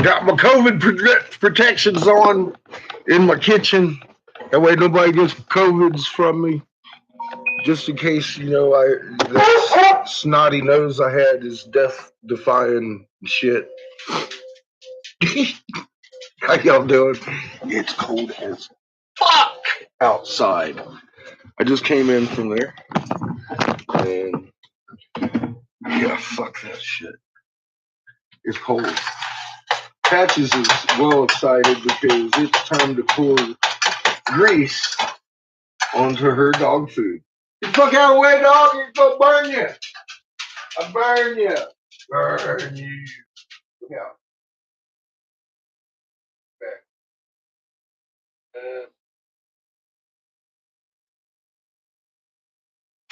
Got my COVID protections on in my kitchen. That way nobody gets COVIDs from me. Just in case, that snotty nose I had is death defying shit. How y'all doing? It's cold as fuck outside. I just came in from there. And yeah, fuck that shit. It's cold. Patches is well excited because it's time to pour grease onto her dog food. Get the fuck out of the way, dog. You're gonna burn you. I burn you. Burn you. Look out. Back.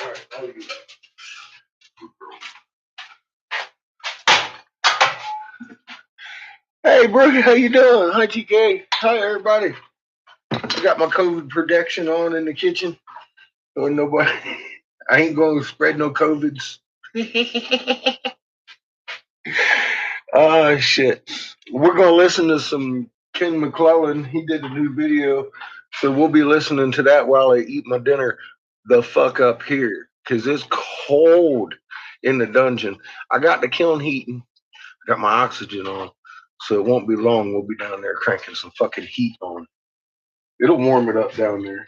All right, now you. Hey, Brooke, how you doing? Hi, TK. Hi, everybody. I got my COVID protection on in the kitchen. So nobody, I ain't going to spread no COVIDs. Shit. We're going to listen to some Ken McClellan. He did a new video. So we'll be listening to that while I eat my dinner the fuck up here. Because it's cold in the dungeon. I got the kiln heating. Got my oxygen on. So it won't be long. We'll be down there cranking some fucking heat on. It'll warm it up down there.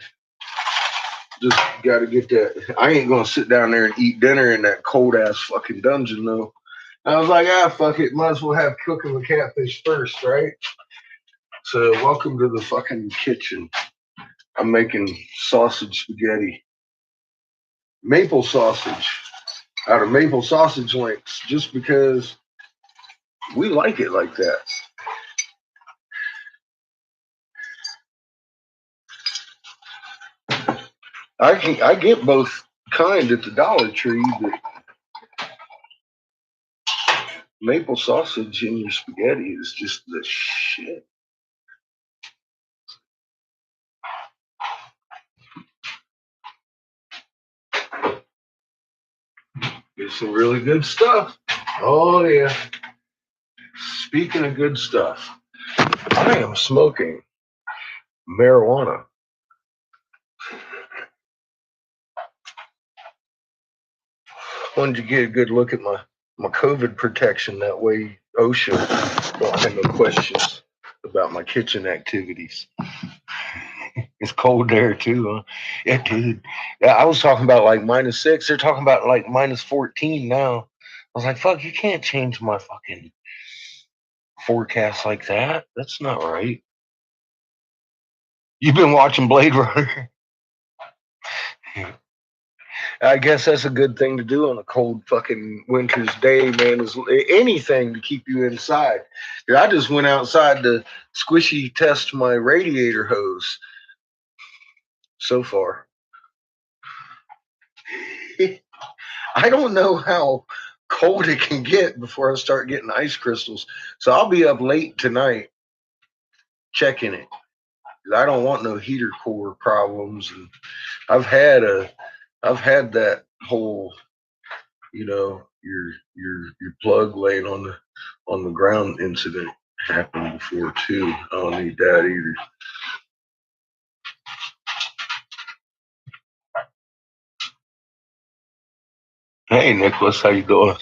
Just got to get that. I ain't going to sit down there and eat dinner in that cold ass fucking dungeon, though. I was like, fuck it. Might as well have cooking the catfish first, right? So, welcome to the fucking kitchen. I'm making sausage spaghetti. Maple sausage. Out of maple sausage links, just because we like it like that. I get both kind at the Dollar Tree, but maple sausage in your spaghetti is just the shit. It's some really good stuff. Oh yeah. Speaking of good stuff, I am smoking marijuana. Wanted to get a good look at my COVID protection. That way OSHA don't have no questions about my kitchen activities. It's cold there too, huh? Yeah, dude. Yeah, I was talking about like -6. They're talking about like -14 now. I was like, fuck, you can't change my fucking forecast like that. That's not right. You've been watching Blade Runner. I guess that's a good thing to do on a cold fucking winter's day, man, is anything to keep you inside. I just went outside to squishy test my radiator hose so far. I don't know how cold it can get before I start getting ice crystals. So I'll be up late tonight checking it. I don't want no heater core problems. And I've had that whole, your plug laying on the ground incident happened before too. I don't need that either. Hey Nicholas, how you doing?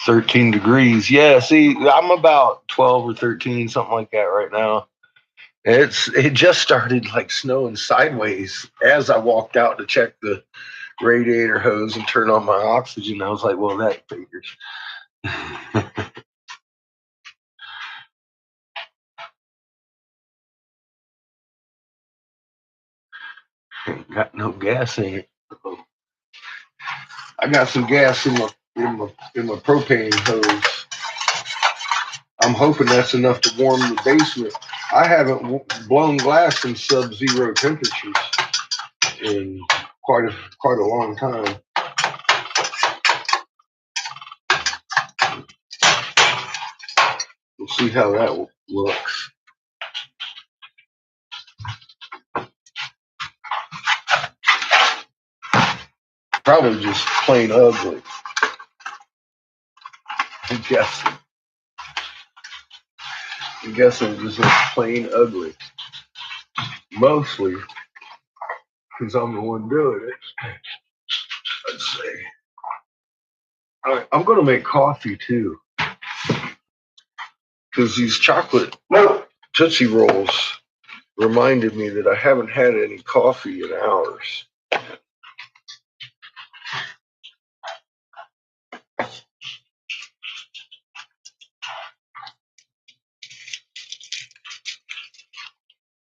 13 degrees. Yeah, see, I'm about 12 or 13, something like that right now. It just started like snowing sideways as I walked out to check the radiator hose and turn on my oxygen. I was like, well, that figures. Ain't got no gas in it. I got some gas in my propane hose. I'm hoping that's enough to warm the basement. I haven't blown glass in sub-zero temperatures in quite a long time. We'll see how that looks. Probably just plain ugly. guessing. I'm guessing it was just plain ugly. Mostly because I'm the one doing it. Let's see. All right, I'm going to make coffee too. Because these chocolate Tootsie Rolls reminded me that I haven't had any coffee in hours.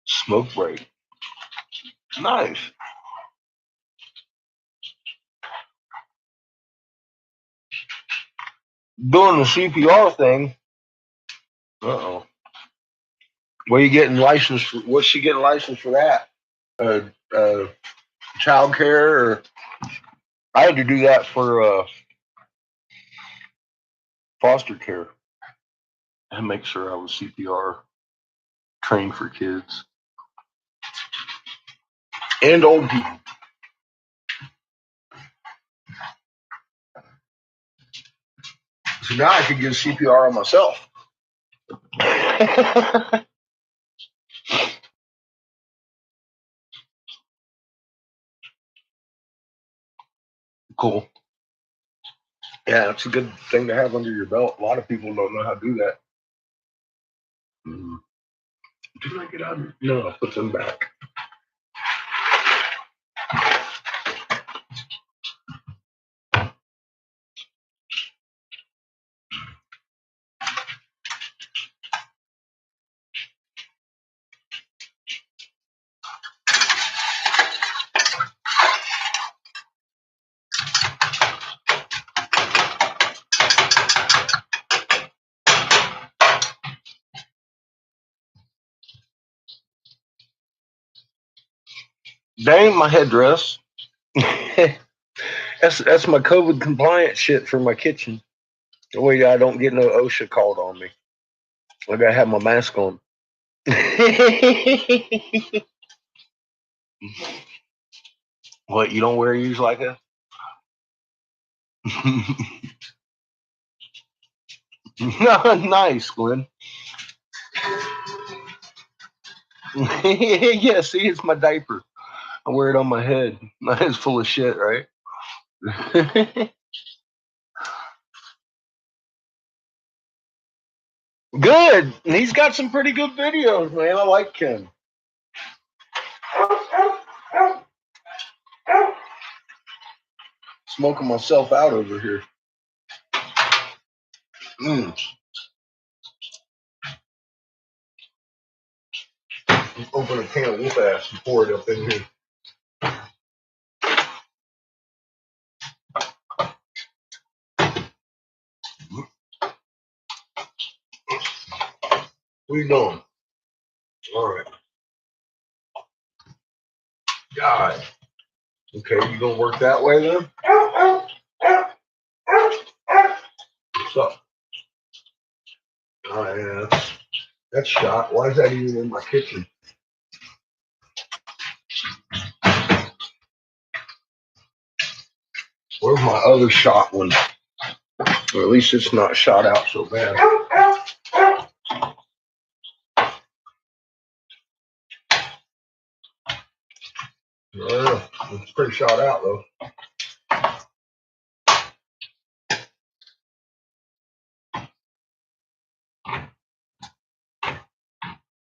Smoke break. Nice. Doing the CPR thing. Uh-oh. Where you getting licensed for? What's she getting licensed for that? Child care? Or I had to do that for foster care. And make sure I was CPR trained for kids and old people. So now I can give CPR on myself. Cool. Yeah, it's a good thing to have under your belt. A lot of people don't know how to do that. Did I get out of it? No, I put them back. That ain't my headdress. that's my COVID compliant shit for my kitchen. The way I don't get no OSHA called on me. I gotta have my mask on. What, you don't wear yours like that? Nice, Glenn. Yeah, see, it's my diaper. I wear it on my head. My head's full of shit, right? Good. He's got some pretty good videos, man. I like him. Smoking myself out over here. Open a can of whoop ass and pour it up in here. What are you doing? All right. God. Okay, you gonna work that way then? What's up? Oh yeah, that's shot. Why is that even in my kitchen? Where's my other shot one? Or at least it's not shot out so bad. Yeah, it's pretty shot out though.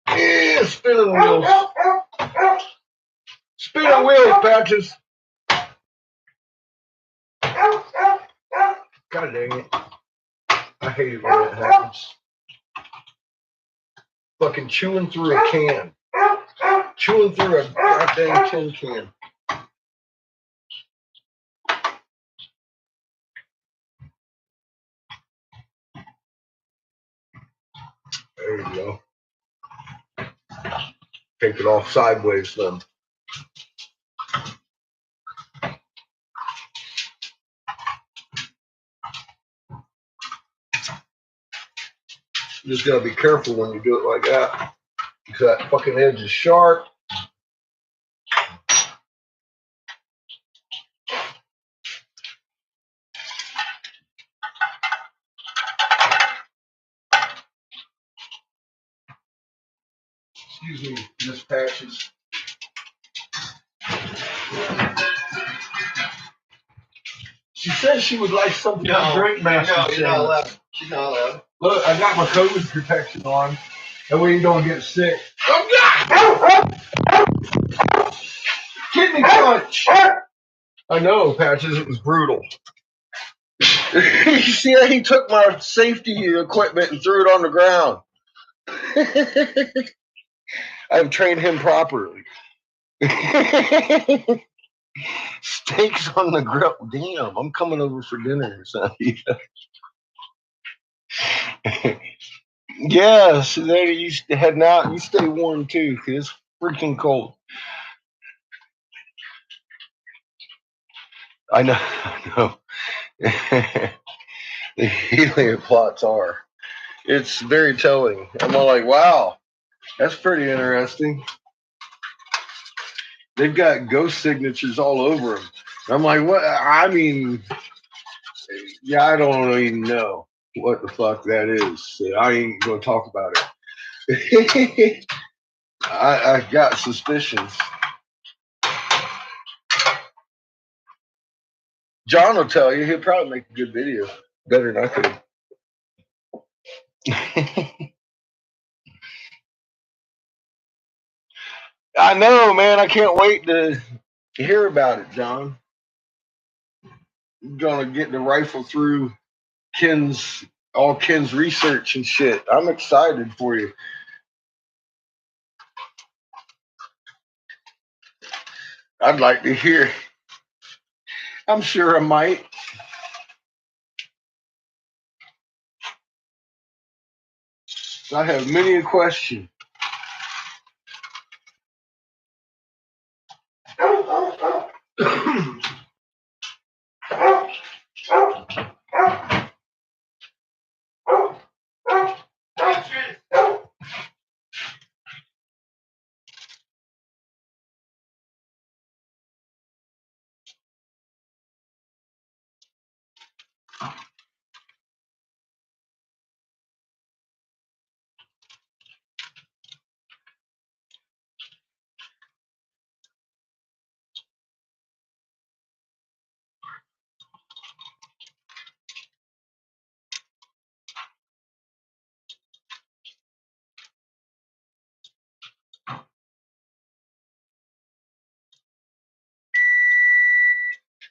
Yeah, spinning wheels. Spinning wheels, Patches. God dang it. I hate it when that happens. Fucking chewing through a can. Chewing through a goddamn tin can. There you go. Take it off sideways then. You just gotta be careful when you do it like that. Because that fucking edge is sharp. Excuse me, Miss Patches. She says she would like something to drink, Master. No, you're not allowed. She's not allowed. Look, I got my COVID protection on. That way you don't get sick. Oh, God! Kidney punch! I know, Patches, it was brutal. You see how he took my safety equipment and threw it on the ground. I've trained him properly. Steaks on the grill. Damn, I'm coming over for dinner or something. Yes, there you heading out. You stay warm too, because it's freaking cold. I know. I know. The helium plots are. It's very telling. I'm all like, wow, that's pretty interesting. They've got ghost signatures all over them. I'm like, what? I mean, yeah, I don't even know what the fuck that is. So I ain't gonna talk about it. I got suspicions. John will tell you. He'll probably make a good video, better than I could. I know, man. I can't wait to hear about it, John. I'm gonna get the rifle through Ken's research and shit. I'm excited for you. I'd like to hear. I'm sure I might. I have many a question.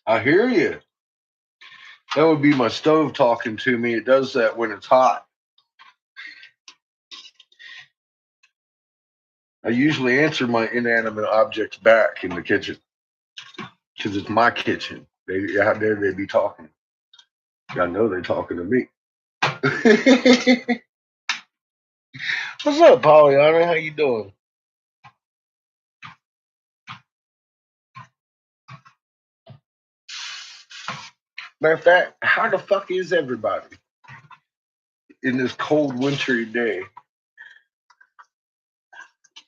I hear you. That would be my stove talking to me. It does that when it's hot. I usually answer my inanimate objects back in the kitchen because it's my kitchen. How dare they be talking? I know they're talking to me. What's up, Pollyanna? How you doing? Matter of fact, how the fuck is everybody in this cold, wintry day?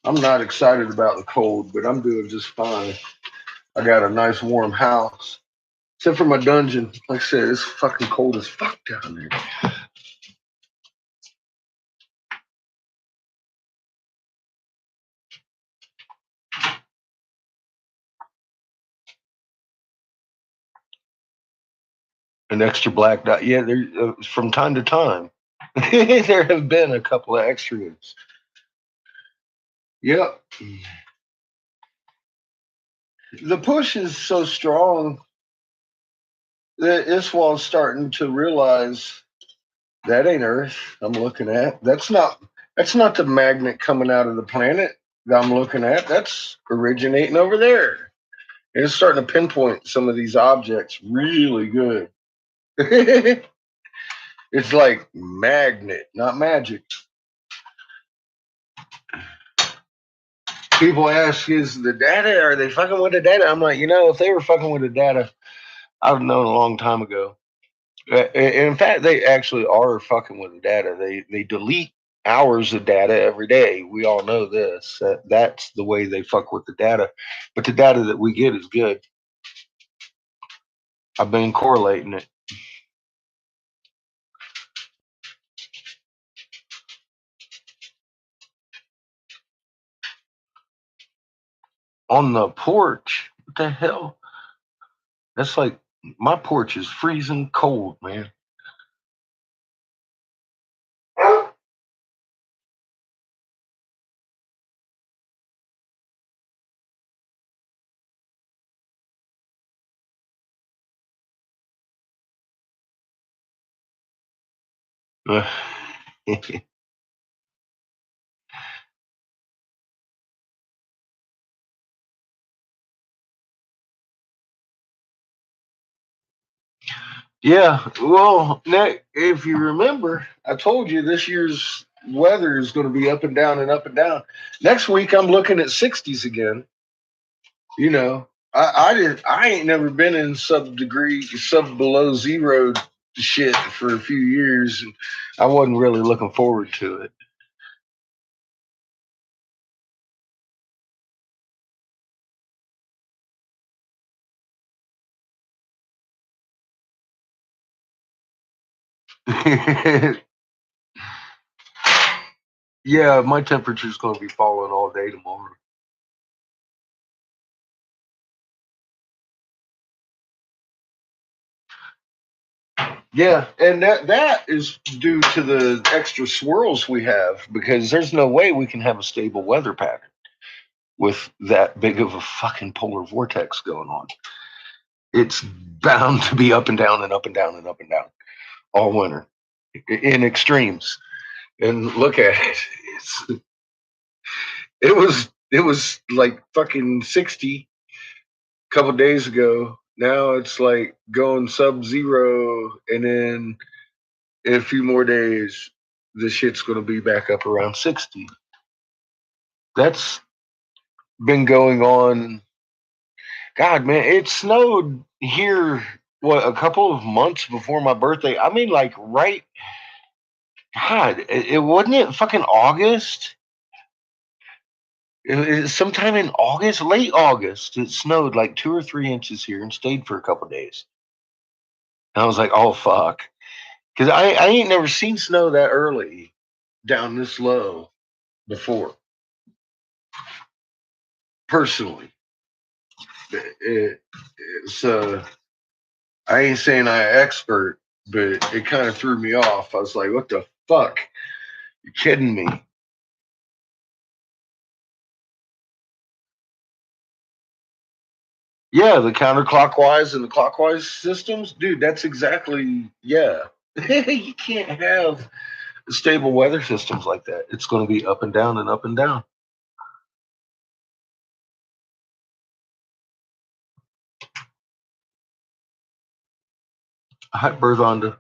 I'm not excited about the cold, but I'm doing just fine. I got a nice warm house. Except for my dungeon. Like I said, it's fucking cold as fuck down there. An extra black dot. Yeah, there from time to time. There have been a couple of extras. Yep. The push is so strong that Iswald's starting to realize that ain't Earth I'm looking at. That's not the magnet coming out of the planet that I'm looking at. That's originating over there. And it's starting to pinpoint some of these objects really good. It's like magnet, not magic. People ask, is the data, are they fucking with the data? I'm like, if they were fucking with the data, I'd have known a long time ago. In fact, they actually are fucking with the data. They delete hours of data every day. We all know this. That's the way they fuck with the data. But the data that we get is good. I've been correlating it. on the porch. What the hell? That's like my porch is freezing cold, man. Yeah, well, if you remember, I told you this year's weather is going to be up and down and up and down. Next week, I'm looking at 60s again. You know, I ain't never been in sub below zero shit for a few years, and I wasn't really looking forward to it. Yeah, my temperature's going to be falling all day tomorrow. Yeah, and that is due to the extra swirls we have because there's no way we can have a stable weather pattern with that big of a fucking polar vortex going on. It's bound to be up and down and up and down and up and down all winter in extremes. And look at it. It was like fucking 60 a couple days ago. Now it's like going sub zero, and then in a few more days, the shit's gonna be back up around 60. That's been going on. God, man, it snowed here what a couple of months before my birthday. I mean, like right. God, it wasn't it fucking August. Sometime in August, late August, it snowed like 2 or 3 inches here and stayed for a couple days. And I was like, oh fuck, because I ain't never seen snow that early down this low before. Personally, it's I ain't saying I'm an expert, but it kind of threw me off. I was like, what the fuck? You kidding me? Yeah, the counterclockwise and the clockwise systems, dude. That's exactly yeah. You can't have stable weather systems like that. It's going to be up and down and up and down. Hi, Berthonda.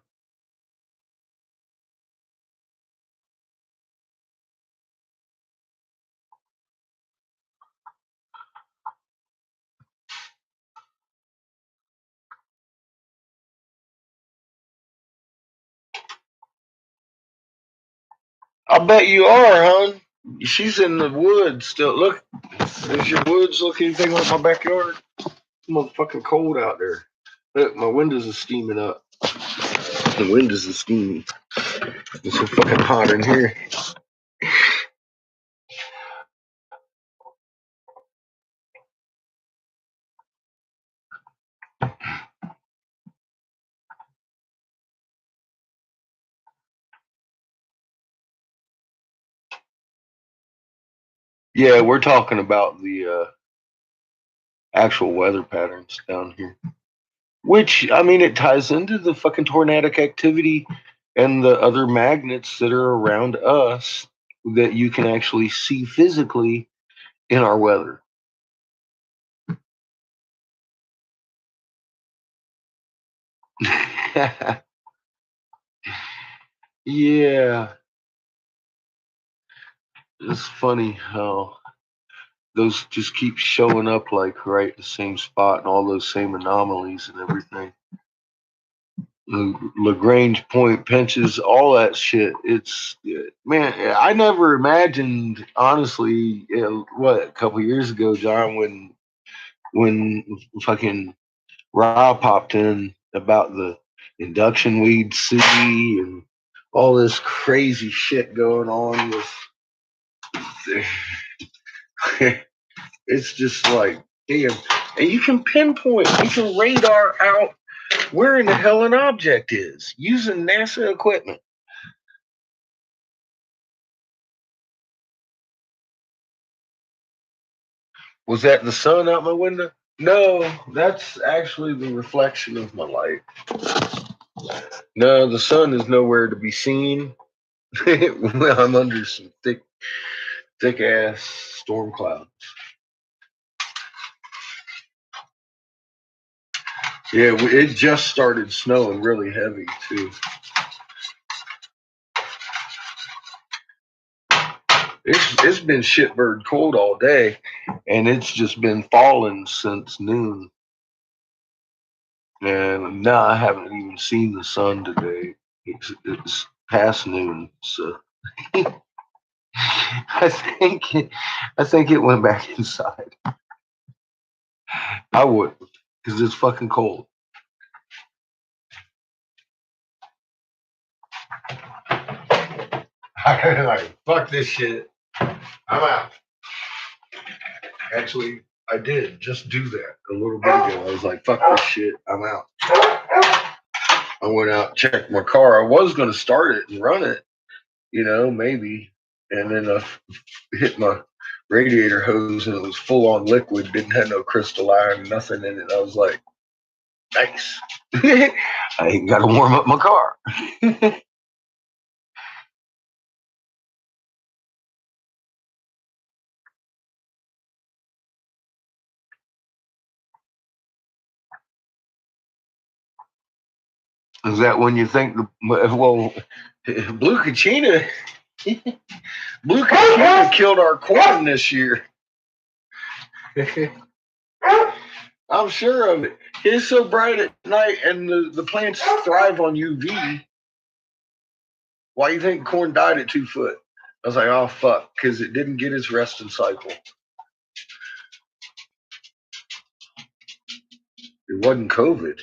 I bet you are, hon. She's in the woods still. Look, does your woods look anything like my backyard? It's motherfucking cold out there. Look, my windows are steaming up. The windows are steamy. It's so fucking hot in here. Yeah, we're talking about the actual weather patterns down here. Which, I mean, it ties into the fucking tornadic activity and the other magnets that are around us that you can actually see physically in our weather. Yeah, it's funny how those just keep showing up like right the same spot and all those same anomalies and everything. Lagrange point pinches, all that shit. It's man, I never imagined honestly. What a couple years ago, John, when fucking Rob popped in about the induction we'd see and all this crazy shit going on with It's just like, damn. And you can pinpoint, you can radar out where in the hell an object is using NASA equipment. Was that the sun out my window? No, that's actually the reflection of my light. No, the sun is nowhere to be seen. I'm under some thick ass storm clouds. Yeah, it just started snowing really heavy too. It's been shitbird cold all day, and it's just been falling since noon. And now I haven't even seen the sun today. It's past noon, so I think it went back inside. I would, because it's fucking cold. I'm like, fuck this shit. I'm out. Actually, I did just do that a little bit ago. I was like, fuck this shit. I'm out. I went out, checked my car. I was going to start it and run it, maybe. And then I hit my radiator hose and it was full on liquid, didn't have no crystal iron, nothing in it. I was like, nice. I ain't got to warm up my car. Is that when you think Blue Kachina Blue Kachina killed our corn this year? I'm sure of it. It's so bright at night, and the plants thrive on UV. Why do you think corn died at 2 foot? I was like, oh fuck, because it didn't get its resting cycle. It wasn't COVID.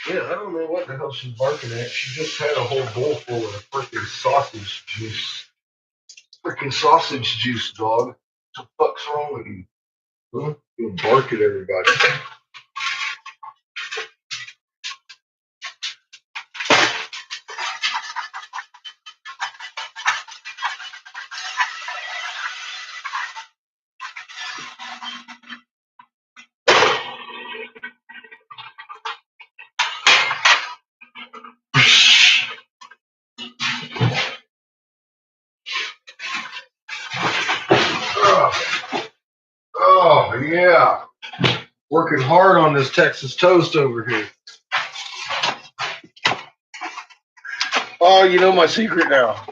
Yeah, I don't know what the hell she's barking at. She just had a whole bowl full of freaking sausage juice. Freaking sausage juice, dog. What the fuck's wrong with you? Huh? You bark at everybody. Oh, yeah. Working hard on this Texas toast over here. Oh, you know my secret now.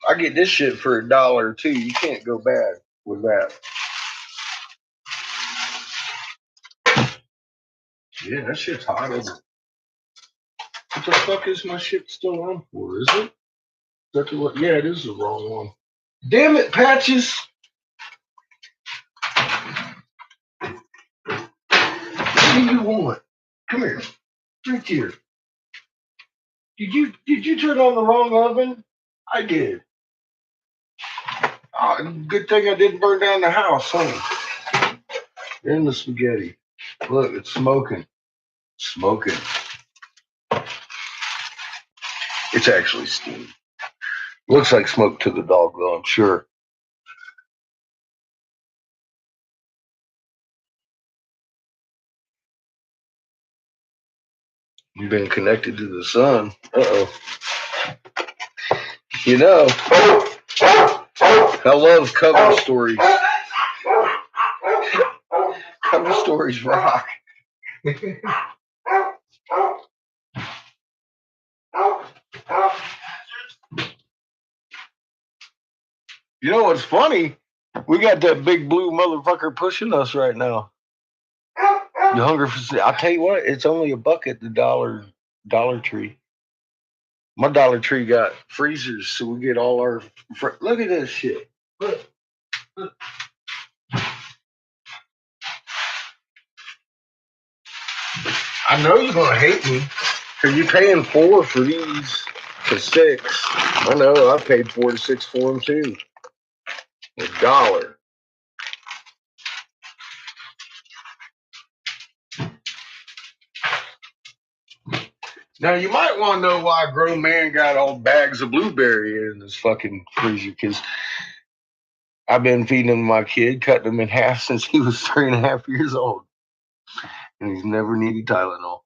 I get this shit for $1 too. You can't go bad with that. Yeah, that shit's hot. Isn't it? What the fuck is my shit still on for? Is it? Is that the one? Yeah, it is the wrong one. Damn it, Patches. What do you want? Come here. Drink here. Did you turn on the wrong oven? I did. Oh, good thing I didn't burn down the house, huh? And the spaghetti. Look, it's smoking. Smoking. It's actually steam. Looks like smoke to the dog, though, I'm sure. You've been connected to the sun. Uh-oh. I love cover stories. Cover stories rock. You know what's funny? We got that big blue motherfucker pushing us right now. You hungry for? I'll tell you what. It's only $1 at the Dollar Tree. My Dollar Tree got freezers, so we get all our. Look at this shit. Look. I know you're gonna hate me because you're paying $4 for these to $6. I know I paid $4 to $6 for them too. $1. Now you might want to know why a grown man got all bags of blueberry in his fucking freezer, because I've been feeding him my kid, cutting him in half since he was 3.5 years old, and he's never needed Tylenol.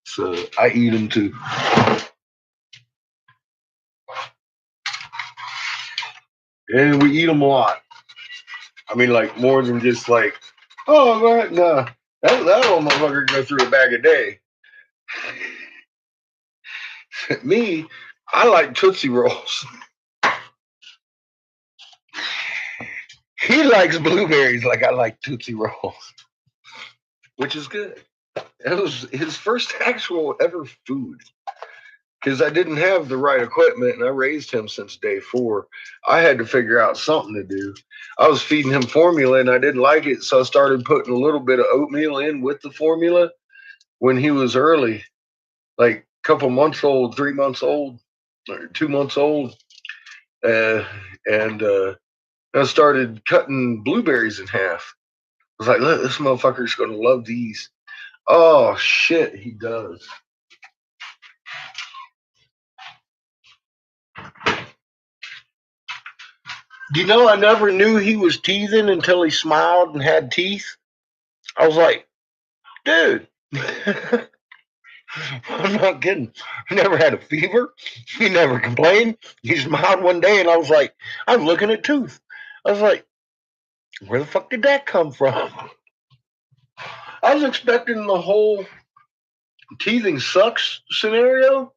So I eat them too. And we eat them a lot. I mean, like more than just like, oh, go ahead. Nah, that old motherfucker go through a bag a day. Me, I like Tootsie Rolls. He likes blueberries like I like Tootsie Rolls, which is good. It was his first actual ever food, because I didn't have the right equipment and I raised him since day 4. I had to figure out something to do. I was feeding him formula and I didn't like it, so I started putting a little bit of oatmeal in with the formula when he was early, like a couple months old, 3 months old, or 2 months old. And I started cutting blueberries in half. I was like, look, this motherfucker's going to love these. Oh, shit, he does. Do you know I never knew he was teething until he smiled and had teeth? I was like, dude, I'm not kidding. He never had a fever. He never complained. He smiled one day and I was like, I'm looking at tooth. I was like, where the fuck did that come from? I was expecting the whole teething sucks scenario.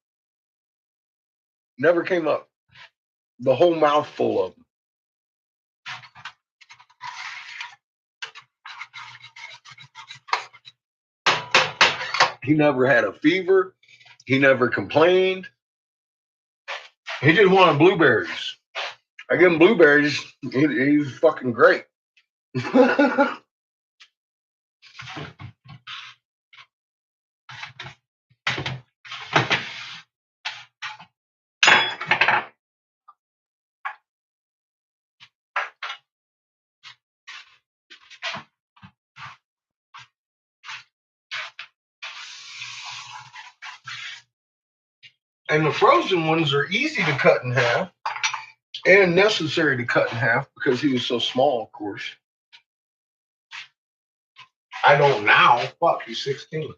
Never came up. The whole mouthful of them. He never had a fever. He never complained. He just wanted blueberries. I give him blueberries. He's fucking great. And the frozen ones are easy to cut in half and necessary to cut in half because he was so small, of course. I don't now. Fuck, he's 16.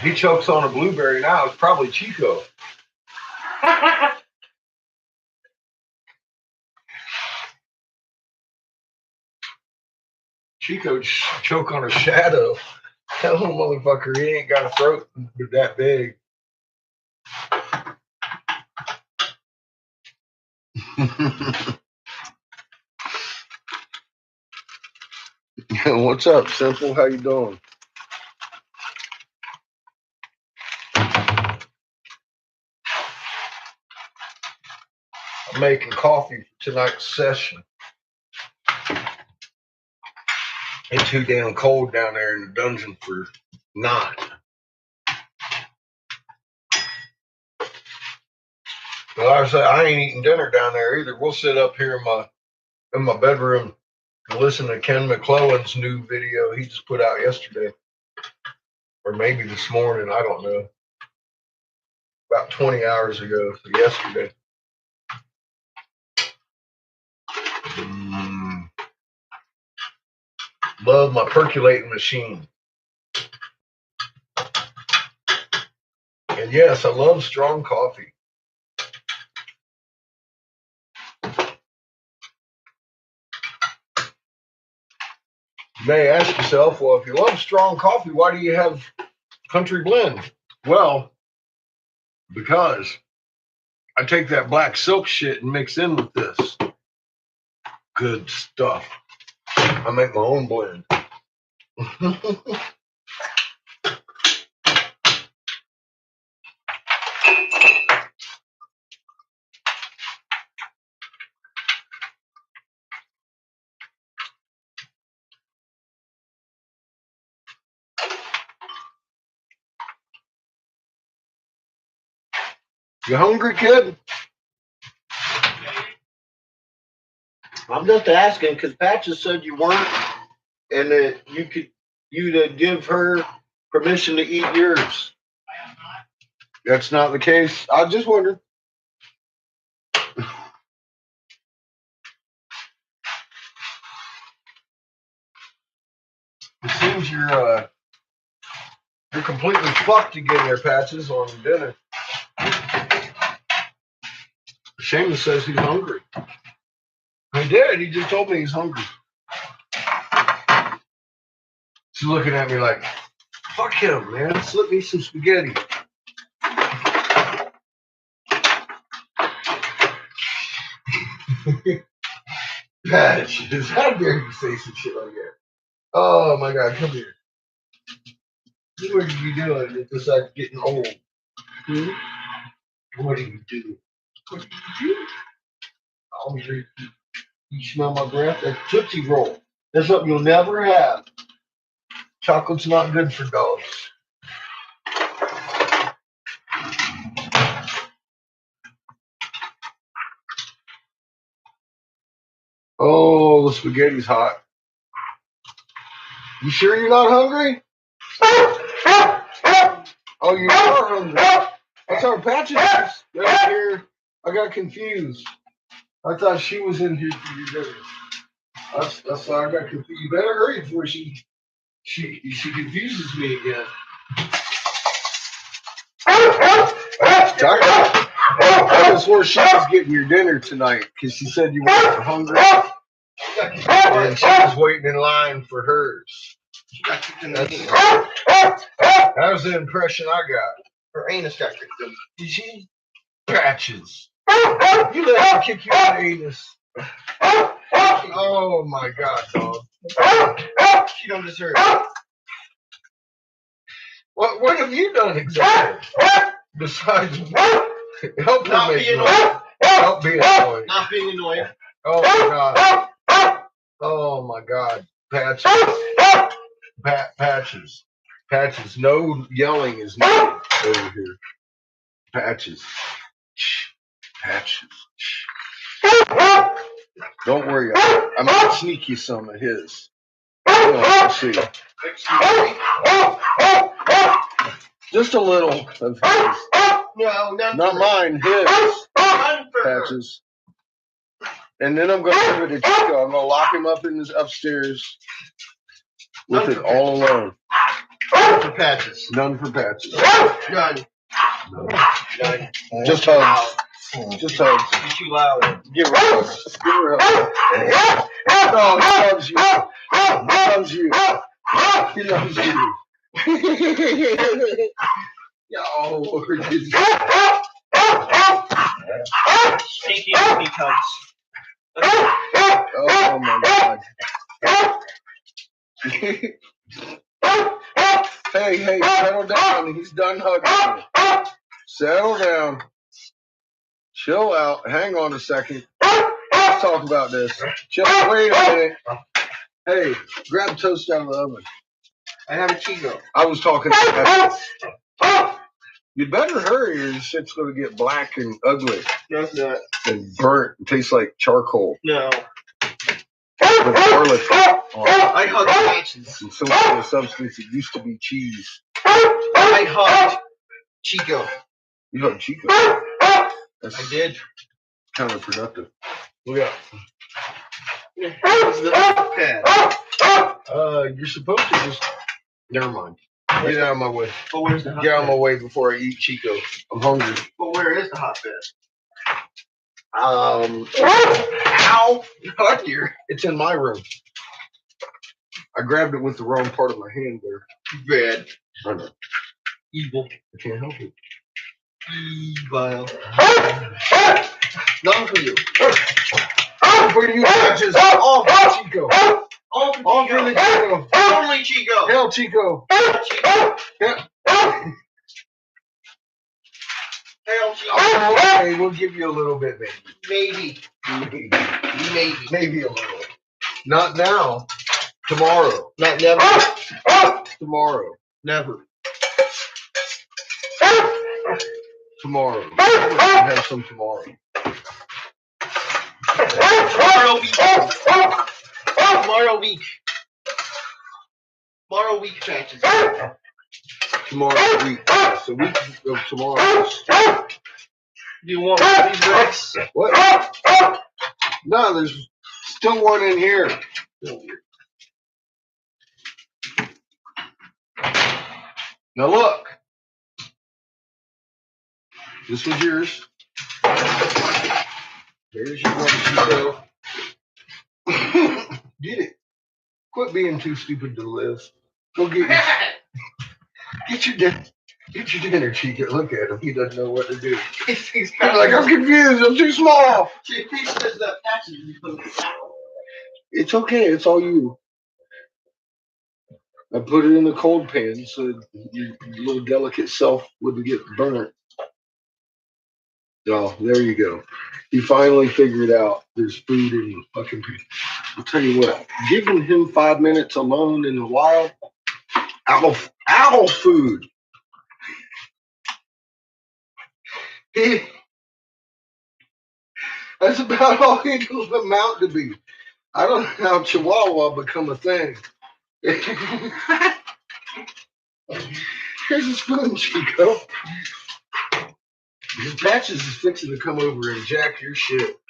He chokes on a blueberry now. It's probably Chico. Chico choke on a shadow. That little motherfucker, he ain't got a throat that big. What's up, Simple? How you doing? I'm making coffee for tonight's session. It's too damn cold down there in the dungeon for 9. Well, like I said, I ain't eating dinner down there either. We'll sit up here in my bedroom and listen to Ken McClellan's new video he just put out yesterday, or maybe this morning. I don't know. About 20 hours ago, so yesterday. Love my percolating machine. And yes, I love strong coffee. You may ask yourself, well, if you love strong coffee, why do you have country blend? Well, because I take that black silk shit and mix in with this. Good stuff. I make my own blend. You hungry, kid? I'm just asking because Patches said you weren't, and that you'd give her permission to eat yours. I am not. That's not the case. I just wondered. It seems you're completely fucked again there, Patches, on dinner. Seamus says he's hungry. He did. He just told me he's hungry. She's looking at me like, fuck him, man. Slip me some spaghetti. Patches, how dare you say some shit like that? Oh my God, come here. What are you doing if it's like getting old? Hmm? What do you do? What do you do? Oh, you smell my breath? That's Tootsie Roll. That's something you'll never have. Chocolate's not good for dogs. Oh, the spaghetti's hot. You sure you're not hungry? Oh, you are hungry. That's our Patches right here. I got confused. I thought she was in here for your dinner. That's why I got confused. You better hurry before she confuses me again. I just swore she was getting your dinner tonight because she said you weren't hungry. And she was waiting in line for hers. That was the impression I got. Her anus got kicked in. Did she? Patches. You let her kick you in the anus. Oh my God, dog. She don't deserve it. What have you done exactly? Besides help her make noise. Help being annoying. Not being annoying. Oh my God. Oh my God. Patches. Patches. Patches. No yelling is needed over here. Patches. Patches. Don't worry. I might sneak you some of his. We'll see. Just a little of his. No, not mine. His. Patches. And then I'm going to give it to Chico. I'm going to lock him up in his upstairs with it all alone. None for Patches. None for Patches. None. None. Just hugs. Just hugs. You're too loud. Give her hugs. Give her hugs. No, he loves you. He loves you. He loves you. Yo, stinky hugs. Oh my God. Hey, settle down. He's done hugging you. Settle down. Chill out. Hang on a second. Let's talk about this. Just wait a minute. Hey, grab toast out of the oven. I have a Chico. I was talking to that. You better hurry or this shit's going to get black and ugly. No, it's not. And burnt. It tastes like charcoal. No. With garlic on it. I hugged Patches. And so much of the substance that used to be cheese. I hugged Chico. You hugged Chico? That's I did. Counterproductive. Look out. Where's the pad? You're supposed to just... Never mind. Get out of my way. But where's the hot Get out of my way before I eat Chico. I'm hungry. But where is the hot bed? Ow! Not here. It's in my room. I grabbed it with the wrong part of my hand there. Bad. I know. Evil. I can't help it. Evil. Not for you. For you patches. All for Chico. All for the Chico. Only Chico. Hell, Chico. Chico. Yeah. Hell, Chico. Okay, we'll give you a little bit, maybe. Maybe a little. Not now. Tomorrow. Not never. Tomorrow. Never. Tomorrow. We'll have some tomorrow. Tomorrow week. Tomorrow week. Tomorrow week patches. Tomorrow week. Yes, a week of tomorrow. Do you want one of these bricks? What? No, there's still one in here. Now look. This was yours. There's your one, Chico. Get it. Quit being too stupid to live. Go get your dinner. Get your dinner, Chico. Look at him. He doesn't know what to do. He's like, I'm confused. I'm too small. She thinks there's that patches you put in the towel. It's okay. It's all you. I put it in the cold pan so your little delicate self wouldn't get burnt. Oh, there you go. You finally figured out there's food in the fucking pan. I'll tell you what, giving him 5 minutes alone in the wild, owl food. That's about all it'll amount to be. I don't know how Chihuahua become a thing. Here's a spoon, Chico. Your patches is fixing to come over and jack your shit.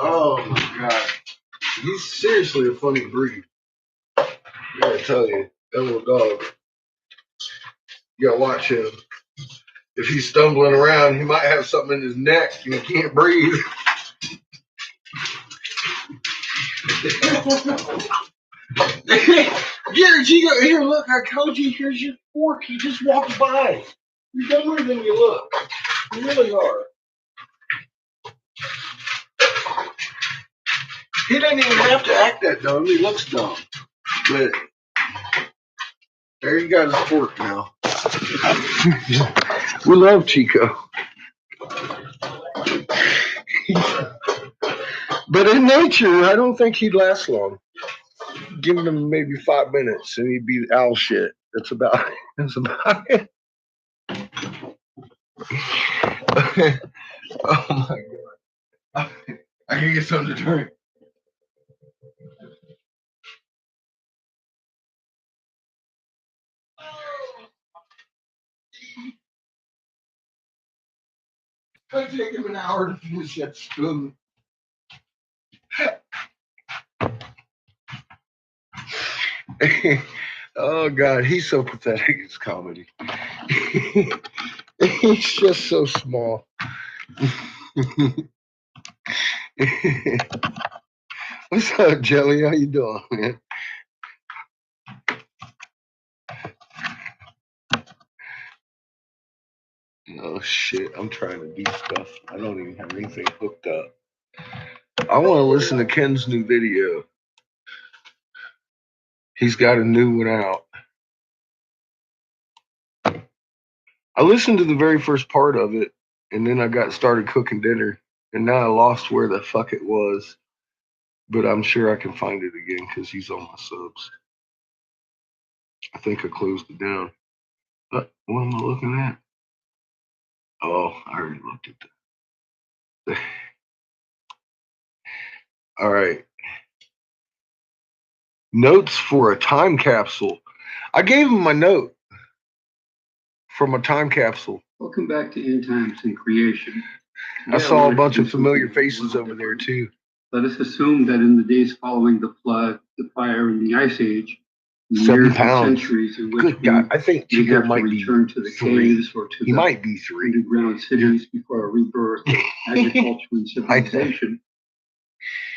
Oh my god. He's seriously a funny breed. I gotta tell you, that little dog. You gotta watch him. If he's stumbling around, he might have something in his neck and he can't breathe. Here, Chico, here, look, I told you, here's your fork. He just walked by. You're dumber than you look. You really are. He doesn't even have to act that dumb. He looks dumb. But there you got his fork now. We love Chico. But in nature, I don't think he'd last long. Giving him maybe 5 minutes and he'd be owl shit. That's about it. Oh my god. I can get something to drink. It'll take him an hour to finish that spoon. Oh god, he's so pathetic. It's comedy. He's just so small. What's up, Jelly? How you doing, man? Oh shit, I'm trying to do stuff. I don't even have anything hooked up. I want to listen to Ken's new video. He's got a new one out. I listened to the very first part of it, and then I got started cooking dinner, and now I lost where the fuck it was. But I'm sure I can find it again because he's on my subs. I think I closed it down. But what am I looking at? Oh, I already looked at that. All right. Notes for a time capsule. I gave him my note from a time capsule. Welcome back to End Times and Creation. I saw a bunch of familiar faces over there too. Let us assume that in the days following the flood, the fire, and the ice age, 7 pounds. Centuries in which Good God, I think we Chico have to might be return to the 3. caves or to He the might be 3. underground cities before a rebirth of agriculture and civilization.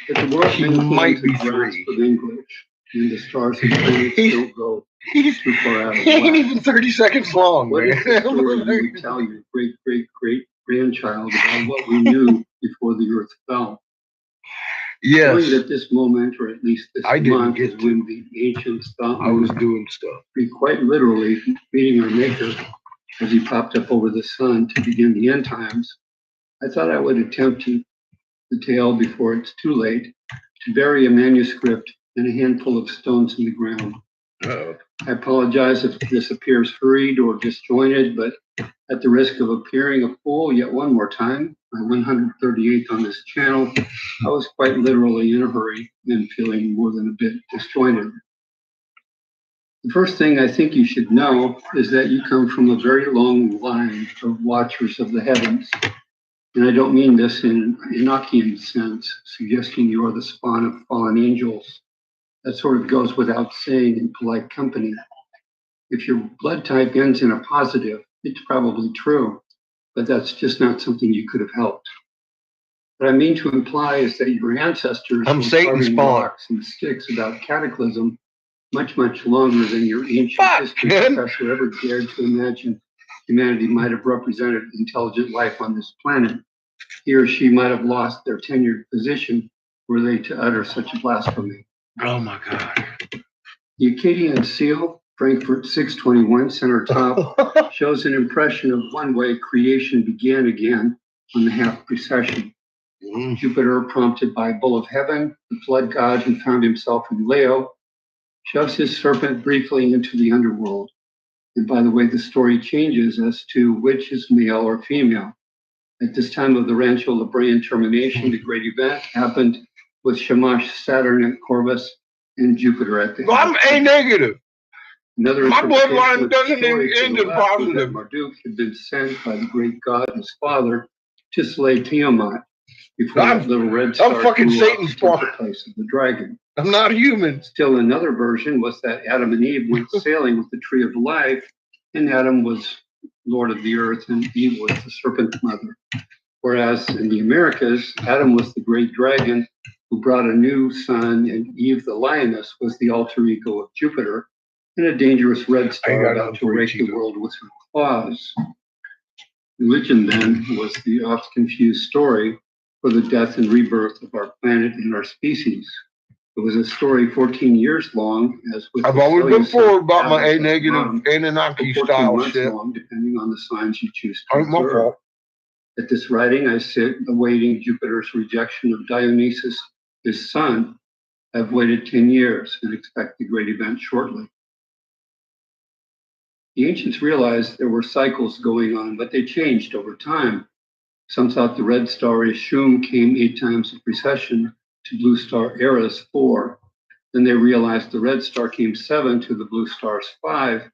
That the world He might be 3. Of English, and the stars and planets still go He's, too far out of he ain't whack. even 30 seconds long, What man. is the story you would tell your great-great-great-grandchild about what we knew before the earth fell? Knowing Yes, that this moment, or at least this I didn't month, get is when the ancients thought I we was would doing stuff. be quite literally meeting our Maker as he popped up over the sun to begin the end times, I thought I would attempt the tale before it's too late to bury a manuscript and a handful of stones in the ground. Uh-oh. I apologize if this appears hurried or disjointed, but at the risk of appearing a fool yet one more time, my 138th on this channel, I was quite literally in a hurry and feeling more than a bit disjointed. The first thing I think you should know is that you come from a very long line of watchers of the heavens. And I don't mean this in an Enochian sense, suggesting you are the spawn of fallen angels. That sort of goes without saying in polite company. If your blood type ends in a positive, it's probably true, but that's just not something you could have helped. What I mean to imply is that your ancestors I'm were Satan's carving spawn. rocks and sticks about cataclysm much, much longer than your ancient history man. professor ever dared to imagine humanity might have represented intelligent life on this planet. He or she might have lost their tenured position were they to utter such a blasphemy. Oh my God. The Akkadian seal, Frankfurt 621, center top, shows an impression of one way creation began again on the half precession. Jupiter, prompted by Bull of Heaven, the flood god who found himself in Leo, shoves his serpent briefly into the underworld. And by the way, the story changes as to which is male or female. At this time of the Rancho La Brea termination, the great event happened with Shamash, Saturn at Corvus, and Jupiter at the Well, I'm A negative. Another My interpretation bloodline of the doesn't story to end the in left was that positive. Marduk had been sent by the great god, his father, to slay Tiamat before I'm- that little red star fucking grew up Satan's to take spawn. the place of the dragon. I'm not human. Still, another version was that Adam and Eve went sailing with the tree of life, and Adam was lord of the earth, and Eve was the serpent mother. Whereas in the Americas, Adam was the great dragon who brought a new son, and Eve, the lioness, was the alter ego of Jupiter, and a dangerous red star about to rake the world with her claws. Religion, then, was the oft confused story for the death and rebirth of our planet and our species. It was a story 14 years long, as with I've the always been Celsius forward about my tablets A at the negative bottom, Anunnaki 14 style months shit. long, depending on the signs you choose to Ain't my observe. fault. At this writing, I sit awaiting Jupiter's rejection of Dionysus, his son. I've waited 10 years and expect the great event shortly. The ancients realized there were cycles going on, but they changed over time. Some thought the red star Ishum came 8 times in precession to blue star Eris 4. Then they realized the red star came 7 to the blue stars 5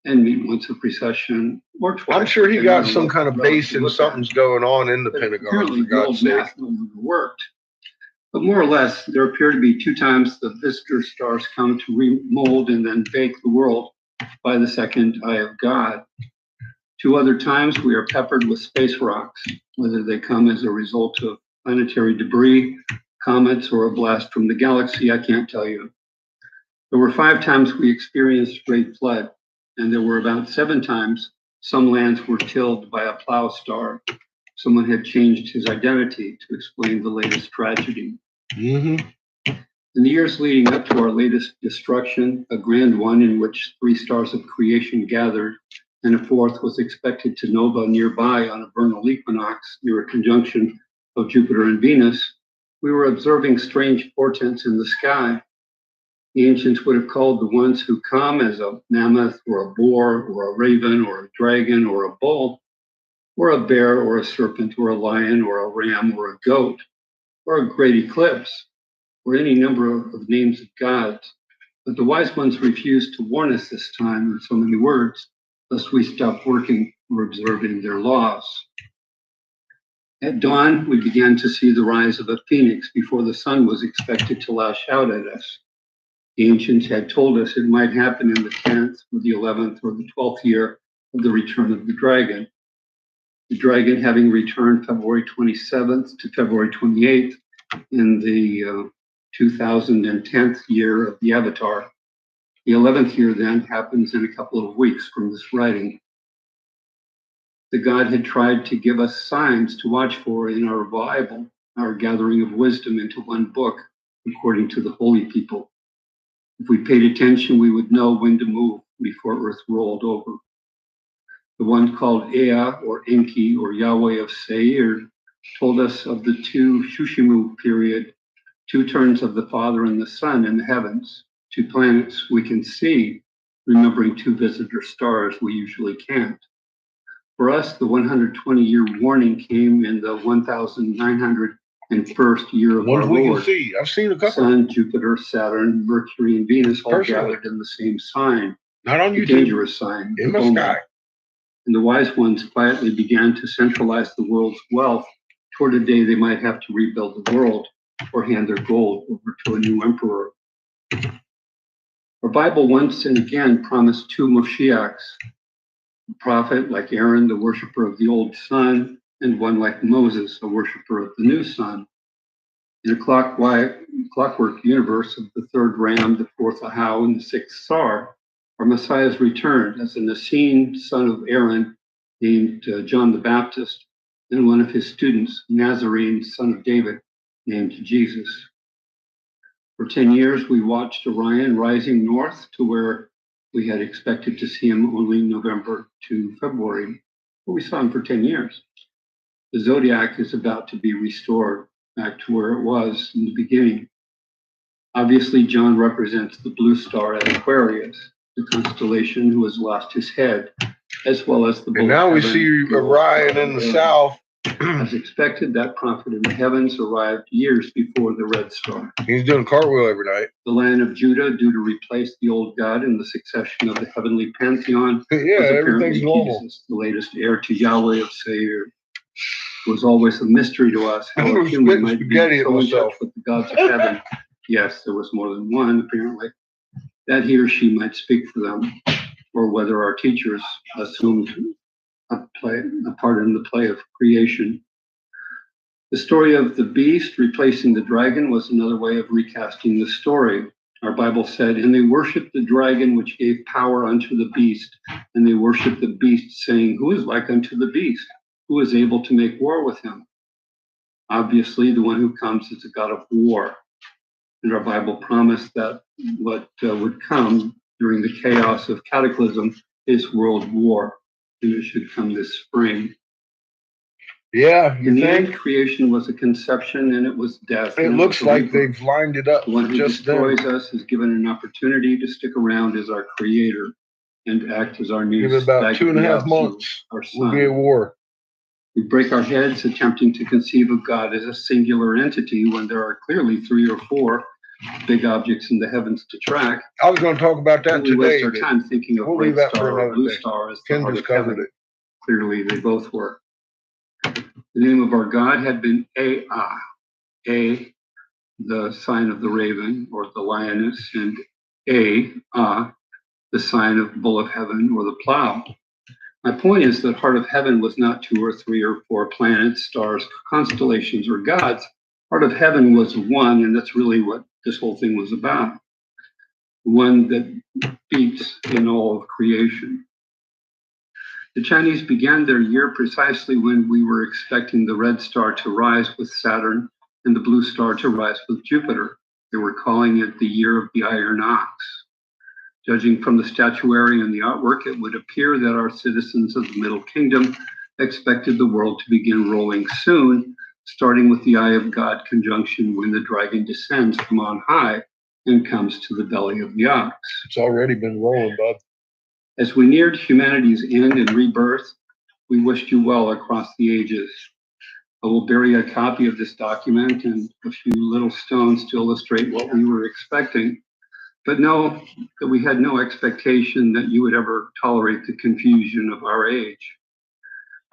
and meet once a precession or twice. I'm sure he depending got on some what kind of relic base you and look at. something's going on in the But Pentagon, apparently for the God's old sake. math no longer worked. But more or less, there appear to be 2 times the visitor stars come to remold and then bake the world by the second eye of God. 2 other times we are peppered with space rocks, whether they come as a result of planetary debris, comets, or a blast from the galaxy, I can't tell you. There were 5 times we experienced great flood, and there were about 7 times some lands were tilled by a plow star. Someone had changed his identity to explain the latest tragedy. Mm-hmm. In the years leading up to our latest destruction, a grand one in which 3 stars of creation gathered, and a 4th was expected to nova nearby on a vernal equinox near a conjunction of Jupiter and Venus, we were observing strange portents in the sky. The ancients would have called the ones who come as a mammoth or a boar or a raven or a dragon or a bull, or a bear or a serpent or a lion or a ram or a goat, or a great eclipse, or any number of names of gods. But the wise ones refused to warn us this time in so many words, lest we stop working or observing their laws. At dawn, we began to see the rise of a phoenix before the sun was expected to lash out at us. The ancients had told us it might happen in the 10th or the 11th or the 12th year of the return of the dragon. The dragon having returned February 27th to February 28th in the 2010th year of the Avatar. The 11th year then happens in a couple of weeks from this writing. The God had tried to give us signs to watch for in our Bible, our gathering of wisdom into one book, according to the holy people. If we paid attention, we would know when to move before earth rolled over. The one called Ea or Enki or Yahweh of Seir told us of the two Shushimu period, two turns of the Father and the Son in the heavens, two planets we can see, remembering two visitor stars we usually can't. For us, the 120-year warning came in the 1901st year of our Ones we can Lord. see. I've seen a couple. Sun, Jupiter, Saturn, Mercury, and Venus all Personally. gathered in the same sign, Not on the YouTube. dangerous sign, In the the Omen. sky. And the wise ones quietly began to centralize the world's wealth toward a day they might have to rebuild the world or hand their gold over to a new emperor. Our Bible once and again promised two Moshiachs, a prophet like Aaron, the worshiper of the old sun, and one like Moses, a worshiper of the new sun. In a clockwork universe of the third ram, the fourth Ahau, and the sixth Sar, our Messiah's returned as an Essene son of Aaron named John the Baptist, and one of his students, Nazarene son of David, named Jesus. For 10 years, we watched Orion rising north to where we had expected to see him only November to February, but we saw him for 10 years. The zodiac is about to be restored back to where it was in the beginning. Obviously, John represents the blue star at Aquarius, the constellation who has lost his head, as well as the bull. And now we see Orion in the south. As expected, that prophet in the heavens arrived years before the red star. He's doing cartwheel every night. The land of Judah, due to replace the old god in the succession of the heavenly pantheon, Yeah, was everything's apparently normal. Jesus, the latest heir to Yahweh of Seir. It was always a mystery to us how a human might be Spaghetti at so in touch myself. with the gods of heaven. Yes, there was more than one, apparently. That he or she might speak for them, or whether our teachers assumed a part in the play of creation. The story of the beast replacing the dragon was another way of recasting the story. Our Bible said, and they worshiped the dragon which gave power unto the beast, and they worshiped the beast, saying, who is like unto the beast? Who is able to make war with him? Obviously, the one who comes is a god of war. And our Bible promised that what would come during the chaos of cataclysm is world war, and it should come this spring. Yeah, you In the think? end, creation was a conception and it was death. It and looks was a like rebirth. they've lined it up The one who just then. destroys us is given an opportunity to stick around as our creator and act as our new Give it about spagetz, 2.5 months. our We'll be son. at war. We break our heads attempting to conceive of God as a singular entity when there are clearly 3 or 4 big objects in the heavens to track. I was going to talk about that And we waste today. our but time thinking of we'll red leave that for star or another blue day. star as the Ken heart just of covered heaven. it. Clearly, they both were. The name of our God had been Ea, the sign of the raven or the lioness, and the sign of bull of heaven or the plow. My point is that heart of heaven was not 2 or 3 or 4 planets, stars, constellations, or gods. Heart of heaven was one, and that's really what this whole thing was about. One that beats in all of creation. The Chinese began their year precisely when we were expecting the red star to rise with Saturn and the blue star to rise with Jupiter. They were calling it the year of the iron ox. Judging from the statuary and the artwork, it would appear that our citizens of the Middle Kingdom expected the world to begin rolling soon, starting with the Eye of God conjunction when the dragon descends from on high and comes to the belly of the ox. It's already been rolling, bud. As we neared humanity's end and rebirth, we wished you well across the ages. I will bury a copy of this document and a few little stones to illustrate what we were expecting, but know that we had no expectation that you would ever tolerate the confusion of our age.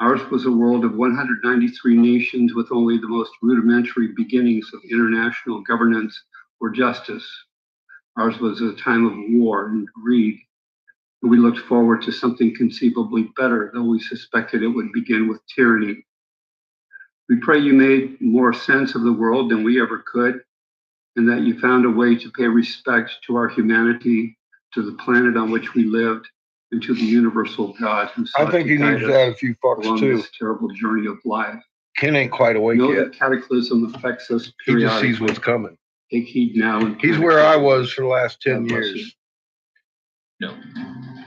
Ours was a world of 193 nations with only the most rudimentary beginnings of international governance or justice. Ours was a time of war and greed. We looked forward to something conceivably better, though we suspected it would begin with tyranny. We pray you made more sense of the world than we ever could, and that you found a way to pay respect to our humanity, to the planet on which we lived, and to the universal God who I sought think to he guide needs to us add a few fucks along too. this terrible journey of life. Ken ain't quite awake Know yet. that cataclysm affects us He just sees periodically. what's coming. Take heed now. And He's panic where I no more. was for the last 10 God bless you. years. No.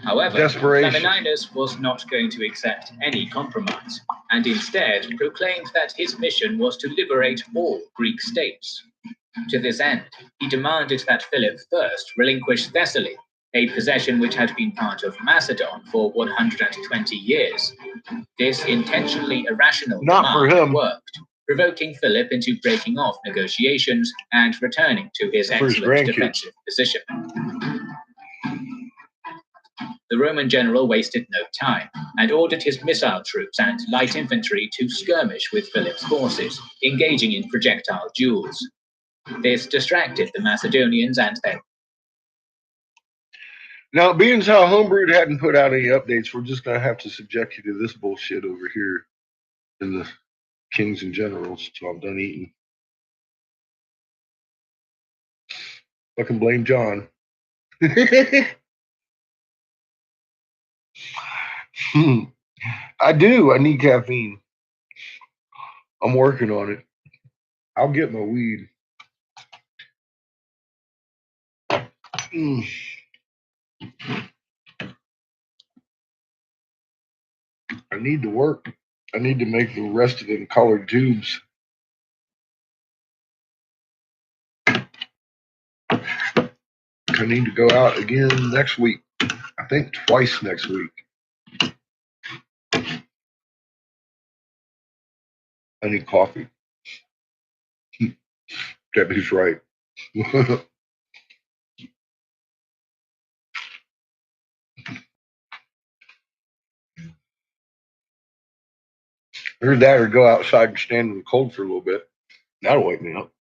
However, Desperation. Flamininus was not going to accept any compromise, and instead proclaimed that his mission was to liberate all Greek states. To this end, he demanded that Philip first relinquish Thessaly, a possession which had been part of Macedon for 120 years. This intentionally irrational Not for demand him. worked, provoking Philip into breaking off negotiations and returning to his For his excellent grandkids. defensive position. The Roman general wasted no time and ordered his missile troops and light infantry to skirmish with Philip's forces, engaging in projectile duels. This distracted the Macedonians and their... Now, being as how Homebrewed hadn't put out any updates, we're just going to have to subject you to this bullshit over here in the Kings and Generals until I'm done eating. Fucking blame John. I do. I need caffeine. I'm working on it. I'll get my weed. I need to work. I need to make the rest of it in colored tubes. I need to go out again next week. I think twice next week. I need coffee. Debbie's right. Either that or go outside and stand in the cold for a little bit. That'll wake me up.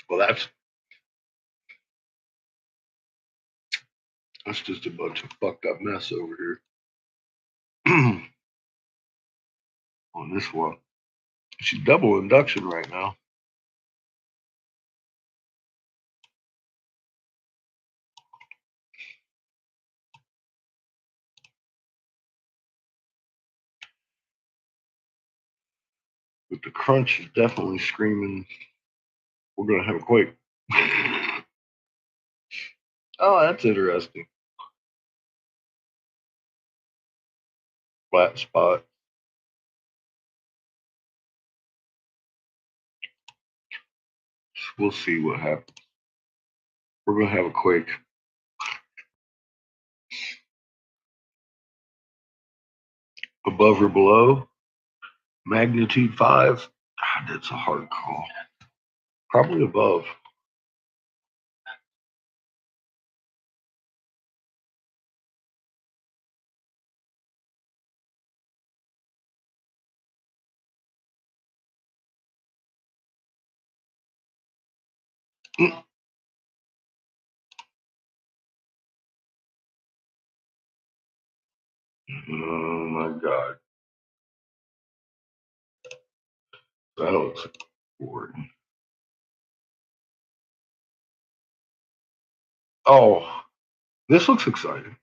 Well, that's just a bunch of fucked up mess over here. On this one. She's double induction right now. But the crunch is definitely screaming, we're going to have a quake. Oh, that's interesting. Flat spot. We'll see what happens. We're going to have a quake. Above or below? Magnitude 5? God, that's a hard call. Probably above. Oh my God. That looks important. Oh, this looks exciting.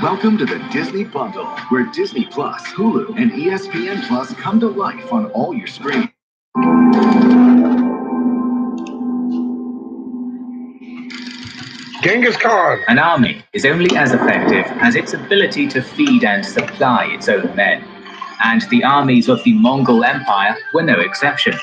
Welcome to the Disney Bundle, where Disney Plus, Hulu, and ESPN Plus come to life on all your screens. Genghis Khan. An army is only as effective as its ability to feed and supply its own men, and the armies of the Mongol Empire were no exception.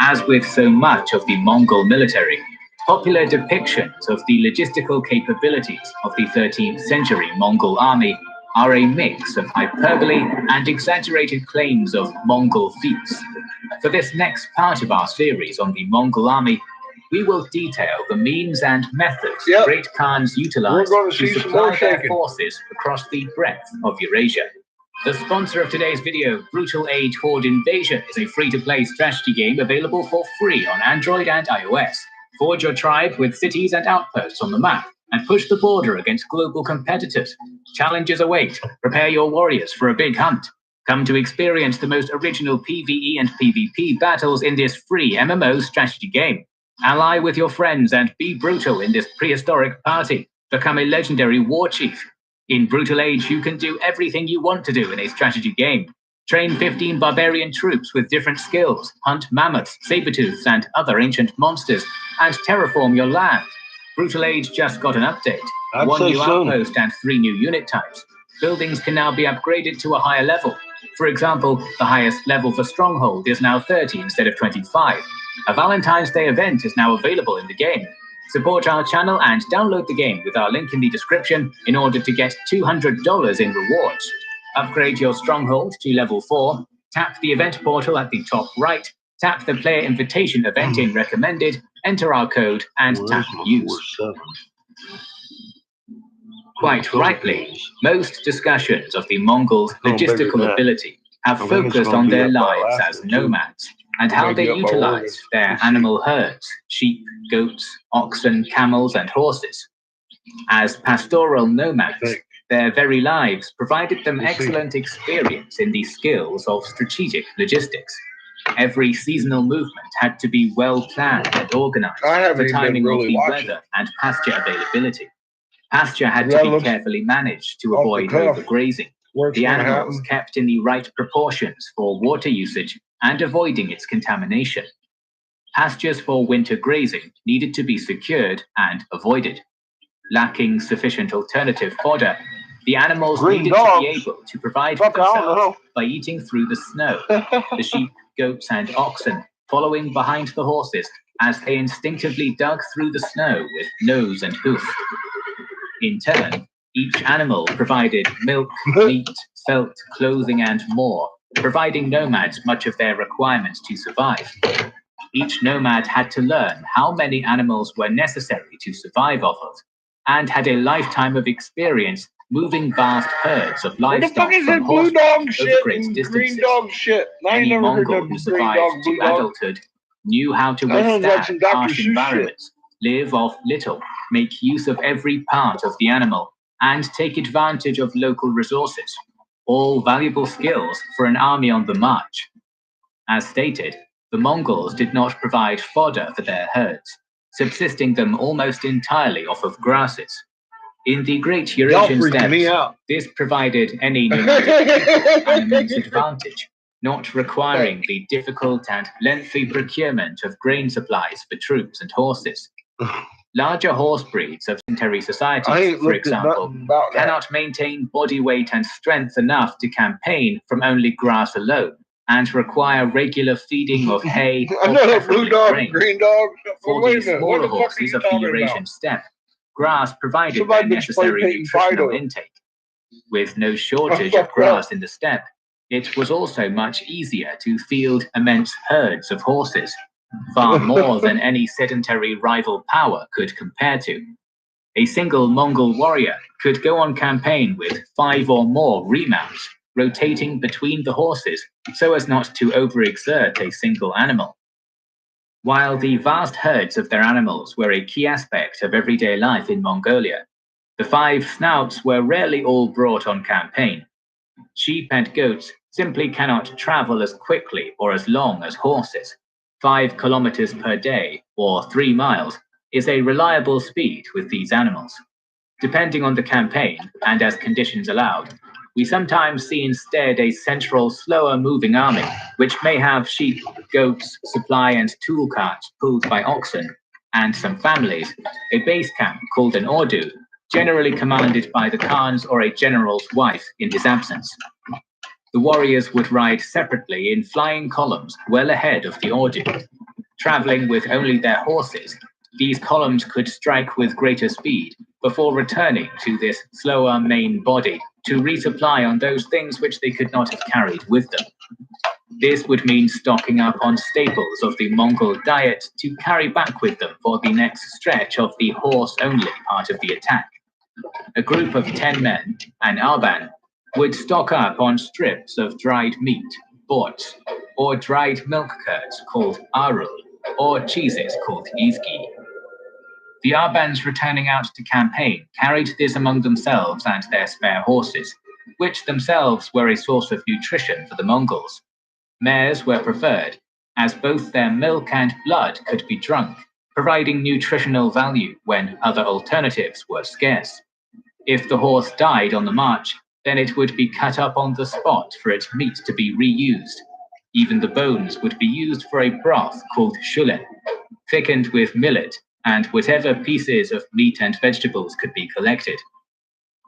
As with so much of the Mongol military, Popular depictions of the logistical capabilities of the 13th century Mongol army are a mix of hyperbole and exaggerated claims of Mongol feats. For this next part of our series on the Mongol army, we will detail the means and methods Great Khans utilized to supply their forces across the breadth of Eurasia. The sponsor of today's video, Brutal Age Horde Invasion, is a free-to-play strategy game available for free on Android and iOS. Forge your tribe with cities and outposts on the map, and push the border against global competitors. Challenges await. Prepare your warriors for a big hunt. Come to experience the most original PvE and PvP battles in this free MMO strategy game. Ally with your friends and be brutal in this prehistoric party. Become a legendary war chief. In Brutal Age, you can do everything you want to do in a strategy game. Train 15 barbarian troops with different skills, hunt mammoths, saber-tooths, and other ancient monsters, and terraform your land. Brutal Age just got an update. One new outpost and 3 new unit types. Buildings can now be upgraded to a higher level. For example, the highest level for Stronghold is now 30 instead of 25. A Valentine's Day event is now available in the game. Support our channel and download the game with our link in the description in order to get $200 in rewards. Upgrade your Stronghold to level 4, tap the event portal at the top right, tap the player invitation event in recommended, enter our code, and tap use. Quite rightly, most discussions of the Mongols' logistical ability have focused on their lives as nomads and how they utilized their animal herds, sheep, goats, oxen, camels, and horses. As pastoral nomads, their very lives provided them excellent experience in the skills of strategic logistics. Every seasonal movement had to be well planned and organized for timing of the weather and pasture availability. Pasture had to be carefully managed to avoid overgrazing. The animals kept in the right proportions for water usage and avoiding its contamination. Pastures for winter grazing needed to be secured and avoided. Lacking sufficient alternative fodder, the animals needed to be able to provide for themselves by eating through the snow. The sheep, goats, and oxen following behind the horses as they instinctively dug through the snow with nose and hoof. In turn, each animal provided milk, meat, felt, clothing, and more, providing nomads much of their requirements to survive. Each nomad had to learn how many animals were necessary to survive off of, and had a lifetime of experience moving vast herds of livestock from horseback over great distances. Any Mongol who survived to adulthood knew how to withstand harsh environments, live off little, make use of every part of the animal, and take advantage of local resources, all valuable skills for an army on the march. As stated, the Mongols did not provide fodder for their herds, subsisting them almost entirely off of grasses. In the Great Eurasian Steppes, this provided any nomadic people an immense advantage, not requiring the difficult and lengthy procurement of grain supplies for troops and horses. Larger horse breeds of sedentary societies, for example, cannot maintain body weight and strength enough to campaign from only grass alone, and require regular feeding of hay or preferably grain. For the smaller horses of the Eurasian steppe, grass provided their necessary nutritional intake. With no shortage of grass in the steppe, it was also much easier to field immense herds of horses, far more than any sedentary rival power could compare to. A single Mongol warrior could go on campaign with 5 or more remounts, rotating between the horses so as not to overexert a single animal. While the vast herds of their animals were a key aspect of everyday life in Mongolia, the 5 snouts were rarely all brought on campaign. Sheep and goats simply cannot travel as quickly or as long as horses. 5 kilometers per day, or 3 miles, is a reliable speed with these animals. Depending on the campaign, and as conditions allowed, we sometimes see instead a central, slower-moving army, which may have sheep, goats, supply and tool carts pulled by oxen, and some families, a base camp called an ordu, generally commanded by the Khan's or a general's wife in his absence. The warriors would ride separately in flying columns well ahead of the ordu. Traveling with only their horses, These columns could strike with greater speed before returning to this slower main body to resupply on those things which they could not have carried with them. This would mean stocking up on staples of the Mongol diet to carry back with them for the next stretch of the horse-only part of the attack. A group of 10 men, an arban, would stock up on strips of dried meat, bort, or dried milk curds called arul, or cheeses called izgi. The arbans returning out to campaign carried this among themselves and their spare horses, which themselves were a source of nutrition for the Mongols. Mares were preferred, as both their milk and blood could be drunk, providing nutritional value when other alternatives were scarce. If the horse died on the march, then it would be cut up on the spot for its meat to be reused. Even the bones would be used for a broth called shulen, thickened with millet and whatever pieces of meat and vegetables could be collected.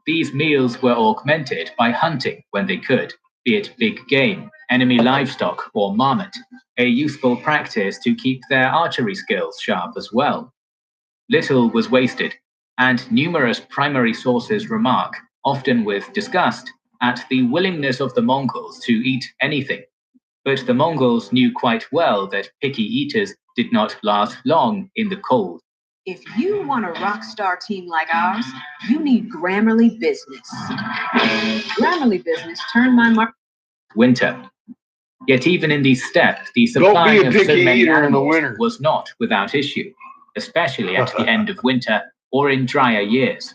These meals were augmented by hunting when they could, be it big game, enemy livestock, or marmot, a useful practice to keep their archery skills sharp as well. Little was wasted, and numerous primary sources remark, often with disgust, at the willingness of the Mongols to eat anything. But the Mongols knew quite well that picky eaters did not last long in the cold. If you want a rock star team like ours, you need Grammarly Business. Grammarly Business turned my market. Winter. Yet even in the steppe, the supply of so many animals was not without issue, especially at the end of winter or in drier years.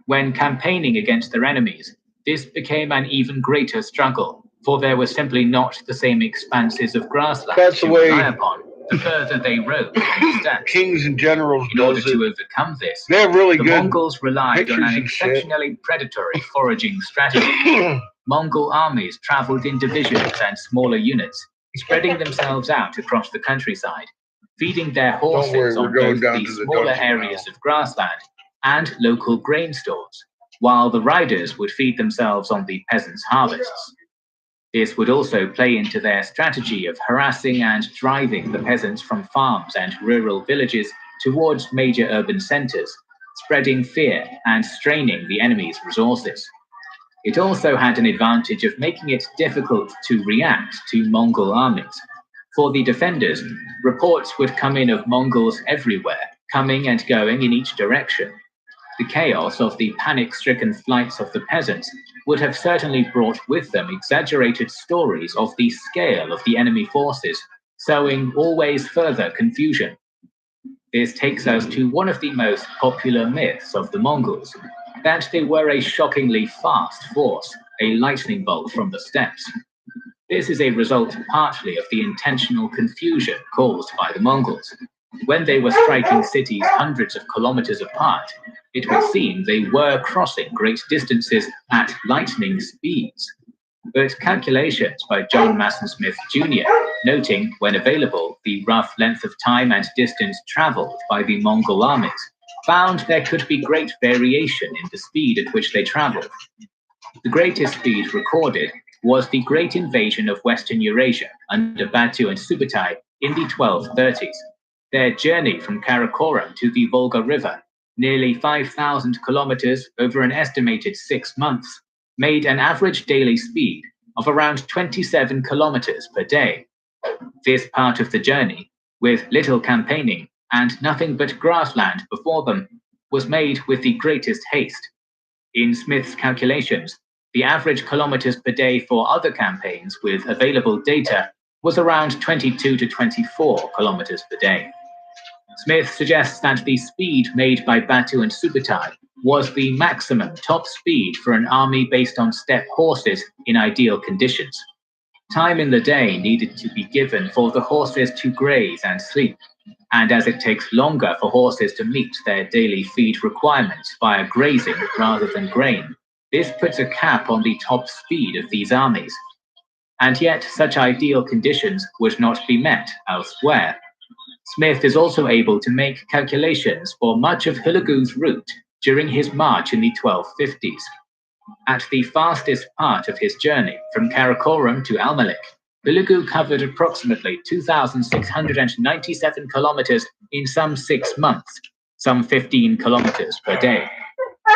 When campaigning against their enemies, this became an even greater struggle, for there were simply not the same expanses of grassland to rely upon the further they rode from the steppes. Kings and generals in order to overcome this, they're really the good Mongols relied on an exceptionally predatory foraging strategy. Mongol armies traveled in divisions and smaller units, spreading themselves out across the countryside, feeding their horses on both the smaller areas of grassland and local grain stores, while the riders would feed themselves on the peasants' harvests. This would also play into their strategy of harassing and driving the peasants from farms and rural villages towards major urban centers, spreading fear and straining the enemy's resources. It also had an advantage of making it difficult to react to Mongol armies. For the defenders, reports would come in of Mongols everywhere, coming and going in each direction. The chaos of the panic-stricken flights of the peasants would have certainly brought with them exaggerated stories of the scale of the enemy forces, sowing always further confusion. This takes us to one of the most popular myths of the Mongols, that they were a shockingly fast force, a lightning bolt from the steppes. This is a result partly of the intentional confusion caused by the Mongols. When they were striking cities hundreds of kilometers apart, it would seem they were crossing great distances at lightning speeds. But calculations by John Mason Smith Jr., noting, when available, the rough length of time and distance traveled by the Mongol armies, found there could be great variation in the speed at which they traveled. The greatest speed recorded was the Great Invasion of Western Eurasia under Batu and Subutai in the 1230s. Their journey from Karakoram to the Volga River, nearly 5,000 kilometers over an estimated 6 months, made an average daily speed of around 27 kilometers per day. This part of the journey, with little campaigning and nothing but grassland before them, was made with the greatest haste. In Smith's calculations, the average kilometers per day for other campaigns with available data was around 22 to 24 kilometers per day. Smith suggests that the speed made by Batu and Subutai was the maximum top speed for an army based on steppe horses in ideal conditions. Time in the day needed to be given for the horses to graze and sleep, and as it takes longer for horses to meet their daily feed requirements via grazing rather than grain, this puts a cap on the top speed of these armies. And yet such ideal conditions would not be met elsewhere. Smith is also able to make calculations for much of Hulagu's route during his march in the 1250s. At the fastest part of his journey from Karakoram to Almalik, Hulagu covered approximately 2,697 kilometers in some 6 months, some 15 kilometers per day.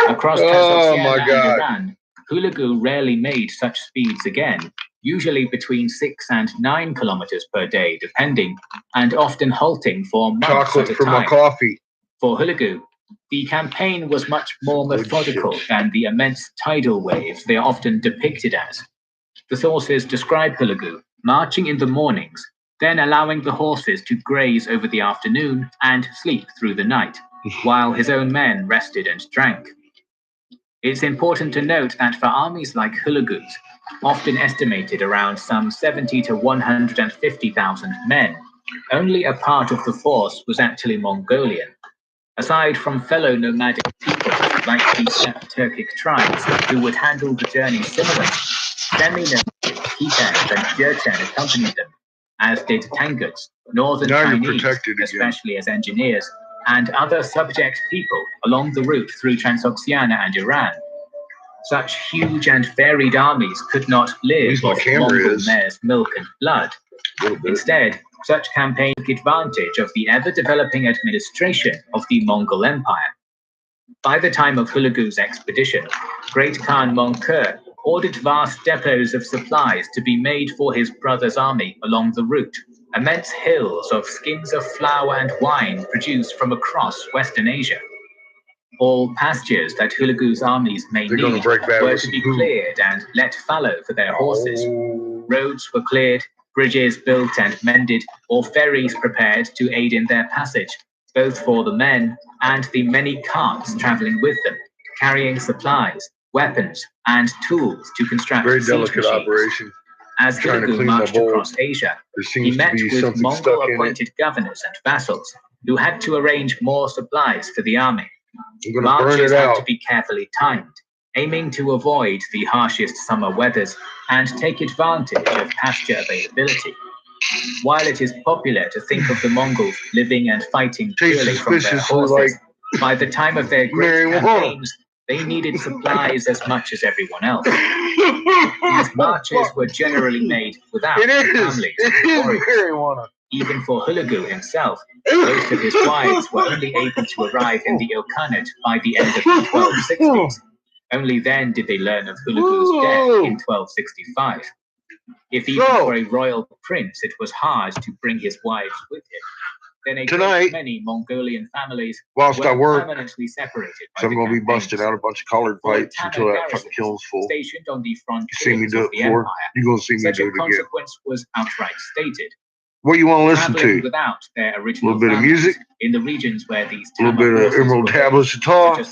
Across Transoxiana and Iran, Hulagu rarely made such speeds again, usually between 6 and 9 kilometers per day, depending, and often halting for months at a time. My coffee. For Hulagu, the campaign was much more methodical than the immense tidal waves they are often depicted as. The sources describe Hulagu marching in the mornings, then allowing the horses to graze over the afternoon and sleep through the night, while his own men rested and drank. It's important to note that for armies like Hulagu's, often estimated around some 70 to 150,000 men, only a part of the force was actually Mongolian. Aside from fellow nomadic people like the steppe Turkic tribes who would handle the journey similarly, semi-nomadic Khitans and Jurchen accompanied them, as did Tanguts, northern Chinese, especially as engineers, and other subject people along the route through Transoxiana and Iran. Such huge and varied armies could not live off Mongol mare's milk and blood. Instead, such campaigns took advantage of the ever-developing administration of the Mongol Empire. By the time of Hulagu's expedition, Great Khan Mongke ordered vast depots of supplies to be made for his brother's army along the route, immense hills of skins of flour and wine produced from across Western Asia. All pastures that Hulagu's armies may need were to be cleared and let fallow for their horses. Roads were cleared, bridges built and mended, or ferries prepared to aid in their passage, both for the men and the many carts traveling with them, carrying supplies, weapons, and tools to construct very siege delicate machines. operation. As Hulagu marched across Asia, he met with Mongol-appointed governors and vassals who had to arrange more supplies for the army. Marches had to be carefully timed, aiming to avoid the harshest summer weathers and take advantage of pasture availability. While it is popular to think of the Mongols living and fighting purely from their horses, by the time of their great campaigns, they needed supplies as much as everyone else. These marches were generally made without families and warriors. Even for Hulagu himself, most of his wives were only able to arrive in the Ilkhanate by the end of the 1260s. Only then did they learn of Hulagu's death in 1265. If even for a royal prince it was hard to bring his wives with him, then tonight, many Mongolian families whilst I work, permanently separated. So I'm going to be busting out a bunch of colored fights until that fucking kiln's full. Stationed on the you see me do it before, you're going to see me do it again. Consequence was outright stated. What you want to listen to? Without their a little bit of music, in the regions where these a little bit of Emerald Tablets of Tar. It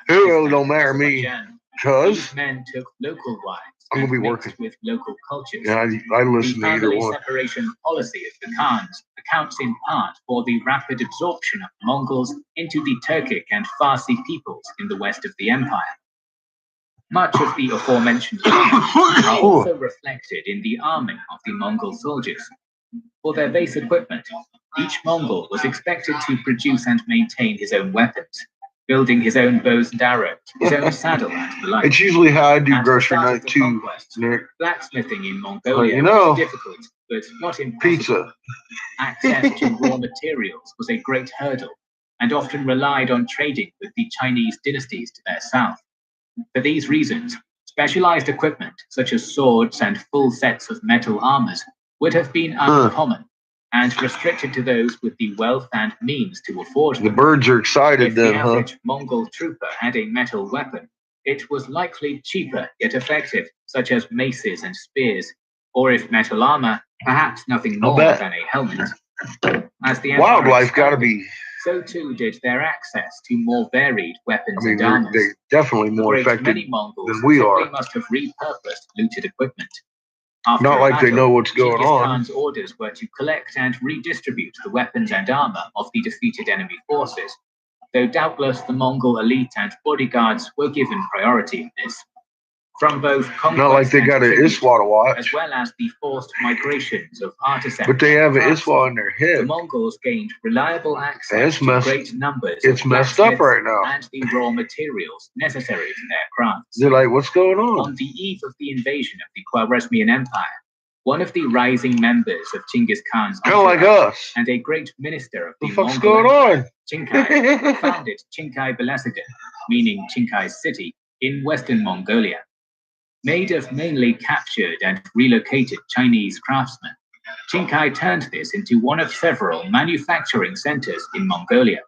really don't matter to me, because men took local wives. I'm going to be working with local cultures. Yeah, I listen to either one. The separation policy of the Khans accounts in part for the rapid absorption of Mongols into the Turkic and Farsi peoples in the west of the empire. Much of the aforementioned are also reflected in the arming of the Mongol soldiers. For their base equipment, each Mongol was expected to produce and maintain his own weapons, building his own bows and arrows, his own saddle, and the like. It's usually how I do grocery night too, Nick. Blacksmithing in Mongolia was difficult, but not impossible. Pizza. Access to raw materials was a great hurdle, and often relied on trading with the Chinese dynasties to their south. For these reasons, specialized equipment such as swords and full sets of metal armors would have been uncommon and restricted to those with the wealth and means to afford them. The birds are excited if then, the average Mongol trooper had a metal weapon, it was likely cheaper yet effective, such as maces and spears, or if metal armor, perhaps nothing more than a helmet. As the wildlife got to be. So too did their access to more varied weapons and armors. They're definitely more effective than we are. They must have repurposed looted equipment. Not like they know what's going on. Khan's orders were to collect and redistribute the weapons and armor of the defeated enemy forces, though doubtless the Mongol elite and bodyguards were given priority in this. From both not like they got an ISWA to watch, as well as the forced migrations of artisans. But they have an ISWA in their head. The Mongols gained reliable access to great numbers. It's messed up right now. And the raw materials necessary to their crafts. They're like, what's going on? On the eve of the invasion of the Khwarezmian Empire, one of the rising members of Chinggis Khan's Kind of like entourage us. and a great minister of What the the fuck's Mongol going Empire, on? Chinkai, founded Chinkai Belasagan, meaning Chinkai's city, in western Mongolia. Made of mainly captured and relocated Chinese craftsmen, Chinkai turned this into one of several manufacturing centers in Mongolia.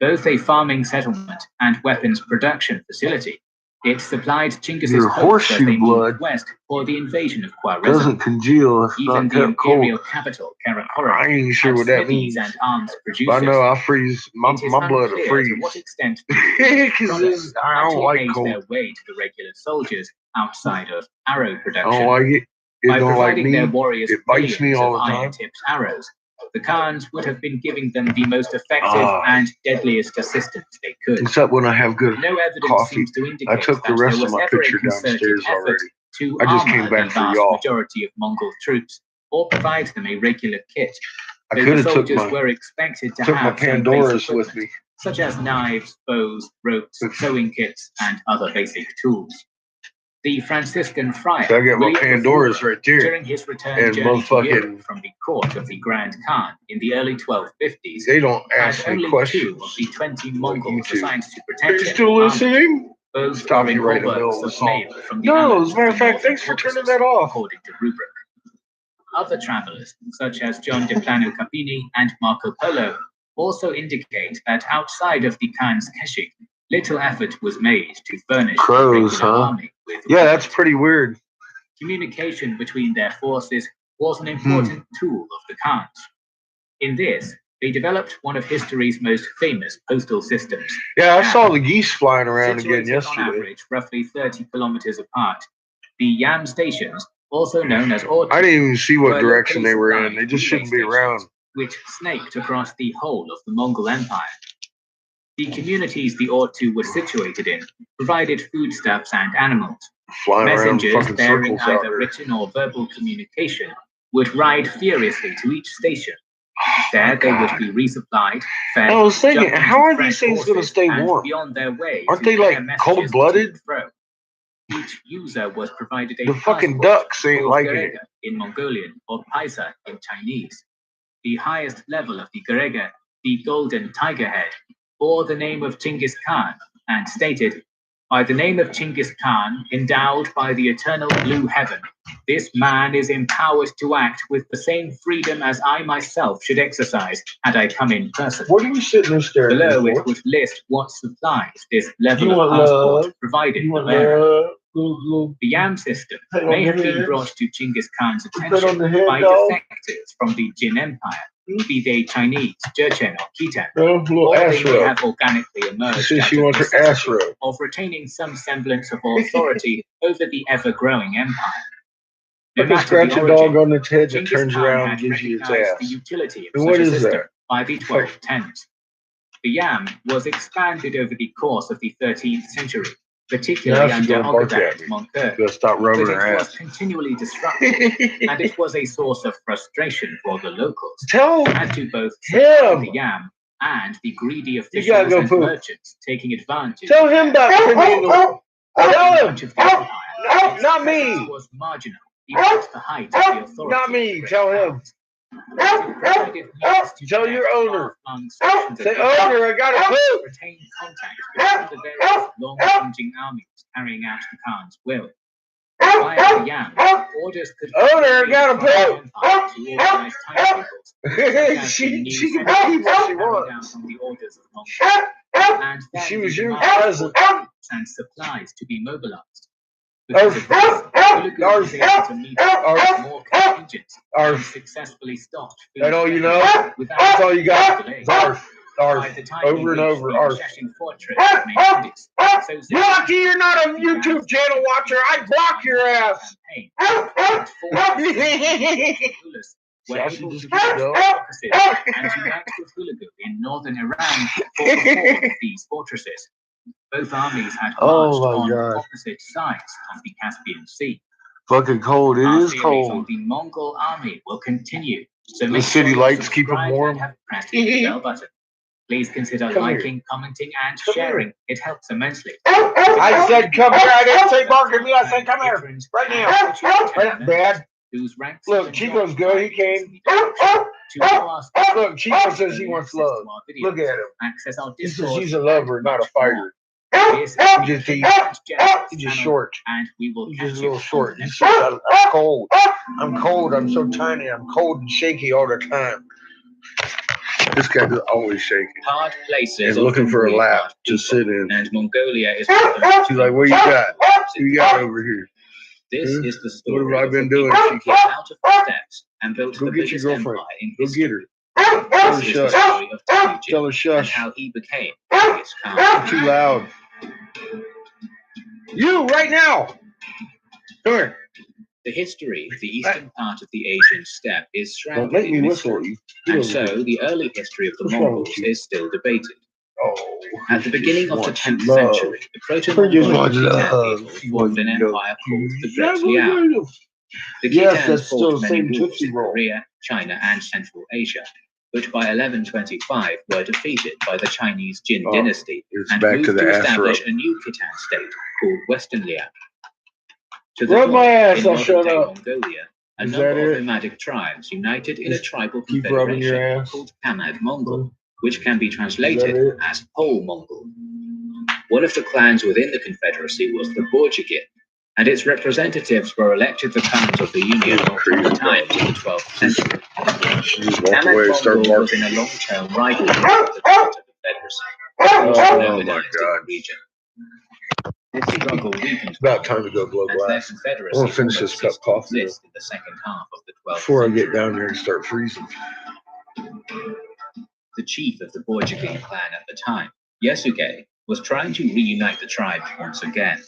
Both a farming settlement and weapons production facility, it supplied Chinggis's Your hopes as they horseshoe moved blood west for the invasion of Khwarezm. doesn't congeal if Even not the kept cold. imperial capital, Karakorum, I ain't sure had what that smithies means. and arms But producers. I know I freeze. My It is blood will unclear freeze. to what extent these Because products I don't actually like made cold. their way to the regular soldiers outside of arrow I production. don't like it. It By don't like providing their me. warriors It bites me millions all of the time. iron-tipped arrows, the Khans would have been giving them the most effective and deadliest assistance they could. Except when I have good No evidence coffee. seems to indicate I took the that rest there of was my ever a picture concerted downstairs effort already. to I just armor came back the for vast y'all. majority of Mongol troops or provide them a regular kit. I Though could the have soldiers took were expected to my have some basic Pandoras with equipment, me. such as knives, bows, ropes, sewing kits, and other basic tools. The Franciscan friar, So I got my William Pandoras Lefebvre, right there. during his return And journey to motherfucking- Europe from the court of the Grand Khan in the early 1250s, They don't had ask me only 2 questions. of the 20 Like Mongols YouTube. assigned to Are protect you him still armed. listening? Both Stop were in you right in the middle hauberks of the of mail song. from the No, Alans as a matter of of the fact, Northern thanks for turning Caucasus, that off. according to Rubric. Other travelers, such as John de Plano Capini and Marco Polo, also indicate that outside of the Khan's Keshik, little effort was made to furnish the Crows, regular huh? army with Yeah, that's equipment. pretty weird. Communication between their forces was an important tool of the Khans. In this, they developed one of history's most famous postal systems. Yeah, I saw the geese flying around again Situated on yesterday. average roughly 30 kilometers apart, the Yam stations, also known as I orchards, didn't even see what were direction locally they were in. supplied They just relay shouldn't be stations, around. which snaked across the whole of the Mongol Empire. The communities the Ortu were situated in provided foodstuffs and animals. Flying around Messengers fucking bearing circles out either there. written or verbal communication would ride furiously to each station. There they would be resupplied, fed, I was thinking, jumped how into are these fresh things going to horses, stay and warm? be on their way Aren't to they like bear messages cold-blooded? to and fro. Each user was provided a The fucking passport ducks ain't called liking Garega it. in Mongolian or Paisa in Chinese. The highest level of the Garega, the golden tiger head, bore the name of Chinggis Khan and stated, "By the name of Chinggis Khan, endowed by the eternal blue heaven, this man is empowered to act with the same freedom as I myself should exercise had I come in person." What are you sitting there staring Below at? it would list what supplies this level You of want passport love? provided You the want bearer. love? The Yam system Hey, on may the have been head. brought to Chinggis Khan's Put that on attention the head, by dog. defectors from the Jin Empire, be they Chinese, Jurchen, or Khitan, No, little or ass they may rub. have organically She emerged says out she of wants her necessity ass rubbed. of retaining some semblance of authority over the ever-growing empire. No I can matter scratch the a dog origin, on its head and it Genghis turns Khan around and had gives you its recognized the ass. utility of And such what a is system that? by the 1210s. The Yam was expanded over the course of the 13th century, particularly Now she's under gonna bark Ogedad at me. Moncur, Gotta stop rubbing but her it was ass. continually disrupted, and it was a source of frustration for the locals. Tell Had to both supply him. the Yam and the greedy You officials gotta go and poop. merchants taking advantage. Tell of him their about Timmy. Tell much him. of the empire. No, Its not presence me. was marginal, even at the height of the authority. Not of me. the great Tell him. Khans. It provided means to Tell your connect owner. far-flung sections of Say, the empire, owner, I gotta poop. retain contact between the various long-ranging armies carrying out the Khan's will. Via the Yam, orders could be Owner, I made gotta across the poop. empire to organize timetables. She can believe what she wants. From the orders of Mongol. And then She was the your demand present. for troops and supplies to be mobilized. Because of this, Telugu was able to meet more contingents and successfully stopped food That all you know? without That's all you got? delay. Arf, arf, By the time over he and reached over, the arf. Sheshin fortress of Maimonides, so You're lucky you're not a YouTube channel watcher. I'd block your ass. were Shall she able just to keep get going? focuses and unite with Hulagu in northern Iran for the fall of these fortresses. Both armies had Oh marched my on God. opposite sides of the Caspian Sea. Fucking cold. It Our is series cold. on the Mongol army will continue. So The make city sure you lights keep 'em subscribe warm. and have pressed the bell button. Please consider Come here. liking, commenting, and Come sharing. here. It helps immensely. I said come here. I didn't say bark at me. I said come here. Right now. Right, Dad. whose ranks Look, Chico's good. He came. Look, Chico says he wants love. Look at him. Access our He says Discord he's a lover, not a fighter. He's He's just short. and we will He's catch just a you little short. on the He next says, I'm cold. I'm cold. I'm so tiny. I'm cold and shaky all the time. This guy is always shaking. hard places And looking often for a breed lap hard to people, sit in. and Mongolia is She's like, what you got? What you got over here? This Huh? is the story. What have I of the been doing? people who She got out of the steppes and built Go the get your biggest girlfriend. empire in Go history. get her. Tell her This is the shush. story of Temujin Tell her and shush. how he became Genghis Khan. Too loud. You right now. Come here. The history of the eastern part of the Asian steppe is Don't shrouded make me in whistle at mystery, you. Get and over here. so the early history of the What's wrong with Mongols you? is still debated. Oh, At the beginning of the 10th love. century, the She just Proto-Mongolian wants Khitan love. people She formed an wants love. empire called the Yeah, Great Liao. The Yes, Khitans that's still fought the many same wars Tootsie in Roll. Korea, China, and Central Asia, but by 1125 were defeated by the Chinese Jin Oh, dynasty it's and back moved to the to ass establish rub. a new Khitan state called Western Liao. To the Rub my north, ass, in I'll shut modern-day up. Mongolia, a Is number that of it? nomadic tribes united in a Just tribal keep rubbing your confederation ass. called Kamad Mongol, which can be Is translated that it? as Pole Mongol. One of the clans within the confederacy was the Borjigin, and its representatives were elected the Khans of the Union multiple times in the 12th century. She just walked Kamad away and started Mongol was barking. in a long-term rivalry with the Tartar Confederacy, the most Oh known my dynasty in God. the region. This struggle weakened It's about time to go blow and their glass. confederacy I want to finish this almost cup of ceased to coffee exist in the second half of the 12th before I century. get down there and start freezing. The chief of the Borjigin clan at the time, Yasuke, was trying to reunite the tribes once again.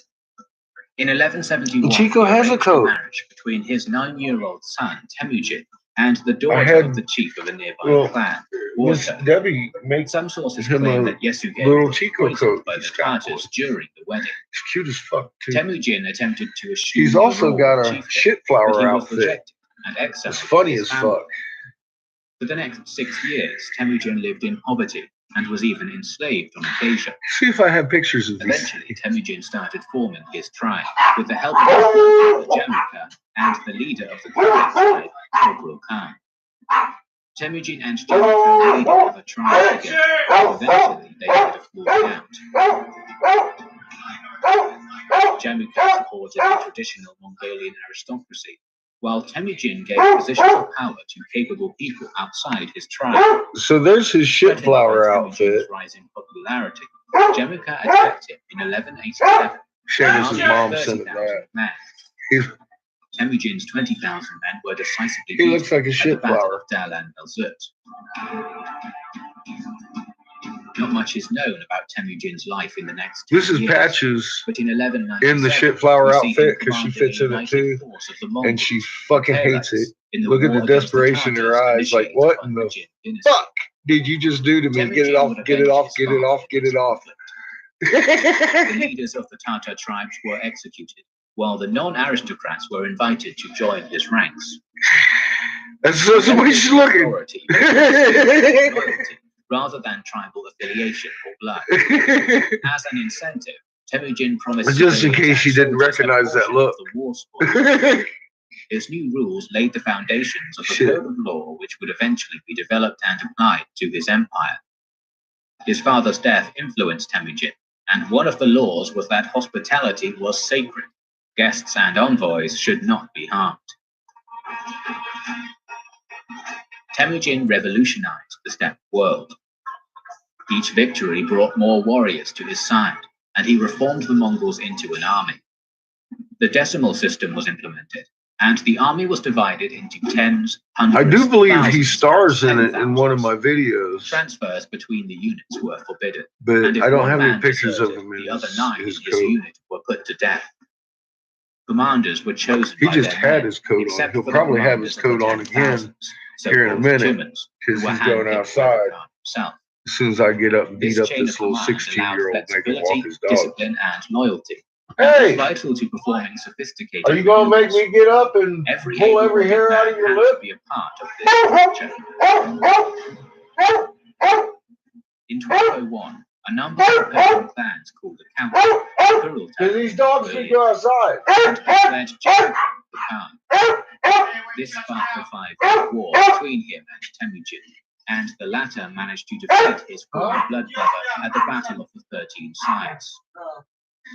In 1171, Chico he has a arranged coat. marriage between his 9-year-old son, Temujin, and the I daughter had- of the chief of a nearby well, clan, Miss Warta. Debbie makes Some sources him claim a that Yasuke little was Chico poisoned coat by the he's got Tartars on. during the wedding. He's cute as fuck too. Temujin attempted to assume He's the also role got of a chieftain, shit but he flower was outfit. rejected and exiled It's funny by his as family. fuck. For the next 6 years, Temujin lived in poverty and was even enslaved on occasion. See if I have pictures of these. Eventually, Temujin started forming his tribe with the help of his brother, the Jamaica, and the leader of the Khalid tribe, Toghrul Khan. Temujin and Jamaica made another tribe together, but eventually they had a falling out. Jamaica supported the traditional Mongolian aristocracy, while Temujin gave positions of power to capable people outside his tribe. So there's his shit flower outfit. Rising popularity, Jamaica attacked him in 1187. Seamus's mom 30,000 sent him that. men. He's- Temujin's 20,000 men were decisively He beaten looks like a at shit the Battle flower. of Dalan el-Zut. Not much is known about Temujin's life in the next 10 This is years, Patches but in 1197, in the shit flower we see him outfit because she commanding fits a in it united too, force of the and Mongols, she fucking hates it. in the Look at war the against desperation in her Tartars eyes. Like, initiated what by in the the Jin dynasty. fuck did you just do to me? Get it Temujin off, would get it avenge off, his get it father off, in get this it off. conflict. The leaders of the Tartar tribes were executed, while the non-aristocrats were invited to join his ranks. That's the way she's looking. Authority loyalty, rather than tribal affiliation or blood. As an incentive, Temujin promised Just in civilians case you and didn't soldiers a recognize that portion look. of the war spoil. His new rules laid the foundations of a Shit. code of law which would eventually be developed and applied to his empire. His father's death influenced Temujin, and one of the laws was that hospitality was sacred. Guests and envoys should not be harmed. Temujin revolutionized the steppe world. Each victory brought more warriors to his side, and he reformed the Mongols into an army. The decimal system was implemented, and the army was divided into tens, hundreds, I do believe he thousands, stars in it in 10,000s. one of my videos, Transfers between the units were forbidden, but and if I don't one have any man pictures of deserted, him in the other his 9 in his coat. unit were put to death. Commanders were chosen He by just their had men, his coat on. except He'll for the probably have his commanders of coat the on again 10,000s, here in a so-called minute, Tumans, because who were he's going handpicked by the outside. Khan himself. As soon as I get up and beat This up chain this of little command allowed 16-year-old, make him walk flexibility, his dog. discipline, and loyalty. Hey! It was vital to performing sophisticated Are you going to make maneuvers. me get up and Every pull every able-bodied hair out man of your had lip? to be a part of this structure. In 1201, a number of Persian clans called the Council, Because these dogs can go outside. declared Jin the Khan. This sparked a 5-year war between him and Temujin, and the latter managed to defeat his former blood brother at the Battle of the 13 Sides.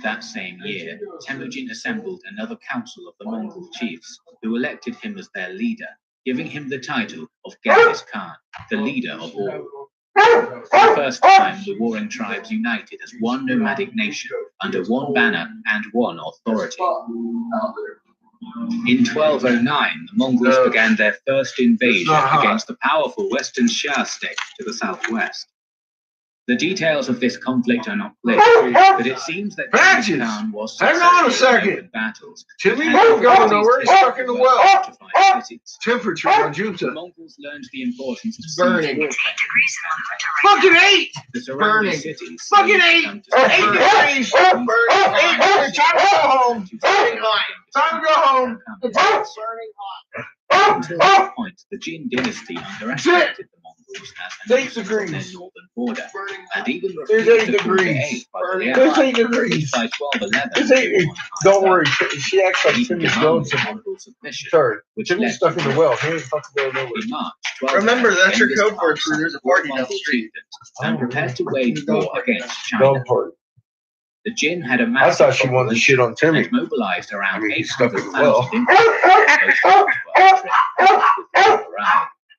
That same year, Temujin assembled another council of the Mongol chiefs, who elected him as their leader, giving him the title of Genghis Khan, the leader of all. For the first time, the warring tribes united as one nomadic nation under one banner and one authority. In 1209, the Mongols began their first invasion against the powerful Western Shah state to the southwest. The details of this conflict are not clear, but it seems that Genghis Khan was successful in battles. Timmy, don't go nowhere. He's stuck in the well. Cities. Temperature on The Junta. Mongols learned the importance of Burning. siege warfare. Fucking 8! The surrounding Burning. cities Fucking slowly 8! began to 8 degrees! 8 degrees! Time to go home! Burning hot. Time to go home! It's burning hot. Until this point, the Jin dynasty underestimated the Mongols as an 8 enemy on degrees. their northern border, Burning and even There's refused 8 to call for degrees. aid by the There's 8 Allies. degrees. By 1211, It's they 8. were on high Don't ground. worry. She acts like Even Timmy's demanded going the somewhere. Mongol submission, Sorry. which Timmy's led stuck to in the well. He ain't fucking going nowhere. in March Remember, 1211, that's your Genghis code Khan word for there's a party down the street. and prepared to wage war against China. Dog party. The Jin had a I massive thought she wanted to shit on Timmy. and mobilized around I mean, he's stuck in the 800,000 well. infantry. Most of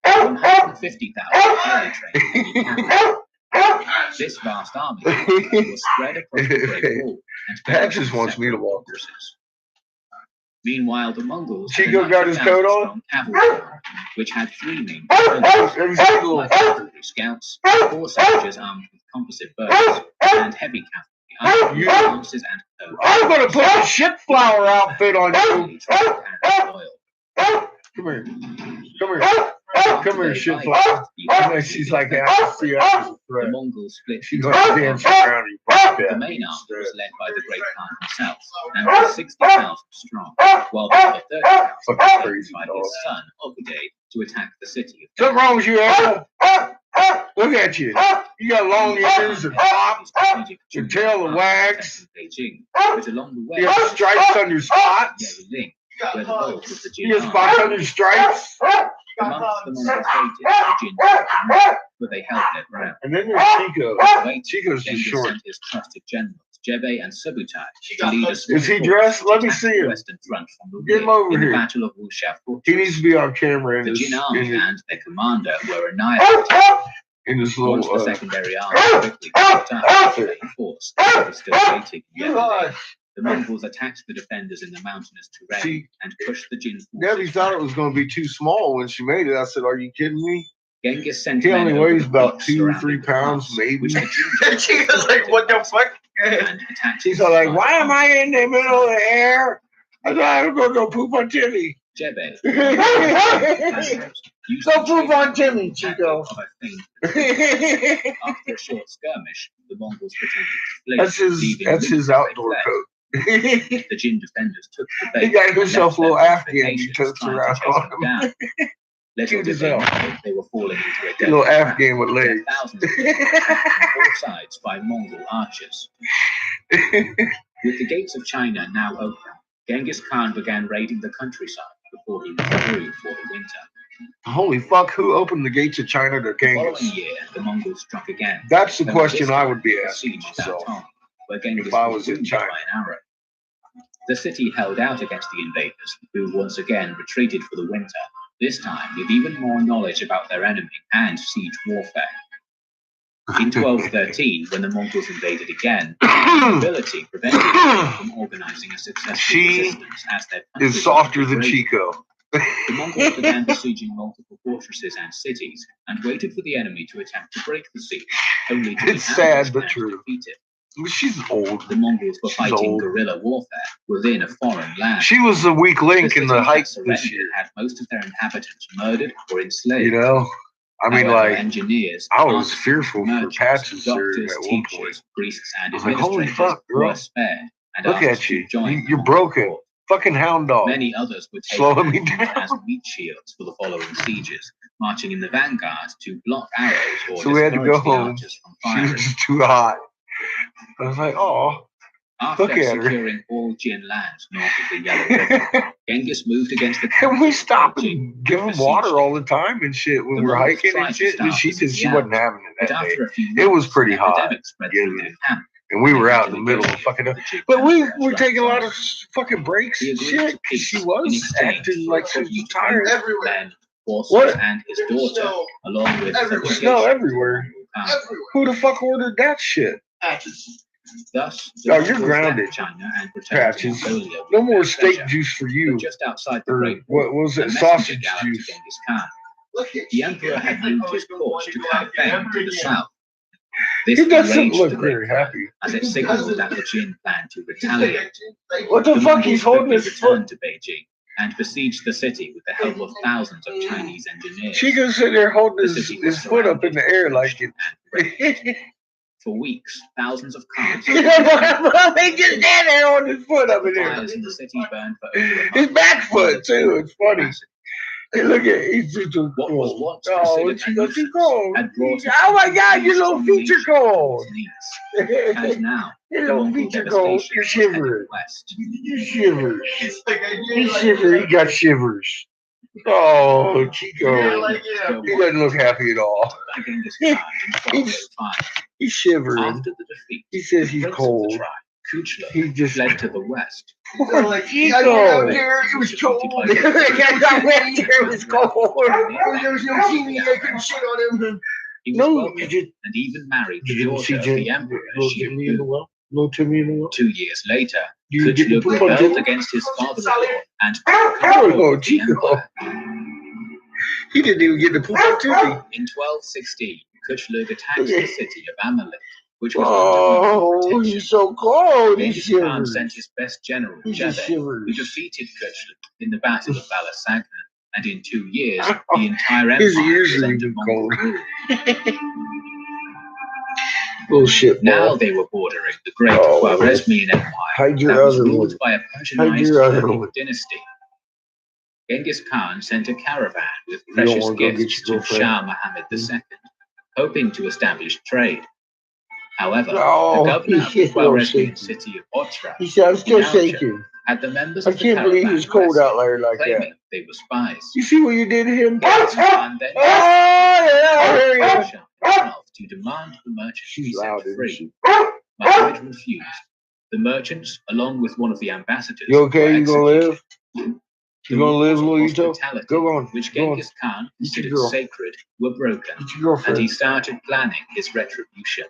150,000 highly trained cavalry. This vast army was spread across the Great Wall and Patches wants me to several walk. fortresses. Meanwhile, the Mongols Chico had a got his coat on? 90,000 strong cavalry, which had 3 main components: Every single light cavalry scouts, 4 soldiers armed with composite bows, and heavy cavalry armed with lances and coats. I'm gonna put a shit flower outfit on you. Highly trained and loyal. Come here. Come here. Come here, shit flower. And then she's like, I have to see her as a The threat. Mongols split She's into gonna two dance armies. around you. Fuck The that. main army was led by the Great Khan himself, and was 60,000 strong, while the other 30,000 Fucking was led crazy by dog. his son, Ogedei, to attack the city of Something wrong with you, Al? Look at you. You got long ears and pops. Your tail that wags. Beijing, but along the way, You got stripes on your spots. Ling, where the bulk of the Jin You got spots on your stripes. The months the Mongols waited, the Jin took but they held their ground. And then there's Chico. Wait, Chico's just Genghis short. sent his trusted generals, Jebe and Subutai, to lead a small Is he force dressed? to Let me attack see the him. Western front from the Get him rear over in the here. Battle of Wuxia He Fortress. needs to be on camera in The Jin his, army in and their commander were annihilated. his Once the little, secondary army quickly caught up to the main force, that was still waiting in Yemen. The Mongols attacked the defenders in the mountainous terrain See, and pushed the Jin forces Debbie thought back. it was going to be too small when she made it. I said, are you kidding me? Genghis sent He men only over weighs the about peaks 2 or surrounding 3 the pounds, pass, maybe. which the Jin She was like, what the fuck? and attacked She's his all like, side why am army. I in the middle of the air? I thought I was going to go poop on Timmy. Jebe, Go poop on Timmy, Chico. After a short skirmish, the Mongols pretended to flee. That's his leaving outdoor as they coat. fled. The Jin defenders took the He bait got and himself a left little their Afghan fortifications totes trying to around chase on them down. Little Cute did as they hell. know they were falling into a A deadly little trap. Afghan with Their legs. thousands of people attacked from all sides by Mongol archers. With the gates of China now open, Genghis Khan began raiding the countryside before he withdrew for the winter. Holy fuck, who opened the gates of China to The following Genghis? year, the Mongols struck again. That's the Though question this I time would be the asking siege myself. backed on, where Genghis if I was was in wounded China. by an arrow. The city held out against the invaders, who once again retreated for the winter, this time with even more knowledge about their enemy and siege warfare. In 1213, when the Mongols invaded again, ability prevented them from organizing a successful She resistance as their Is countryside softer was than raided. Chico. The Mongols began besieging multiple fortresses and cities and waited for the enemy to attempt to break the siege, only to be It's sad, ambushed but and true. defeated. She's old. The Mongols were She's fighting old. guerrilla warfare within a foreign land. She was the weak link in the cities hype that surrendered this year. had most of their inhabitants murdered or enslaved. You know? I mean, However, like, engineers, I was artisans, fearful for merchants, Patches there doctors, at one point. teachers, priests, and I was like, holy administrators fuck, girl. were spared and Look asked at to you. join the You're Mongol broken. court. Fucking hound dog. Many others were Slowing taken me and used down. as meat shields for the following sieges, marching in the vanguard to block arrows or So we had to go discourage the home. archers from She firing. was too hot. I was like, oh. After Look at her. securing all Jin lands north of the Yellow River, Genghis moved against the And we capital, stop Beijing, and give them besieged water it. all the time and shit when The we're Mongols hiking tried and to shit. And starve she the city wasn't out, having it but that day. after a few It was months, pretty an hot. epidemic spread through their camp. And we They were had out to in the middle of negotiate fucking with up. the Jin But we Emperor were taking a lot of Shuang fucking breaks He and agreed shit. to peace She in was exchange acting for like she was tribute tired. Everywhere. men, horses, What? and his daughter, along with Everywhere. segregation Snow to the everywhere. Mongol camp. Everywhere. Who the fuck ordered that shit? Patches. Thus, the Oh, you're Mongols grounded. left China and returned Patches. to Mongolia with No more their steak treasure. juice for But you. just outside the Or Great Wall, what was a it? messenger Sausage galloped juice. to Genghis Khan. Look at The emperor had moved his course to Taipei to the south. He This doesn't enraged look the very Great Khan, happy. as it signaled that the Jin planned to retaliate. What the The fuck? Mongols He's holding quickly his foot. returned to Beijing and besieged the city with the help of thousands of Chinese engineers. Chico's sitting there holding The his, city was his foot up in surrounded, the air like pillaged, it. and raped. For weeks, thousands of cars He just stand there holding his foot up in there. fires in the city burned for over a month. His back foot too. It's funny. Hey, look at he's just too What was cold. once Oh, considered a Chico, too nuisance cold. had brought Oh my God, your little from feet are nation cold. to its knees. And now, Your the little Mongol feet are cold. devastation You're was heading shivering. west. You shivers. It's like I He did like shivers. He got shivers. Oh, Chico. like yeah. He doesn't look happy at all. By Genghis Khan in 1205. He's shivering. After the defeat, He says the he's prince of cold. the tribe, Kuchlo, He just fled to the west. poor Like, Chico. I get out there. it was cold. I went there. It was cold. There was no TV. I couldn't shit on him. He was No, welcomed you did. and even married the You didn't daughter see of Jim. the emperor, Little Timmy in the Xiongnu. well. Little Timmy in the well. 2 years later, You get the Kuchlo poop on rebelled Jimmy? against his father-in-law and took Oh, control of the Chico. empire. He didn't even get the poop on Timmy. In 1216, Kuchlo attacked the city of Amalek, which was Oh, under he's protection. so cold. He Genghis Khan shivers. sent his best general, He just Jebe, who shivers. defeated Kuchlo in the Battle of Balasagnan, and in 2 years, the entire His empire ears was are under even Mongol cold. rule. Bullshit. Now Ball. they were bordering the great Oh, Khwarezmian Empire hide your that was other ruled one. by a Hide your other Persianized one. dynasty. Genghis Khan sent a caravan with You don't precious wanna go get gifts your to girlfriend? Shah Muhammad II, hoping to establish trade. However, Oh, the governor of the he's still Khwarezmian shaking. city of Otra He said, I'm still Now, shaking. had the members I of the can't believe caravan it's cold arrested, out there like that. claiming they were spies. You see what you did to him? Genghis Khan then Oh, yeah, there he is. Shah himself to demand the merchants be She's set loud, isn't free. she? Muhammad refused. The merchants, along with one of the ambassadors, You okay? were You gonna executed. live? The You gonna live, rules of Luito? hospitality, Go on. which Go on. Genghis Khan Eat your considered girl. sacred, were broken, Get your and he girlfriend. started planning his retribution.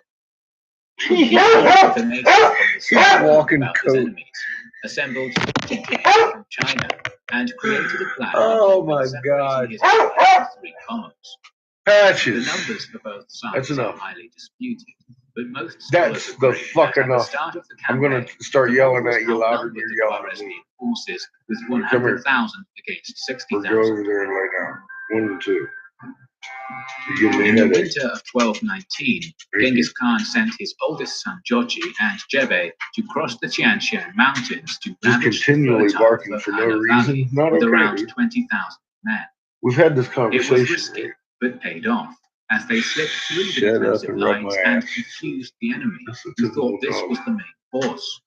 He's Information from the south walking about his coat. enemies, assembled from China, and created a plan Oh, my separating God. his empire into 3 columns. The Patches. numbers for both sides That's are enough. highly disputed, but most That's scholars the agree fuck that at the enough. start of the I'm gonna campaign, start the yelling Mongols at you louder than outnumbered you're the yelling at me. Khwarezmian forces with Come here. 100,000 against We're 60,000. going over there and lay down. 1 and 2. You give me In a the headache. winter of 1219, Genghis Khan sent his oldest son Jochi and Jebe to cross the Tianshan mountains to Just ravage the continually fertile barking for no Fergana reason. Valley Not with okay, around dude. 20,000 men. We've had this It was conversation. risky, Right? but paid off, as they slipped through the Shut up defensive and rub lines my and ass. confused the enemy, That's a who typical thought this dog. was the main force.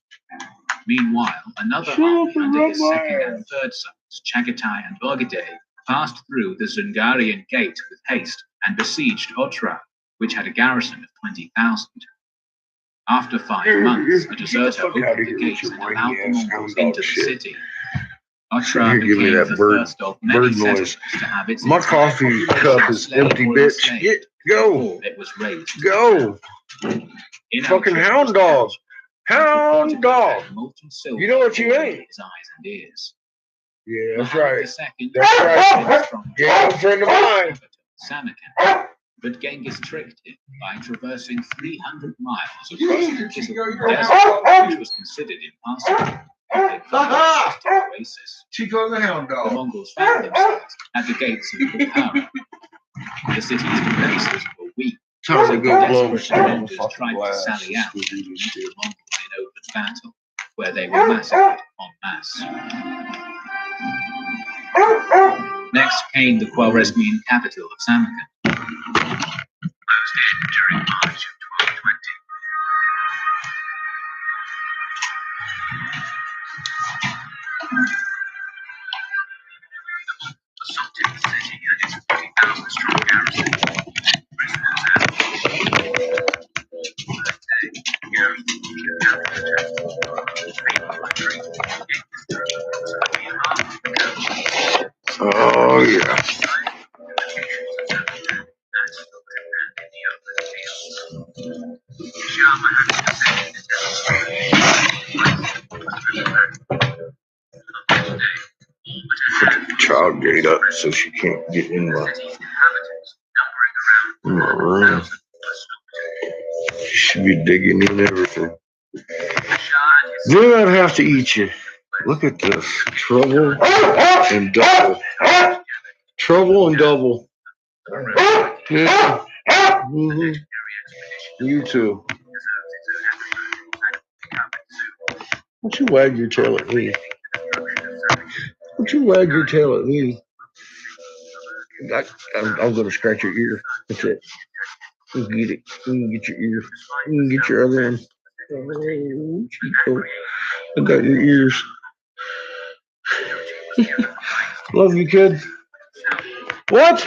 Meanwhile, another Shut up army and under rub his my second and ass. third sons, Chagatai and Ogedei, passed through the Zungarian gate with haste and besieged Otra, which had a garrison of 20,000. After 5 months, a Get the deserter fuck opened outta the here with gates your and whiny allowed the ass Mongols hound dog into the shit. city. Otra Here, give me became that the bird- first of many bird noise. settlements to have its My entire coffee population cup is enslaved empty, or bitch. enslaved Get, go. before it was raised. Go. In Fucking Algeria hound was dog. captured and Hound reportedly dog. had molten silver You know what you poured ain't? into his eyes and ears. Yeah, that's Muhammad right. II That's right. was strong Yeah, a friend of mine. capital, Samarkand, but Genghis tricked him by traversing 300 miles across the Kizil desert, which was considered impassable. They collapsed to the oasis. Chico the Hound The Dog. Mongols found themselves at the gates of Bukhara. The city's defenses were weak. Time to go blow Desperate some defenders fucking tried to glass. sally out Let's go do and this meet shit. the Mongols in open battle, where they were massacred on mass. Next came the Khwarezmian capital of Samarkand. During March of 1220. Assaulted the city and its 40,000 strong garrison. Prisoners and oh yeah. Put the child gate up so she can't get in my room. She should be digging in everything. Then I'd have to eat you. Look at this. Trouble and double. Trouble and double. Yeah. Mm-hmm. You too. Don't you wag your tail at me. Don't you wag your tail at me. I'm going to scratch your ear. That's it. You can get it. You can get your ear. You can get your other one. Oh, Chico. I got your ears. Love you, kid. What?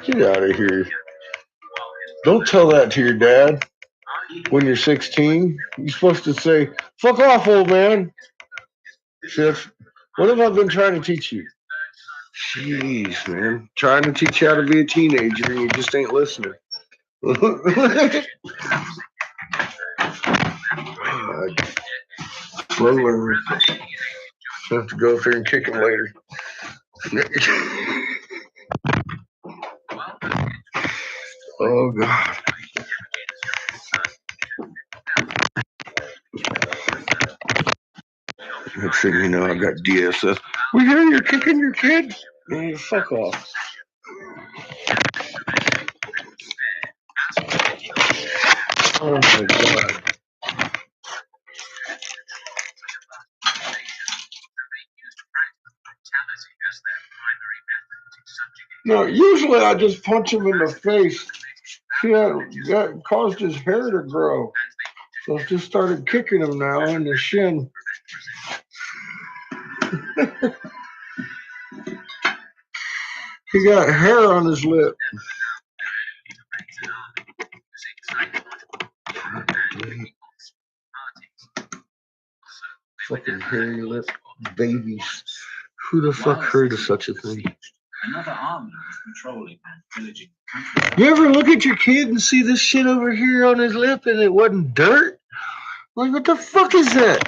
Get out of here. Don't tell that to your dad when you're 16. You're supposed to say, fuck off, old man. Chef, what have I been trying to teach you? Jeez, man. Trying to teach you how to be a teenager and you just ain't listening. Slow learner. Have to go up there and kick him later. Oh, God. Next thing you know, I got DSS. We hear you're kicking your kid? Man, fuck off. Oh, my God. No, usually I just punch him in the face. See, that caused his hair to grow. So I just started kicking him now in the shin. He got hair on his lip. Fucking hairy lip babies. Who the fuck heard of such a thing? Another army was controlling and pillaging the country. You ever look at your kid and see this shit over here on his lip and it wasn't dirt? Like, what the fuck is that?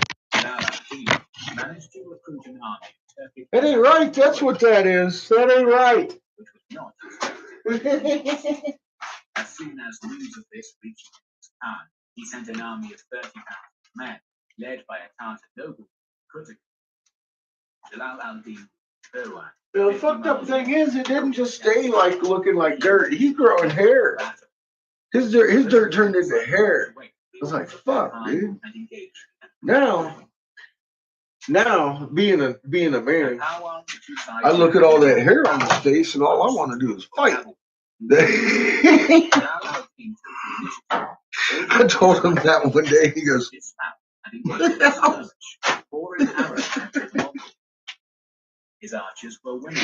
Managed to recruit an army of Turkish. That ain't right. That's what that is. That ain't right. Which was not as soon as news of this reached his town, he sent an army of 30,000 men, led by a talented noble, Kutuk. Jalal al-Din Berwan. The fucked up thing is, it didn't just stay like looking like dirt. He's growing hair. His dirt turned into hair. I was like, fuck, dude. Now, being a man, I look at all that hair on his face, and all I want to do is fight. I told him that one day. He goes, "What the hell?" His archers were winning.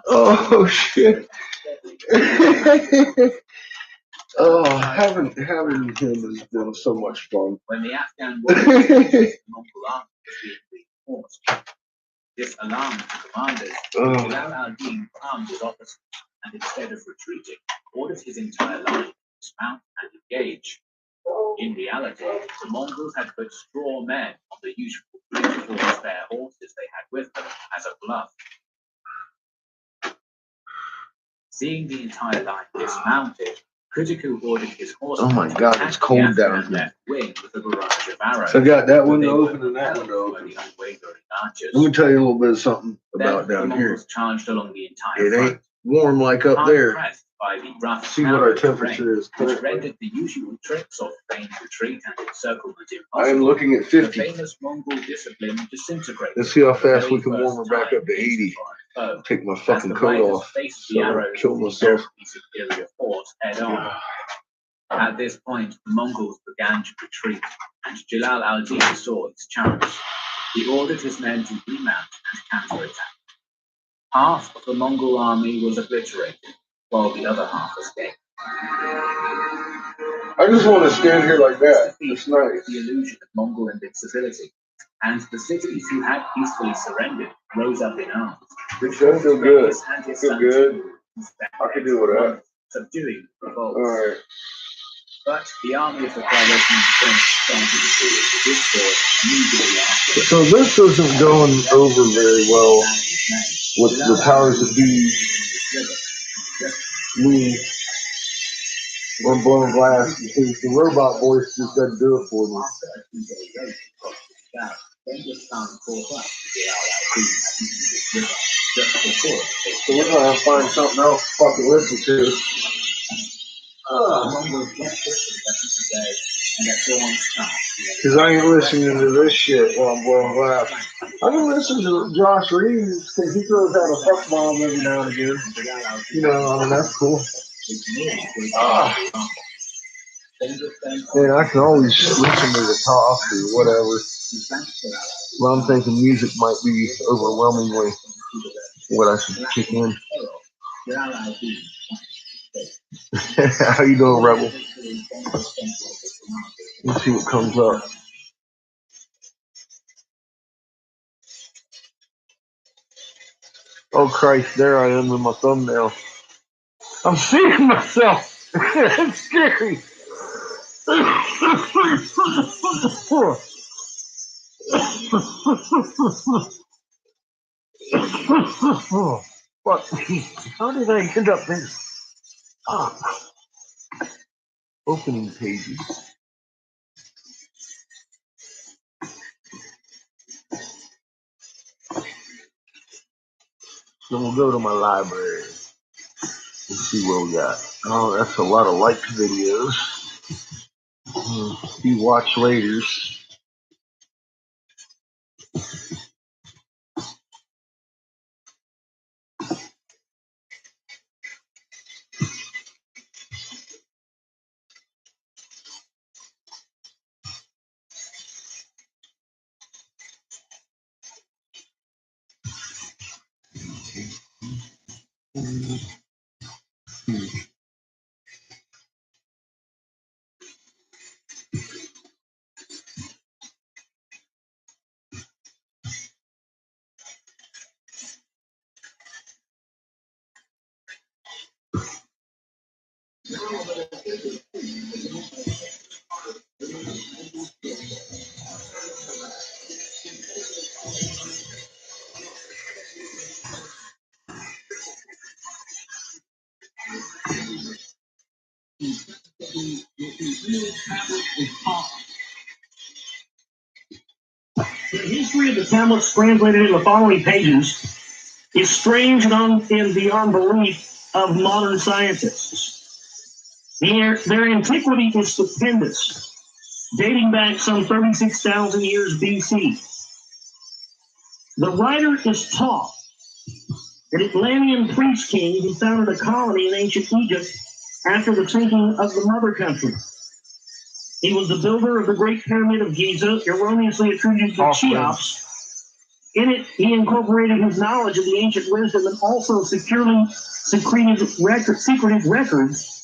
Oh shit! Oh, having him has been so much fun. When the Afghan warriors Mongol army was being reinforced, this alarmed the commanders. Jalal al-Din armed his officers and instead of retreating, ordered his entire line to dismount and engage. In reality, the Mongols had put straw men on the usual 3 to 4 spare horses they had with them as a bluff. Seeing the entire line dismounted, Kutuku ordered his horsemen. Oh my God, it's cold down here. Left wing with a barrage of arrows. So I got that window open and that window open. Let me tell you a little bit of something about down here. Charged along the entire it ain't warm like up there. by the rough See what our narrow temperature terrain, is which currently. rendered the usual tricks of feigned retreat and encirclement I am impossible. looking at The 50. famous Mongol discipline disintegrated. Let's see how for the fast we very can warm her first back time up to against 80. a foreign foe. Take my As fucking the coat riders off. faced the So I arrows kill of the myself. inherently superior force head on. At this point, the Mongols began to retreat, and Jalal al-Din saw his chance. He ordered his men to remount and counterattack. Half of the Mongol army was obliterated, while the other half escaped. I just want to stand here like that. It's nice. The illusion of Mongol invincibility, and the cities who had peacefully surrendered rose up in arms. It does feel good. And his Feel son good. Timur I can do with that. subduing revolts. Alright. But the army of the coalition started to see discord immediately after. So this isn't going over very well with the powers that be. Me. Or blowing glass because the robot voice just doesn't do it for me. So we're gonna have to find something else to fucking listen to. Because I ain't listening to this shit while I'm blowing glass. I can listen to Josh Reeves because he throws out a fuck bomb every now and again. You know, I mean, that's cool. And I can always listen to the talk or whatever. But I'm thinking music might be overwhelmingly what I should kick in. How you doing, Rebel? Let's see what comes up. Oh Christ, there I am in my thumbnail. I'm seeing myself. It's scary. What? How did I end up there? Opening pages. Then we'll go to my library. Let's see what we got. Oh, that's a lot of liked videos. See watch laters. The history of the tablets translated in the following pages is strange and beyond belief of modern scientists. Their antiquity is stupendous, dating back some 36,000 years BC. The writer is Thoth, an Atlantean priest king who founded a colony in ancient Egypt after the sinking of the mother country. He was the builder of the Great Pyramid of Giza, erroneously attributed to Cheops. In it, he incorporated his knowledge of the ancient wisdom and also secreted secretive records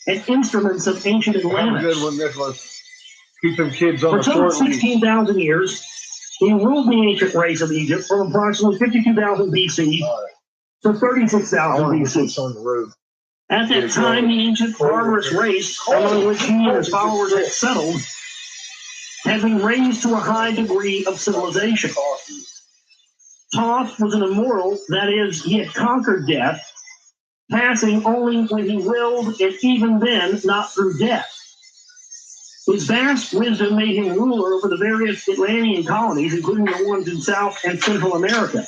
and instruments of ancient Atlantis. Have a good one, Nicholas. Keep them kids on For the some short leash. 16,000 years, he ruled the ancient race of Egypt from approximately 52,000 BC to 36,000 BC. On the road. At that time, the ancient barbarous race, among which he and his followers had settled, had been raised to a high degree of civilization. Thoth was an immortal, that is, he had conquered death, passing only when he willed, and even then, not through death. His vast wisdom made him ruler over the various Atlantean colonies, including the ones in South and Central America.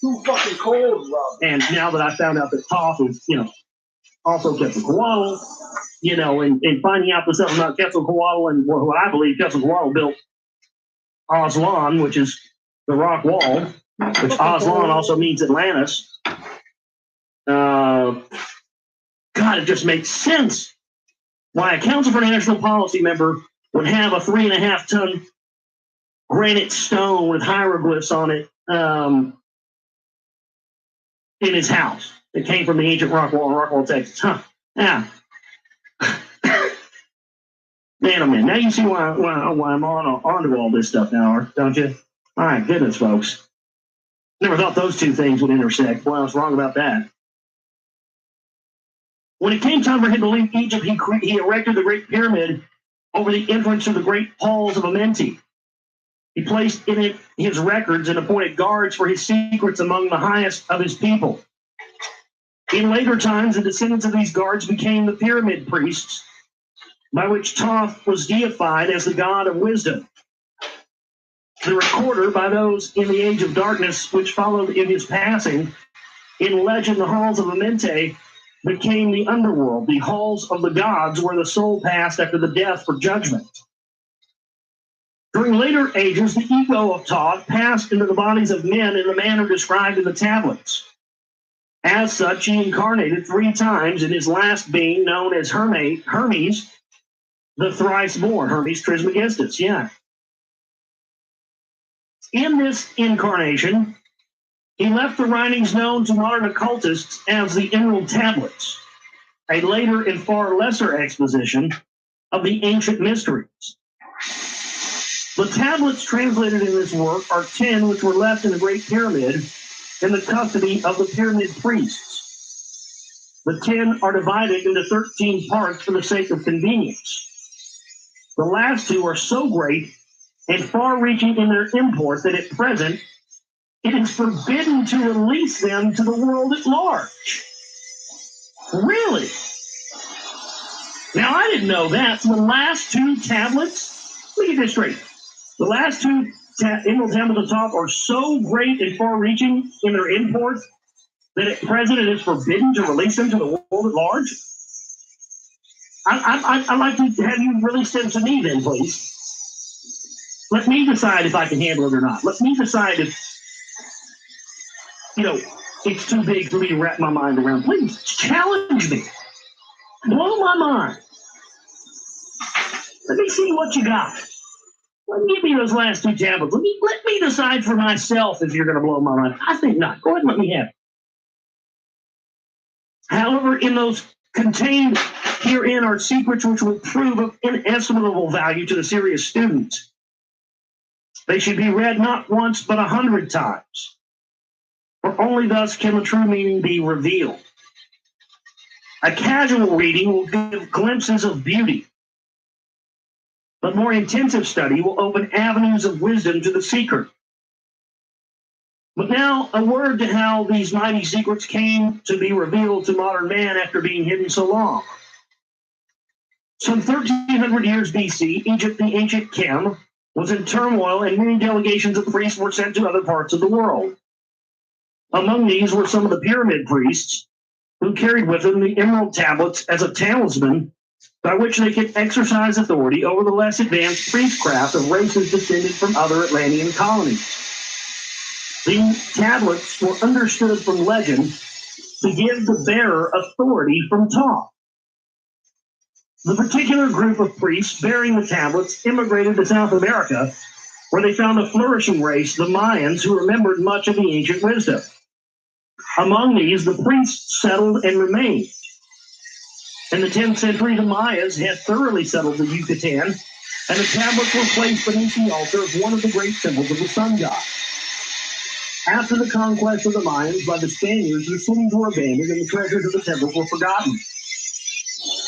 Too fucking cold, Rob. And now that I found out that Thoth is, also Quetzalcoatl, and finding out the stuff about Quetzalcoatl and what I believe Quetzalcoatl built Aslan, which is the rock wall, which Aslan also means Atlantis. God, it just makes sense why a Council for National Policy member would have a 3.5-ton granite stone with hieroglyphs on it in his house. It came from the ancient rock wall in Rockwall, Texas. Huh. Yeah. Man, oh man. Now you see why I'm onto all this stuff now, don't you? All right, goodness, folks. Never thought those two things would intersect. Boy, I was wrong about that. When it came time for him to leave Egypt, he erected the Great Pyramid over the entrance to the Great Halls of Amenti. He placed in it his records and appointed guards for his secrets among the highest of his people. In later times, the descendants of these guards became the pyramid priests, by which Thoth was deified as the god of wisdom. The recorder, by those in the age of darkness which followed in his passing, in legend the halls of Amenti became the underworld, the halls of the gods where the soul passed after the death for judgment. During later ages, the ego of Thoth passed into the bodies of men in the manner described in the tablets. As such, he incarnated 3 times in his last being known as Hermes, the thrice born, Hermes Trismegistus, yeah. In this incarnation, he left the writings known to modern occultists as the Emerald Tablets, a later and far lesser exposition of the ancient mysteries. The tablets translated in this work are 10 which were left in the Great Pyramid in the custody of the pyramid priests. The 10 are divided into 13 parts for the sake of convenience. The last 2 are so great and far-reaching in their import that at present it is forbidden to release them to the world at large. Really? Now, I didn't know that. So the last 2 tablets, let me get this straight. The last 2 Emerald Tablets of Thoth are so great and far-reaching in their import that at present it is forbidden to release them to the world at large? I'd like to have you release them to me then, please. Let me decide if I can handle it or not. Let me decide if, it's too big for me to wrap my mind around. Please, challenge me. Blow my mind. Let me see what you got. Give me those last 2 tablets. Let me decide for myself if you're going to blow my mind. I think not. Go ahead and let me have it. However, in those contained herein are secrets which will prove of inestimable value to the serious students. They should be read not once but 100 times, for only thus can the true meaning be revealed. A casual reading will give glimpses of beauty, but more intensive study will open avenues of wisdom to the seeker. But now, a word to how these mighty secrets came to be revealed to modern man after being hidden so long. Some 1,300 years BC, Egypt, the ancient Chem, was in turmoil, and many delegations of priests were sent to other parts of the world. Among these were some of the pyramid priests, who carried with them the emerald tablets as a talisman by which they could exercise authority over the less advanced priestcraft of races descended from other Atlantean colonies. These tablets were understood from legend to give the bearer authority from Thoth. The particular group of priests bearing the tablets immigrated to South America, where they found a flourishing race, the Mayans, who remembered much of the ancient wisdom. Among these, the priests settled and remained. In the 10th century, the Mayas had thoroughly settled the Yucatan, and the tablets were placed beneath the altar of one of the great temples of the sun god. After the conquest of the Mayans by the Spaniards, the cities were abandoned and the treasures of the temples were forgotten.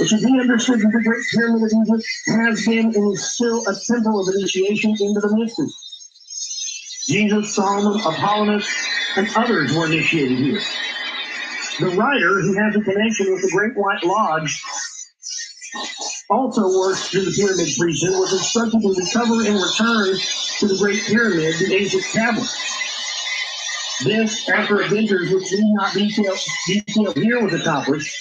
It should be understood that the Great Pyramid of Egypt has been and is still a temple of initiation into the mysteries. Jesus, Solomon, Apollonius, and others were initiated here. The writer, who has a connection with the Great White Lodge, also works through the pyramid priesthood, was instructed to recover and return to the Great Pyramid, the ancient tablets. This, after adventures which need not detail here, was accomplished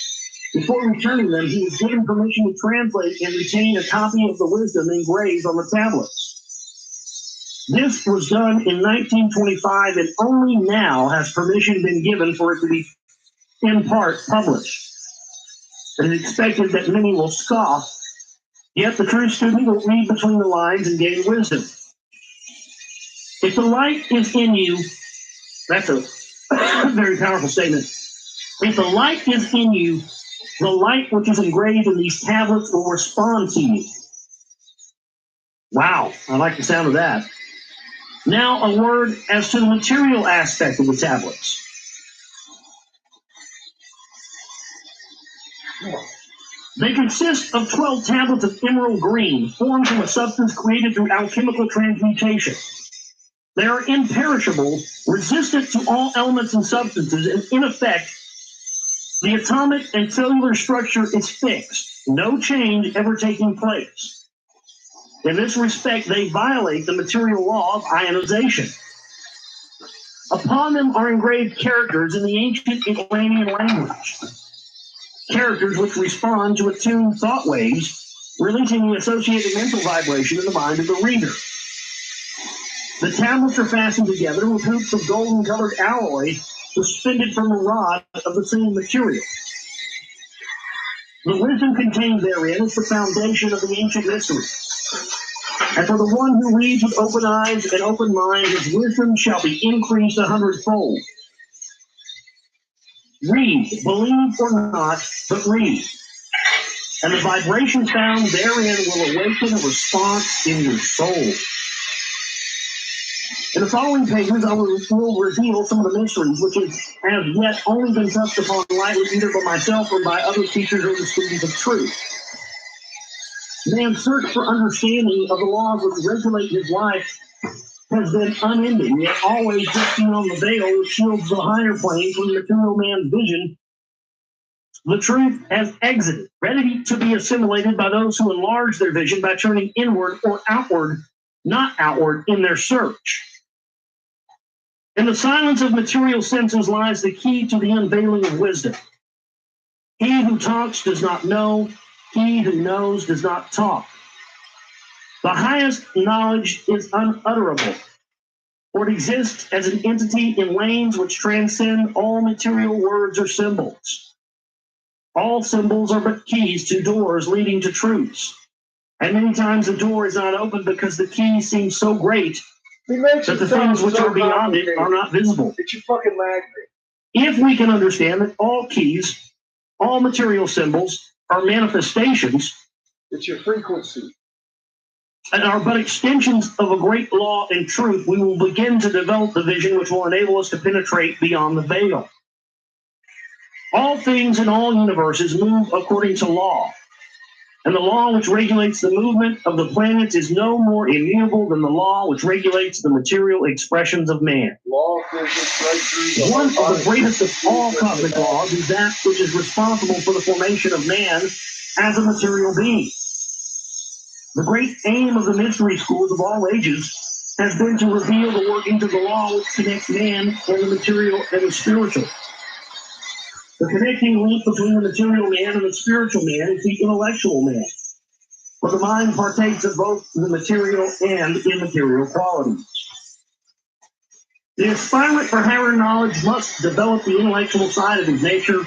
Before returning them, he was given permission to translate and retain a copy of the wisdom engraved on the tablets. This was done in 1925, and only now has permission been given for it to be, in part, published. It is expected that many will scoff, yet the true student will read between the lines and gain wisdom. If the light is in you, that's a very powerful statement. If the light is in you, the light which is engraved in these tablets will respond to you. Wow, I like the sound of that. Now a word as to the material aspect of the tablets. They consist of 12 tablets of emerald green, formed from a substance created through alchemical transmutation. They are imperishable, resistant to all elements and substances, and in effect, the atomic and cellular structure is fixed, no change ever taking place. In this respect, they violate the material law of ionization. Upon them are engraved characters in the ancient Iranian language, characters which respond to attuned thought waves, releasing the associated mental vibration in the mind of the reader. The tablets are fastened together with hoops of golden-colored alloy suspended from a rod of the same material. The wisdom contained therein is the foundation of the ancient mystery. And for the one who reads with open eyes and open mind, his wisdom shall be increased 100-fold. Read, believe or not, but read. And the vibration found therein will awaken a response in your soul. In the following pages, I will reveal some of the mysteries which have yet only been touched upon lightly either by myself or by other teachers or the students of truth. Man's search for understanding of the laws which regulate his life has been unending, yet always resting on the veil which shields the higher planes from material man's vision. The truth has exited, ready to be assimilated by those who enlarge their vision by turning inward or outward, not outward, in their search. In the silence of material senses lies the key to the unveiling of wisdom. He who talks does not know. He who knows does not talk. The highest knowledge is unutterable, for it exists as an entity in lanes which transcend all material words or symbols. All symbols are but keys to doors leading to truths. And many times the door is not opened because the key seems so great that the things which are beyond it are not visible. It's your fucking magnet. If we can understand that all keys, all material symbols are manifestations It's your frequency. and are but extensions of a great law and truth, we will begin to develop the vision which will enable us to penetrate beyond the veil. All things in all universes move according to law. And the law which regulates the movement of the planets is no more immutable than the law which regulates the material expressions of man. Law of physics, right through One of the greatest of all cosmic laws is that which is responsible for the formation of man as a material being. The great aim of the mystery schools of all ages has been to reveal the workings of the law which connects man and the material and the spiritual. The connecting link between the material man and the spiritual man is the intellectual man, for the mind partakes of both the material and immaterial qualities. The aspirant for higher knowledge must develop the intellectual side of his nature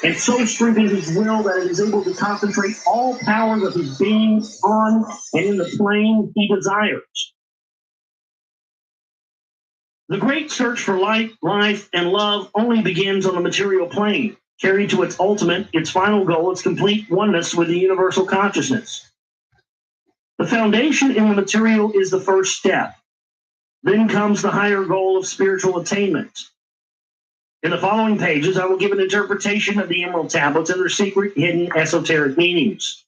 and so strengthen his will that it is able to concentrate all powers of his being on and in the plane he desires. The great search for light, life, and love only begins on the material plane, carried to its ultimate, its final goal, its complete oneness with the universal consciousness. The foundation in the material is the first step. Then comes the higher goal of spiritual attainment. In the following pages, I will give an interpretation of the Emerald Tablets and their secret, hidden, esoteric meanings.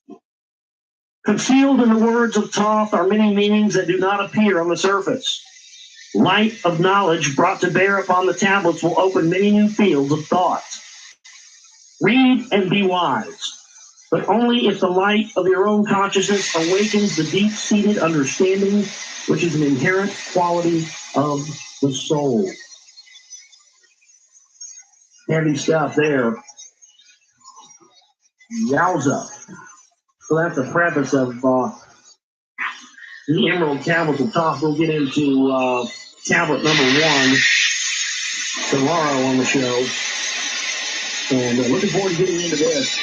Concealed in the words of Thoth are many meanings that do not appear on the surface. Light of knowledge brought to bear upon the tablets will open many new fields of thought. Read and be wise, but only if the light of your own consciousness awakens the deep-seated understanding, which is an inherent quality of the soul. Heavy stuff there. Yowza. So that's the preface of the Emerald Tablets of Talk. We'll get into tablet number 1 tomorrow on the show. And looking forward to getting into this.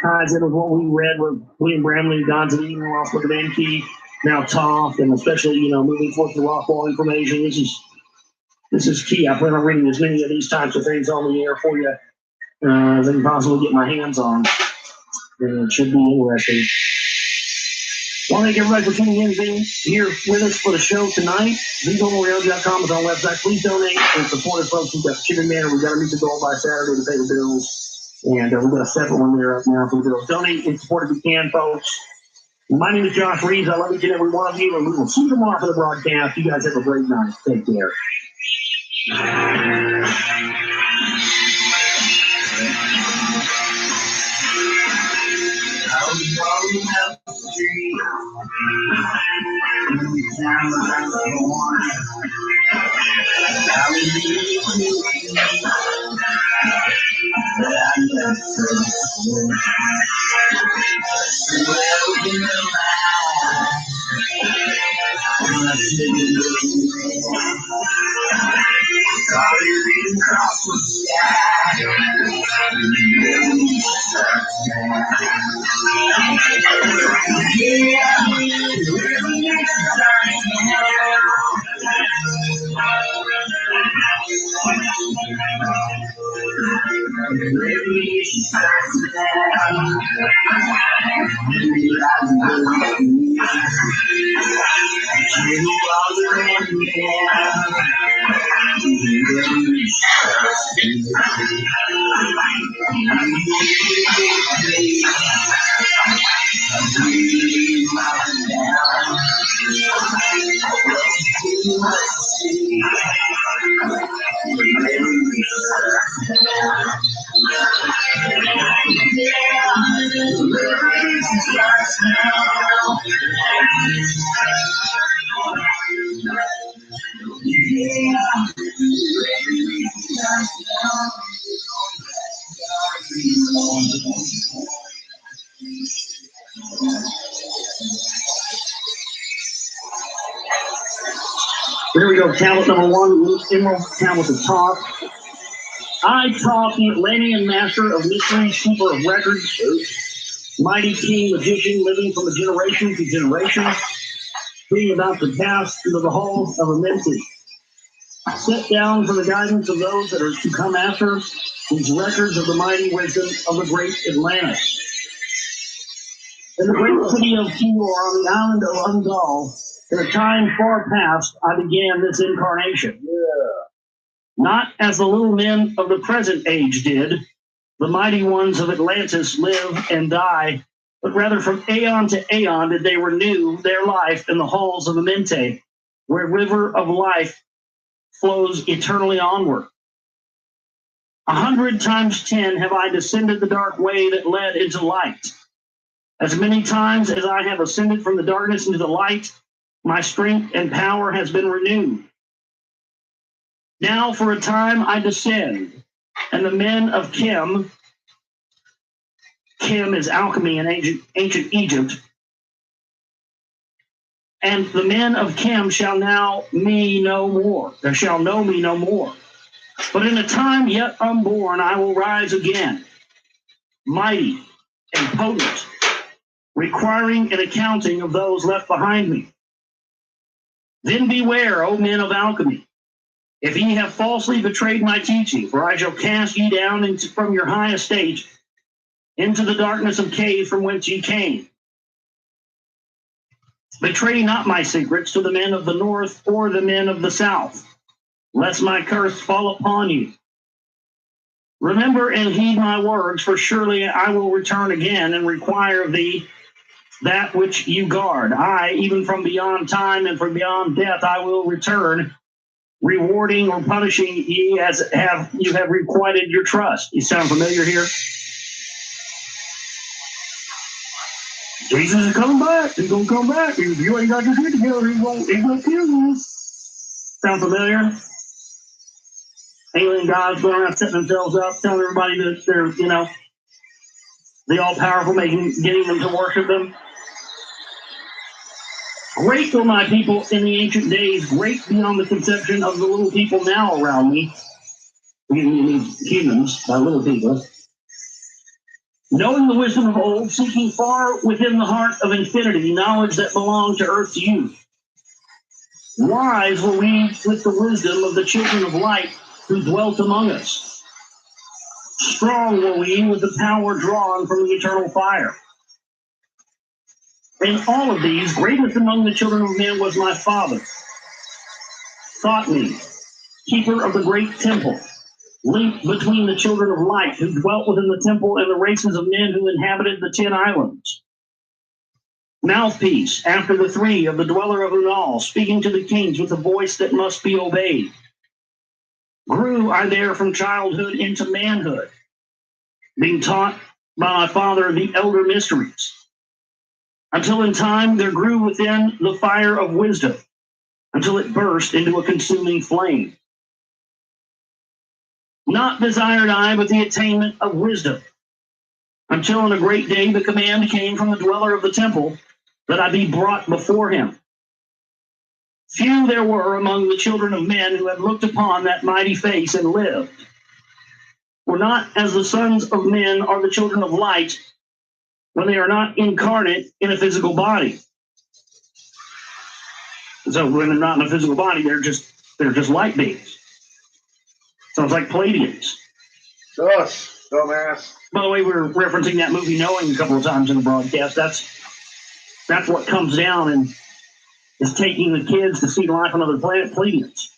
Ties in with what we read with William Bramley, Gods of Eden, Lost Book of Enki, now Toph, and especially, moving forth the Rockwall information. This is key. I plan on reading as many of these types of things on the air for you as I can possibly get my hands on. And it should be interesting. Want to thank everybody for tuning in, being here with us for the show tonight. TheGlobalRadio.com is our website. Please donate and support us, folks. We've got Chicken Man. We've got to meet the goal by Saturday to pay the bills. And we've got a separate one there up now for the bills. Donate and support if you can, folks. My name is Josh Reeves. I love each and every one of you, and we will see you tomorrow for the broadcast. You guys have a great night. Take care. There we go. Tablet number 1, Emerald Tablets of Talk. I, Toph, the Atlantean master of mysteries, keeper of records, mighty king, magician, living from a generation to generation, being about to pass into the halls of Amenti. Set down for the guidance of those that are to come after these records of the mighty wisdom of the great Atlantis. In the great city of Kior on the island of Ungol, in a time far past, I began this incarnation. Not as the little men of the present age did, the mighty ones of Atlantis live and die, but rather from aeon to aeon did they renew their life in the halls of Amenti, where river of life flows eternally onward. 100 times 10 have I descended the dark way that led into light. As many times as I have ascended from the darkness into the light, my strength and power has been renewed. Now for a time I descend, and the men of Chem is alchemy in ancient Egypt, and the men of Chem shall now me no more. They shall know me no more. But in a time yet unborn I will rise again, mighty and potent, requiring an accounting of those left behind me. Then beware, O men of alchemy, if ye have falsely betrayed my teaching, for I shall cast ye down from your high estate into the darkness of cave from whence ye came. Betray not my secrets to the men of the north or the men of the south, lest my curse fall upon you. Remember and heed my words, for surely I will return again and require of thee that which you guard. I, even from beyond time and from beyond death, I will return, rewarding or punishing ye as you have requited your trust. You sound familiar here? Jesus is coming back. He's going to come back. If you ain't got your shit together, he's going to kill you. Sound familiar? Alien gods going around setting themselves up, telling everybody that they're, the all-powerful, getting them to worship them. Great were my people in the ancient days, great beyond the conception of the little people now around me. Humans, by little people. Knowing the wisdom of old, seeking far within the heart of infinity, knowledge that belonged to earth's youth. Wise were we with the wisdom of the children of light who dwelt among us. Strong were we with the power drawn from the eternal fire. In all of these, greatest among the children of men was my father. Taught me, keeper of the great temple, link between the children of light who dwelt within the temple and the races of men who inhabited the 10 islands. Mouthpiece after the three of the dweller of Unal, speaking to the kings with a voice that must be obeyed. Grew I there from childhood into manhood, being taught by my father the elder mysteries, until in time there grew within the fire of wisdom, until it burst into a consuming flame. Not desired I, but the attainment of wisdom, until on a great day the command came from the dweller of the temple that I be brought before him. Few there were among the children of men who had looked upon that mighty face and lived. For not as the sons of men are the children of light, when they are not incarnate in a physical body. So when they're not in a physical body, they're just light beings. Sounds like Palladians. Us, dumbass. By the way, we were referencing that movie Knowing a couple of times in the broadcast. That's what comes down and is taking the kids to see life on other planet, Pleiadians.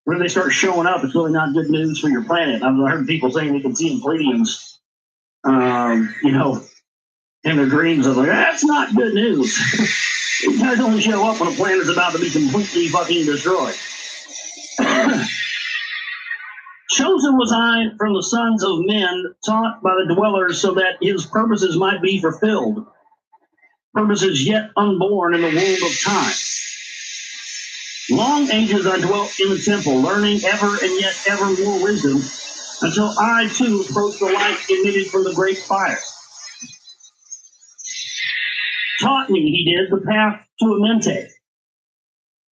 When they start showing up, it's really not good news for your planet. I've heard people saying they can see Pleiadians, in their dreams. I was like, that's not good news. These guys only show up when a planet's about to be completely fucking destroyed. Chosen was I from the sons of men, taught by the dwellers, so that his purposes might be fulfilled. Purposes yet unborn in the womb of time. Long ages I dwelt in the temple, learning ever and yet ever more wisdom, until I too approached the light emitted from the great fire. Taught me, he did, the path to Amente,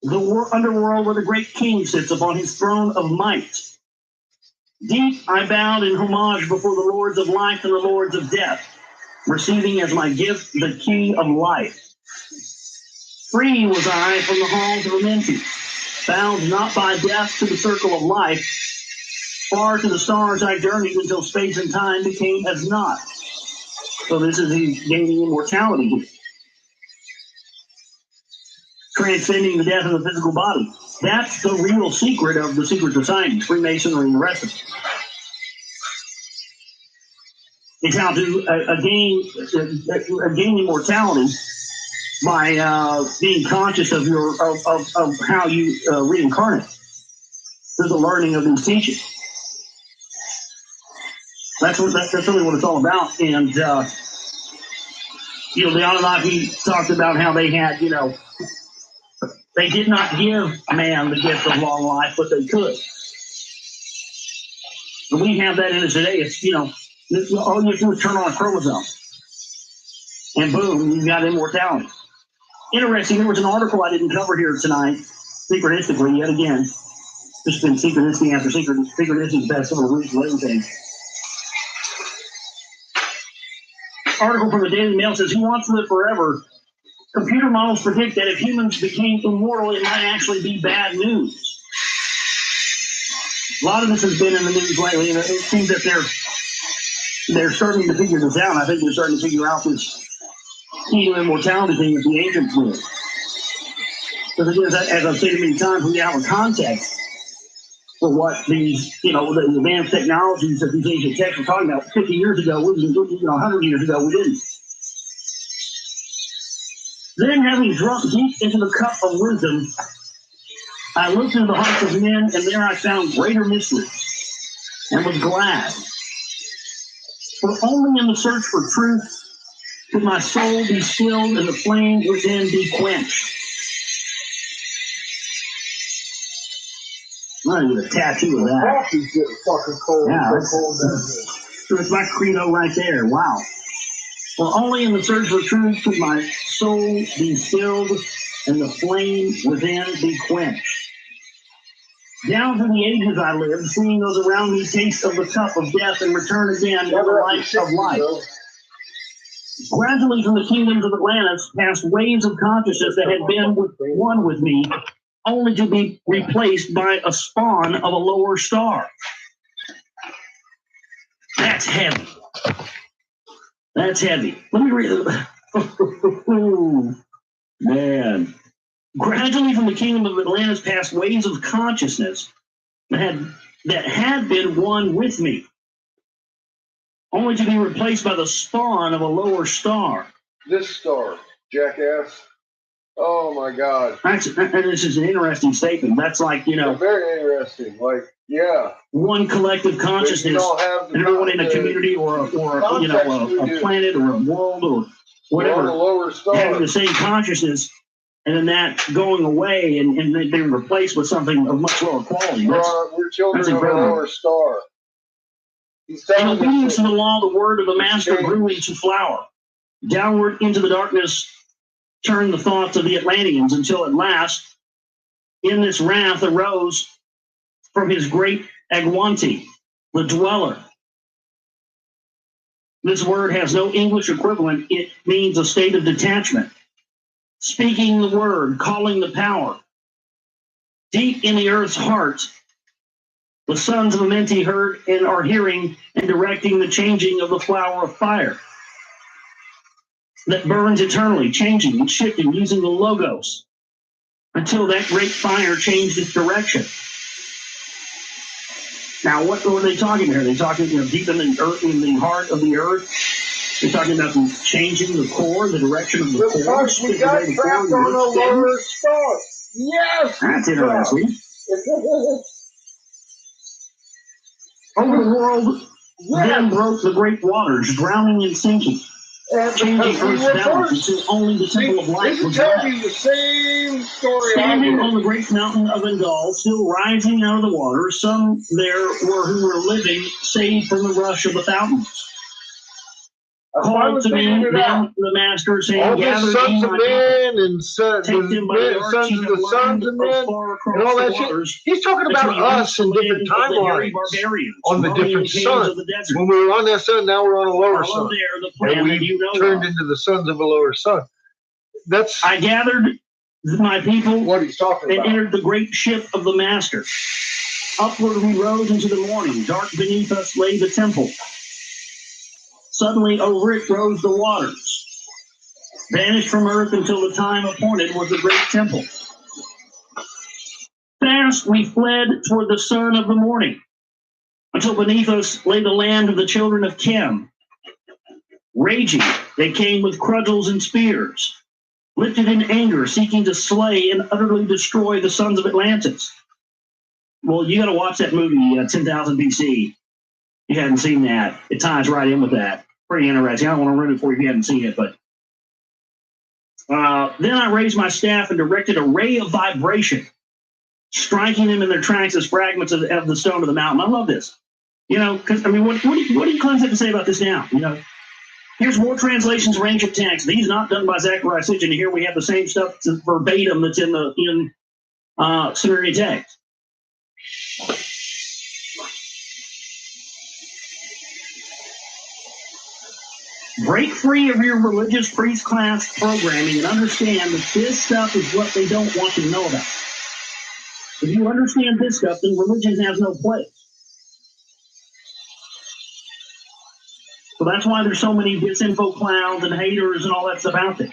the underworld where the great king sits upon his throne of might. Deep I bowed in homage before the lords of life and the lords of death, receiving as my gift the key of life. Free was I from the halls of Amenti, bound not by death to the circle of life. Far to the stars I journeyed until space and time became as naught. So this is he's gaining immortality here. Transcending the death of the physical body. That's the real secret of the secret societies, Freemasonry and the rest of it. It's how to gain immortality by being conscious of of how you reincarnate through the learning of these teachings. That's really what it's all about. And the Anunnaki talked about how they had, they did not give man the gift of long life, but they could. And we have that in us today. It's, all you have to do is turn on a chromosome. And boom, you've got immortality. Interesting, there was an article I didn't cover here tonight, synchronistically, yet again. Just been synchronicity after synchronicity the past several weeks and everything. Article from the Daily Mail says, who wants to live forever? Computer models predict that if humans became immortal, it might actually be bad news. A lot of this has been in the news lately, and it seems that they're starting to figure this out. I think they're starting to figure out this key to immortality thing that the ancients did. Because again, as I've said many times, we have a context for what these, the advanced technologies that these ancient texts were talking about 50 years ago, 100 years ago, we didn't. Then, having drunk deep into the cup of wisdom, I looked into the hearts of men, and there I found greater mystery, and was glad. For only in the search for truth could my soul be stilled and the flames within be quenched. I'm gonna get a tattoo of that. Coffee's getting fucking cold. Yeah, so cold down here. so it's my credo right there. Wow. For only in the search for truth could my soul be stilled and the flame within be quenched. Down through the ages I lived, seeing those around me taste of the cup of death and return again to the light of life. Gradually from the kingdoms of Atlantis passed waves of consciousness that had been one with me, only to be replaced by a spawn of a lower star. That's heavy. That's heavy. Let me read it. Oh, man. Gradually from the kingdom of Atlantis passed waves of consciousness that had been one with me, only to be replaced by the spawn of a lower star. This star, jackass. Oh my God. This is an interesting statement. That's like, very interesting. Like, yeah. One collective consciousness, and everyone in a community or a planet or a world or whatever, lower star, having the same consciousness, and then that going away and being replaced with something of much lower quality. We're children of a lower star. In obedience to the law, the word of the master grew into flower. Downward into the darkness turned the thoughts of the Atlanteans until at last, in this wrath arose from his great Agwanti, the dweller. This word has no English equivalent. It means a state of detachment. Speaking the word, calling the power. Deep in the earth's heart, the sons of Amenti heard and are hearing and directing the changing of the flower of fire that burns eternally, changing and shifting using the logos until that great fire changed its direction. Now, what are they talking here? They're talking deep in the earth, in the heart of the earth. They're talking about changing the core, the direction of the core. We got trapped on a lower star. Yes! That's interesting. Over the world, then broke the great waters, drowning and sinking, changing Earth's balance until only the temple of light was left. The same story. Standing on the great mountain of Bengal, still rising out of the water, some there were who were living, saved from the rush of the fountains. Called to me down the master, saying, all gather the sons of men and sons of the sons of men and all that shit. He's talking about us in different timelines on the different sun. When we were on that sun, now we're on a lower sun. And we turned into the sons of a lower sun. I gathered my people what he's talking about. And entered the great ship of the master. Upward we rose into the morning. Dark beneath us lay the temple. Suddenly over it rose the waters. Vanished from earth until the time appointed was the great temple. Fast we fled toward the sun of the morning, until beneath us lay the land of the children of Chem. Raging, they came with cudgels and spears, lifted in anger, seeking to slay and utterly destroy the sons of Atlantis. Well, you got to watch that movie, 10,000 BC. You hadn't seen that. It ties right in with that. Pretty interesting. I don't want to ruin it for you if you haven't seen it, but then I raised my staff and directed a ray of vibration, striking them in their tracks as fragments of the stone of the mountain. I love this. Because, what do you claims have to say about this now? Here's more translations of ancient texts. These not done by Zechariah Sitchin. Here we have the same stuff verbatim that's in the Sumerian text. Break free of your religious priest class programming and understand that this stuff is what they don't want to know about. If you understand this stuff, then religion has no place. So that's why there's so many disinfo clowns and haters and all that stuff out there.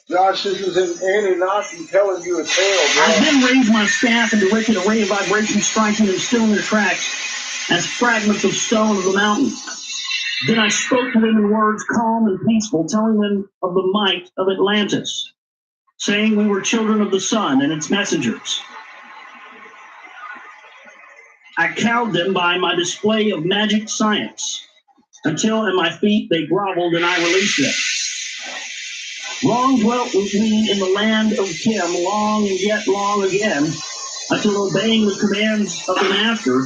Josh, this is an Anunnaki telling you a tale, bro. I then raised my staff and directed a ray of vibration, striking them still in their tracks as fragments of stone of the mountain. Then I spoke to them in words calm and peaceful, telling them of the might of Atlantis, saying we were children of the sun and its messengers. I cowed them by my display of magic science, until at my feet they groveled and I released them. Long dwelt with me in the land of Chem, long and yet long again, until obeying the commands of the master,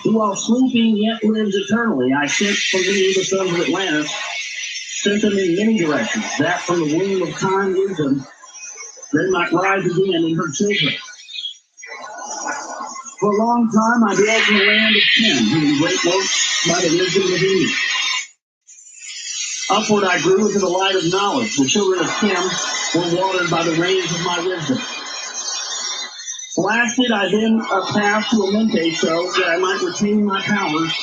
who while sleeping yet lives eternally, I sent from thee the sons of Atlantis, sent them in many directions, that from the womb of time wisdom they might rise again in her children. For a long time I dwelt in the land of Shem, doing great works by the wisdom within me. Upward I grew into the light of knowledge. The children of Shem were watered by the rains of my wisdom. Blasted I then a path to Amente so that I might retain my powers,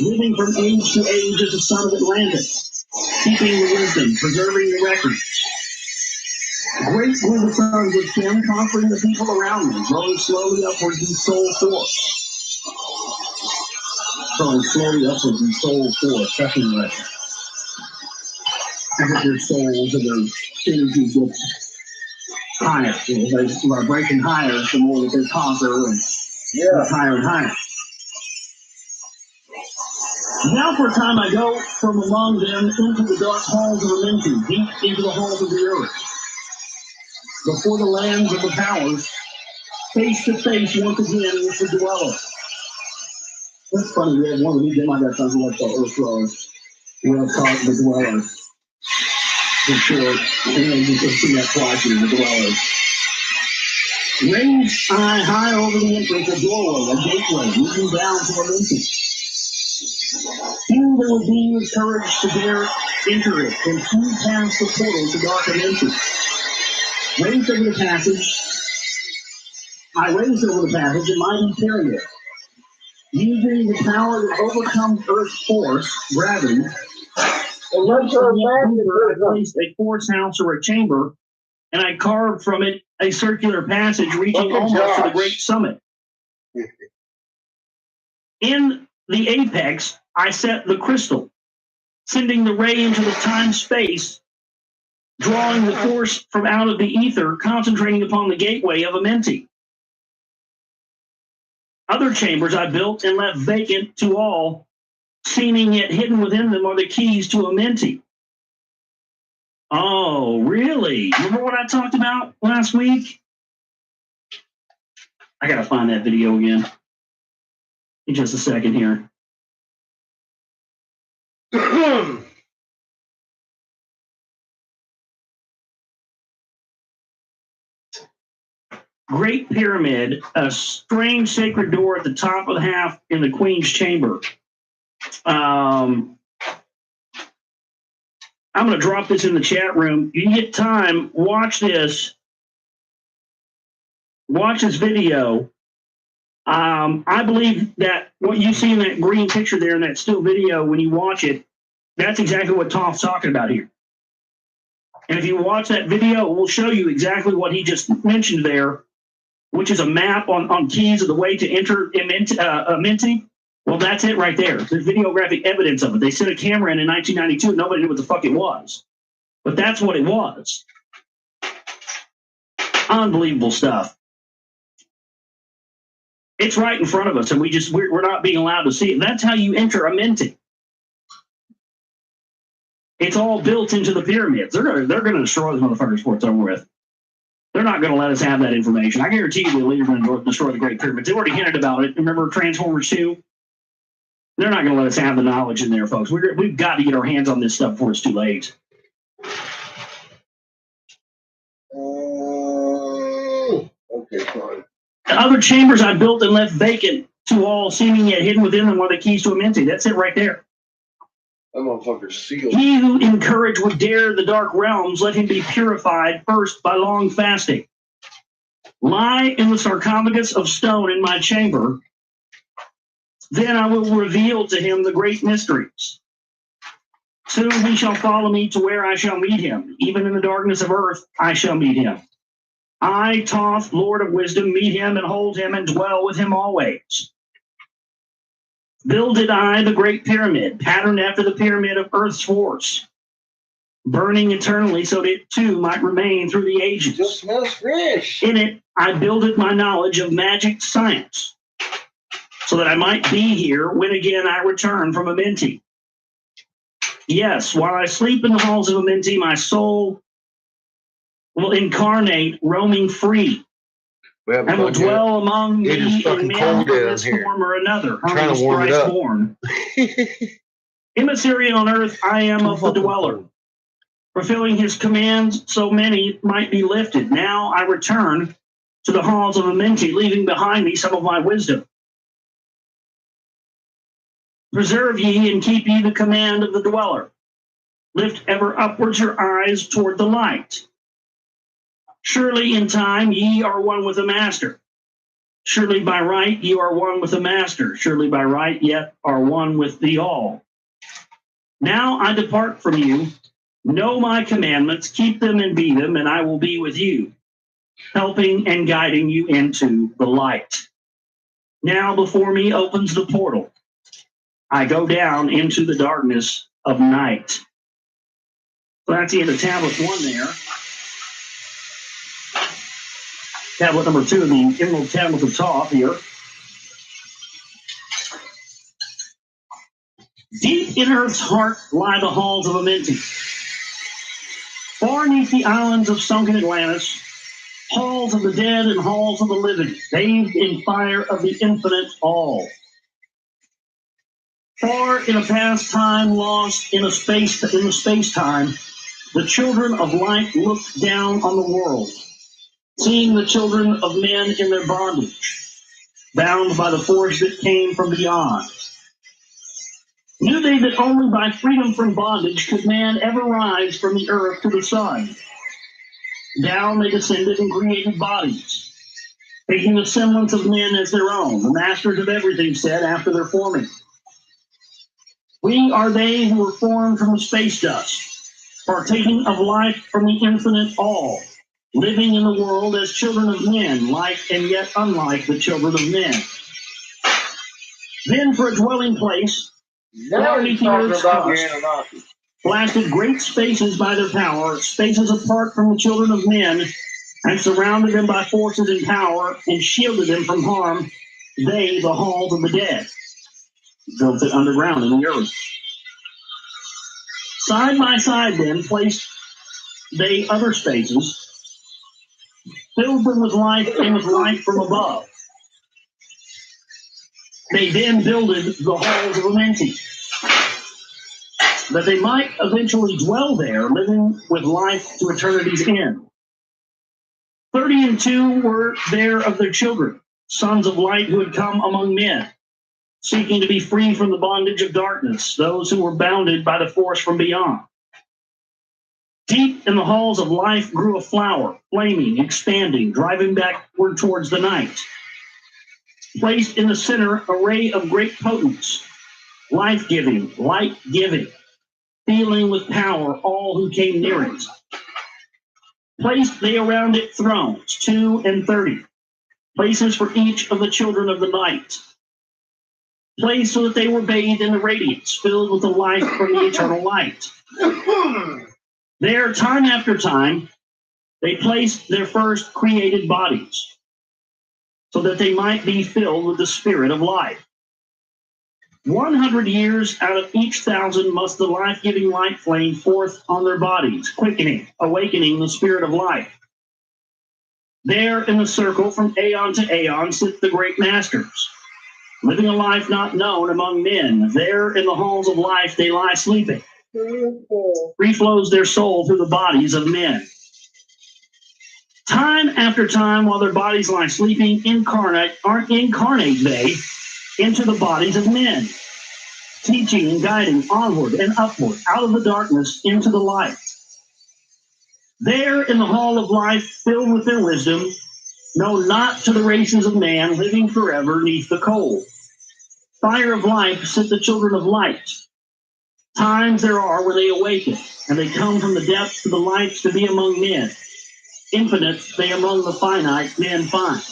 living from age to age as the son of Atlantis, keeping the wisdom, preserving the record. Great were the sons of Shem, conquering the people around me, growing slowly upwards in soul force. Growing slowly upwards in soul force, second lesson. As if their souls and their energy gets higher. They are breaking higher, the more that they conquer, and higher and higher. Now for a time I go from among them into the dark halls of Amenti, deep into the halls of the earth. Before the lands of the powers, face to face once again with the dweller. That's funny, we have one of these, they might have something like the earth dwellers. We have called the dwellers. For sure, and then you can see that twice in the dwellers. Ranged I high over the entrance, a doorway, a gateway, leading down to Amenti. Few there would be with courage to dare enter it, and few past the portal to dark Amenti. Raised over the passage, I raised over the passage a mighty chariot, using the power that overcomes Earth's force, gravity. I placed a force house or a chamber, and I carved from it a circular passage reaching almost to the great summit. In the apex, I set the crystal, sending the ray into the time-space, drawing the force from out of the ether, concentrating upon the gateway of Amenti. Other chambers I built and left vacant to all, seeming yet hidden within them are the keys to Amenti. Oh, really? Remember what I talked about last week? I gotta find that video again. In just a second here. Great Pyramid, a strange sacred door at the top of the half in the Queen's Chamber. I'm going to drop this in the chat room. If you get time, watch this. Watch this video. I believe that what you see in that green picture there in that still video, when you watch it, that's exactly what Toph's talking about here. And if you watch that video, it will show you exactly what he just mentioned there, which is a map on keys of the way to enter Amenti. Well, that's it right there. There's videographic evidence of it. They sent a camera in 1992 and nobody knew what the fuck it was. But that's what it was. Unbelievable stuff. It's right in front of us, and we're not being allowed to see it. That's how you enter Amenti. It's all built into the pyramids. They're gonna destroy the motherfuckers before it's over with. They're not going to let us have that information. I guarantee you they're going to destroy the Great Pyramids. They already hinted about it. Remember Transformers 2? They're not going to let us have the knowledge in there, folks. We've got to get our hands on this stuff before it's too late. Okay, fine. The other chambers I built and left vacant, to all seeming yet hidden within them are the keys to Amenti. That's it right there. That motherfucker's sealed. He who in courage would dare the dark realms, let him be purified first by long fasting. Lie in the sarcophagus of stone in my chamber, then I will reveal to him the great mysteries. Soon he shall follow me to where I shall meet him. Even in the darkness of earth, I shall meet him. I, Toph, Lord of Wisdom, meet him and hold him and dwell with him always. Builded I the great pyramid, patterned after the pyramid of Earth's force, burning eternally so that it too might remain through the ages. Just smells fresh. In it, I builded my knowledge of magic science, so that I might be here when again I return from Amenti. Yes, while I sleep in the halls of Amenti, my soul will incarnate, roaming free, We haven't and will gone yet. dwell among It is me fucking in men cold of down this here. form or another. Trying Hermes to warm it Christ up. born. Emissary on earth, I am Too of the fucking dweller. cold. Fulfilling his commands, so many might be lifted. Now I return to the halls of Amenti, leaving behind me some of my wisdom. Preserve ye and keep ye the command of the dweller. Lift ever upwards your eyes toward the light. Surely in time ye are one with the master. Surely by right ye are one with the master. Surely by right yet are one with the all. Now I depart from you. Know my commandments, keep them and be them, and I will be with you, helping and guiding you into the light. Now before me opens the portal. I go down into the darkness of night. So that's the end of tablet 1 there. Tablet number 2 of the Emerald Tablet of Thoth here. Deep in Earth's heart lie the halls of Amenti. Far neath the islands of sunken Atlantis, halls of the dead and halls of the living, bathed in fire of the infinite all. Far in a past time lost in the space-time, the children of light looked down on the world, seeing the children of men in their bondage, bound by the force that came from beyond. Knew they that only by freedom from bondage could man ever rise from the earth to the sun. Down they descended and created bodies, taking the semblance of men as their own. The masters of everything said after their forming, we are they who were formed from the space dust, partaking of life from the infinite all, living in the world as children of men, like and yet unlike the children of men. Then for a dwelling place, Now he's talking about the Anunnaki. blasted great spaces by their power, spaces apart from the children of men, and surrounded them by forces and power, and shielded them from harm, they, the halls of the dead, built it underground in the earth. Side by side then placed they other spaces, filled them with life and with light from above. They then builded the halls of Amenti, that they might eventually dwell there, living with life to eternity's end. 32 were there of their children, sons of light who had come among men, seeking to be free from the bondage of darkness, those who were bounded by the force from beyond. Deep in the halls of life grew a flower, flaming, expanding, driving backward towards the night. Placed in the center a ray of great potence, life-giving, light-giving, feeling with power all who came near it. Placed they around it thrones, 32, places for each of the children of the night. Placed so that they were bathed in the radiance, filled with the life from the eternal light. There, time after time, they placed their first created bodies, so that they might be filled with the spirit of life. 100 years out of each 1,000 must the life-giving light flame forth on their bodies, quickening, awakening the spirit of life. There in the circle from aeon to aeon sit the great masters, living a life not known among men. There in the halls of life they lie sleeping. Free flows their soul through the bodies of men. Time after time, while their bodies lie sleeping, incarnate they into the bodies of men, teaching and guiding onward and upward, out of the darkness into the light. There in the hall of life, filled with their wisdom, know not to the races of man, living forever neath the cold. Fire of life sit the children of light. Times there are where they awaken, and they come from the depths to the lights to be among men. Infinite they among the finite men find.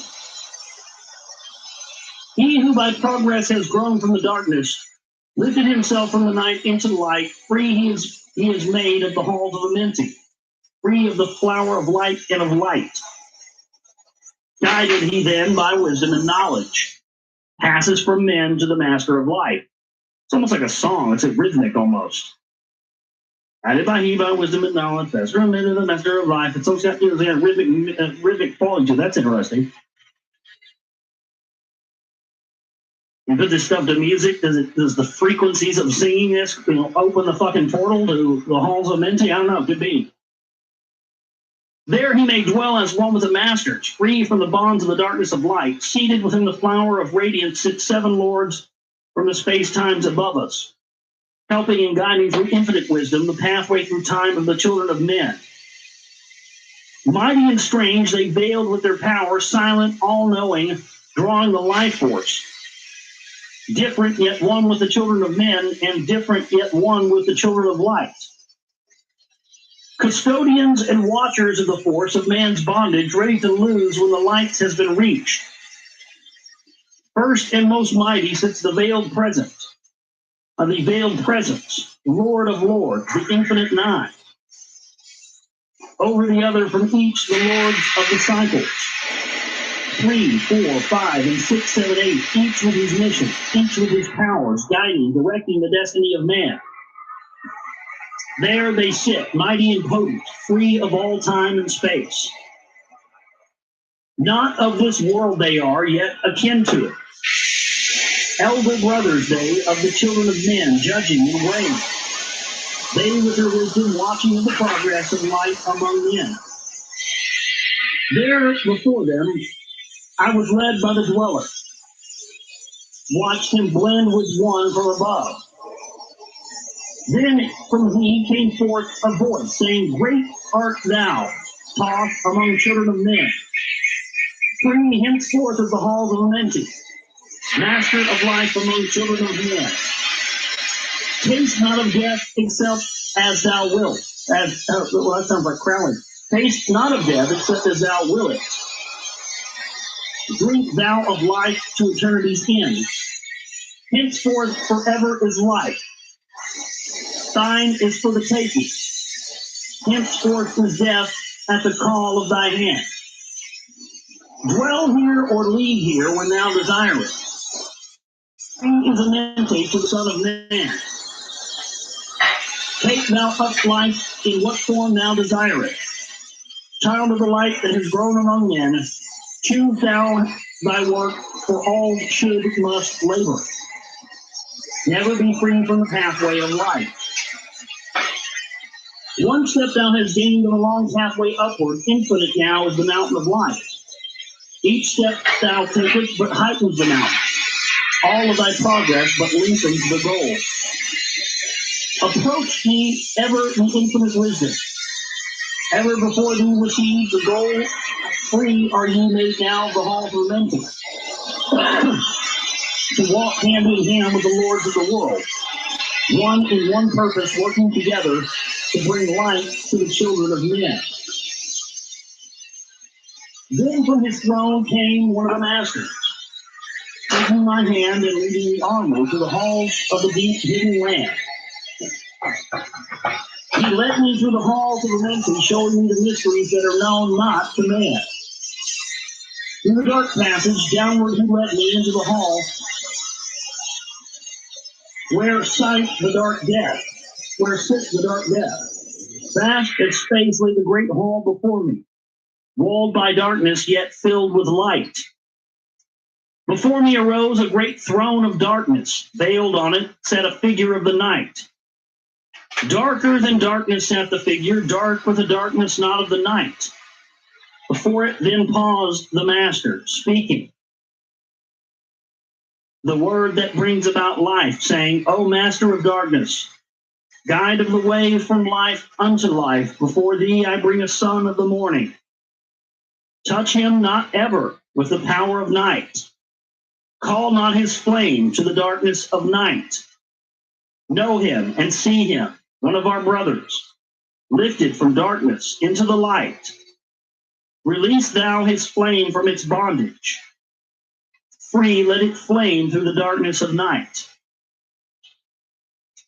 He who by progress has grown from the darkness, lifted himself from the night into the light, free he is made of the halls of Amenti, free of the flower of light and of light. Guided he then by wisdom and knowledge, passes from men to the master of life. It's almost like a song. It's a rhythmic almost. Guided by he by wisdom and knowledge, passes from men to the master of life. It's almost got rhythmic quality to it. That's interesting. You put this stuff to music, does the frequencies of singing this, open the fucking portal to the halls of Menti? I don't know, could be. There he may dwell as one with the masters, free from the bonds of the darkness of light. Seated within the flower of radiance sit 7 lords from the space-times above us, helping and guiding through infinite wisdom the pathway through time of the children of men. Mighty and strange, they veiled with their power, silent, all-knowing, drawing the life force. Different, yet one with the children of men, and different, yet one with the children of light. Custodians and watchers of the force of man's bondage, ready to lose when the light has been reached. First and most mighty sits the veiled presence, Lord of lords, the infinite nine. Over the other from each the lords of the cycles. 3, 4, 5, and 6, 7, 8, each with his mission, each with his powers, guiding, directing the destiny of man. There they sit, mighty and potent, free of all time and space. Not of this world they are, yet akin to it. Elder brothers they of the children of men, judging and weighing. They with their wisdom watching the progress of life among men. There before them I was led by the dweller. Watched him blend with one from above. Then from me came forth a voice, saying, Great art thou, Thoth, among children of men. Bring me henceforth of the halls of Menti, master of life among children of men. Taste not of death except as thou wilt. Well, that sounds like Crowley. Taste not of death except as thou wilt. Drink thou of life to eternity's end. Henceforth forever is life. Thine is for the taking. Henceforth is death at the call of thy hand. Dwell here or leave here when thou desirest. He is a Menti to the Son of Man. Take thou up life in what form thou desirest. Child of the light that has grown among men, choose thou thy work, for all should must labor. Never be free from the pathway of life. One step thou hast gained on a long pathway upward, infinite now is the mountain of life. Each step thou takest but heightens the mountain. All of thy progress but lengthens the goal. Approach thee ever in infinite wisdom. Ever before thee receive the goal. Free are ye made now of the halls of Menti. To walk hand in hand with the lords of the world. One in one purpose, working together to bring light to the children of men. Then from his throne came one of the masters, taking my hand and leading me onward to the halls of the deep hidden land. He led me through the halls of the Menti, showing me the mysteries that are known not to man. In the dark passage, downward he led me into the hall, where sits the dark death. Vast as space lay the great hall before me, walled by darkness, yet filled with light. Before me arose a great throne of darkness. Veiled on it sat a figure of the night. Darker than darkness sat the figure, dark with the darkness not of the night. Before it then paused the master, speaking the word that brings about life, saying, O master of darkness, guide of the way from life unto life, before thee I bring a son of the morning. Touch him not ever with the power of night. Call not his flame to the darkness of night. Know him and see him, one of our brothers, lifted from darkness into the light. Release thou his flame from its bondage. Free let it flame through the darkness of night.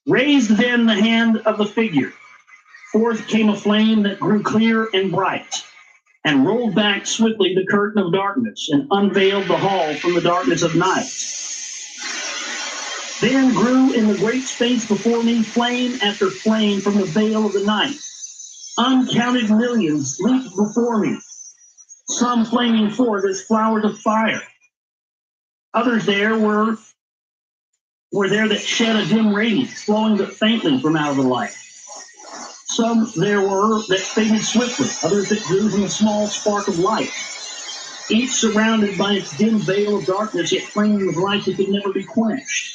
Raised then the hand of the figure. Forth came a flame that grew clear and bright, and rolled back swiftly the curtain of darkness, and unveiled the hall from the darkness of night. Then grew in the great space before me flame after flame from the veil of the night. Uncounted millions leaped before me, some flaming forth as flowers of fire. Others there were were there that shed a dim radiance, flowing but faintly from out of the light. Some there were that faded swiftly, others that grew from a small spark of light, each surrounded by its dim veil of darkness, yet flaming with light that could never be quenched.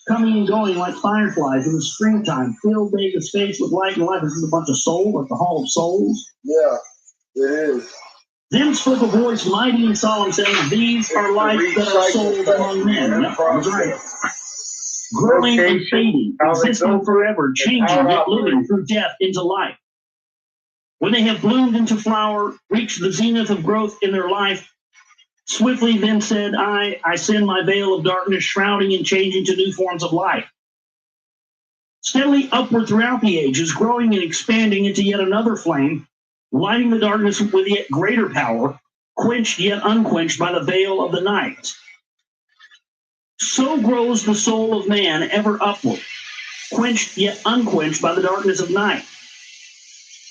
Coming and going like fireflies in the springtime, filled day the space with light and life. This is a bunch of souls, like the Hall of Souls. Yeah, it is. Then spoke a voice mighty and solemn, saying, "These are lights that are souls among men." Yep, that's right. Growing and fading, existing forever, changing yet living through death into life. When they have bloomed into flower, reached the zenith of growth in their life, swiftly then said I send my veil of darkness, shrouding and changing to new forms of light. Steadily upward throughout the ages, growing and expanding into yet another flame, lighting the darkness with yet greater power, quenched yet unquenched by the veil of the night. So grows the soul of man ever upward, quenched yet unquenched by the darkness of night.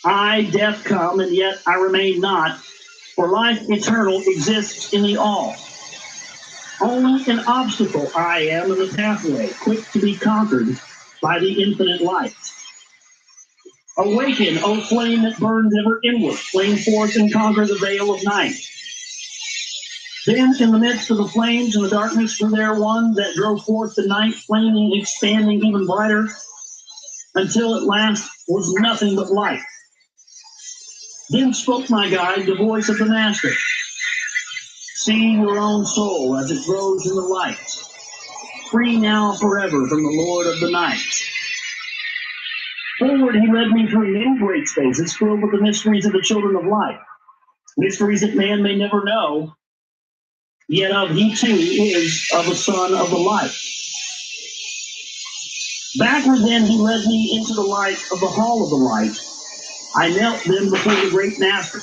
I, death, come, and yet I remain not, for life eternal exists in the all. Only an obstacle I am in the pathway, quick to be conquered by the infinite light. Awaken, O flame that burns ever inward, flame forth and conquer the veil of night. Then in the midst of the flames and the darkness grew there one that drove forth the night, flaming, expanding even brighter, until at last was nothing but light. Then spoke my guide, the voice of the Master. See your own soul as it grows in the light, free now forever from the Lord of the night. Forward he led me through many great spaces filled with the mysteries of the children of light, mysteries that man may never know, yet of he too is of a son of the light. Backward then he led me into the light of the hall of the light. I knelt then before the great Master,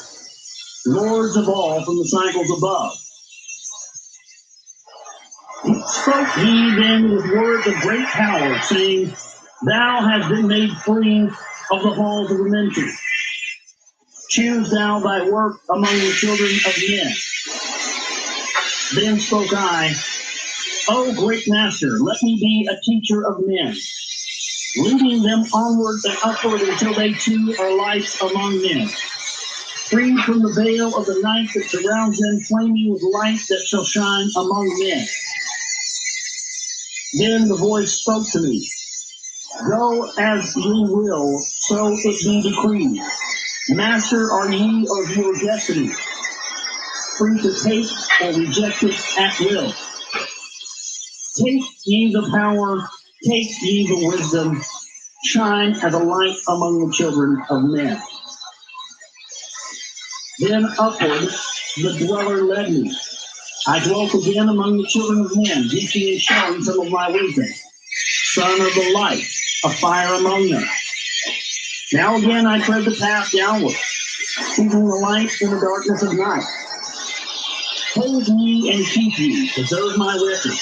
lords of all from the cycles above. Spoke he then with words of great power, saying, Thou hast been made free of the halls of the mental. Choose thou thy work among the children of men. Then spoke I, O great Master, let me be a teacher of men, leading them onward and upward until they too are lights among men, free from the veil of the night that surrounds them, flaming with light that shall shine among men. Then the voice spoke to me, Go as ye will, so it be decreed. Master are ye of your destiny, free to take or reject it at will. Take ye the power, take ye the wisdom, shine as a light among the children of men. Then upward the dweller led me. I dwelt again among the children of men, teaching and showing some of my wisdom. Son of the light, a fire among them. Now again I tread the path downward, keeping the light in the darkness of night. Hold ye and keep ye, preserve my record.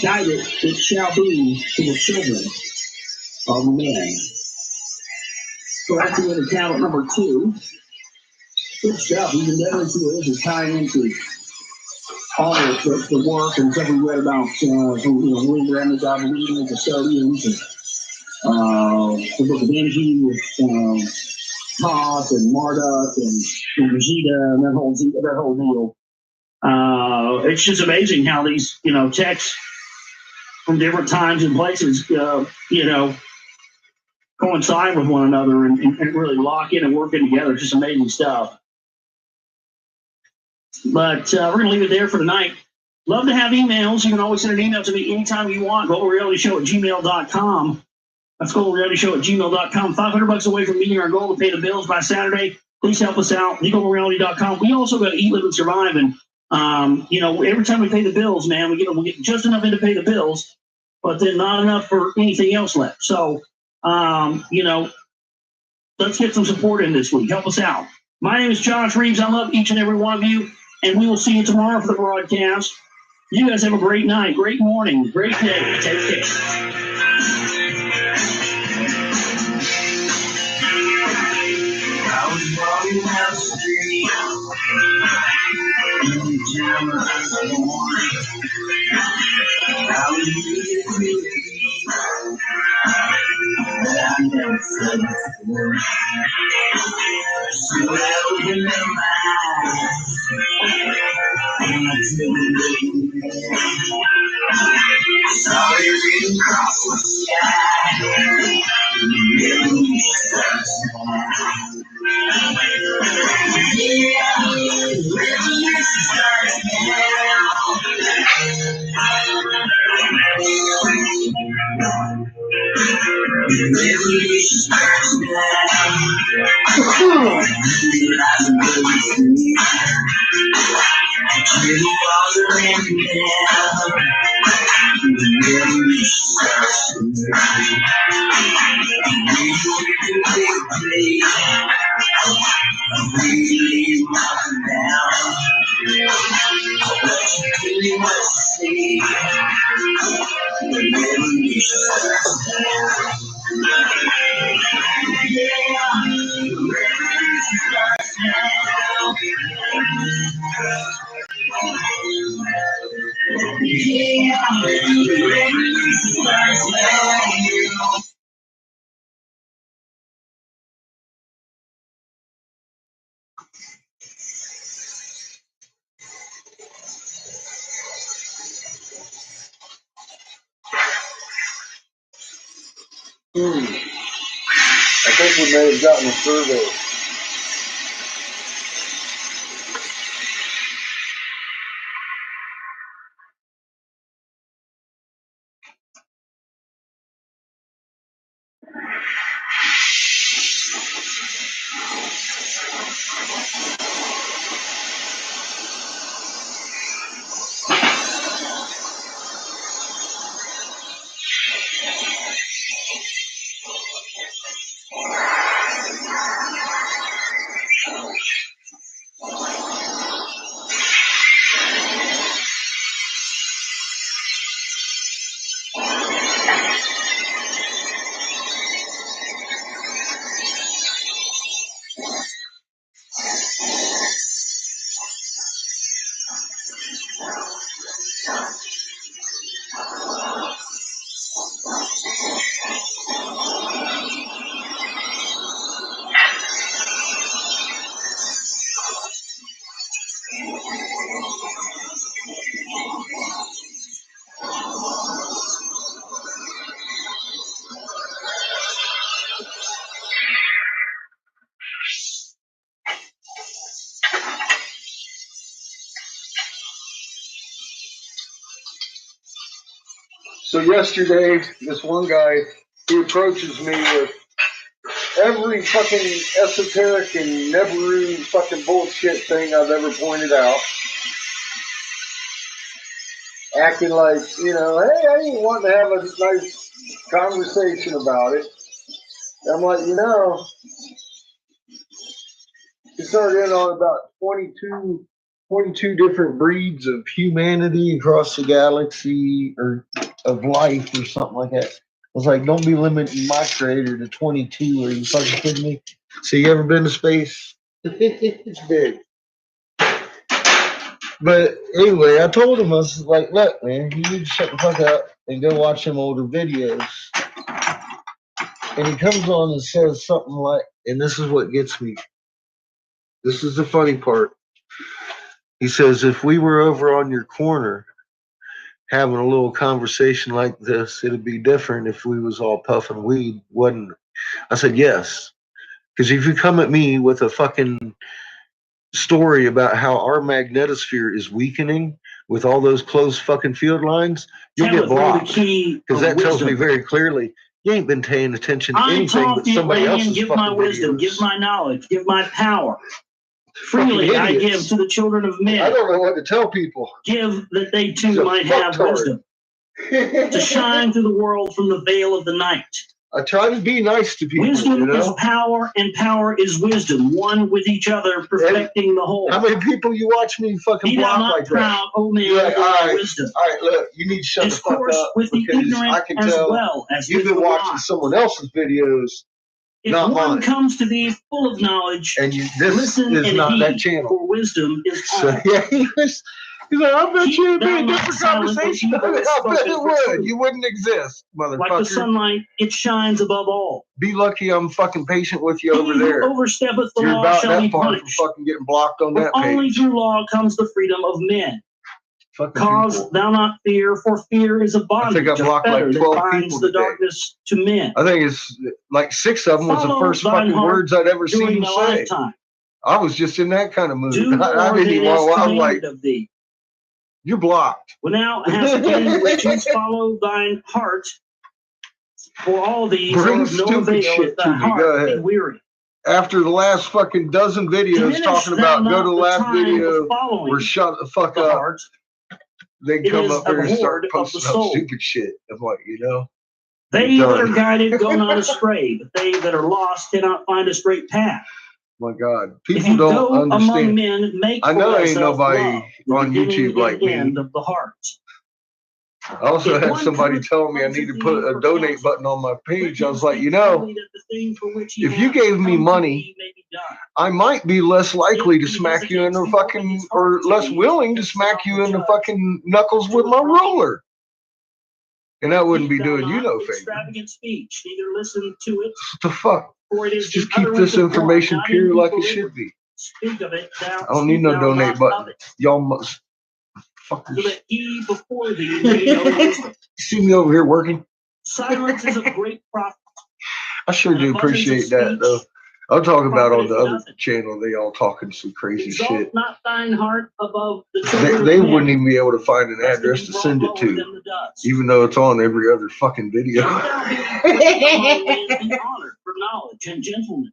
Guide it shall be to the children of men. So that's the end of tablet number 2. Good stuff. You can definitely see what this is tying into all of the work and stuff we read about, William Graham, the job of reading the custodians, and the book of Angie with Toth and Marduk and Rosita and that whole deal. It's just amazing how these, texts from different times and places, coincide with one another and really lock in and work in together. It's just amazing stuff. But we're going to leave it there for tonight. Love to have emails. You can always send an email to me anytime you want. GorealityShow@gmail.com. That's GorealityShow@gmail.com. $500 away from meeting our goal to pay the bills by Saturday. Please help us out. LegalMorality.com. We also got to Eat, Live, and Survive. And, every time we pay the bills, man, we get just enough in to pay the bills, but then not enough for anything else left. So, let's get some support in this week. Help us out. My name is Josh Reeves. I love each and every one of you. And we will see you tomorrow for the broadcast. You guys have a great night, great morning, great day. Take care. Down I think we may have gotten a survey. So yesterday, this one guy, he approaches me with every fucking esoteric and Neberu fucking bullshit thing I've ever pointed out. Acting like, you know, hey, I ain't wanting to have a nice conversation about it. I'm like, you know, he started in on about 22 different breeds of humanity across the galaxy, or of life, or something like that. I was like, don't be limiting my creator to 22. Are you fucking kidding me? So you ever been to space? It's big. But anyway, I told him, I was like, look, man, you need to shut the fuck up and go watch some older videos. And he comes on and says something like, and this is what gets me. This is the funny part. He says, if we were over on your corner having a little conversation like this, it'd be different if we was all puffing weed, wouldn't it? I said, yes. Because if you come at me with a fucking story about how our magnetosphere is weakening with all those closed fucking field lines, you'll get blocked. Because that tells me very clearly you ain't been paying attention to anything but somebody else's give fucking my wisdom, videos. give my knowledge, give my power. Freely I give to the children of men. I don't know what to tell people. Give that they too might have wisdom. To shine through the world from the veil of the night. I try to be nice to people. Wisdom is power, and power is wisdom. One with each other, perfecting the whole. How many people you watch me fucking block like proud, that? Oh man, you're like, all right, wisdom. All right, look, you need to shut the fuck up, with the because ignorant I can as tell well as you've been watching someone else's videos If Not one mine. comes to thee full of knowledge, And this listen is and not that heed, channel. for wisdom is all. So yeah, he's like, I bet Keep you it'd be thou a not different silent when conversation. evil I is bet spoken it for would. truth. You wouldn't exist, Like the motherfucker. sunlight, it shines above all. Be lucky I'm fucking patient with you He over who there. oversteppeth the You're law about shall be that far from punished. fucking getting blocked on For that only page. through law comes the freedom of men. Fucking Cause people. thou not fear, for fear is a I think bondage, I a blocked fetter like that 12 binds people the today. darkness to men. I think it's like 6 of them was the Follow first thine fucking heart words I'd ever seen during him thy say. lifetime. I was just in that kind of mood. Do I more didn't than even is want. I was like, commanded of thee. you're blocked. When thou hast gained riches, follow thine heart. For all these Bring are of no stupid avail shit if to thy me. heart Go be ahead. weary. After the last fucking dozen videos Diminish talking thou about go not to the the last time video of following or shut the fuck the up, heart. they It come is up here and start abhorred of the posting up soul. stupid shit. I'm like, They that are done. guided go not astray, but they that are lost cannot find a straight path. My God, If people you don't go among understand. men, make I for know ain't thyself nobody love, the on beginning YouTube like and me. end of the heart. I also If had one somebody cometh telling me I unto need to thee put a for donate counsel, button on my let page. I him was like, speak freely that the thing for which he if you hath gave me come to money, thee may be done. I might be less likely to If he smack you in hesitates the to open fucking, his or heart to less thee, willing to then smack shalt you the in the judge fucking knuckles do with it my right. ruler. And that wouldn't Keep be thou doing you not no favor. extravagant speech, neither listen to it, What the fuck? for it is Let's just the keep utterance this of one, information not pure like it incorporeal. should be. Speak of it, thou I don't need speak no thou donate not button. of it, Y'all must so fuckers. that he before thee may know wisdom. See me over here working? Silence is of great profit. I sure And do abundance of appreciate that speech though. I'll talk about on the profiteth other nothing. channel. They all talking some crazy Exalt shit. not thine heart above the children They of men, wouldn't even be able to find an lest it address be to brought send it lower to, than the dust. even though it's on every other fucking video. If thou be great among men, be honored for knowledge and gentleness.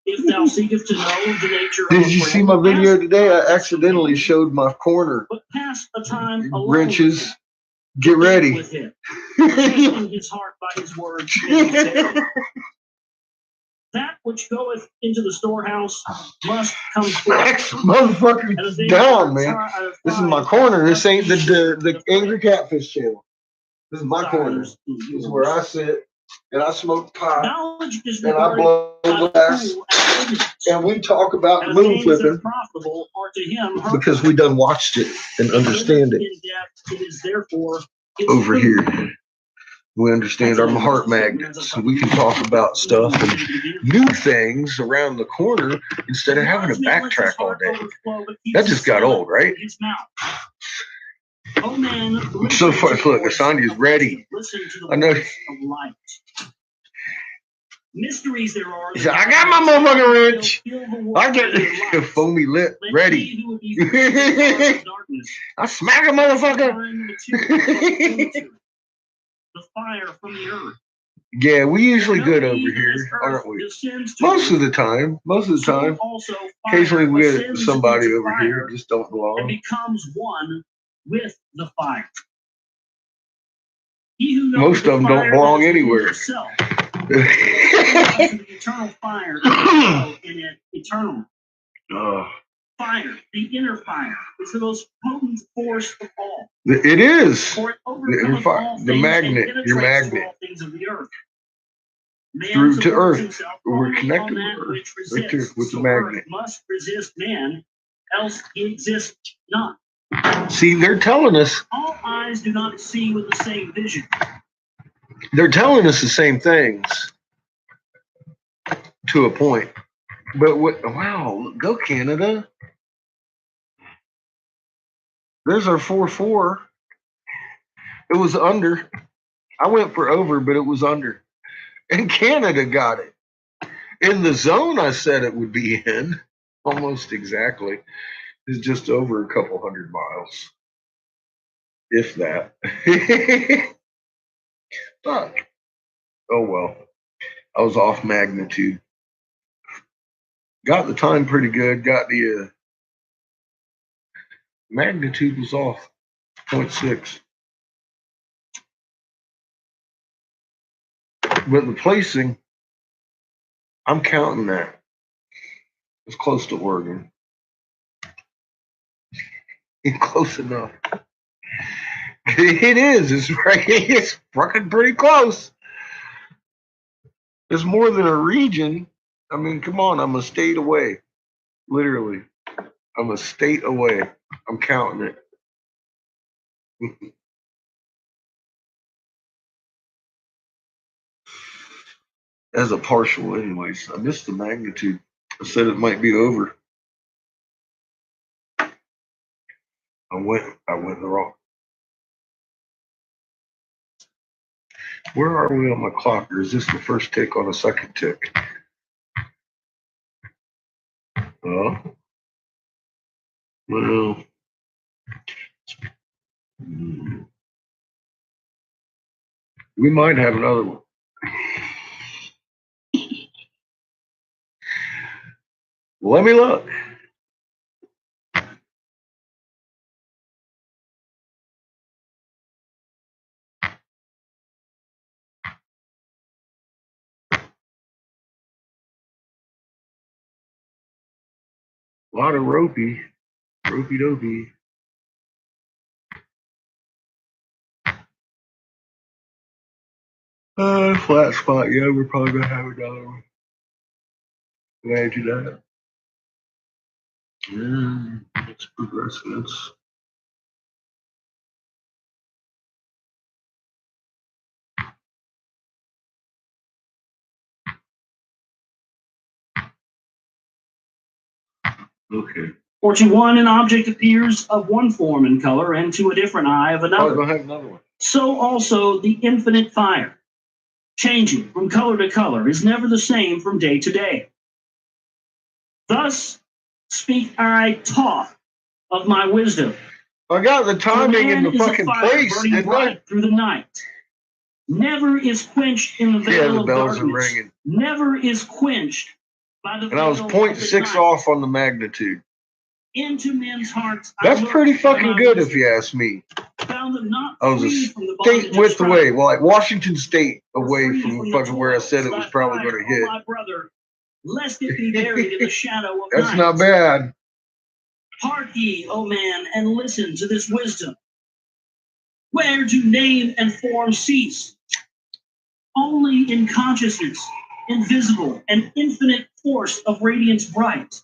If thou seekest to know the nature of Did a you friend, see my video ask today? I not accidentally showed my corner but pass a time alone wrenches. with him. Get Think ready. with him, testing his heart by his words and his error. That which goeth into the storehouse must come forth. Smacks motherfucker And a thing down, that man. are This is my tried corner. This must ain't be the Angry Catfish channel. This is my corner. desires This in is where I sit and I smoke pot knowledge is and I regarded blow by the glass fool as ignorance. and we talk about And the the moon things that are flipping profitable are to him hurtful. because we done watched it and understand it In depth, it is therefore his over food. here. We understand our heart magnets, so we can talk about stuff and new things around the corner instead of having to backtrack all day. That just got old, right? Oh man, So far, look, Asania's ready. I know. Mysteries there are. He said, I got my motherfucking wrench. I get the foamy lip ready. I smack a motherfucker. The fire from the earth. Yeah, we usually good over here, aren't we? Most of the time. Occasionally we get somebody over here who just don't belong. And becomes one with the fire. He who knows most of them don't belong anywhere. The eternal fire in it eternal. Fire, the inner fire, is the most potent force of all. It is. For it overcometh all the things magnet, and your penetrates magnet. all things of the earth. Man Through to supports Earth. himself We're only connected on that with Earth. which Right there, resists. with the So magnet. Earth must resist man, else he exists not. See, they're telling us. All eyes do not see with the same vision. They're telling us the same things to a point. But wow, go Canada. There's our 4-4. It was under. I went for over, but it was under. And Canada got it. In the zone I said it would be in. Almost exactly. It's just over a couple 100 miles. If that. Fuck. Oh well. I was off magnitude. Got the time pretty good. Got the magnitude was off 0.6. But the placing, I'm counting that. It's close to Oregon. It's close enough. It is. It's right. It's fucking pretty close. It's more than a region. I mean, come on, I'm a state away. Literally. I'm a state away. I'm counting it. As a partial, anyways. I missed the magnitude. I said it might be over. I went the wrong. Where are we on my clock, or is this the first tick on a second tick? Oh, well. We might have another one. Let me look. A lot of ropey dopey. Flat spot. Yeah, we're probably gonna have another one. Glad you that. Yeah, it's progressing. It's okay. 41, an object appears of one form and color and to a different eye of Probably another. gonna have another one. So also the infinite fire, changing from color to color, is never the same from day to day. Thus speak I taught of my wisdom. I got the For timing in man the is a fucking fire place, burning didn't I? bright through the night. Never is quenched in the Yeah, veil the of bells are darkness. ringing. Never is quenched by the And I was veil of 0.6 the night. off on the magnitude. Into men's hearts That's I looked pretty by fucking my good if wisdom, you ask me. found them not I was free a from the state bondage of width strife, away. Well, like Washington State or away free from the fucking where I toils said it of was thy probably fire, going to O hit. my brother, lest it be buried in the shadow of That's night. not bad. Hark ye, O man, and listen to this wisdom. Where do name and form cease? Only in consciousness, invisible, and infinite force of radiance bright.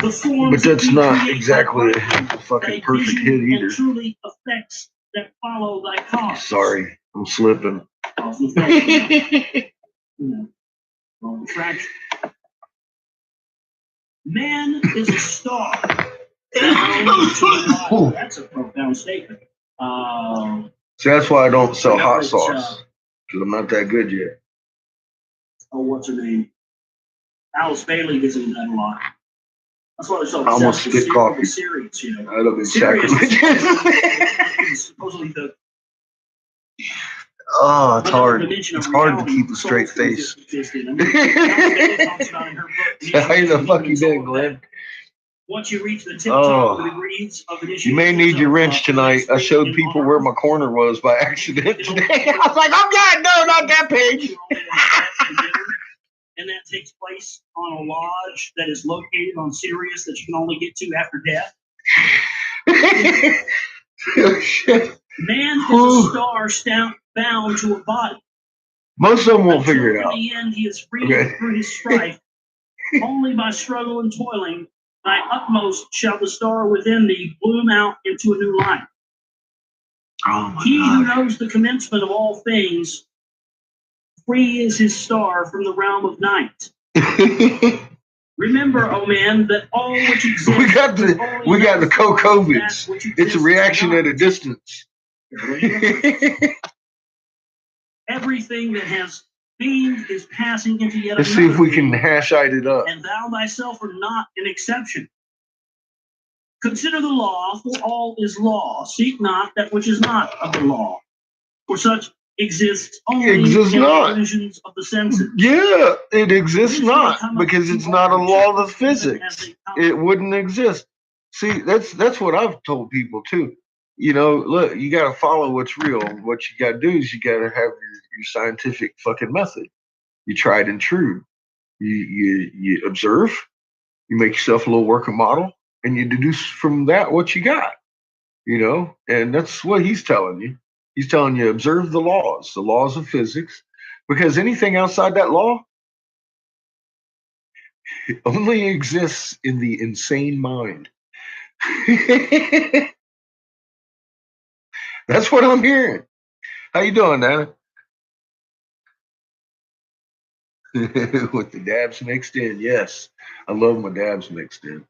The forms But that's that we not create exactly by a thy fucking perfect vision hit either. and truly effects that follow thy cause. Sorry, I'm slipping. Cause and effect. Wrong fraction. Man is a star. Bound to the body. That's a profound statement. See, that's why I don't sell I know hot it's, sauce. Because I'm not that good yet. Oh, what's her name? Alice Bailey gets into that a lot. That's why they're so I almost obsessed with spit coffee. Sirius, you know. I don't mean Sirius sacrilegious. is supposedly the Oh, it's hard. dimension of It's hard to reality keep a the straight souls face. exist in. I mean, Alice Bailey talks about in her book, How the fuck you Initiation doing, of Glenn? once you reach the tip top of the degrees of initiation. You may need your wrench tonight. I showed people where my corner was by accident today. I was like, I'm not, no, not that page. And that takes place on a lodge that is located on Sirius that you can only get to after death. Oh, shit. Man is a star bound to a body. Most of them won't figure it out. In the end, he is freed through his strife. Only by struggle and toiling, thy utmost shall the star within thee bloom out into a new light. Oh my He who God. knows the commencement of all things, free is his star from the realm of night. Remember, O man, that all which exists. we got the co-COVIDs. It's a reaction at a distance. Everything that has being is passing into yet Let's another see if we can being, hashite it up. and thou thyself are not an exception. Consider the law, for all is law. Seek not that which is not of the law, for such exists only in the illusions of the senses. Yeah, it exists not because it's not a law of physics. It wouldn't exist. See, that's what I've told people too. You know, look, you got to follow what's real. What you got to do is you got to have your scientific fucking method. You tried and true. You observe. You make yourself a little working model, and you deduce from that what you got. You know, and that's what he's telling you. He's telling you observe the laws of physics. Because anything outside that law only exists in the insane mind. That's what I'm hearing. How you doing, Nana? With the dabs mixed in, yes. I love my dabs mixed in.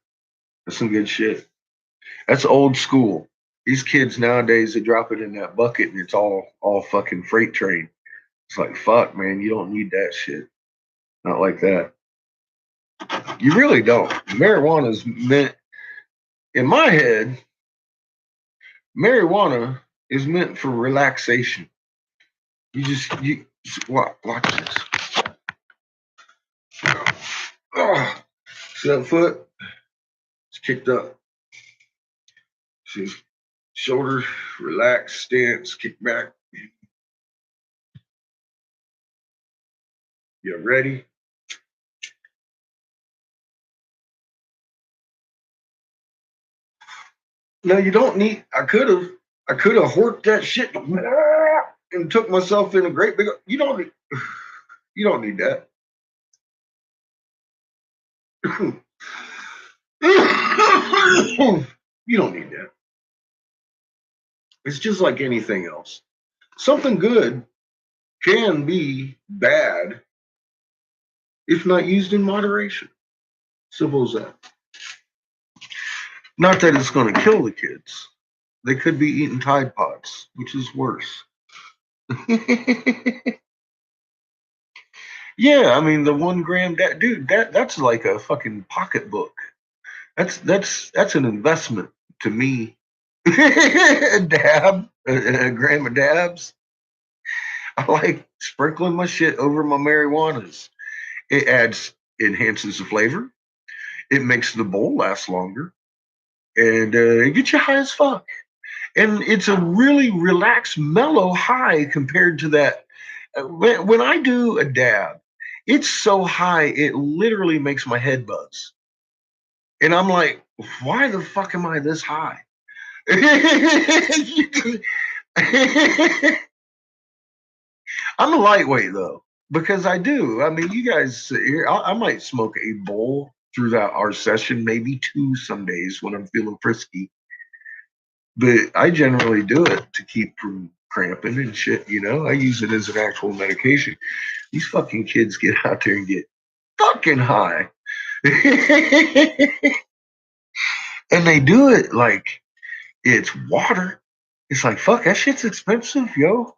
That's some good shit. That's old school. These kids nowadays, they drop it in that bucket and it's all fucking freight train. It's like, fuck, man, you don't need that shit. Not like that. You really don't. Marijuana is meant, in my head, marijuana is meant for relaxation. You watch this. Oh, see that foot? It's kicked up. See, shoulder, relax, stance, kick back. You ready? No, you don't need. I could have horked that shit and took myself in a great big. You don't need. You don't need that. You don't need that. It's just like anything else. Something good can be bad if not used in moderation. Simple as that. Not that it's going to kill the kids. They could be eating Tide Pods, which is worse. Yeah, I mean the 1 gram dude, that's like a fucking pocketbook. That's an investment to me. A dab, a gram of dabs. I like sprinkling my shit over my marijuanas. It enhances the flavor. It makes the bowl last longer, and it gets you high as fuck. And it's a really relaxed, mellow high compared to that. When I do a dab, it's so high it literally makes my head buzz, and I'm like, why the fuck am I this high? I'm a lightweight though, because I do. I mean, you guys sit here. I might smoke a bowl throughout our session, maybe 2 some days when I'm feeling frisky. But I generally do it to keep from cramping and shit. You know, I use it as an actual medication. These fucking kids get out there and get fucking high, and they do it like it's water. It's like fuck, that shit's expensive, yo.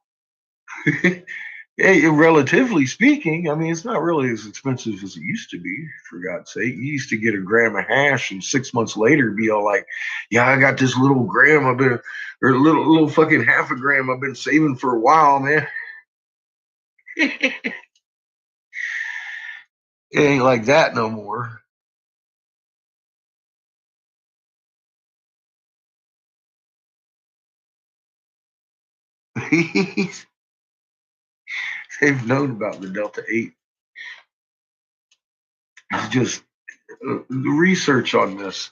Hey, relatively speaking, I mean, it's not really as expensive as it used to be, for God's sake. You used to get a gram of hash and 6 months later be all like, yeah, I got this little gram or little fucking half a gram I've been saving for a while, man. It ain't like that no more. They've known about the Delta 8. It's just the research on this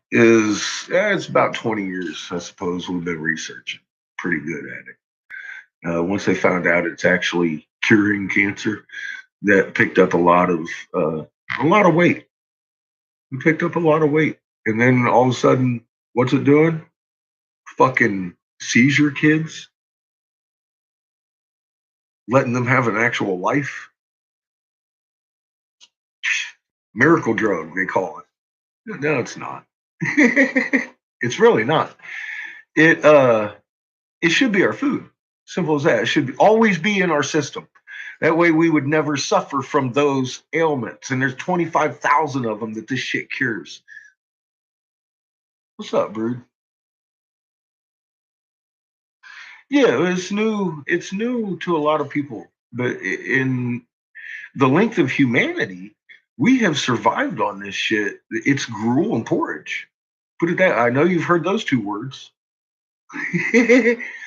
is it's about 20 years, I suppose, we've been researching. Pretty good at it. Once they found out it's actually curing cancer, that picked up a lot of weight. We picked up a lot of weight, and then all of a sudden, what's it doing? Fucking seizure kids, letting them have an actual life. Miracle drug, they call it. No, it's not. It's really not. It should be our food. Simple as that. It should always be in our system. That way we would never suffer from those ailments. And there's 25,000 of them that this shit cures. What's up, Brood? Yeah, it's new. It's new to a lot of people. But in the length of humanity, we have survived on this shit. It's gruel and porridge. Put it that. I know you've heard those 2 words.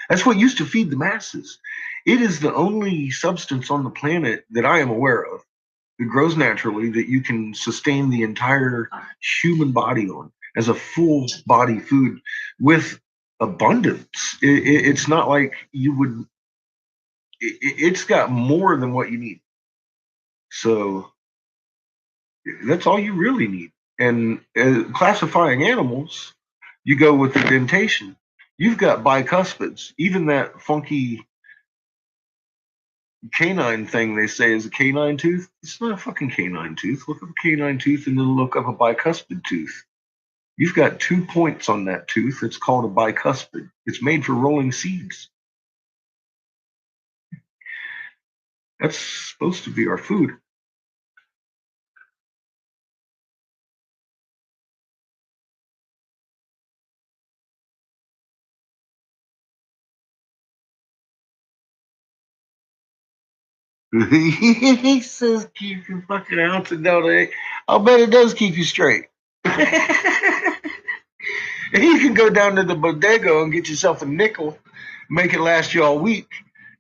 That's what used to feed the masses. It is the only substance on the planet that I am aware of that grows naturally that you can sustain the entire human body on as a full body food with abundance. It's not like you would it's got more than what you need. So that's all you really need. And classifying animals, you go with the dentation. You've got bicuspids. Even that funky canine thing they say is a canine tooth. It's not a fucking canine tooth. Look up a canine tooth and then look up a bicuspid tooth. You've got 2 points on that tooth. It's called a bicuspid. It's made for rolling seeds. That's supposed to be our food. He says keep your fucking ounce of donut. I'll bet it does keep you straight. And you can go down to the bodega and get yourself a nickel, make it last you all week.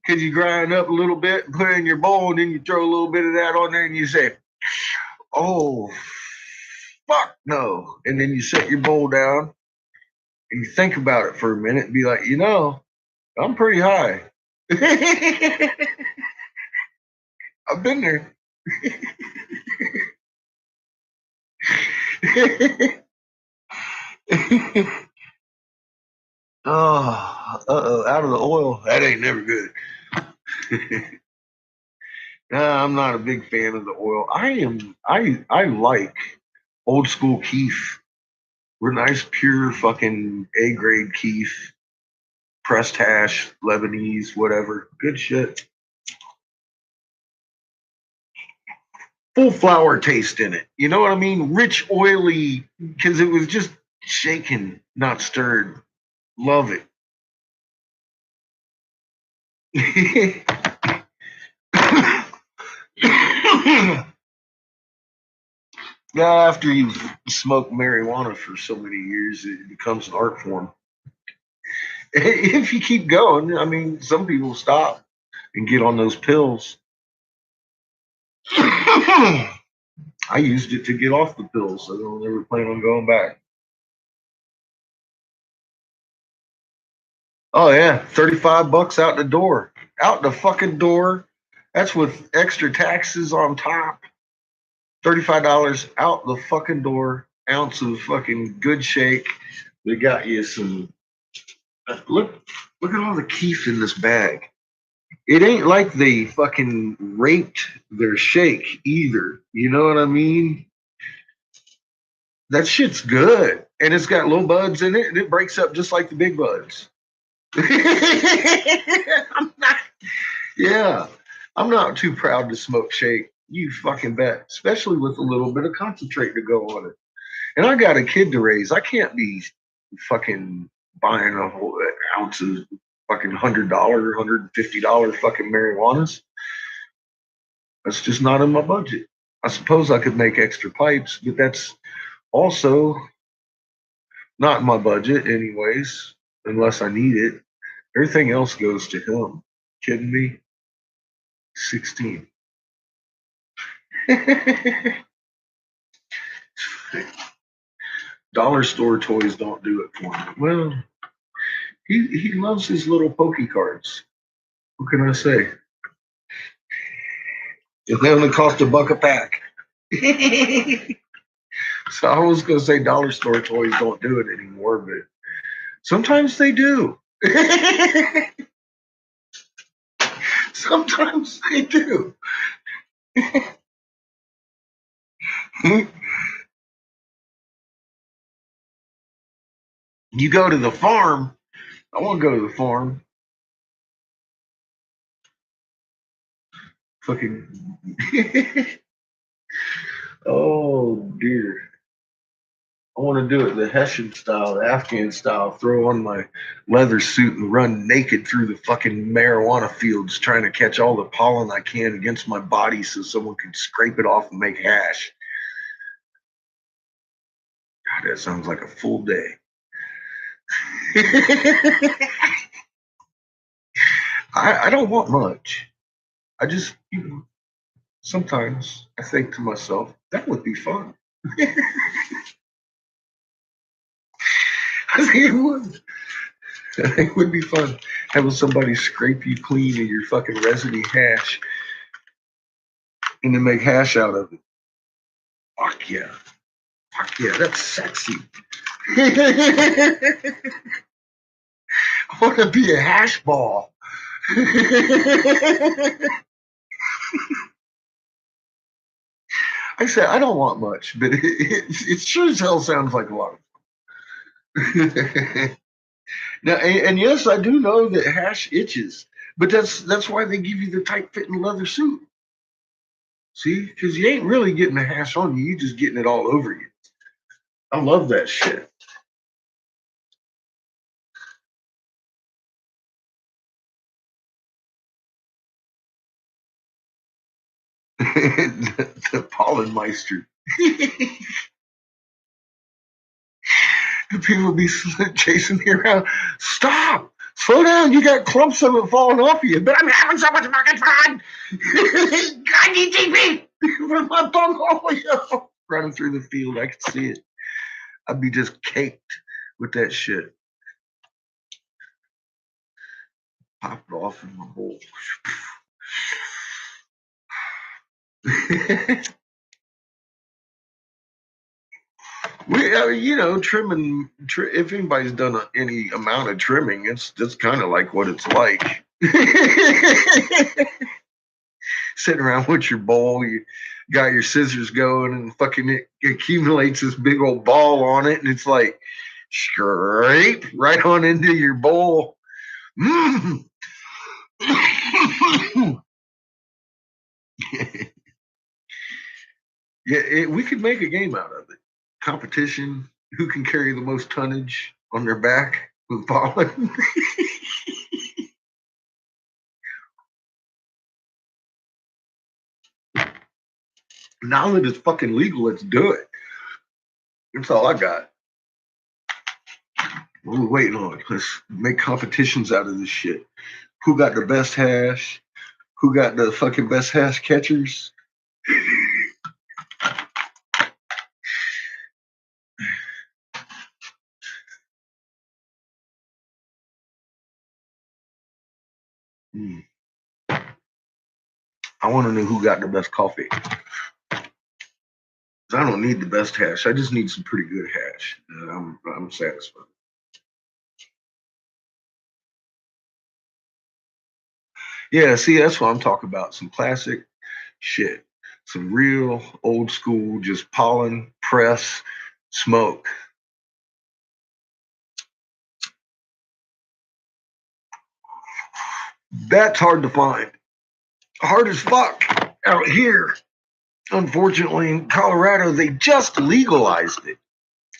Because you grind up a little bit and put it in your bowl, and then you throw a little bit of that on there and you say, oh, fuck no. And then you set your bowl down and you think about it for a minute and be like, you know, I'm pretty high. I've been there. Oh, out of the oil. That ain't never good. Nah, I'm not a big fan of the oil. I like old school Keef. We're nice, pure fucking A grade Keef, pressed hash, Lebanese, whatever. Good shit. Full flour taste in it. You know what I mean? Rich, oily, because it was just shaken, not stirred. Love it. After you've smoked marijuana for so many years, it becomes an art form. If you keep going, I mean, some people stop and get on those pills. I used it to get off the pills, so I don't ever plan on going back. Oh yeah, $35 out the door. Out the fucking door. That's with extra taxes on top. $35 out the fucking door. Ounce of fucking good shake. They got you some. Look at all the keef in this bag. It ain't like they fucking raped their shake either. You know what I mean? That shit's good. And it's got little buds in it, and it breaks up just like the big buds. I'm not too proud to smoke shake. You fucking bet. Especially with a little bit of concentrate to go on it. And I got a kid to raise. I can't be fucking buying a whole ounce of fucking $100, $150 fucking marijuanas. That's just not in my budget. I suppose I could make extra pipes, but that's also not in my budget anyways, unless I need it. Everything else goes to him. Kidding me? 16. Dollar store toys don't do it for him. Well, he loves his little pokey cards. What can I say? They only cost $1 a pack. So I was going to say dollar store toys don't do it anymore, but sometimes they do. Sometimes they do. You go to the farm. I want to go to the farm. Fucking. Oh, dear. I want to do it the Hessian style, the Afghan style. Throw on my leather suit and run naked through the fucking marijuana fields, trying to catch all the pollen I can against my body so someone can scrape it off and make hash. God, that sounds like a full day. I don't want much. I just, sometimes I think to myself, that would be fun. I think it would. It would be fun having somebody scrape you clean of your fucking resiny hash and then make hash out of it. Fuck yeah. Fuck yeah, that's sexy. I want to be a hash ball. I said, I don't want much, but it sure as hell sounds like a lot of fun. Now, and yes, I do know that hash itches, but that's why they give you the tight-fitting leather suit. See, because you ain't really getting the hash on you, you're just getting it all over you. I love that shit. The Pollenmeister. People be chasing me around. Stop! Slow down! You got clumps of it falling off you. But I'm having so much fucking fun! I need TP! With my tongue all the way up. Running through the field, I could see it. I'd be just caked with that shit. Pop it off in my bowl. Trimming. If anybody's done any amount of trimming, that's kind of like what it's like. Sitting around with your bowl, you got your scissors going, and fucking it accumulates this big old ball on it, and it's like scrape right on into your bowl. Mm. Yeah, we could make a game out of it. Competition. Who can carry the most tonnage on their back with pollen? Now that it's fucking legal, let's do it. That's all I got. What are we waiting on? Let's make competitions out of this shit. Who got the best hash? Who got the fucking best hash catchers? I want to know who got the best coffee. I don't need the best hash. I just need some pretty good hash. I'm satisfied. Yeah, see, that's what I'm talking about. Some classic shit. Some real old school, just pollen, press, smoke. That's hard to find. Hard as fuck out here. Unfortunately, in Colorado, they just legalized it.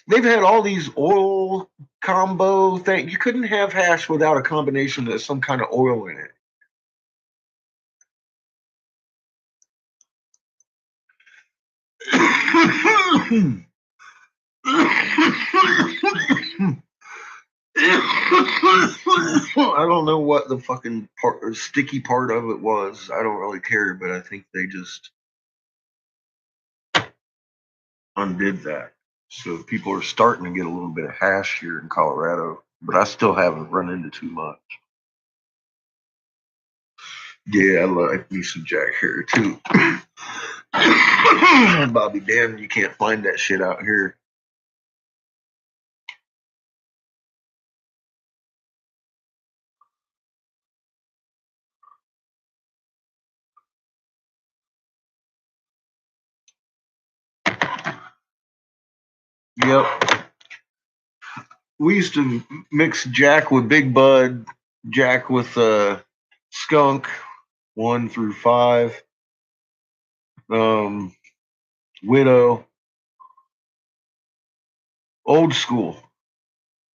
They've had all these oil combo things. You couldn't have hash without a combination of some kind of oil in it. I don't know what the fucking sticky part of it was. I don't really care, but I think they just undid that. So people are starting to get a little bit of hash here in Colorado, but I still haven't run into too much. Yeah, I like me some Jack Hair too. Bobby, damn, you can't find that shit out here. Yep. We used to mix Jack with Big Bud, Jack with Skunk, 1 through 5, Widow, old school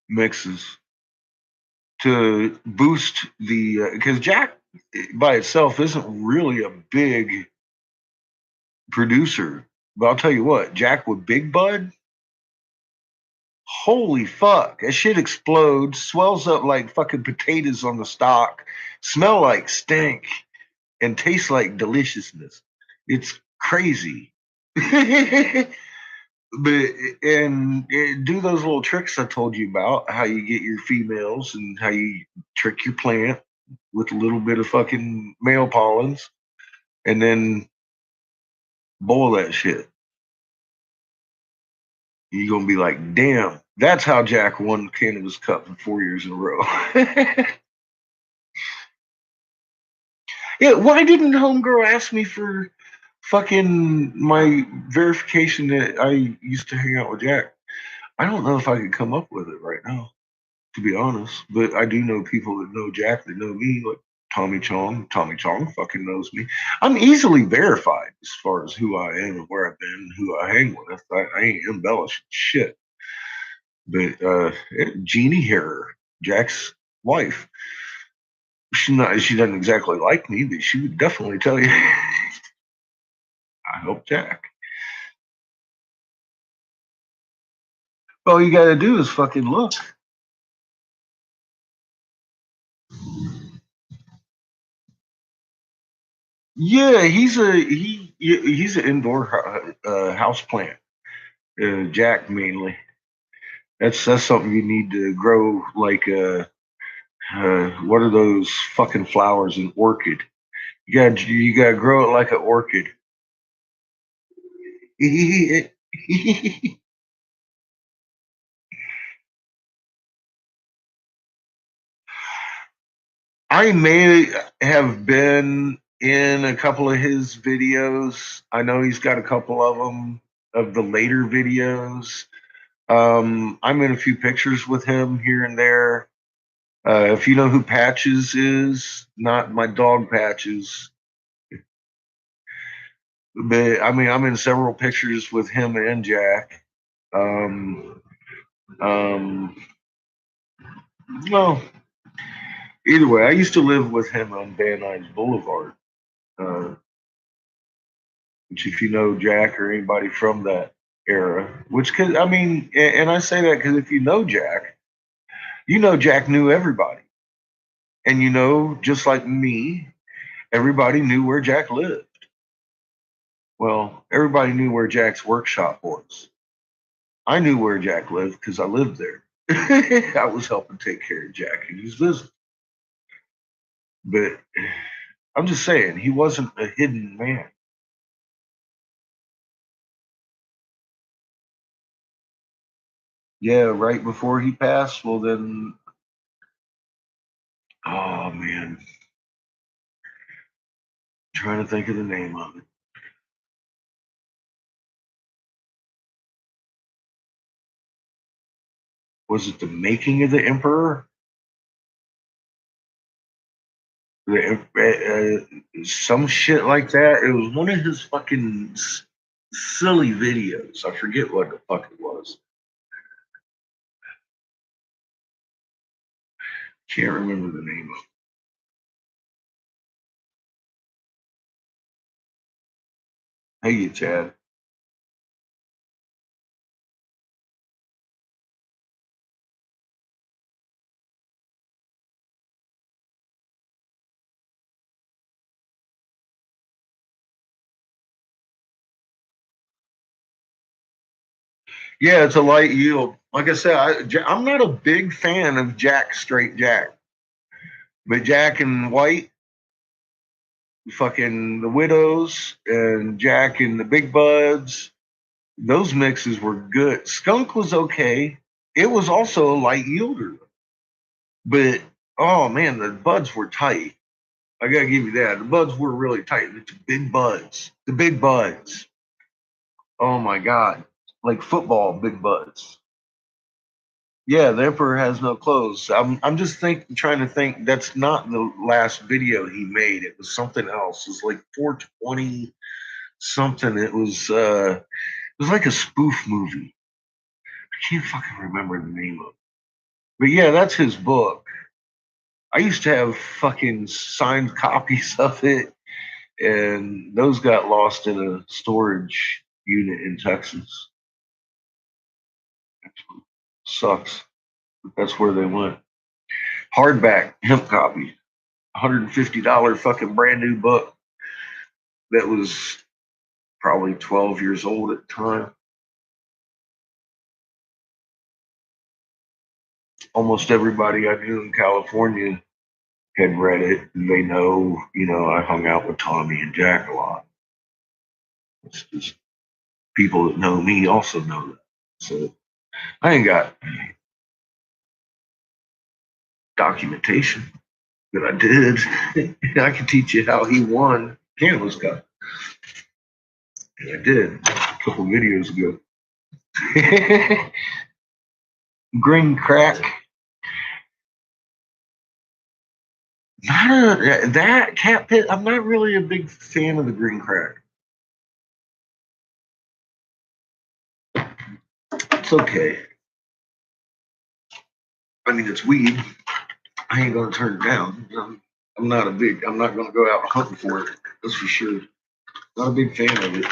mixes to boost the because Jack by itself isn't really a big producer, but I'll tell you what, Jack with Big Bud, holy fuck, that shit explodes, swells up like fucking potatoes on the stalk, smell like stink, and tastes like deliciousness. It's crazy. But and do those little tricks I told you about, how you get your females and how you trick your plant with a little bit of fucking male pollens, and then boil that shit. You're gonna be like, damn, that's how Jack won Cannabis Cup for 4 years in a row. Yeah, why didn't Homegirl ask me for fucking my verification that I used to hang out with Jack? I don't know if I could come up with it right now, to be honest. But I do know people that know Jack that know me, like Tommy Chong. Tommy Chong fucking knows me. I'm easily verified as far as who I am and where I've been, and who I hang with. I ain't embellishing shit. But Jeannie Harrer, Jack's wife, she doesn't exactly like me, but she would definitely tell you I help Jack. All you gotta do is fucking look. Yeah, he's an indoor house plant. Jack mainly. That's something you need to grow like what are those fucking flowers? An orchid. You gotta grow it like an orchid. I may have been in a couple of his videos. I know he's got a couple of them of the later videos. I'm in a few pictures with him here and there. If you know who Patches is, not my dog Patches, but I mean, I'm in several pictures with him and Jack. Um, um, well, either way, I used to live with him on Van Nuys Boulevard. Uh, which, if you know Jack or anybody from that era, which could, I mean, and I say that because if you know Jack knew everybody. And you know, just like me, everybody knew where Jack lived. Well, everybody knew where Jack's workshop was. I knew where Jack lived because I lived there. I was helping take care of Jack and his visit. But I'm just saying, he wasn't a hidden man. Yeah, right before he passed, well, then, oh man, I'm trying to think of the name of it. Was it The Making of the Emperor? Some shit like that. It was one of his fucking silly videos. I forget what the fuck it was. Can't remember the name of it. Hey, you, Chad. Yeah, it's a light yield. Like I said, I'm not a big fan of Jack Straight Jack, but Jack and White, fucking the Widows, and Jack and the Big Buds, those mixes were good. Skunk was okay. It was also a light yielder, but oh man, the buds were tight. I gotta give you that. The buds were really tight. The big buds. The big buds. Oh my god. Like football big buds. Yeah, the Emperor has no clothes. I'm just trying to think that's not the last video he made. It was something else. It was like 420 something. It was like a spoof movie. I can't fucking remember the name of it. But yeah, that's his book. I used to have fucking signed copies of it, and those got lost in a storage unit in Texas. Sucks. But that's where they went. Hardback hemp copy, $150 fucking brand new book that was probably 12 years old at the time. almost everybody I knew in California had read it. And they know, I hung out with Tommy and Jack a lot. It's just people that know me also know that. So I ain't got documentation, but I did. I can teach you how he won Cannabis Cup. And I did a couple videos ago. Green crack. That cat pit. I'm not really a big fan of the green crack. It's okay. I mean, it's weed. I ain't gonna turn it down. I'm not gonna go out hunting for it. That's for sure. Not a big fan of it.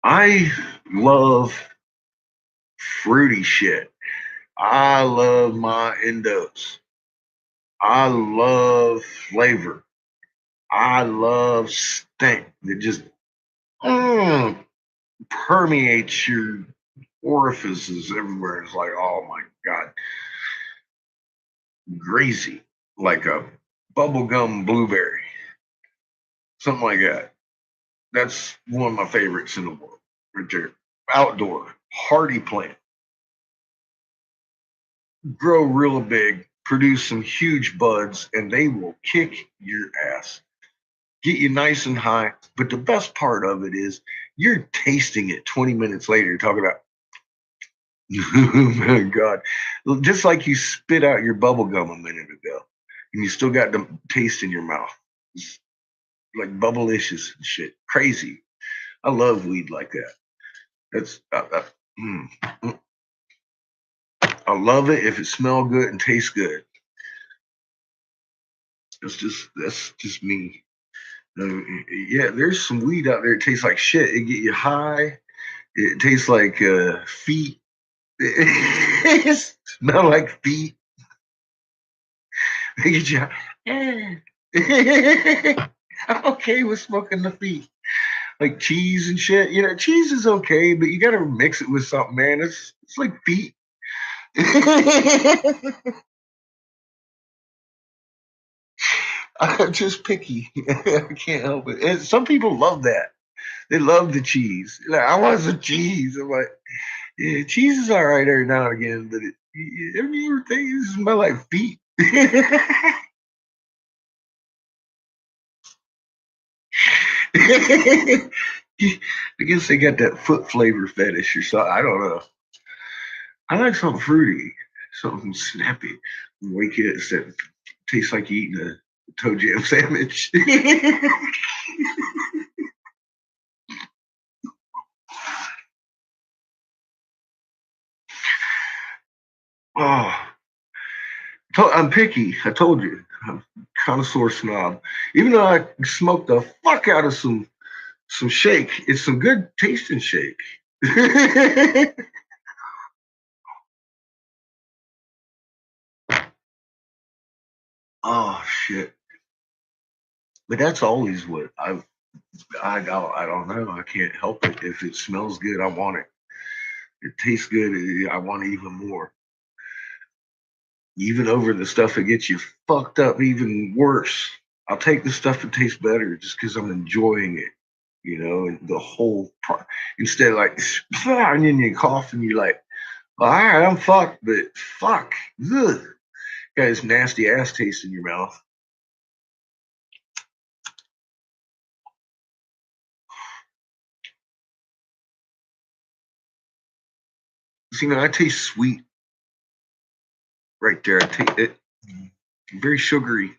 I love fruity shit. I love my endos. I love flavor. I love stink. It just permeates your orifices everywhere. It's like, oh my God. Greasy. Like a bubblegum blueberry. Something like that. That's one of my favorites in the world. Right there. Outdoor. Hardy plant. Grow real big. Produce some huge buds. And they will kick your ass. Get you nice and high. But the best part of it is you're tasting it 20 minutes later. You're talking about, oh my God. Just like you spit out your bubble gum a minute ago. And you still got the taste in your mouth. It's like bubblicious and shit. Crazy. I love weed like that. That's I love it if it smells good and tastes good. That's just me. Yeah, there's some weed out there. It tastes like shit. It get you high. It tastes like feet. It smell like feet. It get you high. I'm okay with smoking the feet. Like cheese and shit. Cheese is okay, but you gotta mix it with something, man. It's like feet. I'm just picky. I can't help it. And some people love that. They love the cheese. Like, I want some cheese. I'm like, yeah, cheese is all right every now and again, but every ever think it smell like feet. I guess they got that foot flavor fetish or something. I don't know. I like something fruity, something snappy. Wake you up that tastes like you eating a toe jam sandwich. Oh, I'm picky. I told you. I'm connoisseur snob. Even though I smoked the fuck out of some shake, it's some good tasting shake. Oh shit! But that's always what I don't know. I can't help it. If it smells good, I want it. It tastes good. I want it even more. Even over the stuff that gets you fucked up even worse. I'll take the stuff that tastes better just because I'm enjoying it, and the whole part. Instead of like, and then you cough and you're like, all right, I'm fucked, but fuck, ugh. Got this nasty ass taste in your mouth. See, now I taste sweet right there. I taste it. Very sugary.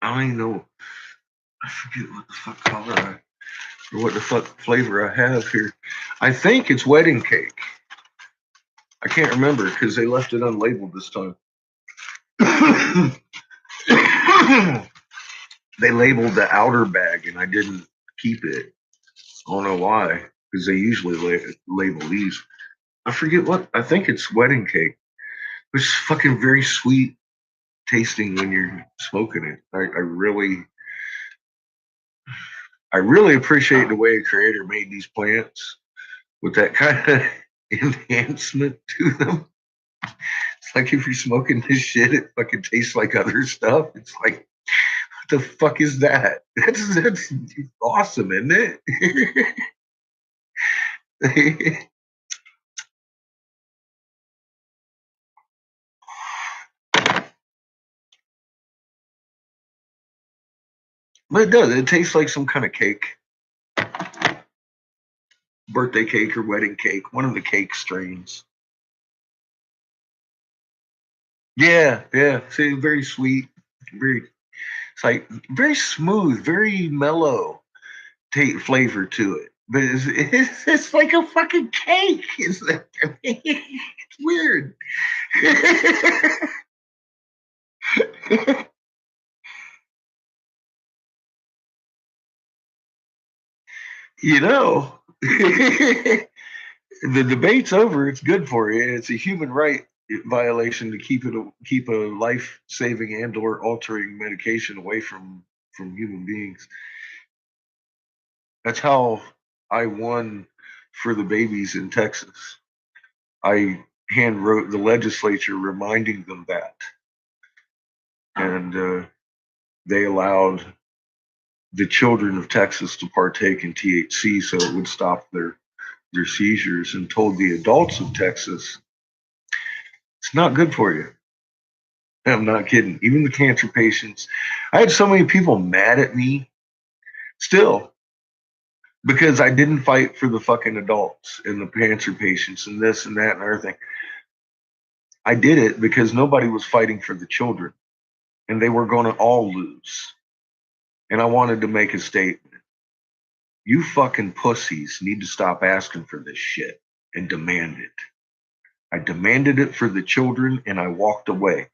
I don't even know. I forget what the fuck color or what the fuck flavor I have here. I think it's wedding cake. I can't remember because they left it unlabeled this time. They labeled the outer bag and I didn't keep it. I don't know why, because they usually label these. I forget what. I think it's wedding cake, which is fucking very sweet tasting when you're smoking it. I really I really appreciate the way a creator made these plants with that kind of enhancement to them. It's like if you're smoking this shit, it fucking tastes like other stuff. It's like, what the fuck is that? That's awesome, isn't it? But it does. It tastes like some kind of cake. Birthday cake or wedding cake. One of the cake strains. Yeah, yeah. See, very sweet. It's like very smooth, very mellow flavor to it. But it's like a fucking cake. It's weird. You know, the debate's over. It's good for you. It's a human right violation to keep a life-saving and or altering medication away from human beings. That's how I won for the babies in Texas. I hand wrote the legislature reminding them that, and they allowed the children of Texas to partake in THC so it would stop their seizures, and told the adults of Texas it's not good for you. I'm not kidding. Even the cancer patients. I had so many people mad at me still because I didn't fight for the fucking adults and the cancer patients and this and that and everything. I did it because nobody was fighting for the children and they were going to all lose. And I wanted to make a statement. You fucking pussies need to stop asking for this shit and demand it. I demanded it for the children and I walked away.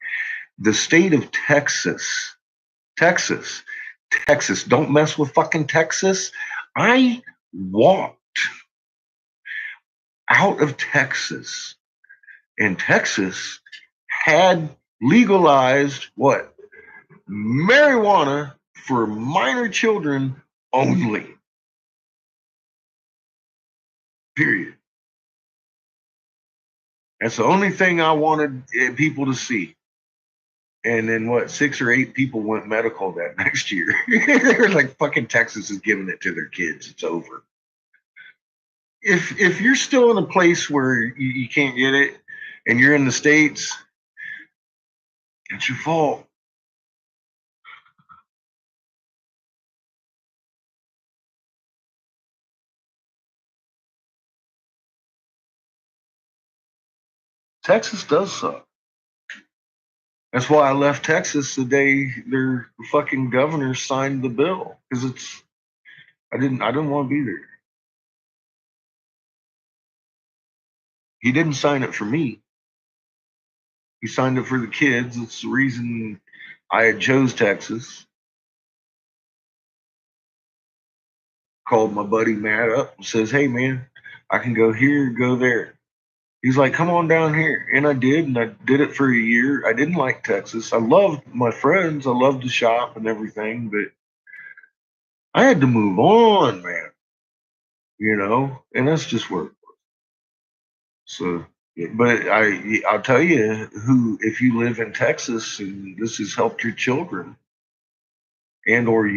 The state of Texas, don't mess with fucking Texas. I walked out of Texas, and Texas had legalized what? MaryWanna for minor children only. Period. That's the only thing I wanted people to see. And then what? 6 or 8 people went medical that next year. They were like, "Fucking Texas is giving it to their kids. It's over." If you're still in a place where you can't get it, and you're in the States, it's your fault. Texas does suck. That's why I left Texas the day their fucking governor signed the bill, because I didn't want to be there. He didn't sign it for me. He signed it for the kids. It's the reason I had chose Texas. Called my buddy Matt up and says, "Hey man, I can go here, go there." He's like, "Come on down here." And I did, and I did it for a year. I didn't like Texas. I loved my friends. I loved to shop and everything, but I had to move on, man. And that's just where it was. So, but I'll tell you who, if you live in Texas and this has helped your children and or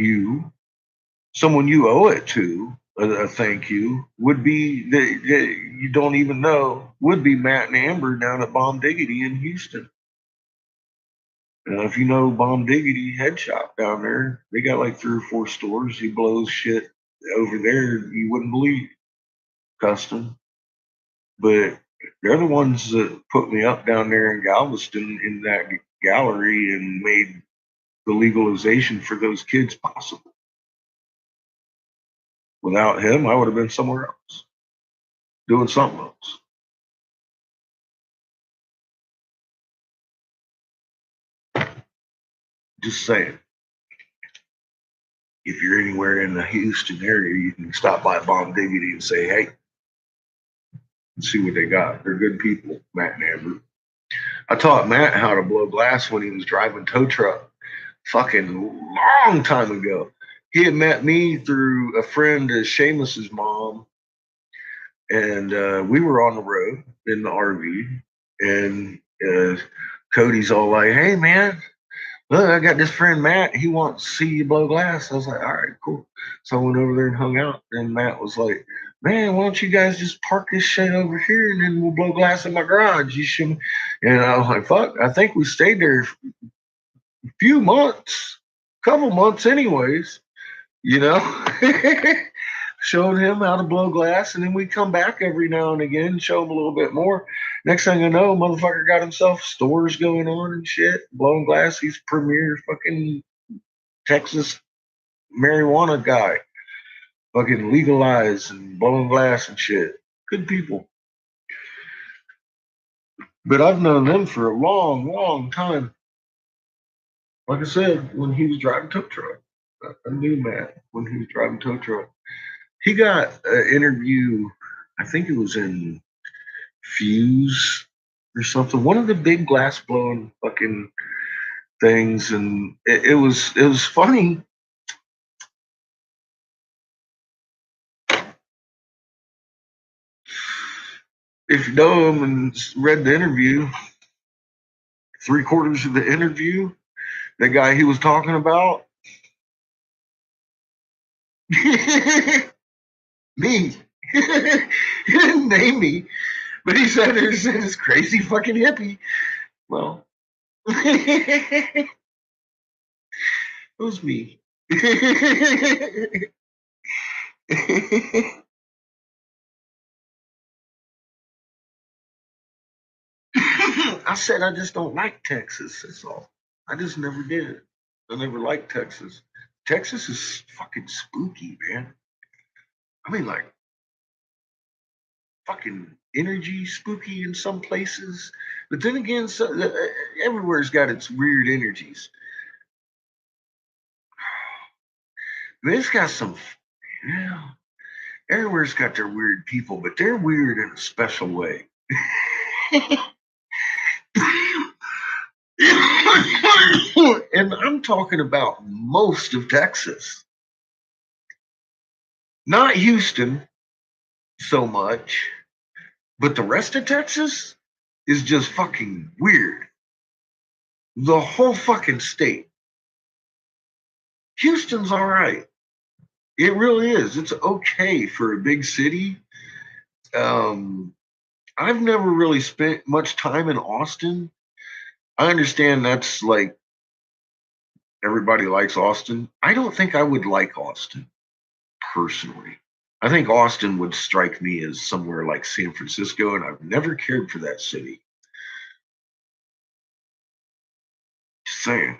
someone you owe it to, a thank you, would be that you don't even know, would be Matt and Amber down at Bomb Diggity in Houston. If you know Bomb Diggity Head Shop down there, they got like 3 or 4 stores. He blows shit over there you wouldn't believe. Custom. But they're the ones that put me up down there in Galveston in that gallery and made the legalization for those kids possible. Without him, I would have been somewhere else, doing something else. Just saying. If you're anywhere in the Houston area, you can stop by Bomb Diggity and say, "Hey," and see what they got. They're good people, Matt and Amber. I taught Matt how to blow glass when he was driving tow truck fucking long time ago. he had met me through a friend of Seamus's mom, and we were on the road in the RV, and Cody's all like, "Hey, man, look, I got this friend Matt. He wants to see you blow glass." I was like, "All right, cool." So I went over there and hung out. And Matt was like, "Man, why don't you guys just park this shit over here and then we'll blow glass in my garage? You should." And I was like, "Fuck!" I think we stayed there a few months, couple months, anyways. You know, showed him how to blow glass, and then we come back every now and again, show him a little bit more. Next thing I know, motherfucker got himself stores going on and shit, blowing glass. He's premier fucking Texas MaryWanna guy, fucking legalized and blowing glass and shit. Good people. But I've known them for a long, long time. Like I said, when he was driving tow truck, I knew Matt when he was driving tow truck. He got an interview, I think it was in Fuse or something, one of the big glass blowing fucking things, and it was funny. If you know him and read the interview, 3/4 of the interview, the guy he was talking about, me. He didn't name me, but he said there's this crazy fucking hippie. Well, it was me. I said I just don't like Texas. That's all. I just never did. I never liked Texas. Texas is fucking spooky, man. I mean, like fucking energy spooky in some places, but then again, everywhere's got its weird energies. I mean, it's got some, yeah. Everywhere's got their weird people, but they're weird in a special way. And I'm talking about most of Texas, not Houston so much, but the rest of Texas is just fucking weird. The whole fucking state. Houston's all right. It really is. It's okay for a big city. I've never really spent much time in Austin. I understand that's like everybody likes Austin. I don't think I would like Austin personally. I think Austin would strike me as somewhere like San Francisco, and I've never cared for that city. Just saying.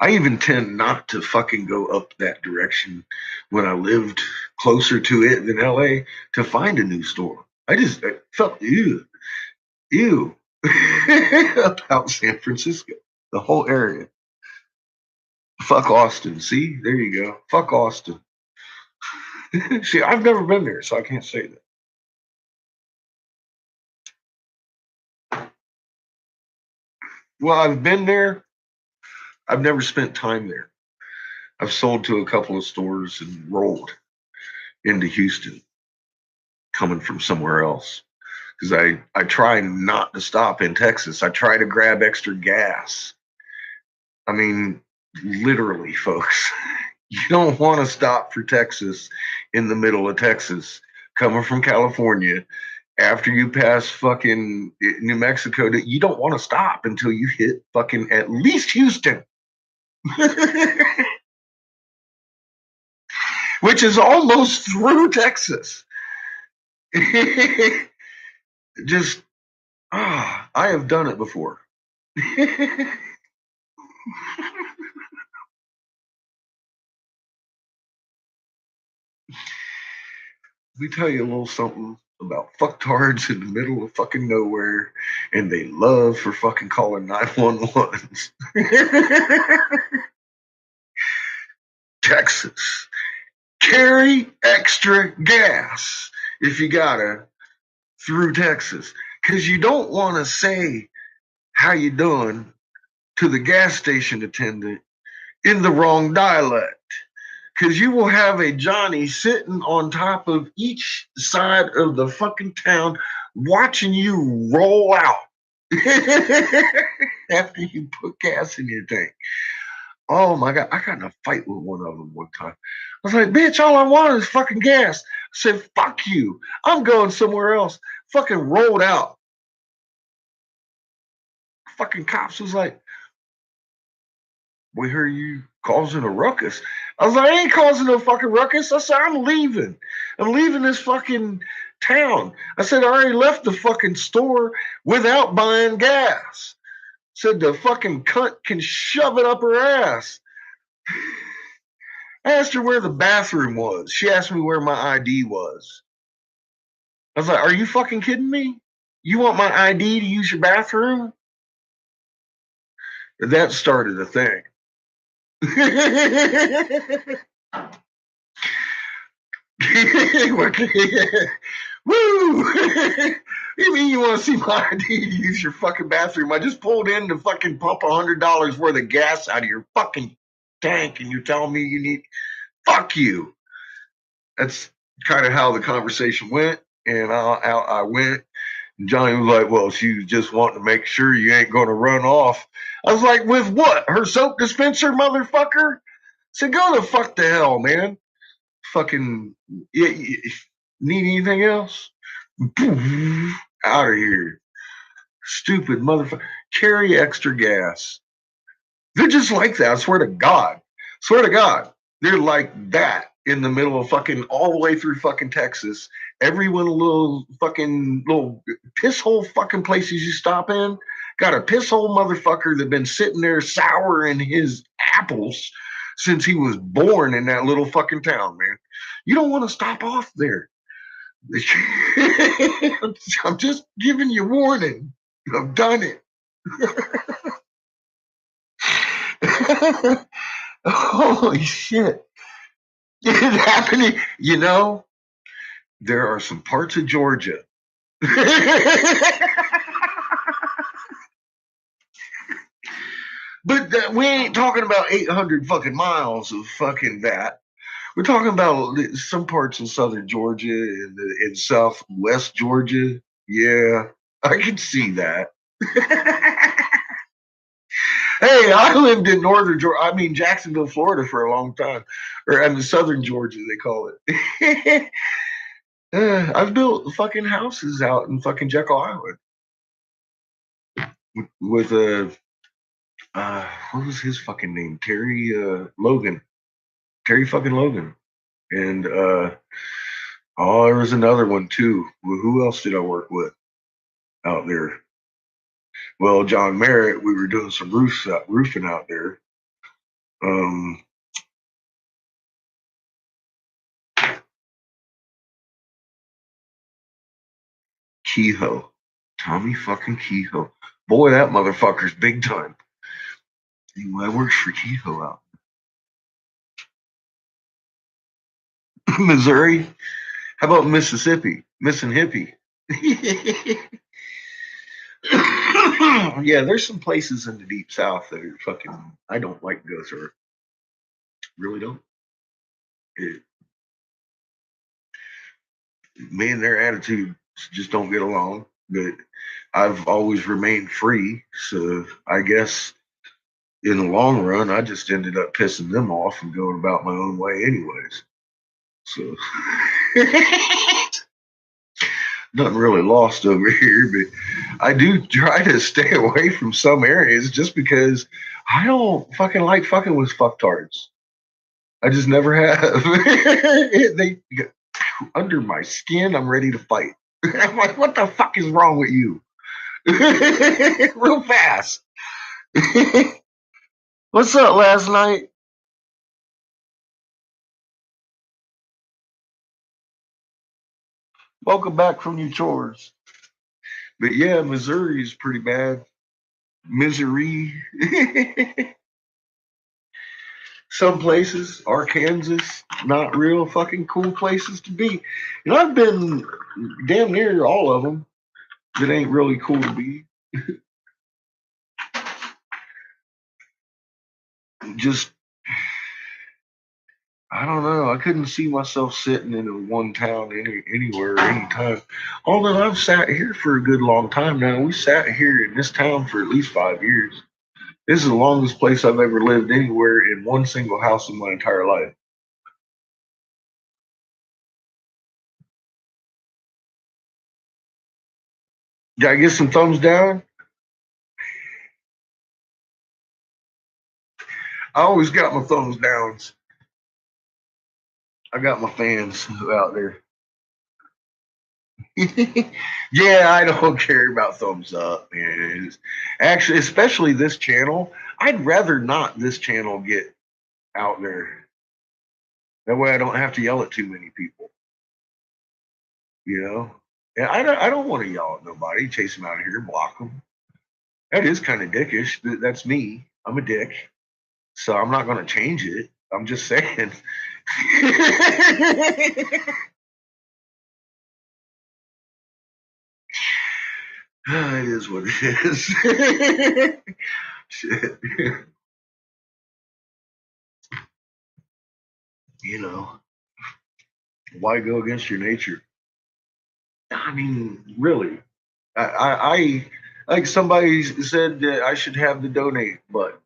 I even tend not to fucking go up that direction when I lived closer to it than LA to find a new store. I felt ew about San Francisco, the whole area. Fuck Austin. See, there you go. Fuck Austin. See, I've never been there, so I can't say that. Well, I've been there. I've never spent time there. I've sold to a couple of stores and rolled into Houston, coming from somewhere else. Because I try not to stop in Texas. I try to grab extra gas. I mean, literally, folks. You don't want to stop for Texas in the middle of Texas, coming from California. After you pass fucking New Mexico, you don't want to stop until you hit fucking at least Houston. Which is almost through Texas. Just, I have done it before. Let me tell you a little something about fucktards in the middle of fucking nowhere, and they love for fucking calling 911s. Texas. Carry extra gas if you gotta through Texas, because you don't want to say how you doing to the gas station attendant in the wrong dialect. Because you will have a Johnny sitting on top of each side of the fucking town watching you roll out after you put gas in your tank. Oh my God, I got in a fight with one of them one time. I was like, bitch, all I want is fucking gas. I said, fuck you. I'm going somewhere else. Fucking rolled out. Fucking cops was like, we hear you causing a ruckus. I was like, I ain't causing no fucking ruckus. I said, I'm leaving. I'm leaving this fucking town. I said, I already left the fucking store without buying gas. Said the fucking cunt can shove it up her ass. I asked her where the bathroom was. She asked me where my ID was. I was like, are you fucking kidding me? You want my ID to use your bathroom? That started a thing. Woo! You mean you want to see my ID to use your fucking bathroom? I just pulled in to fucking pump $100 worth of gas out of your fucking tank, and you're telling me you need. Fuck you. That's kind of how the conversation went, and I went. And Johnny was like, "Well, she was just wanting to make sure you ain't going to run off." I was like, "With what? Her soap dispenser, motherfucker?" So go the fuck to hell, man. Fucking need anything else? Out of here. Stupid motherfucker. Carry extra gas. They're just like that. I swear to God. Swear to God. They're like that in the middle of fucking all the way through fucking Texas. Every one of little fucking little piss hole fucking places you stop in got a piss hole motherfucker that been sitting there souring his apples since he was born in that little fucking town, man. You don't want to stop off there. I'm just giving you warning. I've done it. Holy shit. It's happening. You know, there are some parts of Georgia. But we ain't talking about 800 fucking miles of fucking that. We're talking about some parts in southern Georgia and in southwest Georgia. Yeah, I can see that. Hey, I lived in northern Georgia. I mean Jacksonville, Florida, for a long time, or I mean southern Georgia, they call it. I've built fucking houses out in fucking Jekyll Island with what was his fucking name? Terry Logan. Terry fucking Logan. And oh, there was another one too. Who else did I work with out there? Well, John Merritt. We were doing some roofing out there. Kehoe. Tommy fucking Kehoe. Boy, that motherfucker's big time. Anyway, I worked for Kehoe out. Missouri. How about Mississippi? Missing hippie. Yeah, there's some places in the deep south that are fucking. I don't like to go through. Really don't. Me and their attitudes just don't get along. But I've always remained free, so I guess in the long run, I just ended up pissing them off and going about my own way, anyways. So nothing really lost over here, but I do try to stay away from some areas just because I don't fucking like fucking with fucktards. I just never have. They get under my skin. I'm ready to fight. I'm like, what the fuck is wrong with you? Real fast. What's up last night? Welcome back from your chores. But yeah, Missouri is pretty bad. Misery. Some places, Arkansas, not real fucking cool places to be. And I've been damn near all of them that ain't really cool to be. Just, I don't know. I couldn't see myself sitting in one town anywhere, anytime. Although I've sat here for a good long time now. We sat here in this town for at least 5 years. This is the longest place I've ever lived anywhere in one single house in my entire life. Did I get some thumbs down? I always got my thumbs downs. I got my fans out there. Yeah, I don't care about thumbs up, man. Actually, especially this channel. I'd rather not this channel get out there. That way I don't have to yell at too many people. You know? And I don't want to yell at nobody, chase them out of here, block them. That is kind of dickish. That's me. I'm a dick. So I'm not going to change it. I'm just saying. It is what it is. Shit. You know, why go against your nature? I mean, really. I like somebody said that I should have the donate button.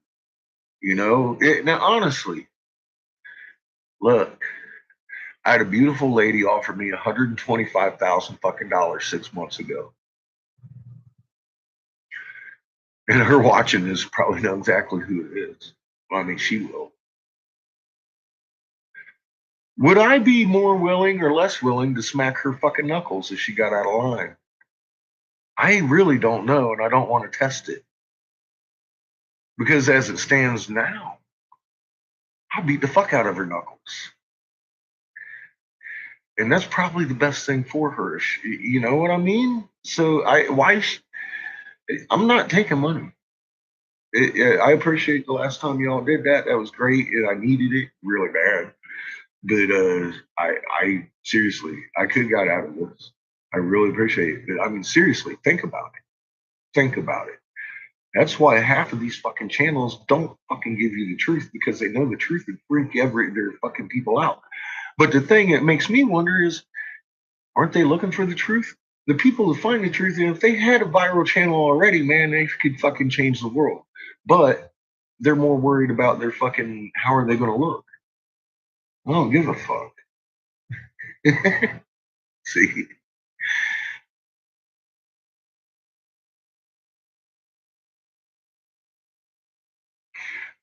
You know, now honestly, look, I had a beautiful lady offer me $125,000 fucking dollars 6 months ago. And her watching this probably know exactly who it is. I mean, she will. Would I be more willing or less willing to smack her fucking knuckles if she got out of line? I really don't know, and I don't want to test it. Because as it stands now, I beat the fuck out of her knuckles. And that's probably the best thing for her. You know what I mean? So I'm not taking money. I appreciate the last time y'all did that. That was great, and I needed it really bad. But I seriously, I could have got out of this. I really appreciate it. I mean, seriously, think about it. Think about it. That's why half of these fucking channels don't fucking give you the truth, because they know the truth would freak their fucking people out. But the thing that makes me wonder is, aren't they looking for the truth? The people who find the truth, if they had a viral channel already, man, they could fucking change the world. But they're more worried about their fucking, how are they going to look? I don't give a fuck. See?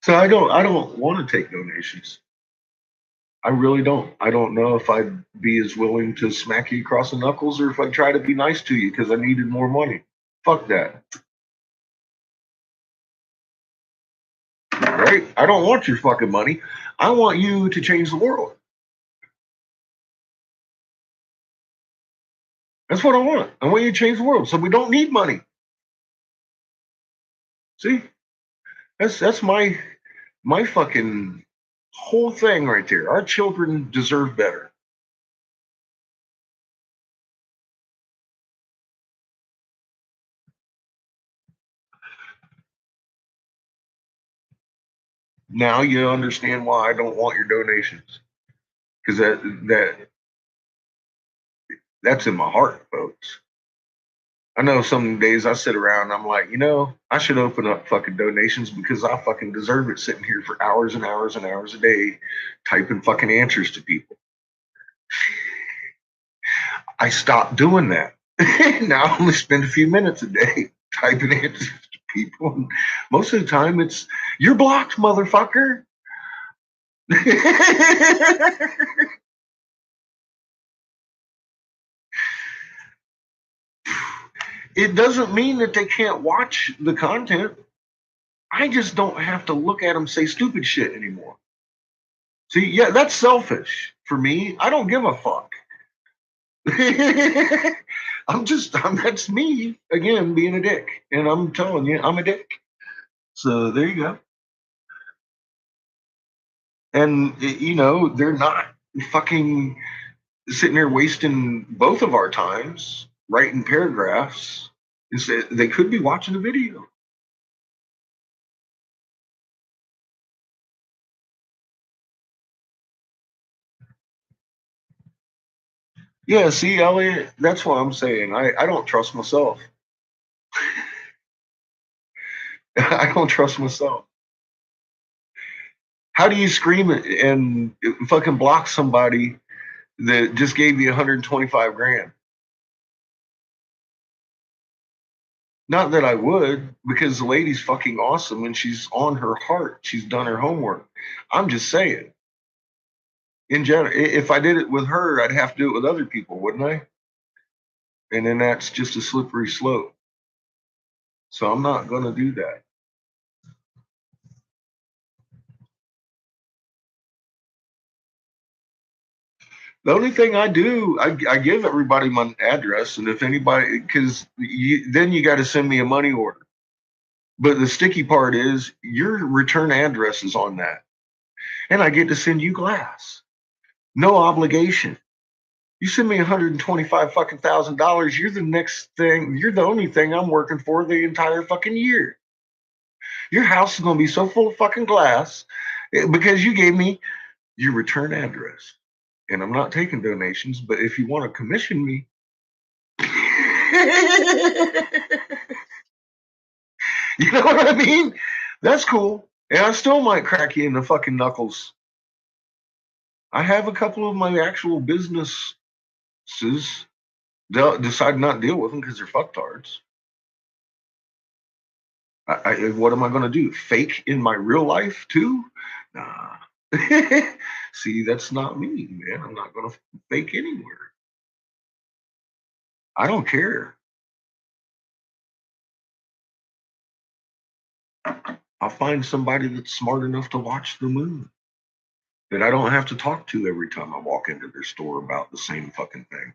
So I don't want to take donations. I really don't. I don't know if I'd be as willing to smack you across the knuckles or if I'd try to be nice to you because I needed more money. Fuck that. Right? I don't want your fucking money. I want you to change the world. That's what I want. I want you to change the world. So we don't need money. See? That's my fucking whole thing right there. Our children deserve better. Now you understand why I don't want your donations. Because that's in my heart, folks. I know some days I sit around and I'm like, I should open up fucking donations because I fucking deserve it sitting here for hours and hours and hours a day typing fucking answers to people. I stopped doing that. Now I only spend a few minutes a day typing answers to people. And most of the time it's, you're blocked, motherfucker. It doesn't mean that they can't watch the content. I just don't have to look at them say stupid shit anymore. See, yeah, that's selfish for me. I don't give a fuck. That's me again being a dick. And I'm telling you, I'm a dick. So there you go. And, they're not fucking sitting there wasting both of our times writing paragraphs. Instead, they could be watching a video. Yeah, see, Elliot, that's what I'm saying. I don't trust myself. I don't trust myself. How do you scream it and fucking block somebody that just gave you 125 grand? Not that I would, because the lady's fucking awesome and she's on her heart. She's done her homework. I'm just saying. In general, if I did it with her, I'd have to do it with other people, wouldn't I? And then that's just a slippery slope. So I'm not going to do that. The only thing I do, I give everybody my address, and if anybody, because then you got to send me a money order. But the sticky part is your return address is on that, and I get to send you glass, no obligation. You send me 125 fucking $1,000. You're the next thing. You're the only thing I'm working for the entire fucking year. Your house is gonna be so full of fucking glass because you gave me your return address. And I'm not taking donations, but if you want to commission me, you know what I mean? That's cool. And I still might crack you in the fucking knuckles. I have a couple of my actual businesses decide not to deal with them because they're fucktards. What am I going to do? Fake in my real life too? Nah. See, that's not me, man. I'm not going to fake anywhere. I don't care. I'll find somebody that's smart enough to watch the moon that I don't have to talk to every time I walk into their store about the same fucking thing.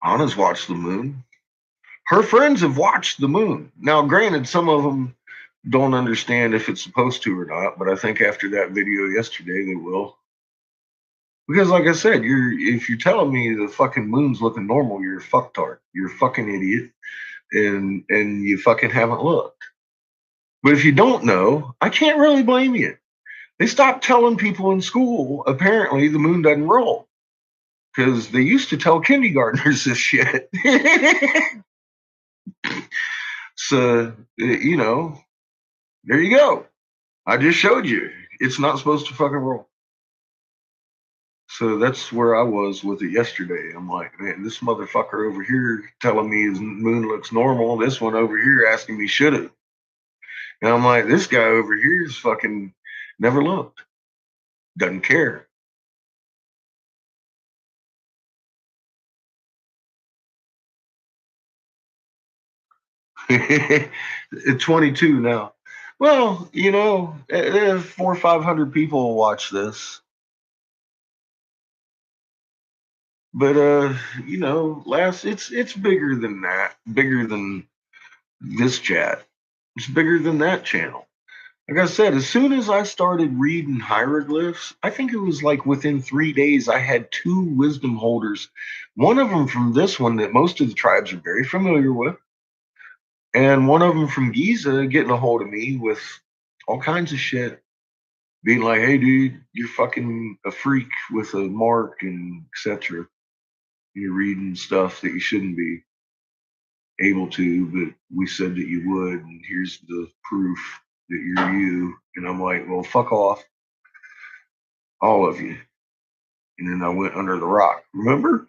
Anna's watched the moon. Her friends have watched the moon. Now, granted, some of them don't understand if it's supposed to or not, but I think after that video yesterday, they will. Because, like I said, if you're telling me the fucking moon's looking normal, you're a fucktard. You're a fucking idiot, and you fucking haven't looked. But if you don't know, I can't really blame you. They stopped telling people in school, apparently, the moon doesn't roll. Because they used to tell kindergartners this shit. So, there you go. I just showed you. It's not supposed to fucking roll. So that's where I was with it yesterday. I'm like, man, this motherfucker over here telling me his moon looks normal. This one over here asking me should it. And I'm like, this guy over here is fucking never looked. Doesn't care. At 22 now. Well, 400 or 500 people will watch this. But it's bigger than that. Bigger than this chat. It's bigger than that channel. Like I said, as soon as I started reading hieroglyphs, I think it was like within 3 days, I had 2 wisdom holders. One of them from this one that most of the tribes are very familiar with, and one of them from Giza getting a hold of me with all kinds of shit, being like, "Hey, dude, you're fucking a freak with a mark and etc. You're reading stuff that you shouldn't be able to, but we said that you would, and here's the proof that you're you." And I'm like, well, fuck off, all of you. And then I went under the rock. Remember?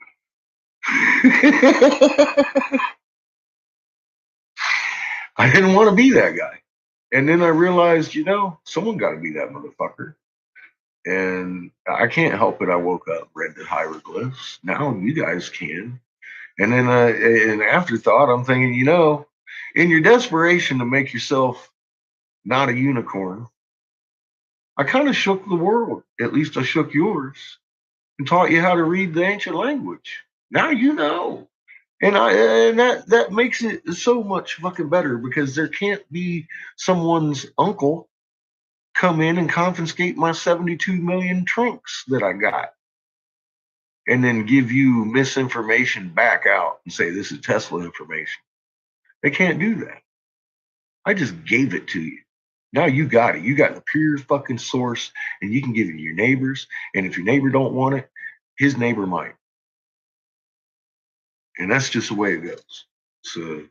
I didn't want to be that guy. And then I realized, someone got to be that motherfucker. And I can't help it. I woke up, read the hieroglyphs. Now you guys can. And then in afterthought, I'm thinking, in your desperation to make yourself not a unicorn, I kind of shook the world. At least I shook yours and taught you how to read the ancient language. Now you know. And that makes it so much fucking better because there can't be someone's uncle come in and confiscate my 72 million trunks that I got and then give you misinformation back out and say this is Tesla information. They can't do that. I just gave it to you. Now you got it. You got the pure fucking source, and you can give it to your neighbors. And if your neighbor don't want it, his neighbor might. And that's just the way it goes. So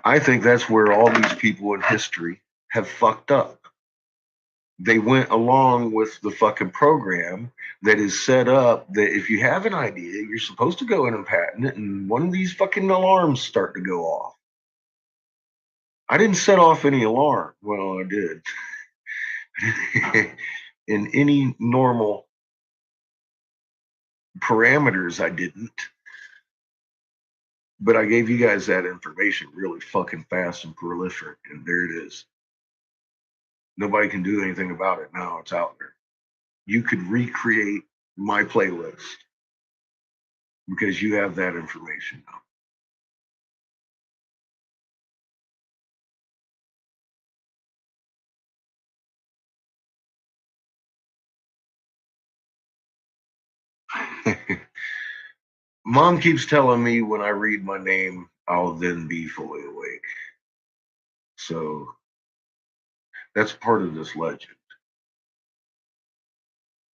I think that's where all these people in history have fucked up. They went along with the fucking program that is set up that if you have an idea, you're supposed to go in and patent it, and one of these fucking alarms start to go off. I didn't set off any alarm. Well, I did. In any normal parameters, I didn't. But I gave you guys that information really fucking fast and prolific, and there it is. Nobody can do anything about it now. It's out there. You could recreate my playlist because you have that information now. Mom keeps telling me when I read my name, I'll then be fully awake. So that's part of this legend.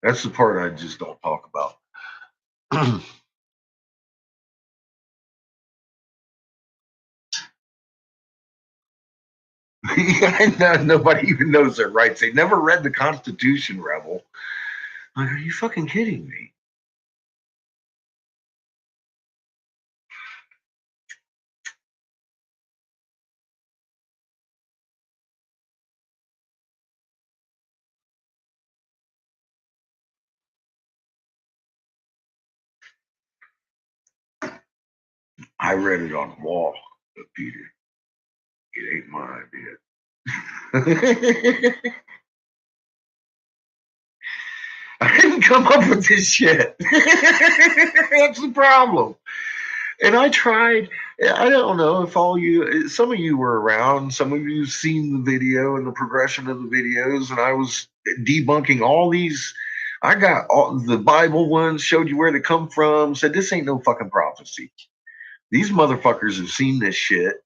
That's the part I just don't talk about. Yeah, nobody even knows their rights. They never read the Constitution, Rebel. Like, are you fucking kidding me? I read it on the wall, Peter. It ain't my idea. I didn't come up with this shit. That's the problem. And I tried. I don't know if some of you were around, some of you have seen the video and the progression of the videos, and I was debunking all these. I got all the Bible ones, showed you where they come from, said this ain't no fucking prophecy. These motherfuckers have seen this shit,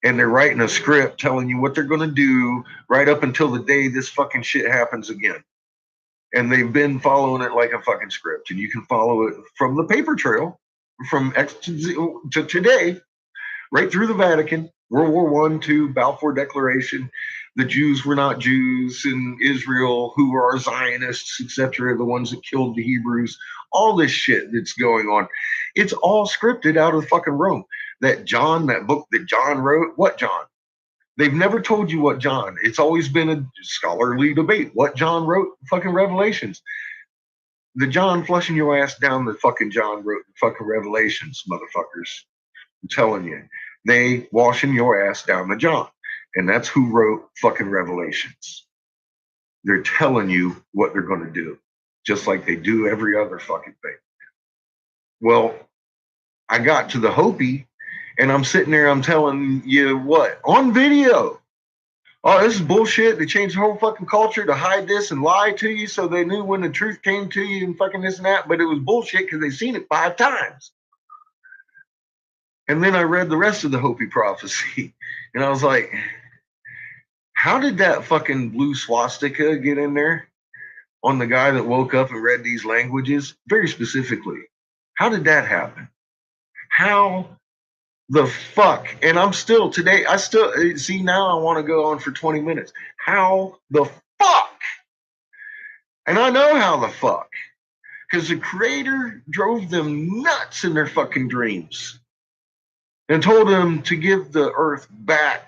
and they're writing a script telling you what they're going to do right up until the day this fucking shit happens again. And they've been following it like a fucking script, and you can follow it from the paper trail from X to today, right through the Vatican, World War I, II, Balfour Declaration, the Jews were not Jews in Israel, who are Zionists, etc., the ones that killed the Hebrews, all this shit that's going on. It's all scripted out of fucking Rome. That book that John wrote, what John? They've never told you what John. It's always been a scholarly debate. What John wrote, fucking Revelations. The John flushing your ass down the fucking John wrote fucking Revelations, motherfuckers. I'm telling you. They washing your ass down the John. And that's who wrote fucking Revelations. They're telling you what they're going to do, just like they do every other fucking thing. Well, I got to the Hopi, and I'm sitting there, I'm telling you what, on video. Oh, this is bullshit. They changed the whole fucking culture to hide this and lie to you so they knew when the truth came to you and fucking this and that. But it was bullshit because they've seen it 5 times. And then I read the rest of the Hopi prophecy. And I was like, how did that fucking blue swastika get in there on the guy that woke up and read these languages? Very specifically. How did that happen? How the fuck? And I still see, now I want to go on for 20 minutes. How the fuck? And I know how the fuck. Because the creator drove them nuts in their fucking dreams and told them to give the earth back.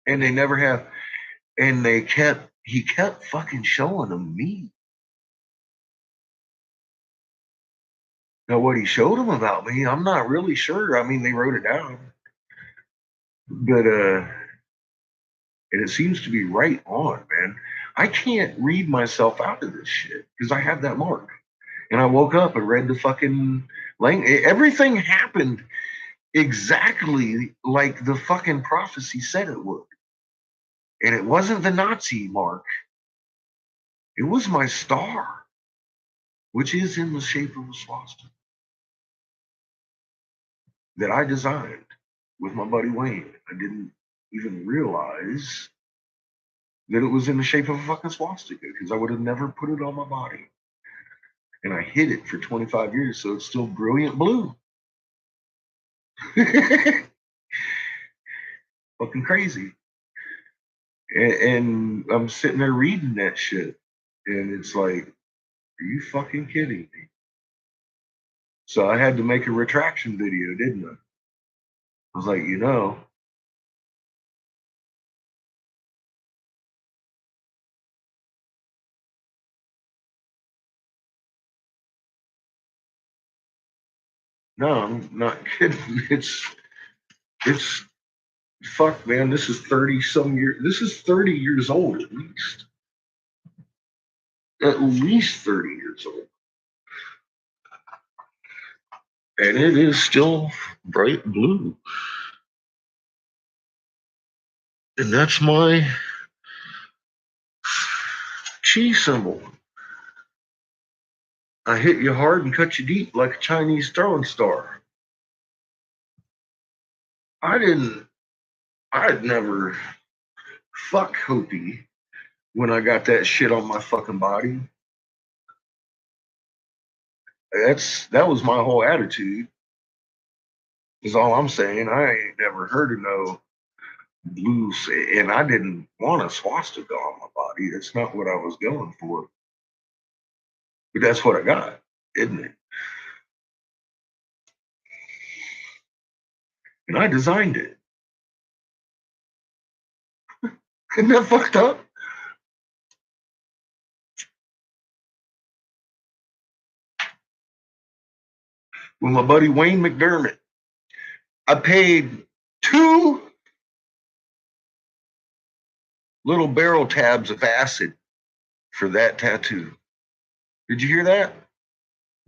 And they never have. And he kept fucking showing them me. Now, what he showed them about me, I'm not really sure. I mean, they wrote it down. But, and it seems to be right on, man. I can't read myself out of this shit because I have that mark. And I woke up and read the fucking language. Everything happened exactly like the fucking prophecy said it would. And it wasn't the Nazi mark. It was my star, which is in the shape of a swastika that I designed. with my buddy Wayne. I didn't even realize that it was in the shape of a fucking swastika because I would have never put it on my body. And I hid it for 25 years, so it's still brilliant blue. Fucking crazy. And I'm sitting there reading that shit, and it's like, are you fucking kidding me? So I had to make a retraction video, didn't I? I was like, no, I'm not kidding. It's fuck, man. This is 30 some years. This is 30 years old at least. At least 30 years old. And it is still bright blue. And that's my chi symbol. I hit you hard and cut you deep like a Chinese throwing star. I'd never fuck Hopi when I got that shit on my fucking body. That was my whole attitude. Is all I'm saying. I ain't never heard of no blue, and I didn't want a swastika on my body. That's not what I was going for. But that's what I got, isn't it? And I designed it. Isn't that fucked up? With my buddy Wayne McDermott, I paid 2 little barrel tabs of acid for that tattoo. Did you hear that?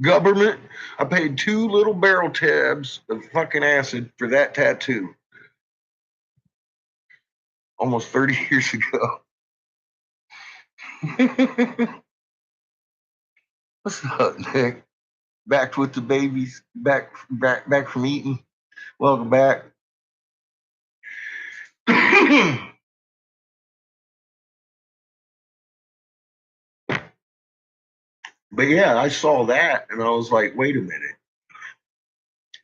Government, I paid 2 little barrel tabs of fucking acid for that tattoo. Almost 30 years ago. What's up, Nick? Back with the babies, back from eating. Welcome back. But yeah, I saw that and I was like, wait a minute.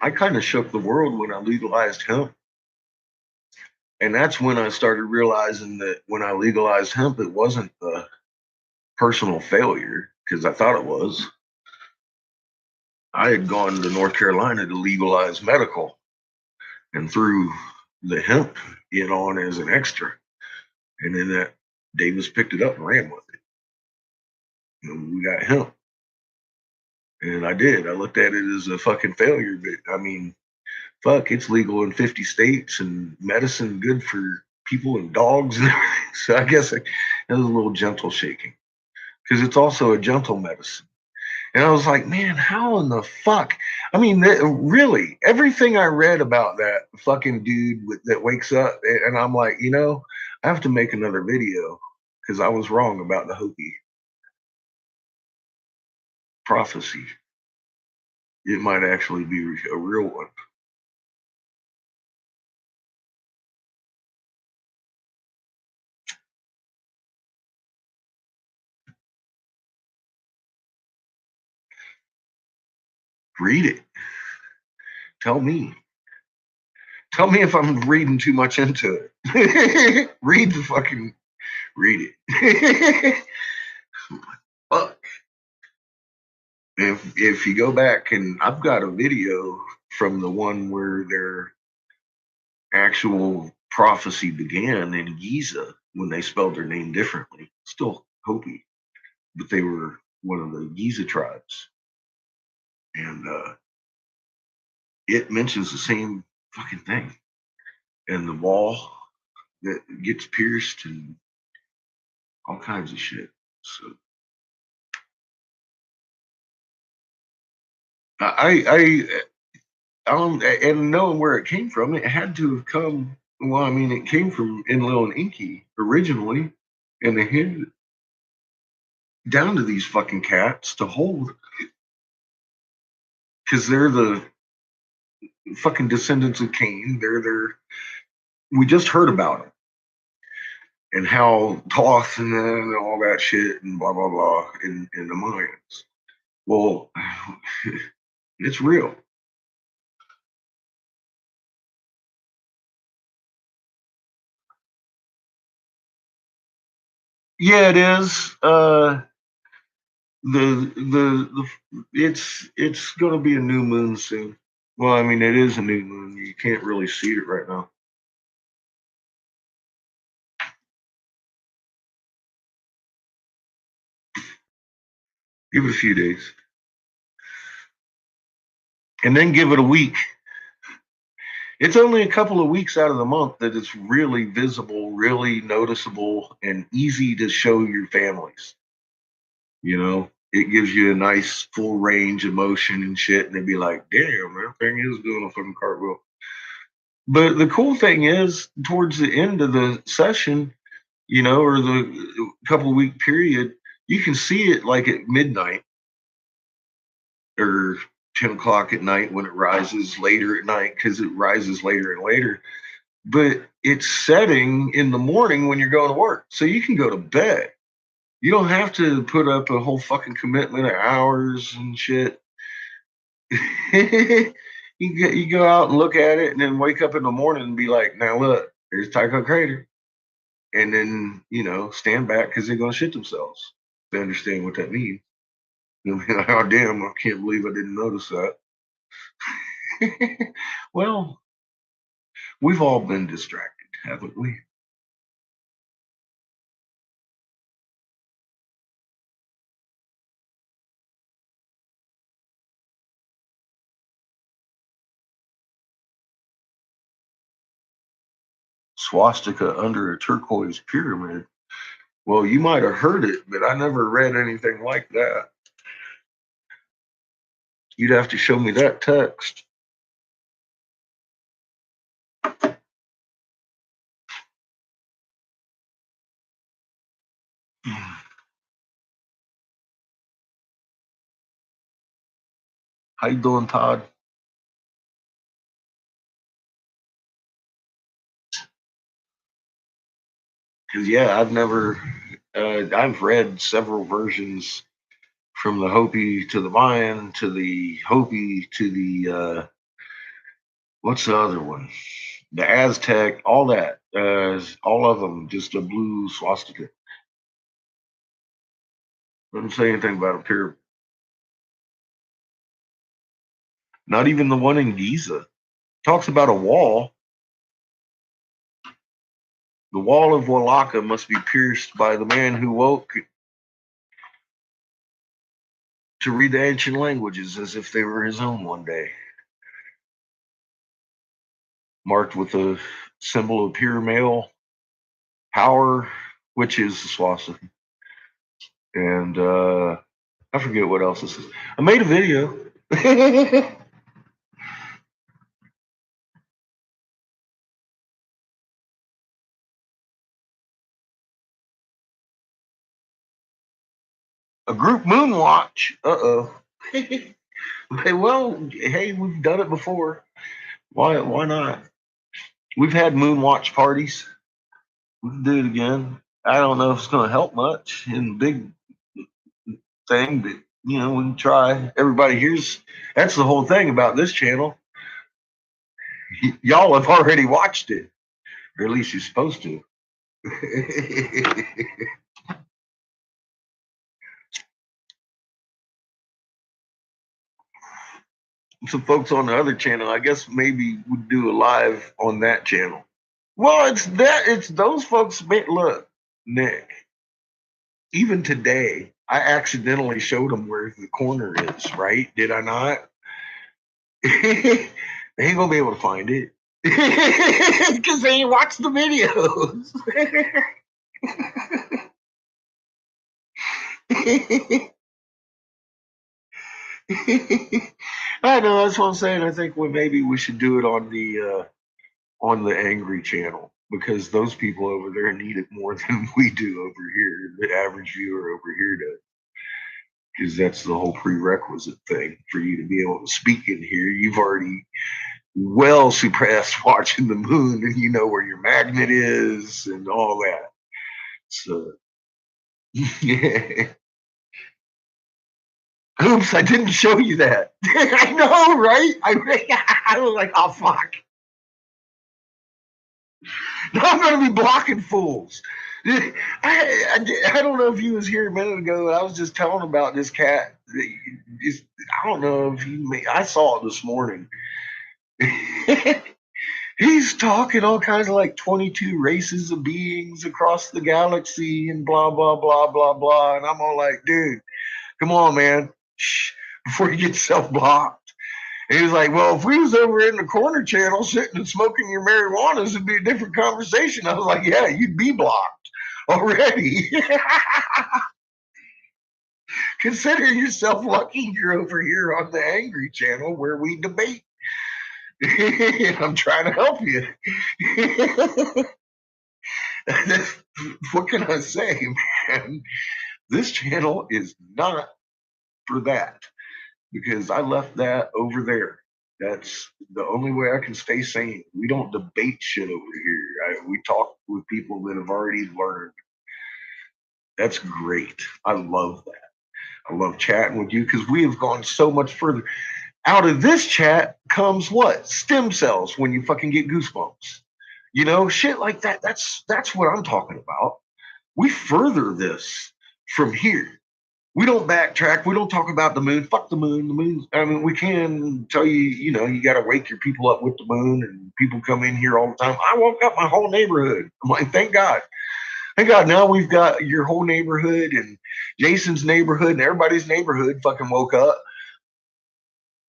I kind of shook the world when I legalized hemp. And that's when I started realizing that when I legalized hemp, it wasn't a personal failure because I thought it was. I had gone to North Carolina to legalize medical and threw the hemp in on as an extra. And then that Davis picked it up and ran with it. And we got hemp. And I did. I looked at it as a fucking failure, but I mean, fuck, it's legal in 50 states and medicine good for people and dogs and everything. So I guess it was a little gentle shaking because it's also a gentle medicine. And I was like, man, how in the fuck? I mean, really, everything I read about that fucking dude that wakes up, and I'm like, I have to make another video because I was wrong about the Hopi prophecy. It might actually be a real one. Read it. Tell me. Tell me if I'm reading too much into it. Read it. Fuck. If you go back, and I've got a video from the one where their actual prophecy began in Giza when they spelled their name differently. Still Hopi, but they were one of the Giza tribes. And it mentions the same fucking thing. And the wall that gets pierced and all kinds of shit. So and knowing where it came from, it had to have come. Well, I mean, it came from Enlil and Enki originally, and they handed it down to these fucking cats to hold because they're the fucking descendants of Cain. We just heard about them and how Toth and all that shit and blah blah blah in the Mayans. Well, it's real. Yeah, it is. It's going to be a new moon soon. Well, I mean, it is a new moon. You can't really see it right now. Give it a few days. And then give it a week. It's only a couple of weeks out of the month that it's really visible, really noticeable, and easy to show your families. You know, it gives you a nice full range of motion and shit, and they'd be like, damn, that thing is doing a fucking cartwheel. But the cool thing is, towards the end of the session, you know, or the couple of week period, you can see it like at midnight or 10 o'clock at night when it rises later at night because it rises later and later. But it's setting in the morning when you're going to work. So you can go to bed. You don't have to put up a whole fucking commitment of hours and shit. You go out and look at it and then wake up in the morning and be like, now look, there's Tycho Crater. And then, you know, stand back because they're going to shit themselves. They understand what that means. You'll be like, oh, damn, I can't believe I didn't notice that. Well, we've all been distracted, haven't we? Swastika under a turquoise pyramid. Well, you might have heard it, but I never read anything like that. You'd have to show me that text. How you doing, Todd? Because yeah, I've read several versions from the Hopi to the Mayan to the Hopi to the what's the other one? The Aztec, all that. All of them just a blue swastika. Doesn't say anything about a pyramid. Not even the one in Giza. Talks about a wall. The wall of Walaka must be pierced by the man who woke to read the ancient languages as if they were his own one day. Marked with a symbol of pure male power, which is the swastika. And I forget what else this is. I made a video. A group moon watch. Uh-oh. Well, hey, we've done it before. Why not? We've had moon watch parties. We can do it again. I don't know if it's going to help much in the big thing, but you know, we can try. Everybody here's that's the whole thing about this channel. Y'all have already watched it, or at least you're supposed to. Some folks on the other channel, I guess maybe we'd do a live on that channel. Well, it's those folks. Look, Nick, even today, I accidentally showed them where the corner is, right? Did I not? They ain't gonna be able to find it because they ain't watched the videos. I know, that's what I'm saying. I think maybe we should do it on the angry channel because those people over there need it more than we do over here. The average viewer over here does, because that's the whole prerequisite thing for you to be able to speak in here. well suppressed watching the moon, and you know where your magnet is and all that. So, yeah. Oops, I didn't show you that. I know, right? I was like, oh, fuck. Now I'm going to be blocking fools. I don't know if you was here a minute ago. I was just telling about this cat. I don't know if you may. I saw it this morning. He's talking all kinds of like 22 races of beings across the galaxy and blah, blah, blah, blah, blah. And I'm all like, dude, come on, man. Shh, before you get self-blocked. And he was like, well, if we was over in the corner channel sitting and smoking your marijuanas, it'd be a different conversation. I was like, yeah, you'd be blocked already. Consider yourself lucky you're over here on the angry channel where we debate. I'm trying to help you. What can I say, man? This channel is not for that because I left that over there. That's the only way I can stay sane. We don't debate shit over here. We talk with people that have already learned. That's great. I love that. I love chatting with you because we have gone so much further. Out of this chat comes what? Stem cells when you fucking get goosebumps. You know, shit like that. That's what I'm talking about. We further this from here. We don't backtrack. We don't talk about the moon. Fuck the moon. The moon. I mean, we can tell you, you know, you got to wake your people up with the moon, and people come in here all the time. I woke up my whole neighborhood. I'm like, thank God. Thank God. Now we've got your whole neighborhood and Jason's neighborhood and everybody's neighborhood fucking woke up.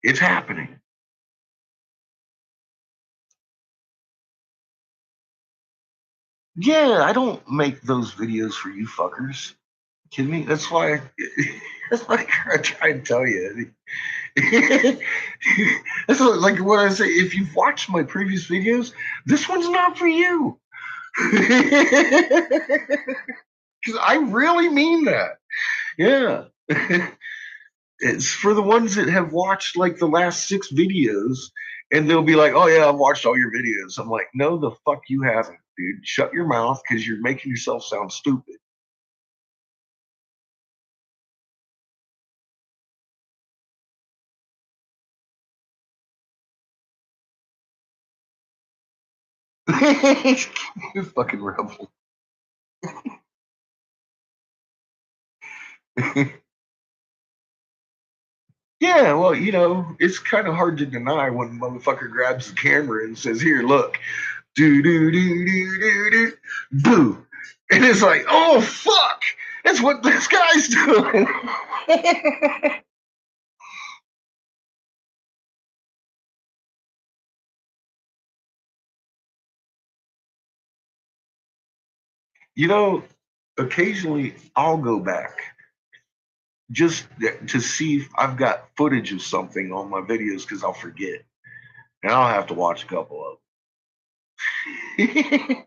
It's happening. Yeah, I don't make those videos for you fuckers. Kidding me? That's why. That's why I try and tell you. That's like what I say. If you've watched my previous videos, this one's not for you. Because I really mean that. Yeah. It's for the ones that have watched like the last 6 videos and they'll be like, oh yeah, I've watched all your videos. I'm like, no, the fuck you haven't, dude. Shut your mouth because you're making yourself sound stupid. You fucking rebel. Yeah, well, you know, it's kind of hard to deny when a motherfucker grabs the camera and says, here, look, do, do, do, do, do, do, boo. And it's like, oh, fuck, that's what this guy's doing. You know, occasionally I'll go back just to see if I've got footage of something on my videos because I'll forget. And I'll have to watch a couple of them.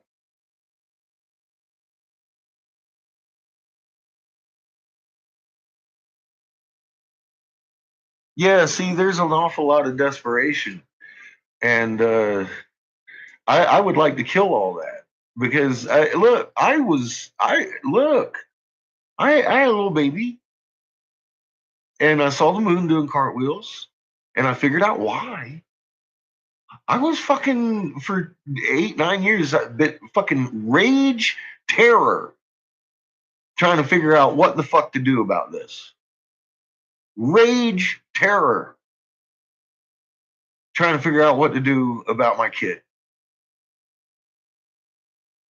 Yeah, see, there's an awful lot of desperation. And I would like to kill all that because look, I had a little baby and I saw the moon doing cartwheels and I figured out why. I was fucking for 8, 9 years, that fucking rage terror trying to figure out what the fuck to do about this. Rage terror trying to figure out what to do about my kid.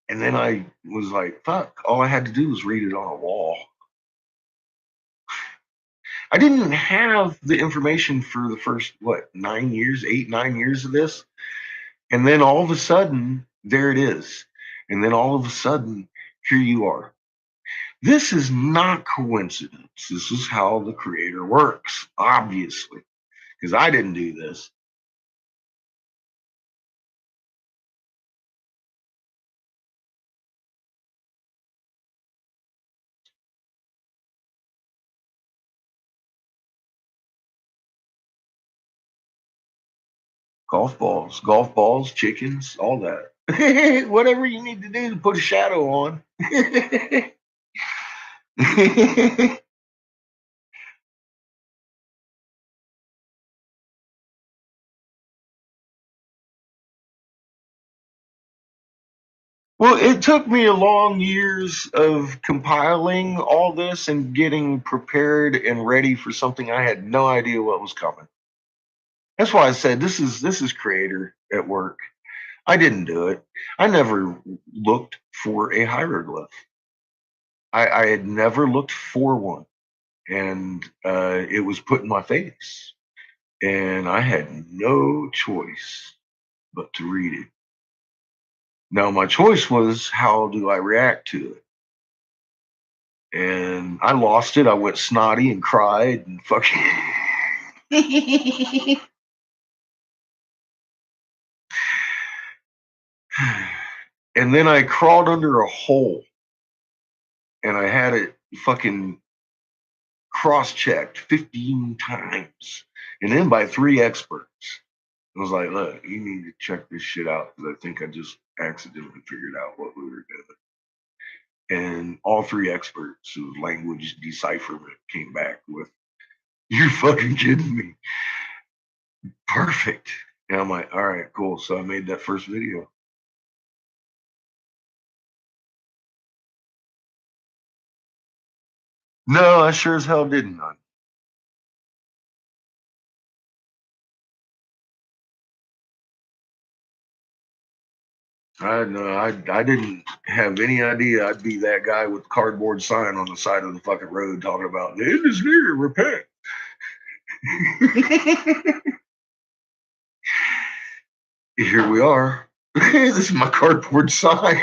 And then I was like, fuck, all I had to do was read it on a wall. I didn't have the information for the first, what, 9 years, 8, 9 years of this. And then all of a sudden, there it is. And then all of a sudden, here you are. This is not coincidence. This is how the creator works, obviously, because I didn't do this. Golf balls, chickens, all that. Whatever you need to do to put a shadow on. Well, it took me a long years of compiling all this and getting prepared and ready for something I had no idea what was coming. That's why I said this is creator at work. I didn't do it. I never looked for a hieroglyph. I had never looked for one, and it was put in my face, and I had no choice but to read it. Now, my choice was, how do I react to it? And I lost it. I went snotty and cried and fucking. And then I crawled under a hole and I had it fucking cross checked 15 times. And then by 3 experts. I was like, look, you need to check this shit out because I think I just accidentally figured out what we were doing. And all 3 experts of language decipherment came back with, you're fucking kidding me. Perfect. And I'm like, all right, cool. So I made that first video. No, I sure as hell didn't. I didn't have any idea I'd be that guy with the cardboard sign on the side of the fucking road talking about the end is near, repent. Here we are. This is my cardboard sign.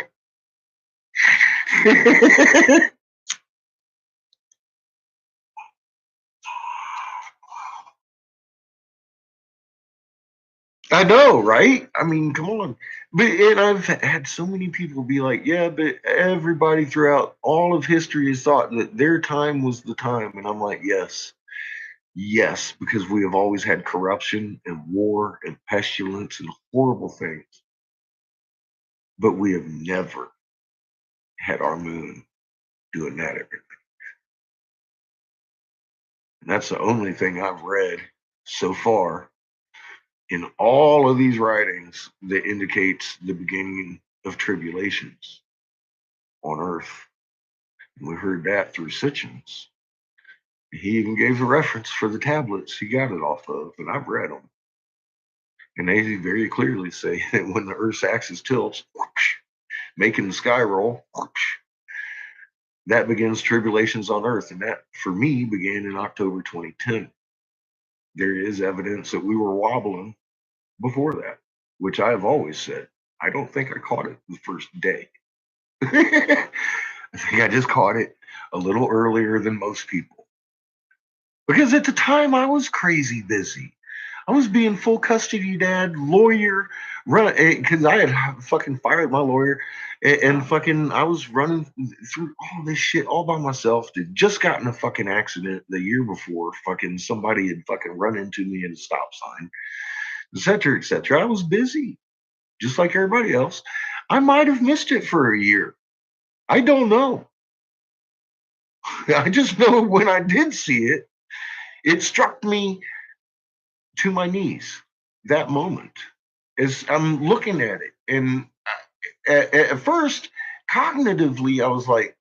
I know, right? I mean, come on. But and I've had so many people be like, yeah, but everybody throughout all of history has thought that their time was the time. And I'm like, yes, because we have always had corruption and war and pestilence and horrible things. But we have never had our moon doing that every day. And that's the only thing I've read so far in all of these writings that indicates the beginning of tribulations on earth. And we heard that through Sitchin's. He even gave a reference for the tablets he got it off of, and I've read them. And they very clearly say that when the Earth's axis tilts, whoosh, making the sky roll, whoosh, that begins tribulations on Earth. And that, for me, began in October 2010. There is evidence that we were wobbling before that, which I have always said. I don't think I caught it the first day. I think I just caught it a little earlier than most people. Because at the time I was crazy busy. I was being full custody dad, lawyer, run because I had fucking fired my lawyer and fucking I was running through all this shit all by myself. Just got in a fucking accident the year before. Fucking somebody had fucking run into me at a stop sign, etc., etc. I was busy, just like everybody else. I might have missed it for a year. I don't know. I just know when I did see it, it struck me to my knees that moment as I'm looking at it. And at first, cognitively, I was like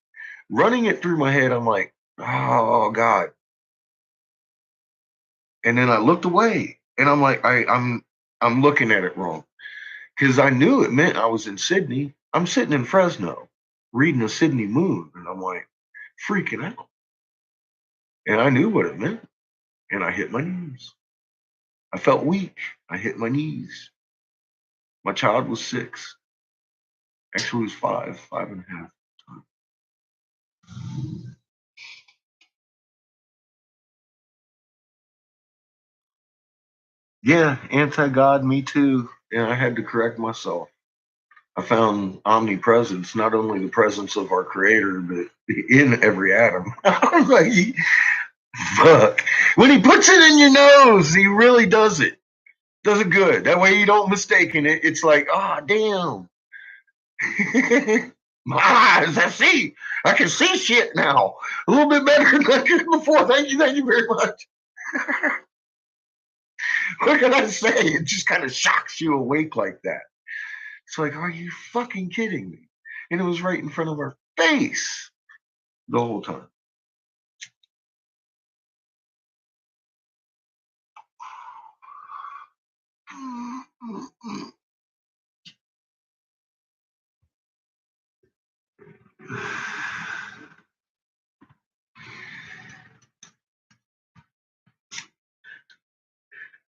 running it through my head. I'm like, oh God. And then I looked away and I'm like, I'm looking at it wrong. Because I knew it meant I was in Sydney. I'm sitting in Fresno reading a Sydney moon. And I'm like freaking out. And I knew what it meant. And I hit my knees. I felt weak. I hit my knees. My child was 6. Actually, it was 5.5. Yeah, anti-God, me too. And I had to correct myself. I found omnipresence, not only the presence of our creator, but in every atom. I was like, fuck. When he puts it in your nose, he really does it. Does it good. That way you don't mistake it. It's like, ah, damn. My eyes, I can see shit now. A little bit better than I could before. Thank you very much. What can I say? It just kind of shocks you awake like that. It's like, are you fucking kidding me? And it was right in front of our face the whole time.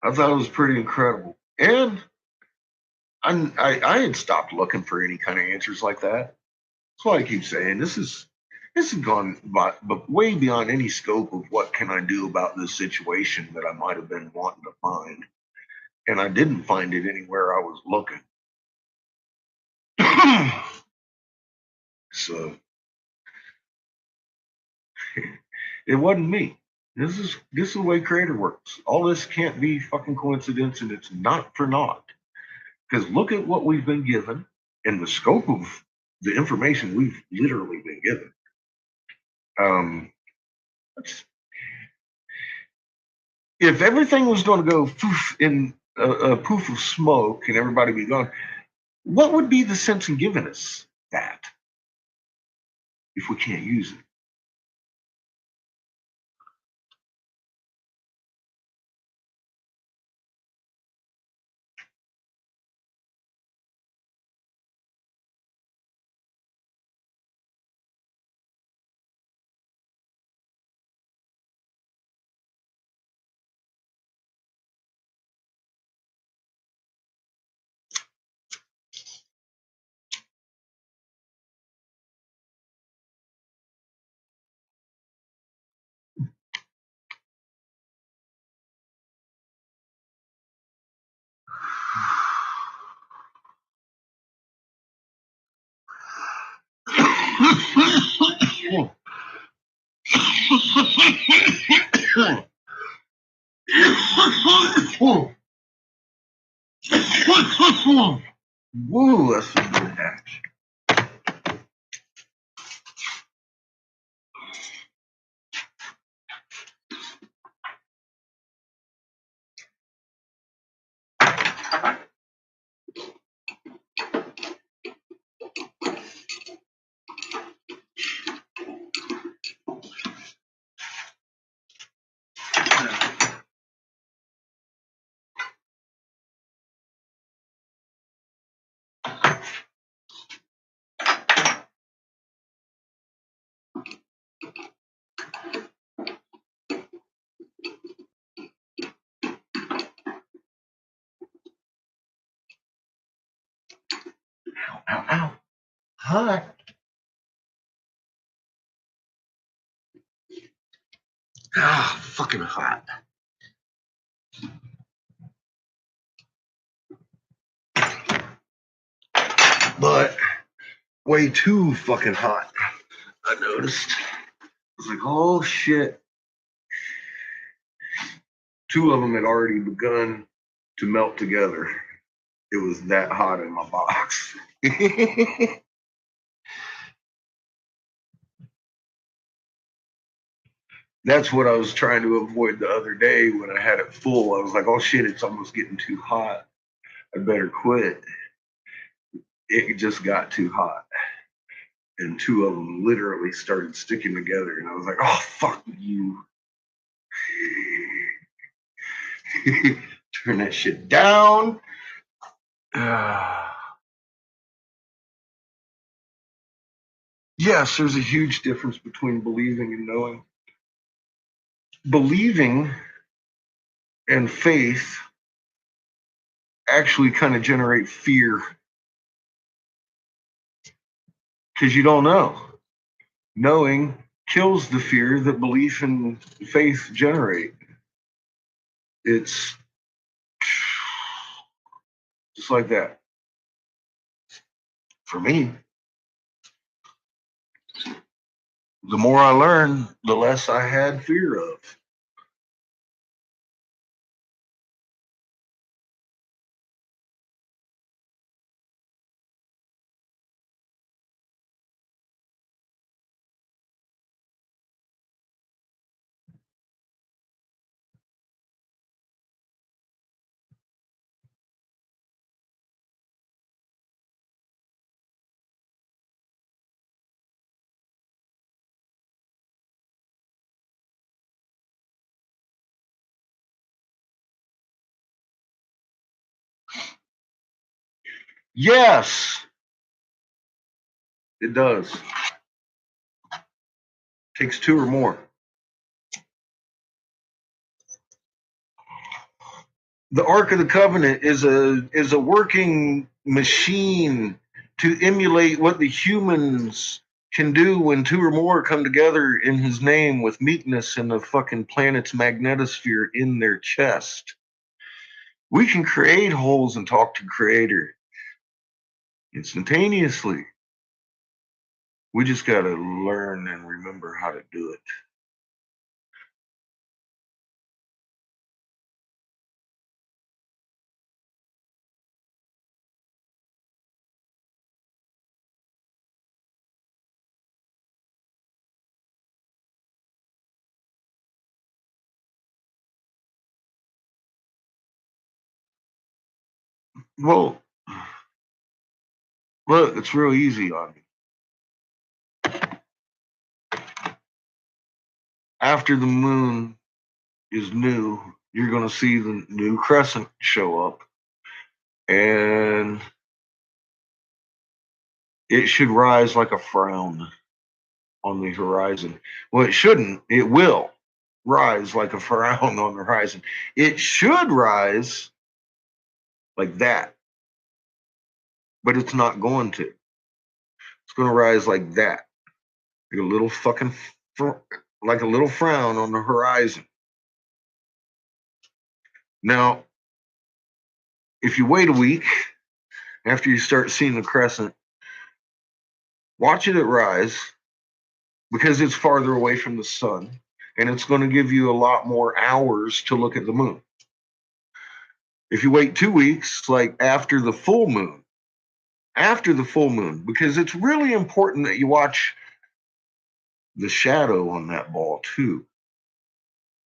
I thought it was pretty incredible. And I had stopped looking for any kind of answers like that. That's why I keep saying this has gone but way beyond any scope of what can I do about this situation that I might have been wanting to find. And I didn't find it anywhere I was looking. So it wasn't me. This is the way creator works. All this can't be fucking coincidence, and it's not for naught. Because look at what we've been given and the scope of the information we've literally been given. If everything was going to go poof in a poof of smoke and everybody be gone, what would be the sense in giving us that if we can't use it? Woo, that's some good action. Ow, ow. Hi. Ah, fucking hot. But way too fucking hot, I noticed. I was like, oh shit. Two of them had already begun to melt together. It was that hot in my box. That's what I was trying to avoid the other day when I had it full. I was like, oh shit, it's almost getting too hot. I better quit. It just got too hot. And two of them literally started sticking together. And I was like, oh, fuck you. Turn that shit down. Yes, there's a huge difference between believing and knowing. Believing and faith actually kind of generate fear because you don't know. Knowing kills the fear that belief and faith generate. It's just like that. For me, the more I learned, the less I had fear of. Yes, it does. Takes 2 or more. The Ark of the Covenant is a working machine to emulate what the humans can do when 2 or more come together in his name with meekness and the fucking planet's magnetosphere in their chest. We can create holes and talk to Creator instantaneously. We just got to learn and remember how to do it. Well, look, it's real easy on me. After the moon is new, you're going to see the new crescent show up. And it should rise like a frown on the horizon. Well, it shouldn't. It will rise like a frown on the horizon. It should rise like that, but it's not going to. It's going to rise like that, like a little fucking, like a little frown on the horizon. Now, if you wait a week after you start seeing the crescent, watch it rise because it's farther away from the sun and it's going to give you a lot more hours to look at the moon. If you wait 2 weeks, like after the full moon, because it's really important that you watch the shadow on that ball too.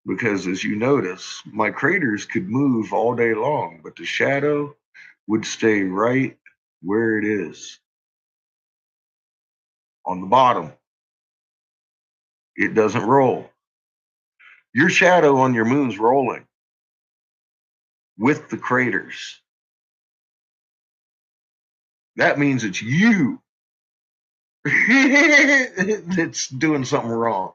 Because as you notice, my craters could move all day long, but the shadow would stay right where it is on the bottom. It doesn't roll. Your shadow on your moon's rolling with the craters. That means it's you that's doing something wrong.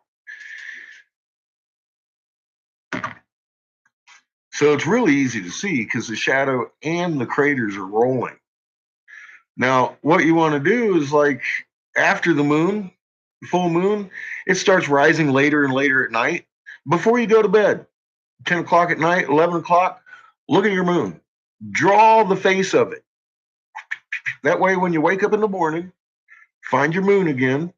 So it's really easy to see because the shadow and the craters are rolling. Now, what you want to do is like after the moon, full moon, it starts rising later and later at night. Before you go to bed, 10 o'clock at night, 11 o'clock, look at your moon. Draw the face of it. That way, when you wake up in the morning, find your moon again,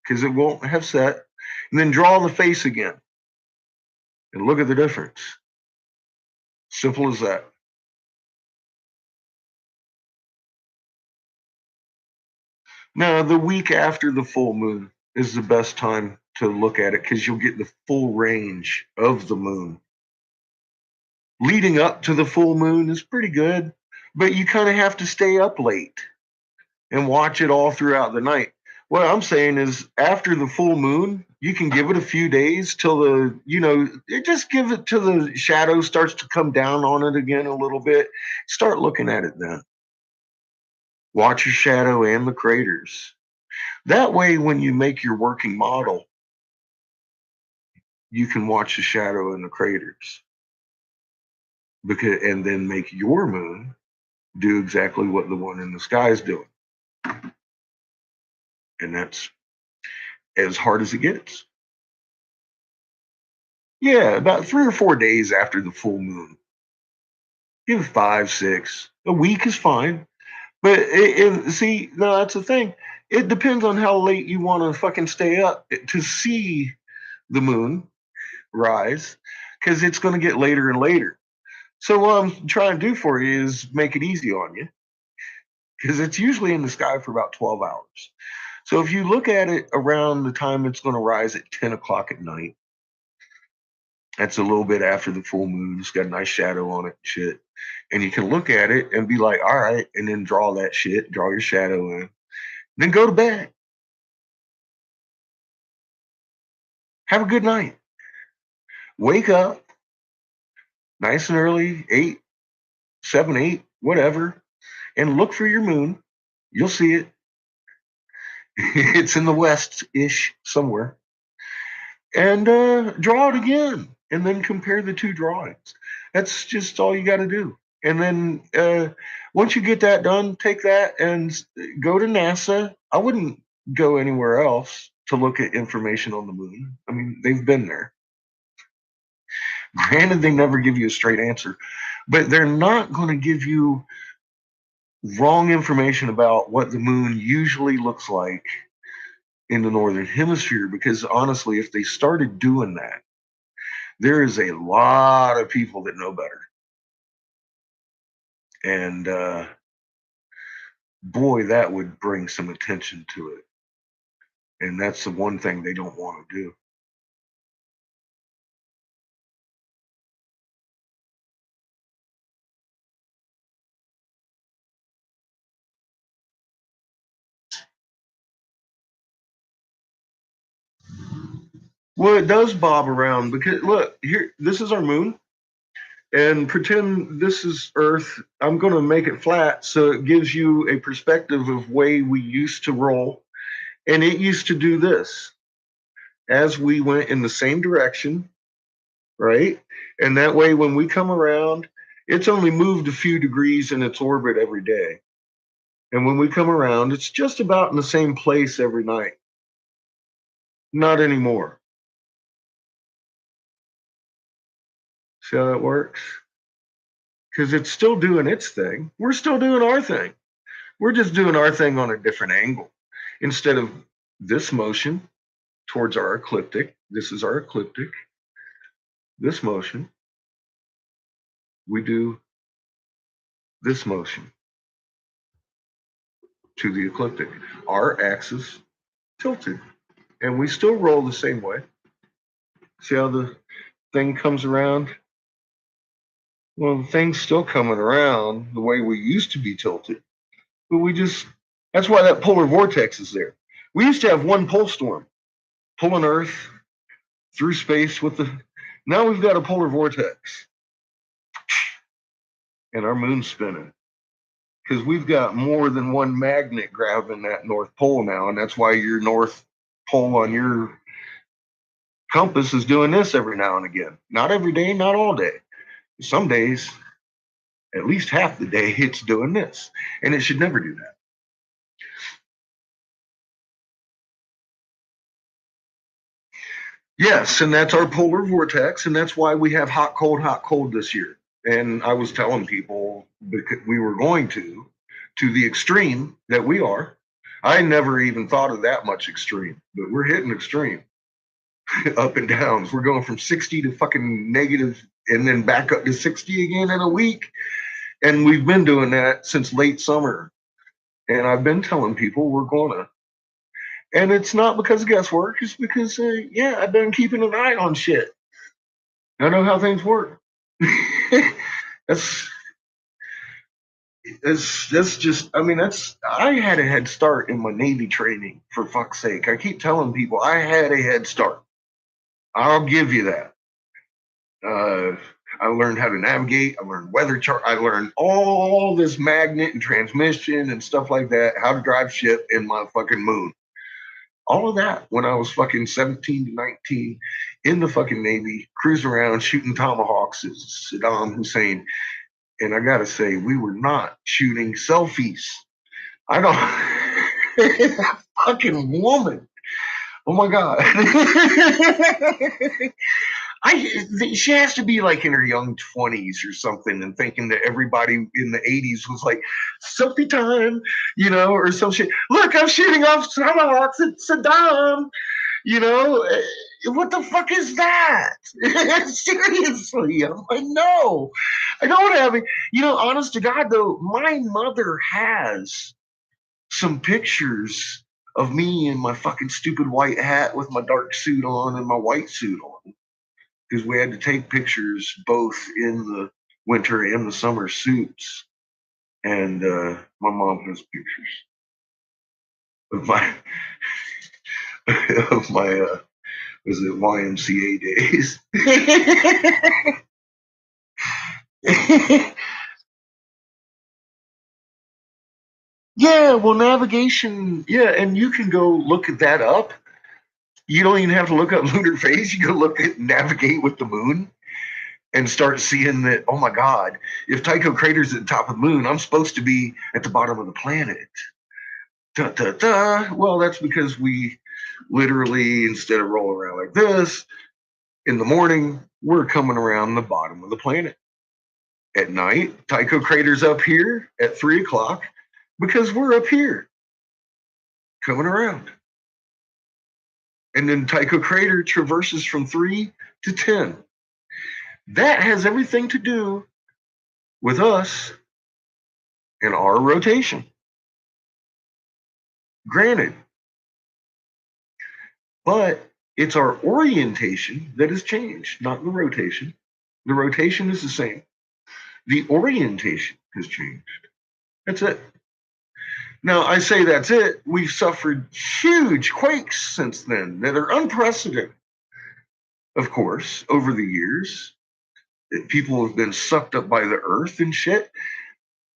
because it won't have set, and then draw the face again. And look at the difference. Simple as that. Now, the week after the full moon is the best time to look at it because you'll get the full range of the moon. Leading up to the full moon is pretty good, but you kind of have to stay up late and watch it all throughout the night. What I'm saying is after the full moon, you can give it a few days till just give it till the shadow starts to come down on it again a little bit. Start looking at it then. Watch your shadow and the craters. That way, when you make your working model, you can watch the shadow and the craters. And then make your moon do exactly what the one in the sky is doing. And that's as hard as it gets. Yeah, about 3 or 4 days after the full moon. Give 5, 6. A week is fine. But see, no, that's the thing. It depends on how late you want to fucking stay up to see the moon rise, because it's going to get later and later. So what I'm trying to do for you is make it easy on you, because it's usually in the sky for about 12 hours. So if you look at it around the time it's going to rise at 10 o'clock at night, that's a little bit after the full moon. It's got a nice shadow on it, shit. And you can look at it and be like, all right, and then draw that shit, draw your shadow in. Then go to bed. Have a good night. Wake up nice and early, 8, 7, 8, whatever. and look for your moon. You'll see it. It's in the west-ish somewhere. And draw it again, and then compare the two drawings. That's just all you got to do. And then once you get that done, take that and go to NASA. I wouldn't go anywhere else to look at information on the moon. I mean, they've been there. Granted, they never give you a straight answer, but they're not going to give you wrong information about what the moon usually looks like in the northern hemisphere, because honestly, if they started doing that, there is a lot of people that know better. And boy, that would bring some attention to it. And that's the one thing they don't want to do. Well, it does bob around because look, here, this is our moon. And pretend this is Earth. I'm going to make it flat so it gives you a perspective of way we used to roll. And it used to do this as we went in the same direction, right? And that way, when we come around, it's only moved a few degrees in its orbit every day. And when we come around, it's just about in the same place every night. Not anymore. See how that works? Because it's still doing its thing. We're still doing our thing. We're just doing our thing on a different angle. Instead of this motion towards our ecliptic, this is our ecliptic. This motion, we do this motion to the ecliptic. Our axis tilted. And we still roll the same way. See how the thing comes around? Well, the thing's still coming around the way we used to be tilted. But that's why that polar vortex is there. We used to have one pole storm, pulling Earth through space now we've got a polar vortex. And our moon's spinning. Because we've got more than one magnet grabbing that North Pole now, and that's why your North Pole on your compass is doing this every now and again. Not every day, not all day. Some days, at least half the day, it's doing this. And it should never do that. Yes, and that's our polar vortex, and that's why we have hot, cold this year. And I was telling people because we were going to the extreme that we are. I never even thought of that much extreme, but we're hitting extreme. Up and downs. We're going from 60 to fucking negative and then back up to 60 again in a week. And we've been doing that since late summer. And I've been telling people we're gonna. And it's not because of guesswork. It's because, I've been keeping an eye on shit. I know how things work. That's just, I had a head start in my Navy training, for fuck's sake. I keep telling people I had a head start. I'll give you that. I learned how to navigate. I learned weather chart. I learned all this magnet and transmission and stuff like that, how to drive ship in my fucking moon. All of that when I was fucking 17 to 19 in the fucking Navy, cruising around shooting tomahawks at Saddam Hussein. And I gotta say, we were not shooting selfies. I don't fucking woman. Oh my God. She has to be like in her young 20s or something and thinking that everybody in the 80s was like, selfie time, or some shit. Look, I'm shooting off tomahawks at Saddam, what the fuck is that? Seriously, I'm like, no, I don't have it. Honest to God, though, my mother has some pictures of me in my fucking stupid white hat with my dark suit on and my white suit on. Because we had to take pictures both in the winter and the summer suits. And my mom has pictures of my was it YMCA days. Yeah, well, navigation, yeah, and you can go look at that up. You don't even have to look up lunar phase. You go look at navigate with the moon and start seeing that, oh my God, if Tycho Crater's at the top of the moon, I'm supposed to be at the bottom of the planet. Da, da, da. Well, that's because we literally, instead of rolling around like this, in the morning, we're coming around the bottom of the planet. At night, Tycho Crater's up here at 3 o'clock because we're up here coming around. And then Tycho Crater traverses from 3 to 10. That has everything to do with us and our rotation. Granted, but it's our orientation that has changed, not the rotation. The rotation is the same. The orientation has changed. That's it. Now, I say that's it. We've suffered huge quakes since then that are unprecedented, of course, over the years. People have been sucked up by the earth and shit.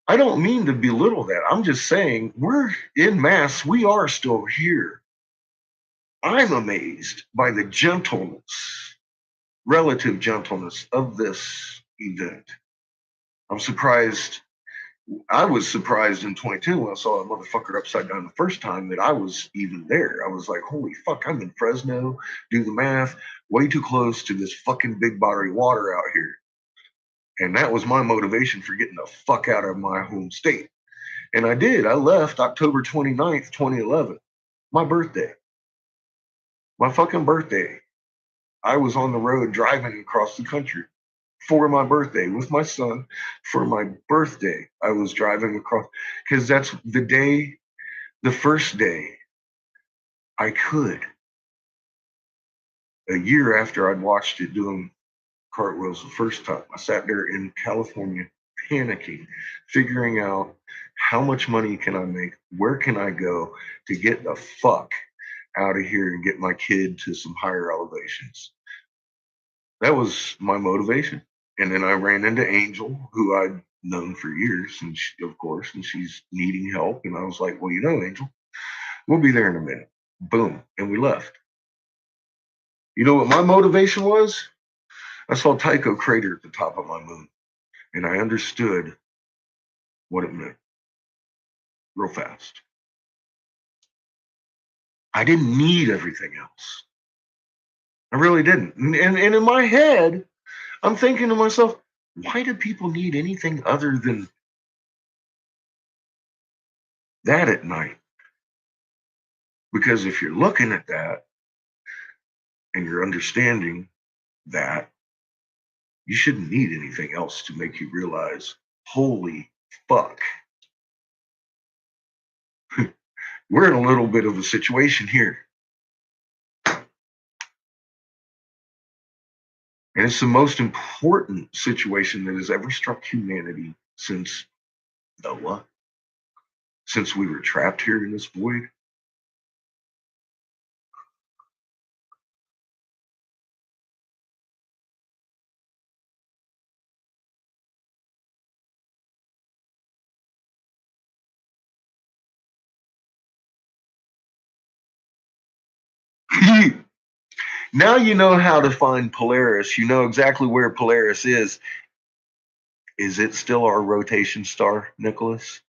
I don't mean to belittle that. I'm just saying we're in mass. We are still here. I'm amazed by the gentleness, relative gentleness of this event. I'm surprised. I was surprised in 22 when I saw a motherfucker upside down the first time that I was even there. I was like, holy fuck, I'm in Fresno. Do the math. Way too close to this fucking big body of water out here. And that was my motivation for getting the fuck out of my home state. And I did. I left October 29th, 2011. My birthday. My fucking birthday. I was on the road driving across the country for my birthday with my son. For my birthday, I was driving across because that's the day, the first day I could. A year after I'd watched it doing cartwheels the first time, I sat there in California panicking, figuring out how much money can I make? Where can I go to get the fuck out of here and get my kid to some higher elevations? That was my motivation. And then I ran into Angel, who I'd known for years, and she, of course, and she's needing help. And I was like, well, you know, Angel, we'll be there in a minute. Boom. And we left. You know what my motivation was? I saw Tycho Crater at the top of my moon, and I understood what it meant real fast. I didn't need everything else. I really didn't. And in my head, I'm thinking to myself, why do people need anything other than that at night? Because if you're looking at that and you're understanding that, you shouldn't need anything else to make you realize, holy fuck. We're in a little bit of a situation here. And it's the most important situation that has ever struck humanity since Noah, since we were trapped here in this void. Now you know how to find Polaris. You know exactly where Polaris is. Is it still our rotation star, Nicholas?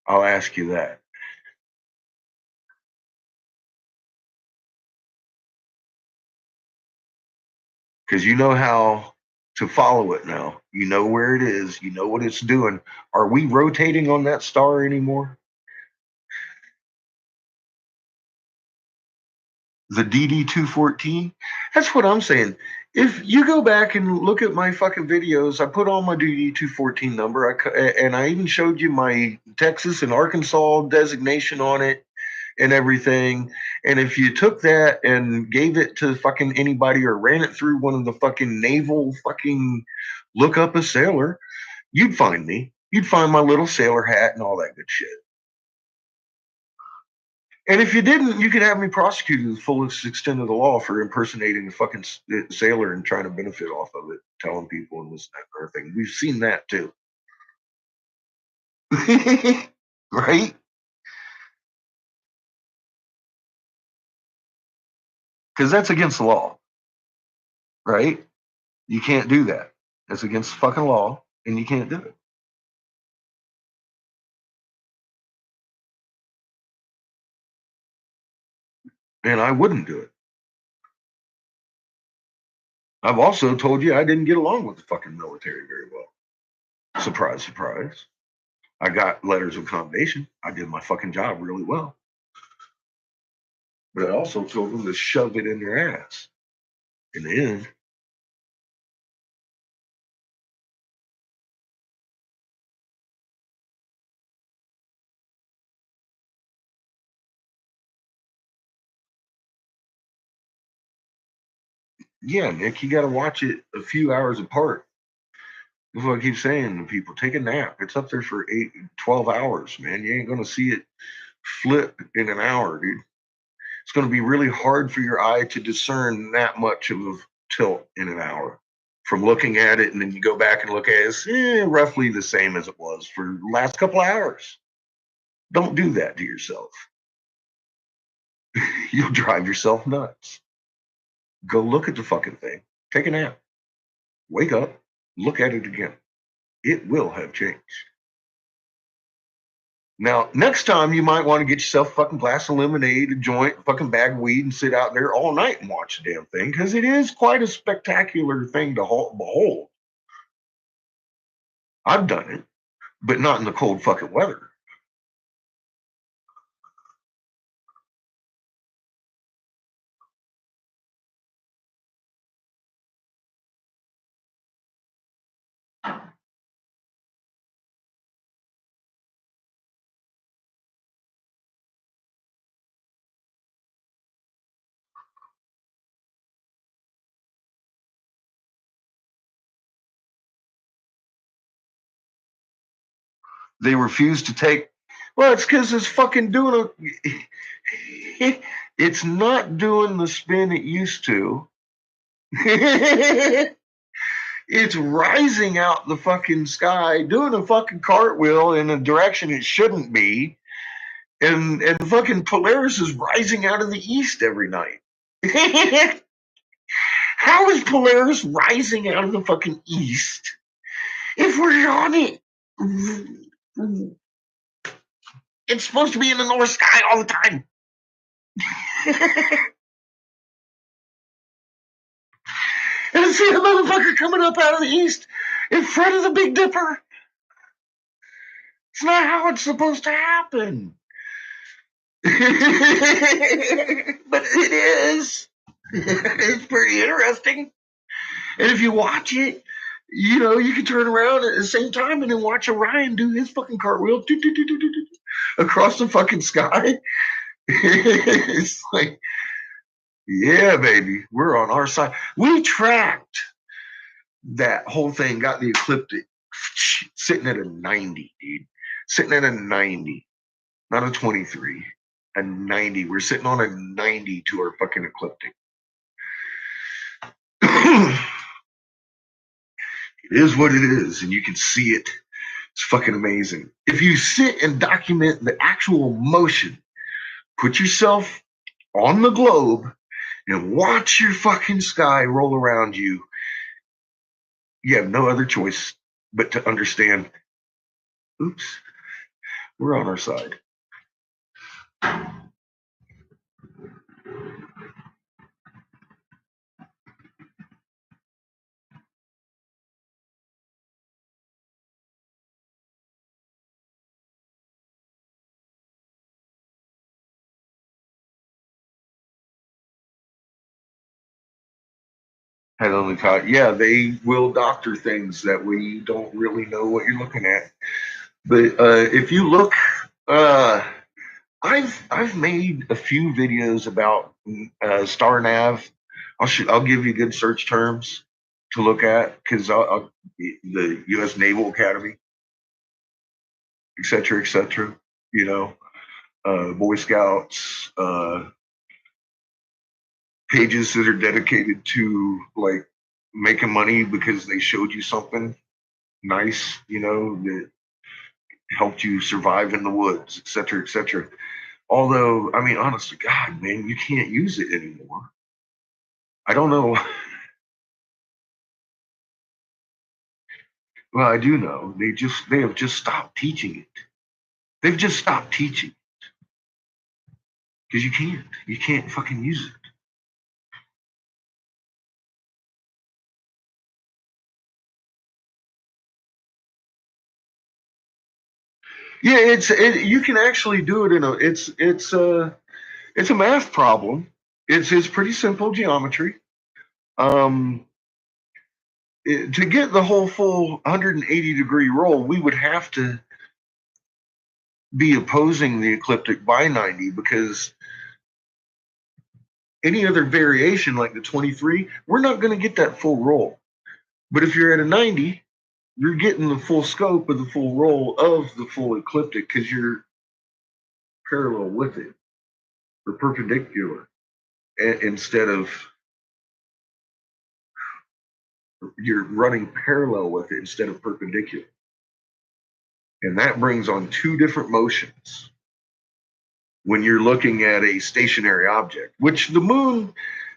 I'll ask you that. Because you know how to follow it now. You know where it is. You know what it's doing. Are we rotating on that star anymore? The DD214? That's what I'm saying. If you go back and look at my fucking videos, I put on my DD214 number, and I even showed you my Texas and Arkansas designation on it and everything. And if you took that and gave it to fucking anybody or ran it through one of the fucking naval fucking look up a sailor, you'd find me. You'd find my little sailor hat and all that good shit. And if you didn't, you could have me prosecuted to the fullest extent of the law for impersonating a fucking sailor and trying to benefit off of it, telling people and this, that kind of thing. We've seen that too. Right? because that's against the law, right? You can't do that. It's against the fucking law, and you can't do it. And I wouldn't do it. I've also told you I didn't get along with the fucking military very well. Surprise, surprise. I got letters of commendation. I did my fucking job really well. But I also told them to shove it in their ass. In the end, yeah, Nick, you got to watch it a few hours apart. That's what I keep saying to people. Take a nap. It's up there for 12 hours, man. You ain't going to see it flip in an hour, dude. It's going to be really hard for your eye to discern that much of a tilt in an hour from looking at it. And then you go back and look at it, it's roughly the same as it was for the last couple of hours. Don't do that to yourself. You'll drive yourself nuts. Go look at the fucking thing. Take a nap. Wake up. Look at it again. It will have changed. Now, next time you might want to get yourself a fucking glass of lemonade, a joint, a fucking bag of weed, and sit out there all night and watch the damn thing, because it is quite a spectacular thing to behold. I've done it, but not in the cold fucking weather. They refuse to take. Well, it's because it's fucking doing a. It's not doing the spin it used to. It's rising out the fucking sky, doing a fucking cartwheel in a direction it shouldn't be, and fucking Polaris is rising out of the east every night. How is Polaris rising out of the fucking east if we're on it? It's supposed to be in the north sky all the time. And I see a motherfucker coming up out of the east in front of the Big Dipper. It's not how it's supposed to happen. But it is. It's pretty interesting. And if you watch it, you know, you can turn around at the same time and then watch Orion do his fucking cartwheel across the fucking sky. It's like, yeah, baby, we're on our side. We tracked that whole thing, got the ecliptic sitting at a 90, dude. Sitting at a 90, not a 23, a 90. We're sitting on a 90 to our fucking ecliptic. It is what it is, and you can see it. It's fucking amazing. If you sit and document the actual motion, put yourself on the globe and watch your fucking sky roll around you, you have no other choice but to understand, oops, we're on our side. Head on the cot. Yeah, they will doctor things that we don't really know what you're looking at. But if you look, I've made a few videos about star nav. I'll give you good search terms to look at, because the U.S. Naval Academy, et cetera, you know, Boy Scouts, pages that are dedicated to like making money because they showed you something nice, you know, that helped you survive in the woods, et cetera, et cetera. Although, I mean, honest to God, man, you can't use it anymore. I don't know. Well, I do know. They have just stopped teaching it. They've just stopped teaching because you can't fucking use it. Yeah, you can actually do it in a it's a math problem. It's pretty simple geometry. Um, to get the whole full 180-degree roll, we would have to be opposing the ecliptic by 90 because any other variation like the 23, we're not going to get that full roll. But if you're at a 90, you're getting the full scope of the full roll of the full ecliptic because you're parallel with it or perpendicular instead of you're running parallel with it instead of perpendicular. And that brings on two different motions when you're looking at a stationary object, which the moon,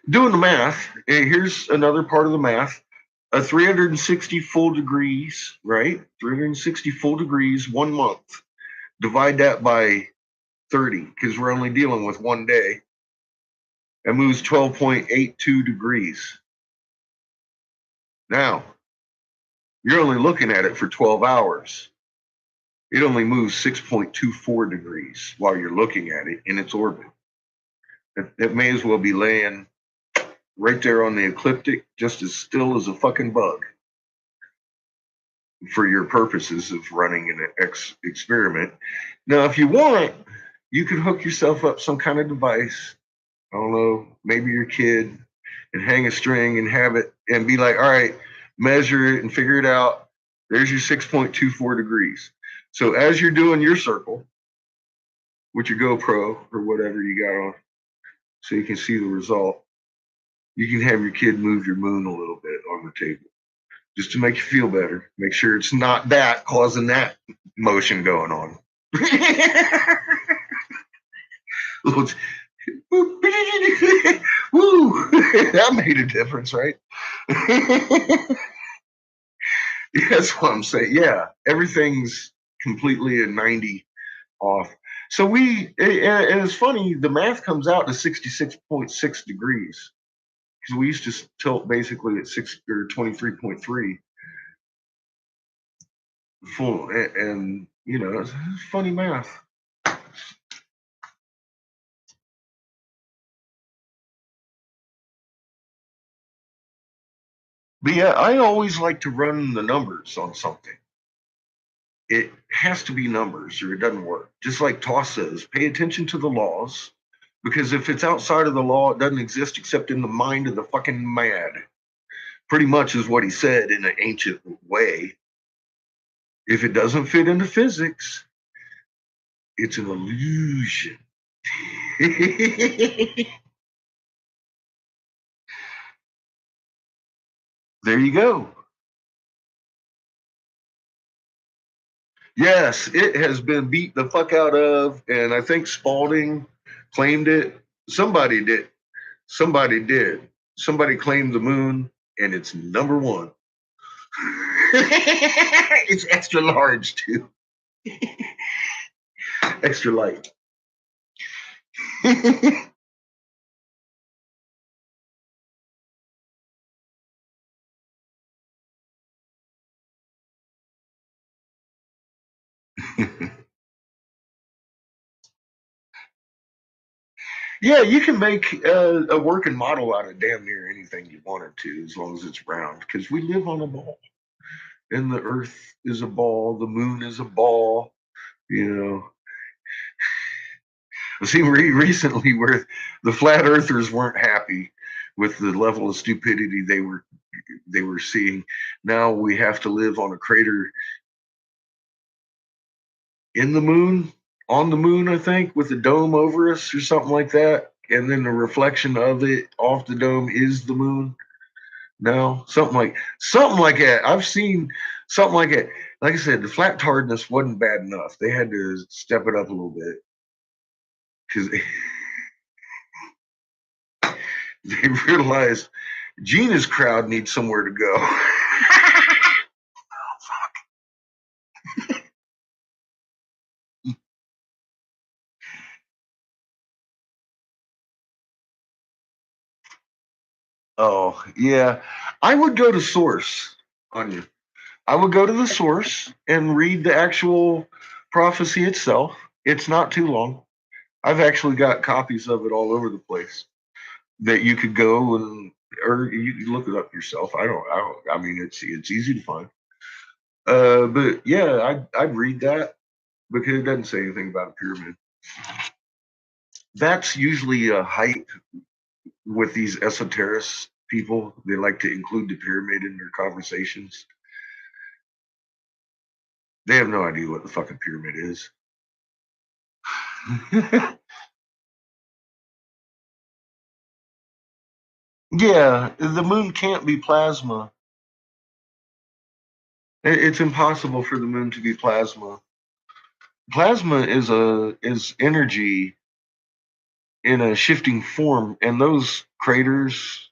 doing the math, here's another part of the math, a 360 full degrees, right? 360 full degrees, 1 month. Divide that by 30, because we're only dealing with 1 day. It moves 12.82 degrees. Now, you're only looking at it for 12 hours. It only moves 6.24 degrees while you're looking at it in its orbit. It may as well be laying right there on the ecliptic, just as still as a fucking bug for your purposes of running an experiment. Now, if you want, you could hook yourself up some kind of device. I don't know, maybe your kid, and hang a string and have it and be like, all right, measure it and figure it out. There's your 6.24 degrees. So as you're doing your circle with your GoPro or whatever you got on, so you can see the result, you can have your kid move your moon a little bit on the table just to make you feel better. Make sure it's not that causing that motion going on. Woo, that made a difference, right? That's what I'm saying. Yeah, everything's completely at 90 off. So and it's funny, the math comes out to 66.6 degrees because we used to tilt basically at 6 or 23.3 full, and you know, it's funny math. But yeah, I always like to run the numbers on something. It has to be numbers or it doesn't work. Just like Toss says, pay attention to the laws, because if it's outside of the law, it doesn't exist except in the mind of the fucking mad. Pretty much is what he said in an ancient way. If it doesn't fit into physics, it's an illusion. There you go. Yes, it has been beat the fuck out of, and I think Spalding claimed it. Somebody did. Somebody did. Somebody claimed the moon, and it's #1. It's extra large too. Extra light. Yeah, you can make a working model out of damn near anything you wanted to, as long as it's round. Because we live on a ball, and the Earth is a ball, the moon is a ball. You know, I've seen recently where the flat earthers weren't happy with the level of stupidity they were seeing. Now we have to live on a crater in the moon, on the moon, I think, with a dome over us or something like that. And then the reflection of it off the dome is the moon. No, something like that. I've seen something like it. Like I said, the flat tardness wasn't bad enough. They had to step it up a little bit because They realized Gina's crowd needs somewhere to go. Oh, yeah. I would go to source on you. I would go to the source and read the actual prophecy itself. It's not too long. I've actually got copies of it all over the place that you could go and or you look it up yourself. I mean, it's easy to find. But yeah, I'd read that because it doesn't say anything about a pyramid. That's usually a hype with these esoteric people. They like to include the pyramid in their conversations. They have no idea what the fucking pyramid is. Yeah, the moon can't be plasma. It's impossible for the moon to be plasma. Plasma is energy in a shifting form, and those craters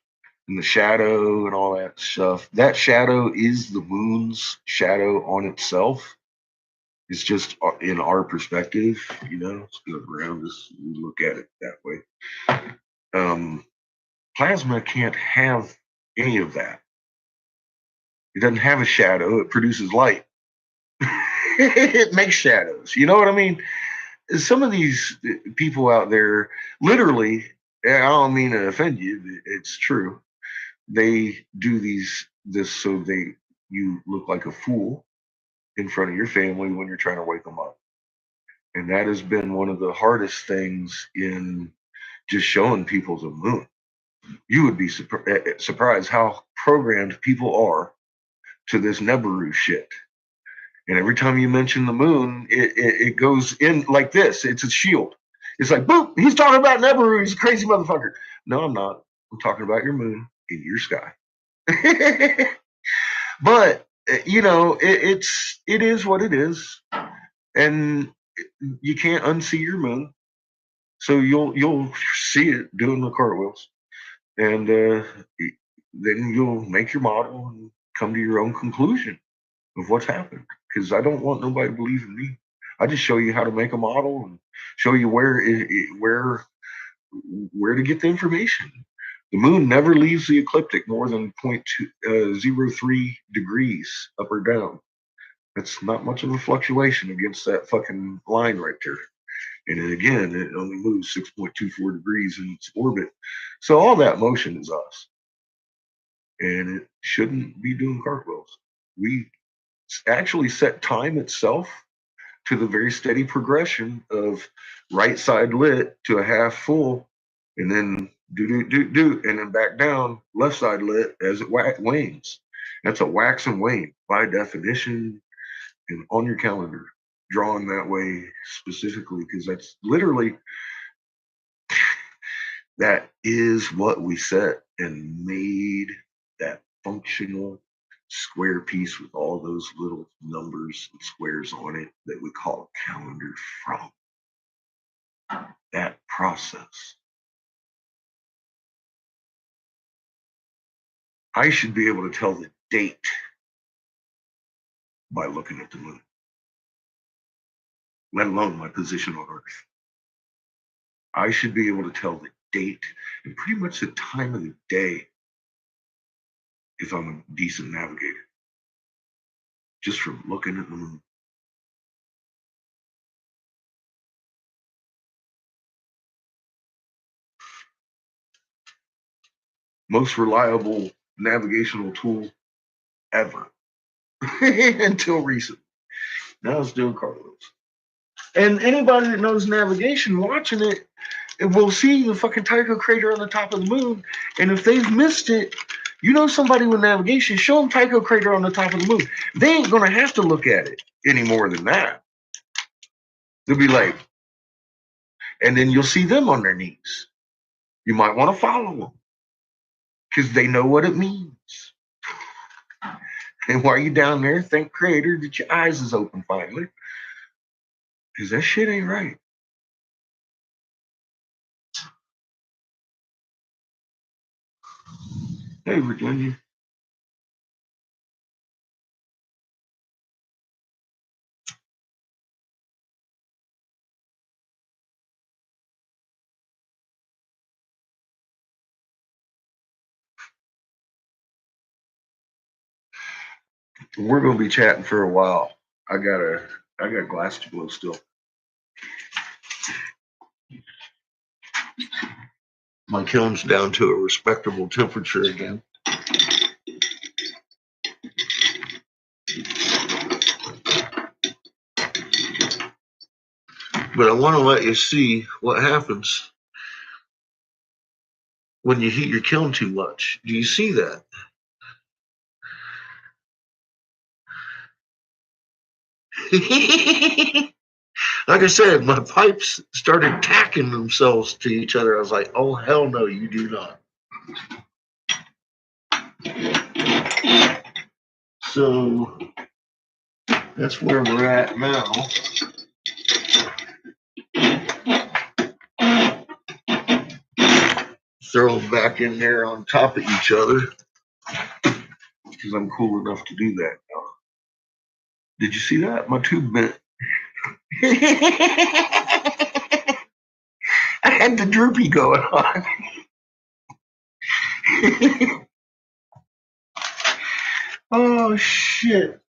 and the shadow and all that stuff. That shadow is the moon's shadow on itself. It's just in our perspective, look around us, we look at it that way. Plasma can't have any of that. It doesn't have a shadow. It produces light. It makes shadows. You know what I mean? Some of these people out there, literally, I don't mean to offend you. It's true. They do this so you look like a fool in front of your family when you're trying to wake them up. And that has been one of the hardest things in just showing people the moon. You would be surprised how programmed people are to this Nebaru shit. And every time you mention the moon, it goes in like this. It's a shield. It's like, boom, he's talking about Nebaru. He's a crazy motherfucker. No, I'm not. I'm talking about your moon in your sky. But it is what it is, and you can't unsee your moon. So you'll see it doing the cartwheels, and then you'll make your model and come to your own conclusion of what's happened. Because I don't want nobody to believe in me. I just show you how to make a model and show you where to get the information. The moon never leaves the ecliptic more than 0.03 degrees up or down. That's not much of a fluctuation against that fucking line right there. And then again, it only moves 6.24 degrees in its orbit. So all that motion is us. And it shouldn't be doing cartwheels. We actually set time itself to the very steady progression of right side lit to a half full, and then do, and then back down, left side lit as it wanes. That's a wax and wane by definition, and on your calendar, drawn that way specifically, because that's literally that is what we set and made that functional square piece with all those little numbers and squares on it that we call a calendar from that process. I should be able to tell the date by looking at the moon, let alone my position on Earth. I should be able to tell the date and pretty much the time of the day if I'm a decent navigator, just from looking at the moon. Most reliable navigational tool ever until recently. Now it's doing cartwheels. And anybody that knows navigation watching it will see the fucking Tycho crater on the top of the moon. And if they've missed it, somebody with navigation, show them Tycho crater on the top of the moon. They ain't going to have to look at it any more than that. They'll be like, and then you'll see them on their knees. You might want to follow them because they know what it means. And while you're down there, thank Creator that your eyes is open finally. Because that shit ain't right. Hey, Virginia. We're gonna be chatting for a while. I got glass to blow still. My kiln's down to a respectable temperature again. But I want to let you see what happens when you heat your kiln too much. Do you see that? Like I said, my pipes started tacking themselves to each other. I was like, oh, hell no, you do not. So that's where we're at now. Throw them back in there on top of each other because I'm cool enough to do that now. Did you see that? My tube bent. I had the droopy going on. Oh, shit.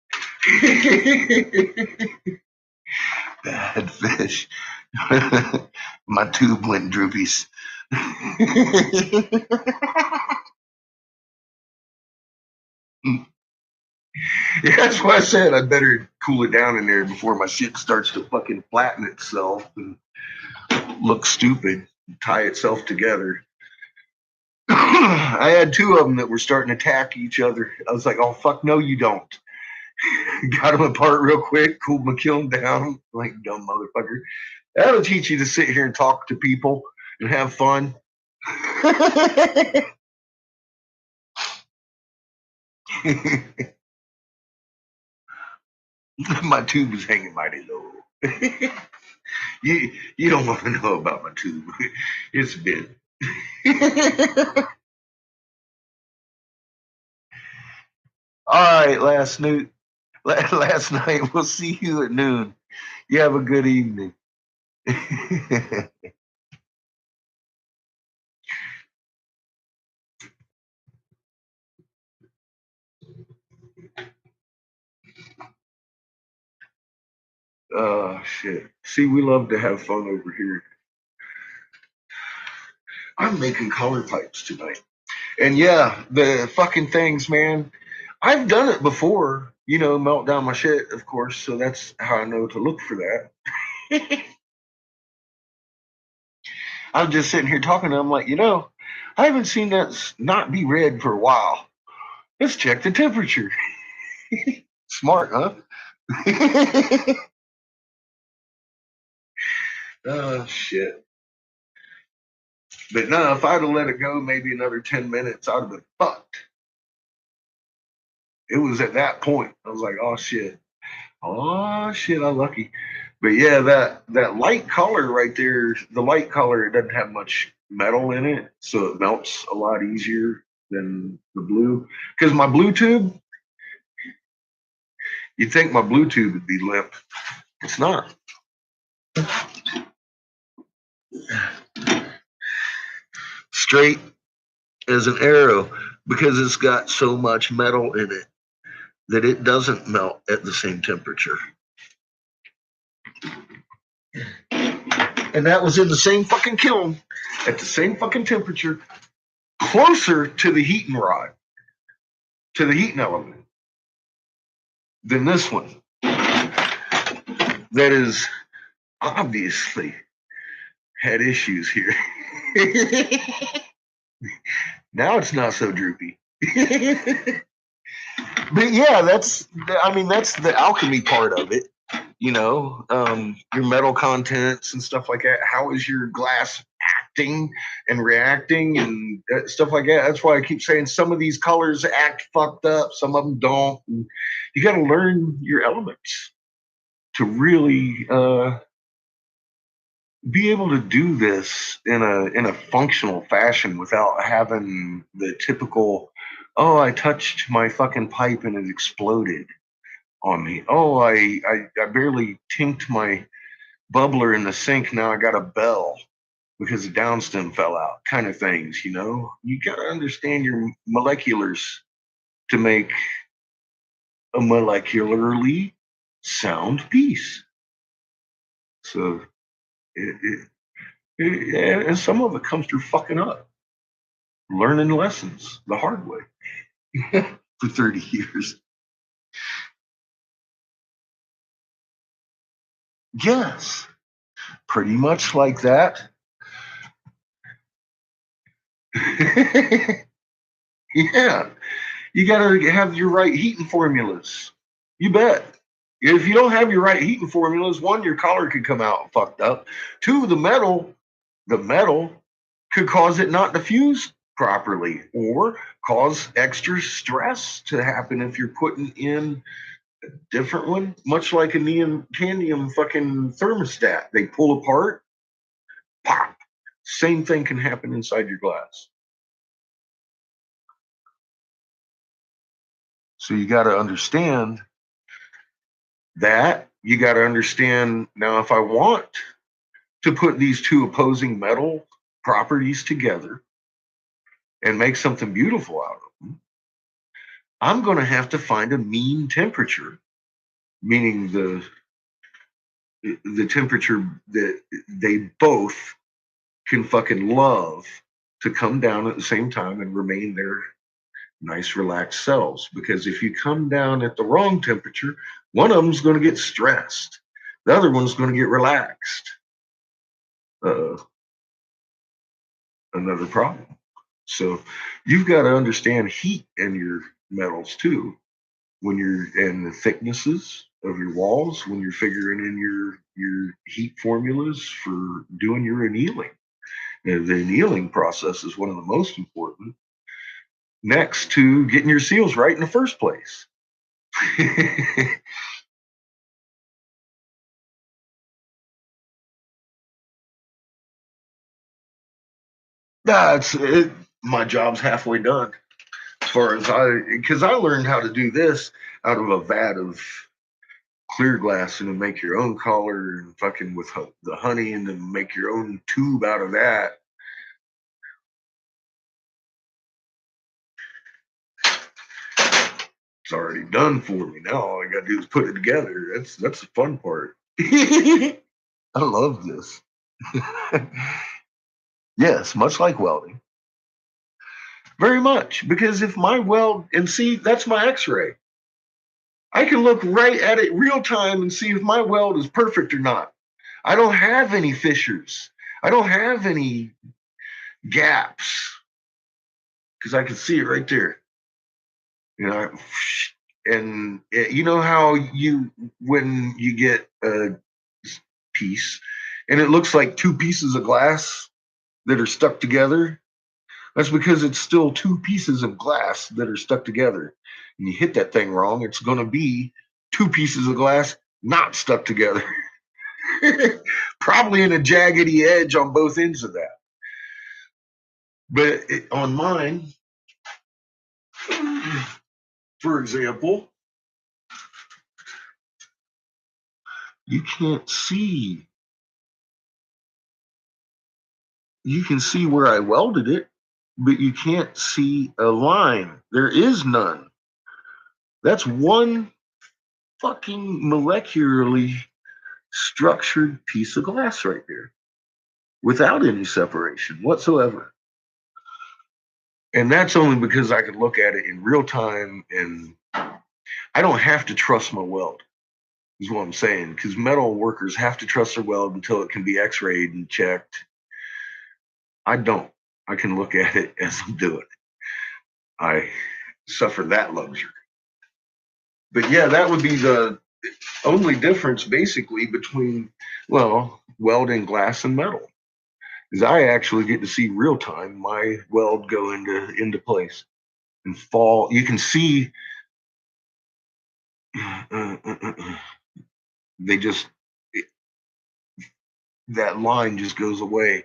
Bad fish. My tube went droopies. Yeah, that's why I said I better cool it down in there before my shit starts to fucking flatten itself and look stupid, tie itself together. I had two of them that were starting to attack each other. I was like, oh, fuck, no, you don't. Got them apart real quick, cooled my kiln down. Like, dumb motherfucker. That'll teach you to sit here and talk to people and have fun. My tube is hanging mighty low. You don't want to know about my tube. It's been. All right, last night. We'll see you at noon. You have a good evening. Oh, shit. See, we love to have fun over here. I'm making color pipes tonight. And yeah, the fucking things, man. I've done it before, melt down my shit, of course. So that's how I know to look for that. I'm just sitting here talking to them like, I haven't seen that not be red for a while. Let's check the temperature. Smart, huh? Oh, shit. But no, if I'd have let it go maybe another 10 minutes, I'd have been fucked. It was at that point. I was like, oh, shit. Oh, shit, I'm lucky. But yeah, that light color right there, the light color, it doesn't have much metal in it. So it melts a lot easier than the blue. Because my blue tube, you'd think my blue tube would be limp. It's not. Straight as an arrow because it's got so much metal in it that it doesn't melt at the same temperature. And that was in the same fucking kiln at the same fucking temperature, closer to the heating rod, to the heating element than this one. That is obviously had issues here. Now it's not so droopy. But yeah, that's the alchemy part of it. Your metal contents and stuff like that. How is your glass acting and reacting and stuff like that? That's why I keep saying some of these colors act fucked up, some of them don't. And you got to learn your elements to really be able to do this in a functional fashion without having the typical Oh, I touched my fucking pipe and it exploded on me. Oh, I barely tinked my bubbler in the sink. Now I got a bell because the downstem fell out, kind of things, you know? You got to understand your moleculars to make a molecularly sound piece. So, and some of it comes through fucking up, learning lessons the hard way for 30 years. Yes, pretty much like that. Yeah, you got to have your right heating formulas. You bet. If you don't have your right heating formulas, one, your collar could come out fucked up. Two, the metal could cause it not to fuse properly or cause extra stress to happen if you're putting in a different one, much like a neodymium fucking thermostat. They pull apart, pop. Same thing can happen inside your glass. So you got to understand that. You got to understand now if I want to put these two opposing metal properties together and make something beautiful out of them, I'm going to have to find a mean temperature, meaning the temperature that they both can fucking love to come down at the same time and remain their nice relaxed selves. Because if you come down at the wrong temperature, one of them's going to get stressed, the other one's going to get relaxed. Another problem. So you've got to understand heat in your metals too. When you're and the thicknesses of your walls, when you're figuring in your heat formulas for doing your annealing. And the annealing process is one of the most important, next to getting your seals right in the first place. That's it. My job's halfway done. As far as because I learned how to do this out of a vat of clear glass and then make your own collar and fucking with the honey and then make your own tube out of that. It's already done for me. Now all I gotta do is put it together. That's the fun part. I love this. Yes, much like welding. Very much. Because if my weld and see, that's my x-ray. I can look right at it real time and see if my weld is perfect or not. I don't have any fissures. I don't have any gaps because I can see it right there. You know, and you know how when you get a piece and it looks like two pieces of glass that are stuck together. That's because it's still two pieces of glass that are stuck together. And you hit that thing wrong, it's going to be two pieces of glass not stuck together. Probably in a jaggedy edge on both ends of that. But on mine, for example, you can't see. You can see where I welded it, but you can't see a line. There is none. That's one fucking molecularly structured piece of glass right there without any separation whatsoever. And that's only because I could look at it in real time and I don't have to trust my weld, is what I'm saying. Because metal workers have to trust their weld until it can be x-rayed and checked. I don't. I can look at it as I'm doing it. I suffer that luxury. But yeah, that would be the only difference basically between, well, welding glass and metal. Is I actually get to see real time my weld go into place and fall. You can see they just that line just goes away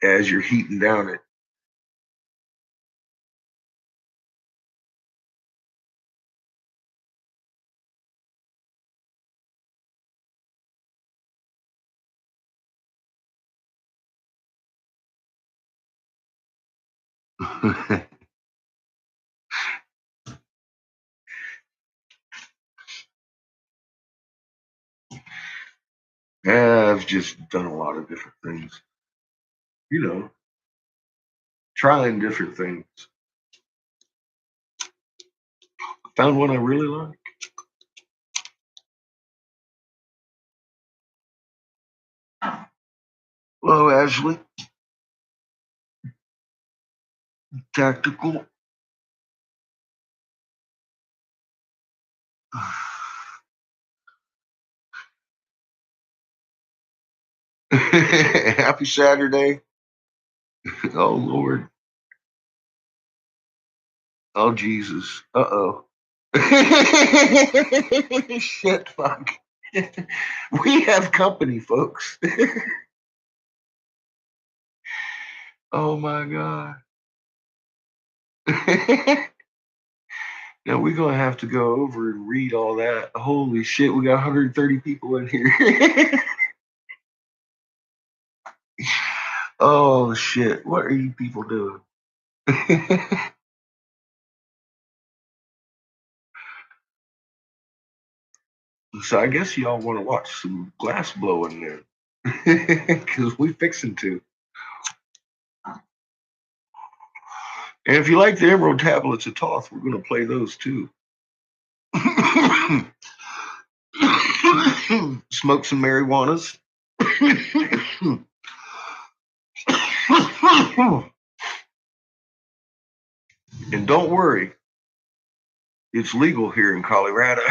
as you're heating down it. Yeah, I've just done a lot of different things. You know, trying different things. Found one I really like. Hello, Ashley. Tactical. Happy Saturday. Oh, Lord. Oh, Jesus. Uh-oh. Shit, fuck. We have company, folks. Oh, my God. Now we're going to have to go over and read all that. Holy shit, we got 130 people in here. Oh, shit. What are you people doing? So I guess y'all want to watch some glass blowing there. Because we fixing to. And if you like the Emerald Tablets of Thoth, we're going to play those too. Smoke some MaryWannas. And don't worry, it's legal here in Colorado.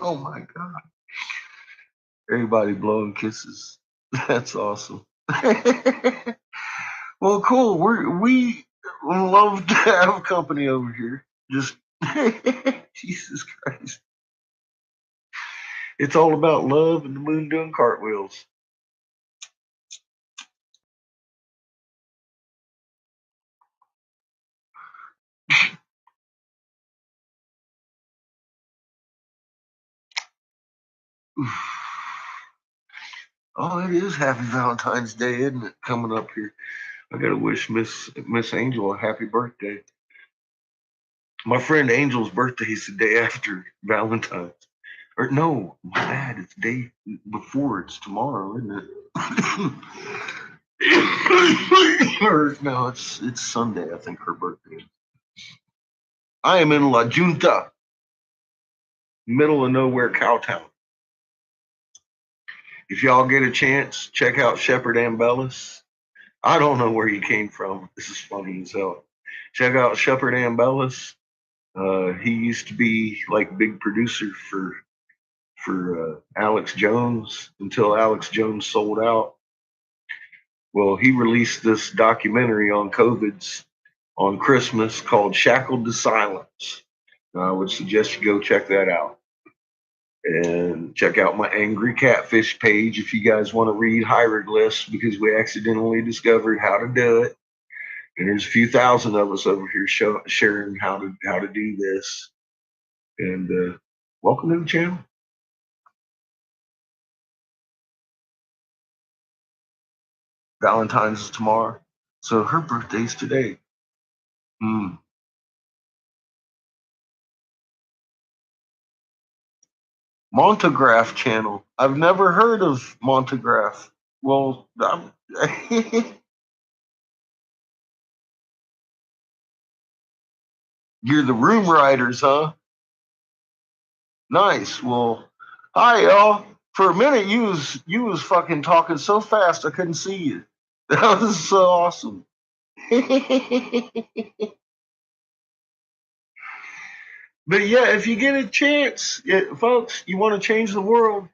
Oh my God. Everybody blowing kisses. That's awesome. Well, cool. We love to have company over here. Just Jesus Christ. It's all about love and the moon doing cartwheels. Oh, it is Happy Valentine's Day, isn't it? Coming up here. I gotta wish Miss Angel a happy birthday. My friend Angel's birthday is the day after Valentine's. Or no, my bad, it's the day before. It's tomorrow, isn't it? Or no, it's Sunday, I think her birthday is. I am in La Junta, middle of nowhere, Cowtown. If y'all get a chance, check out Shepherd Ambellis. I don't know where he came from. This is funny as hell. Check out Shepherd Ambellis. He used to be like big producer for Alex Jones until Alex Jones sold out. Well, he released this documentary on COVID's on Christmas called Shackled to Silence. I would suggest you go check that out. And check out my Angry Catfish page if you guys want to read hieroglyphs, because we accidentally discovered how to do it. And there's a few thousand of us over here sharing how to do this. And welcome to the channel. Valentine's is tomorrow, so her birthday's today. Montagraph channel. I've never heard of Montagraph. Well, you're the room riders, huh? Nice. Well, hi y'all. For a minute, you was fucking talking so fast I couldn't see you. That was so awesome. But yeah, if you get a chance, folks, you want to change the world,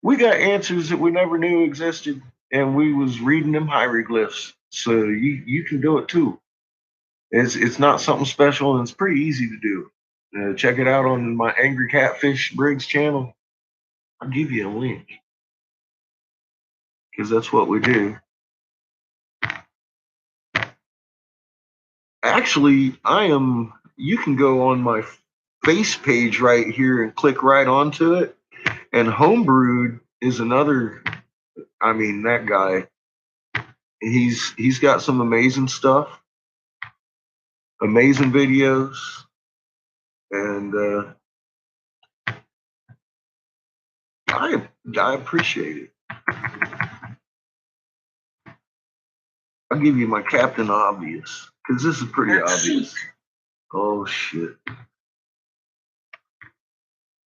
we got answers that we never knew existed, and we was reading them hieroglyphs. So you can do it too. It's not something special, and it's pretty easy to do. Check it out on my Angry Catfish Briggs channel. I'll give you a link because that's what we do. Actually, you can go on my face page right here and click right onto it. And Homebrewed is another, I mean, that guy, He's got some amazing stuff, amazing videos, and I appreciate it. I'll give you my Captain Obvious, because this is pretty obvious. Oh shit.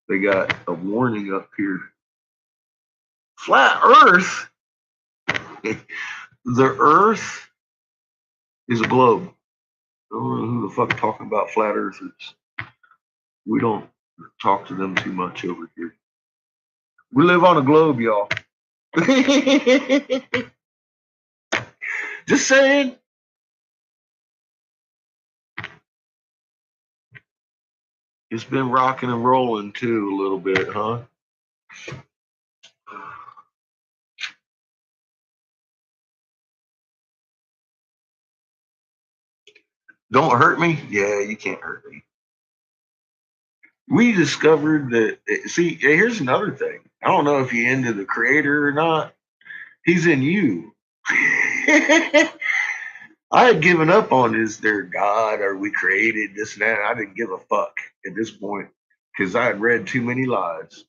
They got a warning up here. Flat Earth? The Earth is a globe. I don't know who the fuck talking about flat earthers. We don't talk to them too much over here. We live on a globe, y'all. Just saying. It's been rocking and rolling too a little bit, huh? Don't hurt me? Yeah, you can't hurt me. We discovered that, see, here's another thing. I don't know if you're into the creator or not. He's in you. I had given up on, is there God? Are we created? This and that. I didn't give a fuck at this point because I had read too many lies.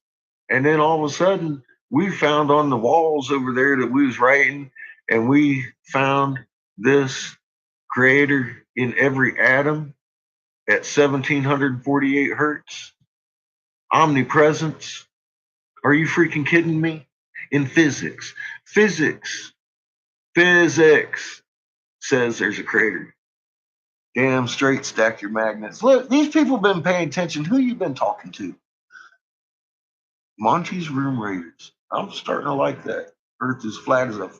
And then all of a sudden, we found on the walls over there that we was writing, and we found this creator in every atom at 1748 hertz. Omnipresence. Are you freaking kidding me? In physics. Physics says there's a creator. Damn straight, stack your magnets. Look, these people been paying attention. Who you been talking to? Monty's Room Raiders. I'm starting to like that. Earth is flat as a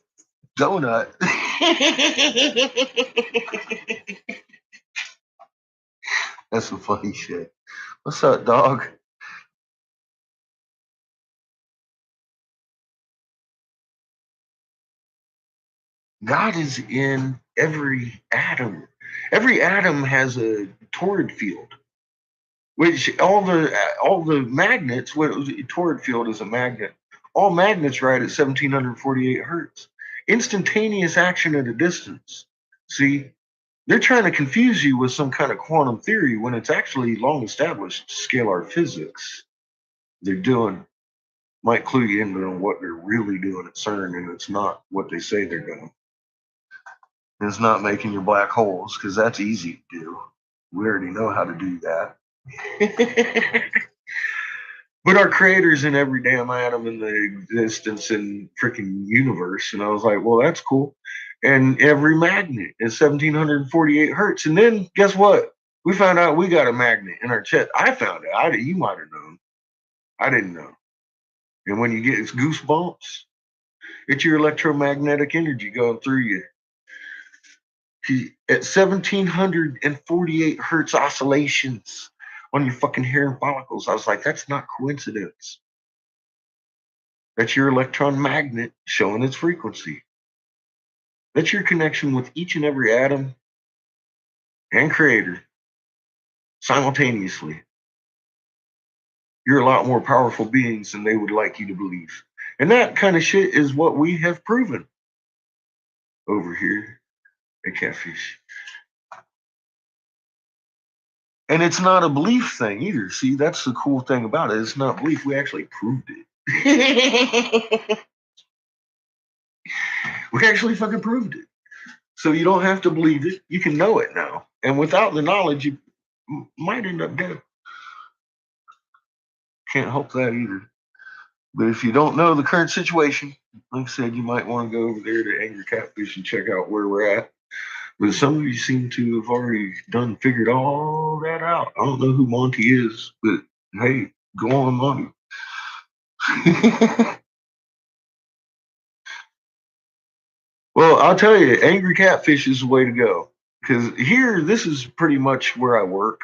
donut. That's some funny shit. What's up, dog? God is in every atom. Every atom has a torrid field, which all the magnets. What torrid field is a magnet. All magnets ride at 1748 hertz. Instantaneous action at a distance. See, they're trying to confuse you with some kind of quantum theory when it's actually long established scalar physics. They're doing might clue you in on what they're really doing at CERN, and it's not what they say they're doing. It's not making your black holes, because that's easy to do. We already know how to do that. But our creator's in every damn atom in the existence in freaking universe. And I was like, well, that's cool. And every magnet is 1748 hertz. And then guess what? We found out we got a magnet in our chest. I found it. You might have known. I didn't know. And when you get its goosebumps, it's your electromagnetic energy going through you. At 1748 hertz oscillations on your fucking hair and follicles. I was like, that's not coincidence. That's your electron magnet showing its frequency. That's your connection with each and every atom and creator simultaneously. You're a lot more powerful beings than they would like you to believe. And that kind of shit is what we have proven over here at Catfish. And it's not a belief thing either. See, that's the cool thing about it. It's not belief. We actually proved it. We actually fucking proved it. So you don't have to believe it. You can know it now. And without the knowledge, you might end up dead. Can't help that either. But if you don't know the current situation, like I said, you might want to go over there to Angry Catfish and check out where we're at. But some of you seem to have already figured all that out. I don't know who Monty is, but hey, go on, Monty. Well, I'll tell you, Angry Catfish is the way to go. Because here, this is pretty much where I work.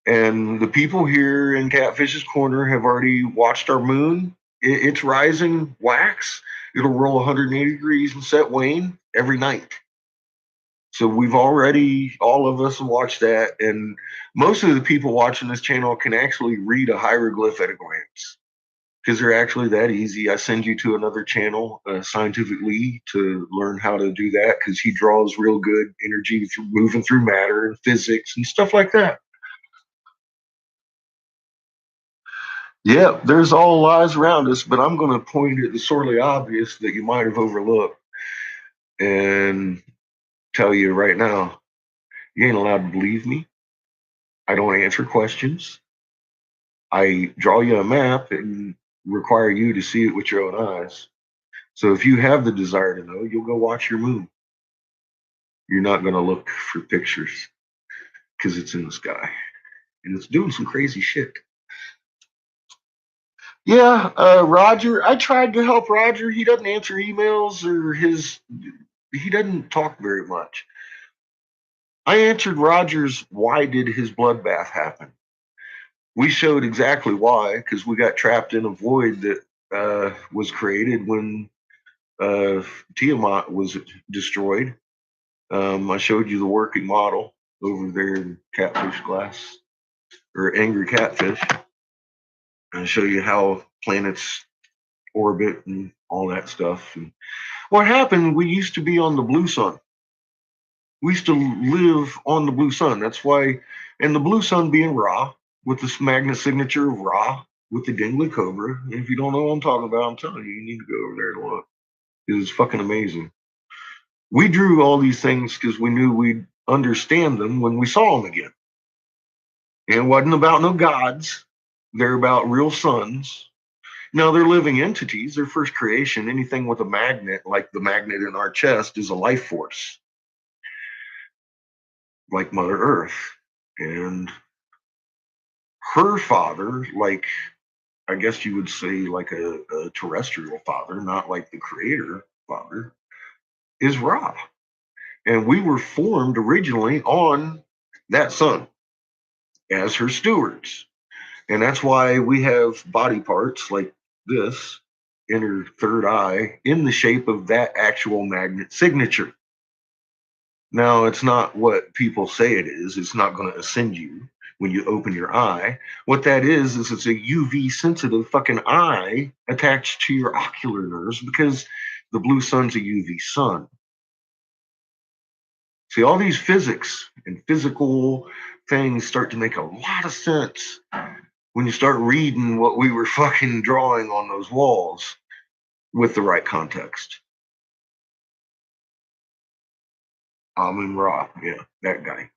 And the people here in Catfish's Corner have already watched our moon. It's rising wax. It'll roll 180 degrees and set wane every night. So we've already, all of us, watched that. And most of the people watching this channel can actually read a hieroglyph at a glance. because they're actually that easy. I send you to another channel, Scientific Lee, to learn how to do that because he draws real good energy through moving through matter and physics and stuff like that. Yeah, there's all lies around us, but I'm going to point at the sorely obvious that you might have overlooked and tell you right now, you ain't allowed to believe me. I don't answer questions. I draw you a map and require you to see it with your own eyes. So if you have the desire to know, you'll go watch your moon. You're not going to look for pictures because it's in the sky and it's doing some crazy shit. Yeah, Roger, I tried to help Roger. He doesn't answer emails or he doesn't talk very much. I answered Roger's why did his bloodbath happen? We showed exactly why, because we got trapped in a void that was created when Tiamat was destroyed. I showed you the working model over there in Catfish Glass, or Angry Catfish. And show you how planets orbit and all that stuff. And what happened, we used to be on the blue sun. We used to live on the blue sun. That's why, and the blue sun being Ra, with this magnet signature of Ra, with the dingly cobra. And if you don't know what I'm talking about, I'm telling you, you need to go over there and look. It's fucking amazing. We drew all these things because we knew we'd understand them when we saw them again. And it wasn't about no gods. They're about real suns. Now they're living entities. They're first creation. Anything with a magnet, like the magnet in our chest, is a life force, like Mother Earth. And her father, like, I guess you would say, like a terrestrial father, not like the creator father, is Ra. And we were formed originally on that sun as her stewards. And that's why we have body parts like this in her third eye in the shape of that actual magnet signature. Now, it's not what people say it is. It's not going to ascend you when you open your eye. What that is it's a UV sensitive fucking eye attached to your ocular nerves because the blue sun's a UV sun. See, all these physics and physical things start to make a lot of sense when you start reading what we were fucking drawing on those walls with the right context. Amun Ra, yeah, that guy.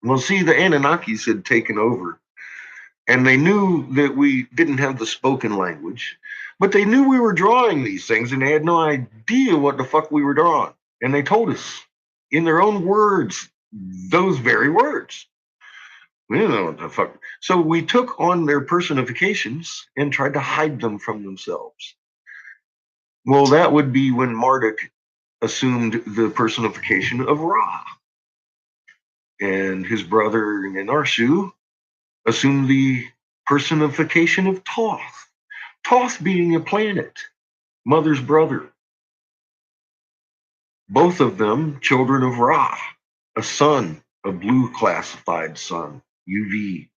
Well, see, the Anunnakis had taken over, and they knew that we didn't have the spoken language, but they knew we were drawing these things, and they had no idea what the fuck we were drawing. And they told us in their own words, those very words. We didn't know what the fuck. So we took on their personifications and tried to hide them from themselves. Well, that would be when Marduk assumed the personification of Ra. And his brother Narshu assumed the personification of Thoth. Thoth being a planet, mother's brother. Both of them children of Ra, a sun, a blue classified sun, UV.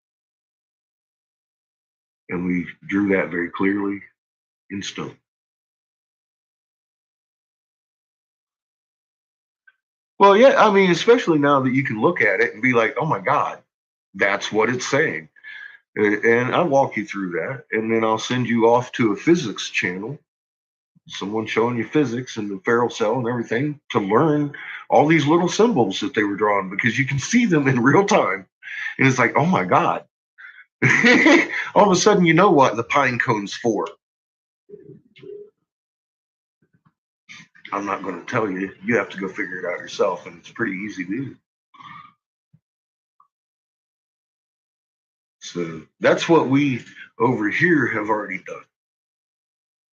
And we drew that very clearly in stone. Well, yeah, I mean, especially now that you can look at it and be like, oh my God, that's what it's saying. And I'll walk you through that. And then I'll send you off to a physics channel, someone showing you physics and the ferrule cell and everything to learn all these little symbols that they were drawing because you can see them in real time. And it's like, oh my God. All of a sudden, you know what the pine cone's for. I'm not going to tell you. You have to go figure it out yourself, and it's pretty easy to do. So that's what we over here have already done.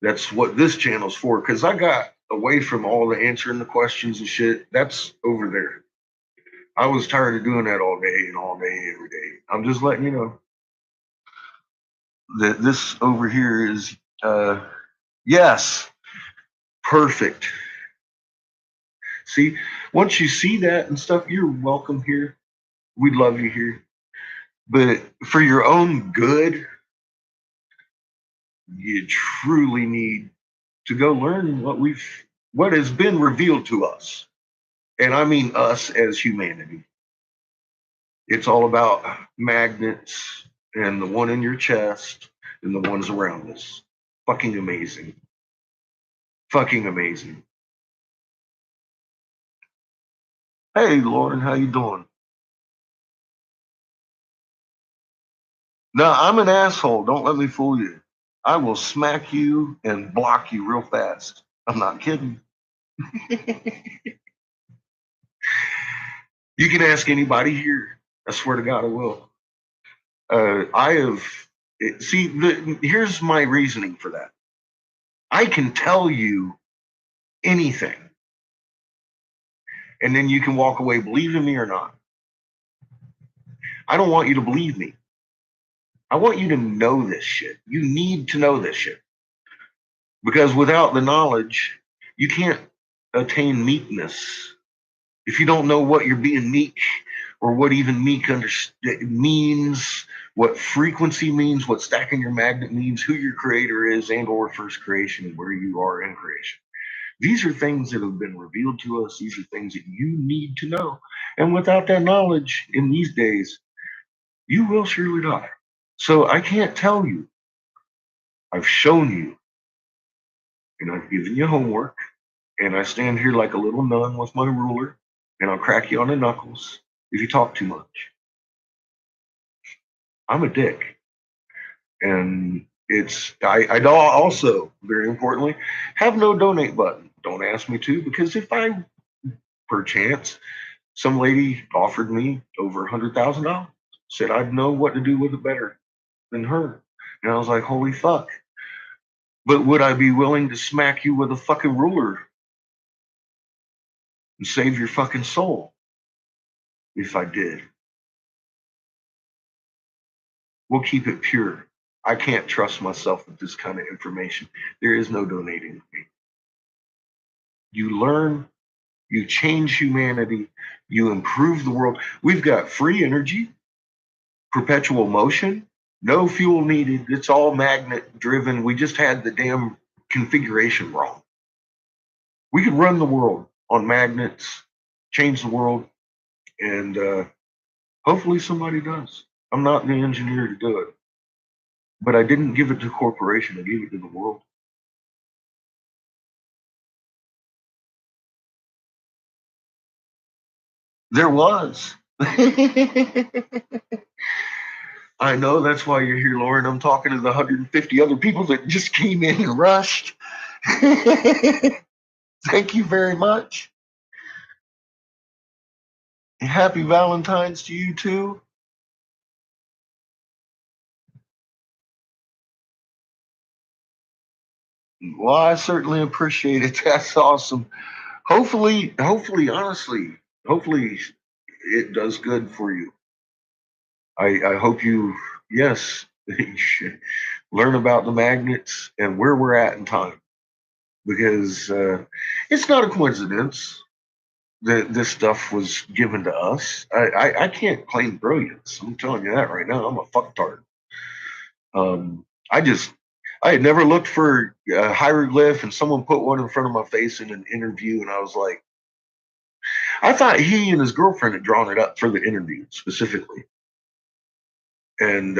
That's what this channel's for, because I got away from all the answering the questions and shit. That's over there. I was tired of doing that all day and all day, every day. I'm just letting you know that this over here is, yes, perfect. See, once you see that and stuff, you're welcome here. We'd love you here. But for your own good, you truly need to go learn what has been revealed to us. And I mean us as humanity. It's all about magnets and the one in your chest and the ones around us. Fucking amazing. Fucking amazing. Hey, Lauren, how you doing? No, I'm an asshole. Don't let me fool you. I will smack you and block you real fast. I'm not kidding. You can ask anybody here. I swear to God, I will. I have. See, here's my reasoning for that. I can tell you anything, and then you can walk away believing me or not. I don't want you to believe me. I want you to know this shit. You need to know this shit. Because without the knowledge, you can't attain meekness. If you don't know what you're being meek or what even meek means, what frequency means, what stacking your magnet means, who your creator is and or first creation and where you are in creation. These are things that have been revealed to us. These are things that you need to know. And without that knowledge in these days, you will surely die. So I can't tell you. I've shown you. And I've given you homework. And I stand here like a little nun with my ruler. And I'll crack you on the knuckles if you talk too much. I'm a dick. And I also, very importantly, have no donate button. Don't ask me to, because if I, perchance, some lady offered me over $100,000, said I'd know what to do with it better than her. And I was like, holy fuck. But would I be willing to smack you with a fucking ruler and save your fucking soul if I did? We'll keep it pure. I can't trust myself with this kind of information. There is no donating. You learn, you change humanity, you improve the world. We've got free energy, perpetual motion, no fuel needed. It's all magnet driven. We just had the damn configuration wrong. We could run the world on magnets, change the world, and hopefully somebody does. I'm not the engineer to do it, but I didn't give it to a corporation. I gave it to the world. There was. I know, that's why you're here, Lauren. I'm talking to the 150 other people that just came in and rushed. Thank you very much. And happy Valentine's to you too. Well, I certainly appreciate it. That's awesome. Hopefully, honestly, hopefully it does good for you. I hope you, yes, you should learn about the magnets and where we're at in time, because it's not a coincidence that this stuff was given to us. I can't claim brilliance. I'm telling you that right now. I'm a fucktard. I had never looked for a hieroglyph, and someone put one in front of my face in an interview, and I was like, I thought he and his girlfriend had drawn it up for the interview specifically. And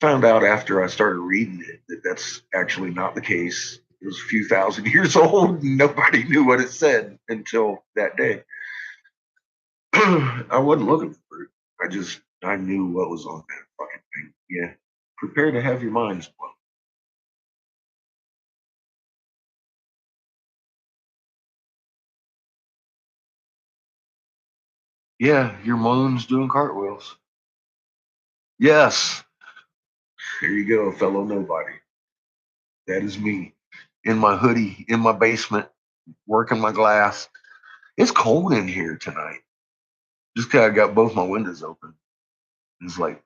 found out after I started reading it that that's actually not the case. It was a few thousand years old, and nobody knew what it said until that day. I wasn't looking for it. I knew what was on that fucking thing. Yeah. Prepare to have your minds blown. Yeah, your moon's doing cartwheels. Yes. There you go, fellow nobody. That is me. In my hoodie, in my basement, working my glass. It's cold in here tonight. Just kind of got both my windows open. It's like,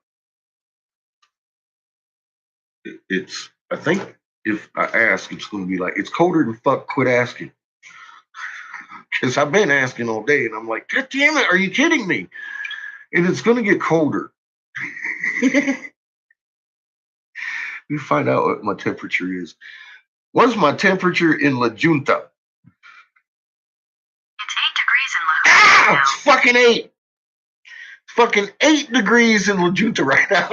it's, I think if I ask, it's going to be like, it's colder than fuck, quit asking. Because I've been asking all day, and I'm like, God damn it, are you kidding me? And it's going to get colder. me find out what my temperature is. What's my temperature in La Junta? It's 8 degrees in La Ah, Junta it's fucking 8. Fucking 8 degrees in La Junta right now.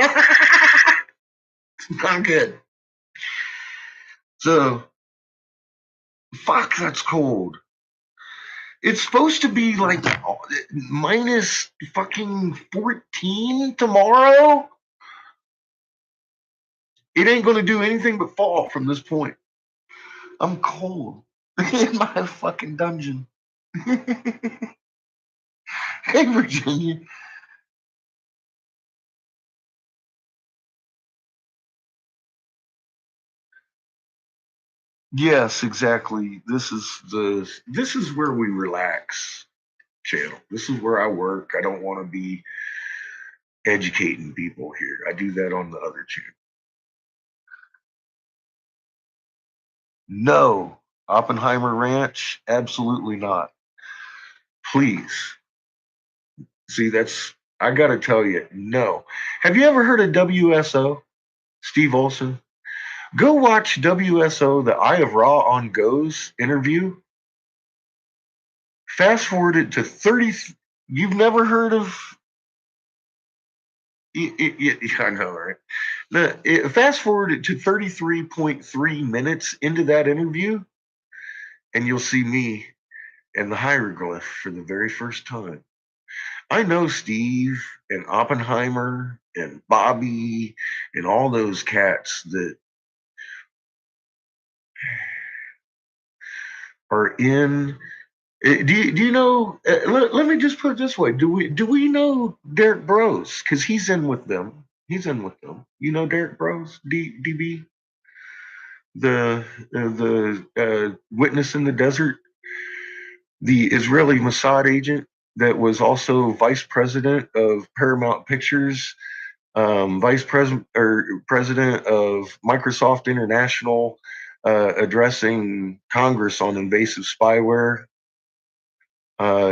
It's not good. So, fuck, that's cold. It's supposed to be like minus fucking 14 tomorrow. It ain't going to do anything but fall from this point. I'm cold in my fucking dungeon. Hey, Virginia. Yes, exactly. This is where we relax channel. This is where I work. I don't want to be educating people here. I do that on the other channel. No, Oppenheimer Ranch, absolutely not. Please. See, I got to tell you, no. Have you ever heard of WSO? Steve Olson? Go watch WSO, the Eye of Ra on Go's interview. Fast forward it to 30. You've never heard of. I know, right? Fast forward it to 33.3 minutes into that interview, and you'll see me and the hieroglyph for the very first time. I know Steve and Oppenheimer and Bobby and all those cats that are in. Do you know? Let me just put it this way: Do we know Derek Bros? Because he's in with them. He's in with them. You know Derek Bros, DB, the witness in the desert, the Israeli Mossad agent that was also vice president of Paramount Pictures, vice president or president of Microsoft International, addressing Congress on invasive spyware.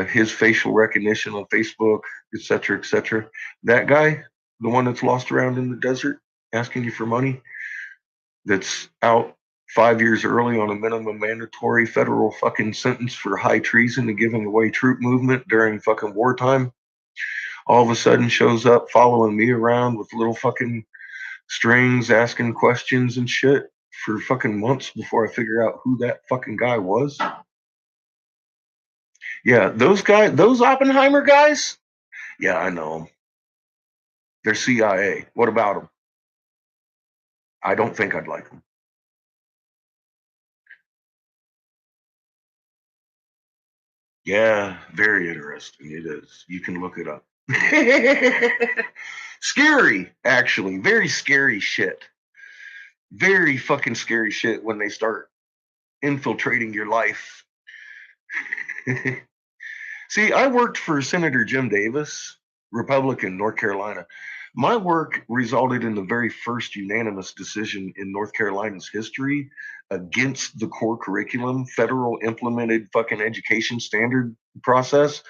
His facial recognition on Facebook, etc., etc. That guy, the one that's lost around in the desert asking you for money, that's out 5 years early on a minimum mandatory federal fucking sentence for high treason and giving away troop movement during fucking wartime, all of a sudden shows up following me around with little fucking strings, asking questions and shit for fucking months before I figure out who that fucking guy was. Yeah, those Oppenheimer guys, yeah, I know them. They're CIA. What about them? I don't think I'd like them. Yeah, very interesting. It is. You can look it up. Scary, actually. Very scary shit. Very fucking scary shit when they start infiltrating your life. See, I worked for Senator Jim Davis, Republican, North Carolina. My work resulted in the very first unanimous decision in North Carolina's history against the core curriculum, federal implemented fucking education standard process.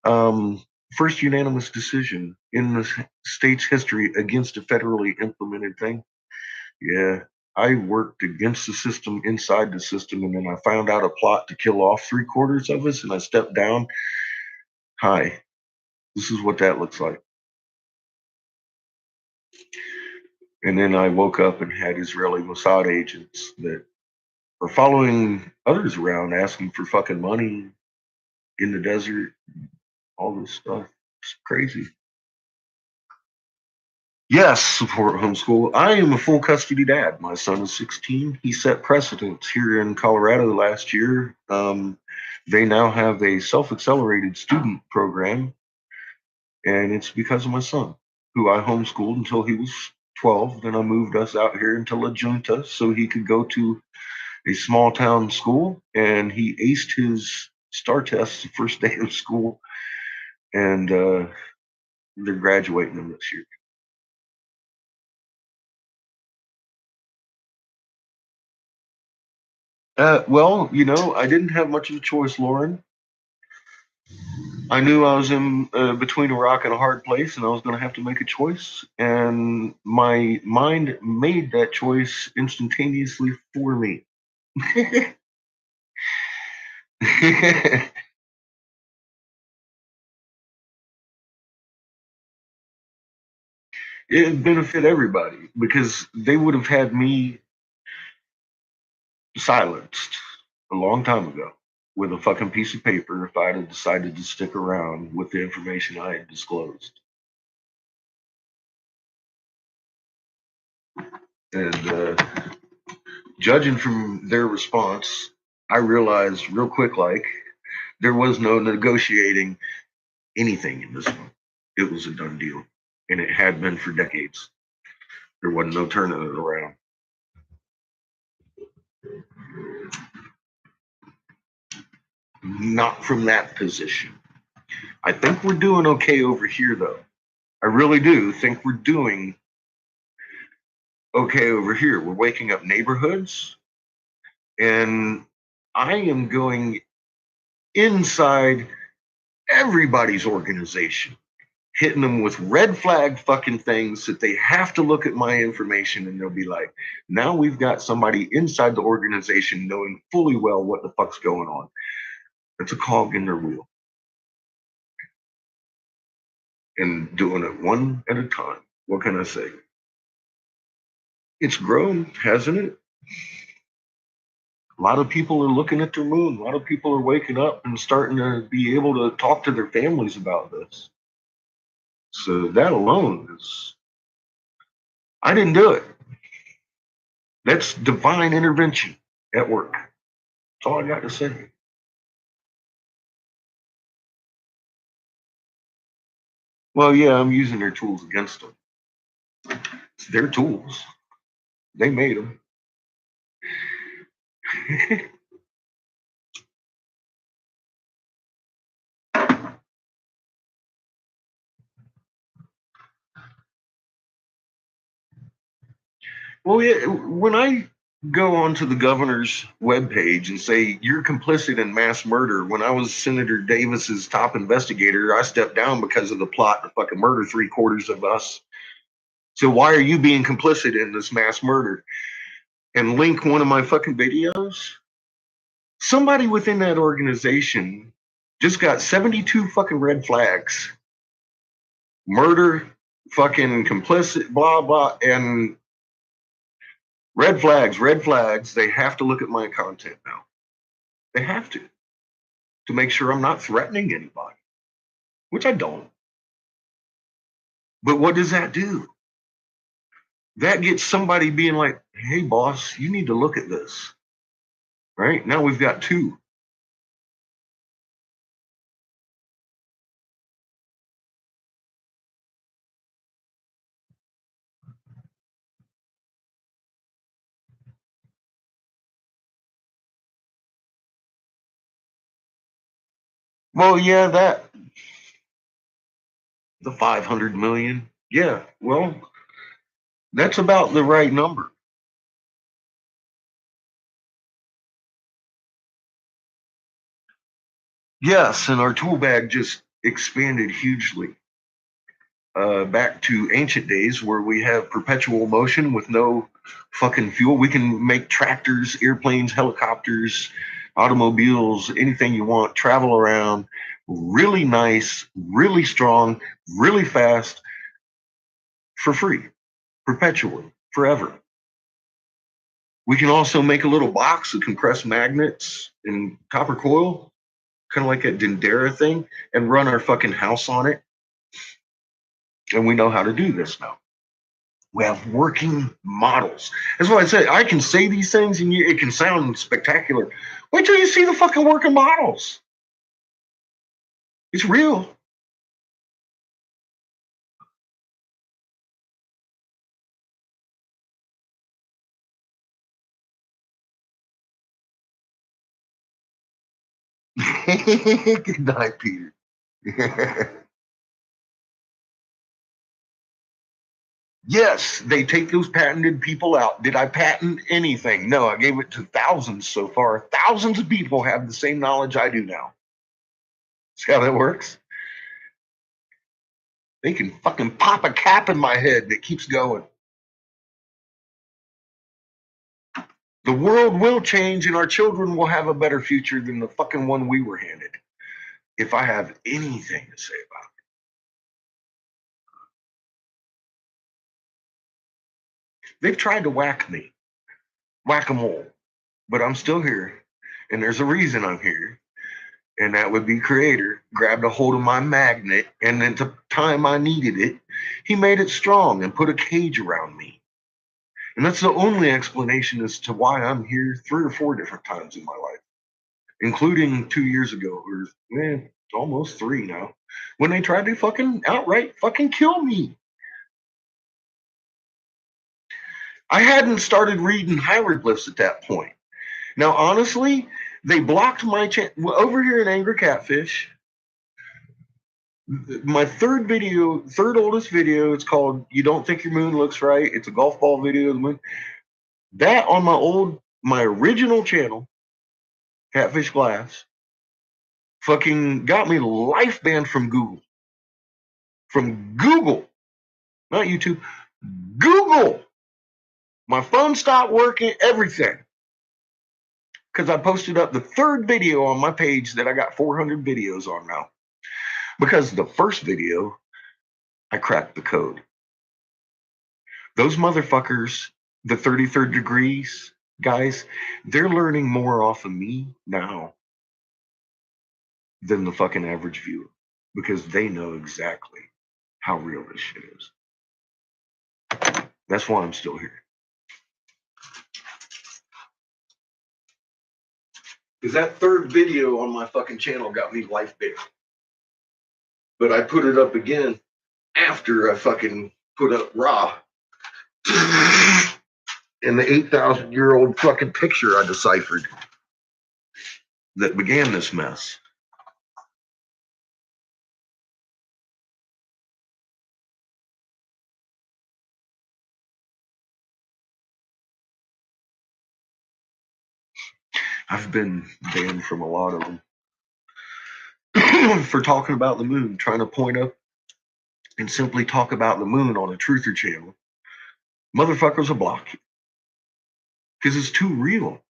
First unanimous decision in the state's history against a federally implemented thing. Yeah, I worked against the system, inside the system, and then I found out a plot to kill off 3/4 of us, and I stepped down. Hi, this is what that looks like. And then I woke up and had Israeli Mossad agents that are following others around, asking for fucking money in the desert, all this stuff. It's crazy. Yes, support homeschool. I am a full custody dad. My son is 16. He set precedents here in Colorado last year. They now have a self-accelerated student program, and it's because of my son, who I homeschooled until he was 12. Then I moved us out here into La Junta so he could go to a small town school, and he aced his STAR test the first day of school, and they're graduating him this year. Well, I didn't have much of a choice, Lauren. I knew I was in between a rock and a hard place, and I was going to have to make a choice. And my mind made that choice instantaneously for me. It'd benefit everybody because they would have had me silenced a long time ago with a fucking piece of paper if I had decided to stick around with the information I had disclosed. And judging from their response, I realized real quick, like, there was no negotiating anything in this one. It was a done deal, and it had been for decades. There wasn't no turning it around. Not from that position. I think we're doing okay over here, though. I really do think we're doing okay over here. We're waking up neighborhoods, and I am going inside everybody's organization, hitting them with red flag fucking things that they have to look at my information and they'll be like, now we've got somebody inside the organization knowing fully well what the fuck's going on. It's a cog in their wheel. And doing it one at a time. What can I say? It's grown, hasn't it? A lot of people are looking at their moon. A lot of people are waking up and starting to be able to talk to their families about this. So that alone is, I didn't do it. That's divine intervention at work. That's all I got to say. Well, yeah, I'm using their tools against them. It's their tools. They made them. Well, yeah, when I go onto the governor's webpage and say you're complicit in mass murder, when I was Senator Davis's top investigator, I stepped down because of the plot to fucking murder 3/4 of us. So why are you being complicit in this mass murder? And link one of my fucking videos. Somebody within that organization just got 72 fucking red flags. Murder, fucking complicit, blah, blah, and red flags. They have to look at my content now. They have to make sure I'm not threatening anybody, which I don't. But what does that do? That gets somebody being like, hey, boss, you need to look at this. Right? Now we've got two. Well, yeah, the 500 million. Yeah, well, that's about the right number. Yes, and our tool bag just expanded hugely. Back to ancient days where we have perpetual motion with no fucking fuel. We can make tractors, airplanes, helicopters, automobiles, anything you want, travel around, really nice, really strong, really fast, for free, perpetually, forever. We can also make a little box of compressed magnets and copper coil, kind of like a Dendera thing, and run our fucking house on it. And we know how to do this now. We have working models. That's what I said. I can say these things and it can sound spectacular. Wait till you see the fucking working models. It's real. Good night, Peter. Yes, they take those patented people out. Did I patent anything? No, I gave it to thousands so far. Thousands of people have the same knowledge I do now. See how that works? They can fucking pop a cap in my head that keeps going. The world will change and our children will have a better future than the fucking one we were handed. If I have anything to say about it. They've tried to whack me. Whack-a-mole. But I'm still here. And there's a reason I'm here. And that would be Creator grabbed a hold of my magnet, and at the time I needed it, he made it strong and put a cage around me. And that's the only explanation as to why I'm here 3 or 4 different times in my life, including 2 years ago, or almost 3 now, when they tried to fucking outright fucking kill me. I hadn't started reading hieroglyphs at that point. Now, honestly, they blocked my channel over here in Angry Catfish. My third oldest video, it's called "You Don't Think Your Moon Looks Right." It's a golf ball video of the moon. That on my original channel, Catfish Glass, fucking got me life banned from Google. From Google, not YouTube. Google. My phone stopped working, everything. Because I posted up the third video on my page that I got 400 videos on now. Because the first video, I cracked the code. Those motherfuckers, the 33rd degrees guys, they're learning more off of me now than the fucking average viewer. Because they know exactly how real this shit is. That's why I'm still here. Because that third video on my fucking channel got me life banned. But I put it up again after I fucking put up Raw. And the 8,000-year-old fucking picture I deciphered that began this mess. I've been banned from a lot of them for talking about the moon, trying to point up and simply talk about the moon on a truther channel. Motherfuckers will block you because it's too real.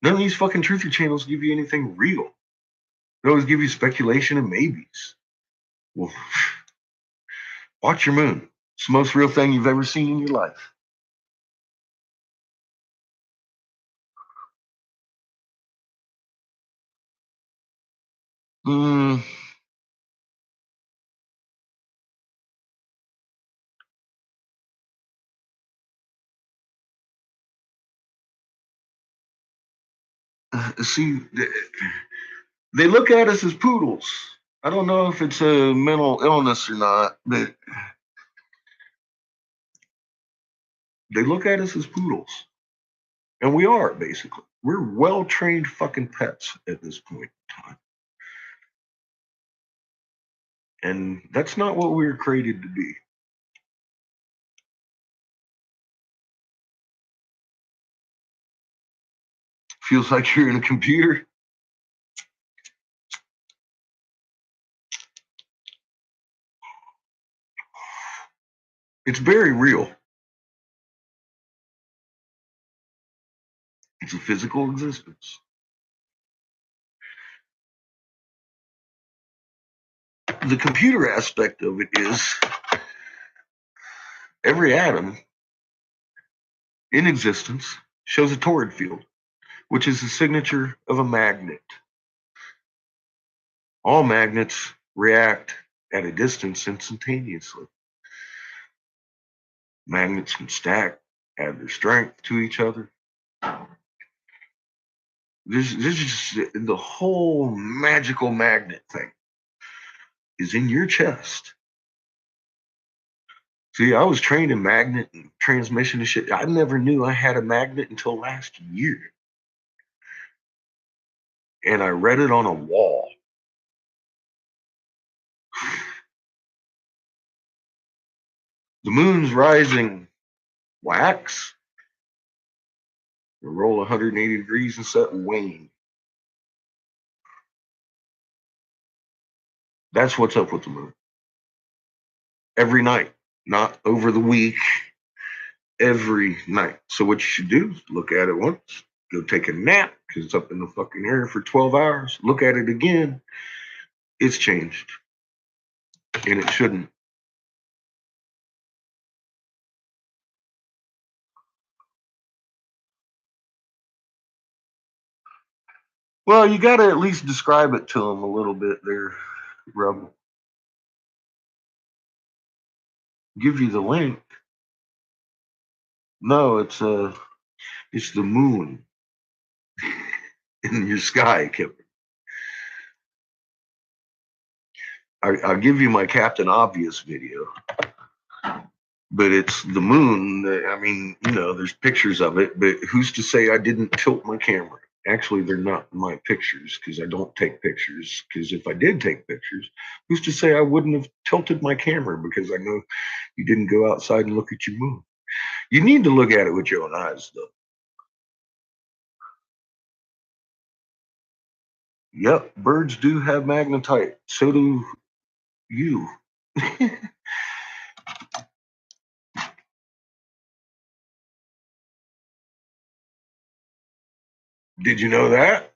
None of these fucking truther channels give you anything real. They always give you speculation and maybes. Well, watch your moon. It's the most real thing you've ever seen in your life. See, they look at us as poodles. I don't know if it's a mental illness or not, but they look at us as poodles. And we are, basically. We're well-trained fucking pets at this point in time. And that's not what we were created to be. Feels like you're in a computer. It's very real. It's a physical existence. The computer aspect of it is every atom in existence shows a torrid field, which is the signature of a magnet. All magnets react at a distance instantaneously. Magnets can stack, add their strength to each other. This is just the whole magical magnet thing is in your chest. See, I was trained in magnet and transmission and shit. I never knew I had a magnet until last year. And I read it on a wall. The moon's rising wax. You roll 180 degrees and set wane. That's what's up with the moon. Every night, not over the week, every night. So what you should do is look at it once, go take a nap, because it's up in the fucking air for 12 hours. Look at it again. It's changed. And it shouldn't. Well, you got to at least describe it to them a little bit there, Rebel. Give you the link. No, it's the moon in your sky, Kip. I'll give you my Captain Obvious video, but it's the moon. I mean, there's pictures of it, but who's to say I didn't tilt my camera? Actually, they're not my pictures because I don't take pictures. Because if I did take pictures, who's to say I wouldn't have tilted my camera? Because I know you didn't go outside and look at your moon. You need to look at it with your own eyes, though. Yep, birds do have magnetite. So do you. Did you know that?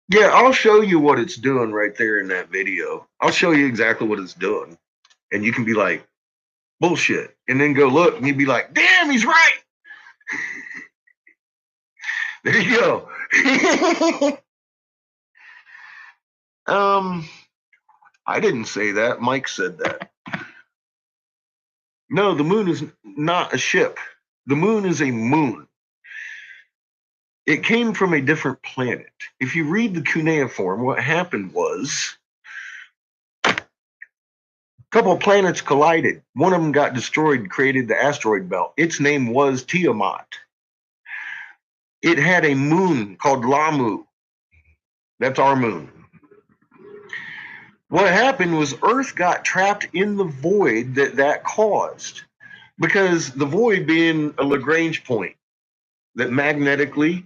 Yeah, I'll show you what it's doing right there in that video. I'll show you exactly what it's doing. And you can be like, bullshit. And then go look and you'd be like, damn, he's right. There you go. I didn't say that. Mike said that. No, the moon is not a ship. The moon is a moon. It came from a different planet. If you read the cuneiform, what happened was a couple of planets collided. One of them got destroyed, created the asteroid belt. Its name was Tiamat. It had a moon called Lamu. That's our moon. What happened was Earth got trapped in the void that caused, because the void being a Lagrange point that magnetically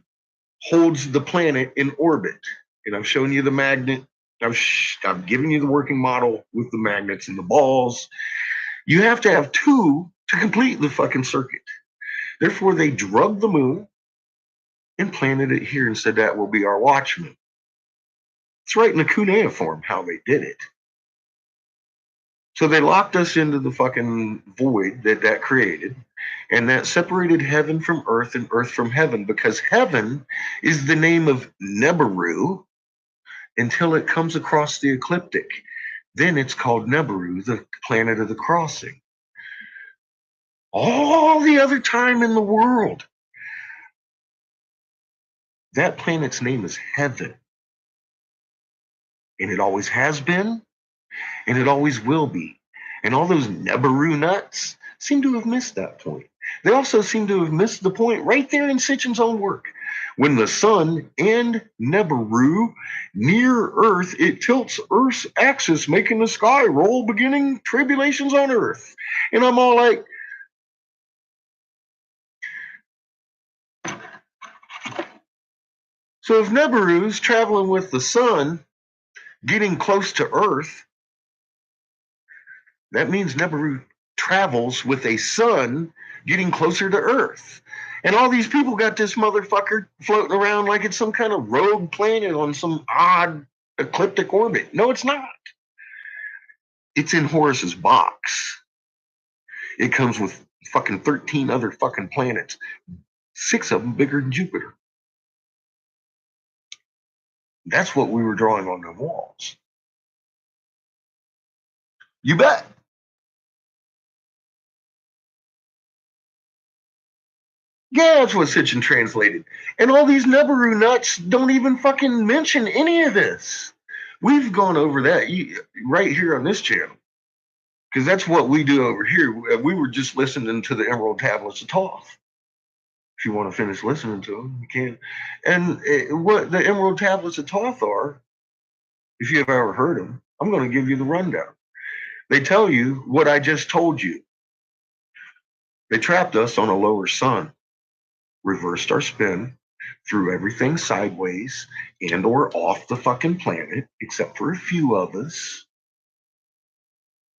holds the planet in orbit. And I've shown you the magnet. I've given you the working model with the magnets and the balls. You have to have two to complete the fucking circuit. Therefore, they drugged the moon and planted it here and said that will be our watchman. It's right in the cuneiform how they did it. So they locked us into the fucking void that created, and that separated heaven from earth and earth from heaven, because heaven is the name of Nebaru until it comes across the ecliptic. Then it's called Nebaru, the planet of the crossing. All the other time in the world, that planet's name is heaven. And it always has been, and it always will be. And all those Nebaru nuts seem to have missed that point. They also seem to have missed the point right there in Sitchin's own work. When the sun and Nebaru near Earth, it tilts Earth's axis, making the sky roll, beginning tribulations on Earth. And I'm all like, so if Nebaru's traveling with the sun, getting close to Earth, that means Nebaru travels with a sun getting closer to Earth. And all these people got this motherfucker floating around like it's some kind of rogue planet on some odd ecliptic orbit. No, it's not. It's in Horus's box. It comes with fucking 13 other fucking planets. 6 of them bigger than Jupiter. That's what we were drawing on the walls. You bet. Yeah, that's what Sitchin translated. And all these Nebaru nuts don't even fucking mention any of this. We've gone over that right here on this channel, because that's what we do over here. We were just listening to the Emerald Tablets of Thoth. If you want to finish listening to them, you can. And what the Emerald Tablets of Thoth are, if you've ever heard them, I'm going to give you the rundown. They tell you what I just told you. They trapped us on a lower sun, reversed our spin, threw everything sideways and or off the fucking planet, except for a few of us,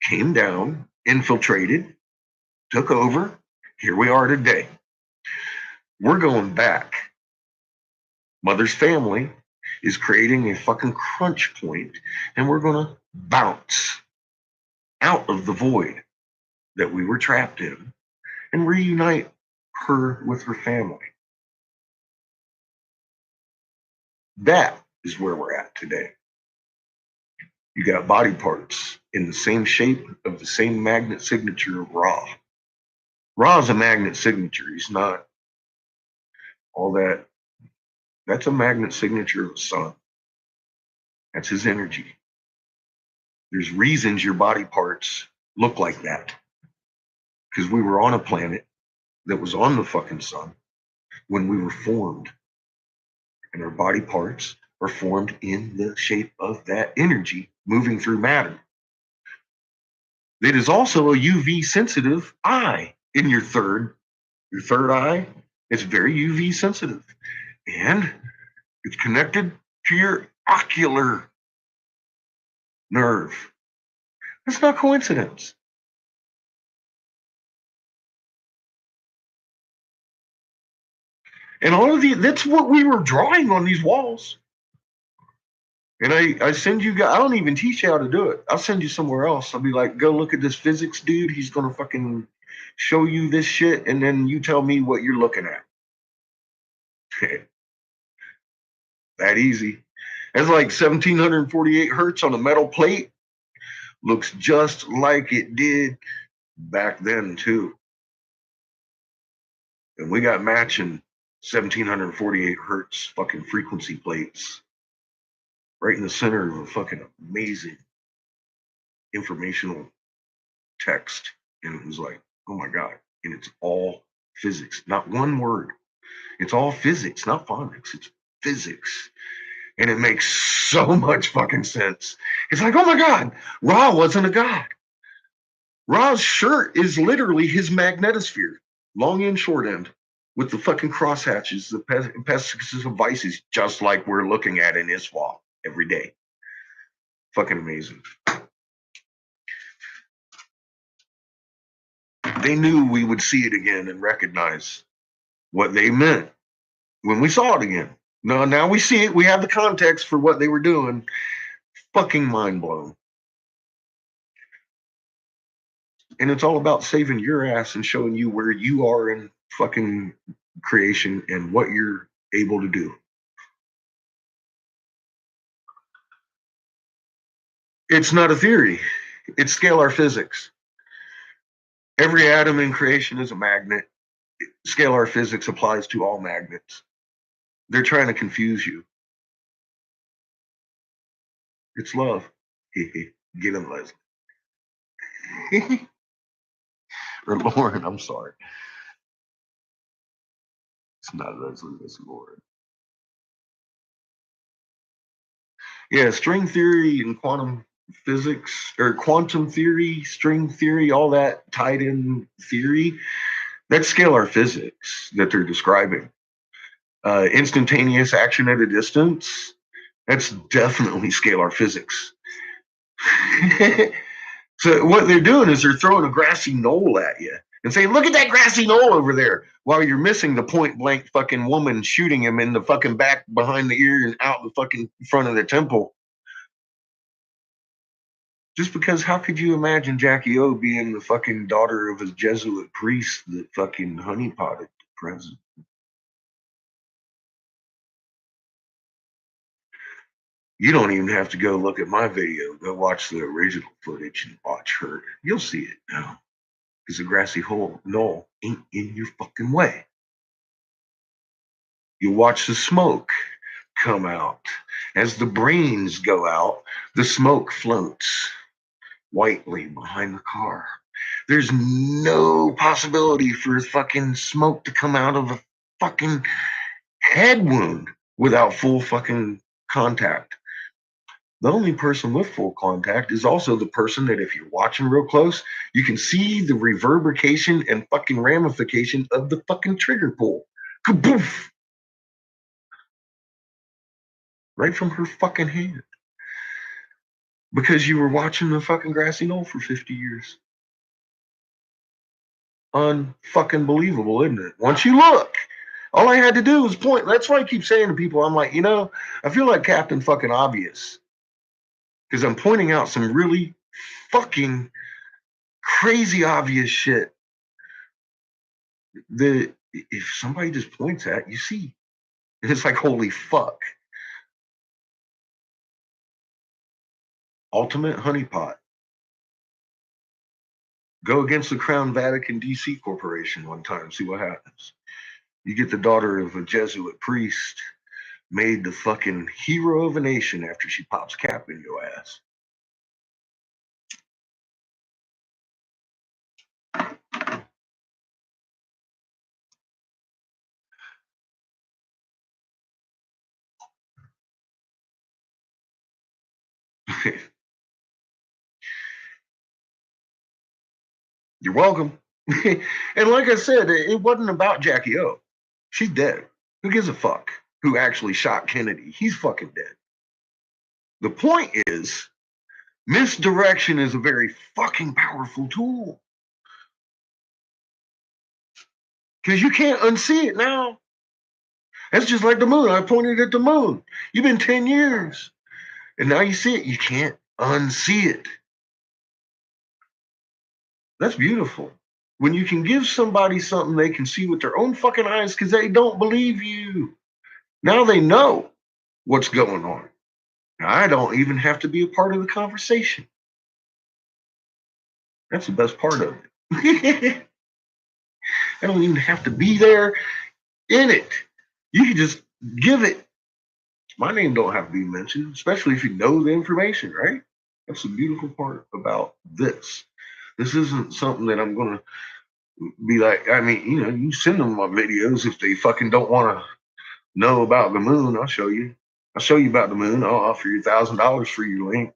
came down, infiltrated, took over. Here we are today. We're going back. Mother's family is creating a fucking crunch point, and we're going to bounce out of the void that we were trapped in and reunite her with her family. That is where we're at today. You got body parts in the same shape of the same magnet signature of Ra. Ra's a magnet signature. He's not all that. That's a magnet signature of the sun. That's his energy. There's reasons your body parts look like that. Because we were on a planet that was on the fucking sun when we were formed. And our body parts are formed in the shape of that energy moving through matter. It is also a UV sensitive eye in your third eye. It's very UV sensitive. And it's connected to your ocular nerve. That's not coincidence. And all of that's what we were drawing on these walls. And I send you guys, I don't even teach you how to do it. I'll send you somewhere else. I'll be like, go look at this physics dude. He's going to fucking show you this shit. And then you tell me what you're looking at. That easy. It's like 1748 hertz on a metal plate. Looks just like it did back then too. And we got matching 1748 hertz fucking frequency plates right in the center of a fucking amazing informational text. And it was like, oh my God. And it's all physics, not one word. It's all physics, not phonics. It's physics. And it makes so much fucking sense. It's like, oh my God, Ra wasn't a god. Ra's shirt is literally his magnetosphere, long and short end, with the fucking crosshatches, the pesticus of vices, just like we're looking at in Iswa every day. Fucking amazing. They knew we would see it again and recognize what they meant when we saw it again. Now we see it. We have the context for what they were doing. Fucking mind blown. And it's all about saving your ass and showing you where you are in fucking creation and what you're able to do. It's not a theory. It's scalar physics. Every atom in creation is a magnet. Scalar physics applies to all magnets. They're trying to confuse you. It's love. Get him, Leslie. Or Lauren, I'm sorry. It's not Leslie, it's Lauren. Yeah, string theory and quantum physics, or quantum theory, string theory, all that tied in theory, that's scalar physics that they're describing. Instantaneous action at a distance, that's definitely scalar physics. So what they're doing is they're throwing a grassy knoll at you and saying, look at that grassy knoll over there, while you're missing the point blank fucking woman shooting him in the fucking back behind the ear and out the fucking front of the temple. Just because how could you imagine Jackie O being the fucking daughter of a Jesuit priest that fucking honeypotted the president? You don't even have to go look at my video. Go watch the original footage and watch her. You'll see it now. Because the grassy knoll ain't in your fucking way. You watch the smoke come out. As the brains go out, the smoke floats whitely behind the car. There's no possibility for fucking smoke to come out of a fucking head wound without full fucking contact. The only person with full contact is also the person that if you're watching real close, you can see the reverberation and fucking ramification of the fucking trigger pull. Kaboof! Right from her fucking hand. Because you were watching the fucking grassy knoll for 50 years. Unfucking believable, isn't it? Once you look, all I had to do was point. That's why I keep saying to people, I'm like, I feel like Captain fucking Obvious. Because I'm pointing out some really fucking crazy obvious shit that if somebody just points at, you see. And it's like, holy fuck. Ultimate honeypot. Go against the Crown Vatican DC Corporation one time, see what happens. You get the daughter of a Jesuit priest made the fucking hero of a nation after she pops cap in your ass. You're welcome. And like I said, it wasn't about Jackie O. She's dead. Who gives a fuck who actually shot Kennedy? He's fucking dead. The point is, misdirection is a very fucking powerful tool. Because you can't unsee it now. That's just like the moon. I pointed at the moon. You've been 10 years. And now you see it. You can't unsee it. That's beautiful. When you can give somebody something they can see with their own fucking eyes because they don't believe you. Now they know what's going on. Now, I don't even have to be a part of the conversation. That's the best part of it. I don't even have to be there in it. You can just give it. My name don't have to be mentioned, especially if you know the information, right? That's the beautiful part about this. This isn't something that I'm going to be like, I mean, you send them my videos if they fucking don't want to know about the moon. I'll show you. I'll show you about the moon. I'll offer you $1,000 for your link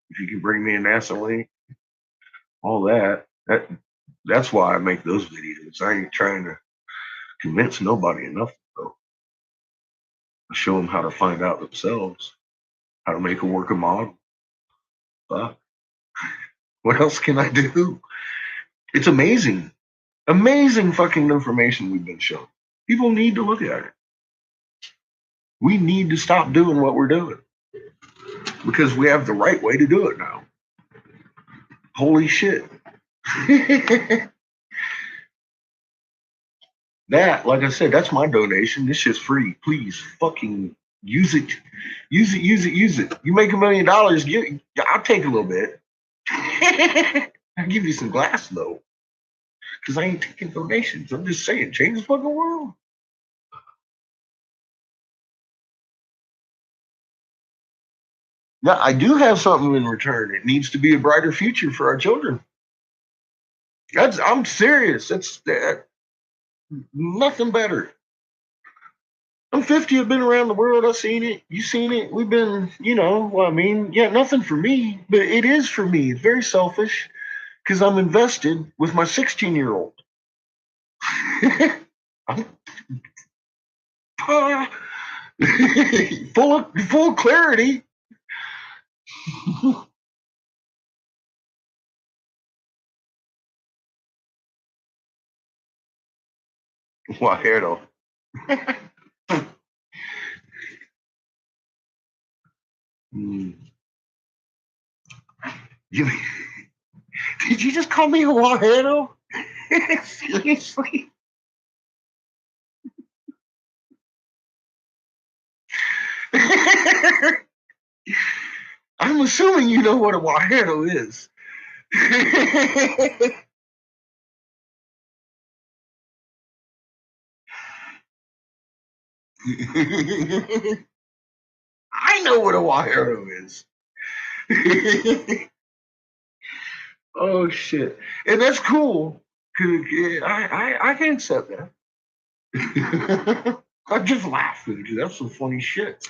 if you can bring me a NASA link. All that. That's why I make those videos. I ain't trying to convince nobody enough, though. I show them how to find out themselves, how to make a working model. Fuck. What else can I do? It's amazing. Amazing fucking information we've been shown. People need to look at it. We need to stop doing what we're doing because we have the right way to do it now. Holy shit. That, like I said, that's my donation. This shit's free. Please fucking use it. Use it, use it, use it. You make $1 million, I'll take a little bit. I'll give you some glass though. Because I ain't taking donations. I'm just saying, change the fucking world. Yeah, I do have something in return. It needs to be a brighter future for our children. I'm serious. That's nothing better. I'm 50. I've been around the world. I've seen it. You've seen it. We've been, nothing for me, but it is for me. It's very selfish because I'm invested with my 16-year-old. I'm full clarity. Guajero. Did you just call me a guajero? Seriously? I'm assuming you know what a guajero is. I know what a guajero is. Oh shit, and that's cool. I can accept that. I'm just laughing because that's some funny shit.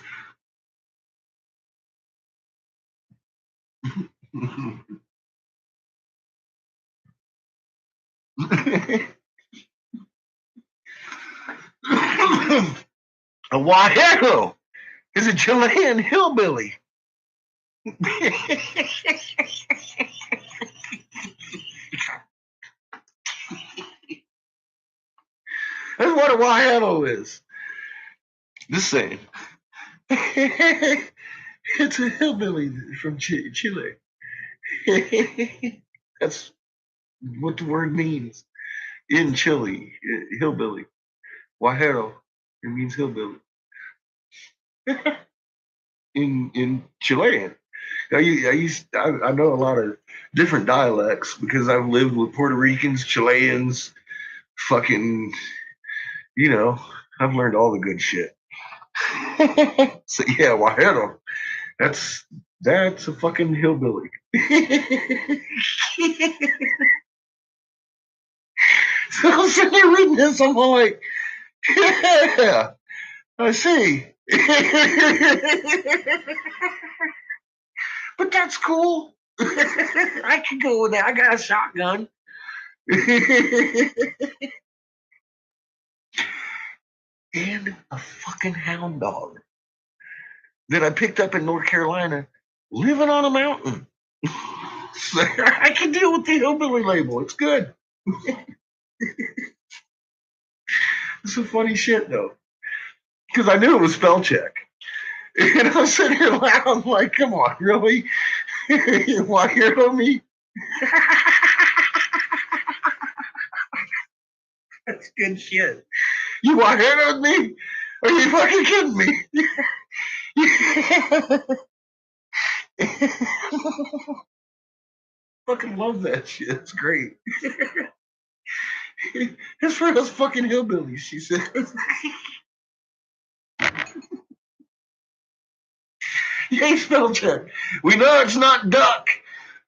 A Wajero is a Chilean hillbilly. That's what a Wajero is. The same. It's a hillbilly from Chile. That's what the word means in Chile. Hillbilly. Wajero. It means hillbilly. in Chilean. I know a lot of different dialects because I've lived with Puerto Ricans, Chileans, fucking, I've learned all the good shit. So yeah, Wajero. That's a fucking hillbilly. So I'm sitting there reading this, I'm like, yeah, I see. But that's cool. I can go with that. I got a shotgun. And a fucking hound dog that I picked up in North Carolina living on a mountain. So I can deal with the hillbilly label. It's good. It's some funny shit, though. Because I knew it was spell check. And I was sitting here laughing. I'm like, come on, really? You want to hear from me? That's good shit. You want to hear with me? Are you fucking kidding me? Fucking love that shit. It's great. It's for those fucking hillbillies, she says. Yay, spell check. We know it's not duck.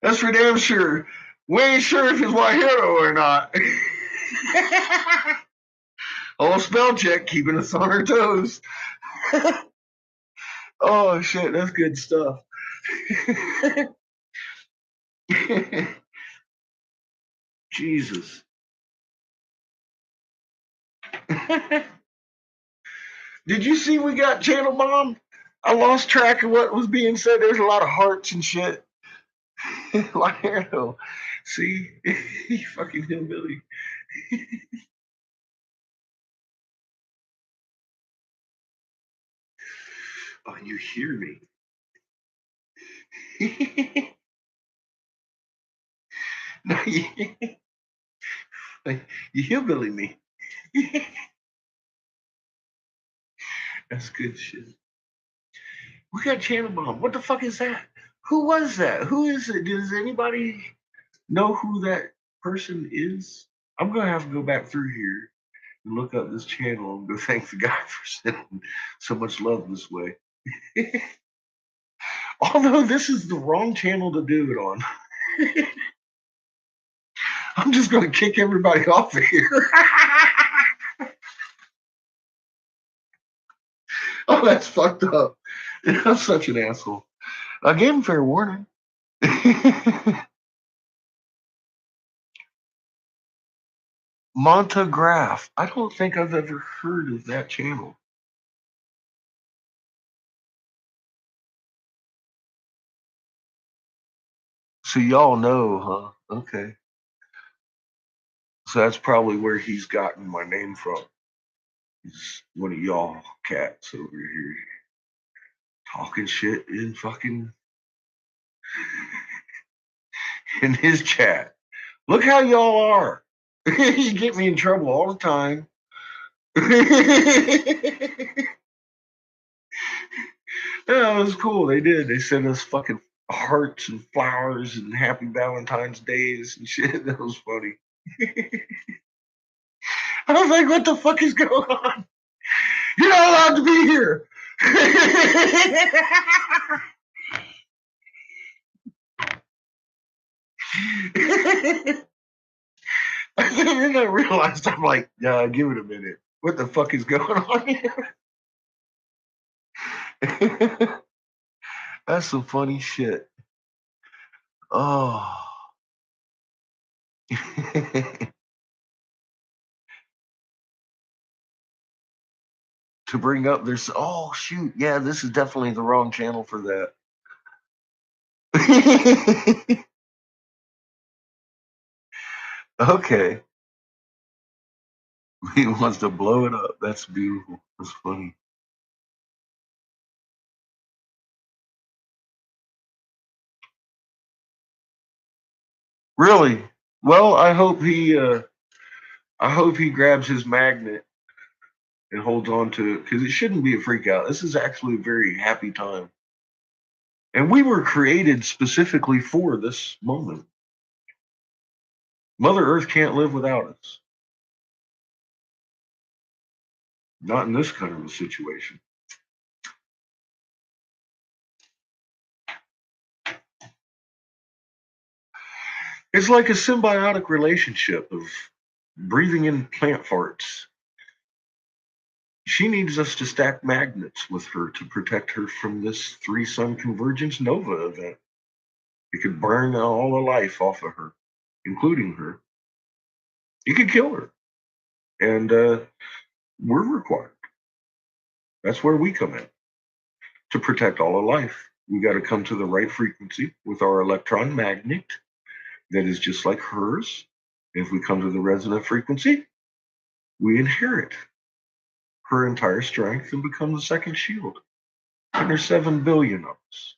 That's for damn sure. We ain't sure if it's Wajero or not. Oh, spell check, keeping us on our toes. Oh, shit, that's good stuff. Jesus. Did you see we got channel bombed? I lost track of what was being said. There's a lot of hearts and shit. Wajero. See? You fucking hillbilly. Oh, you hear me? No, you hillbilly me. That's good shit. We got channel bomb. What the fuck is that? Who was that? Who is it? Does anybody know who that person is? I'm gonna have to go back through here and look up this channel and go thank the guy for sending so much love this way. Although this is the wrong channel to do it on. I'm just gonna kick everybody off of here. Oh, that's fucked up. I'm such an asshole. I gave him fair warning. Montagraph. I don't think I've ever heard of that channel. So y'all know, huh? Okay. So that's probably where he's gotten my name from. He's one of y'all cats over here talking shit in fucking in his chat. Look how y'all are. You get me in trouble all the time. Yeah, it was cool. They did. They sent us fucking hearts and flowers and happy Valentine's days and shit. That was funny. I was like, what the fuck is going on? You're not allowed to be here. And then I realized, I'm like, give it a minute. What the fuck is going on here? That's some funny shit. Oh. To bring up there's oh shoot, yeah, this is definitely the wrong channel for that. Okay. He wants to blow it up. That's beautiful. That's funny. Really? Well, I hope he grabs his magnet and holds on to it because it shouldn't be a freak out. This is actually a very happy time. And we were created specifically for this moment. Mother Earth can't live without us. Not in this kind of a situation. It's like a symbiotic relationship of breathing in plant farts. She needs us to stack magnets with her to protect her from this three sun convergence nova event. It could burn all the life off of her, including her. You could kill her. And we're required. That's where we come in to protect all of life. We got to come to the right frequency with our electron magnet that is just like hers. If we come to the resonant frequency, we inherit her entire strength and become the second shield. And there's 7 billion of us.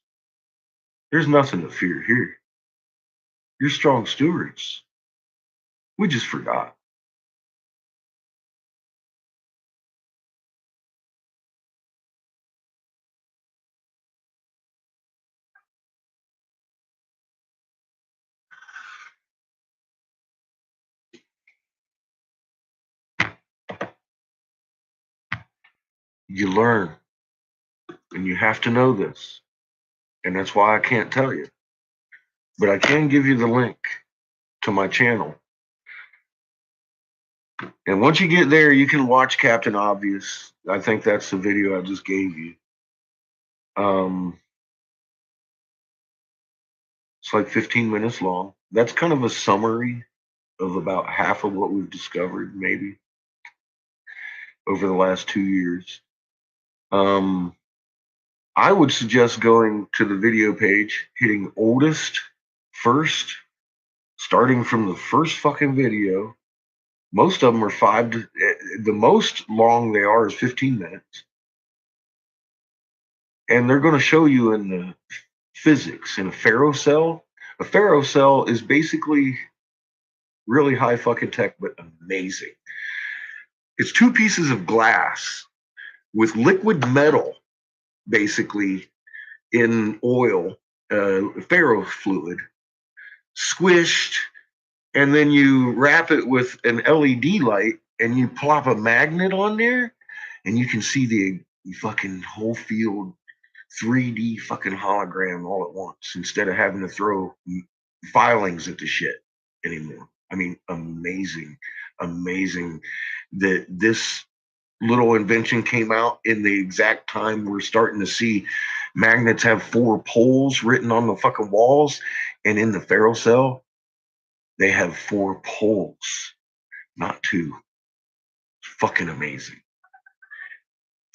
There's nothing to fear here. You're strong stewards. We just forgot. You learn, and you have to know this. And that's why I can't tell you. But I can give you the link to my channel. And once you get there, you can watch Captain Obvious. I think that's the video I just gave you. It's like 15 minutes long. That's kind of a summary of about half of what we've discovered, maybe, over the last 2 years. I would suggest going to the video page, hitting oldest first, starting from the first fucking video. Most of them are the most long they are is 15 minutes. And they're going to show you in the physics in a ferrocell. A ferrocell is basically really high fucking tech, but amazing. It's two pieces of glass with liquid metal, basically in oil, ferro fluid, squished, and then you wrap it with an LED light and you plop a magnet on there, and you can see the fucking whole field 3D fucking hologram all at once instead of having to throw filings at the shit anymore. I mean, amazing, amazing that this little invention came out in the exact time we're starting to see magnets have 4 poles written on the fucking walls, and in the ferrocell they have 4 poles, not 2. Fucking amazing.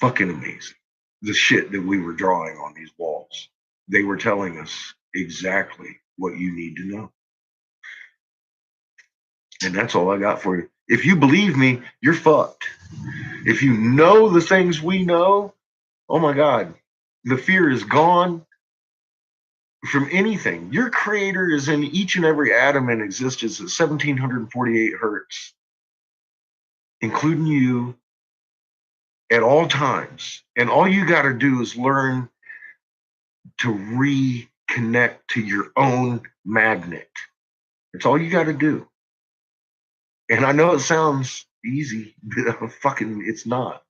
Fucking amazing. The shit that we were drawing on these walls. They were telling us exactly what you need to know. And that's all I got for you. If you believe me, you're fucked. If you know the things we know, oh my God, the fear is gone from anything. Your creator is in each and every atom in existence at 1748 hertz, including you at all times. And all you got to do is learn to reconnect to your own magnet. That's all you got to do. And I know it sounds easy, but fucking it's not.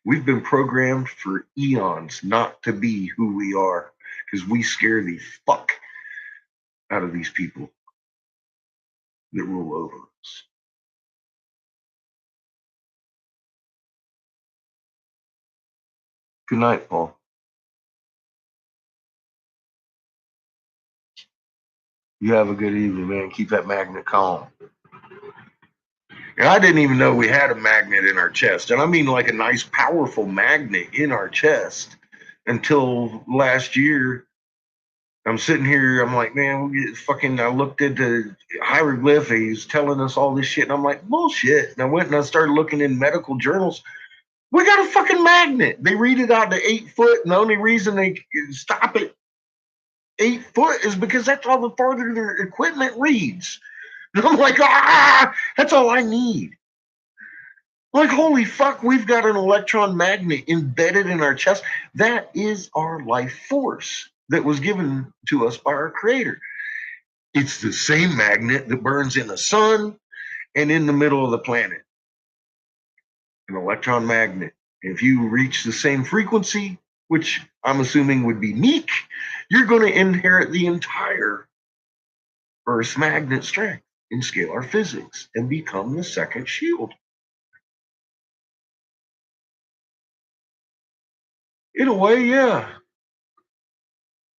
We've been programmed for eons not to be who we are because we scare the fuck out of these people that rule over us. Good night, Paul. You have a good evening, man. Keep that magnet calm. And I didn't even know we had a magnet in our chest. And I mean like a nice, powerful magnet in our chest until last year. I'm sitting here, I'm like, man, I looked at the hieroglyph. He's telling us all this shit. And I'm like, bullshit. And I went and I started looking in medical journals. We got a fucking magnet. They read it out to 8 foot. And the only reason they stop at 8 foot is because that's all the farther their equipment reads. And I'm like, that's all I need. Like, holy fuck, we've got an electron magnet embedded in our chest. That is our life force that was given to us by our creator. It's the same magnet that burns in the sun and in the middle of the planet. An electron magnet. If you reach the same frequency, which I'm assuming would be meek, you're going to inherit the entire Earth's magnet strength in scalar physics and become the second shield. In a way, yeah.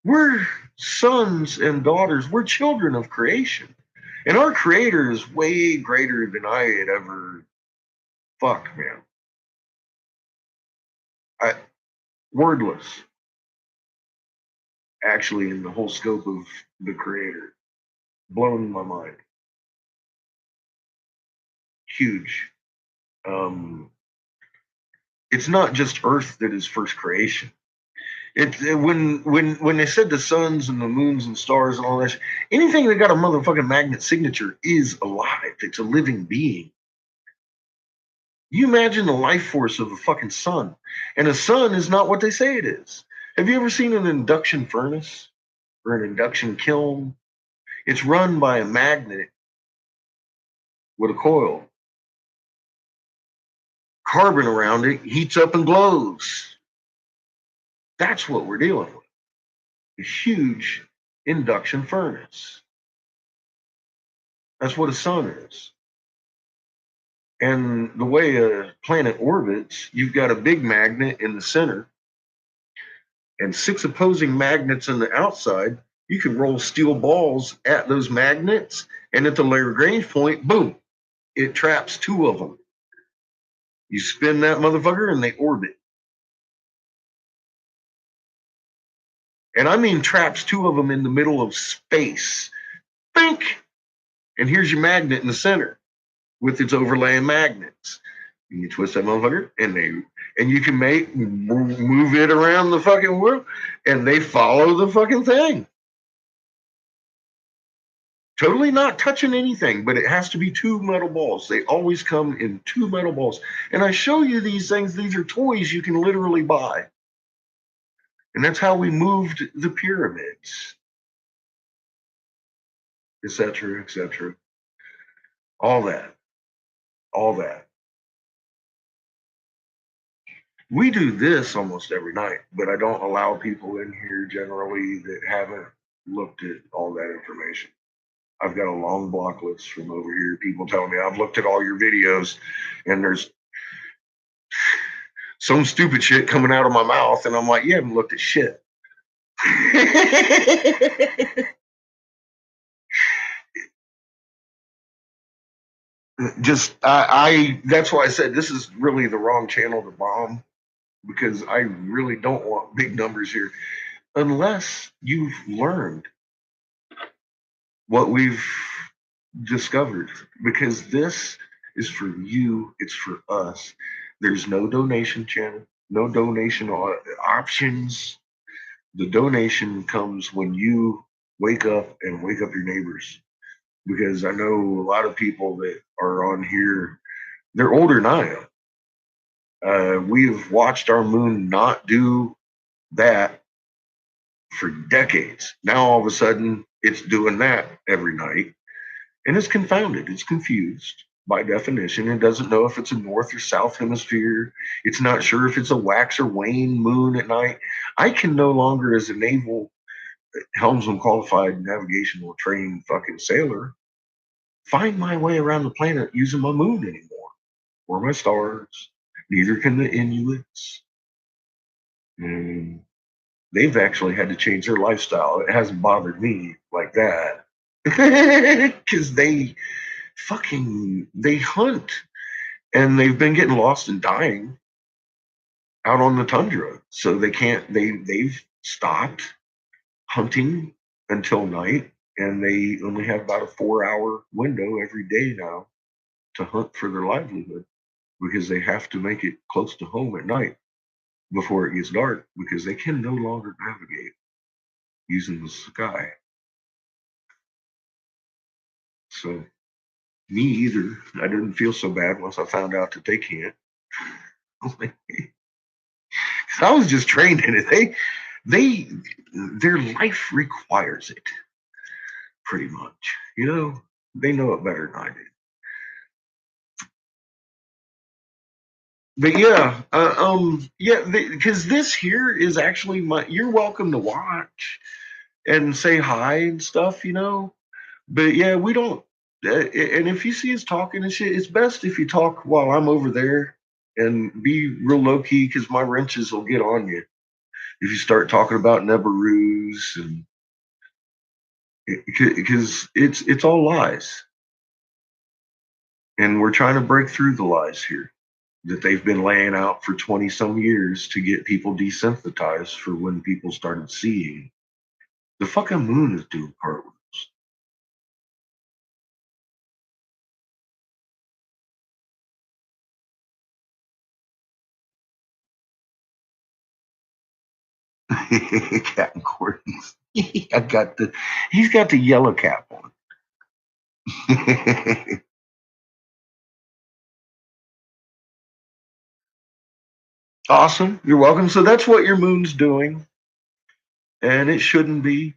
We're sons and daughters. We're children of creation. And our creator is way greater than I had ever. Fuck, man. Wordless. Actually, in the whole scope of the creator. Blown my mind. Huge. It's not just Earth that is first creation. When they said the suns and the moons and stars and all that shit, anything that got a motherfucking magnet signature is alive. It's a living being. You imagine the life force of a fucking sun, and a sun is not what they say it is. Have you ever seen an induction furnace or an induction kiln? It's run by a magnet with a coil. Carbon around it heats up and glows. That's what we're dealing with. A huge induction furnace. That's what a sun is. And the way a planet orbits, you've got a big magnet in the center and 6 opposing magnets on the outside. You can roll steel balls at those magnets, and at the Lagrange point, boom, it traps 2 of them. You spin that motherfucker and they orbit. And I mean traps 2 of them in the middle of space. Think! And here's your magnet in the center with its overlaying magnets. And you twist that motherfucker, and you can move it around the fucking world, and they follow the fucking thing. Totally not touching anything, but it has to be 2 metal balls. They always come in 2 metal balls. And I show you these things. These are toys you can literally buy. And that's how we moved the pyramids, etc., etc. All that. We do this almost every night, but I don't allow people in here generally that haven't looked at all that information. I've got a long block list from over here. People telling me I've looked at all your videos, and there's some stupid shit coming out of my mouth, and I'm like, you haven't looked at shit. That's why I said this is really the wrong channel to bomb, because I really don't want big numbers here unless you've learned what we've discovered, because this is for you, it's for us. There's no donation channel, no donation options. The donation comes when you wake up and wake up your neighbors, because I know a lot of people that are on here, they're older than I am. We've watched our moon not do that for decades. Now all of a sudden it's doing that every night, and it's confounded. It's confused by definition. It doesn't know if it's a north or south hemisphere. It's not sure if it's a wax or wane moon at night. I can no longer, as a naval helmsman qualified navigational trained fucking sailor, find my way around the planet using my moon anymore, or my stars. Neither can the Inuits. And they've actually had to change their lifestyle. It hasn't bothered me like that. because they hunt, and they've been getting lost and dying out on the tundra. So they've stopped hunting until night, and they only have about a 4-hour window every day now to hunt for their livelihood, because they have to make it close to home at night before it gets dark, because they can no longer navigate using the sky. So me either. I didn't feel so bad once I found out that they can't. I was just trained in it. Their life requires it, pretty much. They know it better than I do. But yeah, because this here is actually you're welcome to watch and say hi and stuff. But yeah, we don't. And if you see us talking and shit, it's best if you talk while I'm over there and be real low key, because my wrenches will get on you if you start talking about Nebaroos, and because it's all lies, and we're trying to break through the lies here that they've been laying out for 20 some years to get people desensitized for when people started seeing the fucking moon is doing cartwheels. Captain Courtney's. He's got the yellow cap on. Awesome. You're welcome. So that's what your moon's doing, and it shouldn't be.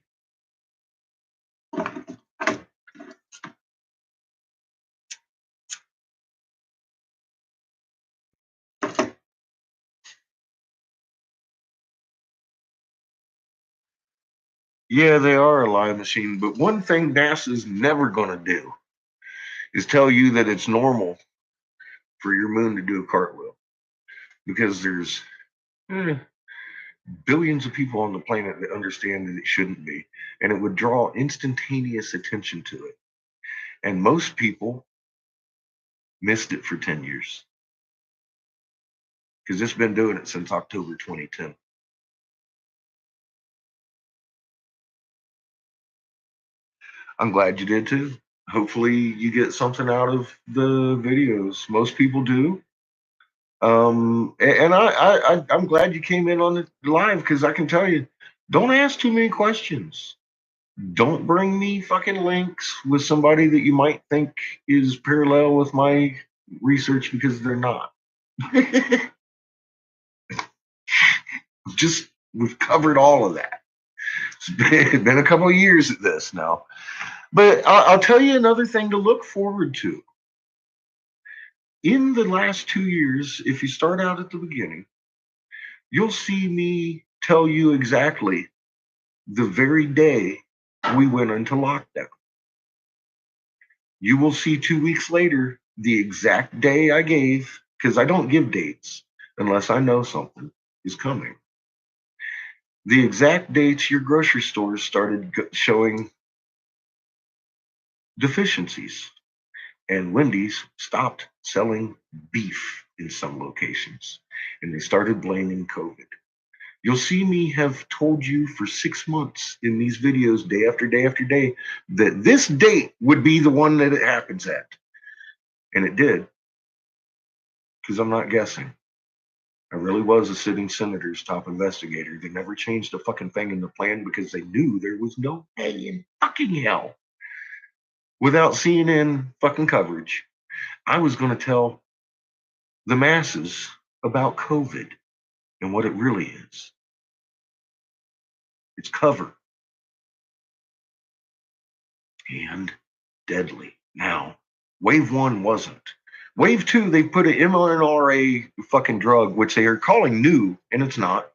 Yeah, they are a lie machine, but one thing NASA's never going to do is tell you that it's normal for your moon to do a cartwheel, because there's billions of people on the planet that understand that it shouldn't be, and it would draw instantaneous attention to it. And most people missed it for 10 years, because it's been doing it since October 2010. I'm glad you did too. Hopefully, you get something out of the videos. Most people do. And I'm glad you came in on the live, because I can tell you, don't ask too many questions. Don't bring me fucking links with somebody that you might think is parallel with my research, because they're not. We've covered all of that. It's been a couple of years at this now. But I'll tell you another thing to look forward to. In the last 2 years, if you start out at the beginning, you'll see me tell you exactly the very day we went into lockdown. You will see 2 weeks later the exact day I gave, because I don't give dates unless I know something is coming. The exact dates your grocery stores started showing deficiencies, and Wendy's stopped selling beef in some locations, and they started blaming COVID. You'll see me have told you for 6 months in these videos, day after day after day, that this date would be the one that it happens at. And it did, because I'm not guessing. I really was a sitting senator's top investigator. They never changed a fucking thing in the plan, because they knew there was no way in fucking hell, without CNN fucking coverage, I was going to tell the masses about COVID and what it really is. It's cover and deadly. Now, wave 1 wasn't. Wave 2, they put an mRNA fucking drug, which they are calling new, and it's not.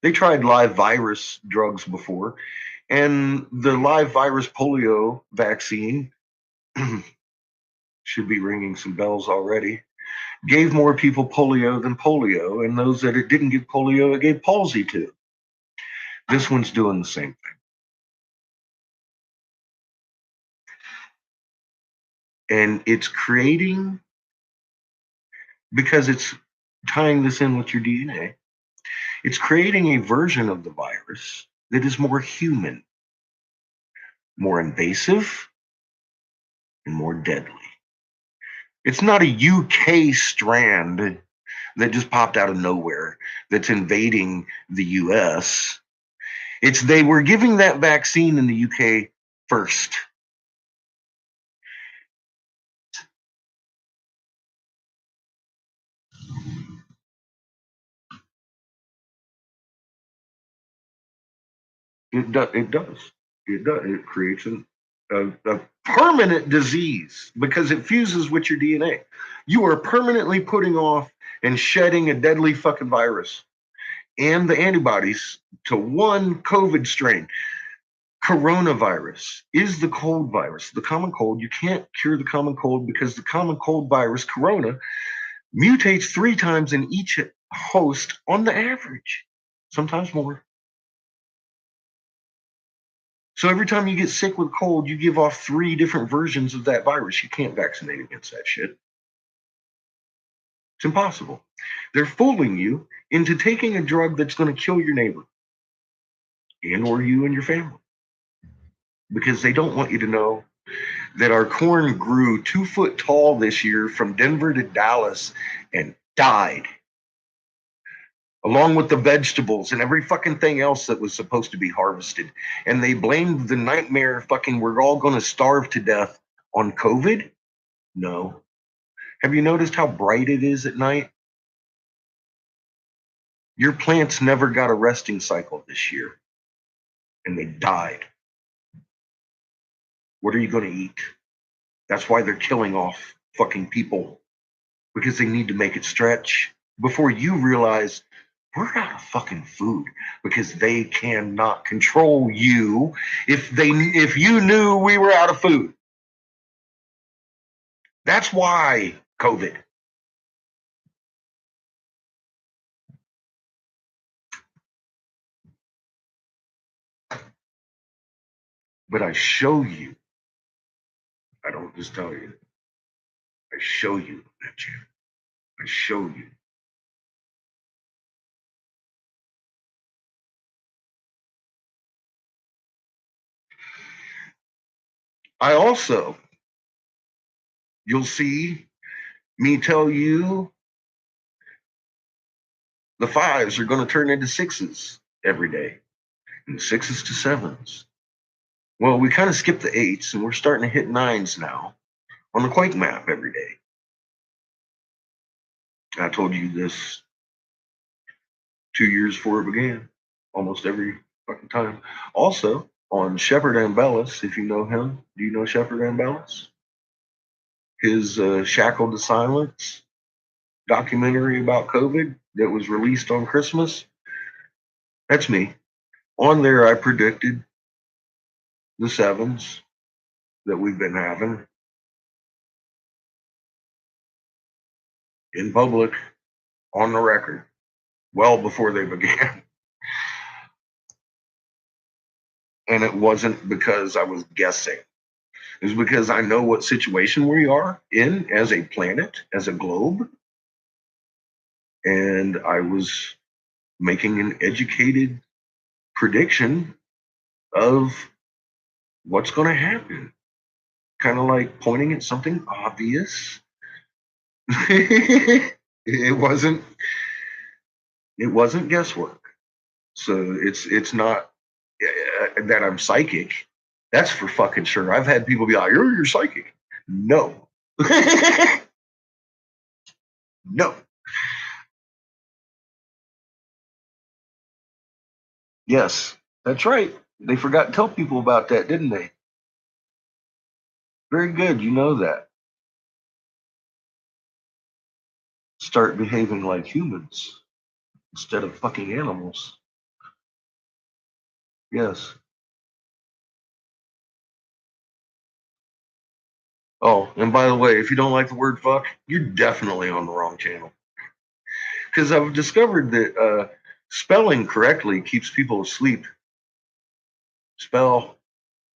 They tried live virus drugs before, and the live virus polio vaccine should be ringing some bells already. Gave more people polio than polio, and those that it didn't give polio, it gave palsy to. This one's doing the same thing. And it's creating, because it's tying this in with your DNA, it's creating a version of the virus that is more human, more invasive, and more deadly. It's not a UK strand that just popped out of nowhere that's invading the US. It's they were giving that vaccine in the UK first. It does. It does. It does. It creates a permanent disease because it fuses with your DNA. You are permanently putting off and shedding a deadly fucking virus and the antibodies to one COVID strain. Coronavirus is the cold virus, the common cold. You can't cure the common cold because the common cold virus, corona, mutates 3 times in each host on the average, sometimes more. So every time you get sick with cold, you give off 3 different versions of that virus. You can't vaccinate against that shit. It's impossible. They're fooling you into taking a drug that's going to kill your neighbor and or you and your family because they don't want you to know that our corn grew 2 foot tall this year from Denver to Dallas and died, along with the vegetables and every fucking thing else that was supposed to be harvested. And they blamed the nightmare fucking we're all going to starve to death on COVID? No. Have you noticed how bright it is at night? Your plants never got a resting cycle this year, and they died. What are you going to eat? That's why they're killing off fucking people, because they need to make it stretch before you realize we're out of fucking food because they cannot control you if you knew we were out of food. That's why COVID. But I show you. I don't just tell you. I show you that channel. I show you. I also, you'll see me tell you the 5s are going to turn into 6s every day, and 6s to 7s. Well, we kind of skipped the 8s, and we're starting to hit 9s now on the Quake map every day. I told you this 2 years before it began, almost every fucking time. Also, on Shepard Ambellis, if you know him, do you know Shepard Ambellis? His Shackled to Silence documentary about COVID that was released on Christmas. That's me. On there, I predicted the 7s that we've been having in public on the record well before they began. And it wasn't because I was guessing. It was because I know what situation we are in as a planet, as a globe. And I was making an educated prediction of what's going to happen. Kind of like pointing at something obvious. It wasn't guesswork. So it's not that I'm psychic. That's for fucking sure. I've had people be like, you're psychic. No. No. Yes, that's right. They forgot to tell people about that, didn't they? Very good. You know that. Start behaving like humans instead of fucking animals. Yes. Oh, and by the way, if you don't like the word fuck, you're definitely on the wrong channel. Because I've discovered that spelling correctly keeps people asleep. Spell.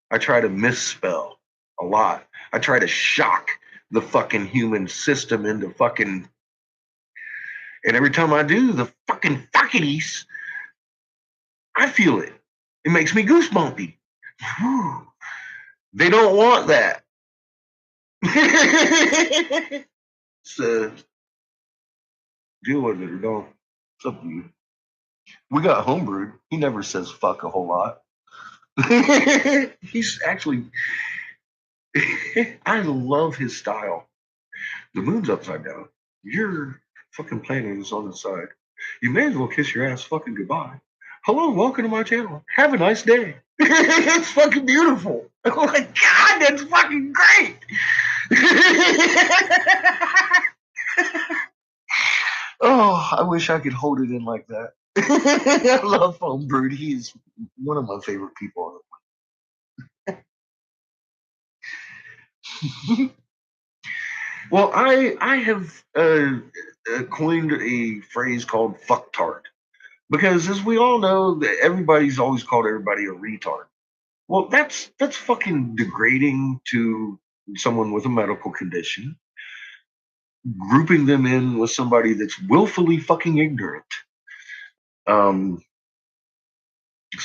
I try to misspell a lot. I try to shock the fucking human system into fucking. And every time I do the fucking fuckities, I feel it. It makes me goosebumpy. Whew. They don't want that. So deal with it or don't. It's up to you. We got homebrewed. He never says fuck a whole lot. He's actually. I love his style. The moon's upside down. Your fucking planet is on the side. You may as well kiss your ass fucking goodbye. Hello, welcome to my channel. Have a nice day. It's fucking beautiful. Oh my god, that's fucking great. Oh, I wish I could hold it in like that. I love Homebird. He's one of my favorite people on the planet. Well, I have coined a phrase called fucktard. Because as we all know, that everybody's always called everybody a retard. Well, that's fucking degrading to someone with a medical condition. Grouping them in with somebody that's willfully fucking ignorant. So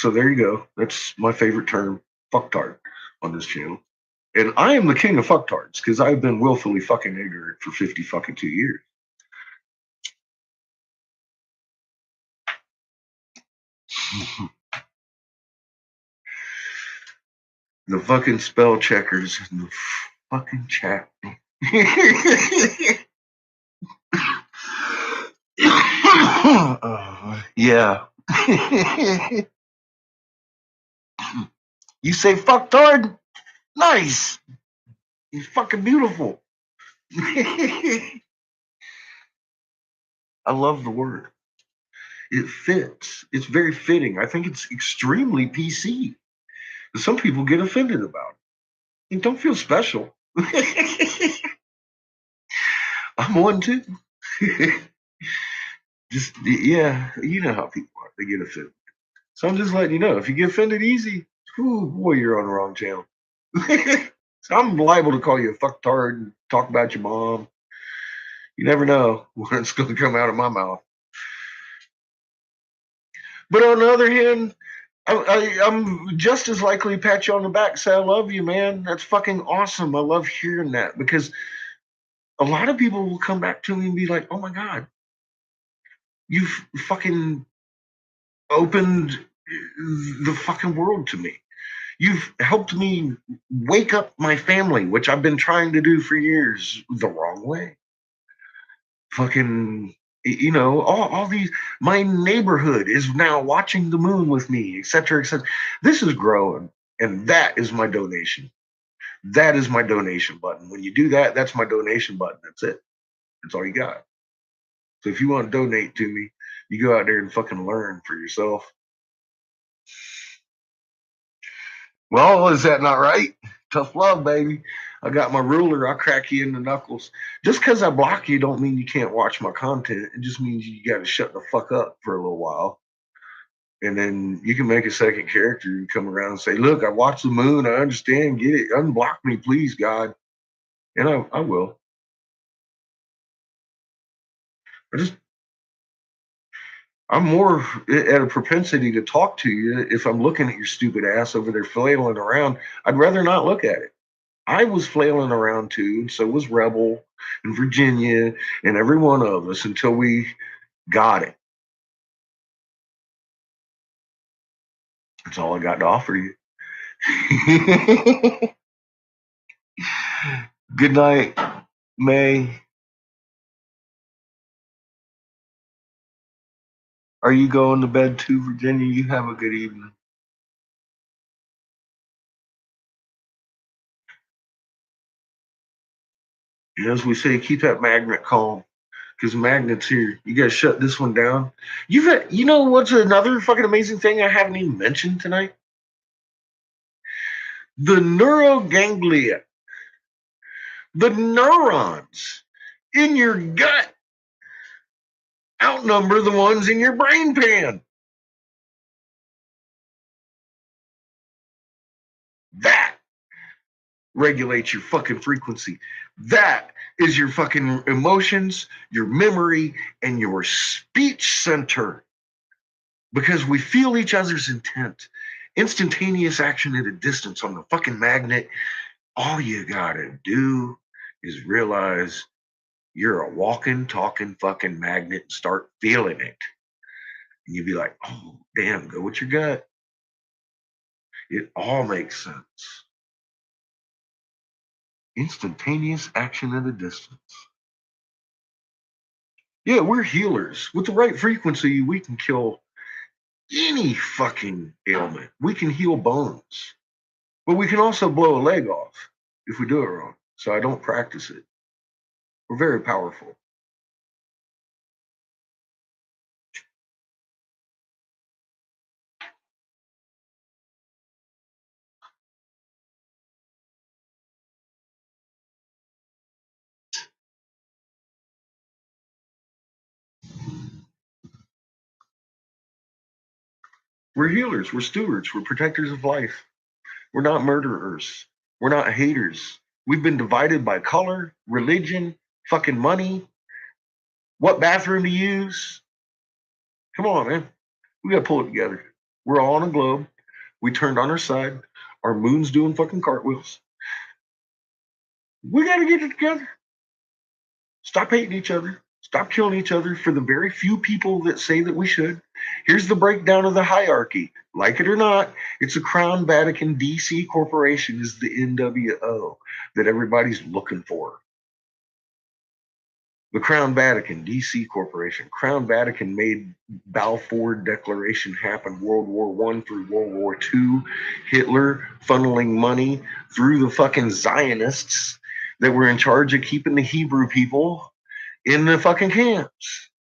there you go. That's my favorite term, fucktard, on this channel. And I am the king of fucktards because I've been willfully fucking ignorant for 50 fucking 2 years. The fucking spell checkers in the fucking chat. Yeah. You say fucktard? Nice. He's fucking beautiful. I love the word. It fits. It's very fitting. I think it's extremely PC. Some people get offended about it. And don't feel special. I'm one too. Just yeah, you know how people are. They get offended. So I'm just letting you know. If you get offended easy, whew, boy, you're on the wrong channel. So I'm liable to call you a fucktard and talk about your mom. You never know when it's going to come out of my mouth. But on the other hand, I'm just as likely to pat you on the back and say, I love you, man. That's fucking awesome. I love hearing that because a lot of people will come back to me and be like, oh my God, you've fucking opened the fucking world to me. You've helped me wake up my family, which I've been trying to do for years the wrong way. Fucking, you know, all these, my neighborhood is now watching the moon with me, etc., etc. This is growing, and that is my donation. That is my donation button. When you do that, that's my donation button. That's it. That's all you got. So if you want to donate to me, you go out there and fucking learn for yourself. Well, is that not right? Tough love, baby. I got my ruler. I'll crack you in the knuckles. Just because I block you don't mean you can't watch my content. It just means you got to shut the fuck up for a little while. And then you can make a second character and come around and say, look, I watched the moon. I understand. Get it. Unblock me, please, God. And I will. I'm more at a propensity to talk to you if I'm looking at your stupid ass over there flailing around. I'd rather not look at it. I was flailing around too, and so was Rebel and Virginia and every one of us until we got it. That's all I got to offer you. Good night, May. Are you going to bed too, Virginia? You have a good evening. And as we say, keep that magnet calm. Because magnet's here. You gotta shut this one down. You know what's another fucking amazing thing I haven't even mentioned tonight? The neuroganglia. The neurons in your gut outnumber the ones in your brain pan. That regulates your fucking frequency. That is your fucking emotions, your memory, and your speech center. Because we feel each other's intent. Instantaneous action at a distance on the fucking magnet. All you gotta do is realize you're a walking, talking fucking magnet and start feeling it. And you'd be like, oh, damn, go with your gut. It all makes sense. Instantaneous action at a distance. Yeah, we're healers. With the right frequency, we can kill any fucking ailment. We can heal bones. But we can also blow a leg off if we do it wrong. So I don't practice it. We're very powerful. We're healers. We're stewards. We're protectors of life. We're not murderers. We're not haters. We've been divided by color, religion, fucking money, what bathroom to use. Come on, man. We got to pull it together. We're all on a globe. We turned on our side. Our moon's doing fucking cartwheels. We got to get it together. Stop hating each other. Stop killing each other for the very few people that say that we should. Here's the breakdown of the hierarchy. Like it or not, it's a Crown Vatican DC corporation is the NWO that everybody's looking for. The Crown Vatican DC corporation. Crown Vatican made Balfour Declaration happen, World War I through World War II. Hitler funneling money through the fucking Zionists that were in charge of keeping the Hebrew people in the fucking camps.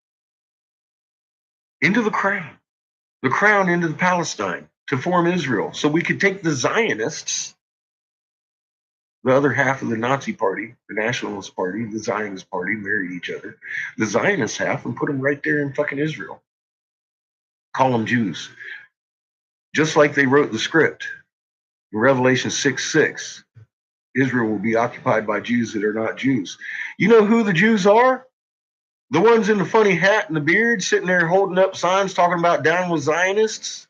Into the crown into the Palestine to form Israel. So we could take the Zionists, the other half of the Nazi party, the Nationalist Party, the Zionist Party, married each other. The Zionist half and put them right there in fucking Israel. Call them Jews. Just like they wrote the script in Revelation 6:6. Israel will be occupied by Jews that are not Jews. You know who the Jews are? The ones in the funny hat and the beard sitting there holding up signs talking about down with Zionists.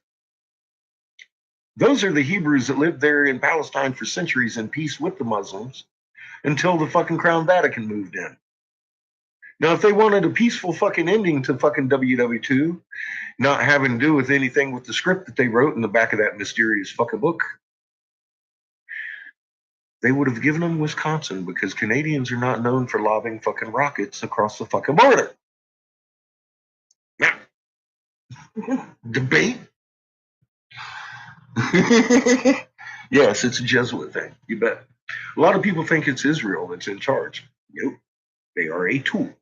Those are the Hebrews that lived there in Palestine for centuries in peace with the Muslims until the fucking Crown Vatican moved in. Now, if they wanted a peaceful fucking ending to fucking WW2, not having to do with anything with the script that they wrote in the back of that mysterious fucking book, they would have given them Wisconsin because Canadians are not known for lobbing fucking rockets across the fucking border. Now, debate? Yes, it's a Jesuit thing. You bet. A lot of people think it's Israel that's in charge. Nope. They are a tool.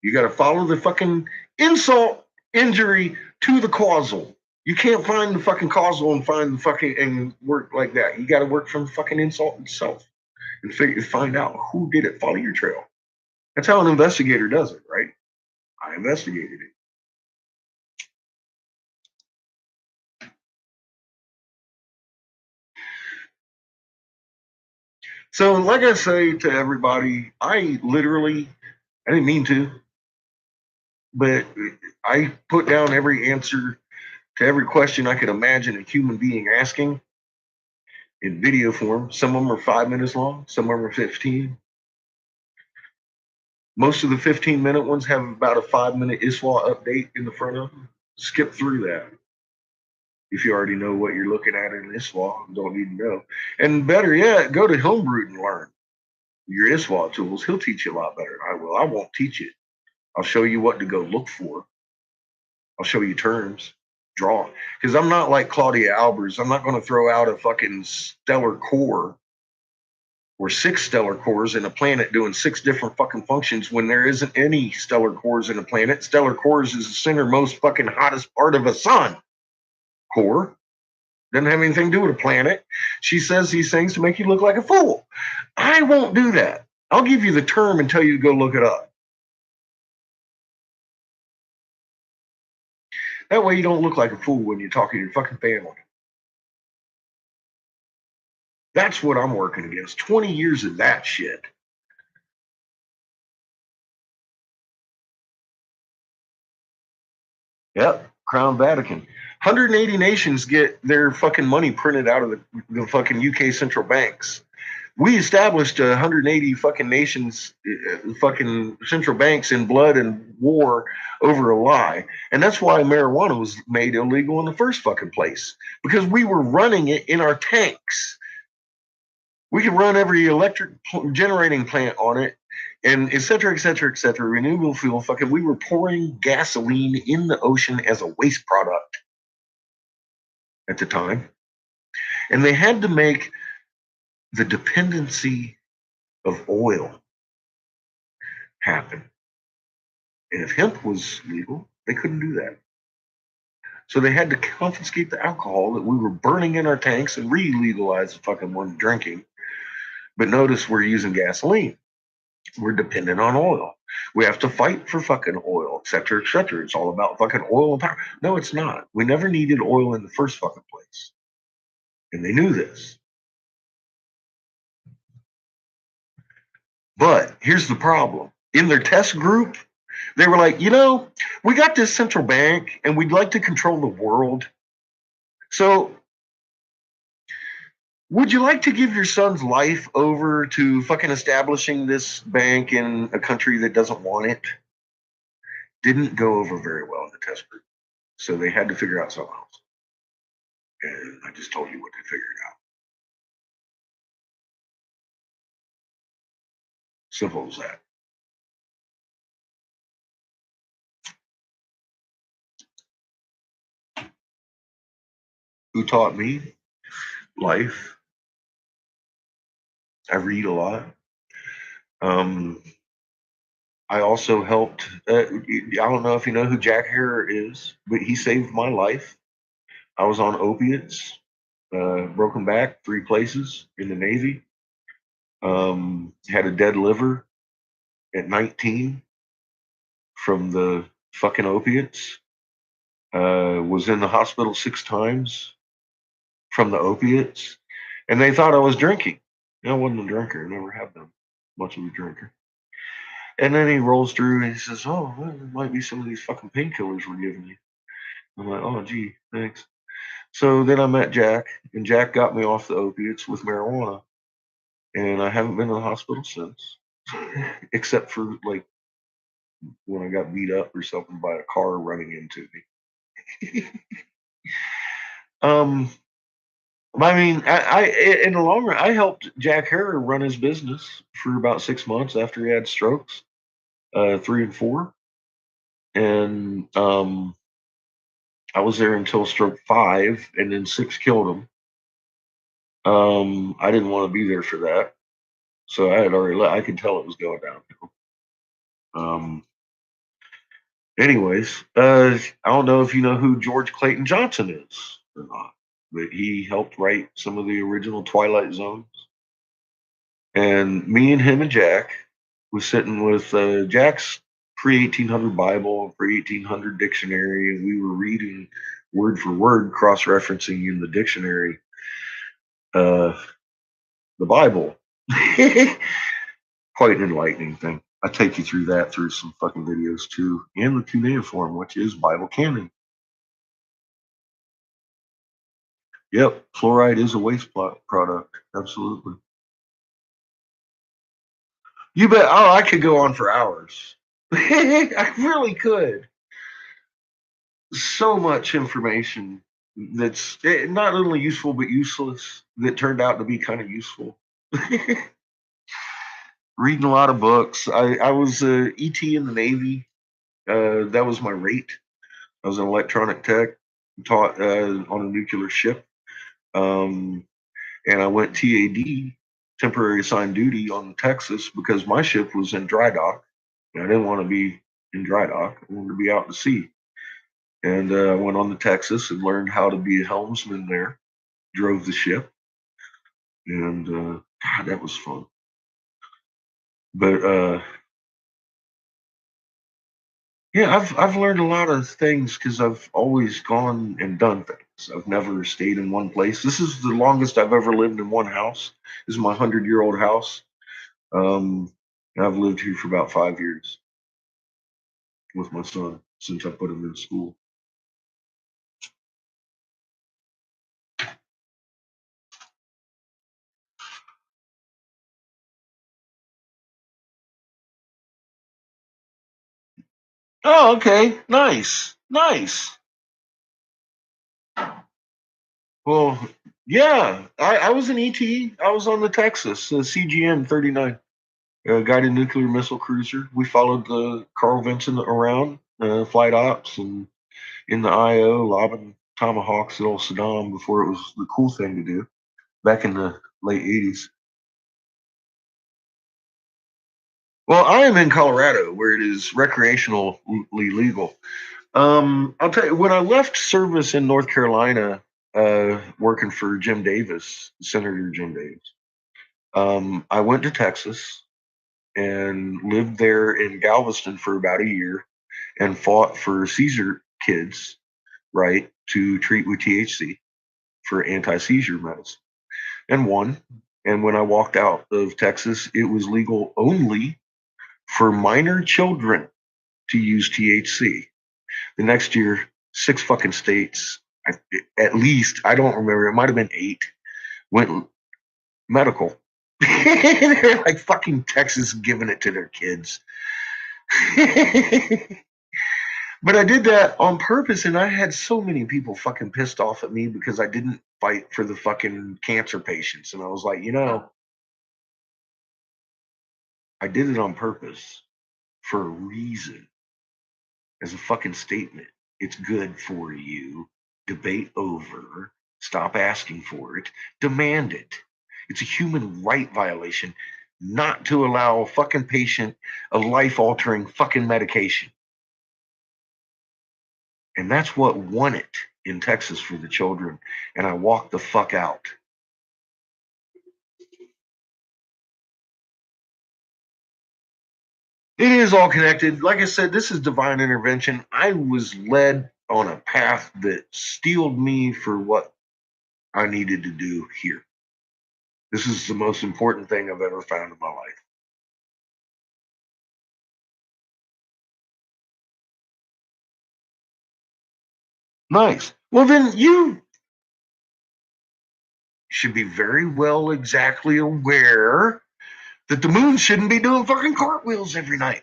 You got to follow the fucking insult injury to the causal. You can't find the fucking causal and find the fucking and work like that. You got to work from the fucking insult itself and find out who did it. Follow your trail. That's how an investigator does it, right? I investigated it. So, like I say to everybody, I didn't mean to, but I put down every answer to every question I could imagine a human being asking in video form. Some of them are 5 minutes long, some of them are 15. Most of the 15-minute ones have about a 5-minute ISWA update in the front of them. Skip through that. If you already know what you're looking at in ISWA, don't need to know. And better yet, go to Homebrew and learn your ISWA tools. He'll teach you a lot better than I will. I won't teach it. I'll show you what to go look for. I'll show you terms. Draw. Because I'm not like Claudia Albers. I'm not going to throw out a fucking stellar core or 6 stellar cores in a planet doing 6 different fucking functions when there isn't any stellar cores in a planet. Stellar cores is the centermost fucking hottest part of a sun. Core. Doesn't have anything to do with a planet. She says these things to make you look like a fool. I won't do that. I'll give you the term and tell you to go look it up. That way you don't look like a fool when you're talking to your fucking family. That's what I'm working against. 20 years of that shit. Yep, Crown Vatican. 180 nations get their fucking money printed out of the fucking UK central banks. We established 180 fucking nations, fucking central banks in blood and war over a lie. And that's why marijuana was made illegal in the first fucking place, because we were running it in our tanks. We could run every electric generating plant on it, and et cetera, et cetera, et cetera. Renewable fuel, fucking, we were pouring gasoline in the ocean as a waste product at the time. And they had to make the dependency of oil happen. And if hemp was legal, they couldn't do that. So they had to confiscate the alcohol that we were burning in our tanks and re-legalize the fucking one drinking. But notice we're using gasoline. We're dependent on oil. We have to fight for fucking oil, et cetera, et cetera. It's all about fucking oil and power. No, it's not. We never needed oil in the first fucking place. And they knew this. But here's the problem. In their test group, they were like, we got this central bank and we'd like to control the world. So would you like to give your son's life over to fucking establishing this bank in a country that doesn't want it? Didn't go over very well in the test group. So they had to figure out something else. And I just told you what they figured out. Simple as that. Who taught me? Life. I read a lot. I also helped. I don't know if you know who Jack Herer is, but he saved my life. I was on opiates, broken back 3 places in the Navy. Had a dead liver at 19 from the fucking opiates. Was in the hospital 6 times from the opiates, and they thought I was drinking. I wasn't a drinker. I never have been much of a drinker. And then he rolls through and he says, "Oh, well, there might be some of these fucking painkillers we're giving you." I'm like, "Oh, gee, thanks." So then I met Jack, and Jack got me off the opiates with marijuana, and I haven't been to the hospital since, except for like when I got beat up or something by a car running into me. I mean, I in the long run, I helped Jack Herer run his business for about 6 months after he had strokes, 3 and 4, and I was there until stroke 5, and then 6 killed him. I didn't want to be there for that, so I had already. I could tell it was going downhill. Anyways, I don't know if you know who George Clayton Johnson is or not, but he helped write some of the original Twilight Zones. And me and him and Jack was sitting with Jack's pre-1800 Bible, pre-1800 dictionary, and we were reading word for word, cross-referencing in the dictionary the Bible. Quite an enlightening thing. I take you through that through some fucking videos too, and the cuneiform, which is Bible canon. Yep, fluoride is a waste product. Absolutely. You bet. Oh, I could go on for hours. I really could. So much information that's not only useful but useless that turned out to be kind of useful. Reading a lot of books. I was ET in the Navy. That was my rate. I was an electronic tech, taught on a nuclear ship. And I went TAD, temporary assigned duty, on Texas because my ship was in dry dock. And I didn't want to be in dry dock. I wanted to be out to sea. And I went on to Texas and learned how to be a helmsman there, drove the ship. And God, that was fun. But Yeah, I've learned a lot of things because I've always gone and done things. I've never stayed in one place. This is the longest I've ever lived in one house. This is my 100-year-old house. And I've lived here for about 5 years with my son since I put him in school. Oh, okay. Nice. Nice. Well, yeah, I was an ET. I was on the Texas, CGN 39, guided nuclear missile cruiser. We followed the Carl Vinson around, flight ops, and in the IO, lobbing tomahawks at old Saddam before it was the cool thing to do back in the late 80s. Well, I am in Colorado, where it is recreationally legal. I'll tell you, when I left service in North Carolina, working for Jim Davis, Senator Jim Davis, I went to Texas and lived there in Galveston for about a year and fought for seizure kids, right, to treat with THC for anti-seizure medicine and won. And when I walked out of Texas, it was legal only for minor children to use THC. The next year, 6 fucking states, at least, I don't remember, it might have been 8, went medical. They're like fucking Texas giving it to their kids. But I did that on purpose, and I had so many people fucking pissed off at me because I didn't fight for the fucking cancer patients. And I was like, I did it on purpose for a reason, as a fucking statement. It's good for you. Debate over. Stop asking for it. Demand it. It's a human right violation not to allow a fucking patient a life-altering fucking medication. And that's what won it in Texas for the children. And I walked the fuck out. It is all connected. Like I said, this is divine intervention. I was led on a path that steeled me for what I needed to do here. This is the most important thing I've ever found in my life. Nice. Well, then you should be very well exactly aware that the moon shouldn't be doing fucking cartwheels every night.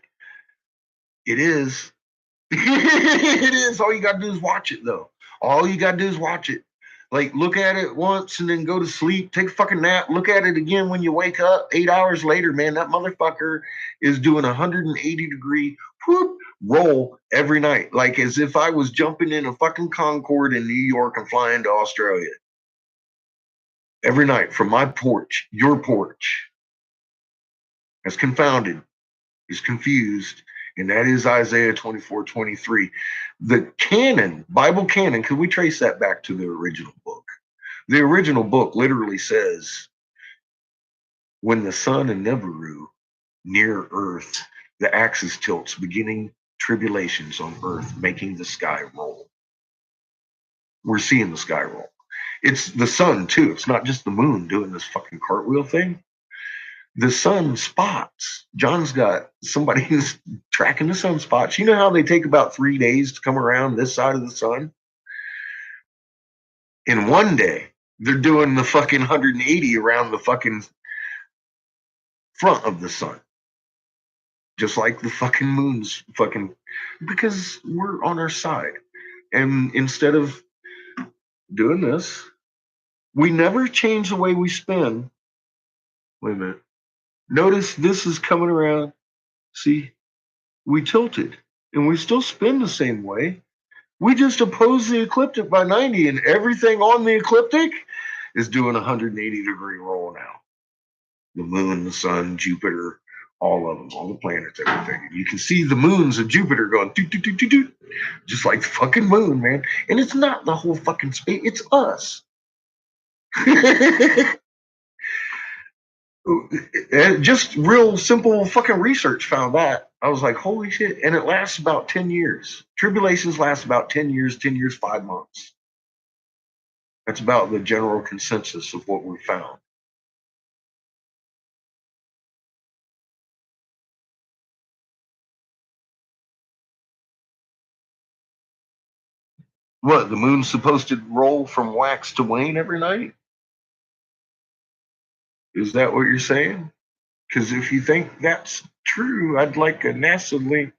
It is. It is. All you got to do is watch it, though. All you got to do is watch it. Like, look at it once and then go to sleep, take a fucking nap, look at it again when you wake up 8 hours later, man. That motherfucker is doing 180-degree whoop, roll every night. Like as if I was jumping in a fucking Concorde in New York and flying to Australia. Every night from my porch, your porch. That's confounded, is confused, and that is Isaiah 24:23. The canon, Bible canon, could we trace that back to the original book? The original book literally says, when the sun in Nibiru, near earth, the axis tilts, beginning tribulations on earth, making the sky roll. We're seeing the sky roll. It's the sun, too. It's not just the moon doing this fucking cartwheel thing. The sun spots. John's got somebody who's tracking the sunspots. You know how they take about 3 days to come around this side of the sun? In one day, they're doing the fucking 180 around the fucking front of the sun. Just like the fucking moon's fucking, because we're on our side. And instead of doing this, we never change the way we spin. Wait a minute. Notice this is coming around. See, we tilted and we still spin the same way. We just oppose the ecliptic by 90, and everything on the ecliptic is doing a 180-degree roll now. The moon, the sun, Jupiter, all of them, all the planets, everything. You can see the moons of Jupiter going doot, doot, doot, doot, doot, just like the fucking moon, man. And it's not the whole fucking space, it's us. Just real simple fucking research found that. I was like, holy shit. And it lasts about 10 years. Tribulations last about 10 years, 10 years, 5 months. That's about the general consensus of what we found. What, the moon's supposed to roll from wax to wane every night? Is that what you're saying? Because if you think that's true, I'd like a NASA link,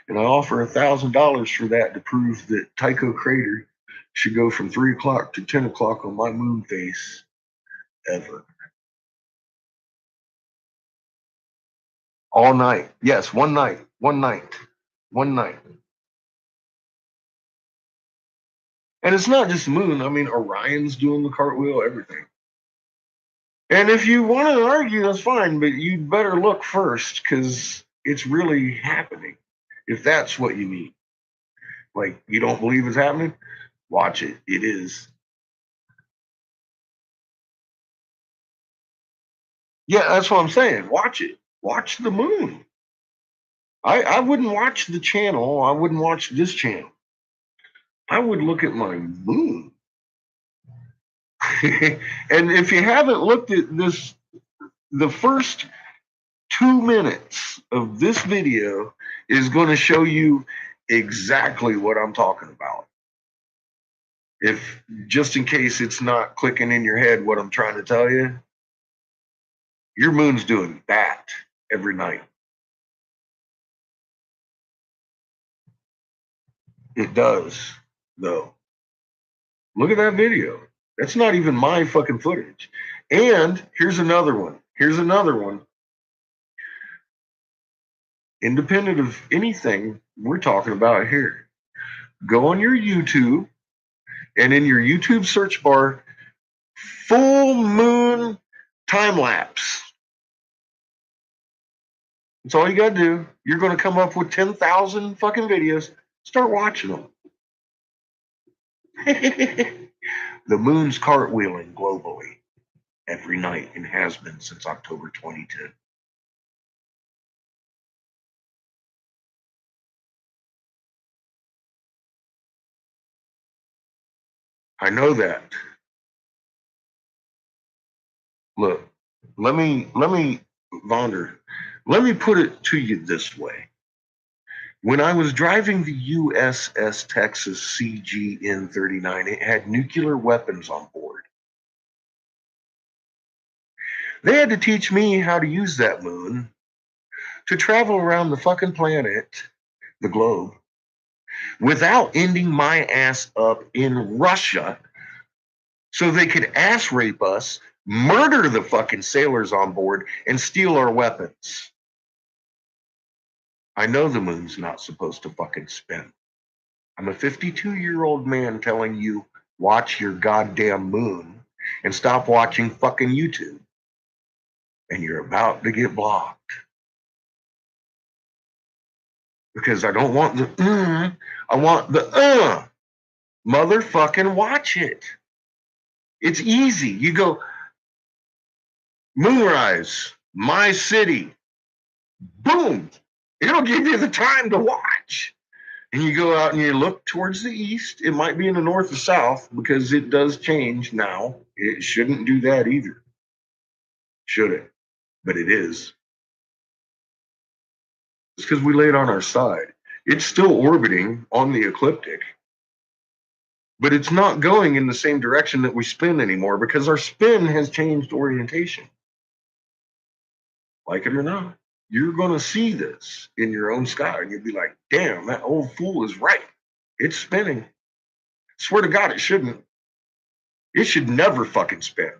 and I offer $1,000 for that to prove that Tycho Crater should go from 3 o'clock to 10 o'clock on my moon face ever. All night. Yes, one night. One night. One night. And it's not just the moon. I mean, Orion's doing the cartwheel, everything. And if you want to argue, that's fine, but you'd better look first because it's really happening. If that's what you mean. Like, you don't believe it's happening? Watch it. It is. Yeah, that's what I'm saying. Watch it. Watch the moon. I wouldn't watch the channel. I wouldn't watch this channel. I would look at my moon. And if you haven't looked at this, the first 2 minutes of this video is going to show you exactly what I'm talking about. If just in case it's not clicking in your head what I'm trying to tell you, your moon's doing that every night. It does, though. Look at that video. That's not even my fucking footage. And here's another one. Here's another one. Independent of anything we're talking about here. Go on your YouTube, and in your YouTube search bar, full moon time lapse. That's all you got to do. You're going to come up with 10,000 fucking videos. Start watching them. The moon's cartwheeling globally every night and has been since October 2010. I know that. Look, let me, Vonder, let me put it to you this way. When I was driving the USS Texas CGN-39, it had nuclear weapons on board. They had to teach me how to use that moon to travel around the fucking planet, the globe, without ending my ass up in Russia so they could ass rape us, murder the fucking sailors on board, and steal our weapons. I know the moon's not supposed to fucking spin. I'm a 52-year-old man telling you, watch your goddamn moon and stop watching fucking YouTube. And you're about to get blocked. Because I don't want the I want the motherfucking watch it. It's easy. You go, Moonrise, my city. Boom. It'll give you the time to watch. And you go out and you look towards the east. It might be in the north or south because it does change now. It shouldn't do that either. Should it? But it is. It's because we lay it on our side. It's still orbiting on the ecliptic, but it's not going in the same direction that we spin anymore because our spin has changed orientation. Like it or not, you're going to see this in your own sky and you'll be like, damn, that old fool is right. It's spinning. Swear to God, it shouldn't. It should never fucking spin.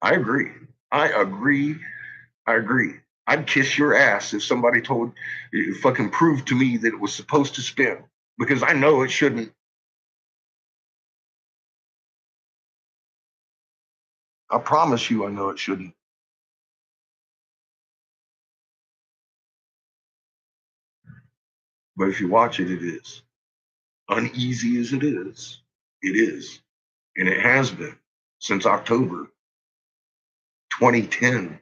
I agree. I agree. I agree. I'd kiss your ass if somebody told, fucking proved to me that it was supposed to spin because I know it shouldn't. I promise you, I know it shouldn't. But if you watch it, it is. Uneasy as it is, it is. And it has been since October 2010.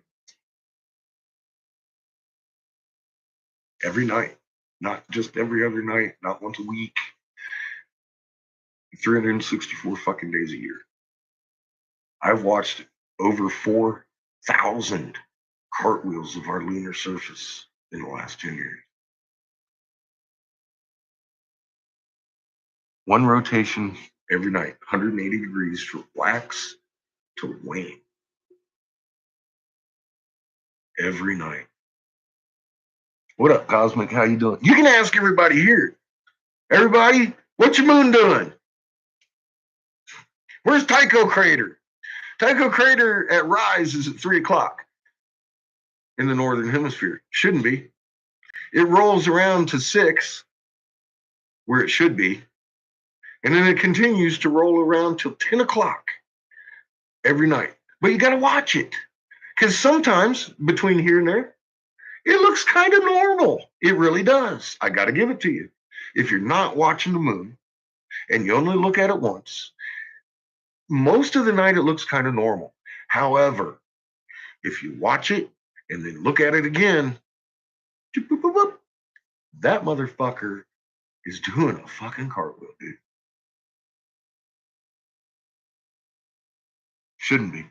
every night, not just every other night, not once a week, 364 fucking days a year. I've watched over 4,000 cartwheels of our lunar surface in the last 10 years. One rotation every night, 180 degrees from wax to wane. Every night. What up, Cosmic? How you doing? You can ask everybody here. Everybody, what's your moon doing? Where's Tycho Crater? Tycho Crater at rise is at 3 o'clock in the northern hemisphere. Shouldn't be. It rolls around to 6, where it should be. And then it continues to roll around till 10 o'clock every night. But you got to watch it. Because sometimes between here and there, it looks kind of normal. It really does. I got to give it to you. If you're not watching the moon and you only look at it once, most of the night it looks kind of normal. However, if you watch it and then look at it again, that motherfucker is doing a fucking cartwheel, dude. Shouldn't be.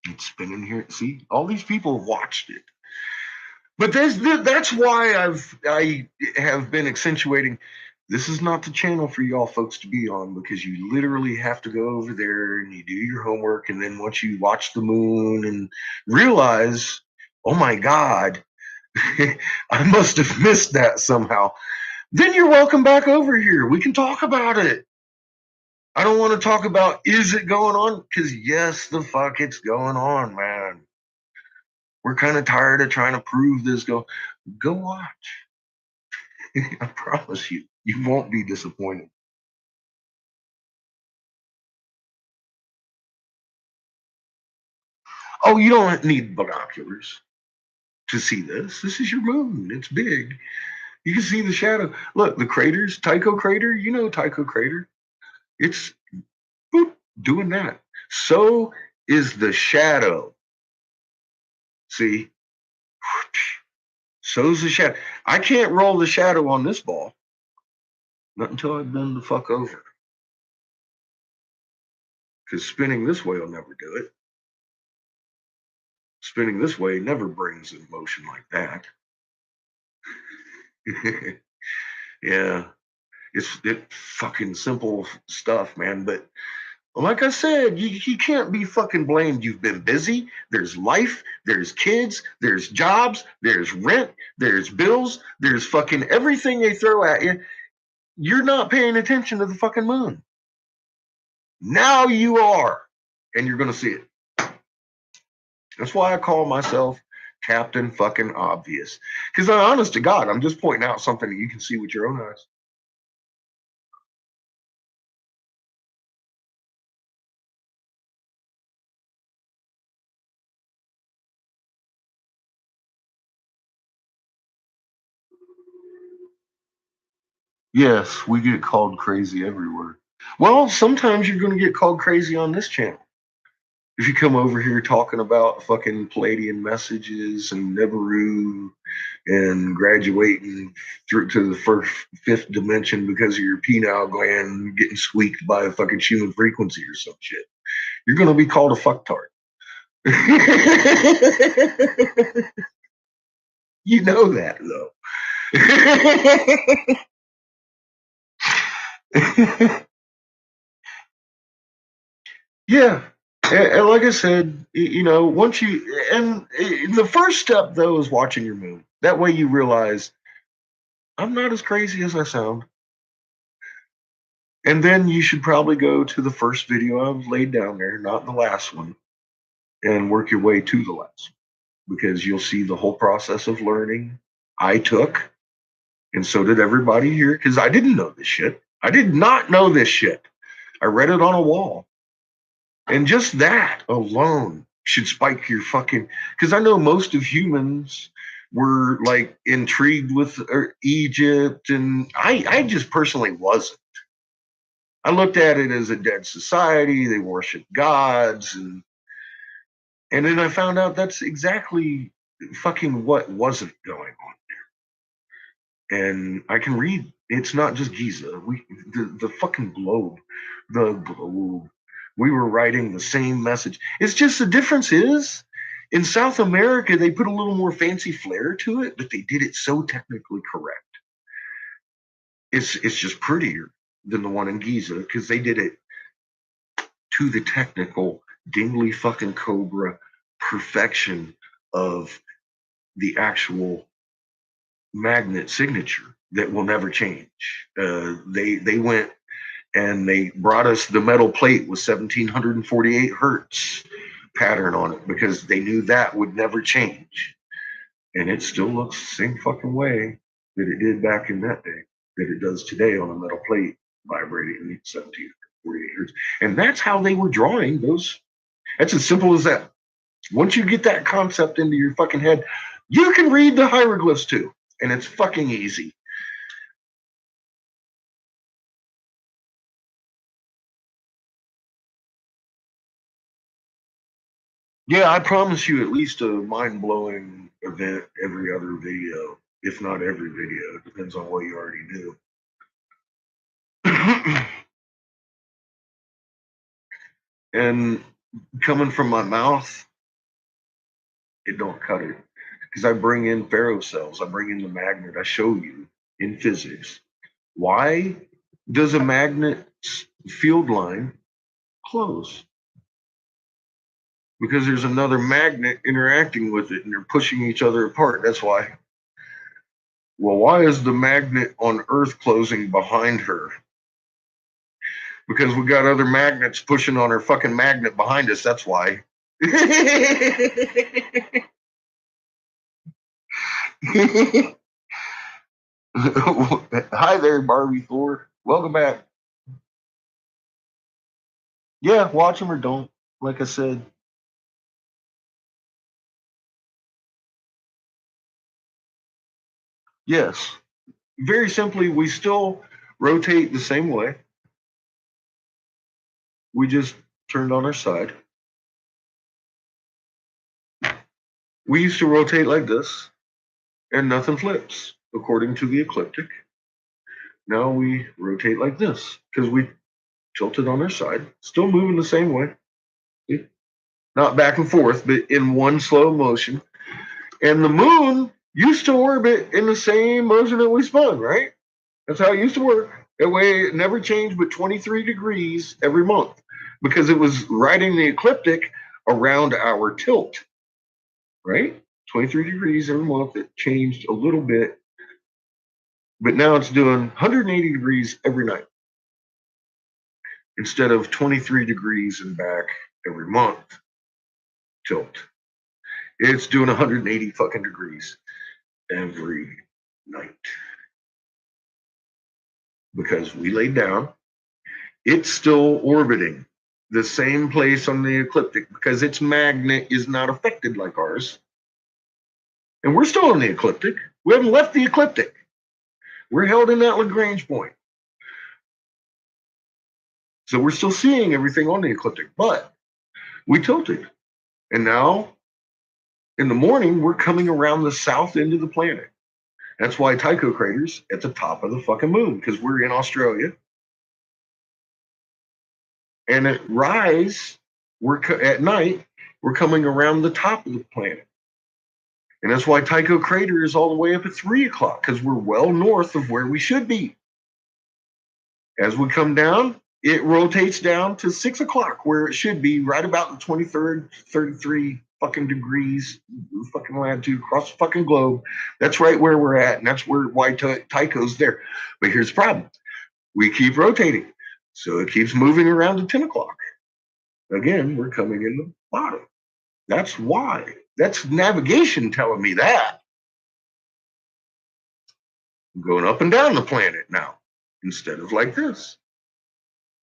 It's spinning here. See, all these people have watched it. But that's why I have been accentuating. This is not the channel for y'all folks to be on, because you literally have to go over there and you do your homework, and then once you watch the moon and realize, oh my God, I must have missed that somehow, then you're welcome back over here. We can talk about it. I don't want to talk about, is it going on? Because yes, the fuck it's going on, man. We're kind of tired of trying to prove this. Go watch. I promise you, you won't be disappointed. Oh, you don't need binoculars to see this. This is your moon. It's big. You can see the shadow. Look, the craters, Tycho crater, you know Tycho crater. It's boop, doing that. So is the shadow. See? So's the shadow. I can't roll the shadow on this ball. Not until I bend the fuck over. Because spinning this way will never do it. Spinning this way never brings a motion like that. Yeah. It's fucking simple stuff, man. But like I said, you can't be fucking blamed. You've been busy. There's life. There's kids. There's jobs. There's rent. There's bills. There's fucking everything they throw at you. You're not paying attention to the fucking moon. Now you are. And you're going to see it. That's why I call myself Captain fucking Obvious. Because honest to God, I'm just pointing out something that you can see with your own eyes. Yes, we get called crazy everywhere. Well, sometimes you're going to get called crazy on this channel. If you come over here talking about fucking Palladian messages and Nibiru and graduating through to the fifth dimension because of your penile gland getting squeaked by a fucking human frequency or some shit, you're going to be called a fucktard. You know that, though. Yeah. And like I said, you know, once you, and the first step, though, is watching your moon. That way you realize, I'm not as crazy as I sound. And then you should probably go to the first video I've laid down there, not the last one, and work your way to the last one, because you'll see the whole process of learning I took, and so did everybody here, because I didn't know this shit. I did not know this shit. I read it on a wall. And just that alone should spike your fucking, because I know most of humans were like intrigued with Egypt, and I just personally wasn't. I looked at it as a dead society. They worship gods, and then I found out that's exactly fucking what wasn't going on there. And I can read. It's not just Giza. The fucking globe, the globe. We were writing the same message. It's just the difference is in South America they put a little more fancy flair to it, but they did it so technically correct. It's just prettier than the one in Giza because they did it to the technical dingly fucking cobra perfection of the actual magnet signature that will never change. They went and they brought us the metal plate with 1748 hertz pattern on it because they knew that would never change. And it still looks the same fucking way that it did back in that day that it does today on a metal plate vibrating at 1748 hertz. And that's how they were drawing those. That's as simple as that. Once you get that concept into your fucking head, you can read the hieroglyphs too. And it's fucking easy. Yeah, I promise you at least a mind-blowing event every other video, if not every video. It depends on what you already knew. And coming from my mouth, it don't cut it. Because I bring in ferrocells, I bring in the magnet, I show you in physics. Why does a magnet's field line close? Because there's another magnet interacting with it and they're pushing each other apart. That's why. Well, why is the magnet on Earth closing behind her? Because we got other magnets pushing on her fucking magnet behind us. That's why. Hi there, Barbie Thor. Welcome back. Yeah, watch them or don't. Like I said. Yes. Very simply, we still rotate the same way. We just turned on our side. We used to rotate like this, and nothing flips, according to the ecliptic. Now we rotate like this, because we tilted on our side, still moving the same way. Not back and forth, but in one slow motion. And the moon used to orbit in the same motion that we spun, right? That's how it used to work. That way it never changed but 23 degrees every month because it was riding the ecliptic around our tilt, right? 23 degrees every month. It changed a little bit, but now it's doing 180 degrees every night instead of 23 degrees and back every month tilt. It's doing 180 fucking degrees every night because we laid down. It's still orbiting the same place on the ecliptic because its magnet is not affected like ours. And we're still on the ecliptic. We haven't left the ecliptic. We're held in that Lagrange point. So we're still seeing everything on the ecliptic, but we tilted. And now in the morning, we're coming around the south end of the planet. That's why Tycho crater's at the top of the fucking moon, because we're in Australia. And at rise, at night, we're coming around the top of the planet. And that's why Tycho crater is all the way up at 3 o'clock, because we're well north of where we should be. As we come down, it rotates down to 6 o'clock, where it should be, right about the 23rd, 33 fucking degrees, fucking latitude across the fucking globe. That's right where we're at, and that's why Tycho's there. But here's the problem. We keep rotating. So it keeps moving around to 10 o'clock. Again, we're coming in the bottom. That's why. That's navigation telling me that. I'm going up and down the planet now instead of like this.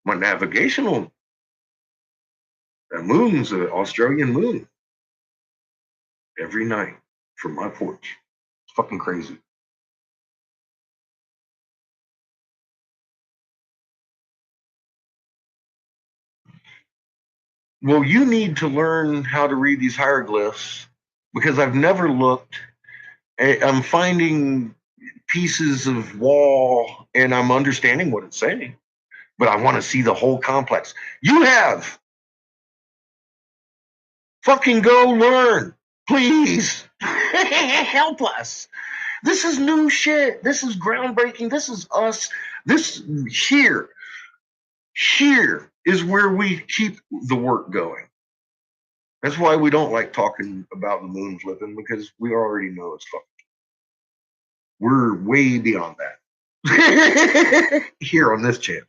My navigational, that moon's an Australian moon. Every night from my porch. It's fucking crazy. Well, you need to learn how to read these hieroglyphs because I've never looked. I'm finding pieces of wall and I'm understanding what it's saying, but I want to see the whole complex. You have. Fucking go learn, please. Help us. This is new shit. This is groundbreaking. This is us. This here is where we keep the work going. That's why we don't like talking about the moon flipping, because we already know it's fucking. We're way beyond that. Here on this channel.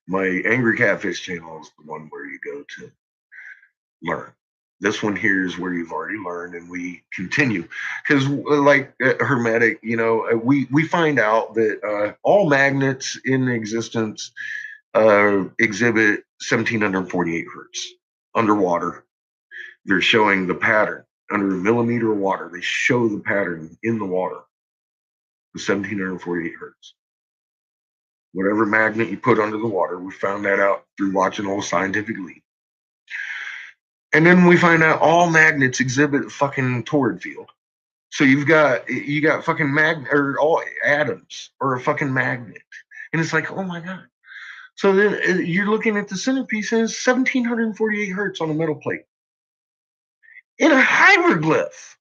My Angry Catfish channel is the one where you go to learn. This one here is where you've already learned, and we continue because, like Hermetic, we find out that all magnets in existence exhibit 1748 hertz underwater. They're showing the pattern under a millimeter of water. They show the pattern in the water, the 1748 hertz. Whatever magnet you put under the water, we found that out through watching Old Scientific Lead. And then we find out all magnets exhibit a fucking torrid field. So you got fucking magnet, or all atoms or a fucking magnet. And it's like, oh my God. So then you're looking at the centerpiece and it's 1748 hertz on a metal plate. In a hieroglyph.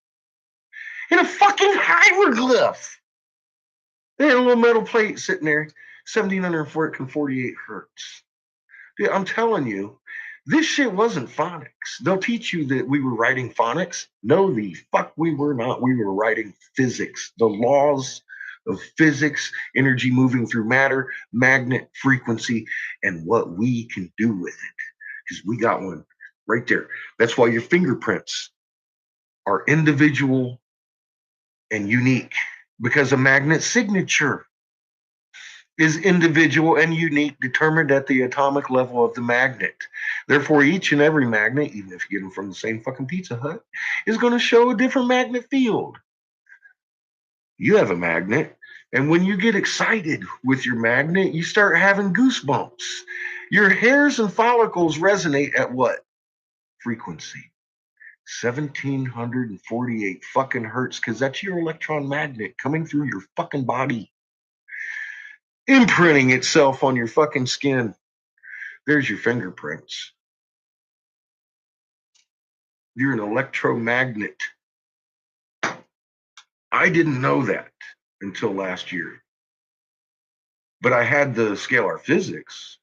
In a fucking hieroglyph. They had a little metal plate sitting there, 1748 hertz. Dude, I'm telling you, this shit wasn't phonics. They'll teach you that we were writing phonics. No, the fuck we were not. We were writing physics. The laws of physics, energy moving through matter, magnet, frequency, and what we can do with it. Because we got one right there. That's why your fingerprints are individual and unique. Because a magnet signature is individual and unique, determined at the atomic level of the magnet. Therefore, each and every magnet, even if you get them from the same fucking Pizza Hut, is going to show a different magnet field. You have a magnet, and when you get excited with your magnet, you start having goosebumps. Your hairs and follicles resonate at what? Frequency. 1748 fucking hertz, because that's your electron magnet coming through your fucking body, imprinting itself on your fucking skin. There's your fingerprints. You're an electromagnet. I didn't know that until last year. But I had the scalar physics.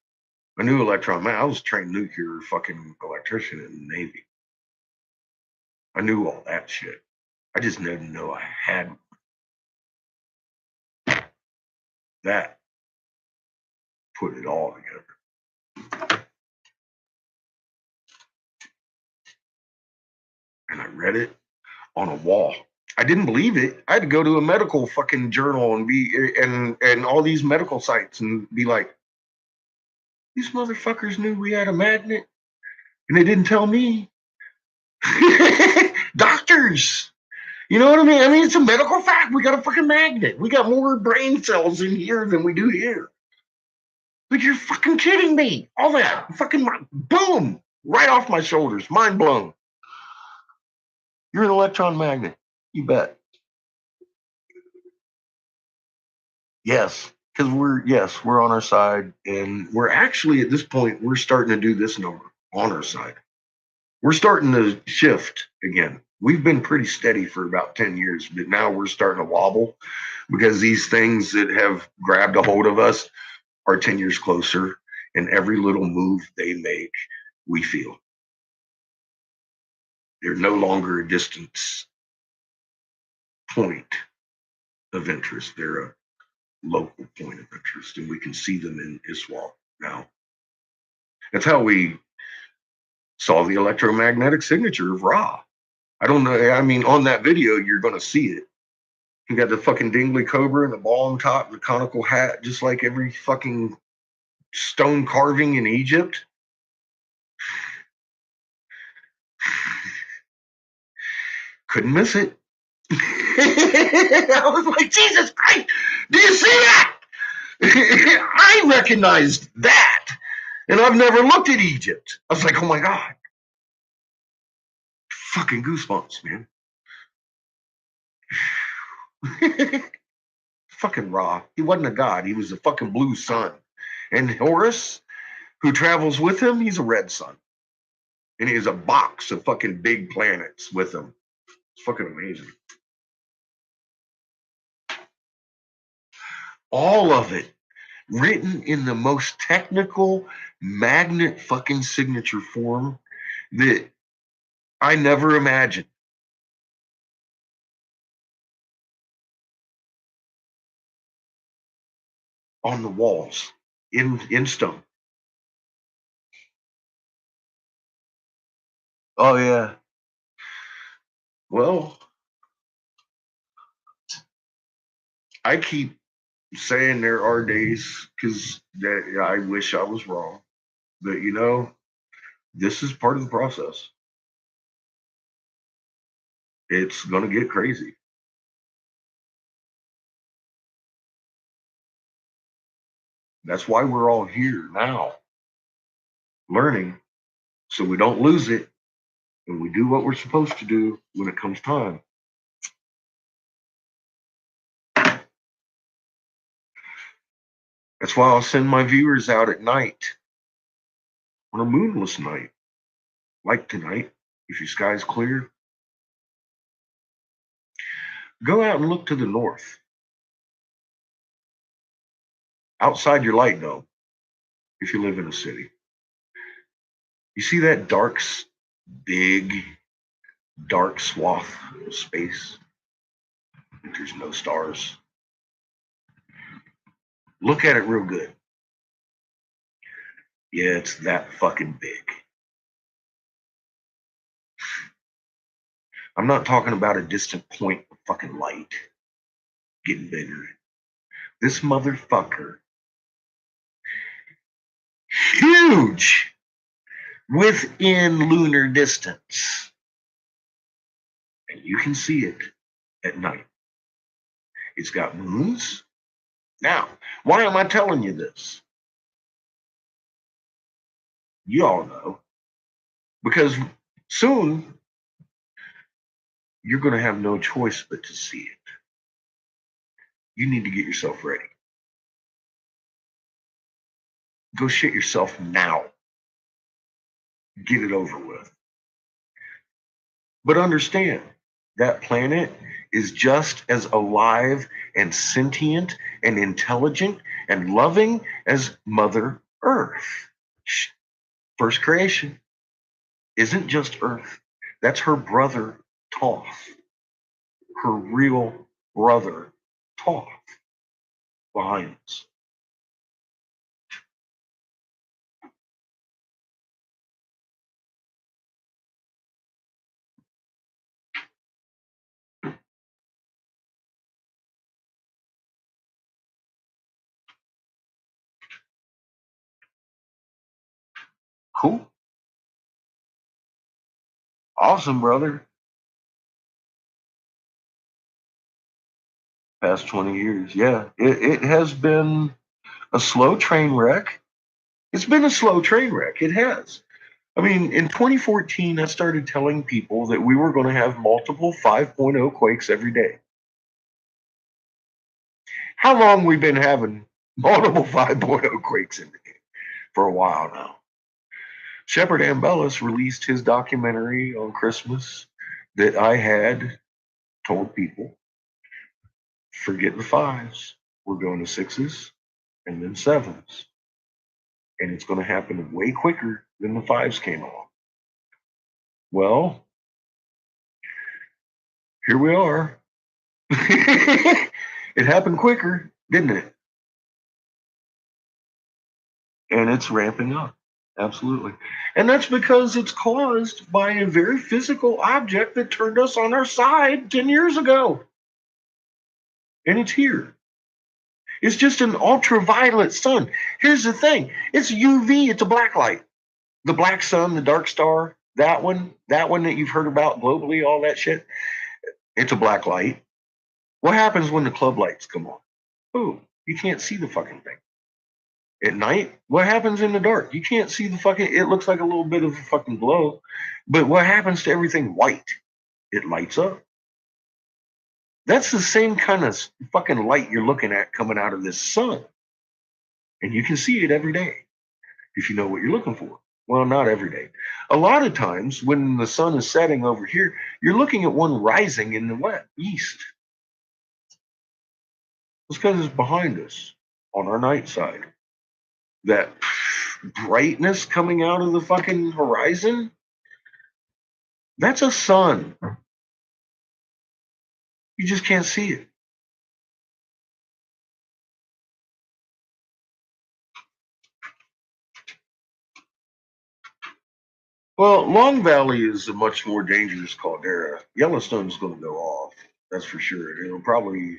I knew electron magnet. I was a trained nuclear fucking electrician in the Navy. I knew all that shit. I just didn't know I had one. That put it all together. And I read it on a wall. I didn't believe it. I had to go to a medical fucking journal and all these medical sites and be like, these motherfuckers knew we had a magnet and they didn't tell me. Doctors, you know what I mean? I mean, it's a medical fact. We got a fucking magnet. We got more brain cells in here than we do here. But you're fucking kidding me. All that fucking boom, right off my shoulders. Mind blown. You're an electron magnet. You bet. Yes, because we're on our side, and we're actually at this point we're starting to do this number on our side. We're starting to shift again. We've been pretty steady for about 10 years, but now we're starting to wobble because these things that have grabbed a hold of us are 10 years closer, and every little move they make, we feel. They're no longer a distance point of interest. They're a local point of interest, and we can see them in ISWAP now. That's how we saw the electromagnetic signature of Ra. I don't know. I mean, on that video, you're going to see it. You got the fucking dingly cobra and the ball on top and the conical hat, just like every fucking stone carving in Egypt. Couldn't miss it. I was like, Jesus Christ, do you see that? I recognized that. And I've never looked at Egypt. I was like, oh my God. Fucking goosebumps, man. Fucking Ra. He wasn't a god. He was a fucking blue sun. And Horus, who travels with him, he's a red sun. And he has a box of fucking big planets with him. It's fucking amazing. All of it written in the most technical magnet fucking signature form that I never imagined. On the walls in stone. Oh yeah. Well, I keep saying there are days because I wish I was wrong, but this is part of the process. It's gonna get crazy. That's why we're all here now, learning, so we don't lose it, and we do what we're supposed to do when it comes time. That's why I'll send my viewers out at night, on a moonless night, like tonight, if your sky's clear. Go out and look to the north, outside your light dome, if you live in a city. You see that big, dark swath of space? There's no stars. Look at it real good. Yeah, it's that fucking big. I'm not talking about a distant point of fucking light getting bigger. This motherfucker, huge within lunar distance. And you can see it at night. It's got moons. Now, why am I telling you this? You all know. Because soon, you're going to have no choice but to see it. You need to get yourself ready. Go shit yourself now. Get it over with. But understand, that planet is just as alive and sentient and intelligent and loving as Mother Earth. First creation isn't just Earth. That's her brother, Thoth. Her real brother, Thoth, behind us. Cool. Awesome, brother. Past 20 years. Yeah, it has been a slow train wreck. It's been a slow train wreck. It has. I mean, in 2014, I started telling people that we were going to have multiple 5.0 quakes every day. How long we've been having multiple 5.0 quakes in the day? For a while now. Shepard Ambellis released his documentary on Christmas that I had told people, forget the fives. We're going to sixes and then sevens. And it's going to happen way quicker than the fives came along. Well, here we are. It happened quicker, didn't it? And it's ramping up. Absolutely. And that's because it's caused by a very physical object that turned us on our side 10 years ago. And it's here. It's just an ultraviolet sun. Here's the thing. It's UV. It's a black light. The black sun, the dark star, that one that you've heard about globally, all that shit. It's a black light. What happens when the club lights come on? Oh, you can't see the fucking thing. At night, what happens in the dark? You can't see the fucking, it looks like a little bit of a fucking glow. But what happens to everything white? It lights up. That's the same kind of fucking light you're looking at coming out of this sun. And you can see it every day if you know what you're looking for. Well, not every day. A lot of times when the sun is setting over here, you're looking at one rising in the east. It's because it's behind us on our night side. That brightness coming out of the fucking horizon, that's a sun. You just can't see it. Well, Long Valley is a much more dangerous caldera. Yellowstone's going to go off, that's for sure. It'll probably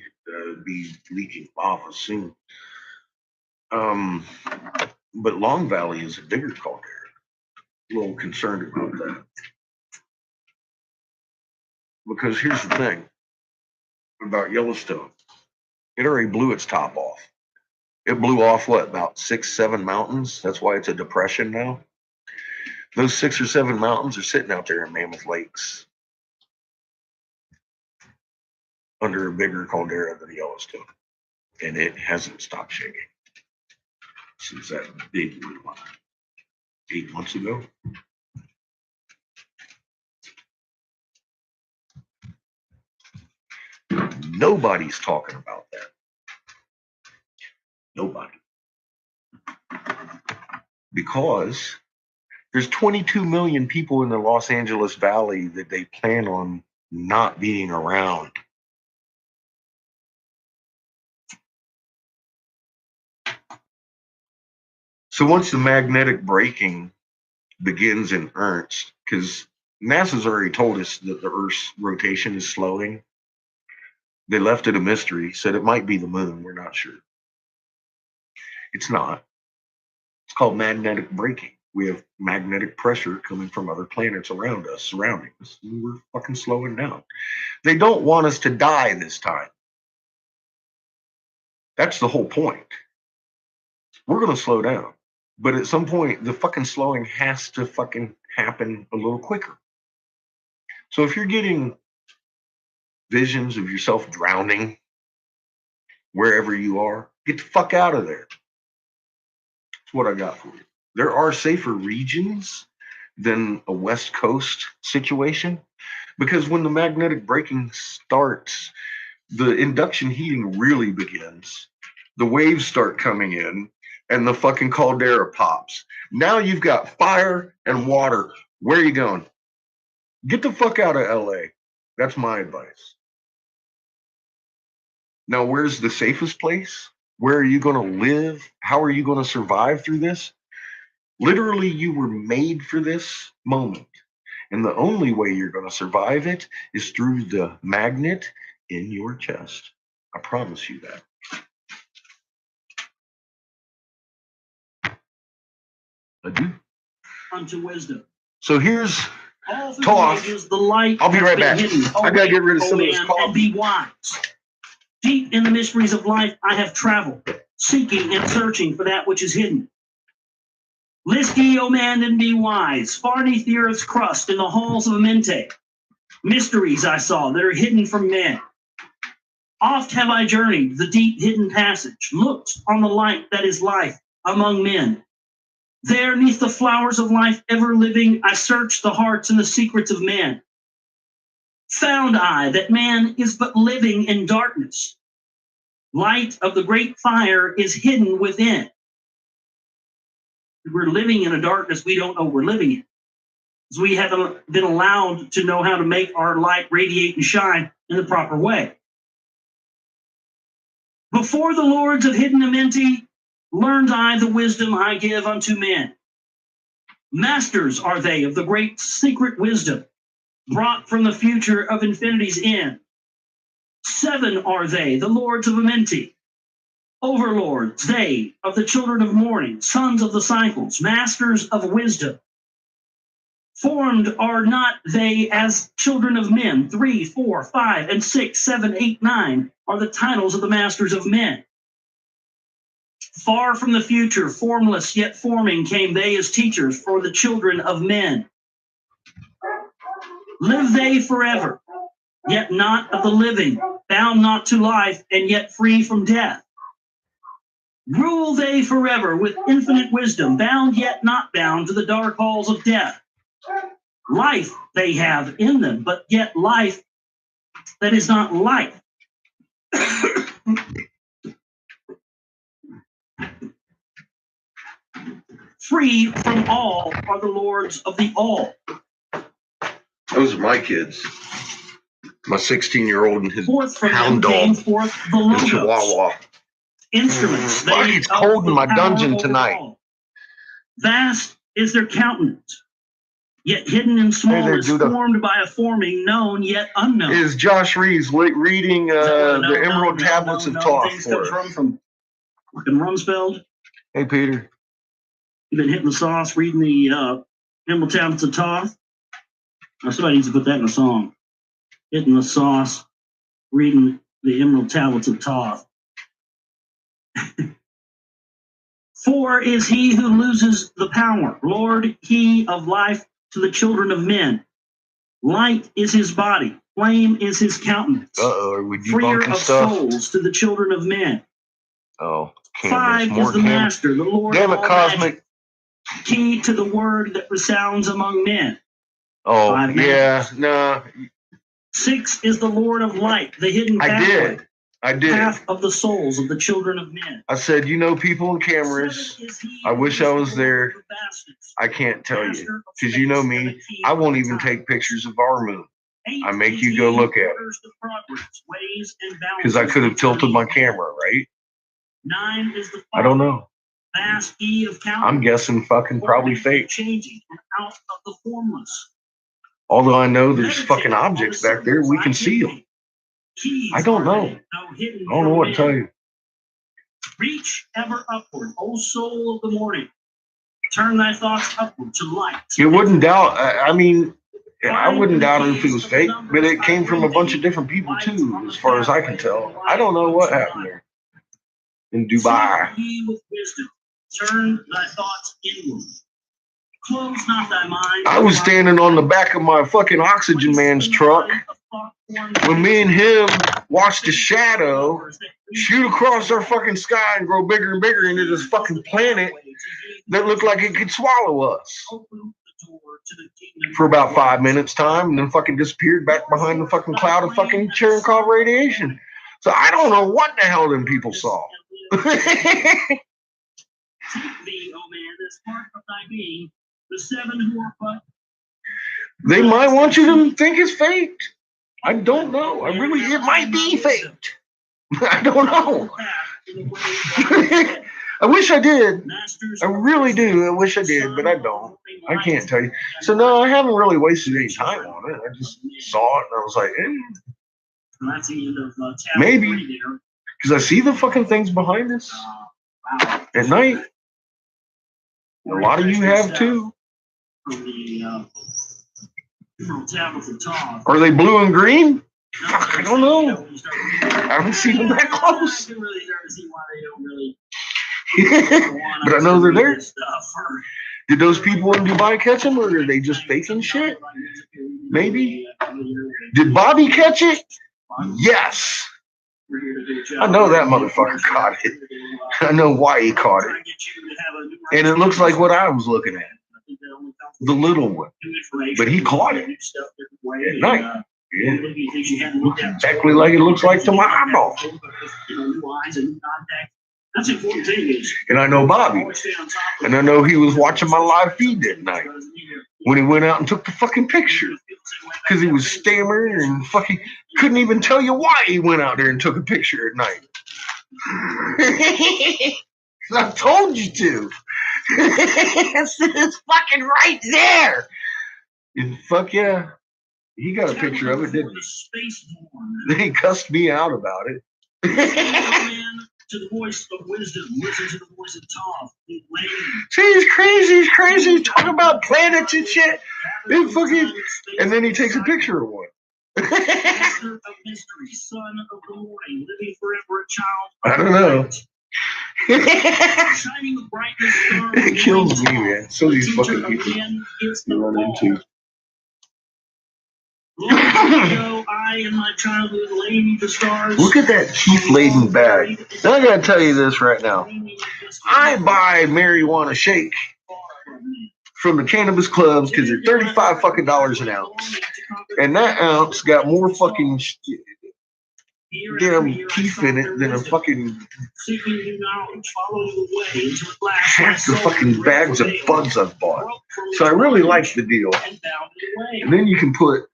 be leaking lava soon. But Long Valley is a bigger caldera. A little concerned about that. Because here's the thing about Yellowstone. It already blew its top off. It blew off, what, about 6, 7 mountains? That's why it's a depression now. Those 6 or 7 mountains are sitting out there in Mammoth Lakes under a bigger caldera than Yellowstone. And it hasn't stopped shaking since that big blew up 8 months ago. Nobody's talking about that. Nobody. Because there's 22 million people in the Los Angeles Valley that they plan on not being around. So once the magnetic braking begins in earnest, because NASA's already told us that the Earth's rotation is slowing. They left it a mystery, said it might be the moon. We're not sure. It's not. It's called magnetic braking. We have magnetic pressure coming from other planets around us, surrounding us, and we're fucking slowing down. They don't want us to die this time. That's the whole point. We're going to slow down. But at some point, the fucking slowing has to fucking happen a little quicker. So if you're getting visions of yourself drowning wherever you are, get the fuck out of there. That's what I got for you. There are safer regions than a West Coast situation because when the magnetic braking starts, the induction heating really begins. The waves start coming in and the fucking caldera pops. Now you've got fire and water. Where are you going? Get the fuck out of LA. That's my advice. Now, where's the safest place? Where are you going to live? How are you going to survive through this? Literally, you were made for this moment. And the only way you're going to survive it is through the magnet in your chest. I promise you that. I do. Unto wisdom. So here's All through Toss. the ages, the light I'll be has right been back. hidden. I gotta get rid of Awake, some of O this man, coffee. and be wise. Deep in the mysteries of life, I have traveled, seeking and searching for that which is hidden. List ye, O man, and be wise. Far neath the earth's crust, in the halls of Amente, mysteries I saw that are hidden from men. Oft have I journeyed the deep hidden passage, looked on the light that is life among men. There, neath the flowers of life ever living, I searched the hearts and the secrets of men. Found I that man is but living in darkness. Light of the great fire is hidden within. We're living in a darkness we don't know we're living in. Because we haven't been allowed to know how to make our light radiate and shine in the proper way. Before the lords of hidden Amenti, learned I the wisdom I give unto men. Masters are they of the great secret wisdom, brought from the future of infinity's end. 7 are they, the lords of Amenti, overlords they of the children of morning, sons of the cycles, masters of wisdom. Formed are not they as children of men. 3, 4, 5, and 6, 7, 8, 9 are the titles of the masters of men. Far from the future, formless yet forming, came they as teachers for the children of men. Live they forever, yet not of the living, bound not to life, and yet free from death. Rule they forever with infinite wisdom, bound yet not bound to the dark halls of death. Life they have in them, but yet life that is not life. Free from all are the lords of the all. Those are my kids. My 16-year-old and his Forth from hound them came dog, forth the and logos, Chihuahua. instruments. Fuck, they it's cold of in my power dungeon over tonight. all. Vast is their countenance, yet hidden and small Hey there, is Judah. formed by a forming known yet unknown. Is Josh Reeves reading the Emerald Tablets of Thoth Things for come us? from fucking Rumsfeld. Hey, Peter. You've been hitting the sauce, reading the Emerald Tablets of Thoth. Now, somebody needs to put that in a song. Hitting the sauce, reading the Emerald Tablets of Thoth. For is he who loses the power, Lord, he of life to the children of men. Light is his body, flame is his countenance. Are we Freer debunking of stuff? souls to the children of men. Oh, Five more is the cameras. master, the Lord Damn of it, all Cosmic. magic. Key to the word that resounds among men. Oh, Five yeah, masters. no, 6 is the Lord of light, the hidden pathway. I did. Path of the souls of the children of men. I said, you know, people and cameras, 7 is he I wish who I is was the there. Lord of bastards. I can't tell Master you, of because you know space and me, the key I won't of even time. take pictures of our moon. 8 I make is you he go who look at it, orders the progress, ways, and because I balances could have tilted my eternity. camera, right? 9 is the I don't Father, know. vast he of countenance. I'm guessing fucking probably forming and fake. changing from out of the formless. Although I know there's Meditate fucking on objects the back there, we symbols can I see them. indicate. Keys I don't are know. they, no hidden I don't know from what to tell men. you. Reach ever upward, O soul of the morning. Turn thy thoughts upward to light. You wouldn't doubt, I mean, I wouldn't doubt it if it was fake, but it came from a bunch of different people too, as far as I can tell. I don't know what happened there in Dubai. Seek ye with wisdom. Turn thy thoughts inward. Close not thy mind. I was standing on the back of my fucking Oxygen Man's truck when me and him watched a shadow shoot across our fucking sky and grow bigger and bigger into this fucking planet that looked like it could swallow us for about 5 minutes time, and then fucking disappeared back behind the fucking cloud of fucking Cherenkov radiation. So I don't know what the hell them people saw. They might want you to think it's faked. I don't know. It might be faked. I don't know. I wish I did. I really do. I wish I did, but I don't. I can't tell you. So no, I haven't really wasted any time on it. I just saw it and I was like, maybe. Because I see the fucking things behind us at night. A lot of you have too. Are they blue and green? Fuck, I don't know. I haven't seen them that close. But I know they're there. Did those people in Dubai catch them, or are they just faking shit? Maybe. Did Bobby catch it? Yes. I know that motherfucker caught it. I know why he caught it. And it looks like what I was looking at. The little one. But he caught it at night. Yeah. Looks exactly like it looks like to my eyeball. And I know Bobby. And I know he was watching my live feed that night when he went out and took the fucking picture. Because he was stammering and fucking couldn't even tell you why he went out there and took a picture at night. I told you to. It's fucking right there. And fuck yeah. He got a picture of it, didn't he? They cussed me out about it. To the voice of wisdom, listen to the voice of Thoth. See, he's crazy. He's crazy. He's talking about planets and shit. They fucking, and then he takes a picture of one. Master of mystery, son of the morning, living forever a child. I don't know. Shining with brightness, It kills me, man. So these fucking people you run into. Long ago, I in my childhood laid the stars. Look at that teeth-laden bag. Now I gotta tell you this right now. I buy MaryWanna shake from the cannabis clubs because they're $35 fucking an ounce, and that ounce got more fucking damn teeth in it than a fucking half the fucking bags of buds I've bought. So I really like the deal. And then you can put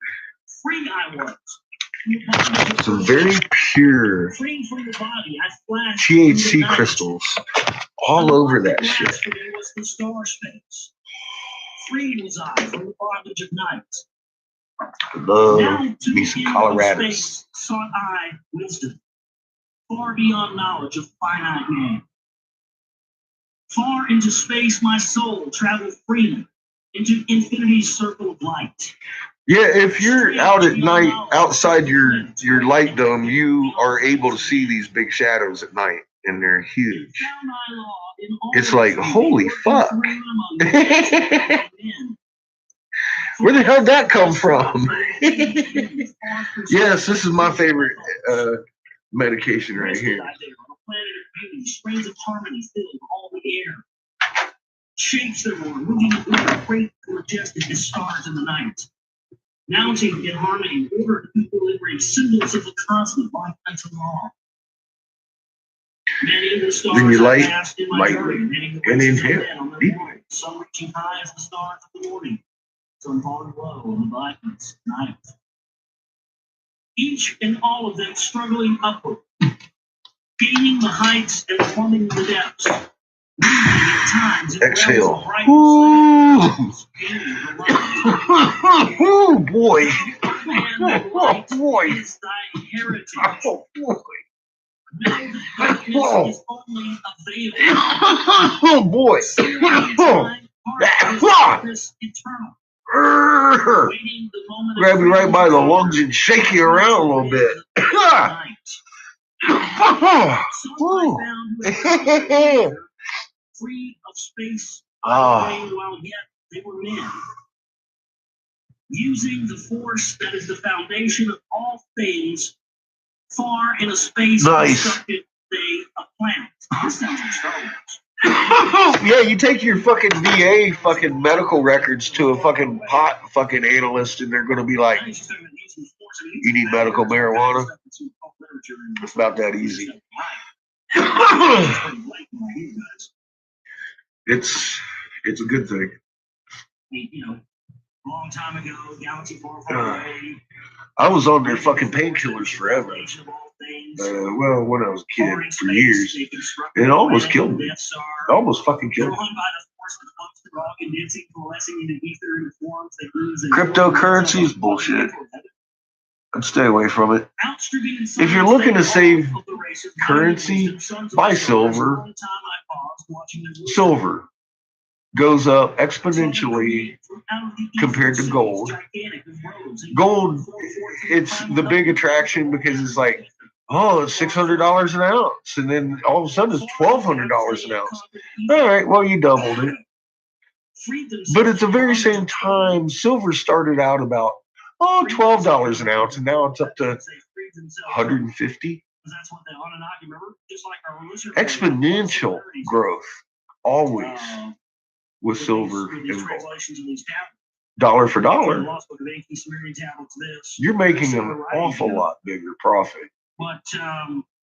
some very pure THC crystals all over that shit. Love me some Colorados. Sought I wisdom, far beyond knowledge of finite man. Far into space my soul traveled freely, into infinity's circle of light. Yeah, if you're out at night outside your light dome, you are able to see these big shadows at night, and they're huge. It's like, holy fuck. Where the hell did that come from? Yes, this is my favorite medication right here. Strains of harmony filled all the air. Shapes there were, moving great and majestic as stars in the night. Mounting in harmony, order and equilibrium, symbols of the cosmic life and law. Many of the stars Then you light passed in my lightly journey, and inhale deeply. some reaching high as the stars of the morning, some falling low in the blackness of night. Each and all of them struggling upward, gaining the heights and plumbing the depths. At times, exhale. Ooh. Oh boy. Oh boy. Is thy heritage. Oh boy. Darkness is only a veil. Oh boy. Grab you right by the lungs and shake you around a little bit. Free of space, Ah. while yet they were men. Using the force that is the foundation of all things, far in a space nice. Constructed they a planet. This sounds like Star Wars. Yeah, you take your fucking VA fucking medical records to a fucking pot fucking analyst, and they're going to be like, you need medical marijuana? It's about that easy. It's a good thing. You know, long time ago, Galaxy 448. I was on their fucking painkillers forever. Well, when I was a kid, for years. It almost killed me. It almost fucking killed me. Cryptocurrency is bullshit. I'd stay away from it. If you're looking to save currency, buy silver. Silver goes up exponentially compared to gold. Gold, it's the big attraction because it's like, oh, it's $600 an ounce, and then all of a sudden it's $1,200 an ounce. All right, well, you doubled it. But at the very same time, silver started out about $12 an ounce, and now it's up to $150. Exponential growth, always, with silver and gold. Dollar for dollar, you're making an awful lot bigger profit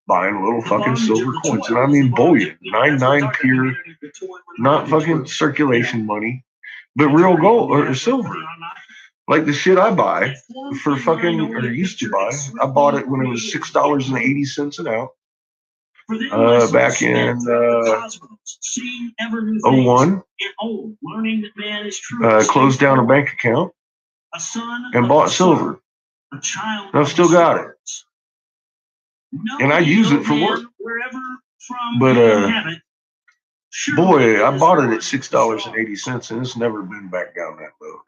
buying a little fucking silver coins. And I mean bullion, 99 pure, not fucking circulation money, but real gold or silver. Like the shit I buy for fucking, or used to buy, I bought it when it was $6.80 an ounce. Back in 01, closed down a bank account and bought silver. And I've still got it. And I use it for work. But boy, I bought it at $6.80, and it's never been back down that low.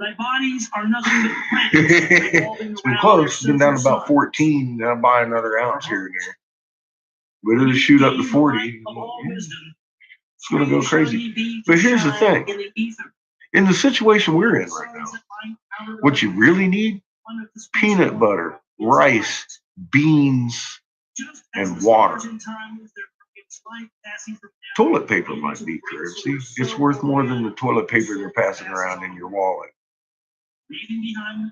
It's been close. It's been down to about 14. Now I buy another ounce here and there. But it'll shoot up to 40. It's going to go crazy. But here's the thing. In the situation we're in right now, what you really need, peanut butter rice, beans, and water. Toilet paper might be currency. It's worth more than the toilet paper they're passing around in your wallet.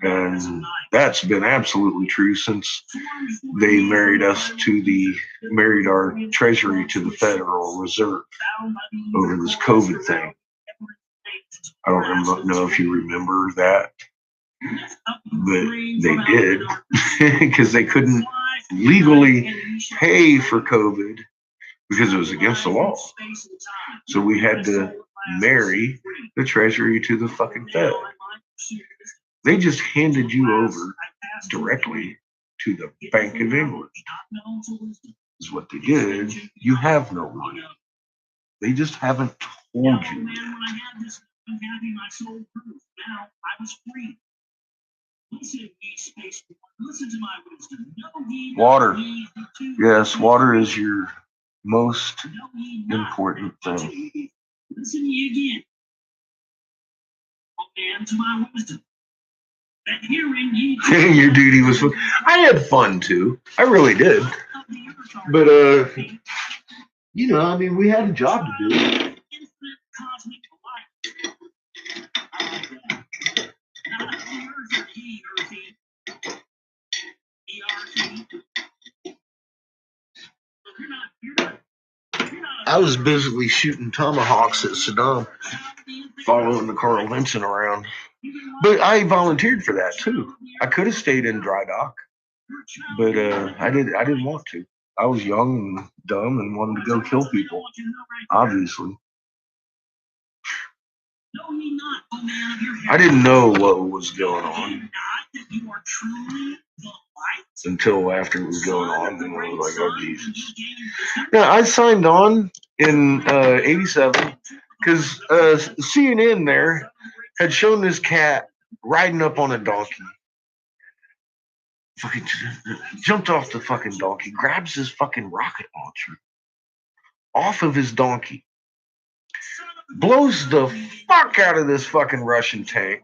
And that's been absolutely true since they married our treasury to the Federal Reserve over this COVID thing. I don't know if you remember that, but they did because they couldn't legally pay for COVID because it was against the law. So we had to marry the treasury to the fucking Fed. They just handed you over directly to the Bank of England. Is what they did. You have no money. They just haven't told you yet. Water. Yes, water is your most important thing. Listen to me again. And to my wisdom. Your duty was fun. I had fun too. I really did. But you know, I mean, we had a job to do. I was busily shooting tomahawks at Saddam, following the Carl Vinson around. But I volunteered for that too. I could have stayed in dry dock, but I didn't want to. I was young and dumb and wanted to go kill people, obviously. I didn't know what was going on until after it was going on, and I was like, oh, Jesus. Yeah, I signed on in 87 because CNN there had shown this cat riding up on a donkey. Fucking jumped off the fucking donkey, grabs his fucking rocket launcher off of his donkey, blows the fuck out of this fucking Russian tank,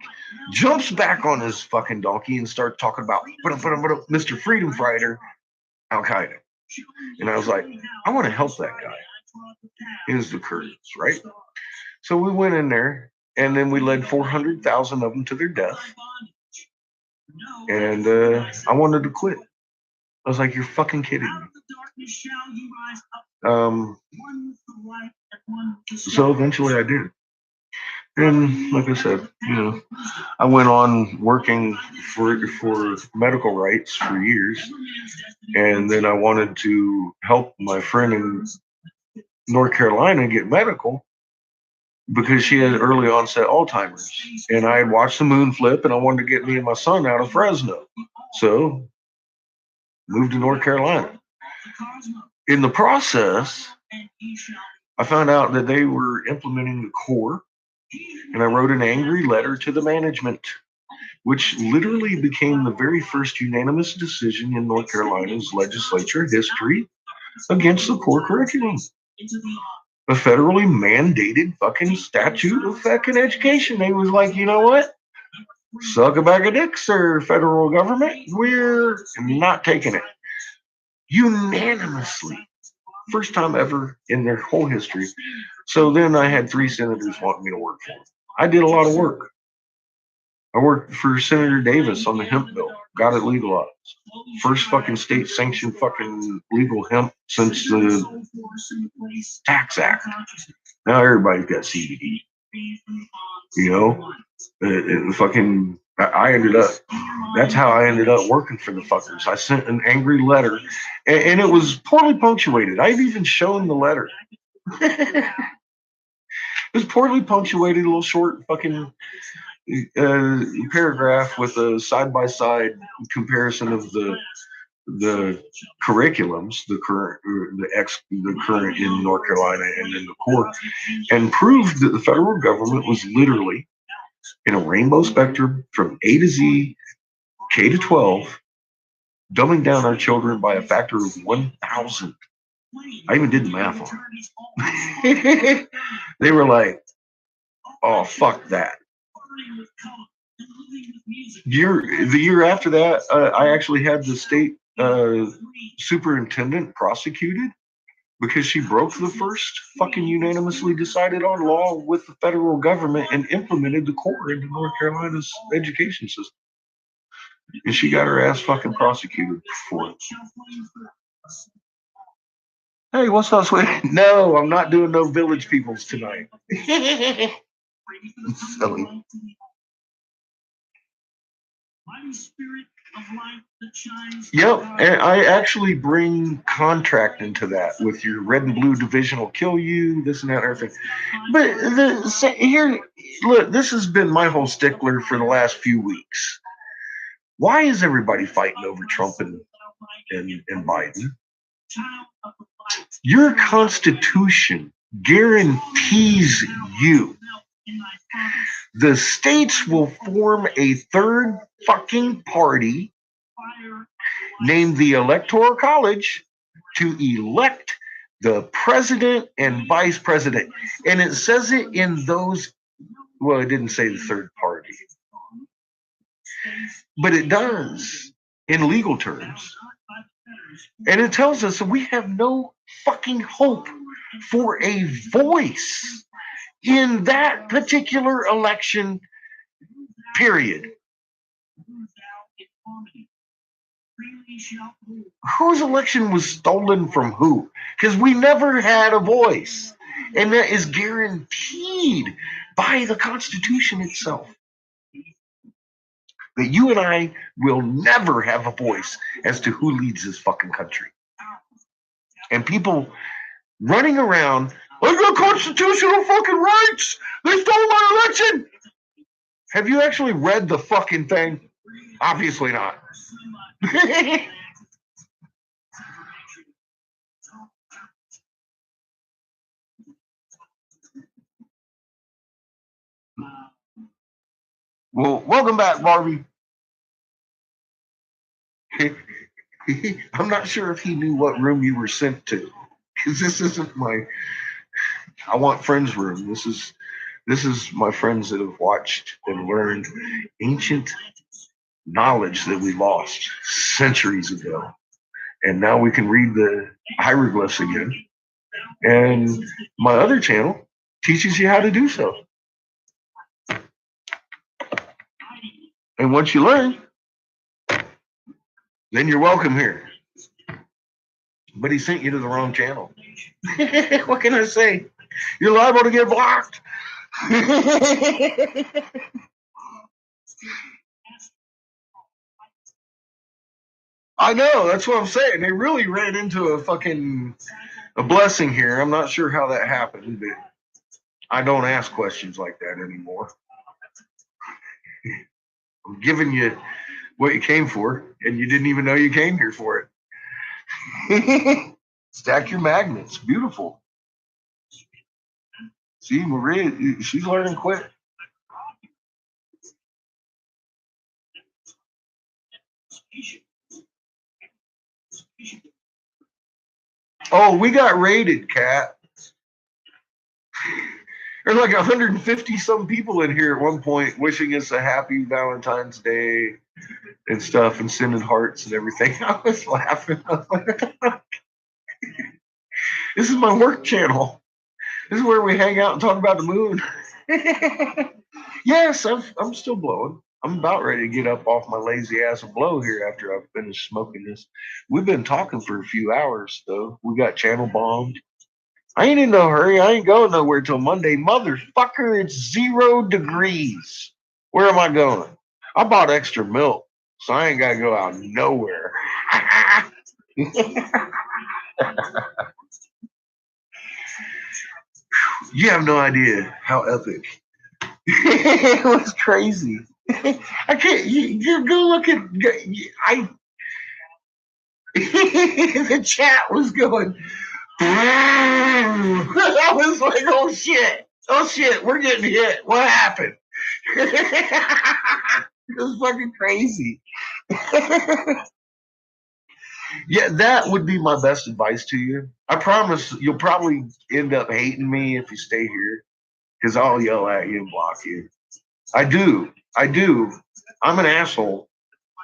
jumps back on his fucking donkey and starts talking about Mr. Freedom Fighter, Al Qaeda. And I was like, I want to help that guy. It was the Kurds, right? So we went in there, and then we led 400,000 of them to their death. And I wanted to quit. I was like, you're fucking kidding me. So eventually I did. And like I said, you know, I went on working for medical rights for years. And then I wanted to help my friend in North Carolina get medical because she had early onset Alzheimer's. And I had watched the moon flip, and I wanted to get me and my son out of Fresno. So moved to North Carolina. In the process, I found out that they were implementing the core, and I wrote an angry letter to the management, which literally became the very first unanimous decision in North Carolina's legislature history against the core curriculum. A federally mandated fucking statute of fucking education. They was like, you know what? Suck a bag of dicks, sir, federal government. We're not taking it. Unanimously. First time ever in their whole history. So then I had 3 senators wanting me to work for them. I did a lot of work. I worked for Senator Davis on the hemp bill. Got it legalized. First fucking state sanctioned fucking legal hemp since the Tax Act. Now everybody's got CBD. You know? I ended up, that's how I ended up working for the fuckers. I sent an angry letter, and it was poorly punctuated. I've even shown the letter. It was poorly punctuated, a little short fucking paragraph with a side-by-side comparison of the curriculums, the current in North Carolina and in the core, and proved that the federal government was literally in a rainbow spectrum from A to Z, K to 12, dumbing down our children by a factor of 1,000. I even did the math on it. They were like, oh, fuck that. The year after that, I actually had the state superintendent prosecuted because she broke the first fucking unanimously decided on law with the federal government and implemented the core into North Carolina's education system. And she got her ass fucking prosecuted for it. Hey, what's up, sweetie? No, I'm not doing no Village Peoples tonight. Silly. Yep, and I actually bring contract into that with your red and blue division will kill you, this and that and everything. But here, look, this has been my whole stickler for the last few weeks. Why is everybody fighting over Trump and Biden? Your Constitution guarantees you the states will form a third fucking party named the Electoral College to elect the president and vice president. And it says it in those, well, it didn't say the third party, but it does in legal terms. And it tells us that we have no fucking hope for a voice in that particular election, period. Whose election was stolen from who? Because we never had a voice. And that is guaranteed by the Constitution itself. That you and I will never have a voice as to who leads this fucking country. And people running around, I got constitutional fucking rights. They stole my election. Have you actually read the fucking thing? Obviously not. Well, welcome back, Barbie. I'm not sure if he knew what room you were sent to, because this isn't my I want friends room. This is my friends that have watched and learned ancient knowledge that we lost centuries ago. And now we can read the hieroglyphs again. And my other channel teaches you how to do so. And once you learn, then you're welcome here. But he sent you to the wrong channel. What can I say? You're liable to get blocked. I know, that's what I'm saying. They really ran into a blessing here. I'm not sure how that happened, but I don't ask questions like that anymore. I'm giving you what you came for, and you didn't even know you came here for it. Stack your magnets. Beautiful. See, Maria, she's learning quick. Oh, we got raided, Kat. There's like 150 some people in here at one point wishing us a happy Valentine's Day and stuff and sending hearts and everything. I was laughing. This is my work channel. This is where we hang out and talk about the moon. Yes, I'm still blowing. I'm about ready to get up off my lazy ass and blow here after I've finished smoking this. We've been talking for a few hours, though. We got channel bombed. I ain't in no hurry. I ain't going nowhere till Monday. Motherfucker, it's 0 degrees. Where am I going? I bought extra milk, so I ain't got to go out nowhere. You have no idea how epic. It was crazy. I can't. You go look at. The chat was going. I was like, oh shit, we're getting hit. What happened? It was fucking crazy. Yeah, that would be my best advice to you. I promise you'll probably end up hating me if you stay here, because I'll yell at you and block you. I do. I'm an asshole.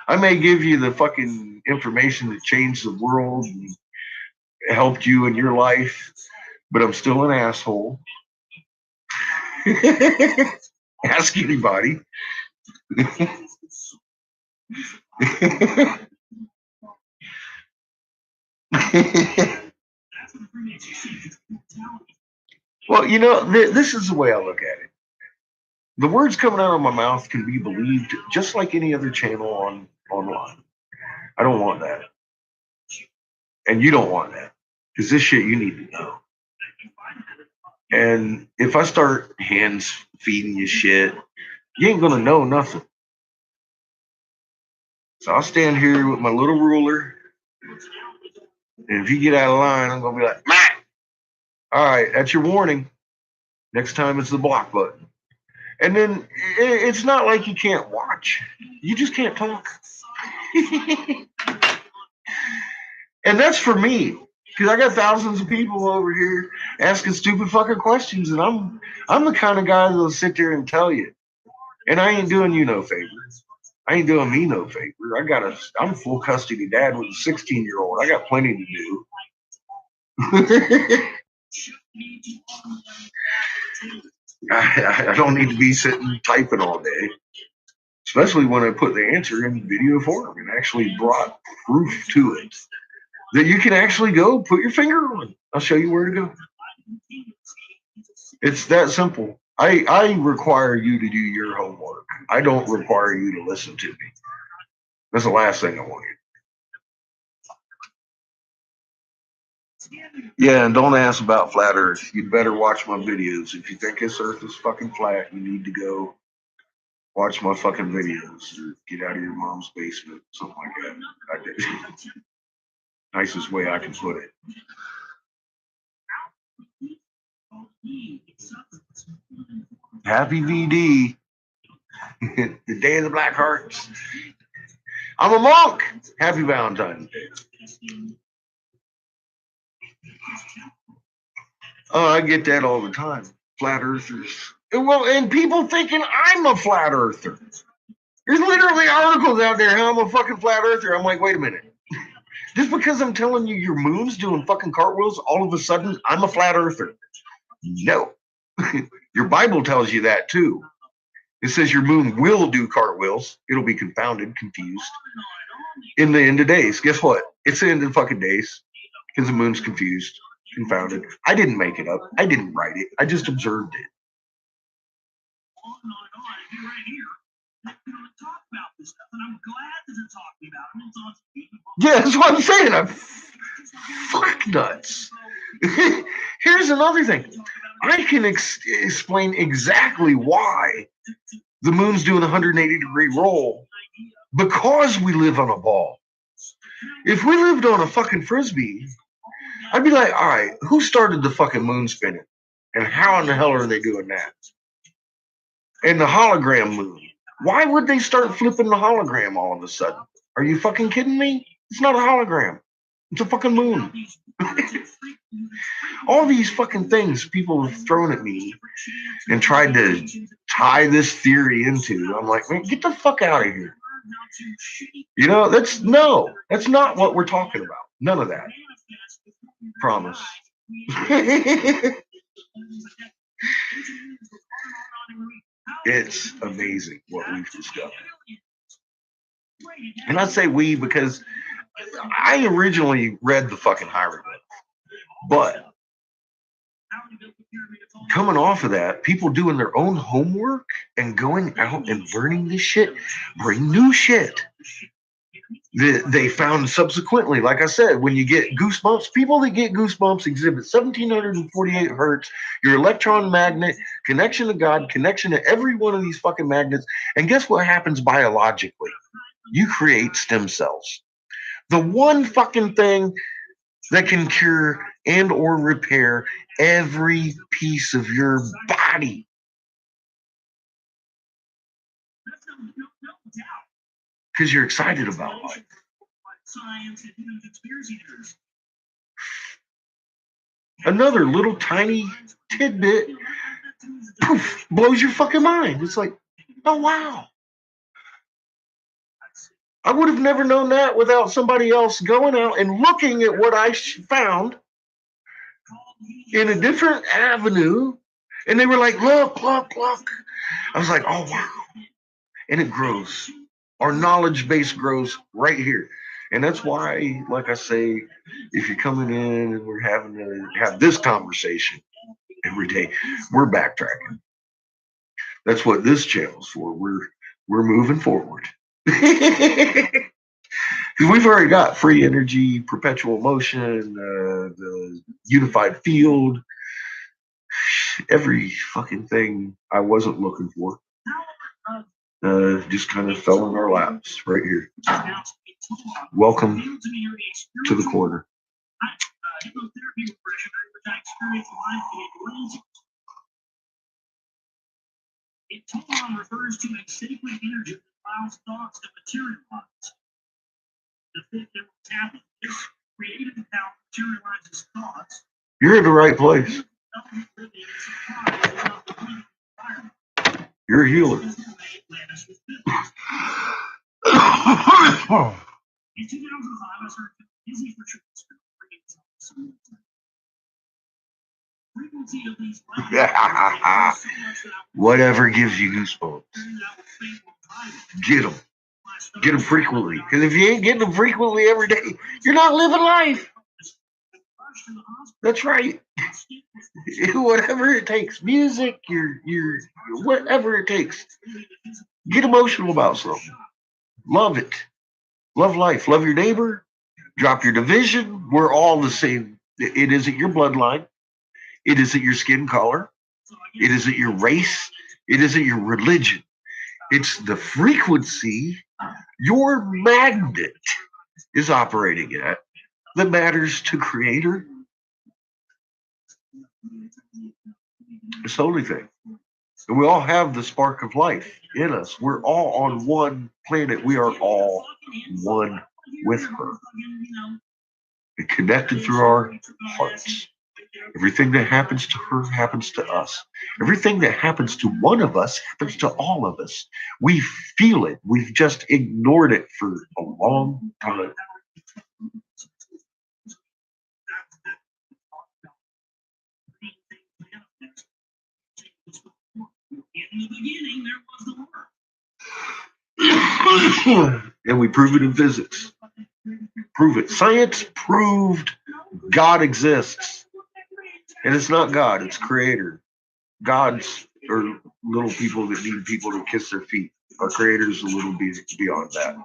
I may give you the fucking information that changed the world and helped you in your life, but I'm still an asshole. Ask anybody. Well, this is the way I look at it. The words coming out of my mouth can be believed just like any other channel online. I don't want that. And you don't want that. Because this shit you need to know. And if I start hands feeding you shit, you ain't gonna know nothing. So I'll stand here with my little ruler. And if you get out of line, I'm gonna be like, Matt! All right, that's your warning. Next time it's the block button. And then it's not like you can't watch. You just can't talk. And that's for me. Because I got thousands of people over here asking stupid fucking questions. And I'm the kind of guy that'll sit there and tell you. And I ain't doing you no favor. I ain't doing me no favor. I'm full custody dad with a 16-year-old. I got plenty to do. I don't need to be sitting typing all day, especially when I put the answer in video form and actually brought proof to it that you can actually go put your finger on. I'll show you where to go. It's that simple. I require you to do your homework. I don't require you to listen to me. That's the last thing I want you. Yeah, and don't ask about flat Earth. You'd better watch my videos. If you think this Earth is fucking flat, you need to go watch my fucking videos or get out of your mom's basement, something like that. I did. Nicest way I can put it. Happy VD. The Day of the Black Hearts. I'm a monk. Happy Valentine's Day. Oh, I get that all the time. Flat earthers. Well, and people thinking I'm a flat earther. There's literally articles out there how I'm a fucking flat earther. I'm like, wait a minute. Just because I'm telling you your moon's doing fucking cartwheels, all of a sudden I'm a flat earther. No. Your Bible tells you that too. It says your moon will do cartwheels. It'll be confounded, confused. In the end of days. Guess what? It's the end of fucking days. Because the moon's confused, confounded. I didn't make it up. I didn't write it. I just observed it. Yeah, that's what I'm saying. I'm fuck nuts. Here's another thing. I can explain exactly why the moon's doing a 180-degree roll because we live on a ball. If we lived on a fucking frisbee, I'd be like, all right, who started the fucking moon spinning? And how in the hell are they doing that? And the hologram moon. Why would they start flipping the hologram all of a sudden? Are you fucking kidding me? It's not a hologram. It's a fucking moon. All these fucking things people have thrown at me and tried to tie this theory into. I'm like, man, get the fuck out of here. You know, that's not what we're talking about. None of that. Promise. It's amazing what we've discovered. And I say we because I originally read the fucking hieroglyph. But coming off of that, people doing their own homework and going out and learning this shit, bring new shit. They found subsequently, like I said, when you get goosebumps, people that get goosebumps exhibit 1748 hertz, your electron magnet, connection to God, connection to every one of these fucking magnets. And guess what happens biologically? You create stem cells. The one fucking thing that can cure and or repair every piece of your body. Because you're excited about life. Another little tiny tidbit, poof, blows your fucking mind. It's like, Oh, wow. I would have never known that without somebody else going out and looking at what I found in a different avenue. And they were like, look, look, look. I was like, oh, wow. And it grows. Our knowledge base grows right here. And that's why, like I say, if you're coming in and we're having to have this conversation every day, we're backtracking. That's what this channel's for. We're moving forward. We've already got free energy, perpetual motion, the unified field, every fucking thing I wasn't looking for. Just kind of fell in our laps right here. Welcome to the corner. It refers to a sacred energy that allows thoughts to materialize. The fifth element is creative power materializes thoughts. You're in the right place. You're a healer. In 2005, I started busy for frequency of these whatever gives you goosebumps. Get them. Get them frequently. Because if you ain't getting them frequently every day, you're not living life. That's right. Whatever it takes. Music, your whatever it takes. Get emotional about something. Love it. Love life. Love your neighbor. Drop your division. We're all the same. It isn't your bloodline. It isn't your skin color. It isn't your race. It isn't your religion. It's the frequency your magnet is operating at that matters to Creator. It's the only thing. And we all have the spark of life in us. We're all on one planet. We are all one with her. And connected through our hearts. Everything that happens to her happens to us. Everything that happens to one of us happens to all of us. We feel it. We've just ignored it for a long time. In the beginning, there was the Word. And we prove it in physics. Prove it. Science proved God exists. And it's not God, it's Creator. Gods are little people that need people to kiss their feet. Our Creator is a little bit beyond that.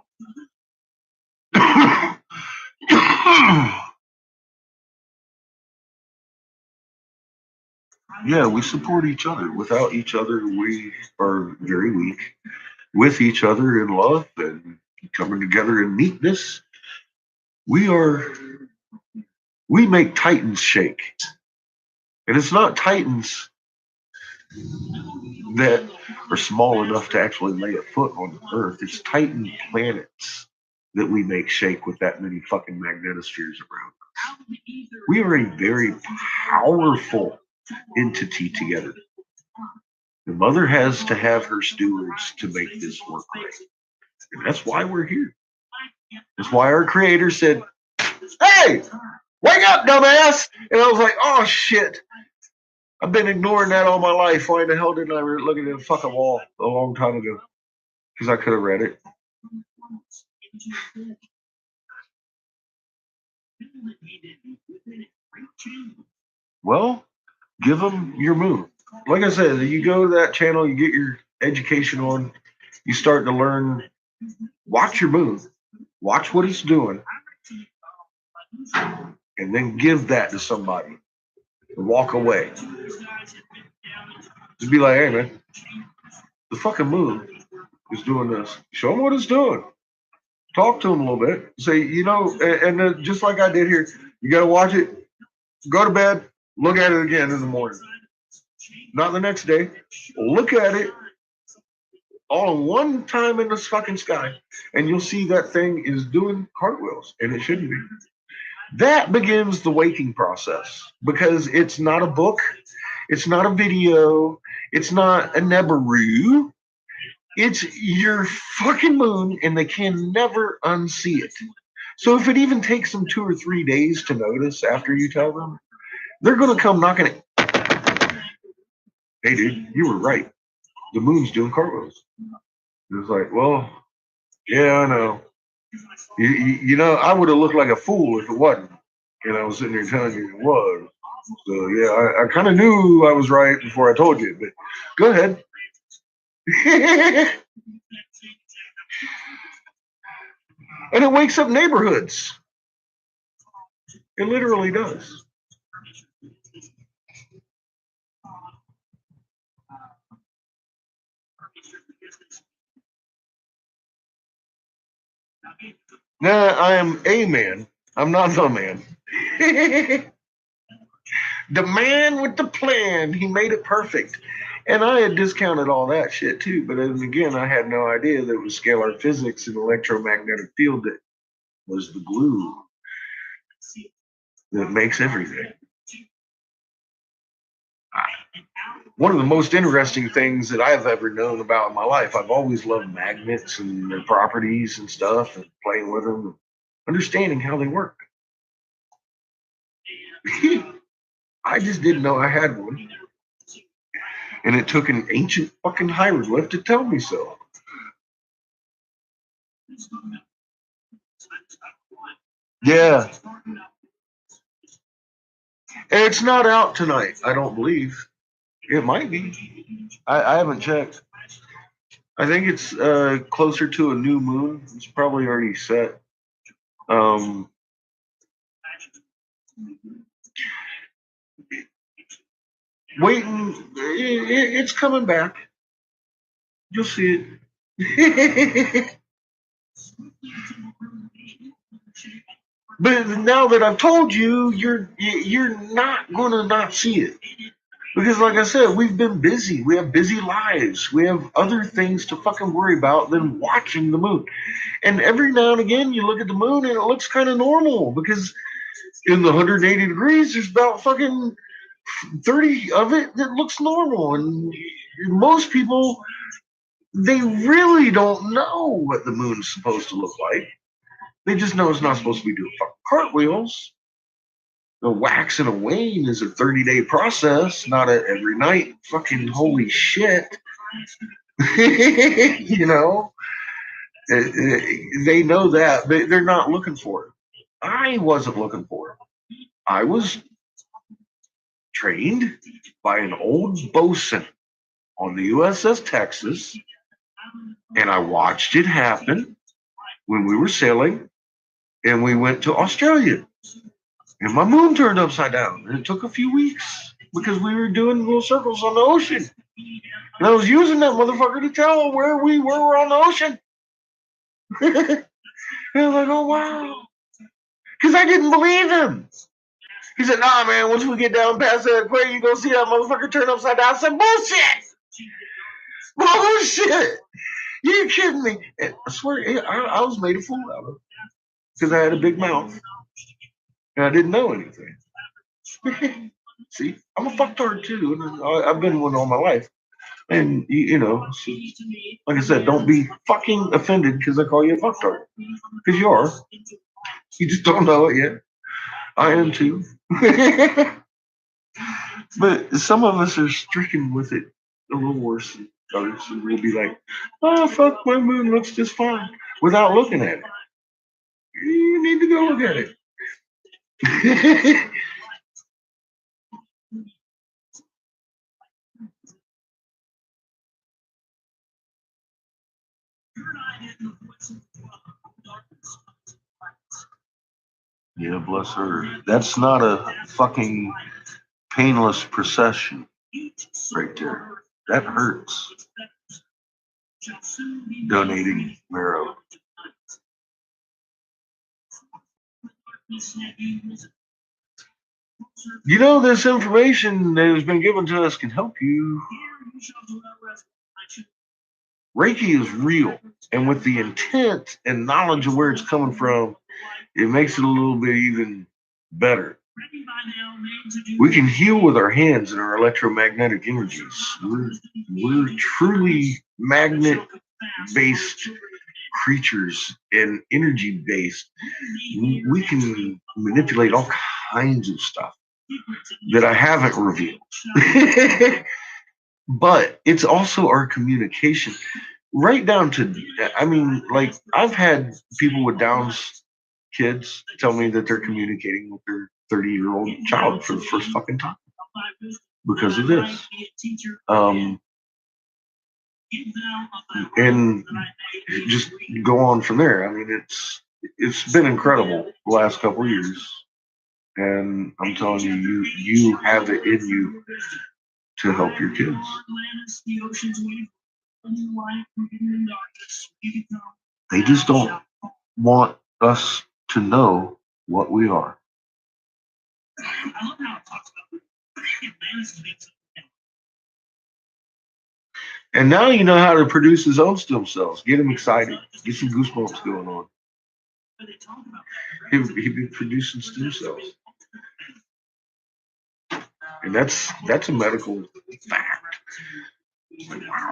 Yeah, we support each other. Without each other, we are very weak. With each other in love and coming together in meekness, we make titans shake. And it's not titans that are small enough to actually lay a foot on the earth. It's titan planets that we make shake with that many fucking magnetospheres around us. We are a very powerful entity together. The mother has to have her stewards to make this work right. And that's why we're here. That's why our Creator said, hey, wake up, dumbass. And I was like, oh, shit. I've been ignoring that all my life. Why the hell didn't I look at the fucking wall a long time ago? Because I could have read it. Well, give them your moon. Like I said, you go to that channel, you get your education on, you start to learn, watch your moon, watch what he's doing, and then give that to somebody and walk away. Just be like, hey man, the fucking moon is doing this. Show him what it's doing. Talk to him a little bit. Say, and just like I did here, you got to watch it, go to bed, look at it again in the morning. Not the next day. Look at it all in one time in the fucking sky, and you'll see that thing is doing cartwheels, and it shouldn't be. That begins the waking process because it's not a book, it's not a video, it's not a Nebaru. It's your fucking moon, and they can never unsee it. So if it even takes them 2 or 3 days to notice after you tell them, they're going to come knocking it. Hey, dude, you were right. The moon's doing cartwheels. It's like, well, yeah, I know. You know, I would have looked like a fool if it wasn't. And I was sitting there telling you it was. So, yeah, I kind of knew I was right before I told you, but go ahead. And it wakes up neighborhoods. It literally does. Now, I am a man. I'm not the man. The man with the plan. He made it perfect. And I had discounted all that shit too. But then again, I had no idea that it was scalar physics and electromagnetic field that was the glue that makes everything. One of the most interesting things that I've ever known about in my life, I've always loved magnets and their properties and stuff and playing with them, and understanding how they work. I just didn't know I had one. And it took an ancient fucking hieroglyph to tell me so. Yeah. It's not out tonight, I don't believe. It might be. I haven't checked. I think it's closer to a new moon. It's probably already set. Waiting. It's coming back. You'll see it. But now that I've told you, you're not gonna not see it. Because like I said, we've been busy. We have busy lives. We have other things to fucking worry about than watching the moon. And every now and again you look at the moon and it looks kind of normal because in the 180 degrees there's about fucking 30 of it that looks normal. And most people, they really don't know what the moon's supposed to look like. They just know it's not supposed to be doing fucking cartwheels. The wax and a wane is a 30-day process, not a every night. Fucking holy shit. You know? They know that, but they're not looking for it. I wasn't looking for it. I was trained by an old bosun on the USS Texas, and I watched it happen when we were sailing, and we went to Australia. And my moon turned upside down. And it took a few weeks because we were doing little circles on the ocean. And I was using that motherfucker to tell where we were on the ocean. And I was like, oh, wow. Because I didn't believe him. He said, nah, man, once we get down past that equator, you're going to see that motherfucker turn upside down. I said, bullshit. Bullshit. You kidding me? And I swear, I was made a fool out of it. Because I had a big mouth. And I didn't know anything. See, I'm a fucktard too. And I've been one all my life. And, you know, so, like I said, don't be fucking offended because I call you a fucktard. Because you are. You just don't know it yet. I am too. But some of us are stricken with it a little worse than others. And we'll be like, oh, fuck, my moon looks just fine. Without looking at it. You need to go look at it. Yeah, bless her. That's not a fucking painless procession right there. That hurts. Donating marrow. You know, this information that has been given to us can help you. Reiki is real. And with the intent and knowledge of where it's coming from, it makes it a little bit even better. We can heal with our hands and our electromagnetic energies. We're truly magnet based creatures and energy based, we can manipulate all kinds of stuff that I haven't revealed. But it's also our communication, right down to, I mean, like, I've had people with Down's kids tell me that they're communicating with their 30-year-old child for the first fucking time because of this. And just go on from there. I mean, it's been incredible the last couple of years, and I'm telling you, you have it in you to help your kids. They just don't want us to know what we are. And now you know how to produce his own stem cells. Get him excited. Get some goosebumps going on. He'd be producing stem cells. And that's a medical fact. Like, wow.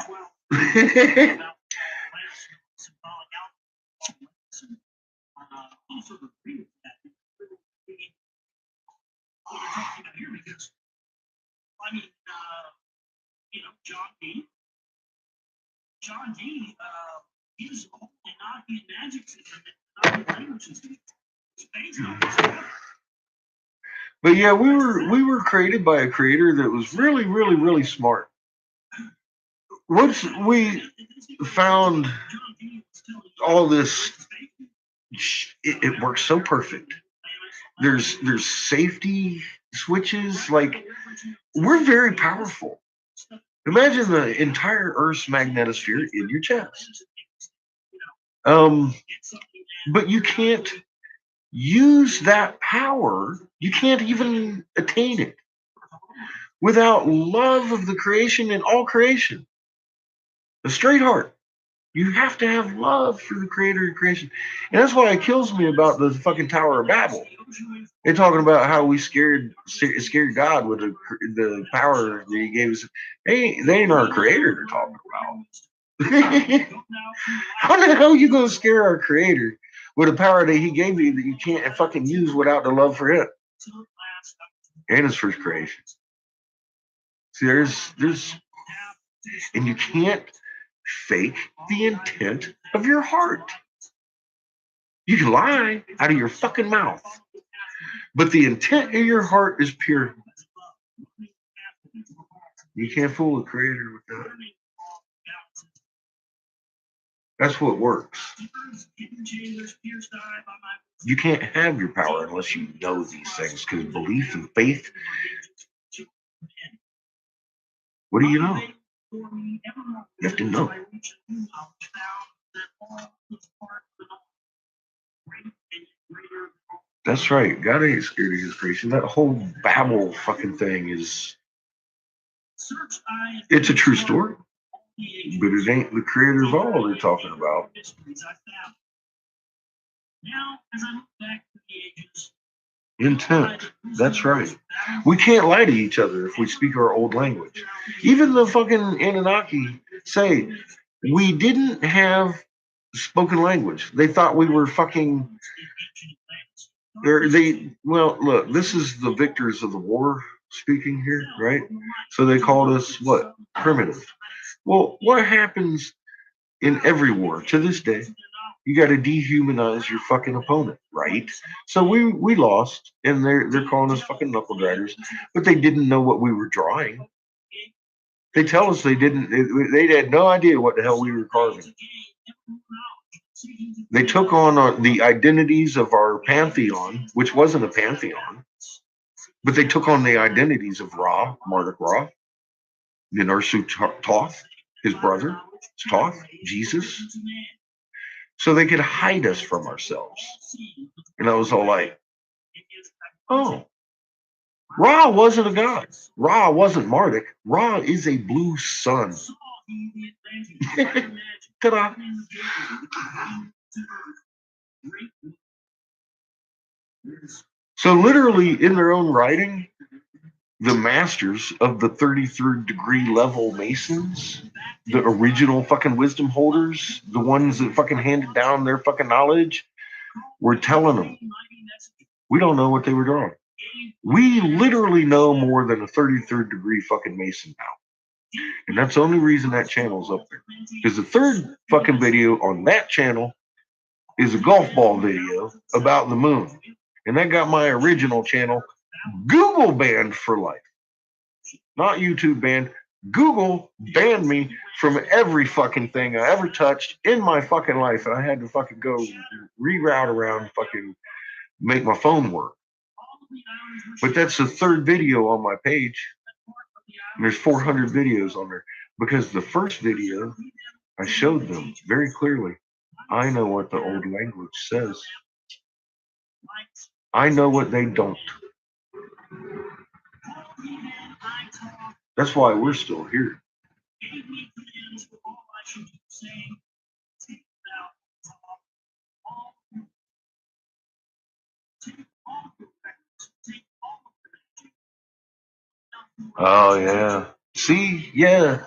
But yeah, we were created by a creator that was really, really, really smart. Once we found all this, it works so perfect. There's safety switches. Like, we're very powerful. Imagine the entire Earth's magnetosphere in your chest. But you can't use that power. You can't even attain it without love of the creation and all creation. A straight heart. You have to have love for the creator and creation. And that's why it kills me about the fucking Tower of Babel. They're talking about how we scared God with the power that he gave us. They ain't our creator they're talking about. How the hell are you going to scare our creator with a power that he gave you that you can't fucking use without the love for him and his first creation? See, there's, and you can't fake the intent of your heart. You can lie out of your fucking mouth, but the intent of your heart is pure. You can't fool the creator with that. That's what works. You can't have your power unless you know these things, because belief and faith, what do you know? You have to know. That's right. God ain't scared of his creation. That whole Babel fucking thing it's a true story. But it ain't the creator of all they're talking about. Intent. That's right. We can't lie to each other if we speak our old language. Even the fucking Anunnaki say we didn't have spoken language. They thought we were fucking. Well, look, this is the victors of the war speaking here, right? So they called us what? Primitive. Well, what happens in every war to this day? You got to dehumanize your fucking opponent, right? So we lost, and they're calling us fucking knuckle draggers, but they didn't know what we were drawing. They tell us they didn't. They had no idea what the hell we were carving. They took on the identities of our pantheon, which wasn't a pantheon, but they took on the identities of Ra, Marduk Ra, Ninursu Thoth, his brother, Thoth, Jesus, so they could hide us from ourselves. And I was all like, oh, Ra wasn't a god. Ra wasn't Marduk. Ra is a blue sun. Ta-da. So literally in their own writing, the masters of the 33rd degree level Masons, the original fucking wisdom holders, the ones that fucking handed down their fucking knowledge, were telling them, we don't know what they were drawing. We literally know more than a 33rd degree fucking Mason now. And that's the only reason that channel's up there. Because the third fucking video on that channel is a golf ball video about the moon. And that got my original channel Google banned for life. Not YouTube banned. Google banned me from every fucking thing I ever touched in my fucking life. And I had to fucking go reroute around, fucking make my phone work. But that's the third video on my page. And there's 400 videos on there. Because the first video, I showed them very clearly. I know what the old language says. I know what they don't. That's why we're still here. Oh, yeah. See? Yeah.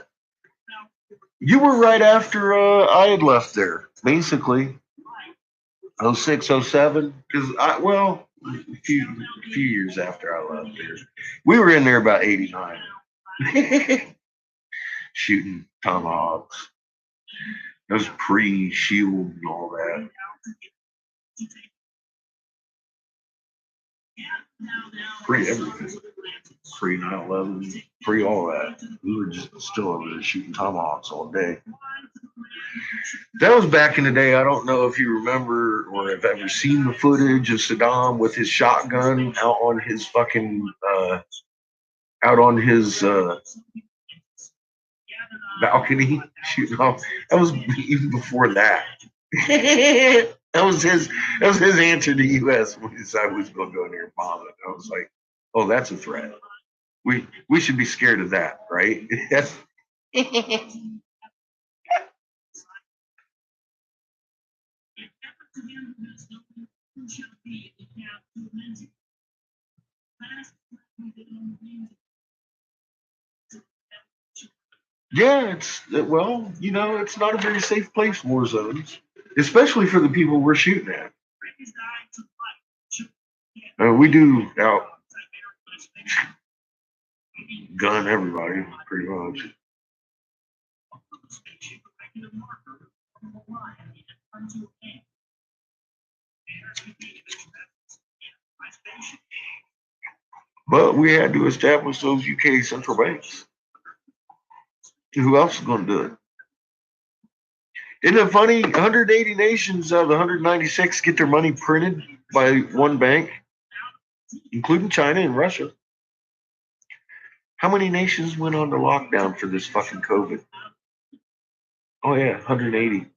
You were right after I had left there, basically. 06, 07. Because a few years after I left there. We were in there about 89. Shooting tomahawks. That was pre-shield and all that. Pre-everything. Pre-9/11. Pre-all that. We were just still over there shooting tomahawks all day. That was back in the day. I don't know if you remember or have ever seen the footage of Saddam with his shotgun out on his fucking balcony shooting off. That was even before that. that was his answer to US when he decided we was gonna go in there and bomb it. I was like, oh, that's a threat. We should be scared of that, right? Yeah, it's not a very safe place, war zones, especially for the people we're shooting at. We do gun everybody, pretty much. But we had to establish those UK central banks. Who else is going to do it? Isn't it funny? 180 nations out of the 196 get their money printed by one bank, including China and Russia. How many nations went on to lockdown for this fucking COVID? Oh, yeah, 180.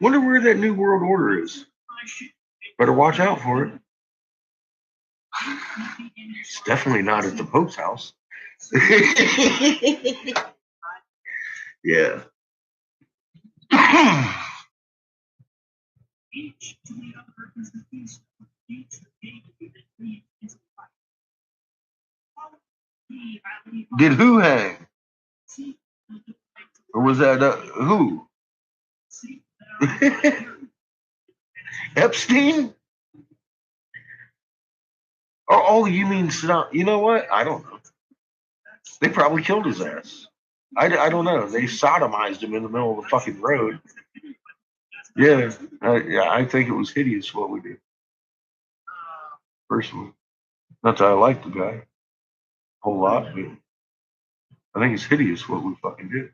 Wonder where that new world order is. Better watch out for it. It's definitely not at the Pope's house. Yeah. Did who hang? Or was that who? Epstein? Oh, you mean Saddam? You know what? I don't know. They probably killed his ass. I don't know. They sodomized him in the middle of the fucking road. Yeah, I think it was hideous what we did. Personally. Not that I like the guy a whole lot, but I think it's hideous what we fucking did.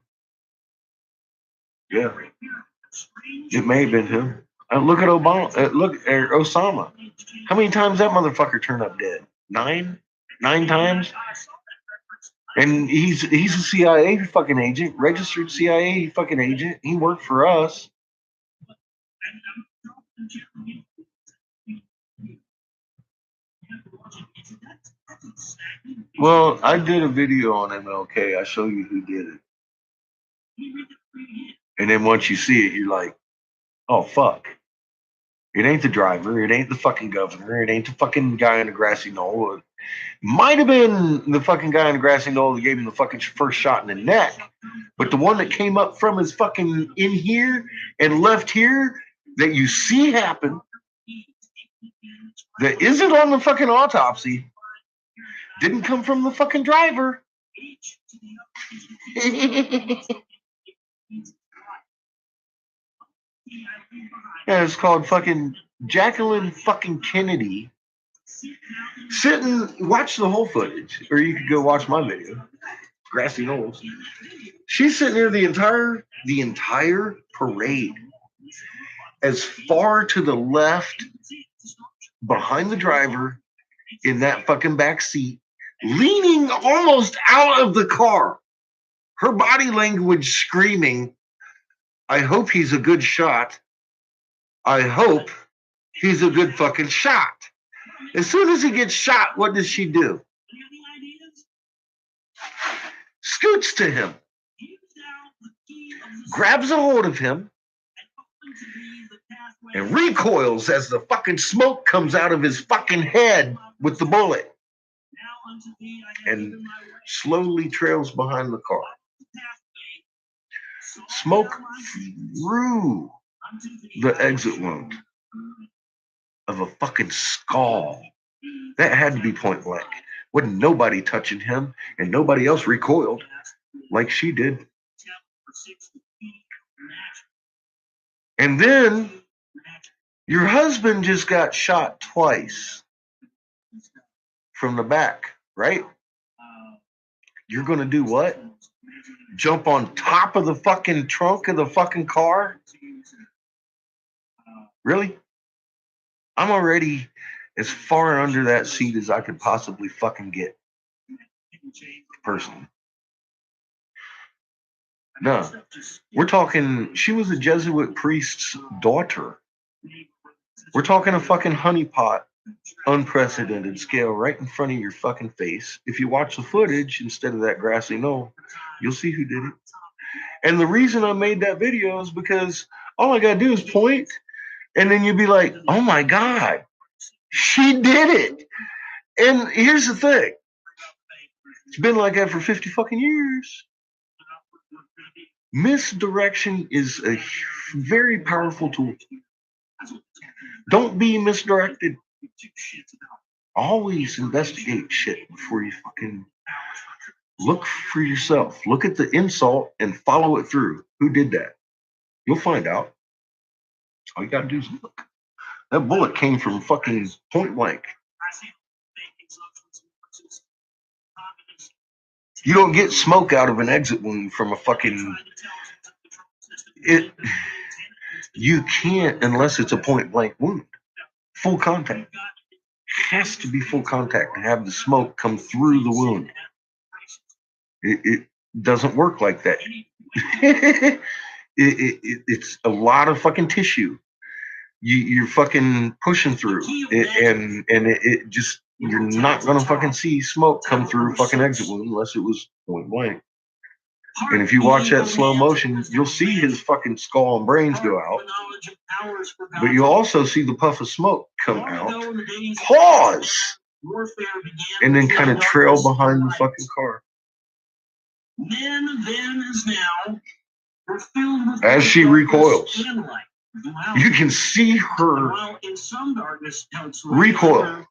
Yeah. It may have been him. Look at Obama. Look at Osama. How many times that motherfucker turned up dead? 9? 9 times? And he's a CIA fucking agent, registered CIA fucking agent. He worked for us. Well, I did a video on MLK. I show you who did it. And then once you see it, you're like, oh, fuck. It ain't the driver. It ain't the fucking governor. It ain't the fucking guy in the grassy knoll. It might have been the fucking guy in the grassy knoll that gave him the fucking first shot in the neck. But the one that came up from his fucking in here and left here that you see happen, that isn't on the fucking autopsy, didn't come from the fucking driver. Yeah, it's called fucking Jacqueline fucking Kennedy. Watch the whole footage, or you could go watch my video, Grassy Knolls. She's sitting there the entire parade, as far to the left, behind the driver, in that fucking back seat, leaning almost out of the car. Her body language screaming, I hope he's a good shot. I hope he's a good fucking shot. As soon as he gets shot, what does she do? Scoots to him, grabs a hold of him, and recoils as the fucking smoke comes out of his fucking head with the bullet, and slowly trails behind the car. Smoke through the exit wound of a fucking skull. That had to be point blank. Wasn't nobody touching him, and nobody else recoiled like she did. And then your husband just got shot twice from the back, right? You're going to do what? Jump on top of the fucking trunk of the fucking car? Really? I'm already as far under that seat as I could possibly fucking get. Personally. No. We're talking, she was a Jesuit priest's daughter. We're talking a fucking honeypot, unprecedented scale right in front of your fucking face. If you watch the footage instead of that grassy knoll, you'll see who did it. And the reason I made that video is because all I gotta do is point, and then you'd be like, oh my God, she did it. And here's the thing. It's been like that for 50 fucking years. Misdirection is a very powerful tool. Don't be misdirected. Always investigate shit before you fucking look for yourself. Look at the insult and follow it through. Who did that? You'll find out. All you gotta do is look. That bullet came from fucking point blank. You don't get smoke out of an exit wound from a fucking... You can't unless it's a point blank wound. Full contact. Has to be full contact to have the smoke come through the wound. It doesn't work like that. It's a lot of fucking tissue. You're fucking pushing through it, and it just, you're not gonna fucking see smoke come through fucking exit wound unless it was point blank. And if you watch that slow motion, you'll see his fucking skull and brains go out, but you'll also see the puff of smoke come out, pause, and then kind of trail behind the fucking car. As she recoils, you can see her recoil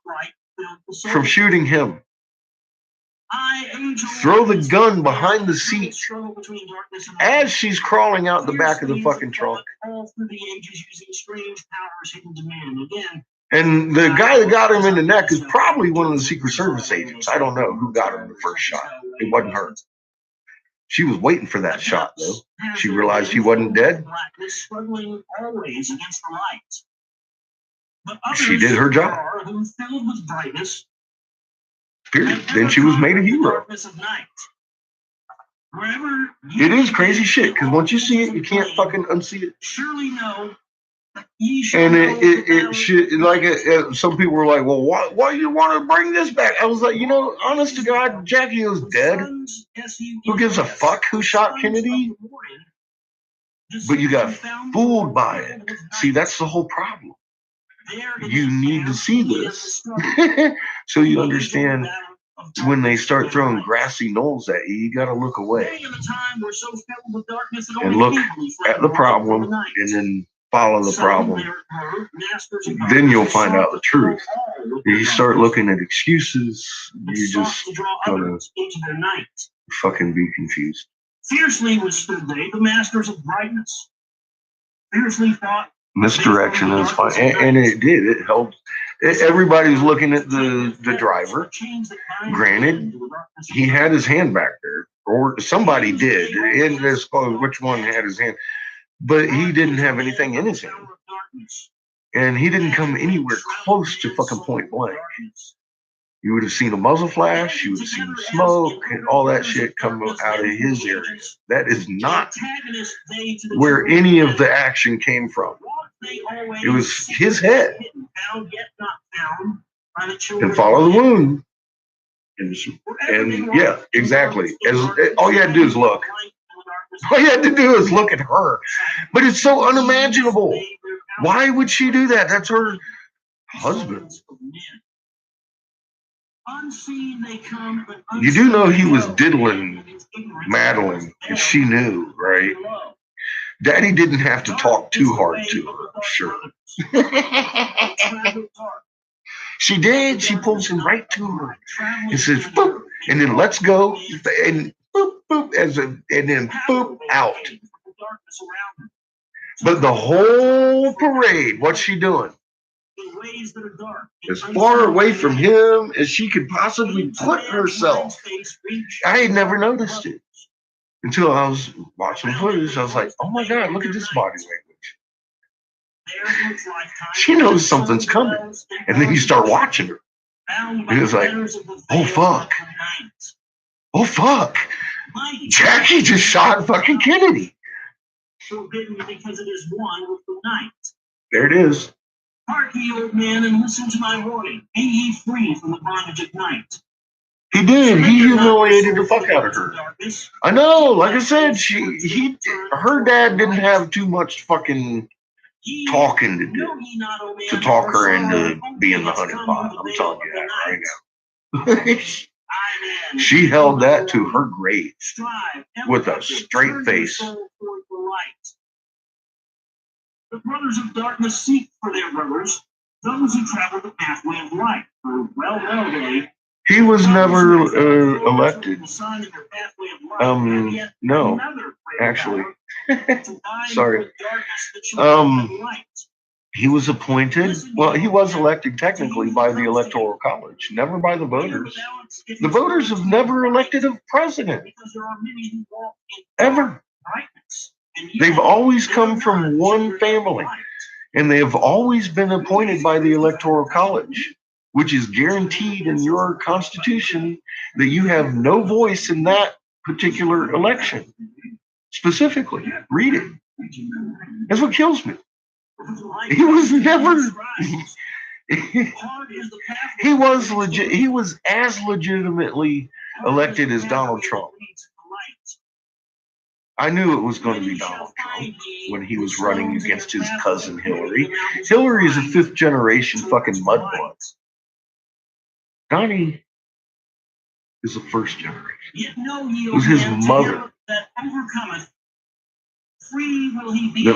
from shooting him. Throw the gun behind the seat as she's crawling out the back of the fucking trunk. And the guy that got him in the neck is probably one of the Secret Service agents. I don't know who got him the first shot. It wasn't her. She was waiting for that shot, though. She realized he wasn't dead. She did her job. Period. Then she was made a hero. It is crazy shit, because once you see it, you can't fucking unsee it. And it should, like, some people were like, well, why you want to bring this back? I was like, you know, honest to God, Jackie was dead. Who gives a fuck who shot Kennedy? But you got fooled by it. See, that's the whole problem. you need to see this so you understand when they start throwing grassy knolls at you, you got to look away and look at the problem and then follow the problem. Then you'll find out the truth. If you start looking at excuses, you're just gonna fucking be confused. Fiercely withstood they the masters of brightness. Fiercely fought. Misdirection is fine, and it did. It helped. Everybody's looking at the driver. Granted, he had his hand back there, or somebody did. And there's which one had his hand, but he didn't have anything in his hand, and he didn't come anywhere close to fucking point blank. You would have seen a muzzle flash, you would have seen smoke, and all that shit come out of his area. That is not where any of the action came from. It was his head. And follow the wound. And yeah, exactly. All you had to do is look. All you had to do is look at her. But it's so unimaginable. Why would she do that? That's her husband. You do know he was diddling Madeline, and she knew, right? Daddy didn't have to talk too hard to her, sure. She did. She pulls him right to her and says, boop, and then let's go, and boop, boop, and then boop, out. But the whole parade, what's she doing? As far away from him as she could possibly put herself. I had never noticed it until I was watching footage. I was like, oh my God, look at this body language. She knows something's coming. And then you start watching her. And it's like, oh fuck. Oh fuck. Jackie just shot fucking Kennedy. There it is. Hark ye, old man, and listen to my warning. Be ye free from the bondage of night. He did. He humiliated the fuck out of her. I know. Like I said, her dad didn't have too much fucking talking to do to talk her into being the honey pot. I'm telling you that right now. She held that to her grave with a straight face. The brothers of darkness seek for their brothers, those who travel the pathway of light. For well know they. He was never elected. No, actually. Sorry. He was appointed. Well, he was elected technically by the Electoral College, never by the voters. The voters have never elected a president. Ever. They've always come from one family, and they have always been appointed by the Electoral College, which is guaranteed in your Constitution that you have no voice in that particular election. Specifically, read it. That's what kills me. He was never. He was legit. He was as legitimately elected as Donald Trump. I knew it was going to be Donald Trump when he was running against his cousin Hillary. Hillary is a fifth generation fucking mudblood. Donnie is a first generation. It was his mother that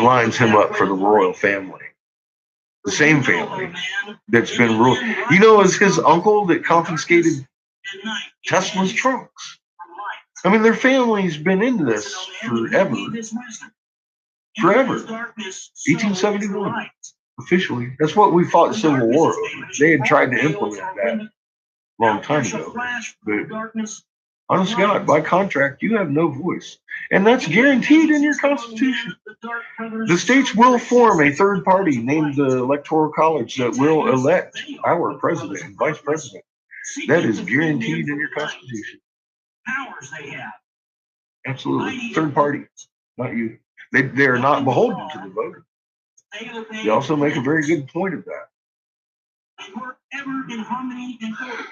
lines him up for the royal family. The same family that's been ruled. You know, it's his uncle that confiscated Tesla's trunks. I mean, their family's been into this forever. Forever. 1871. Officially. That's what we fought the Civil War over. They had tried to implement that a long time ago. But honest to God, by contract, you have no voice. And that's guaranteed in your Constitution. The states will form a third party named the Electoral College that will elect our president and vice president. That is guaranteed in your Constitution. Powers they have. Absolutely. Third party, not you. They are not beholden to the voter. They also make a very good point of that.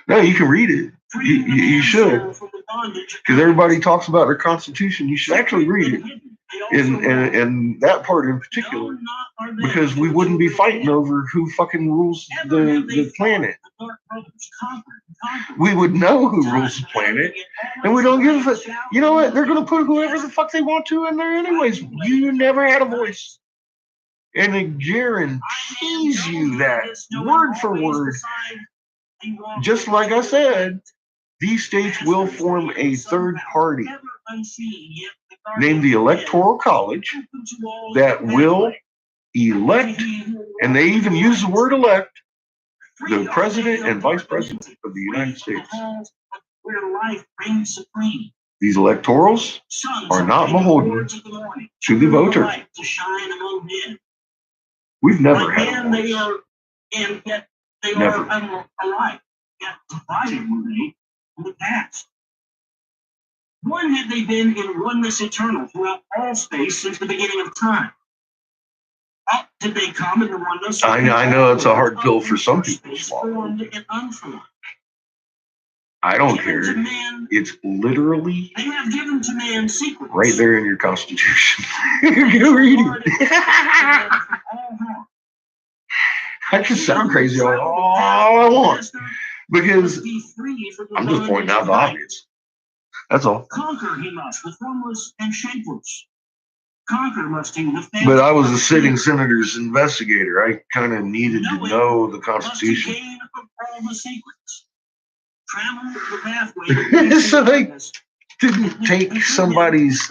No, you can read it. You should. Because everybody talks about their Constitution. You should actually read it. and that part in particular, because we wouldn't be fighting over who fucking rules the planet. We would know who rules the planet, and we don't give a fuck. You know what? They're gonna put whoever the fuck they want to in there anyways. You never had a voice. And I guarantees you that, word for word, just like I said, these states will form a third party named the Electoral College that will elect, and they even use the word elect, the president and vice president of the United States. These electorals are not beholden to the voter. We've never had a voice. Never. In the past. One had they been in oneness eternal throughout all space since the beginning of time. How did they come into oneness? I know it's a hard pill for some people to swallow. I don't care. It's literally right there in your Constitution. Go read it. I can sound crazy all I want, because I'm just pointing out the obvious. That's all. Conquer he must, the formless and shapeless. Conquer must he with faith. But I was a sitting senator's investigator. I kind of needed to know the Constitution. All the secrets. Travel the pathway. So they didn't take somebody's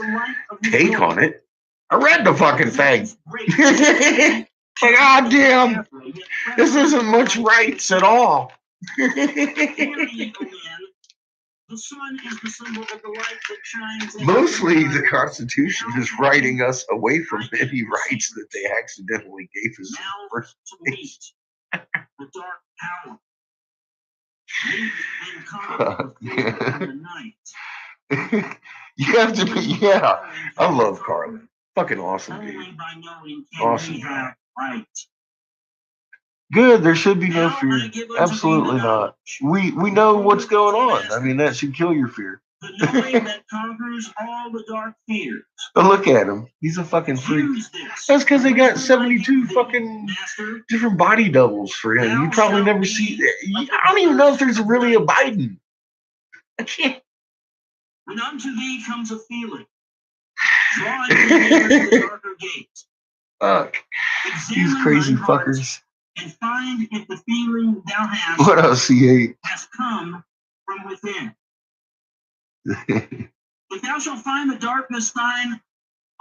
take on it. I read the fucking thing. God damn, this isn't much rights at all. Mostly the Constitution is writing us away from any rights that they accidentally gave us in the first place. The dark power. You have to be, yeah. I love Carlin. Fucking awesome, dude. Awesome. Good, there should be no fear. Absolutely not. We know what's going on. I mean, that should kill your fear. The knowing that conquers all the dark fears. But look at him. He's a fucking freak. That's because they got 72 fucking different body doubles for him. You probably never see that. I don't even know if there's really a Biden. I can't. When unto thee comes a feeling, drawing near the darker gate. Fuck. These crazy fuckers. And find if the feeling thou hast what else he ate has come from within. If thou shalt find the darkness thine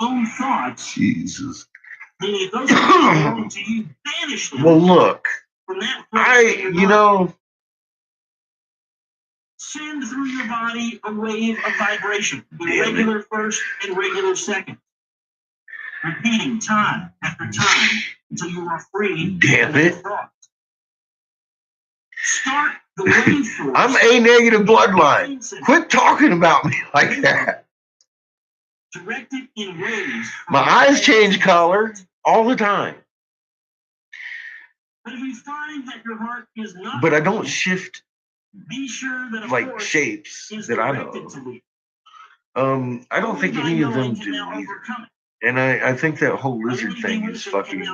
own thoughts, Jesus. Then if those belong to you, banish them. Well, look, from that send through your body a wave of vibration, regular first and regular second. Repeating time after time until you are free. Damn it. Start the wave force. I'm A negative bloodline. Quit talking about me like that. Direct it in waves. My eyes change color all the time. But if you find that your heart is not, but I don't shift be sure that like shapes that I know. I don't think any of them do either. And I think that whole lizard thing is fucking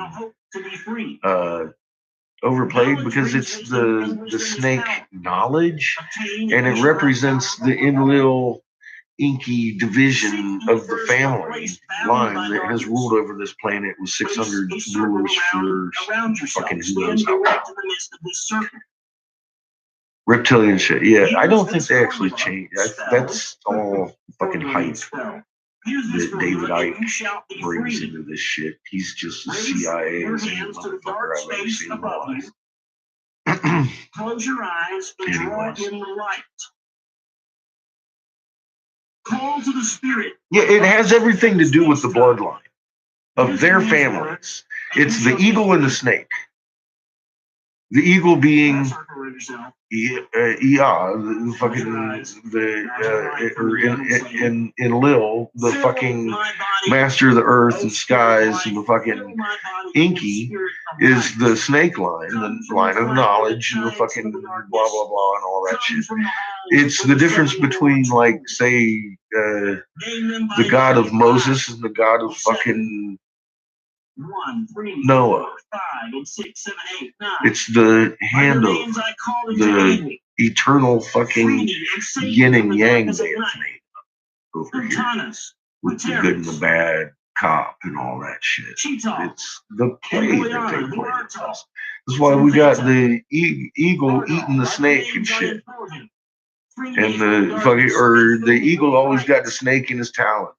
overplayed because it's the snake knowledge, and it represents the in-little inky division of the family line that has ruled over this planet with 600 rulers for fucking who knows how long. Reptilian shit, yeah. I don't think they actually changed. That's all fucking hype that David Icke brings into this shit. He's just as CIA as any motherfucker I've ever seen in my life. Close your eyes and draw in the light. Call to the spirit. Yeah, it has everything to do with the bloodline of their families. It's the eagle and the snake. The eagle being yourself. the fucking or in Lil, the fucking master of the earth and skies, and the fucking Inky is the snake line, the line of knowledge, and the fucking blah blah blah and all that shit. It's the difference between, like, say, the God of Moses and the God of fucking Noah. It's the hand of the eternal fucking yin and yang they have made over here, with the good and the bad cop and all that shit. It's the play that they play with us. That's why we got the eagle eating the snake and shit. And the fucking, or the eagle always got the snake in his talons.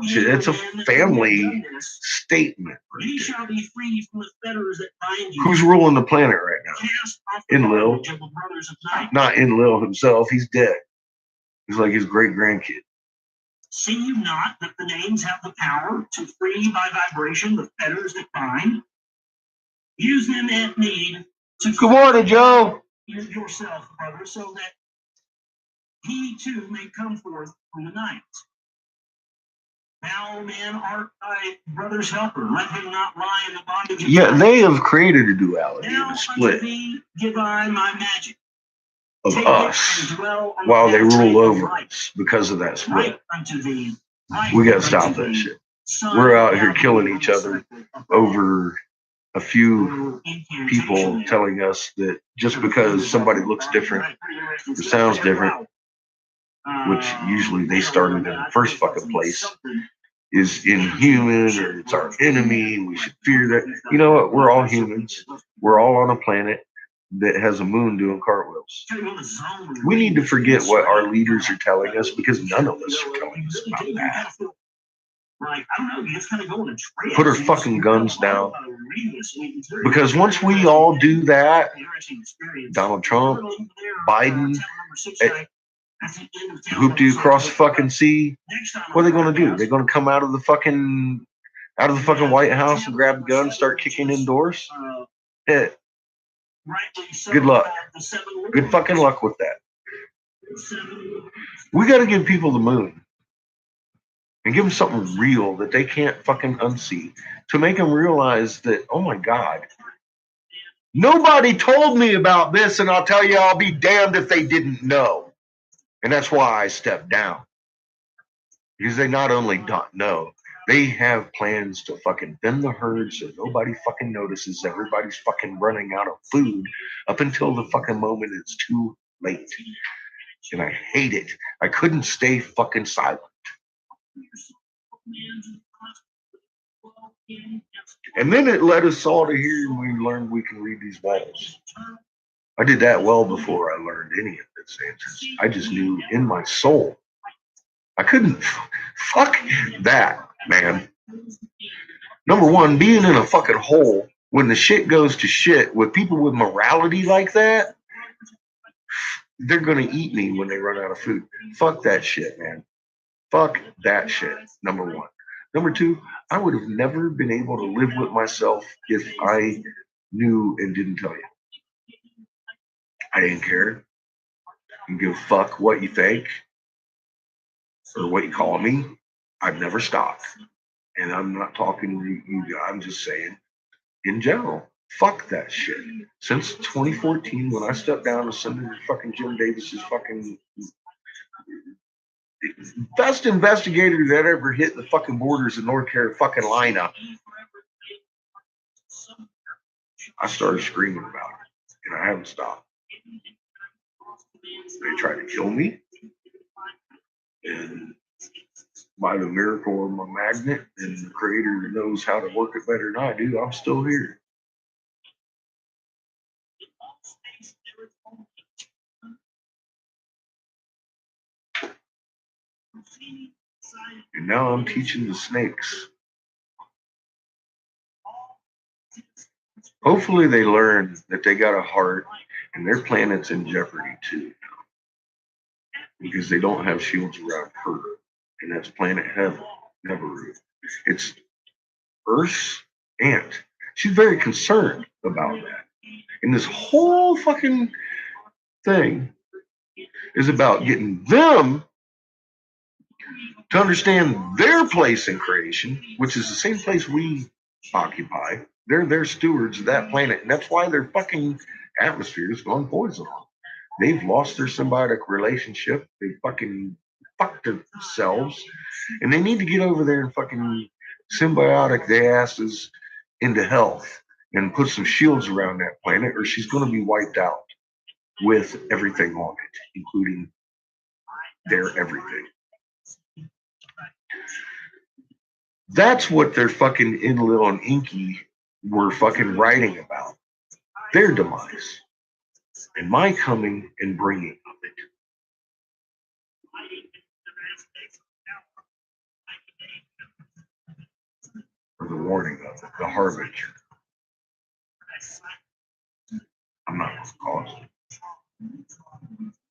Shit, it's a family statement. Right there. Who's ruling the planet right now? Enlil. Not Enlil himself. He's dead. He's like his great grandkid. See you not that the names have the power to free by vibration the fetters that bind? Use them at need to Good morning, Joe. Yourself, brother, so that he too may come forth from the night. Thou, man, art thy brother's helper. Let him not lie in the bondage of Yeah, they have created a duality and now a split unto thee give I my magic. of Take us it and dwell on while the they pathway rule of over light. us because of that split. Light unto thee. Light We gotta unto stop that thee. shit. Sun We're out here down killing on each the other cycle of over a few incantation. people telling us that just because somebody looks different or sounds different, which usually they started in the first fucking place, is inhuman or it's our enemy and we should fear that. You know what? We're all humans. We're all on a planet that has a moon doing cartwheels. We need to forget what our leaders are telling us, because none of us are telling us about that. Put our fucking guns down. Because once we all do that, Donald Trump, Biden, hooped you across the fucking sea, what are they going to do? They're going to come out of the fucking White House and grab a gun and start kicking in doors? Yeah. Good luck. Good fucking luck with that. We got to give people the moon and give them something real that they can't fucking unsee, to make them realize that, oh my God, nobody told me about this, and I'll tell you, I'll be damned if they didn't know. And that's why I stepped down. Because they not only don't know, they have plans to fucking thin the herd so nobody fucking notices. Everybody's fucking running out of food up until the fucking moment it's too late. And I hate it. I couldn't stay fucking silent. And then it led us all to here, and we learned we can read these walls. I did that well before I learned any of this answers. I just knew in my soul. I couldn't. Fuck that, man. Number one, being in a fucking hole when the shit goes to shit with people with morality like that, they're going to eat me when they run out of food. Fuck that shit, man. Fuck that shit, number one. Number two, I would have never been able to live with myself if I knew and didn't tell you. I didn't care. I give a fuck what you think or what you call me. I've never stopped. And I'm not talking to you, I'm just saying in general, fuck that shit. Since 2014, when I stepped down as Senator fucking Jim Davis's fucking best investigator that ever hit the fucking borders of North Carolina, I started screaming about it, and I haven't stopped. They tried to kill me, and by the miracle of my magnet and the creator that knows how to work it better than I do, I'm still here. And now I'm teaching the snakes. Hopefully they learn that they got a heart and their planet's in jeopardy too now. Because they don't have shields around her. And that's planet Heaven, Neveru. It's Earth's aunt. She's very concerned about that. And this whole fucking thing is about getting them to understand their place in creation, which is the same place we occupy. They're stewards of that planet, and that's why their fucking atmosphere has gone poison. They've lost their symbiotic relationship. They fucking fucked themselves, and they need to get over there and fucking symbiotic their asses into health and put some shields around that planet, or she's going to be wiped out with everything on it, including their everything. That's what their fucking Enlil and Inky were fucking writing about. Their demise. And my coming and bringing of it. Or the warning of it, the harbinger. I'm not going to cause it.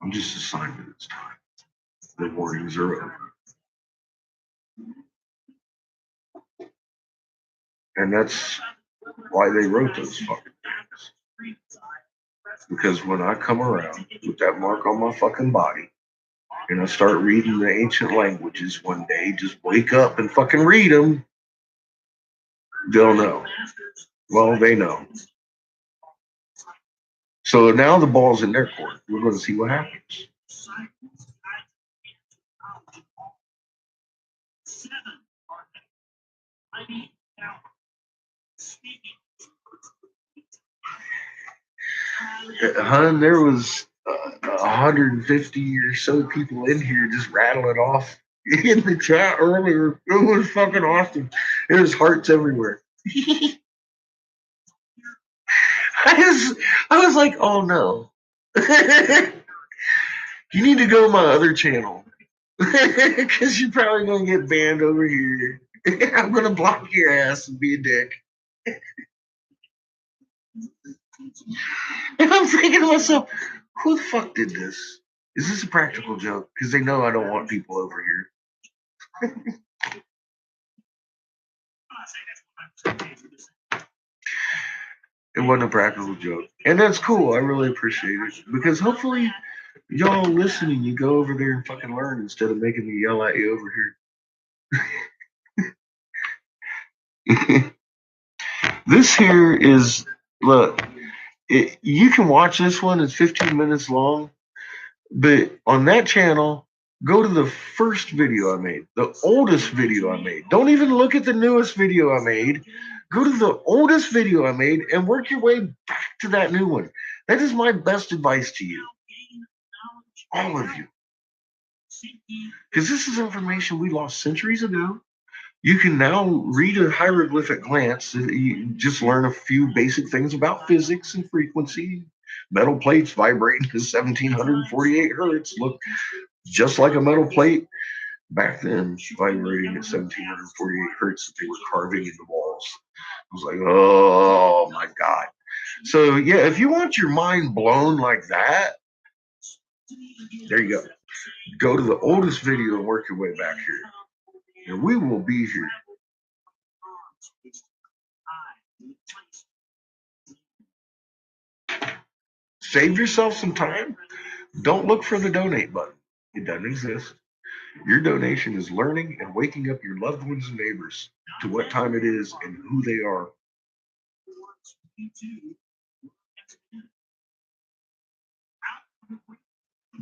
I'm just assigned to this time. The warnings are over. And that's why they wrote those fucking things. Because when I come around with that mark on my fucking body and I start reading the ancient languages one day, just wake up and fucking read them, they'll know. Well, they know. So now the ball's in their court. We're going to see what happens. Hun, there was 150 or so people in here just rattling off in the chat earlier. It was fucking awesome. There's hearts everywhere. I was like, oh no. You need to go to my other channel. Because you're probably going to get banned over here. I'm going to block your ass and be a dick. And I'm thinking to myself, who the fuck did this? Is this a practical joke? Because they know I don't want people over here. It wasn't a practical joke. And that's cool. I really appreciate it. Because hopefully y'all listening, you go over there and fucking learn instead of making me yell at you over here. This here is, look, you can watch this one. It's 15 minutes long. But on that channel, go to the first video I made, the oldest video I made. Don't even look at the newest video I made. Go to the oldest video I made and work your way back to that new one. That is my best advice to you. All of you. Because this is information we lost centuries ago. You can now read a hieroglyphic glance. You just learn a few basic things about physics and frequency. Metal plates vibrating to 1748 hertz look just like a metal plate back then, vibrating at 1748 hertz that they were carving into walls. I was like, oh my God. So yeah, if you want your mind blown like that, there you go. Go to the oldest video and work your way back here. And we will be here. Save yourself some time. Don't look for the donate button. It doesn't exist. Your donation is learning and waking up your loved ones and neighbors to what time it is and who they are.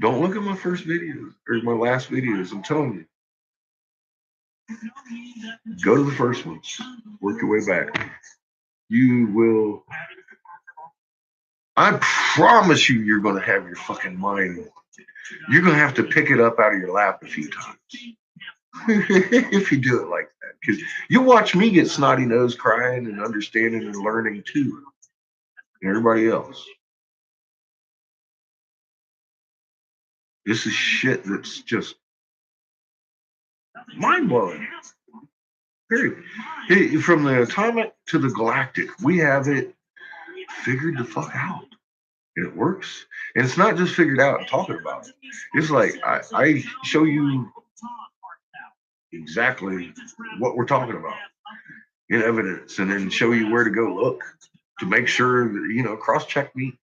Don't look at my first videos or my last videos. I'm telling you. Go to the first ones. Work your way back. You will. I promise you're going to have your fucking mind. You're going to have to pick it up out of your lap a few times. If you do it like that. Because you watch me get snotty nose crying and understanding and learning too. And everybody else. This is shit that's just mind-blowing. Period. From the atomic to the galactic, we have it figured the fuck out. And it works. And it's not just figured out and talking about it. It's like I show you exactly what we're talking about in evidence and then show you where to go look. to make sure that, you know, cross-check me.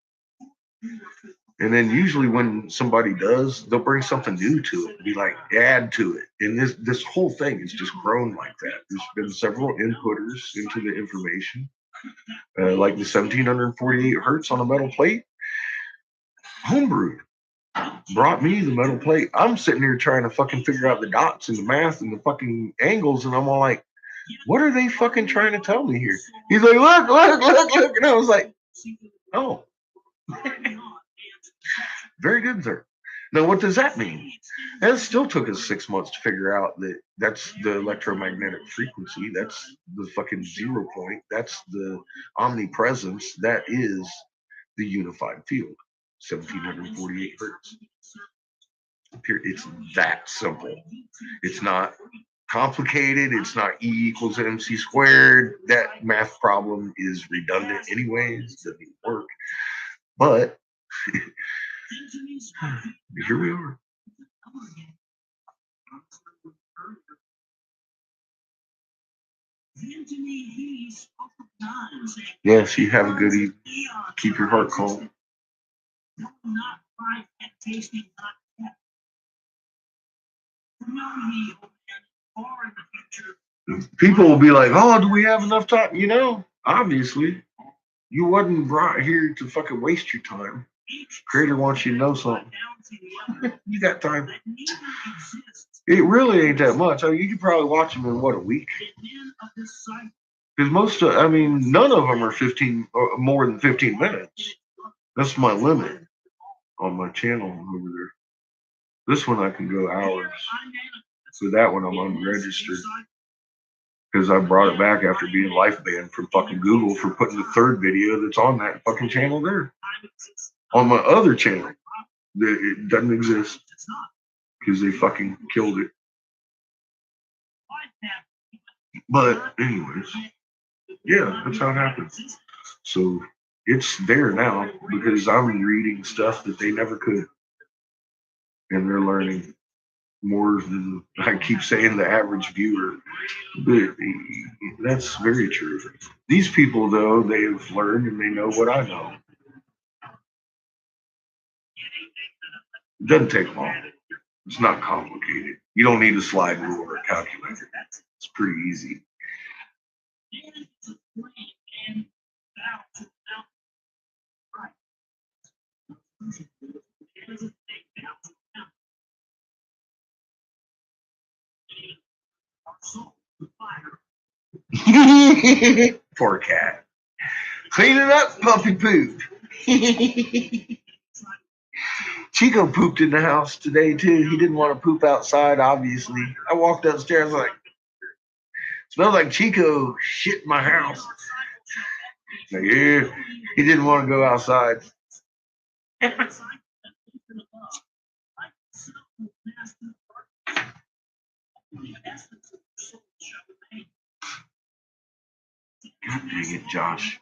And then usually when somebody does, they'll bring something new to it, be like, add to it. And this whole thing has just grown like that. There's been several inputters into the information, like the 1748 hertz on a metal plate. Homebrewed brought me the metal plate. I'm sitting here trying to fucking figure out the dots and the math and the fucking angles, and I'm all like, what are they fucking trying to tell me here? He's like, look. And I was like, oh. Very good, sir. Now, what does that mean? And it still took us 6 months to figure out that that's the electromagnetic frequency. That's the fucking 0 point. That's the omnipresence. That is the unified field, 1748 hertz. It's that simple. It's not complicated. It's not E equals MC squared. That math problem is redundant anyways. Doesn't even work. But here we are. Yes, you have a good evening. Keep your heart calm. People will be like, oh, do we have enough time? You know, obviously, you wasn't brought here to fucking waste your time. Creator wants you to know something. You got time. It really ain't that much. I mean, you could probably watch them in what, a week? Because none of them are 15 or more than 15 minutes. That's my limit on my channel over there. This one I can go hours. So that one I'm unregistered. Because I brought it back after being life banned from fucking Google for putting the third video that's on that fucking channel there. On my other channel, it doesn't exist because they fucking killed it. But anyways, yeah, that's how it happens. So it's there now because I'm reading stuff that they never could. And they're learning more than I keep saying the average viewer. But that's very true. These people, though, they've learned and they know what I know. It doesn't take long. It's not complicated. You don't need a slide rule or a calculator. It's pretty easy. Poor cat. Clean it up, puppy poop. Chico pooped in the house today, too. He didn't want to poop outside, obviously. I walked upstairs like, smells like Chico shit in my house. Like, yeah, he didn't want to go outside. God dang it, Josh.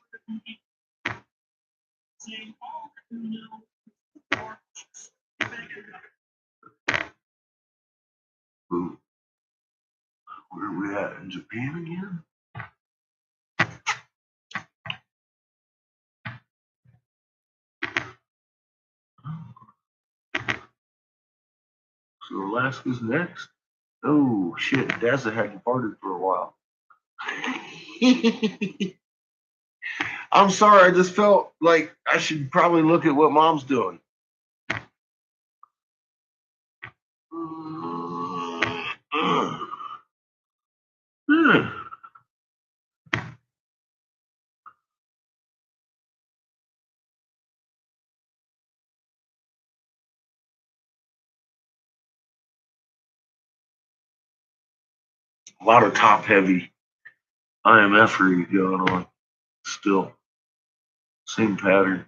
Ooh. Where are we at? In Japan again? So Alaska's next? Oh, shit. Dazza hadn't departed for a while. I'm sorry. I just felt like I should probably look at what Mom's doing. A lot of top heavy IMF-ery going on still. Same pattern.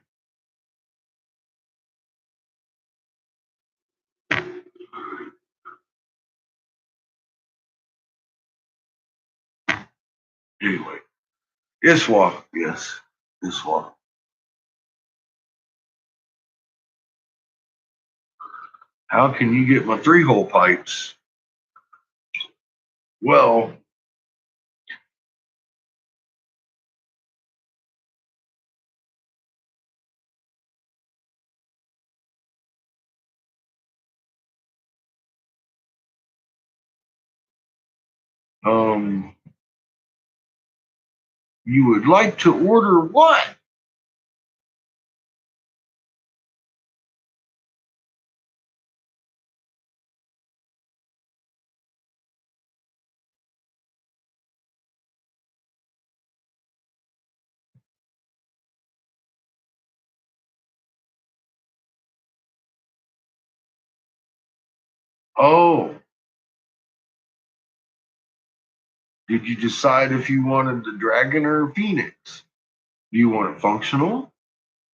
Anyway, Iswa, yes, Iswa. How can you get my 3-hole pipes? Well, You would like to order what? Oh, did you decide if you wanted the dragon or phoenix? Do you want it functional?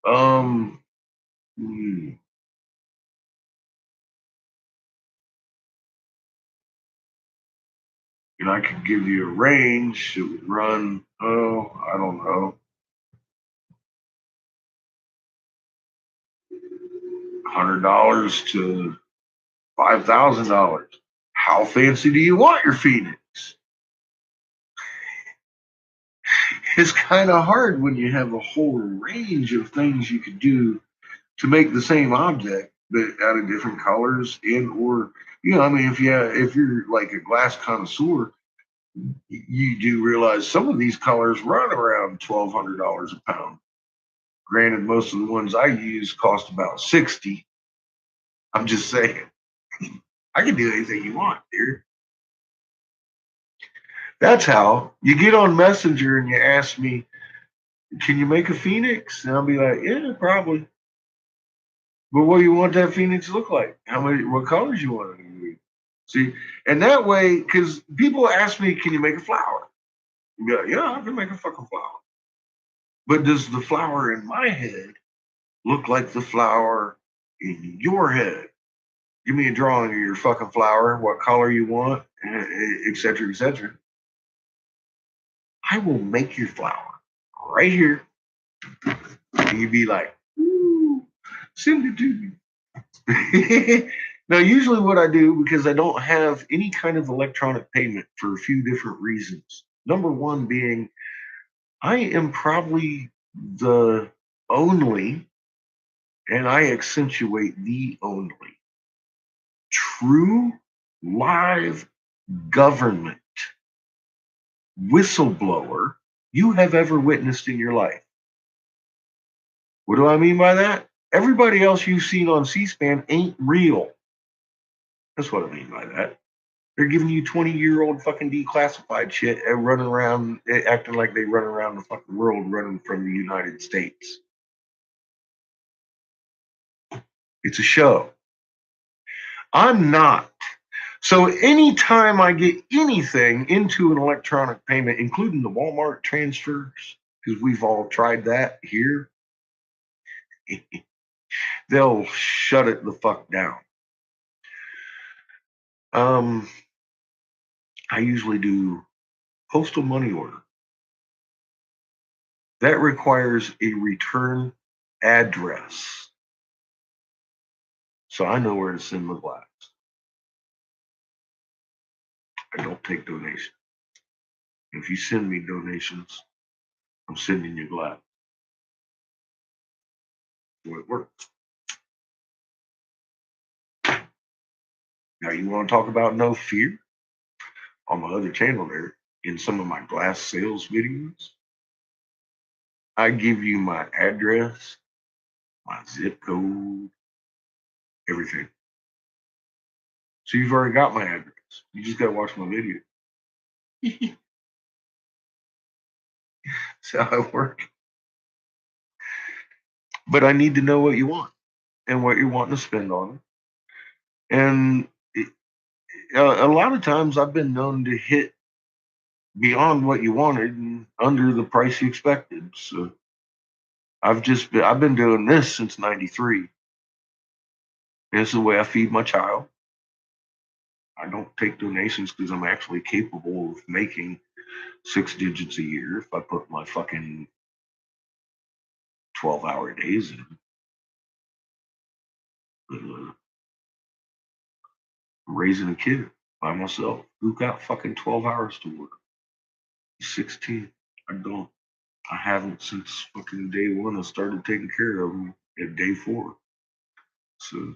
Um, hmm, and I could give you a range. It would run, oh, I don't know, $100 to $5,000. How fancy do you want your phoenix? It's kind of hard when you have a whole range of things you could do to make the same object, but out of different colors and or I mean, if you're like a glass connoisseur, you do realize some of these colors run around $1,200 a pound. Granted, most of the ones I use cost about 60. I'm just saying, I can do anything you want, dear. That's how you get on Messenger and you ask me, can you make a phoenix? And I'll be like, yeah, probably. But what do you want that phoenix to look like? What colors you want it to be? See, and that way, because people ask me, can you make a flower? Yeah, I can make a fucking flower. But does the flower in my head look like the flower in your head? Give me a drawing of your fucking flower, what color you want, et cetera, et cetera. I will make your flower right here. And you'd be like, ooh, send it to me. Now, usually what I do, because I don't have any kind of electronic payment for a few different reasons. Number one being, I am probably the only, and I accentuate the only, true live government whistleblower you have ever witnessed in your life. What do I mean by that? Everybody else you've seen on C-SPAN ain't real. That's what I mean by that. They're giving you 20-year-old fucking declassified shit and running around acting like they run around the fucking world running from the United States. It's a show. I'm not. So anytime I get anything into an electronic payment, including the Walmart transfers, because we've all tried that here, they'll shut it the fuck down. I usually do postal money order. That requires a return address. So I know where to send my glass. I don't take donations. If you send me donations, I'm sending you glass. So it works. Now you want to talk about no fear? On my other channel there, in some of my glass sales videos, I give you my address, my zip code, everything. So you've already got my address. You just got to watch my video. That's how I work. But I need to know what you want and what you're wanting to spend on it. And a lot of times I've been known to hit beyond what you wanted and under the price you expected. So I've been doing this since '93. It's the way I feed my child. I don't take donations because I'm actually capable of making 6 digits a year if I put my fucking 12-hour days in. But, raising a kid by myself. Who got fucking 12 hours to work? 16. I don't. I haven't since fucking day one. I started taking care of them at day 4. So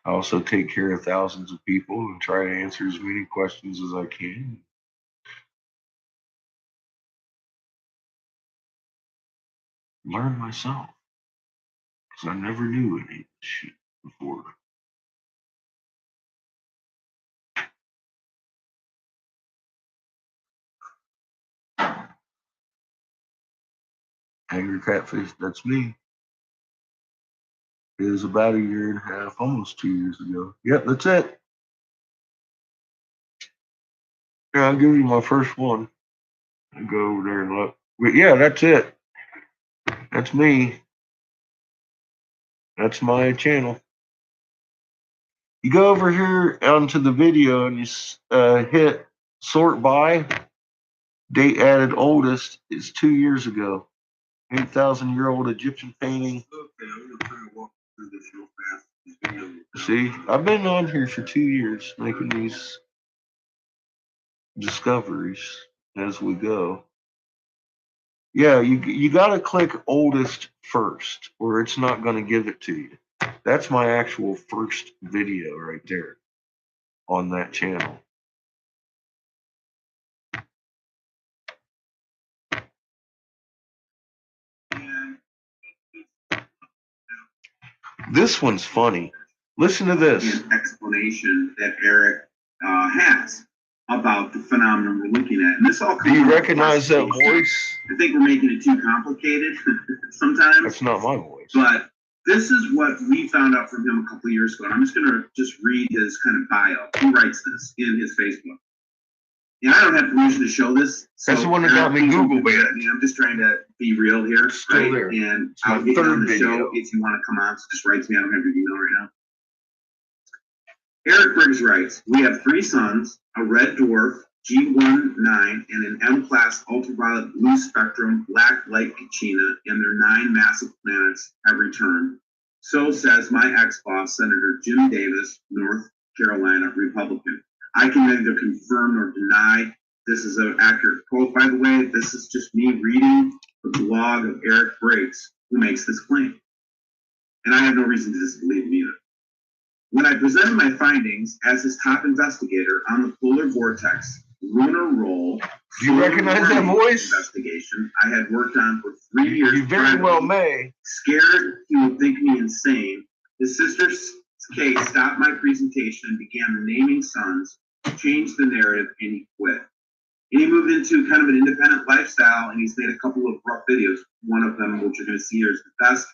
I also take care of thousands of people and try to answer as many questions as I can. Learn myself. Because I never knew any of this shit before. Angry Catfish, that's me. It was about 1.5 years, almost 2 years ago. Yep, that's it. Yeah, I'll give you my first one. I'll go over there and look. But yeah, that's it. That's me. That's my channel. You go over here onto the video and you hit sort by. Date added oldest is 2 years ago. 8,000-year-old Egyptian painting. Okay, I'm gonna try to walk through this real fast. See, I've been on here for 2 years making these discoveries as we go. Yeah, you got to click oldest first, or it's not going to give it to you. That's my actual first video right there on that channel. This one's funny. Listen to this. Explanation that Eric has about the phenomenon we're looking at. And this all Do you recognize that voice? I think we're making it too complicated sometimes. That's not my voice. But this is what we found out from him a couple of years ago. And I'm just going to read his kind of bio. He writes this in his Facebook. And I don't have permission to show this. So that's the one that got me Google banned. I'm just trying to be real here. Still right? there. And I'll get you on the show if you want to come on. So just write to me. I don't have your email right now. Eric Briggs writes, we have 3 suns, a red dwarf, G19, and an M-class ultraviolet blue spectrum black light Kachina, and their 9 massive planets have returned. So says my ex-boss, Senator Jim Davis, North Carolina Republican. I can neither confirm nor deny this is an accurate quote, by the way. This is just me reading the blog of Eric Briggs, who makes this claim. And I have no reason to disbelieve him either. When I presented my findings as his top investigator on the polar vortex lunar roll, do you recognize that voice? Investigation I had worked on for 3 years. You very well may. Scared he would think me insane, his sister Kay stopped my presentation and began the naming sons, changed the narrative, and he quit. And he moved into kind of an independent lifestyle, and he's made a couple of rough videos. One of them, which you're going to see here, is the best.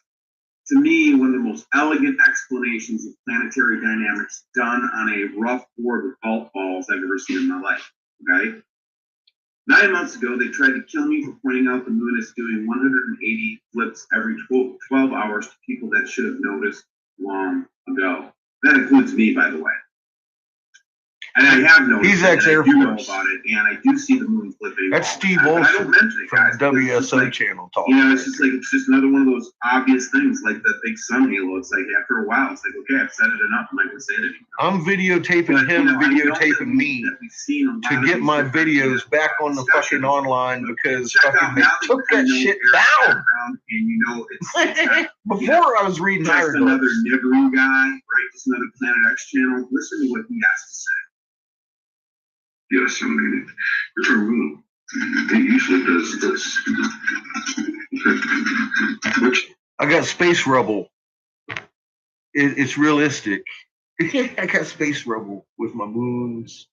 To me, one of the most elegant explanations of planetary dynamics done on a rough board with golf balls I've ever seen in my life. Okay? 9 months ago, they tried to kill me for pointing out the moon is doing 180 flips every 12 hours to people that should have noticed long ago. That includes me, by the way. And I have noticed. He's ex-Air Force. I do know about it, and I do see the moon flipping. That's Steve Olson from the WSO channel talking. You know, it's just another one of those obvious things, like the big sun halo. It's like after a while, it's like, okay, I've said it enough. I'm not going to say it anymore. I'm videotaping him, videotaping me to get my videos back on the fucking online because fucking they took that shit down. And you know, it's before I was reading just another Nibiru guy, right? Just another Planet X channel. Listen to what he has to say. Yes, I mean, it's a rule. It usually does this. Which I got space rubble. It's realistic. I got space rubble with my moons.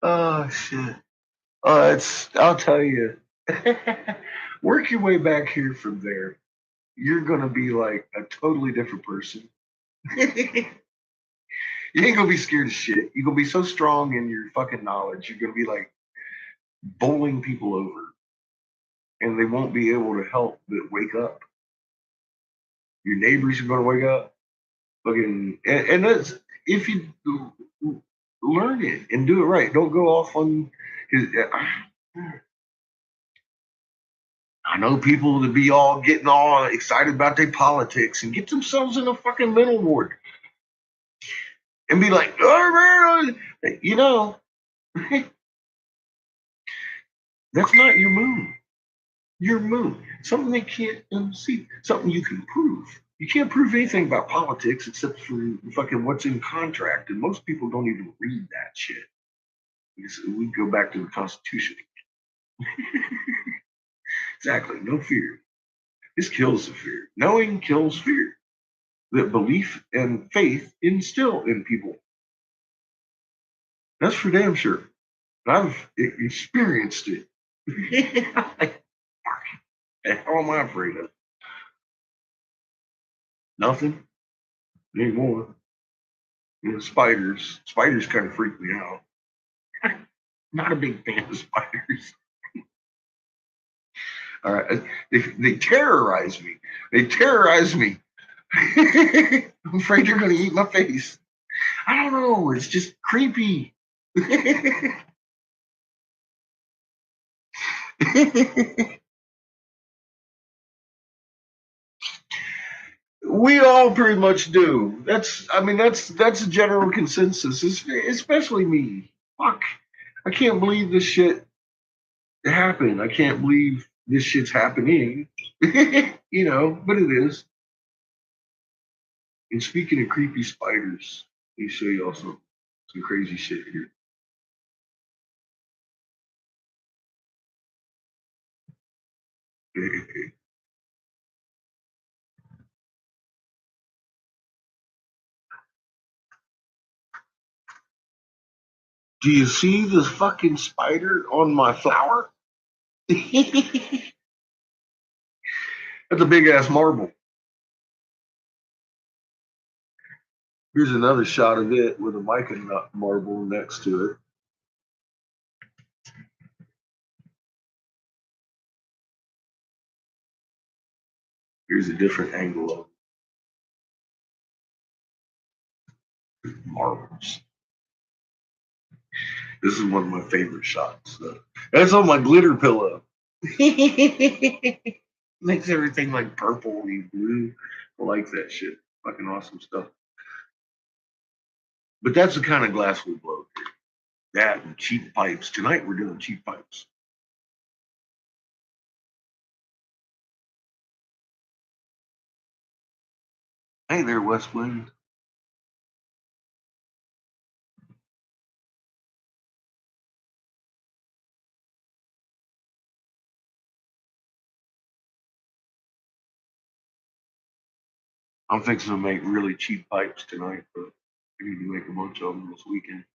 Oh shit. I'll tell you. Work your way back here from there. You're gonna be like a totally different person. You ain't gonna be scared of shit. You're gonna be so strong in your fucking knowledge. You're gonna be like bowling people over, and they won't be able to help but wake up. Your neighbors are gonna wake up. Fucking, and that's if you learn it and do it right. Don't go off on. I know people that be all getting all excited about their politics and get themselves in a fucking mental ward and be like, oh, man, you know, That's not your moon. Your moon. Something they can't see. Something you can prove. You can't prove anything about politics except for fucking what's in contract. And most people don't even read that shit. We go back to the Constitution. Exactly. No fear. This kills the fear. Knowing kills fear. That belief and faith instill in people. That's for damn sure. I've experienced it. Like, the hell am I afraid of? Nothing anymore. You know, spiders. Spiders kind of freak me out. Not a big fan of spiders. All right. They terrorize me. They terrorize me. I'm afraid they're going to eat my face. I don't know. It's just creepy. We all pretty much do. That's a general consensus, especially me. Fuck. I can't believe this shit happened. I can't believe this shit's happening. You know, but it is. And speaking of creepy spiders, let me show y'all some crazy shit here. Do you see this fucking spider on my flower? That's a big ass marble. Here's another shot of it with a mica nut marble next to it. Here's a different angle of marbles. This is one of my favorite shots. That's on my glitter pillow. Makes everything like purple and blue. I like that shit. Fucking awesome stuff. But that's the kind of glass we blow here. That and cheap pipes. Tonight we're doing cheap pipes. Hey there, West Wind. I'm fixing to make really cheap pipes tonight, but I need to make a bunch of them this weekend.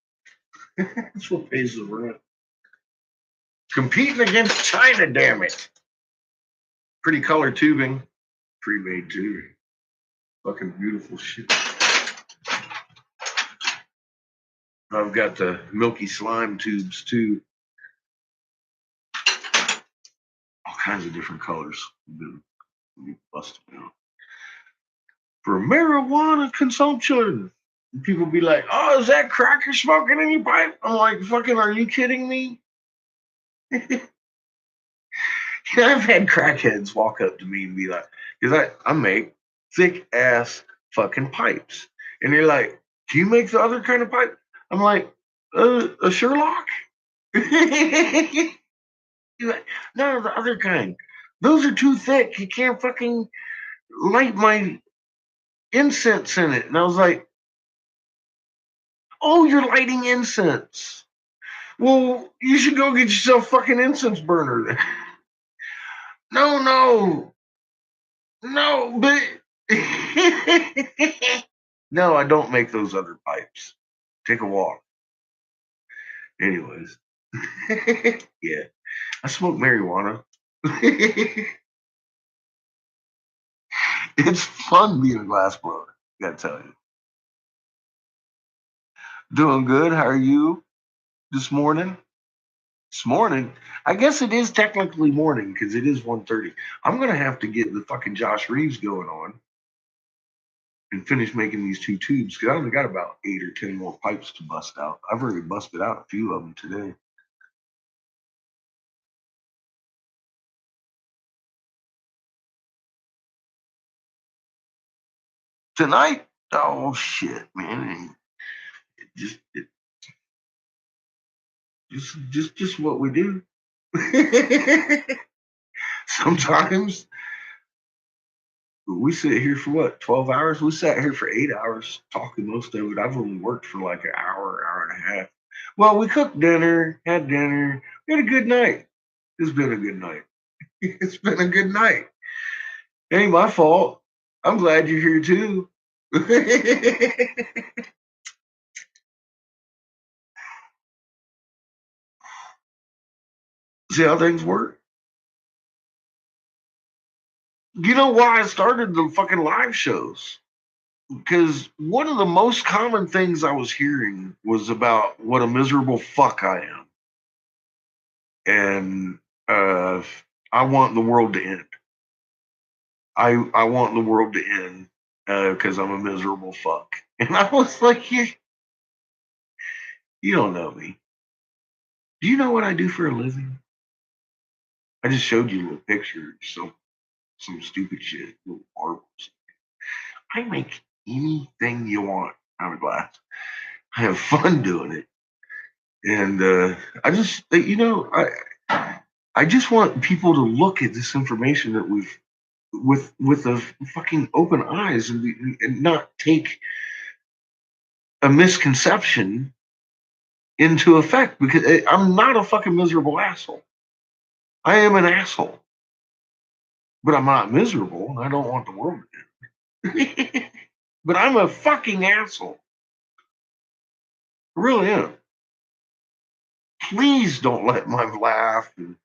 That's what pays the rent. Competing against China, damn it. Pretty color tubing. Pre-made tubing. Fucking beautiful shit. I've got the milky slime tubes too. All kinds of different colors. Busted out. For marijuana consumption. And people be like, oh, is that cracker smoking in your pipe? I'm like, fucking, are you kidding me? I've had crackheads walk up to me and be like, because I make thick ass fucking pipes. And they're like, do you make the other kind of pipe? I'm like, a Sherlock? Like, no, the other kind. Those are too thick. You can't fucking light my incense in it. And I was like, oh, you're lighting incense. Well, you should go get yourself a fucking incense burner. No, but no, I don't make those other pipes. Take a walk. Anyways, yeah, I smoke marijuana. It's fun being a glass blower. Gotta tell you. Doing good. How are you this morning? This morning, I guess it is technically morning because it is 1:30. I'm gonna have to get the fucking Josh Reeves going on and finish making these two tubes because I only got about 8 or 10 more pipes to bust out. I've already busted out a few of them today. Tonight, oh shit, man. Just what we do. Sometimes we sit here for what, 12 hours? We sat here for 8 hours talking most of it. I've only worked for like an hour and a half. Well, we cooked dinner, had dinner, we had a good night. It's been a good night. It's been a good night. It ain't my fault. I'm glad you're here too. See how things work? You know why I started the fucking live shows? Because one of the most common things I was hearing was about what a miserable fuck I am. And I want the world to end. I want the world to end because I'm a miserable fuck. And I was like, you don't know me. Do you know what I do for a living? I just showed you a little picture, some stupid shit, little marbles. I make anything you want out of glass. I have fun doing it. And I just, I just want people to look at this information that we've with a fucking open eyes and not take a misconception into effect because I'm not a fucking miserable asshole. I am an asshole, but I'm not miserable. I don't want the world to end. But I'm a fucking asshole. I really am. Please don't let my laugh. And,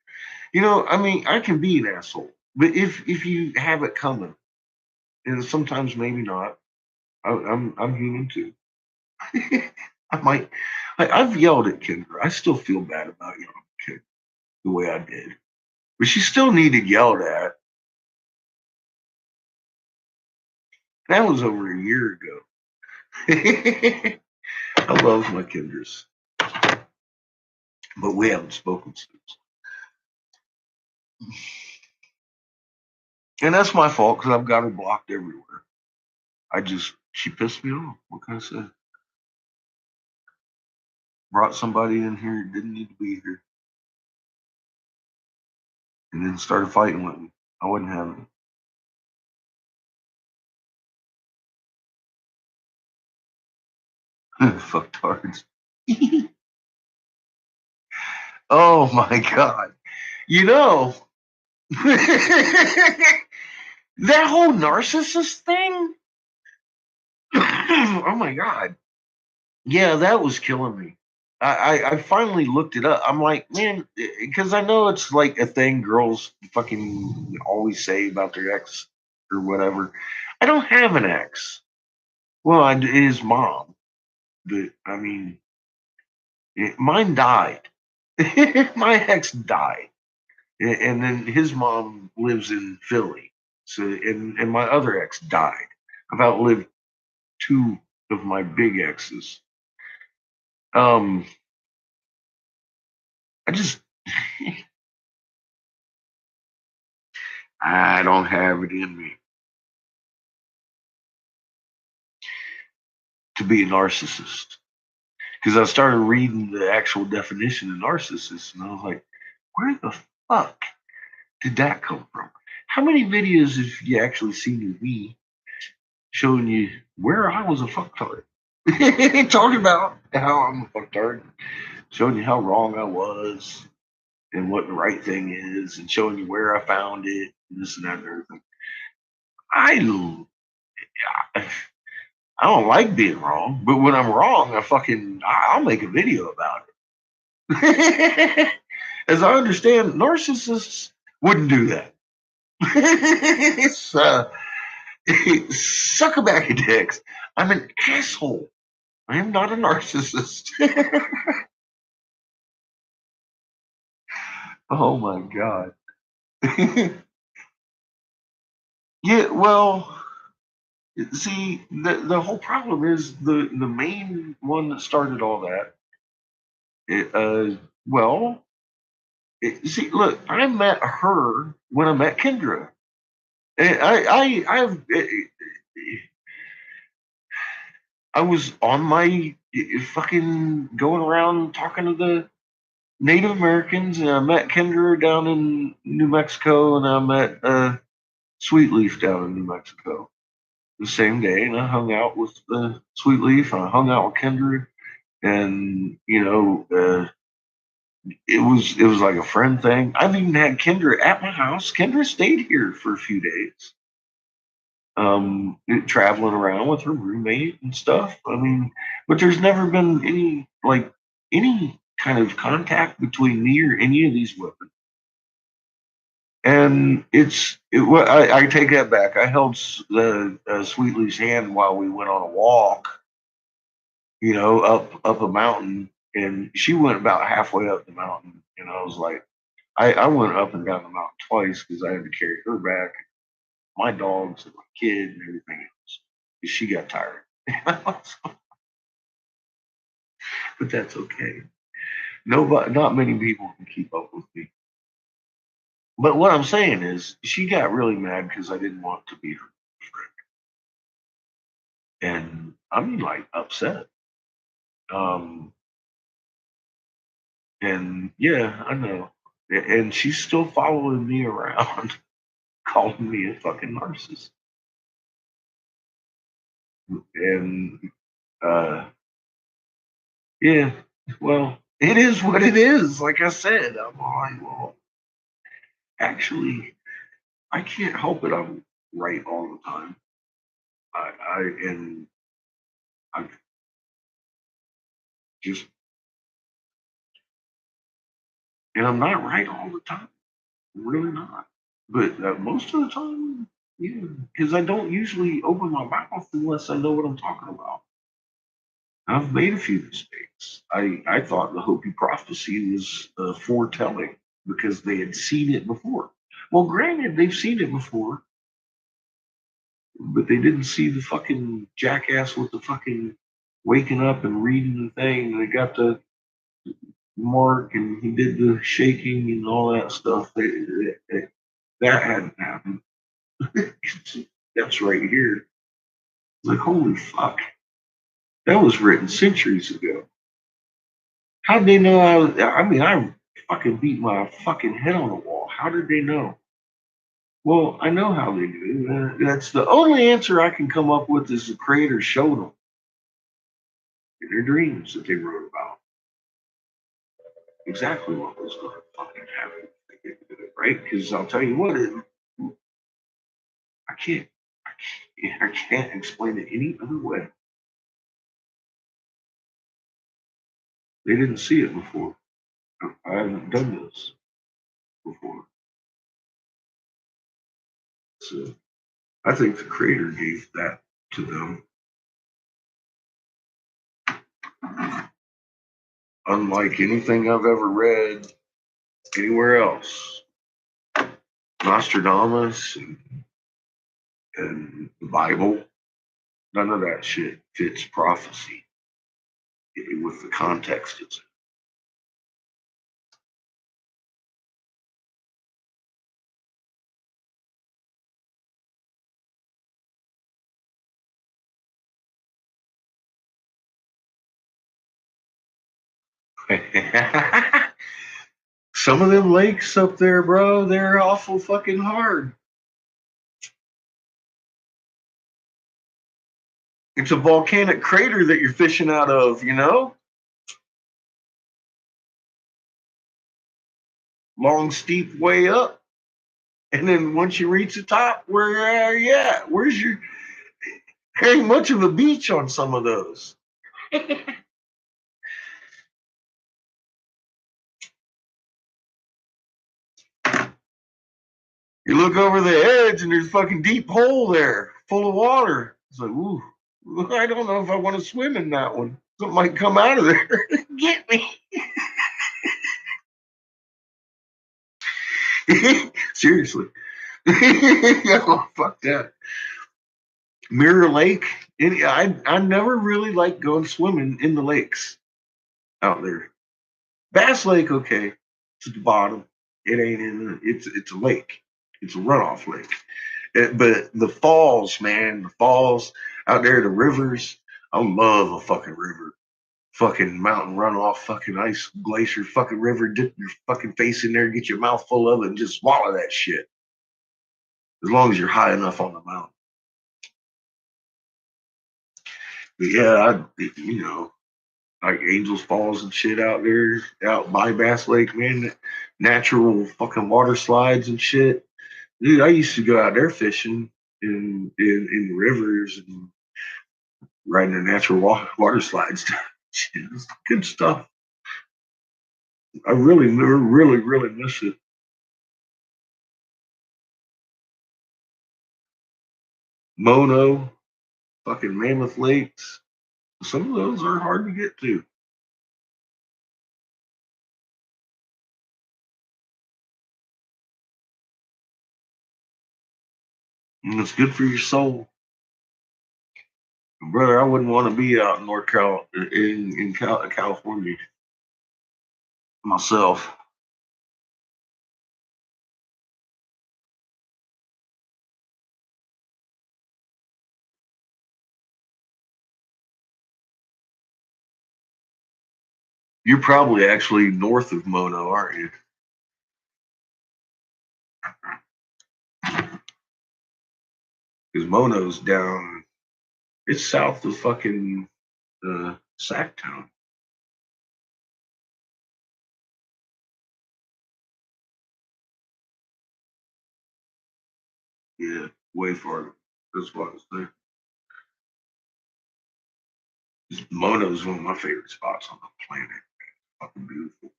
I mean, I can be an asshole, but if you have it coming, and sometimes maybe not, I'm human too. I might. I've yelled at Kendra. I still feel bad about yelling at Kendra the way I did, but she still needed yelled at. That was over a year ago. I love my Kendras, but we haven't spoken since. And that's my fault because I've got her blocked everywhere. She pissed me off. What can I say? Brought somebody in here who didn't need to be here. And then started fighting with me. I wasn't having it. Fucktards. Oh my God. You know, that whole narcissist thing. Oh my God. Yeah, that was killing me. I finally looked it up. I'm like, man, because I know it's like a thing girls fucking always say about their ex or whatever. I don't have an ex. Well, his mom, but I mean, mine died. My ex died, and then his mom lives in Philly. So, and my other ex died. I've outlived two of my big exes. Um, I just, I don't have it in me to be a narcissist because I started reading the actual definition of narcissist, and I was like, where the fuck did that come from? How many videos have you actually seen of me showing you where I was a fucktard? Talking about how I'm a fucktard, showing you how wrong I was and what the right thing is, and showing you where I found it, and this and that and everything. I I don't like being wrong, but when I'm wrong, I'll make a video about it. As I understand, narcissists wouldn't do that. It's suck a bag of dicks. I'm an asshole. I am not a narcissist. Oh my God. Yeah, well, see, the whole problem is the main one that started all that. It, well, see, look, I met her when I met Kendra. I was on my fucking going around talking to Native Americans. And I met Kendra down in New Mexico, and I met Sweetleaf down in New Mexico the same day. And I hung out with Sweetleaf, and I hung out with Kendra, and it was like a friend thing. I've even had Kendra at my house. Kendra stayed here for a few days, traveling around with her roommate and stuff. I mean, but there's never been any kind of contact between me or any of these women. And I take that back. I held Sweetly's hand while we went on a walk, up a mountain, and she went about halfway up the mountain, and I was like, I went up and down the mountain twice because I had to carry her back, my dogs and my kid and everything else. Because she got tired. But that's okay. Nobody, not many people can keep up with me. But what I'm saying is, she got really mad because I didn't want to be her friend, and I mean, like, upset. Um, and yeah, I know. And she's still following me around, calling me a fucking narcissist. And yeah, well, it is what it is. Like I said, I'm like, well, actually, I can't help it. I'm right all the time. And I just, and I'm not right all the time. I'm really not. But most of the time, yeah, because I don't usually open my mouth unless I know what I'm talking about. I've made a few mistakes. I thought the Hopi prophecy was foretelling because they had seen it before. Well, granted, they've seen it before, but they didn't see the fucking jackass with the fucking waking up and reading the thing. They got the mark and he did the shaking and all that stuff. That hadn't happened. That's right here. Like, holy fuck. That was written centuries ago. How'd they know I fucking beat my fucking head on the wall. How did they know? Well, I know how they do. That's the only answer I can come up with is the creator showed them in their dreams that they wrote about exactly what was going to fucking happen. Right? Because I'll tell you what, I can't, I can't explain it any other way. They didn't see it before. I haven't done this before. So I think the creator gave that to them. Unlike anything I've ever read anywhere else. Nostradamus and the Bible, none of that shit fits prophecy with the context it's in. Some of them lakes up there, bro, they're awful fucking hard. It's a volcanic crater that you're fishing out of, long, steep way up. And then once you reach the top, where are you at? There ain't much of a beach on some of those. You look over the edge and there's a fucking deep hole there full of water. It's like, ooh, I don't know if I want to swim in that one. Something might come out of there. Get me. Seriously. Oh, fuck that. Mirror Lake. I never really liked going swimming in the lakes out there. Bass Lake, okay. It's at the bottom. It ain't in it's a lake. It's a runoff lake. But the falls, man, the falls out there, the rivers. I love a fucking river. fucking mountain runoff, fucking ice glacier, fucking river, dip your fucking face in there, get your mouth full of it, and just swallow that shit. As long as you're high enough on the mountain. But yeah, like Angels Falls and shit out there, out by Bass Lake, man, natural fucking water slides and shit. Dude, I used to go out there fishing in the rivers and riding the natural water slides. Shit, it's good stuff. I really, really, really miss it. Mono, fucking Mammoth Lakes. Some of those are hard to get to. And it's good for your soul. Brother, I wouldn't want to be out in California myself. You're probably actually north of Mono, aren't you? Because Mono's down, it's south of fucking Sacktown. Yeah, way farther. That's what I was there. Mono's one of my favorite spots on the planet. Fucking beautiful.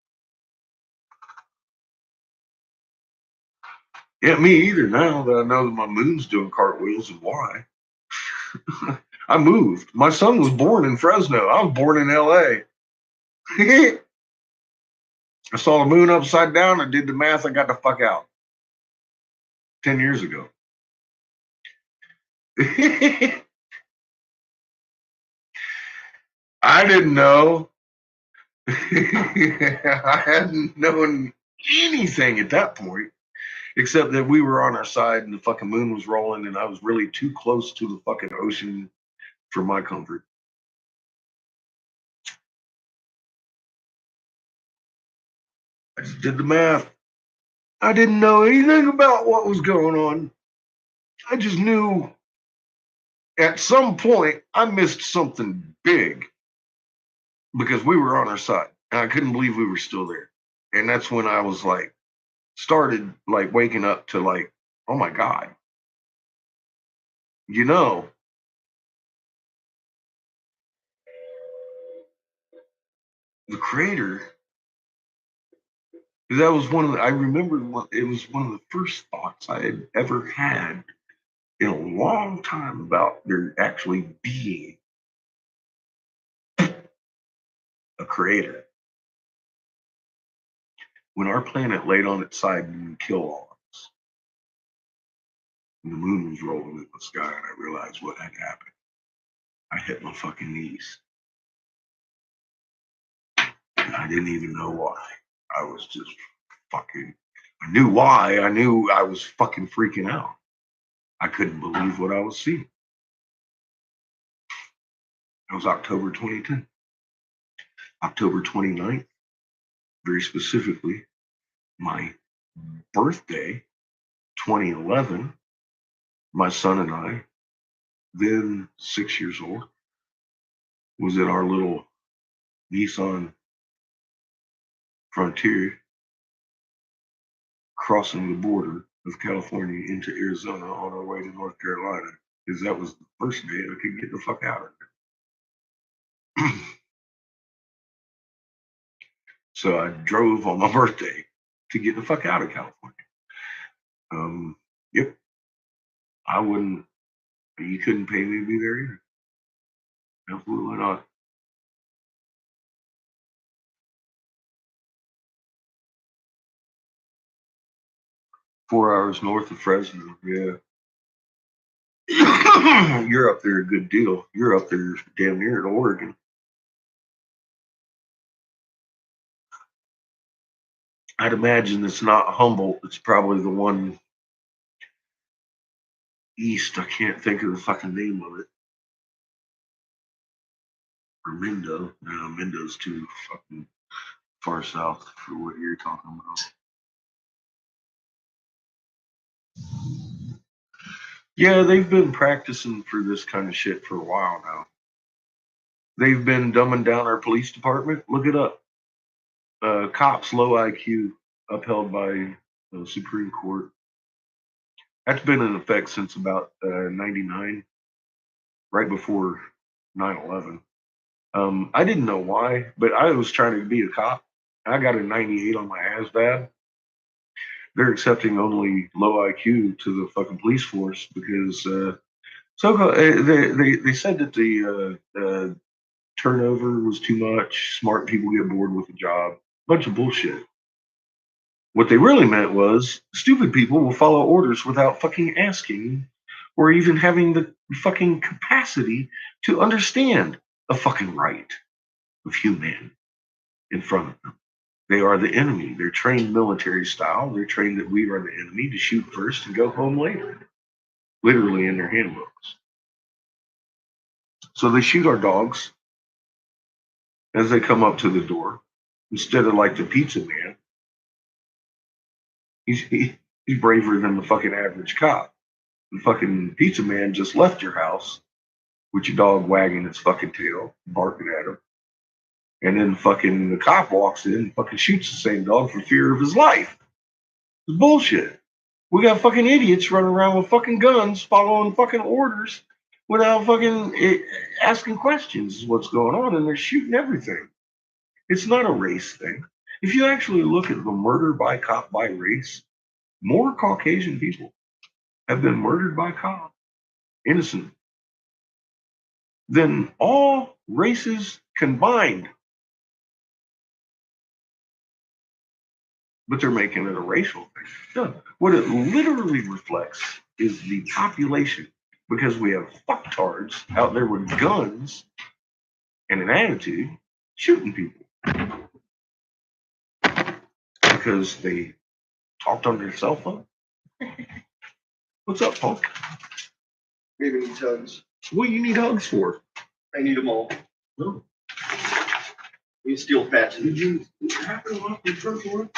Yeah, me either. Now that I know that my moon's doing cartwheels and why. I moved. My son was born in Fresno. I was born in LA. I saw the moon upside down. I did the math. I got the fuck out 10 years ago. I didn't know. I hadn't known anything at that point, except that we were on our side and the fucking moon was rolling and I was really too close to the fucking ocean for my comfort. I just did the math. I didn't know anything about what was going on. I just knew at some point I missed something big because we were on our side and I couldn't believe we were still there. And that's when I was like, started like waking up to like, oh my God, you know, the creator, that was one of the, I remember it was one of the first thoughts I had ever had in a long time about there actually being a creator. When our planet laid on its side and killed all of us, and the moon was rolling in the sky, and I realized what had happened. I hit my fucking knees. And I didn't even know why. I was just fucking, I knew why. I knew I was fucking freaking out. I couldn't believe what I was seeing. It was October 2010. October 29th, very specifically, my birthday, 2011, my son and I, then 6 years old, was in our little Nissan Frontier crossing the border of California into Arizona on our way to North Carolina, because that was the first day I could get the fuck out of there. So I drove on my birthday to get the fuck out of California. Yep. I wouldn't, you couldn't pay me to be there either. Absolutely not. Four hours north of Fresno, yeah. You're up there a good deal. You're up there damn near in Oregon. I'd imagine it's not Humboldt. It's probably the one east. I can't think of the fucking name of it. or Mendo. No, Mendo's too fucking far south for what you're talking about. Yeah, they've been practicing for this kind of shit for a while now. They've been dumbing down our police department. Look it up. Cops low IQ upheld by the Supreme Court. That's been in effect since about 99, right before 9/11. I didn't know why, but I was trying to be a cop. I got a 98 on my ASVAB. They're accepting only low IQ to the fucking police force because they said that the turnover was too much. Smart people get bored with the job. Bunch of bullshit. What they really meant was stupid people will follow orders without fucking asking or even having the fucking capacity to understand a fucking right of human in front of them. They are the enemy. They're trained military style. They're trained that we are the enemy to shoot first and go home later, literally in their handbooks. So they shoot our dogs as they come up to the door instead of like the pizza man. He's braver than the fucking average cop. The fucking pizza man just left your house with your dog wagging its fucking tail, barking at him. And then fucking the cop walks in and fucking shoots the same dog for fear of his life. It's bullshit. We got fucking idiots running around with fucking guns following fucking orders without fucking asking questions is what's going on, and they're shooting everything. It's not a race thing. If you actually look at the murder by cop by race, more Caucasian people have been murdered by cop, innocent, than all races combined. But they're making it a racial thing. No, what it literally reflects is the population, because we have fucktards out there with guns and an attitude shooting people because they talked on their cell phone. What's up, punk? Maybe needs hugs. What do you need hugs for? I need them all. No. You steel patches. Did you happen to lock the front door?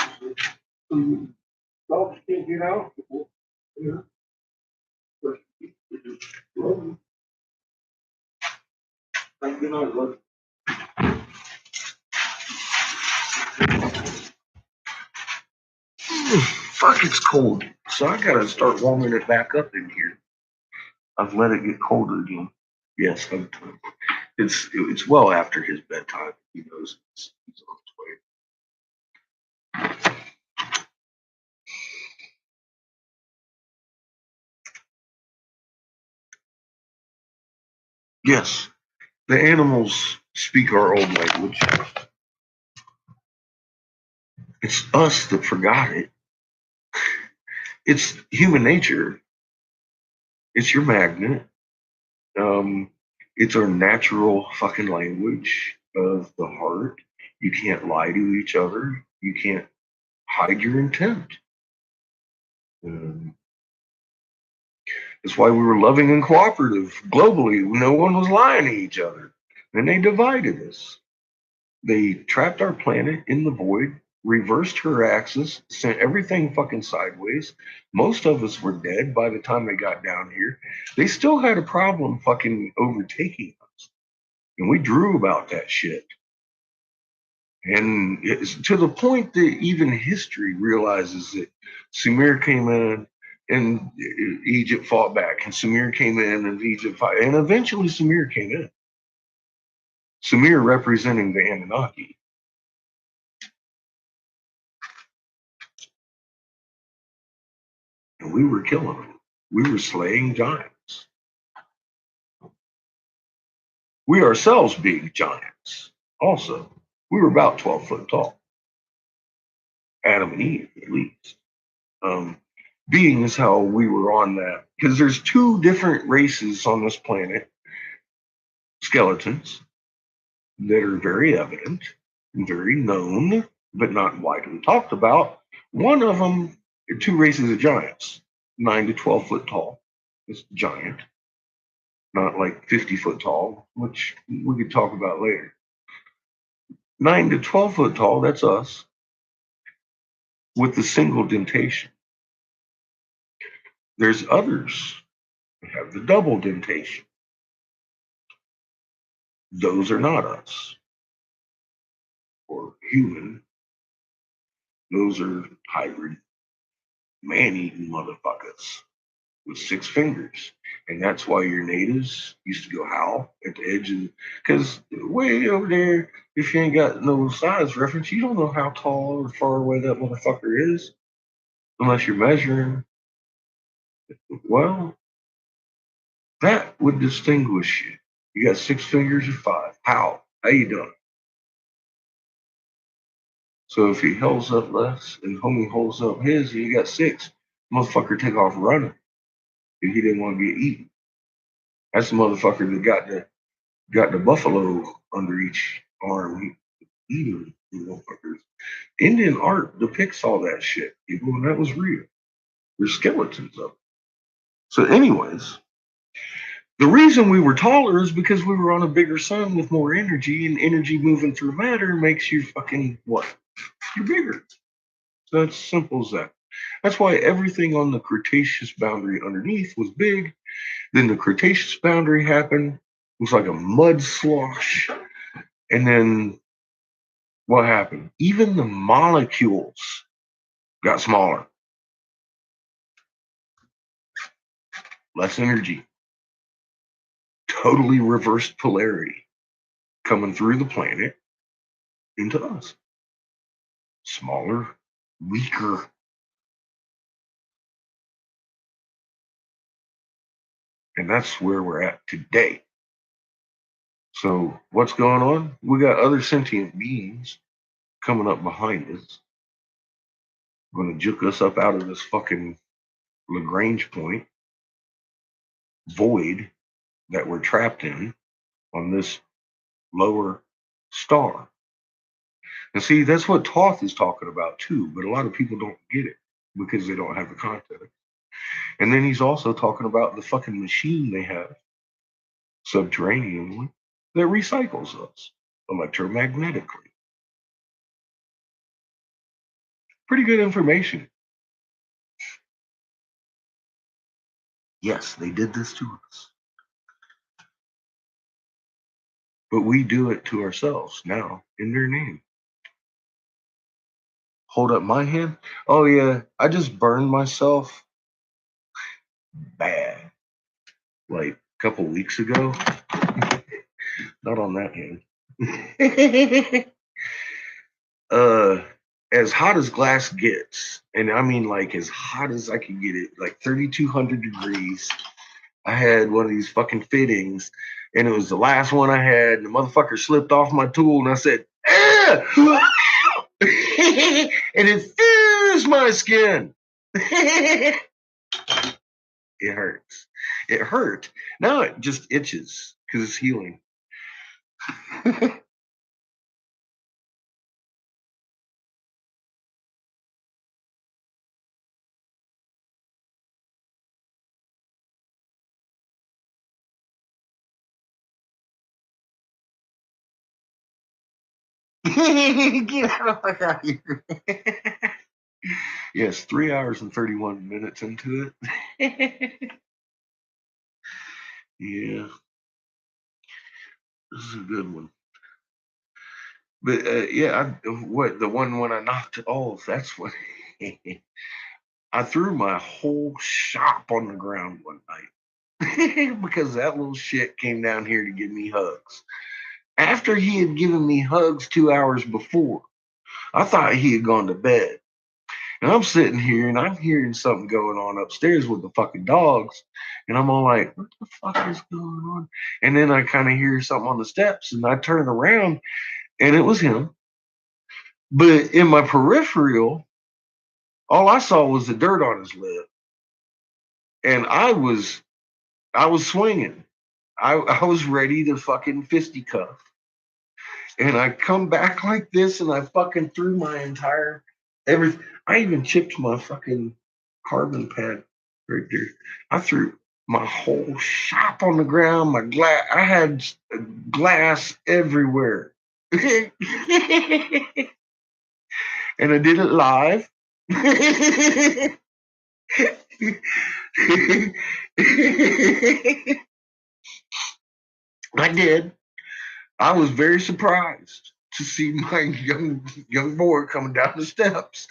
Dogs can't get out. Yeah. Love you. Thank you, Lord. Love you. Fuck, it's cold. So I gotta start warming it back up in here. I've let it get colder again. Yes, it's well after his bedtime. He knows he's on his way. Yes, the animals speak our old language. It's us that forgot it. It's human nature. It's your magnet. It's our natural fucking language of the heart. You can't lie to each other. You can't hide your intent. That's why we were loving and cooperative globally. No one was lying to each other. And they divided us. They trapped our planet in the void, reversed her axis, sent everything fucking sideways. Most of us were dead by the time they got down here. They still had a problem fucking overtaking us. And we drew about that shit. And it's to the point that even history realizes that Sumer came in and Egypt fought back, and Sumer came in and Egypt fought, and eventually Sumer came in. Sumer representing the Anunnaki. And we were killing them. We were slaying giants. We ourselves being giants also. We were about 12 foot tall. Adam and Eve, at least. Being is how we were on that. Because there's two different races on this planet. Skeletons that are very evident and very known, but not widely talked about. One of them, two races of giants, 9 to 12 foot tall. It's giant. not like 50 foot tall, which we could talk about later. 9 to 12 foot tall, that's us, with the single dentation. There's others that have the double dentation. Those are not us or human. Those are hybrid man-eating motherfuckers with 6 fingers. And that's why your natives used to go howl at the edge of, because way over there, if you ain't got no size reference, you don't know how tall or far away that motherfucker is unless you're measuring. Well, that would distinguish you. You got 6 fingers or 5. How you doing? So if he holds up less and homie holds up his, and you got 6, motherfucker take off running if he didn't want to get eaten. That's the motherfucker that got the buffalo under each arm. He eating the motherfuckers. Indian art depicts all that shit, people, and that was real. There's skeletons of it. So, anyways, the reason we were taller is because we were on a bigger sun with more energy, and energy moving through matter makes you fucking what? You're bigger. So that's simple as that. That's why everything on the Cretaceous boundary underneath was big. Then the Cretaceous boundary happened. It was like a mud slosh. And then what happened? Even the molecules got smaller. Less energy. Totally reversed polarity coming through the planet into us. Smaller, weaker. And that's where we're at today. So what's going on? We got other sentient beings coming up behind us. Going to juke us up out of this fucking Lagrange point void that we're trapped in on this lower star. And see, that's what Toth is talking about too, but a lot of people don't get it because they don't have the context. And then he's also talking about the fucking machine they have subterraneanly that recycles us electromagnetically. Pretty good information. Yes, they did this to us. But we do it to ourselves now in their name. Hold up my hand. Oh, yeah, I just burned myself bad like a couple weeks ago. Not on that hand. As hot as glass gets, and I mean like as hot as I could get it, like 3,200 degrees. I had one of these fucking fittings, and it was the last one I had, and the motherfucker slipped off my tool, and I said, ah! And it fused my skin. It hurts. It hurt. Now it just itches because it's healing. Get out of here. Yes, 3 hours and 31 minutes into it. Yeah, this is a good one. But yeah, what the one when I knocked it off, that's what I threw my whole shop on the ground one night because that little shit came down here to give me hugs. After he had given me hugs 2 hours before, I thought he had gone to bed. And I'm sitting here and I'm hearing something going on upstairs with the fucking dogs. And I'm all like, what the fuck is going on? And then I kind of hear something on the steps and I turn around and it was him. But in my peripheral, all I saw was the dirt on his lip. And I was swinging. I was ready to fucking fisticuff. And I come back like this and I fucking threw my entire everything. I even chipped my fucking carbon pad right there. I threw my whole shop on the ground, my glass. I had glass everywhere. And I did it live. I did. I was very surprised to see my young boy coming down the steps.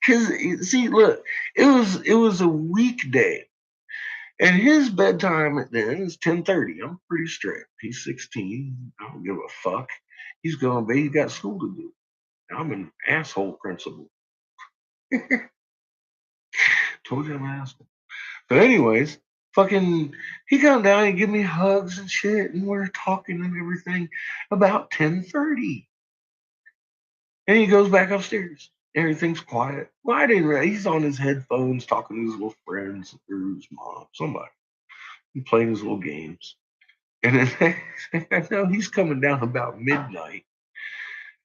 Cause see, look, it was a weekday, and his bedtime at then is 10:30. I'm pretty strict. He's 16. I don't give a fuck. He's going to bed. He got school to do. I'm an asshole principal. Told you I'm an asshole. But anyways, fucking, he come down and give me hugs and shit, and we're talking and everything about 10:30. And he goes back upstairs. Everything's quiet. Well, I didn't realize he's on his headphones talking to his little friends or his mom, somebody. He's playing his little games. And then I know he's coming down about midnight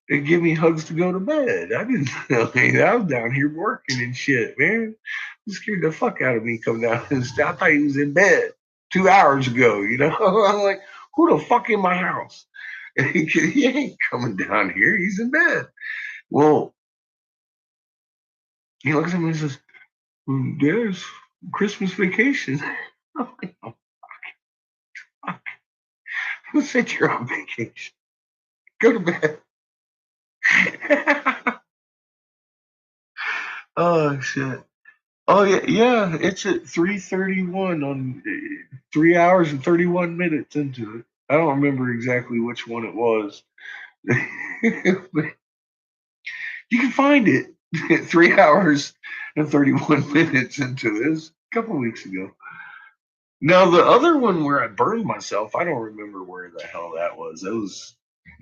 and give me hugs to go to bed. I didn't know. I was down here working and shit, man. It scared the fuck out of me coming down. I thought he was in bed 2 hours ago, you know? I'm like, who the fuck in my house? And he ain't coming down here. He's in bed. Well, he looks at me and says, there's Christmas vacation. I'm like, oh, fuck. Who said you're on vacation? Go to bed. Oh, shit. Oh, yeah. It's at 3:31 on 3 hours and 31 minutes into it. I don't remember exactly which one it was. But you can find it at 3 hours and 31 minutes into this a couple weeks ago. Now the other one where I burned myself, I don't remember where the hell that was.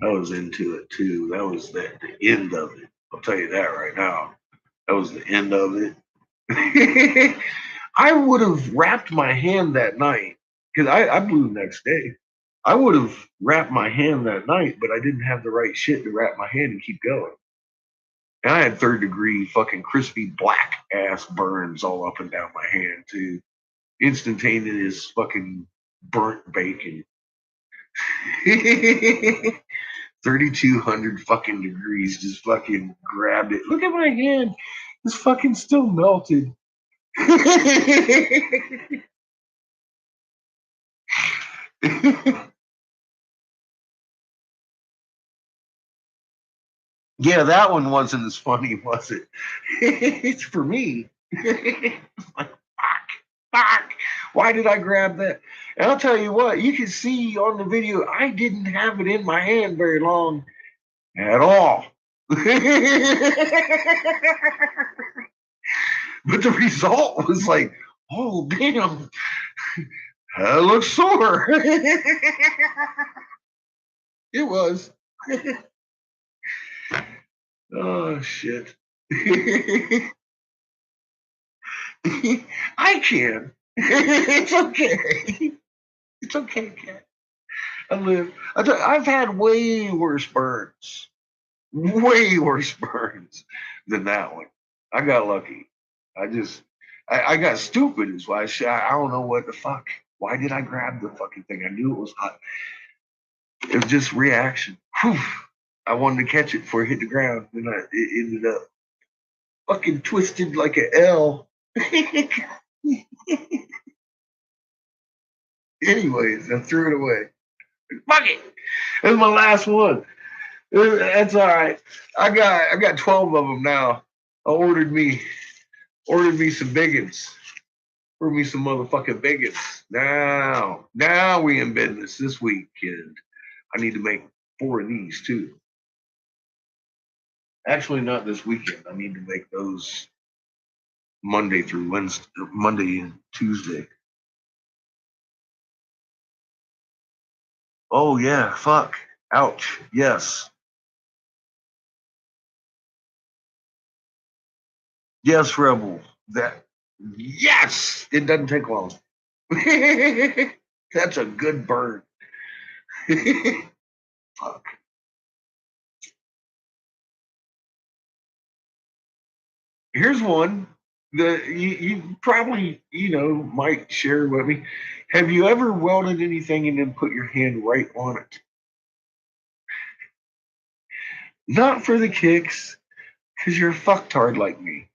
I was into it too. That was the end of it. I'll tell you that right now. That was the end of it. I would have wrapped my hand that night because I blew the next day. I would have wrapped my hand that night, but I didn't have the right shit to wrap my hand and keep going. And I had third degree fucking crispy black ass burns all up and down my hand too. Instantaneous fucking burnt bacon. 3,200 fucking degrees, just fucking grabbed it. Look at my hand. It's fucking still melted. Yeah, that one wasn't as funny, was it? It's for me. Like, fuck. Why did I grab that? And I'll tell you what, you can see on the video, I didn't have it in my hand very long at all. But the result was like, oh, damn, that looks sore. It was. Oh, shit. I can. It's okay. It's okay, cat. I live. I've had way worse burns. Way worse burns than that one. I got lucky. I got stupid is why I don't know what the fuck. Why did I grab the fucking thing? I knew it was hot. It was just reaction. Whew. I wanted to catch it before it hit the ground, and it ended up fucking twisted like an L. Anyways, I threw it away. Fuck it. That's my last one. That's all right. I got 12 of them now. I ordered me some bigots. Ordered me some motherfucking bigots. Now we in business this weekend. I need to make 4 of these too. Actually, not this weekend. I need to make those Monday through Wednesday, Monday and Tuesday. Oh yeah, fuck. Ouch. Yes. Yes, Rebel. Yes! It doesn't take long. That's a good burn. Fuck. Here's one You probably, might share with me. Have you ever welded anything and then put your hand right on it? Not for the kicks, because you're a fucktard like me.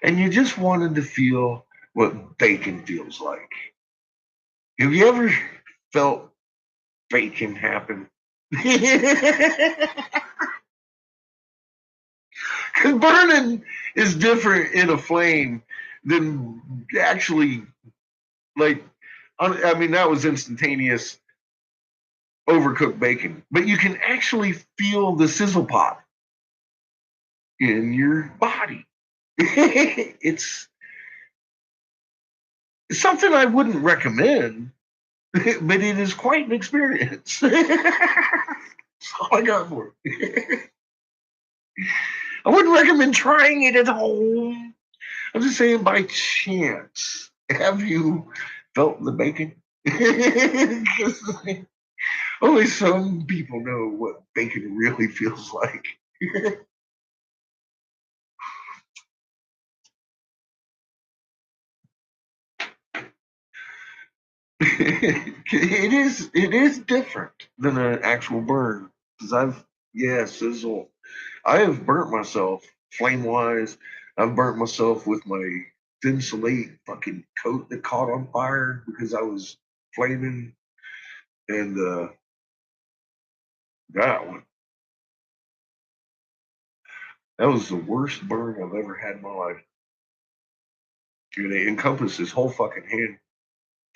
And you just wanted to feel what bacon feels like. Have you ever felt bacon happen? Because burning is different in a flame than actually, like, I mean, that was instantaneous overcooked bacon. But you can actually feel the sizzle pop in your body. It's something I wouldn't recommend, but it is quite an experience. That's all I got for it. I wouldn't recommend trying it at home. I'm just saying, by chance, have you felt the bacon? Only some people know what bacon really feels like. It is different than an actual burn. Because sizzle. I have burnt myself flame wise. I've burnt myself with my thin slate fucking coat that caught on fire because I was flaming. And that one, that was the worst burn I've ever had in my life. And it encompassed this whole fucking hand.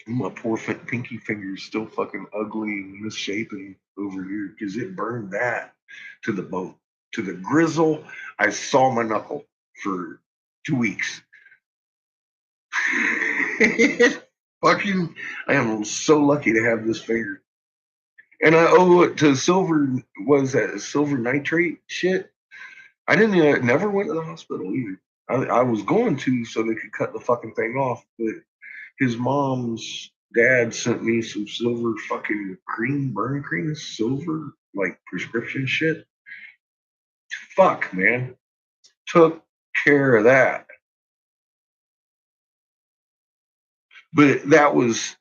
My poor pinky finger is still fucking ugly and misshapen over here because it burned that to the bone, to the grizzle. I saw my knuckle for 2 weeks. Fucking, I am so lucky to have this finger. And I owe it to silver, was that silver nitrate shit? I didn't, never went to the hospital either. I was going to so they could cut the fucking thing off, but his mom's dad sent me some silver fucking cream, burn cream, silver, like prescription shit. Fuck, man. Took care of that. But that was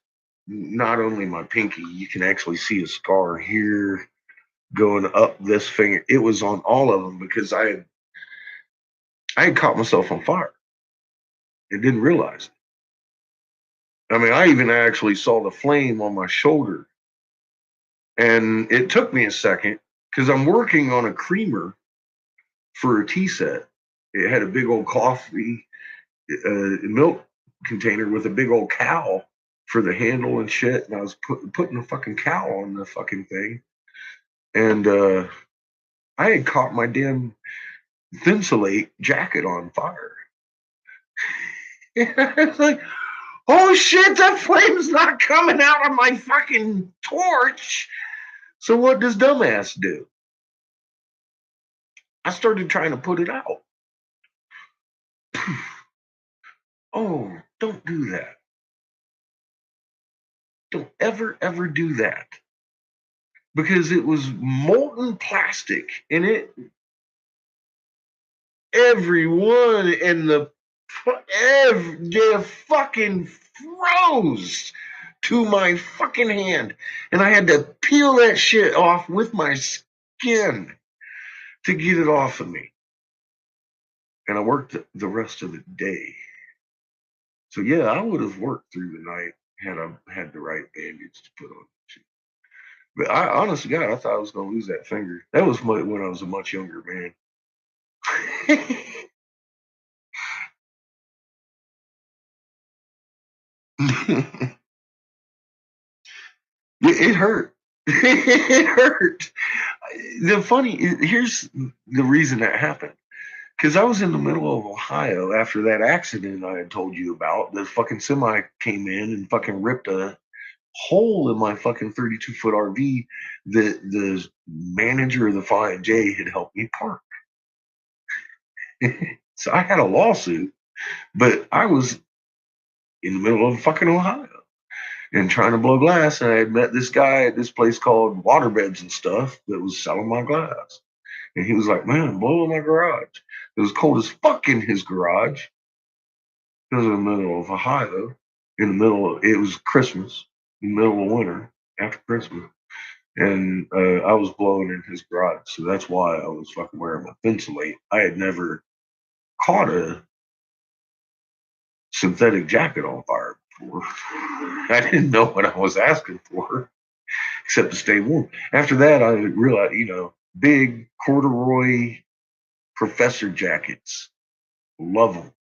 not only my pinky, you can actually see a scar here going up this finger. It was on all of them because I had caught myself on fire and didn't realize it. I mean, I even actually saw the flame on my shoulder. And it took me a second because I'm working on a creamer for a tea set. It had a big old coffee milk container with a big old cow for the handle and shit. And I was putting a fucking cow on the fucking thing. And I had caught my damn thinsulate jacket on fire. It's like, oh shit, that flame's not coming out of my fucking torch. So what does dumbass do? I started trying to put it out. Oh, don't do that. Don't ever do that. Because it was molten plastic and everyone in the fucking froze to my fucking hand. And I had to peel that shit off with my skin to get it off of me. And I worked the rest of the day. So yeah, I would have worked through the night had I had the right bandage to put on. But I, honest to God, I thought I was going to lose that finger. That was when I was a much younger man. It hurt. It hurt. Here's the reason that happened. Because I was in the middle of Ohio after that accident I had told you about. The fucking semi came in and fucking ripped a hole in my fucking 32-foot RV that the manager of the 5J had helped me park. So I had a lawsuit, but I was in the middle of fucking Ohio and trying to blow glass. And I had met this guy at this place called Waterbeds and stuff that was selling my glass. And he was like, man, blow in my garage. It was cold as fuck in his garage. It was in the middle of Ohio. It was Christmas, in the middle of winter, after Christmas. And I was blowing in his garage. So that's why I was fucking wearing my Ventilate. I had never caught a synthetic jacket on fire before. I didn't know what I was asking for, except to stay warm. After that, I realized, big corduroy professor jackets. Love them.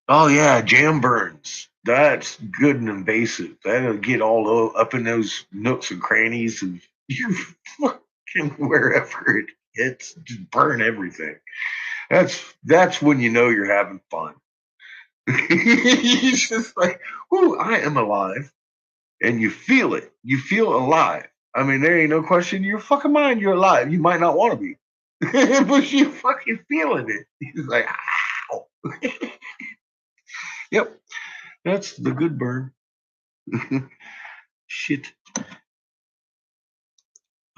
Oh yeah, jam burns. That's good and invasive. That'll get up in those nooks and crannies of your fucking wherever it hits. Just burn everything. That's when you know you're having fun. It's just like, whoo, I am alive. And you feel it. You feel alive. I mean, there ain't no question in your fucking mind you're alive. You might not want to be. But you fucking feeling it. It's like, ow. Yep. That's the good burn. Shit.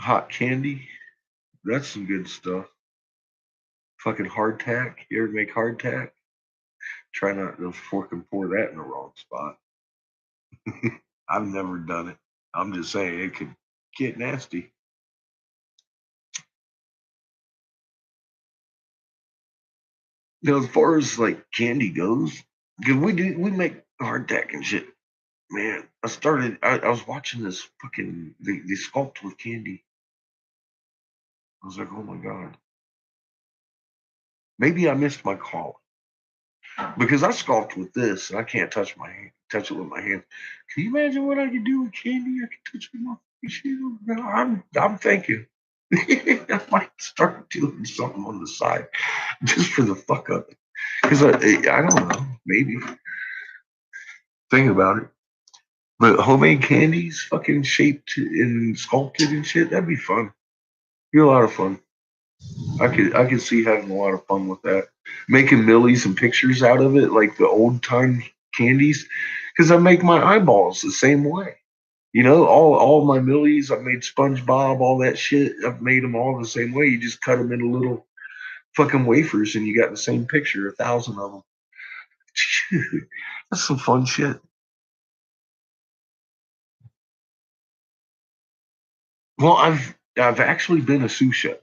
Hot candy. That's some good stuff. Fucking hardtack. You ever make hardtack? Try not to fucking pour that in the wrong spot. I've never done it. I'm just saying it could get nasty. As far as like candy goes, because we make hardtack and shit. Man, I was watching this fucking they sculpt with candy. I was like, oh my god. Maybe I missed my call because I sculpt with this and I can't touch it with my hand. Can you imagine what I could do with candy? I could touch it with my shit. I'm thinking I might start doing something on the side just for the fuck of it. Because I don't know, maybe think about it. But homemade candies, fucking shaped and sculpted and shit, that'd be fun. Be a lot of fun. I could see having a lot of fun with that. Making millies and pictures out of it, like the old time candies. Because I make my eyeballs the same way. All my millies, I've made SpongeBob, all that shit. I've made them all the same way. You just cut them into little fucking wafers, and you got the same picture, 1,000 of them. That's some fun shit. Well, I've actually been a sous chef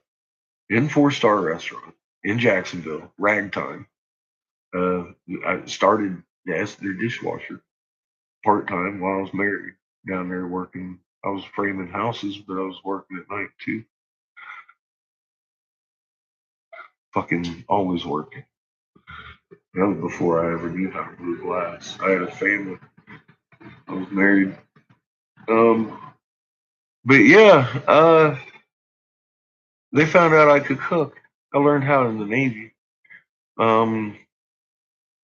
in 4-star restaurant in Jacksonville, ragtime. I started as their dishwasher part time while I was married down there working. I was framing houses, but I was working at night too. Fucking always working. That was before I ever knew how to glue glass. I had a family. I was married. Um, but yeah, they found out I could cook. I learned how in the Navy. Um,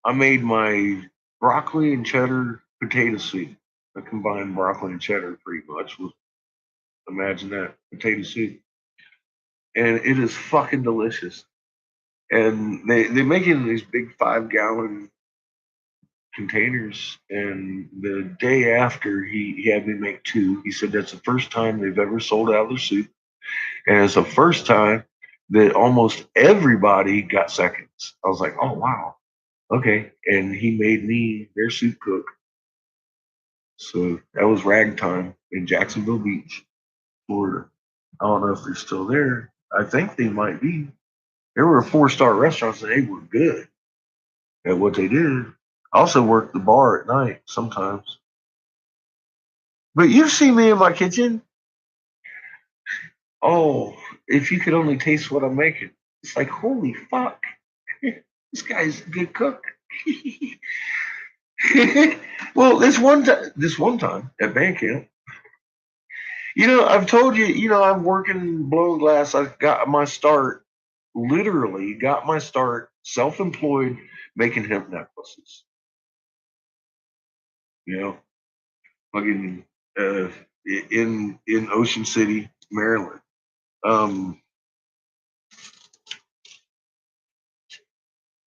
I made my broccoli and cheddar potato soup. I combined broccoli and cheddar pretty much with, imagine that, potato soup. And it is fucking delicious. And they make it in these big 5-gallon containers. And the day after he had me make two, he said that's the first time they've ever sold out of their soup. And it's the first time that almost everybody got seconds. I was like, oh wow. Okay. And he made me their soup cook. So that was ragtime in Jacksonville Beach, Florida. I don't know if they're still there. I think they might be. There were 4-star restaurants and they were good at what they did. I also worked the bar at night sometimes. But you've seen me in my kitchen. Oh, if you could only taste what I'm making. It's like, holy fuck. This guy's a good cook. Well, this one time at band camp, I've told you, I'm working blowing glass. I got my start, literally got my start self-employed making hemp necklaces. You know, fucking uh, in Ocean City, Maryland. Um,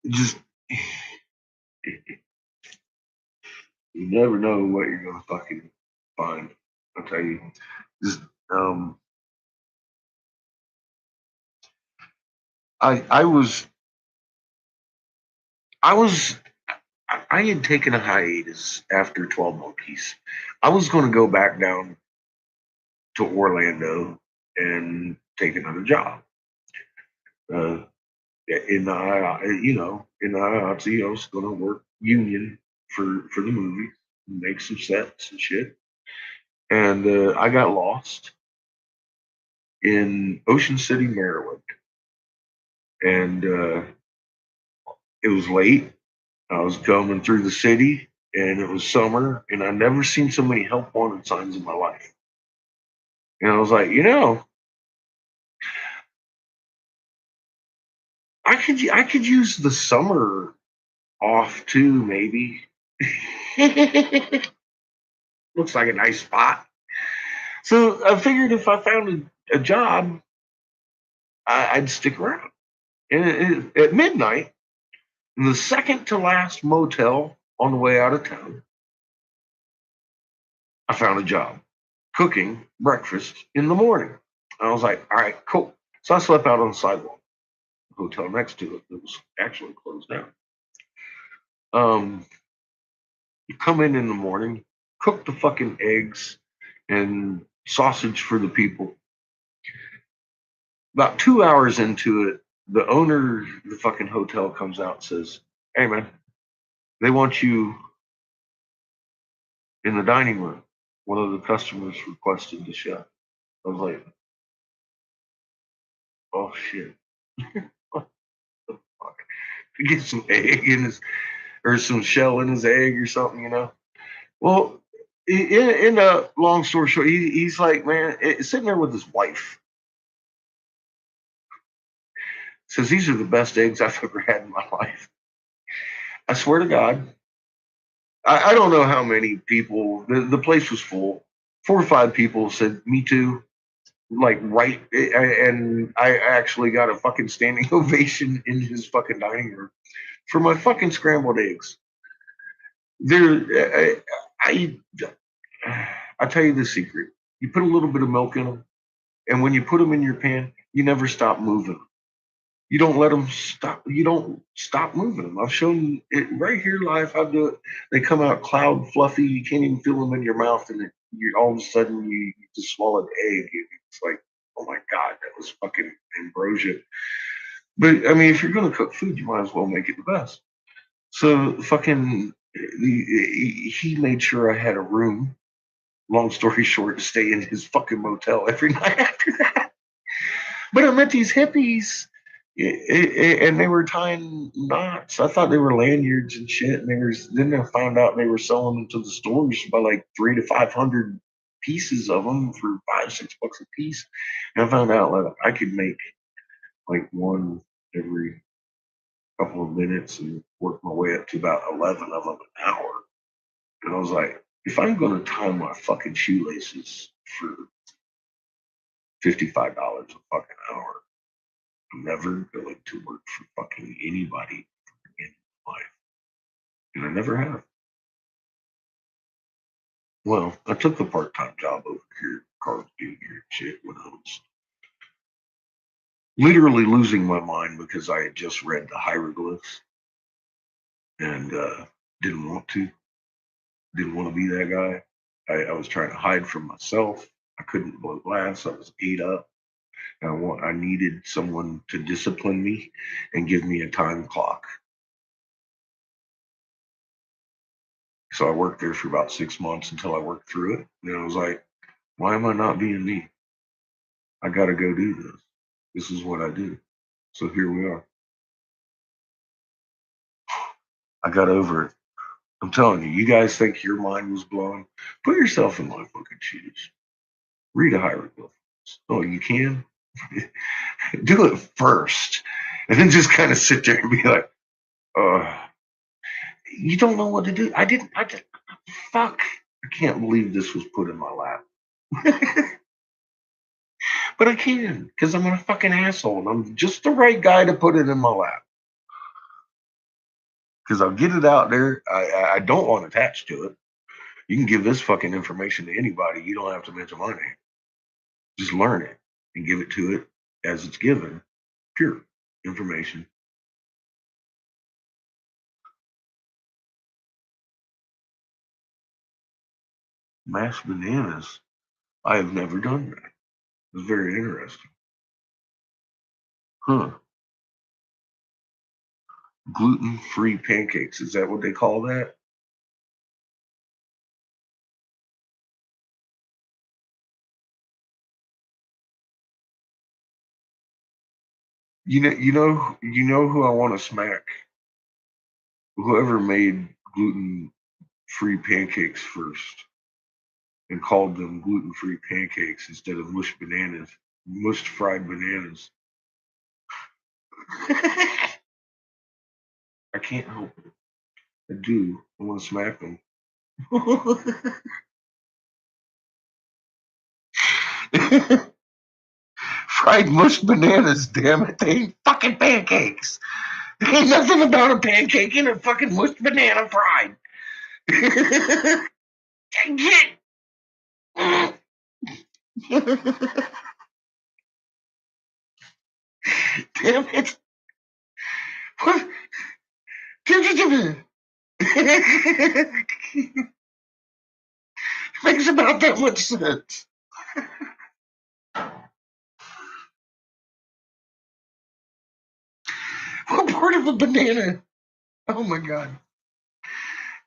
just you never know what you're gonna fucking find. I'll tell you. Just I was I had taken a hiatus after 12 Monkeys. I was going to go back down to Orlando and take another job. Uh, in the in the IOT, I was going to work union for the movie, make some sets and shit. And I got lost in Ocean City, Maryland, and it was late. I was coming through the city, and it was summer, and I never seen so many help wanted signs in my life. And I was like, I could use the summer off too, maybe. Looks like a nice spot. So I figured if I found a job, I'd stick around. And at midnight, in the second to last motel on the way out of town, I found a job cooking breakfast in the morning. I was like, all right, cool. So I slept out on the sidewalk, the hotel next to it that was actually closed down. You come in the morning, cook the fucking eggs and sausage for the people. About 2 hours into it, the owner of the fucking hotel comes out and says, hey, man, they want you in the dining room. One of the customers requested the chef. I was like, oh, shit. What the fuck? To get some egg in his, or some shell in his egg or something. Well, in a long story short, he's like, man, sitting there with his wife. Says, these are the best eggs I've ever had in my life. I swear to God, I don't know how many people, the place was full. 4 or 5 people said, me too. Like, right. And I actually got a fucking standing ovation in his fucking dining room for my fucking scrambled eggs. I tell you the secret. You put a little bit of milk in them, and when you put them in your pan, you never stop moving. You don't let them stop. You don't stop moving them. I've shown it right here live. I do it. They come out cloud fluffy. You can't even feel them in your mouth, and you all of a sudden you just swallow an egg. It's like, oh my god, that was fucking ambrosia. But I mean, if you're gonna cook food, you might as well make it the best. So fucking, he made sure I had a room. Long story short, to stay in his fucking motel every night after that. But I met these hippies, and they were tying knots. I thought they were lanyards and shit. And then I found out they were selling them to the stores by like 300 to 500 pieces of them for $5-6 a piece. And I found out like I could make like one every couple of minutes and work my way up to about 11 of them an hour. And I was like, if I'm going to tie my fucking shoelaces for $55 a fucking hour, I'm never going to work for fucking anybody in life. And I never have. Well, I took the part-time job over here at Carl's Jr. and shit when I was literally losing my mind because I had just read the hieroglyphs and didn't want to. Didn't want to be that guy. I was trying to hide from myself. I couldn't blow glass. I was ate up. I needed someone to discipline me and give me a time clock. So I worked there for about 6 months until I worked through it. And I was like, why am I not being me? I got to go do this. This is what I do. So here we are. I got over it. I'm telling you, you guys think your mind was blown? Put yourself in my fucking shoes. Read a hieroglyph. Oh, you can? Do it first. And then just kind of sit there and be like, you don't know what to do. I didn't, fuck. I can't believe this was put in my lap. But I can, because I'm a fucking asshole. And I'm just the right guy to put it in my lap. Because I'll get it out there. I don't want attached to it. You can give this fucking information to anybody. You don't have to mention my name. Just learn it and give it to it as it's given, pure. information. Mashed bananas. I have never done that. It's very interesting. Huh. Gluten-free pancakes. Is that what they call that? You know who I want to smack? Whoever made gluten-free pancakes first and called them gluten-free pancakes instead of mushed fried bananas. I can't help it. I do. I want to smack them. Fried mushed bananas, damn it. They ain't fucking pancakes. There ain't nothing about a pancake in a fucking mushed banana fried. Damn it. What? Makes about that much sense. What part of a banana? Oh my god.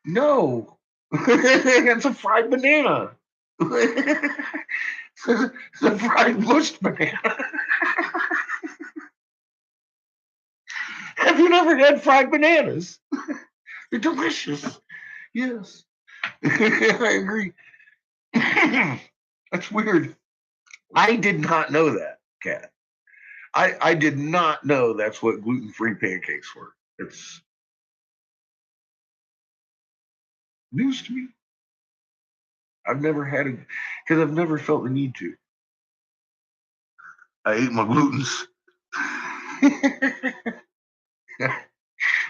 No. It's a fried banana. It's a fried mushed banana. Have you never had fried bananas? They're delicious. Yes. I agree. That's weird. I did not know that, Kat. I did not know that's what gluten-free pancakes were. It's news to me. I've never had it because I've never felt the need to. I ate my glutens.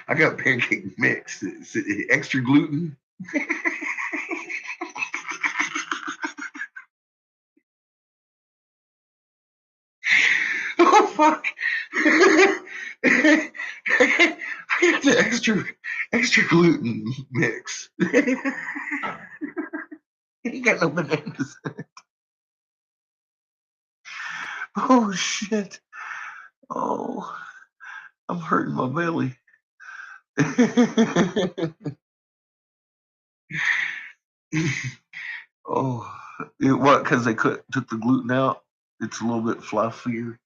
I got pancake mix. It's extra gluten. Oh fuck! I got the extra gluten mix. Ain't got no bananas. Oh shit! Oh, I'm hurting my belly. Oh, what? Because they took the gluten out. It's a little bit fluffier,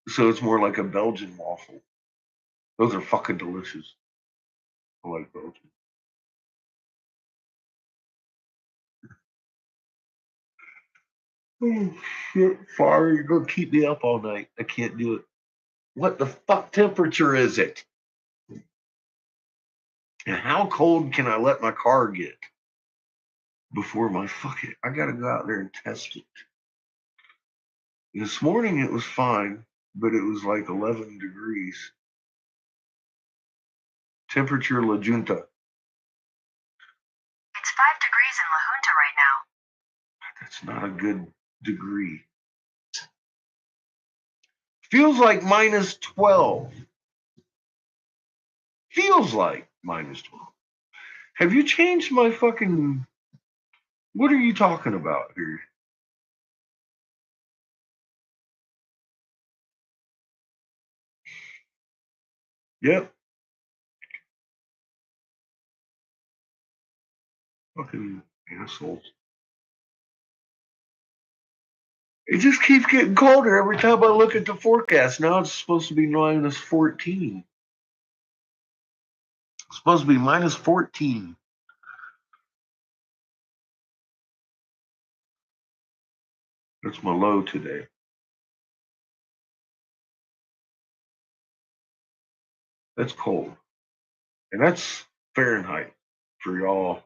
so it's more like a Belgian waffle. Those are fucking delicious. I like Belgian. Oh shit, fire! You're gonna keep me up all night. I can't do it. What the fuck temperature is it? And how cold can I let my car get before my fuck it? I gotta go out there and test it. This morning it was fine, but it was like 11 degrees. Temperature La Junta. It's 5 degrees in La Junta right now. That's not a good degree. Feels like minus 12. Feels like minus 12. Have you changed my fucking... What are you talking about here? Yep. Fucking assholes. It just keeps getting colder every time I look at the forecast. Now it's supposed to be minus 14. It's supposed to be minus 14. That's my low today. That's cold. And that's Fahrenheit for y'all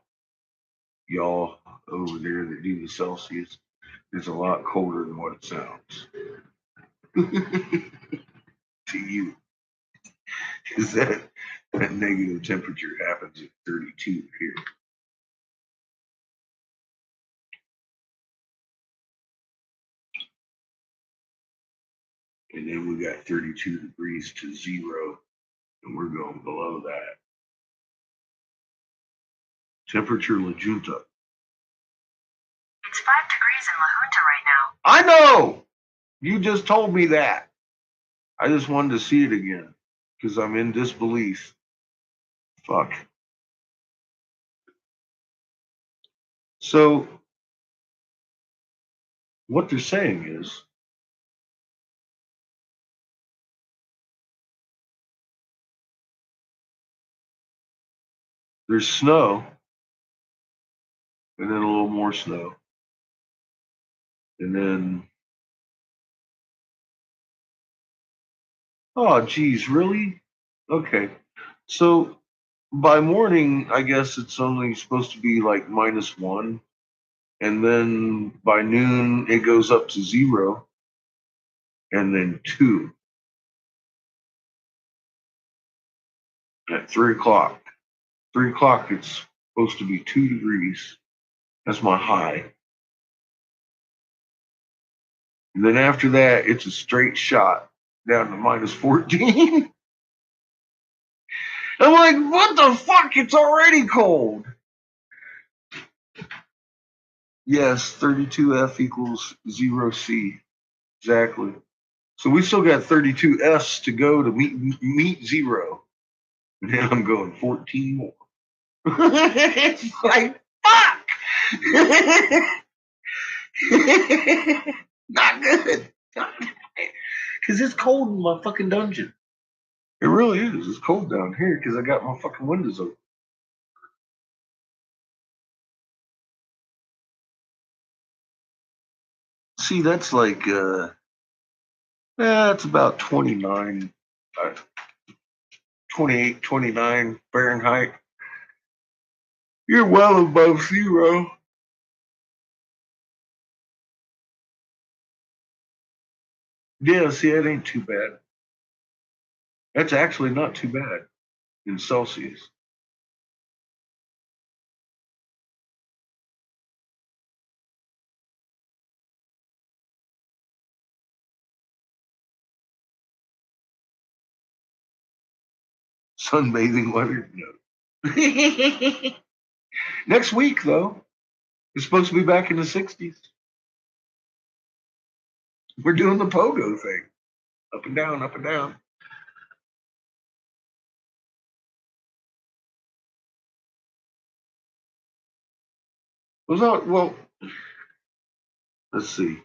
over there that do the Celsius. It's a lot colder than what it sounds. To you. Because that negative temperature happens at 32 here. And then we got 32 degrees to 0, and we're going below that. Temperature La Junta. It's 5 degrees in La Junta right now. I know! You just told me that. I just wanted to see it again because I'm in disbelief. Fuck. So, what they're saying is there's snow, and then a little more snow, and then, oh, geez, really? Okay. So, by morning, I guess it's only supposed to be like -1, and then by noon, it goes up to 0, and then 2 at 3 o'clock. 3 o'clock, it's supposed to be 2 degrees. That's my high. And then after that, it's a straight shot down to -14. I'm like, what the fuck? It's already cold. Yes, 32F equals 0C. Exactly. So we still got 32 F's to go to meet 0. And then I'm going 14 more. It's like, fuck! Not good. Because it's cold in my fucking dungeon. It really is. It's cold down here because I got my fucking windows open. See, that's like, it's about 29, 28, 29 Fahrenheit. You're well above 0. Yeah, see, it ain't too bad. That's actually not too bad in Celsius. Sunbathing weather? No. Next week, though, it's supposed to be back in the 60s. We're doing the pogo thing. Up and down, up and down. Well, let's see.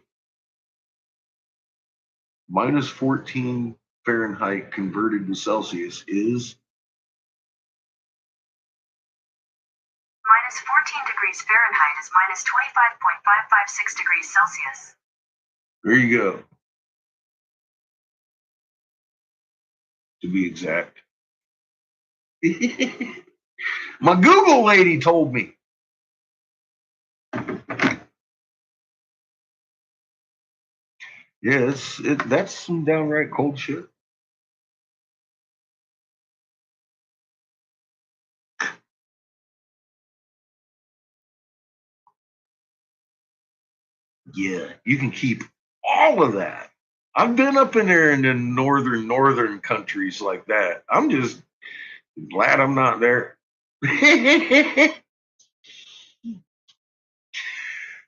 -14 Fahrenheit converted to Celsius is -14 degrees Fahrenheit is -25.556 degrees Celsius. there you go. To be exact. My Google lady told me. Yeah, that's some downright cold shit. Yeah, you can keep all of that. I've been up in there in the northern countries like that. I'm just glad I'm not there.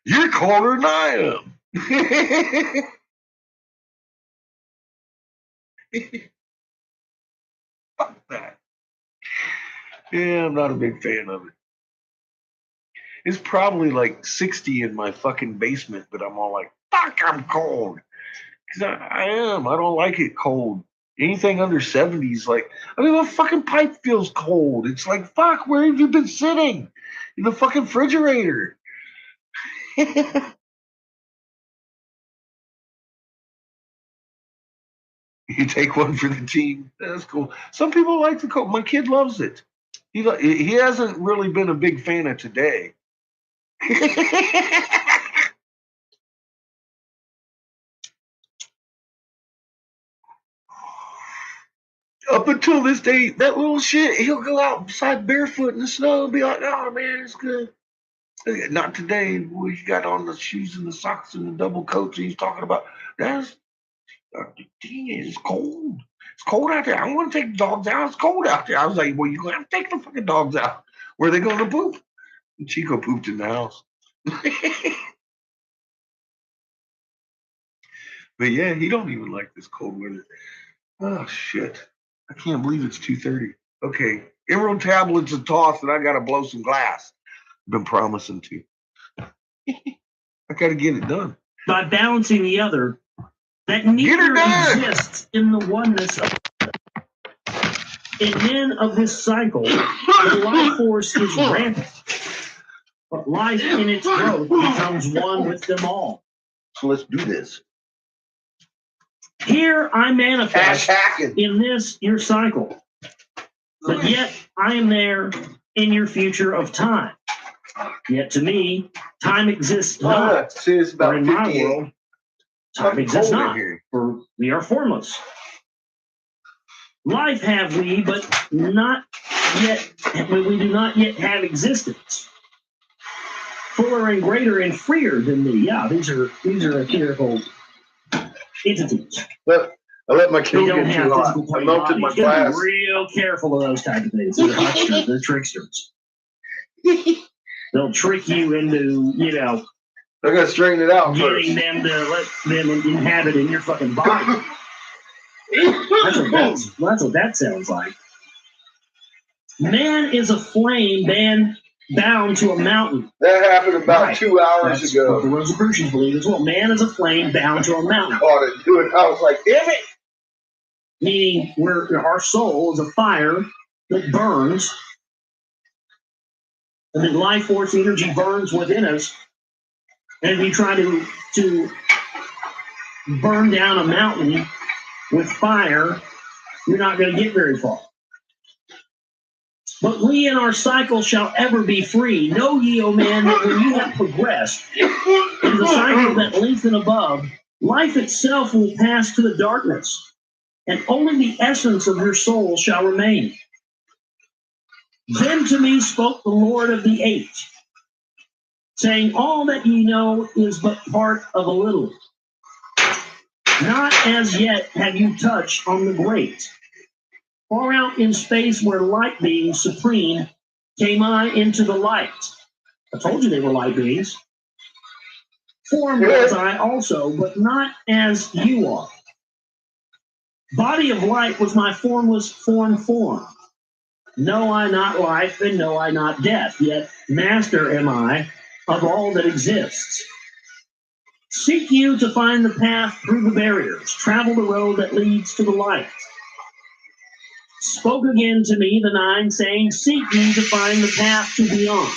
You're colder than I am. Fuck that. Yeah, I'm not a big fan of it. It's probably like 60 in my fucking basement, but I'm all like, fuck, I'm cold. Because I am. I don't like it cold. Anything under 70s, like, I mean, my fucking pipe feels cold. It's like, fuck, where have you been sitting? In the fucking refrigerator. You take one for the team. That's cool. Some people like the cold. My kid loves it. He hasn't really been a big fan of today. Up until this day, that little shit, he'll go outside barefoot in the snow and be like, oh man, it's good. Not today. We got on the shoes and the socks and the double coats he's talking about. Dang, it's cold. It's cold out there. I want to take the dogs out. It's cold out there. I was like, well, you're going to have to take the fucking dogs out. Where are they going to poop? And Chico pooped in the house. But yeah, he don't even like this cold weather. Oh, shit. I can't believe it's 2:30. Okay. Emerald tablets are tossed, and I got to blow some glass. I've been promising to. I got to get it done. By balancing the other, that neither exists in the oneness of. In men of this cycle, the life force is rampant, but life in its growth becomes one with them all. So let's do this. Here I manifest in this your cycle, but yet I am there in your future of time. Yet to me, time exists not. See, it's about or in my world, time exists not, for we are formless. Life have we, but not yet. We do not yet have existence. Fuller and greater and freer than me. Yeah, these are etherical entities. But I let my They kill don't get have too hot. physical I melted my bodies. You gotta glass. be real careful of those type of things. They're hucksters. They're tricksters. They'll trick you into, I gotta straighten it out getting first. them to let them inhabit in your fucking body. That's what that sounds like. Man is a flame bound to a mountain. That happened about Right. 2 hours That's ago. what the Rosicrucians believe as well. Man is a flame bound to a mountain. Ought to do it. I was like, damn it. Meaning our soul is a fire that burns, and the life force energy burns within us. And if you try to burn down a mountain with fire, you're not going to get very far. But we in our cycle shall ever be free. Know ye, O man, that when you have progressed in the cycle that lengthen above, life itself will pass to the darkness, and only the essence of your soul shall remain. Then to me spoke the Lord of the Eight, saying, all that ye know is but part of a little. Not as yet have you touched on the great. Far out in space where light being supreme, came I into the light. I told you they were light beings. Form was I also, but not as you are. Body of light was my formless form. Know I not life, and know I not death, yet master am I of all that exists. Seek you to find the path through the barriers, travel the road that leads to the light. Spoke again to me the nine, saying, seek ye to find the path to beyond.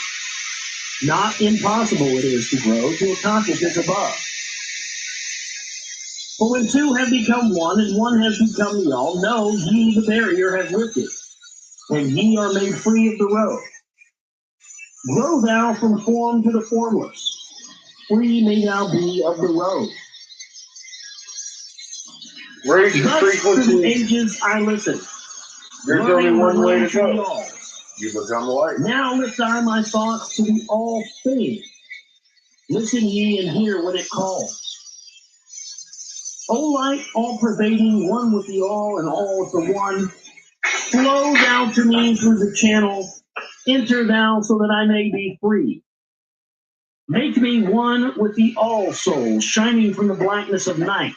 Not impossible it is to grow, to accomplish it above. For when two have become one, and one has become the all, know ye the barrier has lifted, and ye are made free of the road. Grow thou from form to the formless. Free may thou be of the road. Raise your Thus frequency. through the ages I listen. There's only one way to go. You become light. Now lift I my thoughts to the all thing. Listen ye and hear what it calls. O light, all pervading, one with the all and all with the one, flow thou to me through the channel. Enter thou so that I may be free. Make me one with the all soul, shining from the blackness of night.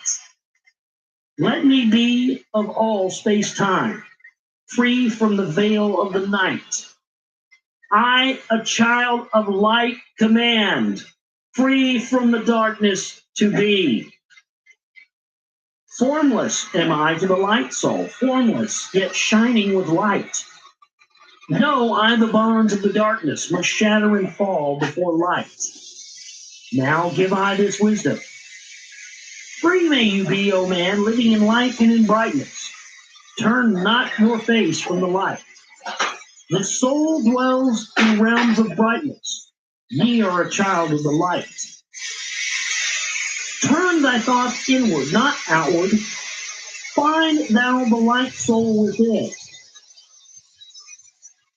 Let me be of all space-time, free from the veil of the night. I, a child of light, command, free from the darkness to be. Formless am I to the light soul, formless, yet shining with light. Know I the bonds of the darkness must shatter and fall before light. Now give I this wisdom. Free may you be, O man, living in light and in brightness. Turn not your face from the light. The soul dwells in realms of brightness. Ye are a child of the light. Turn thy thoughts inward, not outward. Find thou the light soul within.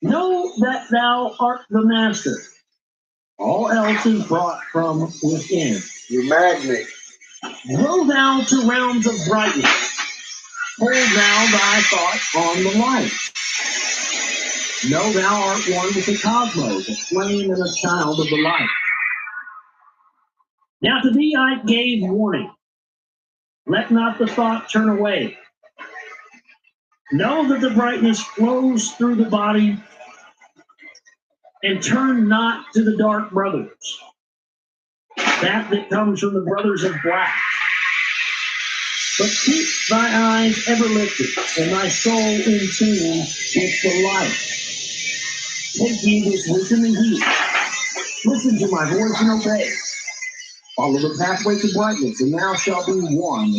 Know that thou art the master. All else is brought from within. Your magnet. Grow thou to realms of brightness. Hold thou thy thought on the light. Know thou art one with the cosmos, a flame and a child of the light. Now to thee I gave warning. Let not the thought turn away. Know that the brightness flows through the body, and turn not to the dark brothers. That comes from the brothers of black. But keep thy eyes ever lifted, and thy soul in tune with the light. Take ye this wisdom and heed. Listen to my voice and obey. Follow the pathway to brightness, and thou shalt be one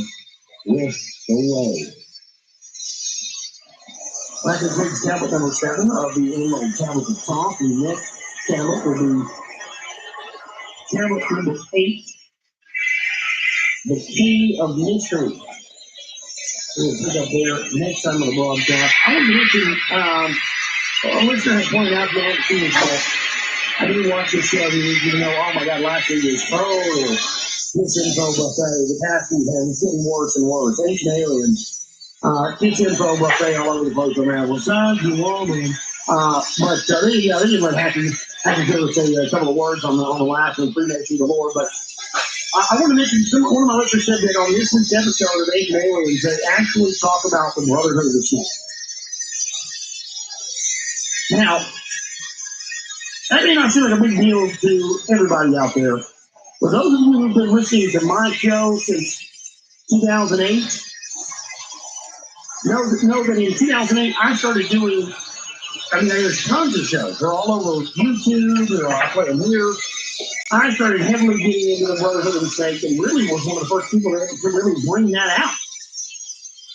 with the way. That concludes tablet number 7 of the annual Tablet of Talk. The next tablet will be tablet number 8, The Key of Mystery. We'll pick up there next time on the broadcast. I want to mention, a listener had pointed out the other thing is that I didn't watch this show every week, even though, oh my God, last week was total misinfo buffet. The past week has getting worse and worse. Ancient aliens. Kids info buffet all over the place around. Well, son, you wrong, man. But they didn't let Happy Taylor say a couple of words on the last one, pre-nation the Lord. But I want to mention, one of my listeners said that on this week's episode of Ancient Aliens, they actually talk about the Brotherhood of the Snake. Now, that may not seem like a big deal to everybody out there. For those of you who've been listening to my show since 2008, know that in 2008, I started doing, there's tons of shows. They're all over YouTube. I play them here. I started heavily getting into the Brotherhood of the Snake and really was one of the first people to really bring that out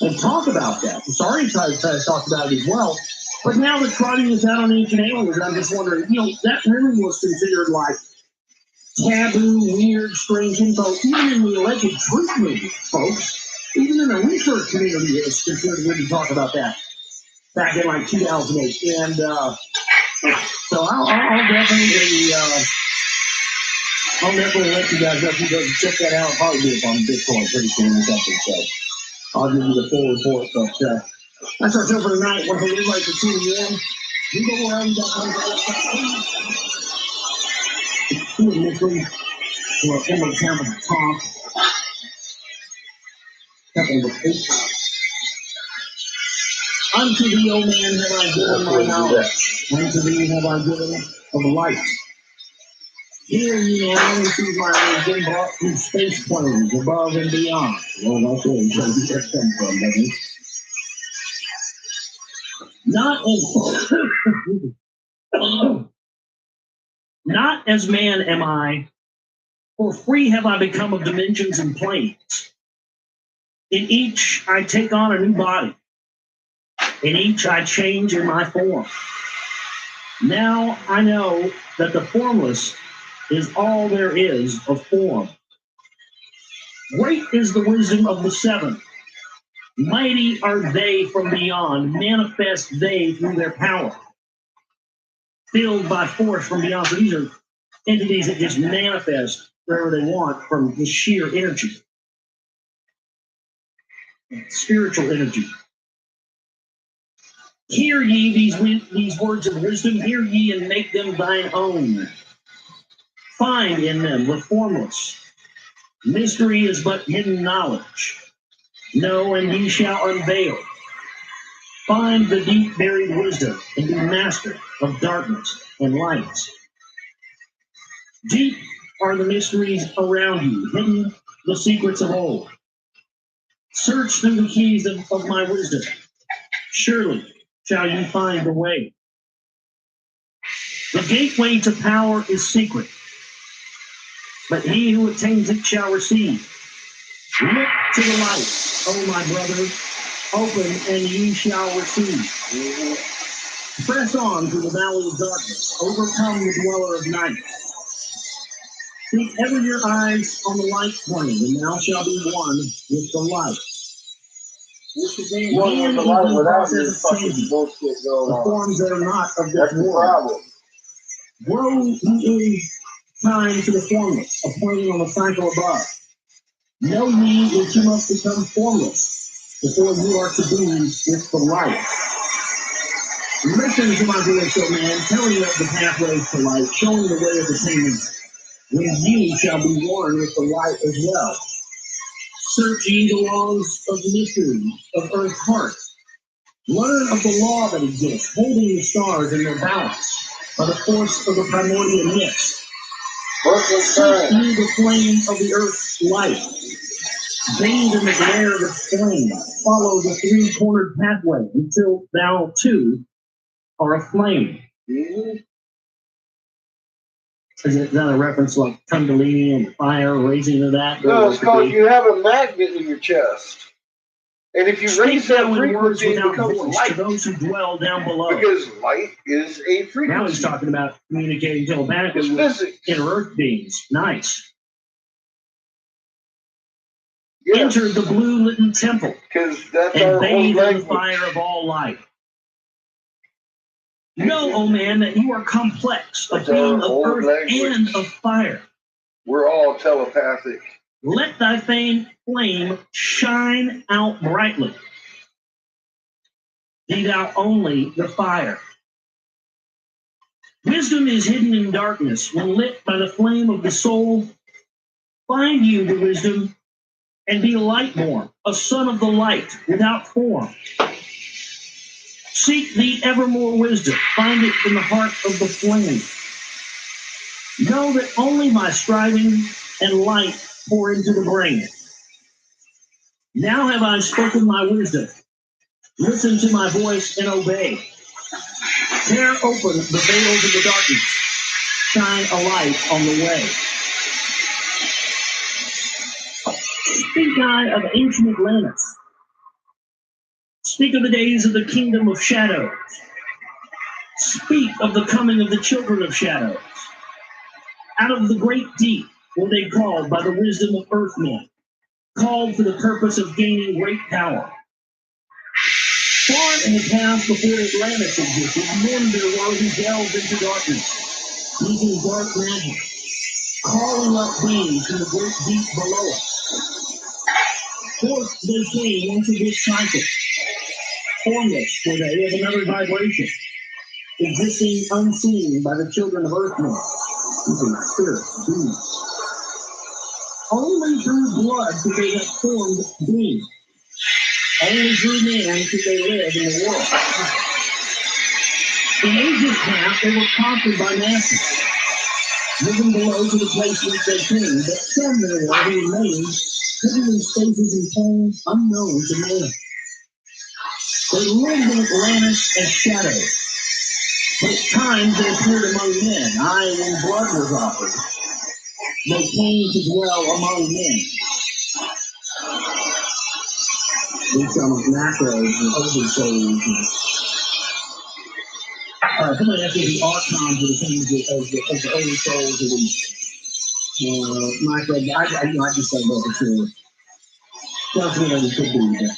and talk about that. The Sorry Side talked about it as well. But now that Friday is out on Ancient Aliens, I'm just wondering, that really was considered like taboo, weird, strange info, even in the alleged truth movement, folks. Even in the research community, it's considered weird to talk about that back in like 2008. And so I'll definitely let you guys know if you go check that out. I'll probably be up on Bitcoin pretty soon or something. So I'll give you the full report. But that's our show for tonight. Want to thank everybody for tuning in. You go around initially to our former Tablet of Talk. Number 8. Unto thee, O man, have I given my knowledge. Unto thee have I given of light. Hear ye now, receive my wisdom brought from space planes above and beyond. Well, that's where that come from, doesn't it? Not as man am I, for free have I become of dimensions and planes. In each I take on a new body. In each I change in my form. Now I know that the formless is all there is of form. Great is the wisdom of the 7. Mighty are they from beyond, manifest they through their power. Filled by force from beyond. So these are entities that just manifest wherever they want from the sheer energy. Spiritual energy. Hear ye these words of wisdom, hear ye and make them thine own. Find in them the formless. Mystery is but hidden knowledge. Know and ye shall unveil. Find the deep buried wisdom and be master of darkness and light. Deep are the mysteries around you, hidden the secrets of old. Search through the keys of my wisdom. Surely shall you find the way. The gateway to power is secret, but he who attains it shall receive. Look to the light, O my brother, open and ye shall receive. Press on through the valley of darkness, overcome the dweller of night. Keep ever your eyes on the light plane, and thou shalt be one with the light. One with the light without this fucking bullshit going on. The forms that are not of this world. Grow ye in time to the formless, a plane on the cycle above. Know ye that you must become formless before you are to be with the light. Listen to my voice, O man, telling you of the pathways to light, showing the way of attainment, when ye shall be one with the light as well. Search ye the laws of mystery of earth's heart. Learn of the law that exists, holding the stars in their balance by the force of the primordial mist. Search ye the flame of the earth's light. Bathe in the glare of its flame. Follow the three-cornered pathway until thou, too, are aflame. Mm-hmm. Is that a reference like Kundalini and fire, raising to that? No, it's called you have a magnet in your chest. And if you raise that frequency, it becomes light. To those who dwell down below. Because light is a frequency. Now he's talking about communicating telepathically with inner earth beings. Nice. Yes. Enter the blue litten temple. Because that's and our bathe old in the fire of all light. Know, O man, that you are complex, a being of earth and of fire. We're all telepathic. Let thy flame shine out brightly. Be thou only the fire. Wisdom is hidden in darkness. When lit by the flame of the soul, find you the wisdom and be light-born, a son of the light without form. Seek thee evermore wisdom. Find it in the heart of the flame. Know that only my striving and light pour into the brain. Now have I spoken my wisdom. Listen to my voice and obey. Tear open the veils of the darkness. Shine a light on the way. Speak I of ancient Atlantis. Speak of the days of the kingdom of shadows. Speak of the coming of the children of shadows. Out of the great deep were they called by the wisdom of earthmen, called for the purpose of gaining great power. Far in the past before Atlantis existed, men there were who delved into darkness, using dark magic, calling up beings from the great deep below us. Forth they came into this cycle. Formless were they of another vibration, existing unseen by the children of earthmen, using spirits, beings. Only through blood could they have formed beings. Only through man could they live in the world. In ages past, they were conquered by masses, living below to the place whence they came, but some there were who remained, hidden in spaces and planes unknown to man. They lived in Atlantis as shadows. But at times they appeared among men. Aye, when blood was offered, they came to dwell among men. These some macros and older souls. Somebody asked me the archons of the things of the older souls of the macro. I just don't know for sure. That's what it could be, but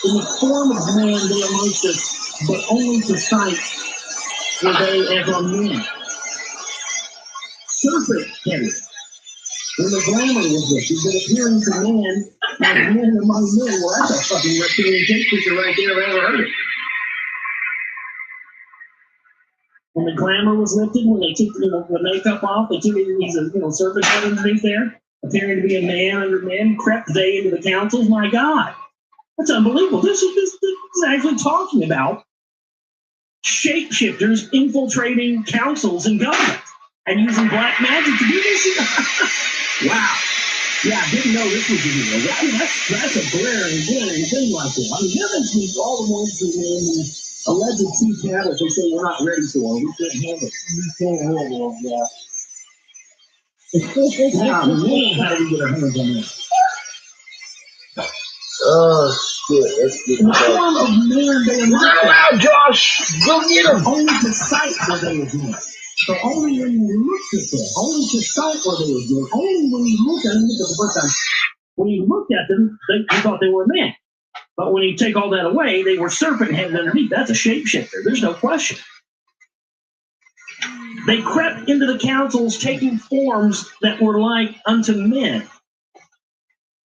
in the form of man, they amongst us, but only to sight were they as on men. Serpent-headed. When the glamour was lifted, but appearing to man as men among men, well, that's a fucking reptilian cake picture right there if I ever heard it. When the glamour was lifted, when they took the makeup off, they took he's a serpent head underneath there, appearing to be a man under men, crept they into the councils. My God, that's unbelievable. This is actually talking about shapeshifters infiltrating councils and government and using black magic to do this. Wow. Yeah, I didn't know this was a deal. I mean, that's a glaring thing like that. I mean, that makes me all the ones who were in the alleged chief habits, they say we're not ready for it. We can't handle it. We can't handle it, yeah. How do we get our hands on that? Oh, shit. That's good. In the form of man, they are not allowed, Josh. Go get him. Only to sight were they as men. So only when you looked at them, only to sight were they as men. Only when you looked at them, the first time, when you looked at them, you thought they were men. But when you take all that away, they were serpent-headed underneath. That's a shapeshifter. There's no question. They crept into the councils, taking forms that were like unto men,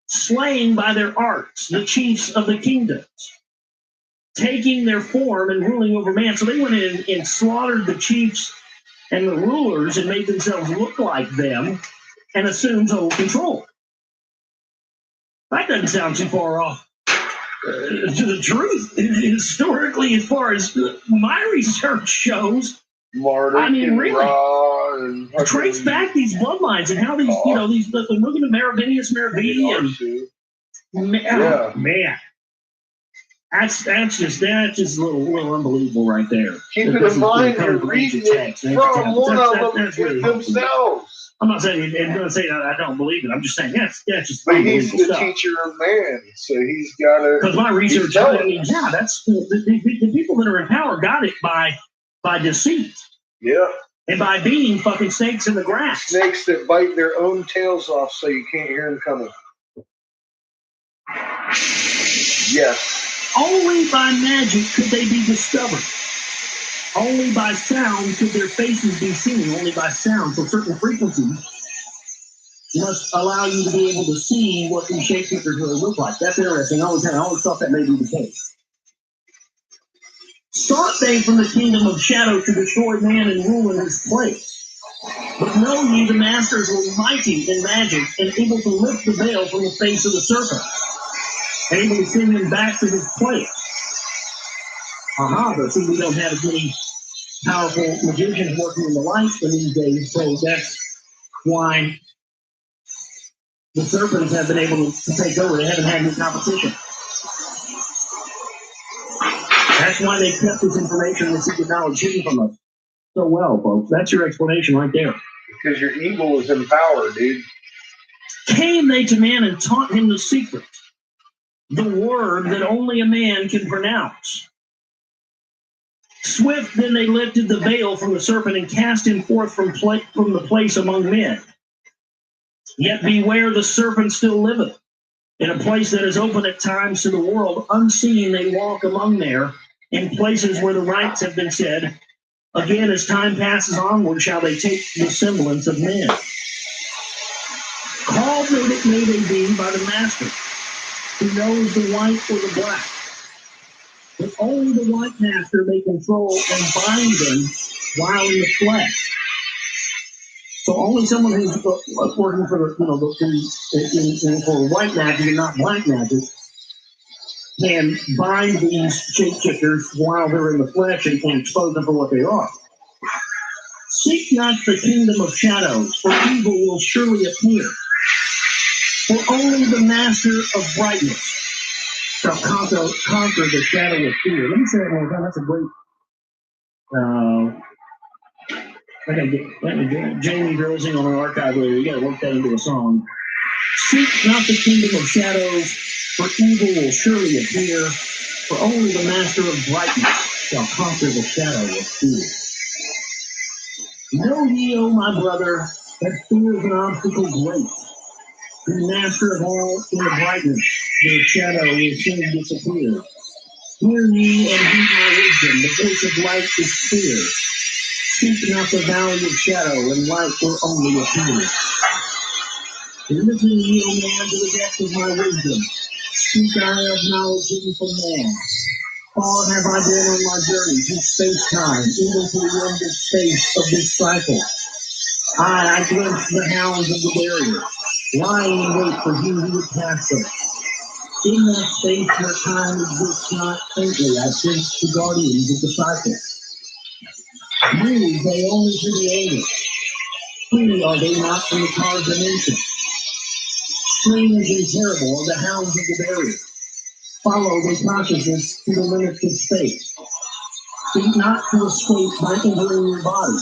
slain by their arts, the chiefs of the kingdoms, taking their form and ruling over man. So they went in and slaughtered the chiefs and the rulers and made themselves look like them and assumed total control. That doesn't sound too far off to the truth. Historically, as far as my research shows, Marduk I mean, and really, Ra and trace back these bloodlines and how these, you know, these, look at Merovinius, Merovidi, and yeah. oh, man. That's just a little unbelievable right there. Keep it in mind, you're reading it from one of them themselves. I'm not saying I don't believe it. I'm just saying that's just. But he's the teacher of man, so he's got to. Because my research, yeah, that's the people that are in power got it by deceit. Yeah. And by being fucking snakes in the grass. Snakes that bite their own tails off so you can't hear them coming. Yes. Only by magic could they be discovered. Only by sound could their faces be seen. Only by sound. So certain frequencies must allow you to be able to see what these shapeshifters really look like. That's interesting. I always thought that may be the case. Sought they from the kingdom of shadow to destroy man and rule in his place. But know ye the masters were mighty in magic and able to lift the veil from the face of the serpent, and able to send him back to his place. But see, we don't have as many powerful magicians working in the lights in these days, so that's why the serpents have been able to take over. They haven't had any competition. That's why they kept this information and secret knowledge hidden from us so well, folks. That's your explanation right there. Because your evil is in power, dude. Came they to man and taught him the secret, the word that only a man can pronounce. Swift then they lifted the veil from the serpent and cast him forth from the place among men. Yet beware, the serpent still liveth. In a place that is open at times to the world, unseen they walk among there, in places where the rites have been said. Again, as time passes onward, shall they take the semblance of men. Called may they be by the master, who knows the white or the black. But only the white master may control and bind them while in the flesh. So only someone who's working for for white magic and not black magic can bind these shapeshifters while they're in the flesh and expose them for what they are. Seek not the kingdom of shadows, for evil will surely appear. For only the master of brightness shall conquer the shadow of fear. Let me say that one more time. That's a great. I gotta get Jamie Drozing on our archive later. You gotta work that into a song. Seek not the kingdom of shadows, for evil will surely appear. For only the master of brightness shall conquer the shadow of fear. Know ye, O my brother, that fear is an obstacle great. The master of all in the brightness, the shadow will soon disappear. Hear ye and heed my wisdom, the voice of light is clear. Seek not the valley of shadow, and light will only appear. Listen ye, O man, to the depth of my wisdom. Speak I of knowledge hidden from man. Far have I been on my journey through space-time, even to the end of space of this cycle. I glimpsed the hounds of the barrier, lying in wait for him who would pass them. In that space where time exists not faintly, I sensed the guardians of the cycle. Move they only to the angels. Free are they not from the card dimension. Strange and terrible are the hounds of the barrier. Follow their consciousness to the limits of space. Seek not to escape by entering your body,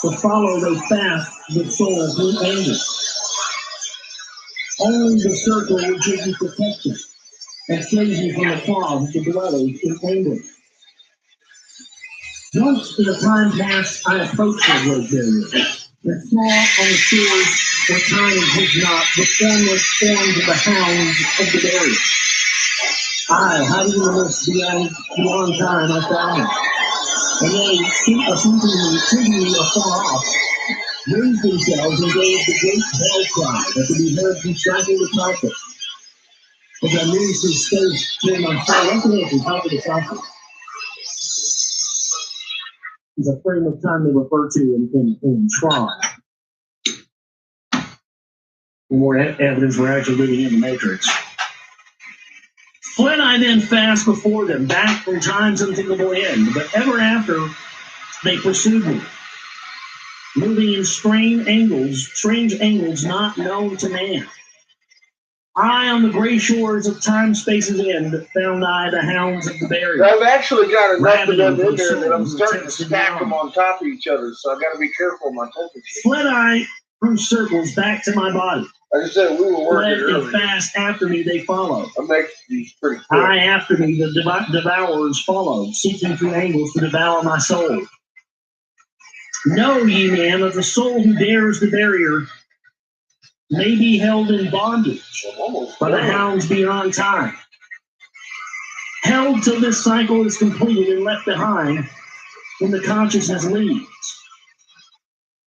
but follow they fast the soul through anger. Only the circle will give you protection and save you from the claws of the dwellers in anger. Once in a time past, I approached the great barrier, and saw on the shores where time exists not the formless forms of the hounds of the barrier. Hiding in the mist beyond time, I found them. and they, seemingly afar off, raised themselves and gave the great bell cry that could be heard from striking the carpet. As I moved through space near my phone, I can at the top of the carpet. Is a frame of time they refer to in Tron. More evidence we're actually living in the Matrix. Fled I then fast before them, back from time's unthinkable end, but ever after they pursued me, moving in strange angles not known to man. I, on the gray shores of time-space's end, found I the hounds of the barrier. I've actually got enough of them in Rabbiting there that I'm souls starting to attempted stack them beyond. on top of each other, so I got to be careful of my temperature. Fled I through circles back to my body. Like I said, we were Fled working and earlier. fast after me they followed. I make these pretty quick. I after me the devourers followed, seeking through angles to devour my soul. Know ye, man, that the soul who dares the barrier may be held in bondage by the hounds beyond time. Held till this cycle is completed and left behind when the consciousness leaves.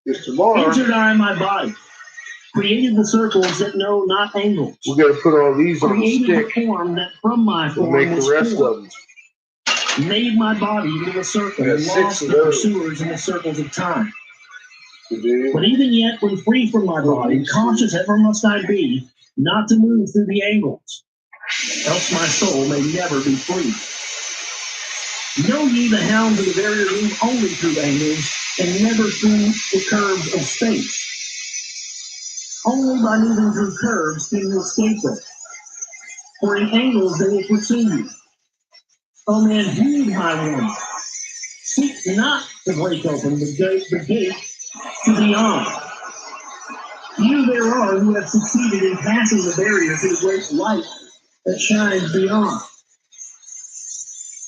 Because tomorrow, Entered I my body, created the circles that know not angles, we got to put all these on the created stick the form that from my and form make was the rest formed, of them. made my body into a circle, Yeah, and 6 lost of the those. pursuers in the circles of time. Today. But even yet, when free from my body, conscious ever must I be, not to move through the angles, else my soul may never be free. Know ye the hounds of the barrier move only through angles, and never through the curves of space. Only by moving through curves can you escape them, for in angles they will pursue you. O man, heed my warning. Seek not to break open the gate to beyond. Few there are who have succeeded in passing the barrier to the great light that shines beyond.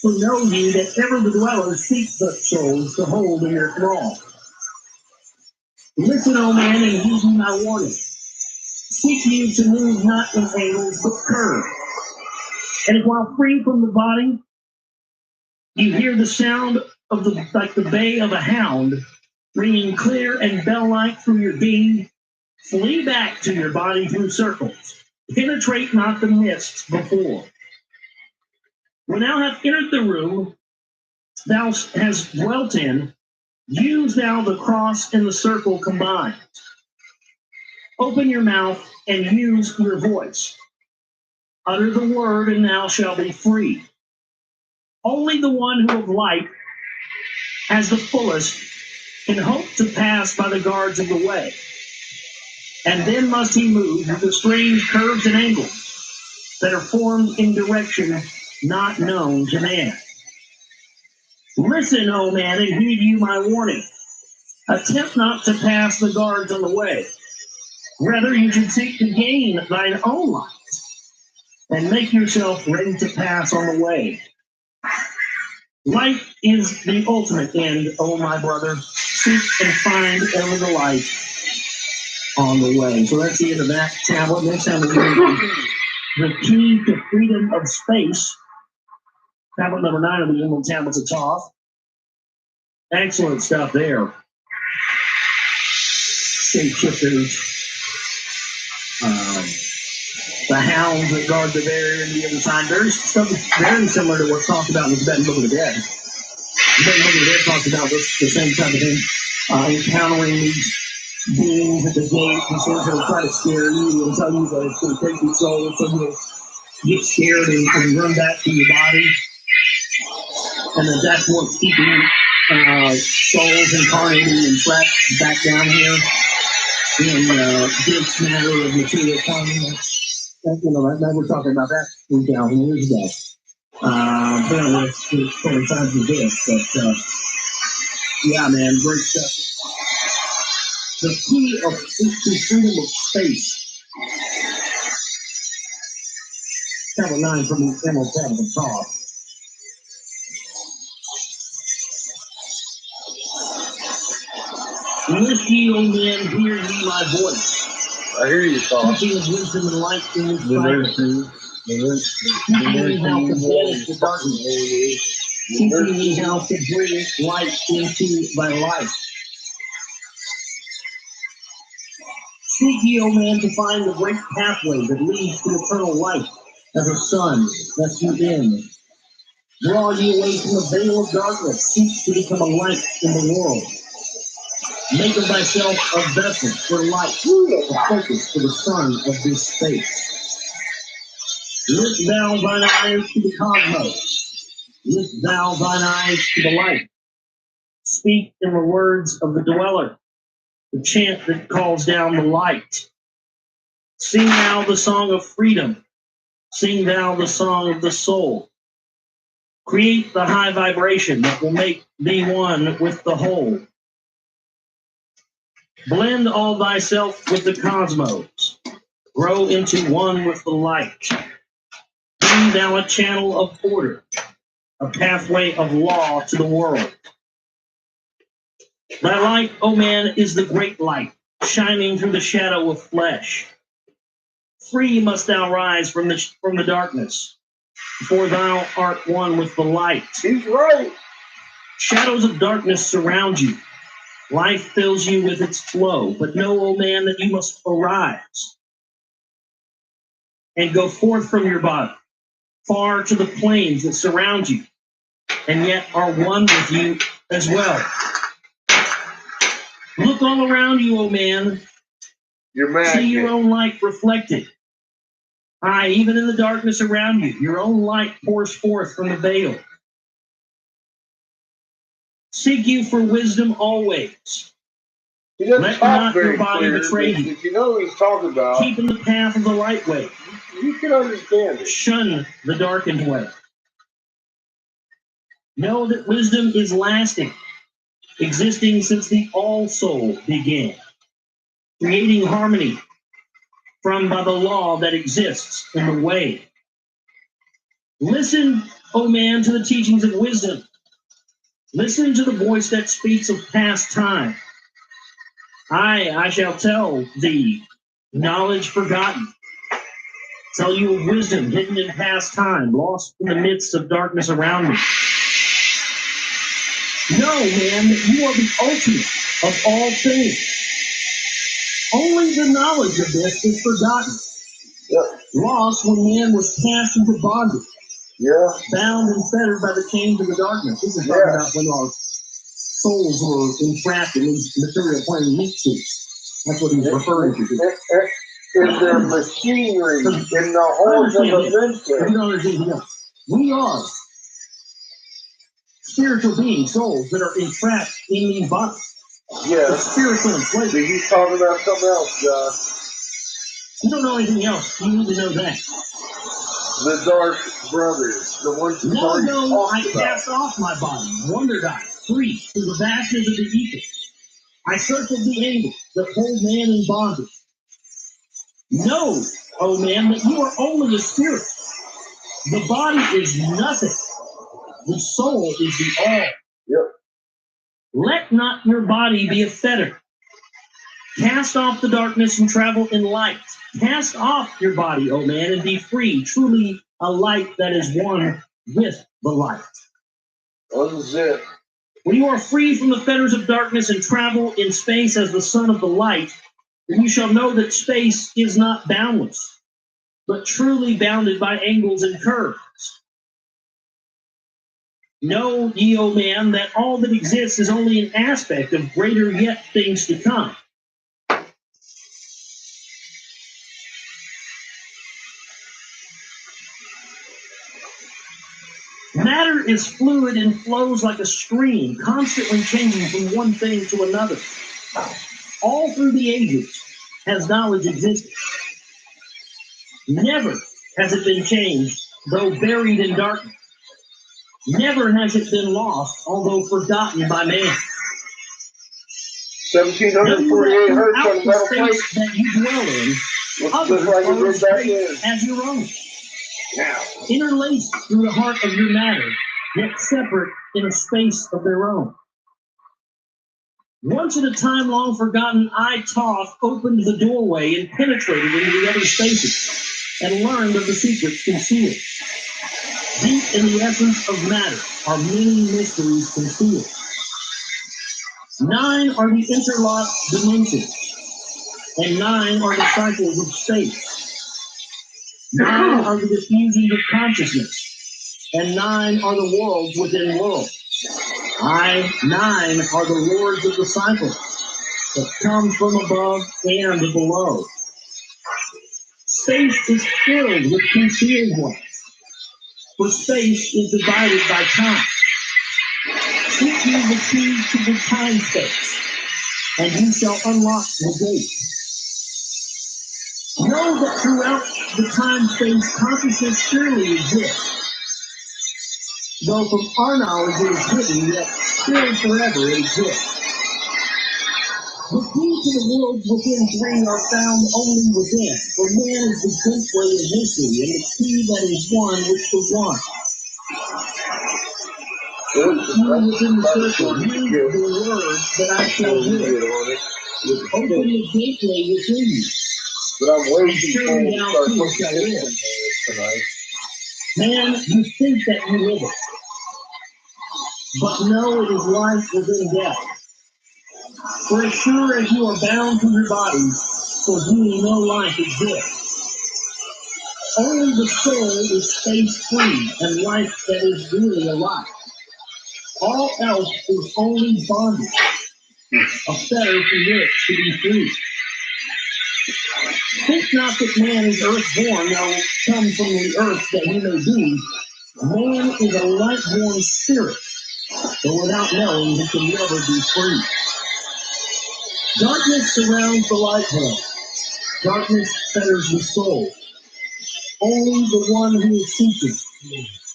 For know ye that ever the dwellers seek such souls to hold in their thrall. Listen, O man, and heed ye my warning. Seek ye to move not in angles but curves. And if while free from the body, you hear the sound of like the bay of a hound, ringing clear and bell-like through your being, flee back to your body through circles. Penetrate not the mists before. When thou hast entered the room thou hast dwelt in, use thou the cross and the circle combined. Open your mouth and use your voice. Utter the word and thou shalt be free. Only the one who of light has the fullest can hope to pass by the guards of the way. And then must he move through the strange curves and angles that are formed in direction not known to man. Listen, O man, and heed you my warning. Attempt not to pass the guards on the way. Rather, you should seek to gain thine own light and make yourself ready to pass on the way. Light is the ultimate end, O my brother. Seek and find ever the light on the way. So that's the end of that tablet. Next time we're going to do the key to freedom of space. Tablet number 9 of the Emerald Tablets of Thoth. Excellent stuff there. State shifters. The hounds that guard the barrier and the other side. Very similar to what's talked about in the Tibetan Book of the Dead. The Tibetan Book of the Dead talks about the same type of thing. Encountering these beings at the gate and sort of try to scare you and tell you that it's going to take your soul, so you'll get scared and run back to your body. And then that's what's keeping souls incarnating and trapped back down here in this matter of material plane. That we're talking about that 3,000 years ago. Apparently it coincides with this, but yeah, man, great stuff. The key to freedom of space. Tablet 9 from the Emerald Tablet of Thoth. List ye, O men, hear ye my voice. I hear you, Thoth. Teaching of wisdom and light in this cycle. Teaching how to banish the darkness. teaching me how to bring light into thy life. Seek ye, O man, to find the great pathway that leads to eternal life, as a sun lets you in. Draw ye away from the veil of darkness. Seek to become a light in the world. Make of thyself a vessel for light, a focus for the sun of this space. Lift thou thine eyes to the cosmos. Lift thou thine eyes to the light. Speak in the words of the dweller, the chant that calls down the light. Sing thou the song of freedom. Sing thou the song of the soul. Create the high vibration that will make thee one with the whole. Blend all thyself with the cosmos. Grow into one with the light. Be thou a channel of order, a pathway of law to the world. Thy light, O man, is the great light, shining through the shadow of flesh. Free must thou rise from the darkness, for thou art one with the light. He's right. Shadows of darkness surround you. Life fills you with its flow, but know, O man, that you must arise and go forth from your body, far to the plains that surround you, and yet are one with you as well. Look all around you, O man. You're mad. See your own light reflected. Aye, even in the darkness around you, your own light pours forth from the veil. Seek you for wisdom always. He doesn't Let talk not very your body clear, betray but you. if you know what he's talking about, Keep in the path of the light way. you can understand it. Shun the darkened way. Know that wisdom is lasting, existing since the all-soul began, creating harmony by the law that exists in the way. Listen, O man, to the teachings of wisdom. Listen to the voice that speaks of past time. I shall tell thee knowledge forgotten. Tell you of wisdom hidden in past time, lost in the midst of darkness around me. Know, man, that you are the ultimate of all things. Only the knowledge of this is forgotten. Yep. Lost when man was cast into bondage. Yeah. Bound and fettered by the chains of the darkness. This is talking about when our souls were entrapped in these material plane meat suits. That's what he's referring to. Is there machinery in the horns of the you don't understand, we are spiritual beings, souls that are entrapped in these bodies. Yeah. Spiritual and So he's talking about something else, Josh. You don't know anything else. You need to know that. The Dark Brothers, the ones who I cast off my body, wandered I, free through the vastness of the ether. I circled the angels that hold man in bondage. Know, O man, that you are only a spirit. The body is nothing. The soul is the all. Yep. Let not your body be a fetter. Cast off the darkness and travel in light. Cast off your body, O man, and be free, truly a light that is one with the light. Unzip. When you are free from the fetters of darkness and travel in space as the son of the light, then you shall know that space is not boundless, but truly bounded by angles and curves. Know ye, O man, that all that exists is only an aspect of greater yet things to come. Matter is fluid and flows like a stream, constantly changing from one thing to another. All through the ages has knowledge existed. Never has it been changed, though buried in darkness. Never has it been lost, although forgotten by man. 1748 hertz on the metal plate. That you dwell in, Looks like it goes back in. as your own. Now. Interlaced through the heart of your matter, yet separate in a space of their own. Once in a time long forgotten, I, Thoth, opened the doorway and penetrated into the other spaces, and learned of the secrets concealed. Deep in the essence of matter, are many mysteries concealed. 9 are the interlocked dimensions, and 9 are the cycles of space. 9 are the diffusions of consciousness, and 9 are the worlds within worlds. 9 are the lords of the cycles that come from above and below. Space is filled with concealed ones, for space is divided by time. Seek ye the key to the time space, and you shall unlock the gate. Know that throughout the time-space, consciousness surely exists. Though from our knowledge it is hidden, yet still forever it exists. The key to the worlds within 3 are found only within, for man is the gateway of mystery, and the key that is one with the one. The key within the circle, use the words that I shall give. Open the gateway within you. But I'm waiting for Surely you to thou start too putting shall this live. in there tonight. Man, you think that you live it, but know it is life within death. For as sure as you are bound to your body, for you no life exists. Only the soul is space-free and life that is really alive. All else is only bondage, a fetter from which to be free. Think not that man is earth-born, nor come from the earth that he may be. Man is a light-born spirit, but without knowing he can never be free. Darkness surrounds the light-born. Darkness fetters the soul. Only the one who is seeking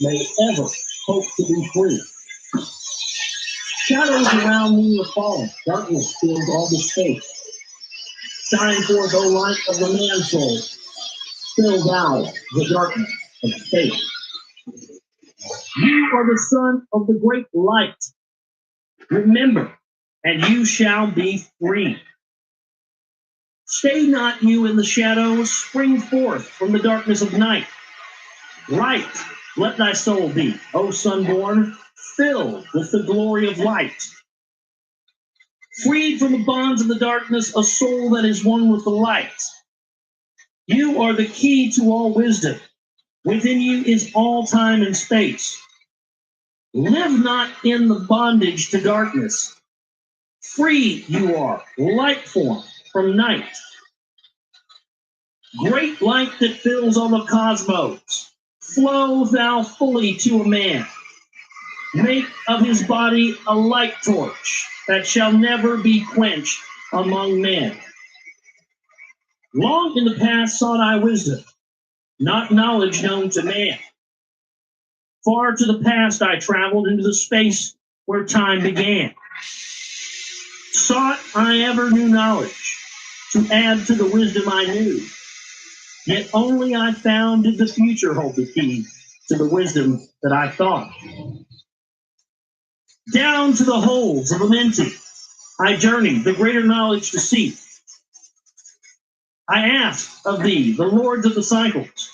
may ever hope to be free. Shadows around me are falling. Darkness fills all the space. Shine forth, O light of the man-soul. Fill thou the darkness of space. You are the son of the great light. Remember, and you shall be free. Stay not you in the shadows, spring forth from the darkness of night. Light, let thy soul be, O sunborn, filled with the glory of light. Freed from the bonds of the darkness, a soul that is one with the light. You are the key to all wisdom. Within you is all time and space. Live not in the bondage to darkness. Free you are, light form from night. Great light that fills all the cosmos. Flow thou fully to a man. Make of his body a light torch that shall never be quenched among men. Long in the past sought I wisdom, not knowledge known to man. Far to the past I traveled into the space where time began. Sought I ever new knowledge to add to the wisdom I knew. Yet only I found did the future hold the key to the wisdom that I thought. Down to the holes of Amenti, I journeyed the greater knowledge to seek. I asked of thee, the lords of the cycles,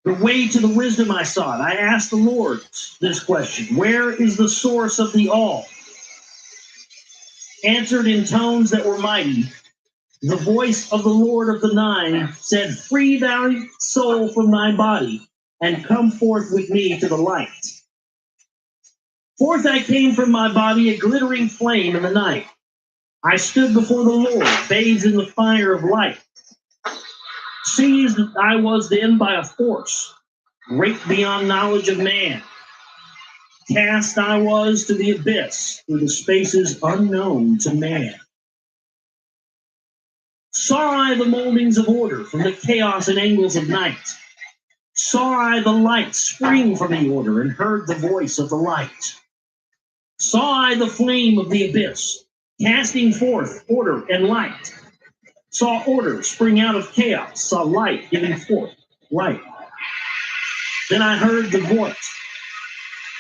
the way to the wisdom I sought. I asked the lords this question: where is the source of the all? Answered in tones that were mighty, the voice of the Lord of the Nine said, free thy soul from thy body, and come forth with me to the light. Forth I came from my body, a glittering flame in the night. I stood before the Lord, bathed in the fire of light. Seized I was then by a force, great beyond knowledge of man. Cast I was to the abyss, through the spaces unknown to man. Saw I the moldings of order from the chaos and angles of night. Saw I the light spring from the order and heard the voice of the light. Saw I the flame of the abyss, casting forth order and light. Saw order spring out of chaos, saw light giving forth light. Then I heard the voice,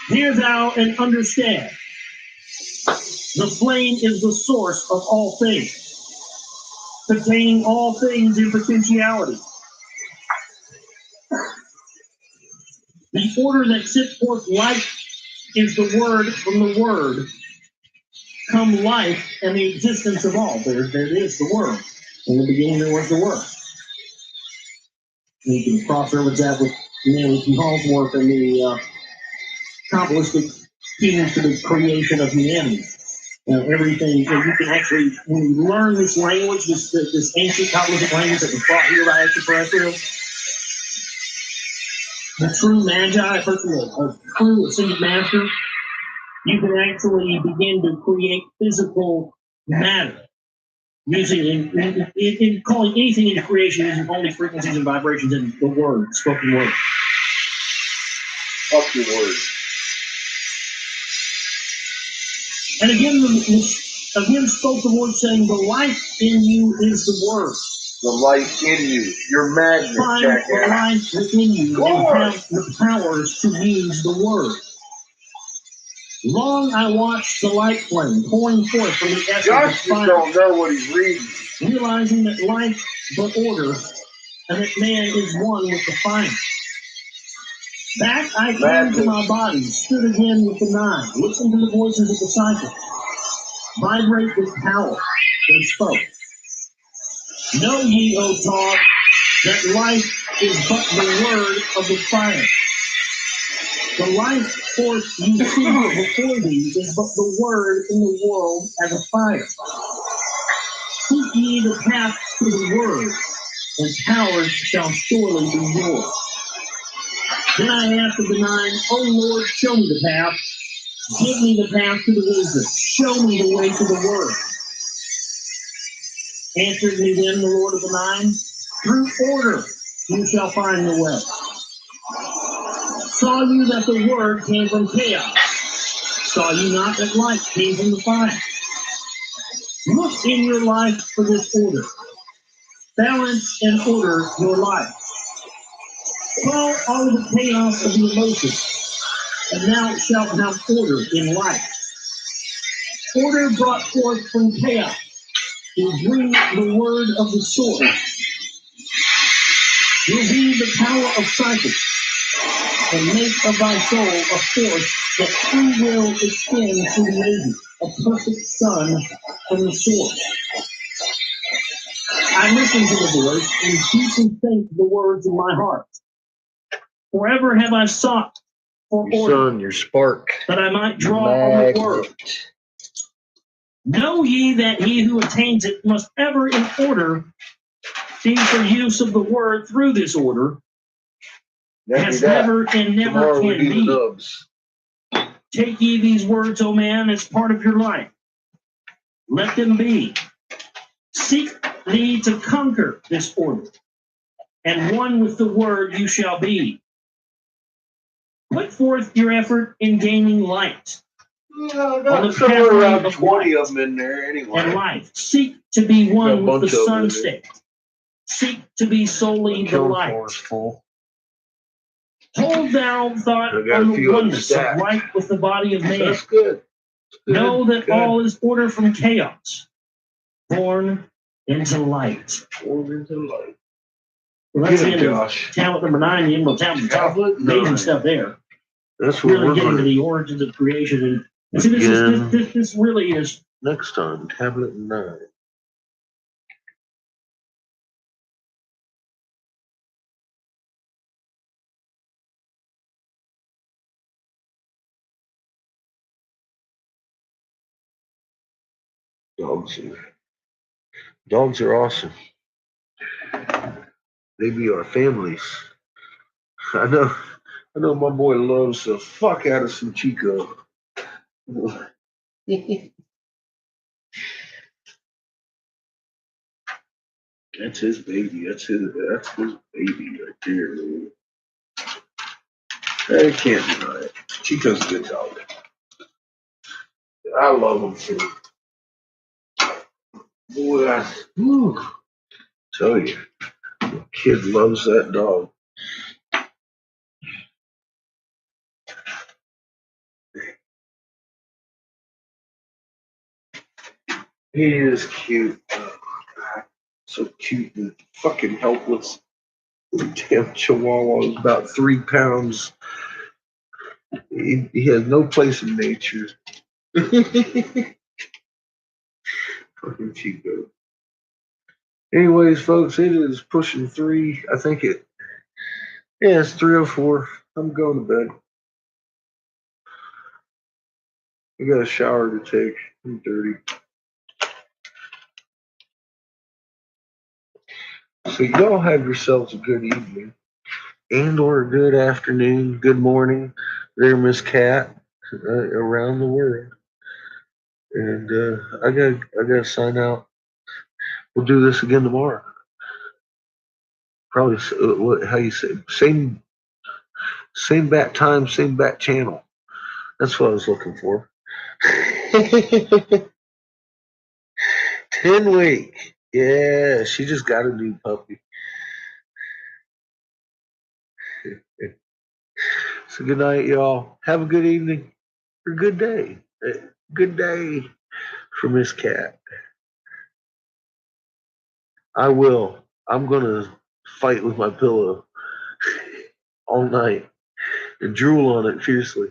hear thou and understand. The flame is the source of all things, containing all things in potentiality. The order that sets forth life is the word from the word. Come life and the existence of all. There it is, the word. In the beginning there was the word. And you can cross-reference that with Mary Hall's work and the Kabbalistic keys to the creation of humanity. Everything, you can actually, when you learn this language, this ancient Kabbalistic language that was brought here by extraterrestrials, the true magi, a person, a true ascended master, you can actually begin to create physical matter using, in calling anything into creation using only frequencies and vibrations in the word, spoken word. Up your word. And again spoke the word, saying, the life in you is the word. The life in you. Your magnet, Find the life within you and have the powers to use the word. Long I watched the light flame pouring forth from the essence Josh of fire. don't know what he's reading. Realizing that life but order, and that man is one with the fire. Back I came to my body, stood again with the nine, listened to the voices of the cycle. Vibrate with power, they spoke. Know ye, O talk, that life is but the word of the fire. The life force you see before thee is but the word in the world as a fire. Seek ye the path to the word, and powers shall surely be yours. Then I asked of the nine, O Lord, show me the path. Give me the path to the wisdom. Show me the way to the word. Answered me then the Lord of the nine, through order you shall find the way. Saw you that the word came from chaos? Saw you not that light came from the fire? Look in your life for this order. Balance and order your life. Quell all the chaos of the emotions, and thou shalt have order in life. Order brought forth from chaos will bring the word of the sword. Will be the power of cycles, and make of thy soul a force that free will extends through the ages, a perfect sun from the source. I listen to the voice and deeply think the words in my heart. Forever have I sought for your order, sun, your spark, that I might draw on the word. Know ye that he who attains it must ever in order be for use of the word through this order, has never and never can be. Take ye these words, O man, as part of your life. Let them be. Seek thee to conquer this order, and one with the word you shall be. Put forth your effort in gaining light. On the somewhere around 20 of them in there anyway. And life. Seek to be one with the sun state. Seek to be solely the light. Hold thou thought on the oneness of light with the body of man. That's good. Know that all is order from chaos, born into light. Born into light. Well, that's the end of talent number 9. The end of talent top. Amazing stuff there. That's what really we're getting going to the origins of creation. And see, this really is. Next time, tablet 9. Dogs are awesome. They be our families. I know my boy loves the fuck out of some Chico. That's his baby. That's his baby right there, man. I can't deny it. Chico's a good dog. I love him too. Boy, tell you, the kid loves that dog. He is cute. Oh, God. So cute and fucking helpless. Damn Chihuahua is about 3 pounds. He has no place in nature. Fucking Chico. Anyways, folks, it is pushing 3. I think it's 3:04. I'm going to bed. I got a shower to take. I'm dirty. So y'all have yourselves a good evening and or a good afternoon, good morning there, Miss Cat, around the world. And I gotta sign out. We'll do this again tomorrow. Probably how you say same bat time, same bat channel. That's what I was looking for. 10-week. Yeah, she just got a new puppy. So good night, y'all. Have a good evening or good day. Good day for Miss Cat. I will. I'm gonna fight with my pillow all night and drool on it fiercely.